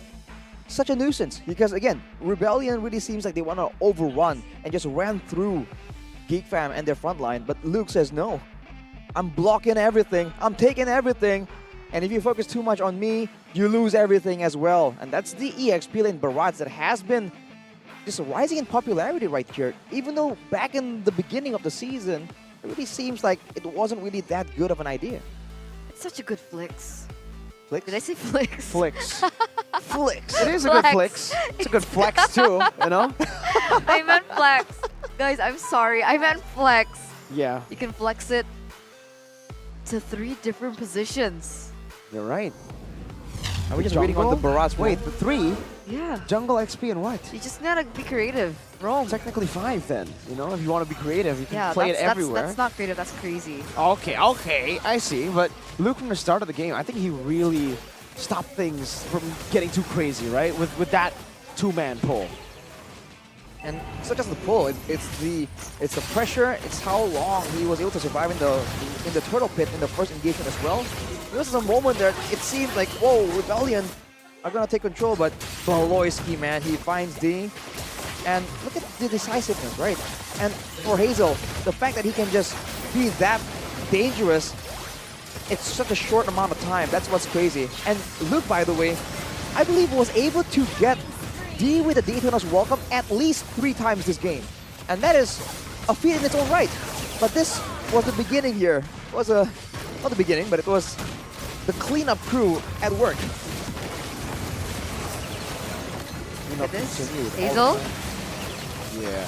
such a nuisance because, again, Rebellion really seems like they want to overrun and just ran through Geek Fam and their front line. But Luke says, no, I'm blocking everything. I'm taking everything. And if you focus too much on me, you lose everything as well. And that's the EXP lane Barats that has been just rising in popularity right here. Even though back in the beginning of the season, it really seems like it wasn't really that good of an idea. It's such a good flicks. Flicks? Did I say flicks? Flicks. Flicks. It is a good flicks. It's a good flex too, you know? I meant flex. Guys, I'm sorry. I meant flex. Yeah. You can flex it to 3 different positions. You're right. Are we just waiting on the Barats? Wait, the 3? Yeah. Jungle XP and what? You just gotta be creative. Roam. Technically 5 then. You know, if you want to be creative, you can play it everywhere. That's not creative, that's crazy. Okay, I see. But Luke from the start of the game, I think he really stopped things from getting too crazy, right? With that 2-man pull. And it's not just the pull, it's the pressure, it's how long he was able to survive in the turtle pit in the first engagement as well. There was a moment there it seemed like, whoa, Rebellion are gonna take control, but Boloyski, man, he finds D. And look at the decisiveness, right? And for Hazel, the fact that he can just be that dangerous, it's such a short amount of time. That's what's crazy. And Luke, by the way, I believe was able to get D with the Daytona's welcome at least 3 times this game. And that is a feat in its own right. But this was the beginning here. It was not the beginning, but it was the cleanup crew at work. Hazel? Yeah.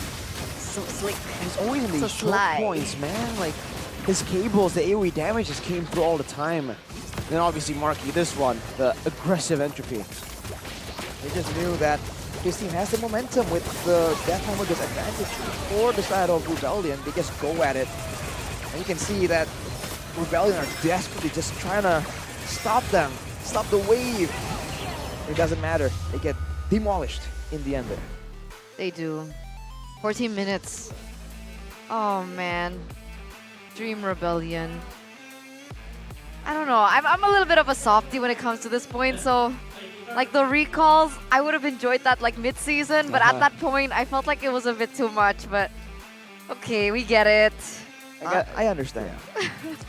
So slick. He's always in these So short sly. points, man. Like, his cables, the AoE damage just came through all the time. Then obviously Marky, this one, the aggressive entropy. They just knew that his team has the momentum with the Death Hammer's advantage for the side of Rebellion. They just go at it. And you can see that Rebellion are desperately just trying to stop them, stop the wave. It doesn't matter. They get demolished in the end there. They do. 14 minutes. Oh man. Dream Rebellion. I don't know. I'm a little bit of a softie when it comes to this point, so like the recalls, I would have enjoyed that like mid-season, but at that point I felt like it was a bit too much, but okay, we get it. I understand.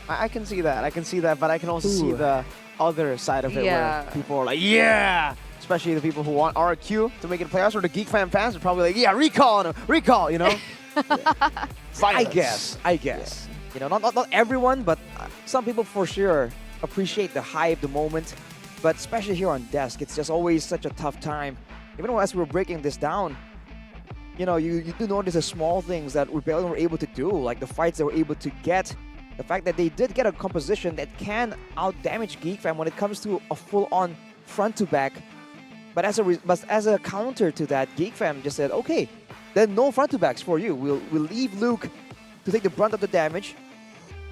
I can see that. I can see that, but I can also see the other side of it Yeah. where people are like, yeah! Especially the people who want RQ to make it playoffs, or the Geek fans are probably like, yeah, recall, you know? I guess. You know, not everyone, but some people for sure appreciate the hype, the moment. But especially here on Desk, it's just always such a tough time. Even as we were breaking this down, you know, you do notice the small things that Rebellion were able to do, like the fights they were able to get, the fact that they did get a composition that can out-damage Geek Fam when it comes to a full-on front-to-back. But as a counter to that, Geek Fam just said, okay, then no front-to-backs for you. We'll leave Luke to take the brunt of the damage.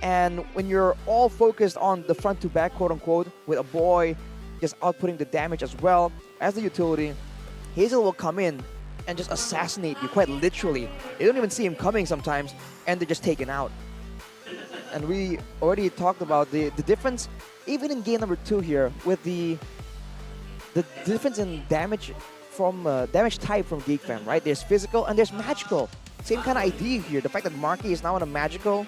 And when you're all focused on the front-to-back, quote-unquote, with a boy just outputting the damage as well as the utility, Hazel will come in and just assassinate you, quite literally. You don't even see him coming sometimes, and they're just taken out. And we already talked about the difference, even in game number 2 here, with the difference in damage from damage type from Geek Fam, right? There's physical and there's magical. Same kind of idea here. The fact that Marky is now on a magical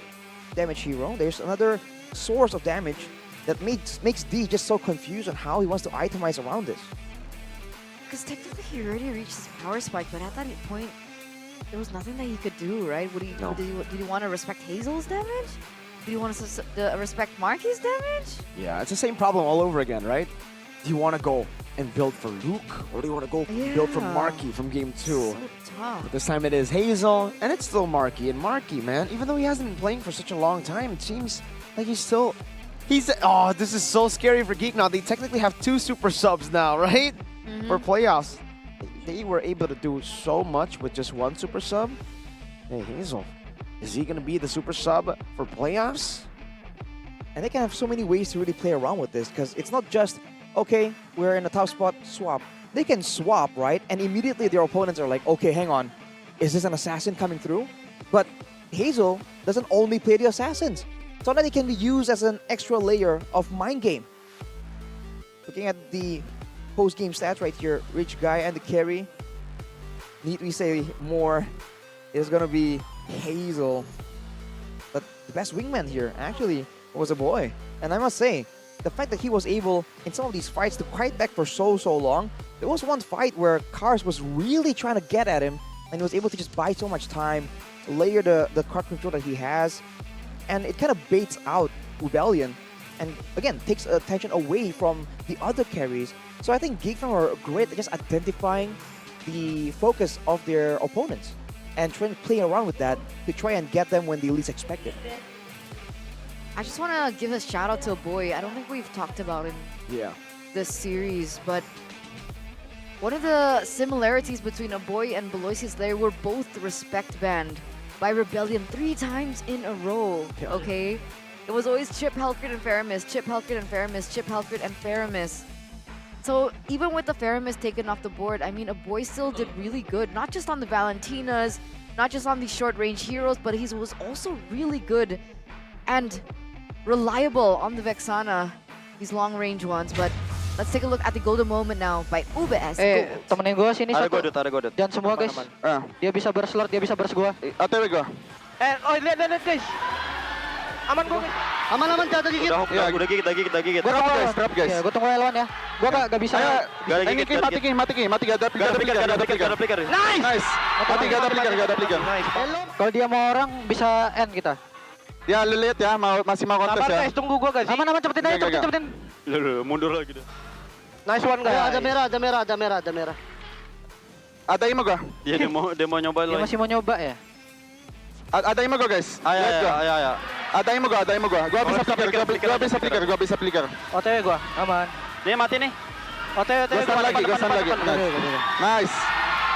damage hero, there's another source of damage that makes D just so confused on how he wants to itemize around this. Because technically he already reached his power spike, but at that point, there was nothing that he could do, right? Did you want to respect Hazel's damage? Did you want to respect Marky's damage? Yeah, it's the same problem all over again, right? Do you want to go and build for Luke, or do you want to go build for Marky from game 2? So tough. But this time it is Hazel, and it's still Marky. And Marky, man, even though he hasn't been playing for such a long time, it seems like oh, this is so scary for Geek now. They technically have 2 super subs now, right? For playoffs. They were able to do so much with just 1 super sub. Hey, Hazel, is he going to be the super sub for playoffs? And they can have so many ways to really play around with this, because it's not just, okay, we're in a tough spot, swap. They can swap, right? And immediately their opponents are like, okay, hang on. Is this an assassin coming through? But Hazel doesn't only play the assassins. So now they can be used as an extra layer of mind game. Looking at the post-game stats right here, Rich Guy and the carry. Need we say more? It's gonna be Hazel. But the best wingman here actually was a boy. And I must say, the fact that he was able in some of these fights to fight back for so long. There was one fight where Cars was really trying to get at him, and he was able to just buy so much time, layer the card control that he has, and it kind of baits out Rebellion, and again takes attention away from the other carries. So I think Geek Fam are great at just identifying the focus of their opponents and trying to play around with that to try and get them when they least expect it. I just want to give a shout out to a boy. I don't think we've talked about him this series, but one of the similarities between a boy and Belois is they were both respect banned by Rebellion 3 times in a row, okay? It was always Chip, Helcrit, and Faramis, Chip, Helcrit, and Faramis, Chip, Helcrit, and Faramis. So even with the Faramis taken off the board, I mean, a boy still did really good, not just on the Valentinas, not just on the short-range heroes, but he was also really good and reliable on the Vexana, these long-range ones. But let's take a look at the golden moment now by UBS. Temenin gue sini Ada satu. godot, ada godot. Jangan semua guys. Dia bisa burst Lord, dia bisa burst gue. OTW gue. Lihat guys. Aman gue guys. Aman jatuh gigit. Udah gigit. Gue Drop guys. Gue tunggu Elwan ya. Gue gak bisa. Gak ada gigit. Mati gak ada flicker. Nice. Mati gak ada flicker. Kalau dia mau orang bisa end kita. Ya lu lihat ya, masih mau kontes Sabar ya. guys, tunggu gue guys. Aman cepetin aja, cepetin. Lu mundur lagi deh. Nice one guys. Ada merah. Ada imo gua? Dia mau nyoba Dia masih mau nyoba ya? Ada imo gua guys. Ayo. Ada imo gua. Gua bisa flicker. OTW gue, aman. Dia mati nih. OTW Gua stun lagi. Nice.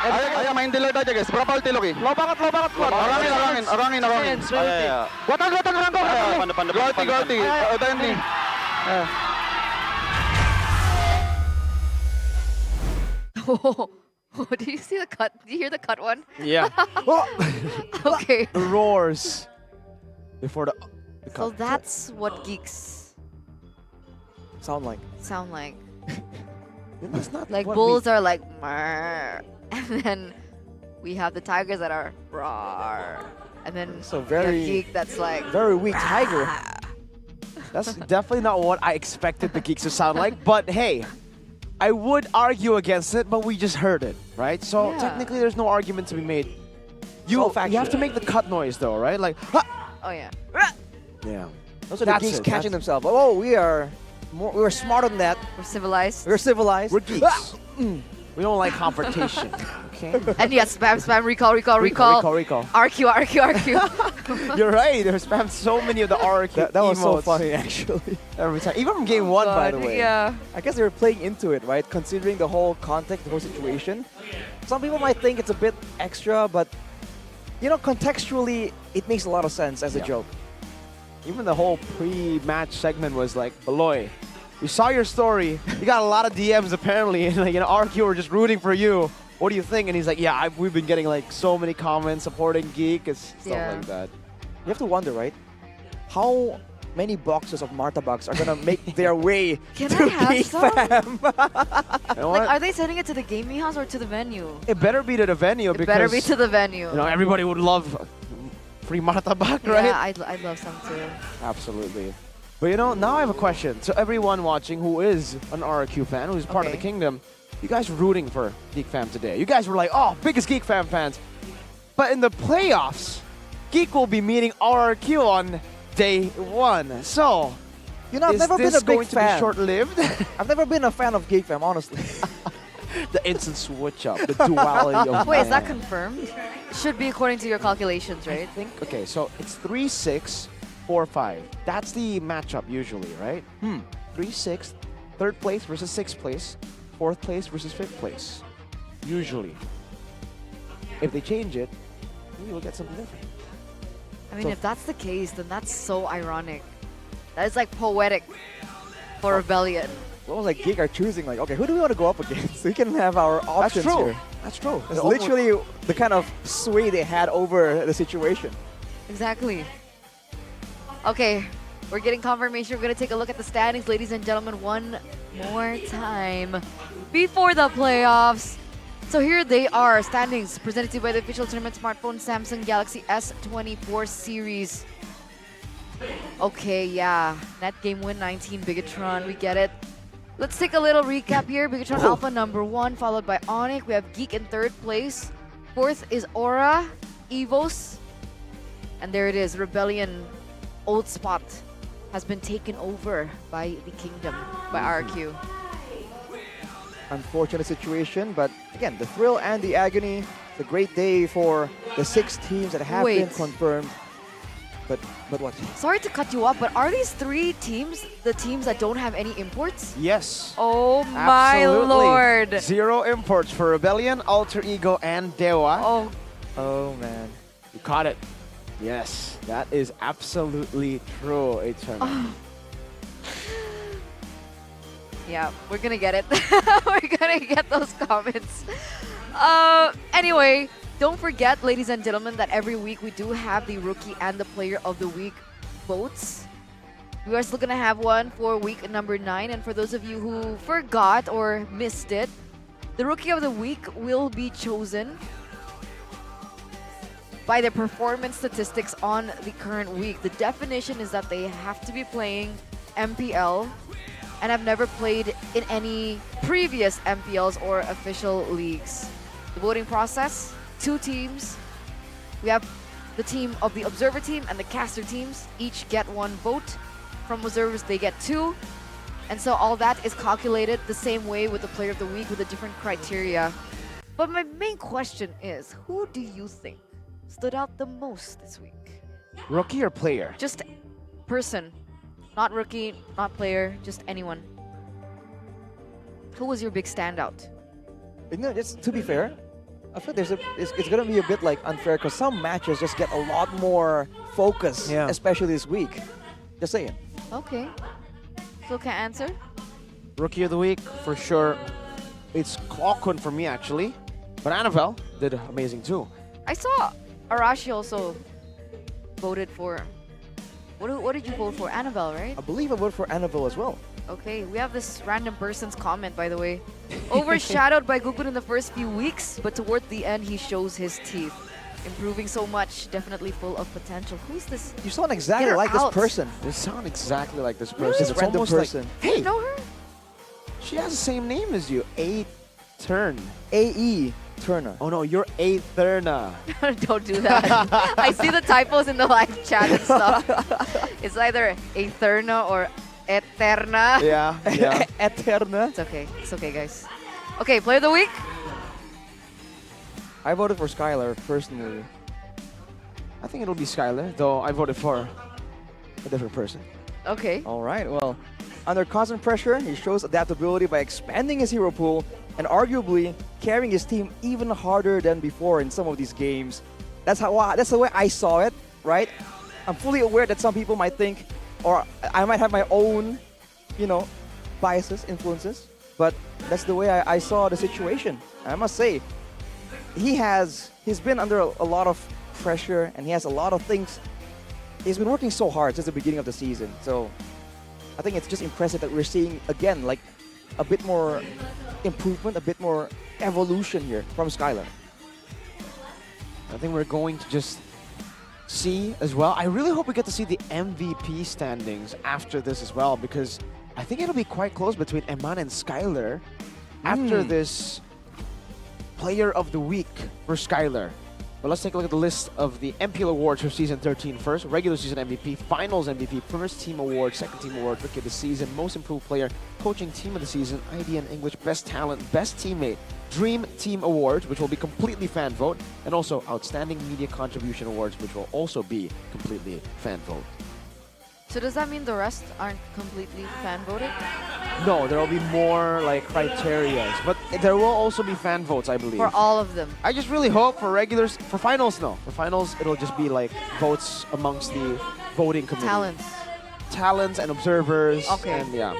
Ayo main delete aja guys. Berapa ulti lo Ki? Low banget. Orangin. Ayo. Gua tahan orang gua. Depan. Gua ulti. Udah ini. Oh, did you see the cut? Did you hear the cut one? Yeah. Okay. The roars before the So that's what geeks sound like. That's not Like what bulls are like "Marr," and then we have the tigers that are roar, and then So we have very- geek that's like very weak tiger. That's definitely not what I expected the geeks to sound like. But hey, I would argue against it, but we just heard it, right? So Yeah. technically, there's no argument to be made. You have to make the cut noise though, right? Like, ha! Oh yeah. Yeah. Those are the geeks catching themselves. Oh, we are smarter than that. We're civilized. We're civilized. We're geeks. We don't like confrontation. Okay. And yes, spam, recall. Recall. RQ. You're right. There's spammed so many of the RQ That was so emotes funny, actually. every time. Even from game one, by the way. Yeah. I guess they were playing into it, right? Considering the whole context, the whole situation. Some people might think it's a bit extra, but you know, contextually, it makes a lot of sense as a joke. Even the whole pre-match segment was like, Beloy, we saw your story. You got a lot of DMs apparently, and like, RQ were just rooting for you. What do you think? And he's like, yeah, we've been getting like so many comments supporting Geek and stuff like that. You have to wonder, right? How many boxes of Martabugs are gonna make their way Can to I have Geek some? Fam? You know Like, what? are they sending it to the gaming house or to the venue? It better be to the venue because Better be to the venue. you know everybody would love free Martabak, right? Yeah, I'd love some too. Absolutely. But you know, now I have a question. So everyone watching who is an RQ fan, who's part of the kingdom, you guys were rooting for Geek Fam today. You guys were like, oh, biggest Geek Fam fans. But in the playoffs, Geek will be meeting RQ on day one. So, You know, I've is never been this a big going to fan. be short-lived? I've never been a fan of Geek Fam, honestly. The instant switch up, the duality of Wait, is that man. confirmed? It should be according to your calculations, right? I think, okay, so it's 3-6, 4-5. That's the matchup usually, right? 3-6, third place versus sixth place, fourth place versus fifth place. Usually. If they change it, maybe we'll get something different. I mean, So- if that's the case, then that's so ironic. That is like poetic for Rebellion. It's almost like Geek are choosing, like, okay, who do we want to go up against? We can have our options true. here. That's true. It's literally the kind of sway they had over the situation. Exactly. Okay, we're getting confirmation. We're going to take a look at the standings, ladies and gentlemen, one more time before the playoffs. So here they are, standings presented to you by the official tournament smartphone Samsung Galaxy S24 series. Okay, yeah, net game win 19, Bigatron, we get it. Let's take a little recap here. Bigatron Alpha #1, followed by Onyx. We have Geek in third place. Fourth is Aura, Evos, and there it is, Rebellion old spot has been taken over by the Kingdom, by RQ. Unfortunate situation, but again, the thrill and the agony. It's a great day for the 6 teams that have been Wait. confirmed. But what? Sorry to cut you off, but are these 3 teams the teams that don't have any imports? Yes. Oh my Absolutely. lord. 0 imports for Rebellion, Alter Ego, and Dewa. Oh man. You caught it. Yes, that is absolutely true, Eternal. Yeah, we're gonna get it. We're gonna get those comments. Anyway, don't forget, ladies and gentlemen, that every week we do have the Rookie and the Player of the Week votes. We are still gonna have one for week number 9, and for those of you who forgot or missed it, the Rookie of the Week will be chosen by their performance statistics on the current week. The definition is that they have to be playing MPL and have never played in any previous MPLs or official leagues. The voting process, 2 teams. We have the team of the observer team and the caster teams. Each get 1 vote. From observers, they get 2. And so all that is calculated the same way with the Player of the Week with a different criteria. But my main question is, who do you think stood out the most this week? Rookie or player? Just person. Not rookie, not player, just anyone. Who was your big standout? Just to be fair, I feel it's going to be a bit like unfair because some matches just get a lot more focus, especially this week. Just saying. Okay. So can I answer? Rookie of the Week, for sure. It's Clockun for me, actually. But Annabelle did amazing, too. I saw Arashi also voted for... What did you vote for? Annabelle, right? I believe I voted for Annabelle as well. Okay, we have this random person's comment, by the way. Overshadowed by Gukun in the first few weeks, but toward the end, he shows his teeth. Improving so much, definitely full of potential. Who's this? You sound exactly like this person. You sound exactly like this person. Really? This random person. Do you know her? She has the same name as you. A-Turn. A-E. Turner. Oh no, you're A-Thurna. Don't do that. I see the typos in the live chat and stuff. It's either Eterna or Eterna. Yeah. Eterna. It's okay, guys. Okay, Player of the Week. I voted for Skylar personally. I think it'll be Skylar, though I voted for a different person. Okay. All right, well, under constant pressure, he shows adaptability by expanding his hero pool and arguably carrying his team even harder than before in some of these games. That's the way I saw it, right? I'm fully aware that some people might think, or I might have my own, biases, influences, but that's the way I saw the situation. I must say, he's been under a lot of pressure and he has a lot of things. He's been working so hard since the beginning of the season. So I think it's just impressive that we're seeing, again, like a bit more improvement, a bit more evolution here from Skylar. I think we're going to just see as well. I really hope we get to see the MVP standings after this as well, because I think it'll be quite close between Eman and Skylar after this Player of the Week for Skylar. But let's take a look at the list of the MPL awards for Season 13 first. Regular Season MVP, Finals MVP, First Team Award, Second Team Award, Rookie of the Season, Most Improved Player, Coaching Team of the Season, ID and English, Best Talent, Best Teammate, Dream Team Awards, which will be completely fan vote, and also Outstanding Media Contribution Awards, which will also be completely fan vote. So does that mean the rest aren't completely fan voted? No, there will be more like criteria, but there will also be fan votes, I believe. For all of them? I just really hope for regulars, for finals, no. For finals, it'll just be like votes amongst the voting committee. Talents and observers. Okay. And yeah.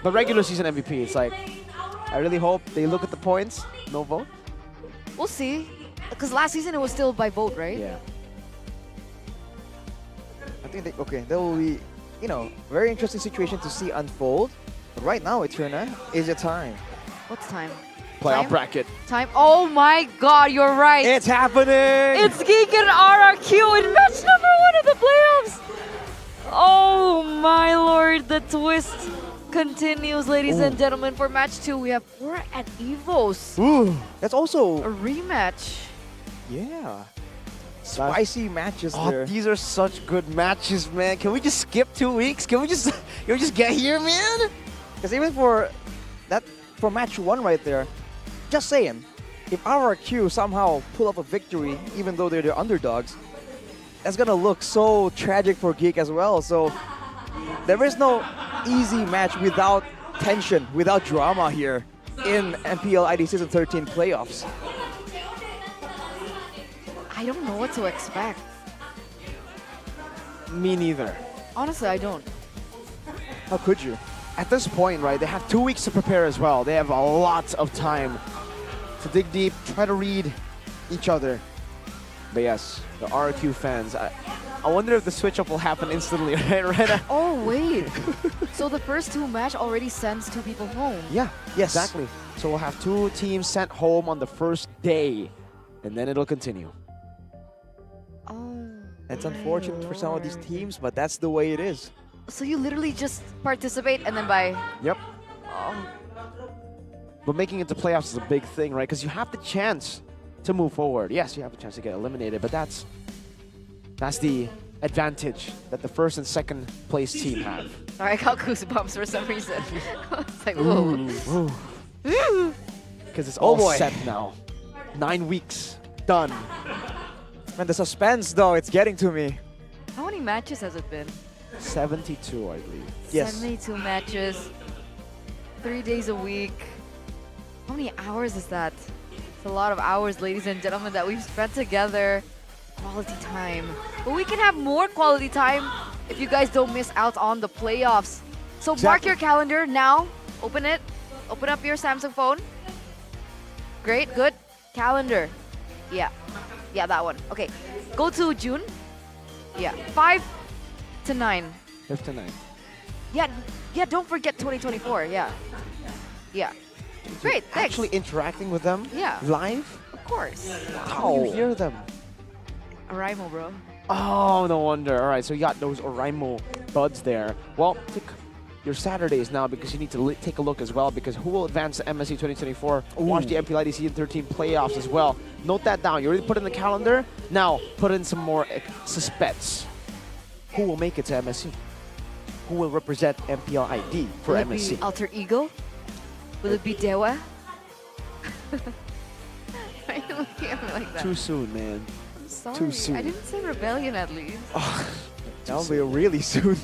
But regular season MVP, it's like, I really hope they look at the points, no vote. We'll see. Because last season it was still by vote, right? Yeah. I think that will be, very interesting situation to see unfold. But right now, Eterna, is it time? What's time? Playoff bracket. Time. Oh my god, you're right. It's happening! It's Geek and RRQ in match number 1 of the playoffs. Oh my lord, the twist continues, ladies and gentlemen. For match 2, we have 4 at Evos. Ooh, that's also a rematch. Yeah. Spicy matches there. These are such good matches, man. Can we just skip 2 weeks? Can we just get here, man? Because even for match 1 right there, just saying, if RRQ somehow pull up a victory, even though they're the underdogs, that's gonna look so tragic for Geek as well. So there is no easy match without tension, without drama here in MPL ID Season 13 playoffs. I don't know what to expect. Me neither. Honestly, I don't. How could you? at this point, right, they have 2 weeks to prepare as well. They have a lot of time to dig deep, try to read each other. But yes, the RQ fans, I wonder if the switch up will happen instantly, right now. Oh, wait. So the first 2 match already sends 2 people home. Yeah, yes. Exactly. So we'll have 2 teams sent home on the first day, and then it'll continue. Oh. It's unfortunate for some of these teams, but that's the way it is. So you literally just participate and then by... Yep. Oh. But making it to playoffs is a big thing, right? Because you have the chance to move forward. Yes, you have a chance to get eliminated, but that's the advantage that the first and second place team have. Sorry, I got goosebumps for some reason. It's like, whoa. Because it's all set now. 9 weeks. Done. Man, the suspense, though, it's getting to me. How many matches has it been? 72, I believe. Yes. 72 matches, 3 days a week. How many hours is that? It's a lot of hours, ladies and gentlemen, that we've spent together. Quality time. But we can have more quality time if you guys don't miss out on the playoffs. So mark your calendar now. Open it. Open up your Samsung phone. Great, good. Calendar. Yeah. Yeah, that one. Okay. Go to June. Yeah. 5 to 9. 5 to 9. Yeah, don't forget 2024. Yeah. Yeah. Great, thanks. Actually interacting with them? Yeah. Live? Of course. How do you hear them? Oraimo, bro. Oh, no wonder. All right, so you got those Oraimo buds there. Well, take your Saturdays now because you need to take a look as well because who will advance to MSC 2024? Watch the MPL ID Season 13 playoffs as well. Note that down. You already put in the calendar. Now, put in some more suspense. Who will make it to MSC? Who will represent MPL ID for Will MSC? it be Alter Ego? Will it be Dewa? Why are you looking at me like that? Too soon, man. I'm sorry. Too soon. I didn't say Rebellion at least. That'll be really soon.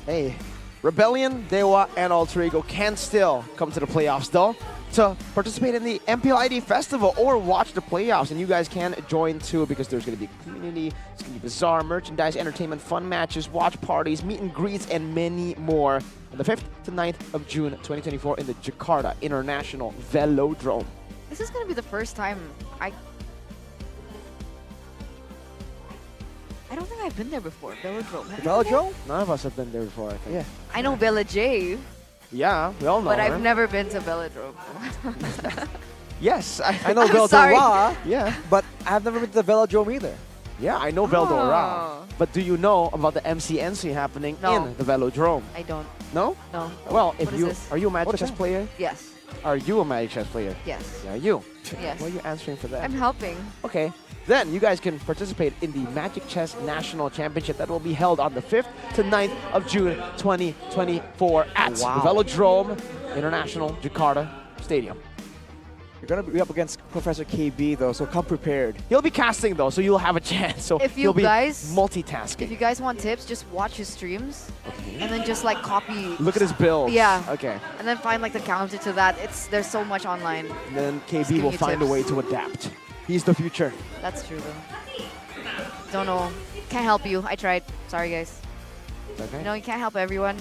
Hey, Rebellion, Dewa, and Alter Ego can still come to the playoffs though to participate in the MPL ID Festival or watch the playoffs. And you guys can join too because there's going to be community, it's going to be bazaar, merchandise, entertainment, fun matches, watch parties, meet and greets, and many more on the 5th to 9th of June 2024 in the Jakarta International Velodrome. This is going to be the first time I don't think I've been there before. Velodrome. Have you been there? Velodrome? None of us have been there before, I think. Yeah. I know Bella J, Yeah, we all know but her. I've never been to Velodrome. Yes, I know I'm sorry. Veldora, yeah, but I've never been to the Velodrome either. Yeah, I know Veldora. But do you know about the MCNC happening No. in the Velodrome? I don't. No? No. Well, if What is you this? are you a Magic What is Chess that? player? Yes. Are you a Magic Chess player? Yes. Yeah, you. Yes. Why are you answering for that? I'm helping. Okay. Then you guys can participate in the Magic Chess National Championship that will be held on the 5th to 9th of June 2024 at the Velodrome International Jakarta Stadium. You're going to be up against Professor KB though, so come prepared. He'll be casting though, so you'll have a chance. So If you he'll be guys- multitasking. If you guys want tips, just watch his streams and then just like copy. Look at his build. Yeah. Okay. And then find like the counter to that. There's so much online. And then Just KB give will you find a tips. way to adapt. He's the future. That's true though. Don't know. Can't help you. I tried. Sorry guys. Okay. You know you can't help everyone.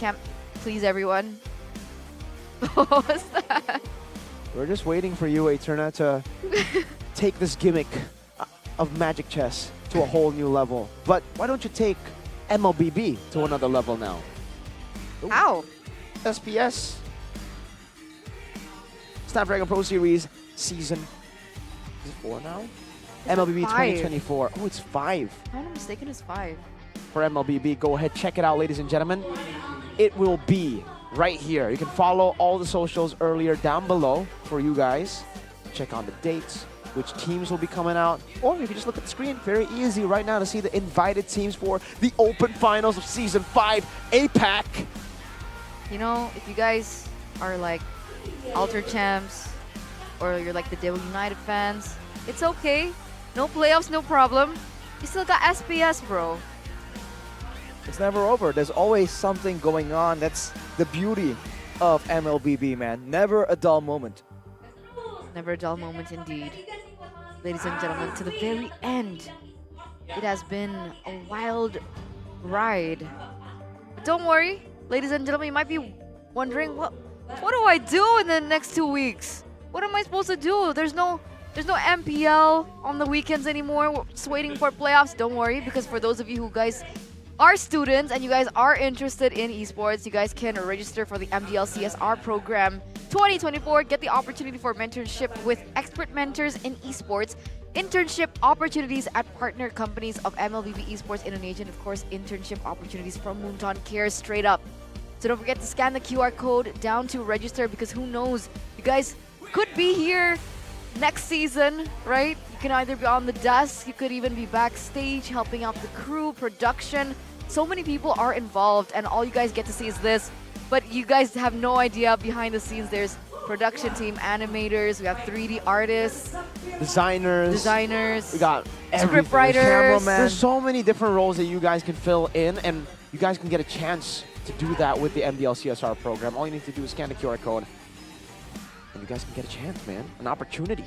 Can't please everyone. What was that? We're just waiting for you, Eterna, to take this gimmick of Magic Chess to a whole new level. But why don't you take MLBB to another level now? Ooh. How? SPS. Snapdragon Pro Series Season. Is it 4 now? MLBB 5. 2024. Oh, it's 5 If I'm not mistaken, it's 5. for MLBB. Go ahead, check it out, ladies and gentlemen. It will be right here. You can follow all the socials earlier down below for you guys. Check on the dates, which teams will be coming out. Or you can just look at the screen. Very easy right now to see the invited teams for the Open Finals of Season 5 APAC. You know, if you guys are like Alter Champs or you're like the Devil United fans, it's okay. No playoffs, no problem. You still got SPS, bro. It's never over. There's always something going on. That's the beauty of MLBB, man. Never a dull moment. Never a dull moment indeed. Ladies and gentlemen, to the very end, it has been a wild ride. But don't worry, ladies and gentlemen, you might be wondering, what do I do in the next 2 weeks? What am I supposed to do? There's no MPL on the weekends anymore. We're just waiting for playoffs. Don't worry, because for those of you who guys are students and you guys are interested in esports, you guys can register for the MDL CSR program 2024. Get the opportunity for mentorship with expert mentors in esports, internship opportunities at partner companies of MLBB Esports Indonesia, and of course, internship opportunities from Moonton Cares straight up. So don't forget to scan the QR code down to register, because who knows, you guys could be here next season, right? You can either be on the desk, you could even be backstage helping out the crew, production. So many people are involved, and all you guys get to see is this, but you guys have no idea behind the scenes. There's production team, animators, we have 3D artists, designers. We got script writers, cameramen. There's so many different roles that you guys can fill in, and you guys can get a chance to do that with the MDL CSR program. All you need to do is scan the QR code, and you guys can get a chance, man, an opportunity.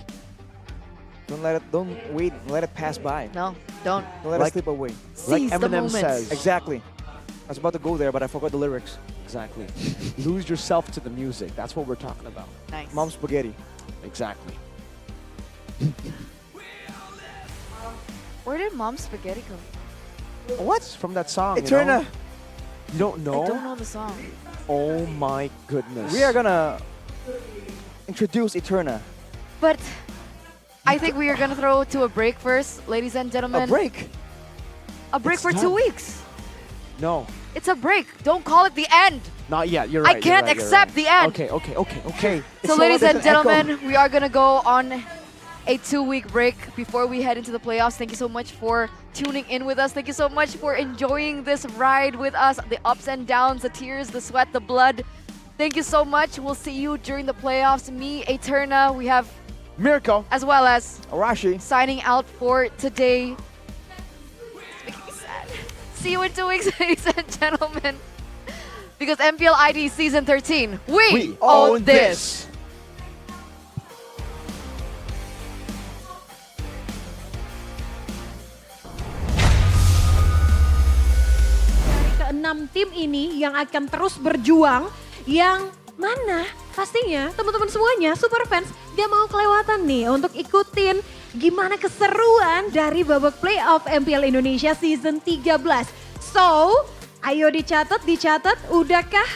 Don't wait, let it pass by. No, don't. Don't let it slip away. Seize like the Eminem moment. says. Exactly. I was about to go there, but I forgot the lyrics. Exactly. Lose yourself to the music. That's what we're talking about. Nice. Mom spaghetti. Exactly. Where did Mom Spaghetti come from? What's from that song? Eterna. You don't know? I don't know the song. Oh my goodness. We are gonna introduce Eterna. But I think we are gonna throw to a break first, ladies and gentlemen. A break? A break It's for done. 2 weeks. No. It's a break. Don't call it the end. Not yet. You're right. I can't you're right, accept the end. Okay. So ladies and gentlemen, we are gonna go on a 2-week break before we head into the playoffs. Thank you so much for tuning in with us. Thank you so much for enjoying this ride with us. The ups and downs, the tears, the sweat, the blood. Thank you so much. We'll see you during the playoffs. Me, Eterna, we have Mirko, as well as Arashi, signing out for today. It's making me sad. See you in 2 weeks, ladies and gentlemen. Because MPL ID Season 13, we own this. Keenam tim ini yang akan terus berjuang, yang mana pastinya teman-teman semuanya super fans gak mau kelewatan nih untuk ikutin gimana keseruan dari babak playoff MPL Indonesia Season 13. So, ayo dicatat, udahkah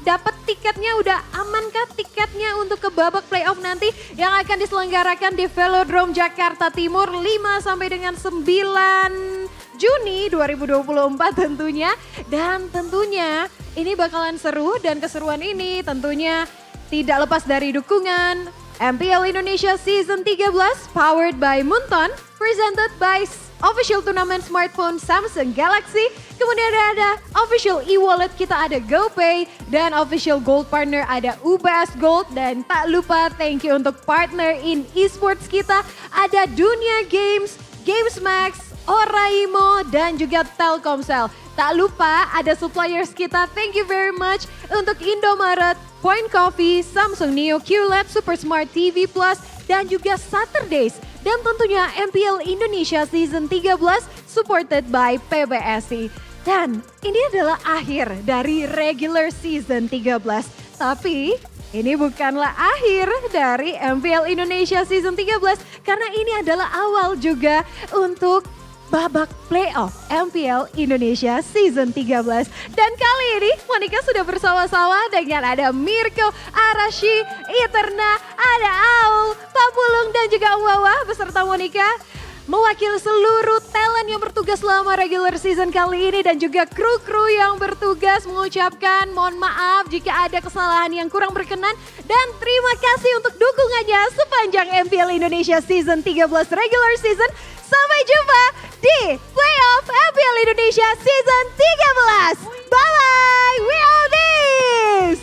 dapat tiketnya, udah amankah tiketnya untuk ke babak playoff nanti yang akan diselenggarakan di Velodrome Jakarta Timur 5 sampai dengan 9 Juni 2024 tentunya. Dan tentunya ini bakalan seru, dan keseruan ini tentunya tidak lepas dari dukungan MPL Indonesia Season 13 powered by Moonton, presented by official turnamen smartphone Samsung Galaxy. Kemudian ada official e-wallet kita ada GoPay, dan official gold partner ada UBS Gold. Dan tak lupa thank you untuk partner in esports kita ada Dunia Games, Games Max, Oraimo, dan juga Telkomsel. Tak lupa ada suppliers kita, thank you very much untuk Indomaret, Point Coffee, Samsung Neo QLED, Super Smart TV Plus, dan juga Saturdays. Dan tentunya MPL Indonesia Season 13 supported by PBSI. Dan ini adalah akhir dari regular season 13. Tapi ini bukanlah akhir dari MPL Indonesia Season 13 karena ini adalah awal juga untuk babak playoff MPL Indonesia Season 13. Dan kali ini Monica sudah bersama-sama dengan ada Mirko, Arashi, Eterna, ada Aul, Pak Pulung, dan juga Om Wawa beserta Monica. Mewakili seluruh talent yang bertugas selama regular season kali ini dan juga kru-kru yang bertugas mengucapkan mohon maaf jika ada kesalahan yang kurang berkenan. Dan terima kasih untuk dukungannya sepanjang MPL Indonesia Season 13 regular season. Sampai jumpa di playoff MPL Indonesia Season 13. Bye-bye, we all this!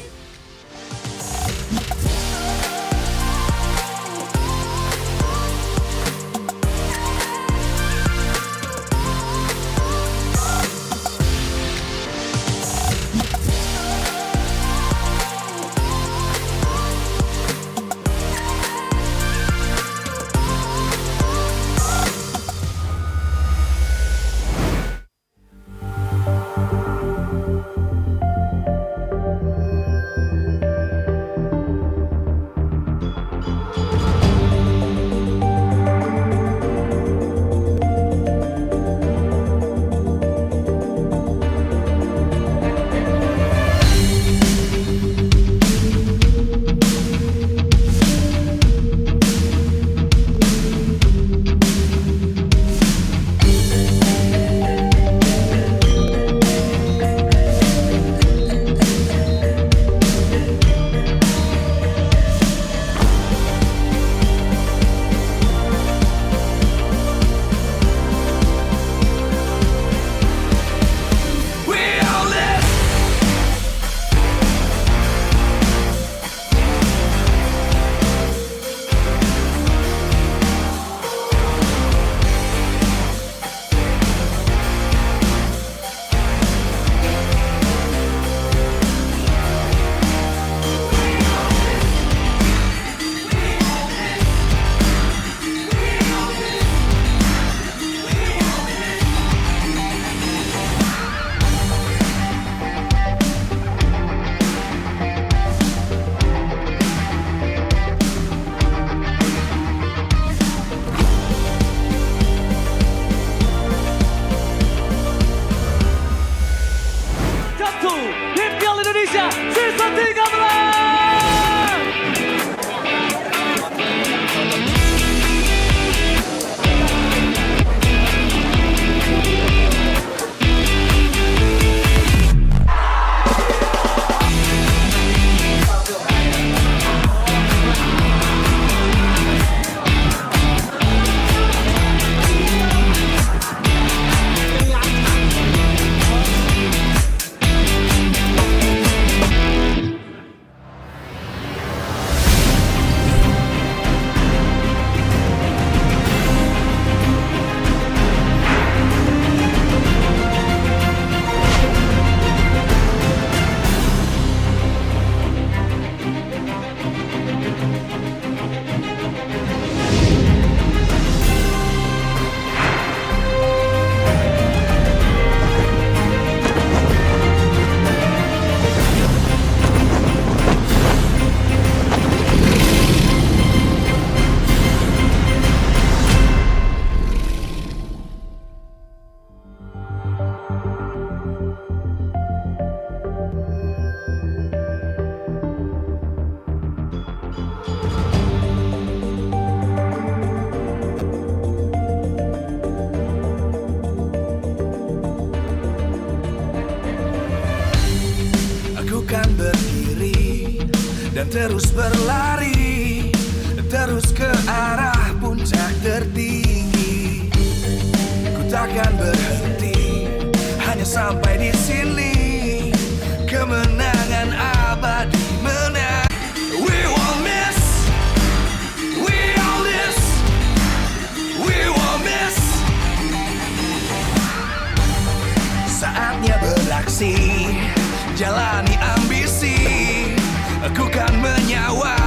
dan terus berlari, terus ke arah puncak tertinggi. Ku takkan berhenti, hanya sampai di sini. Kemenangan abadi menang. We won't miss, we all this, we won't miss. Saatnya beraksi, jalani ambisi, aku kan menyawa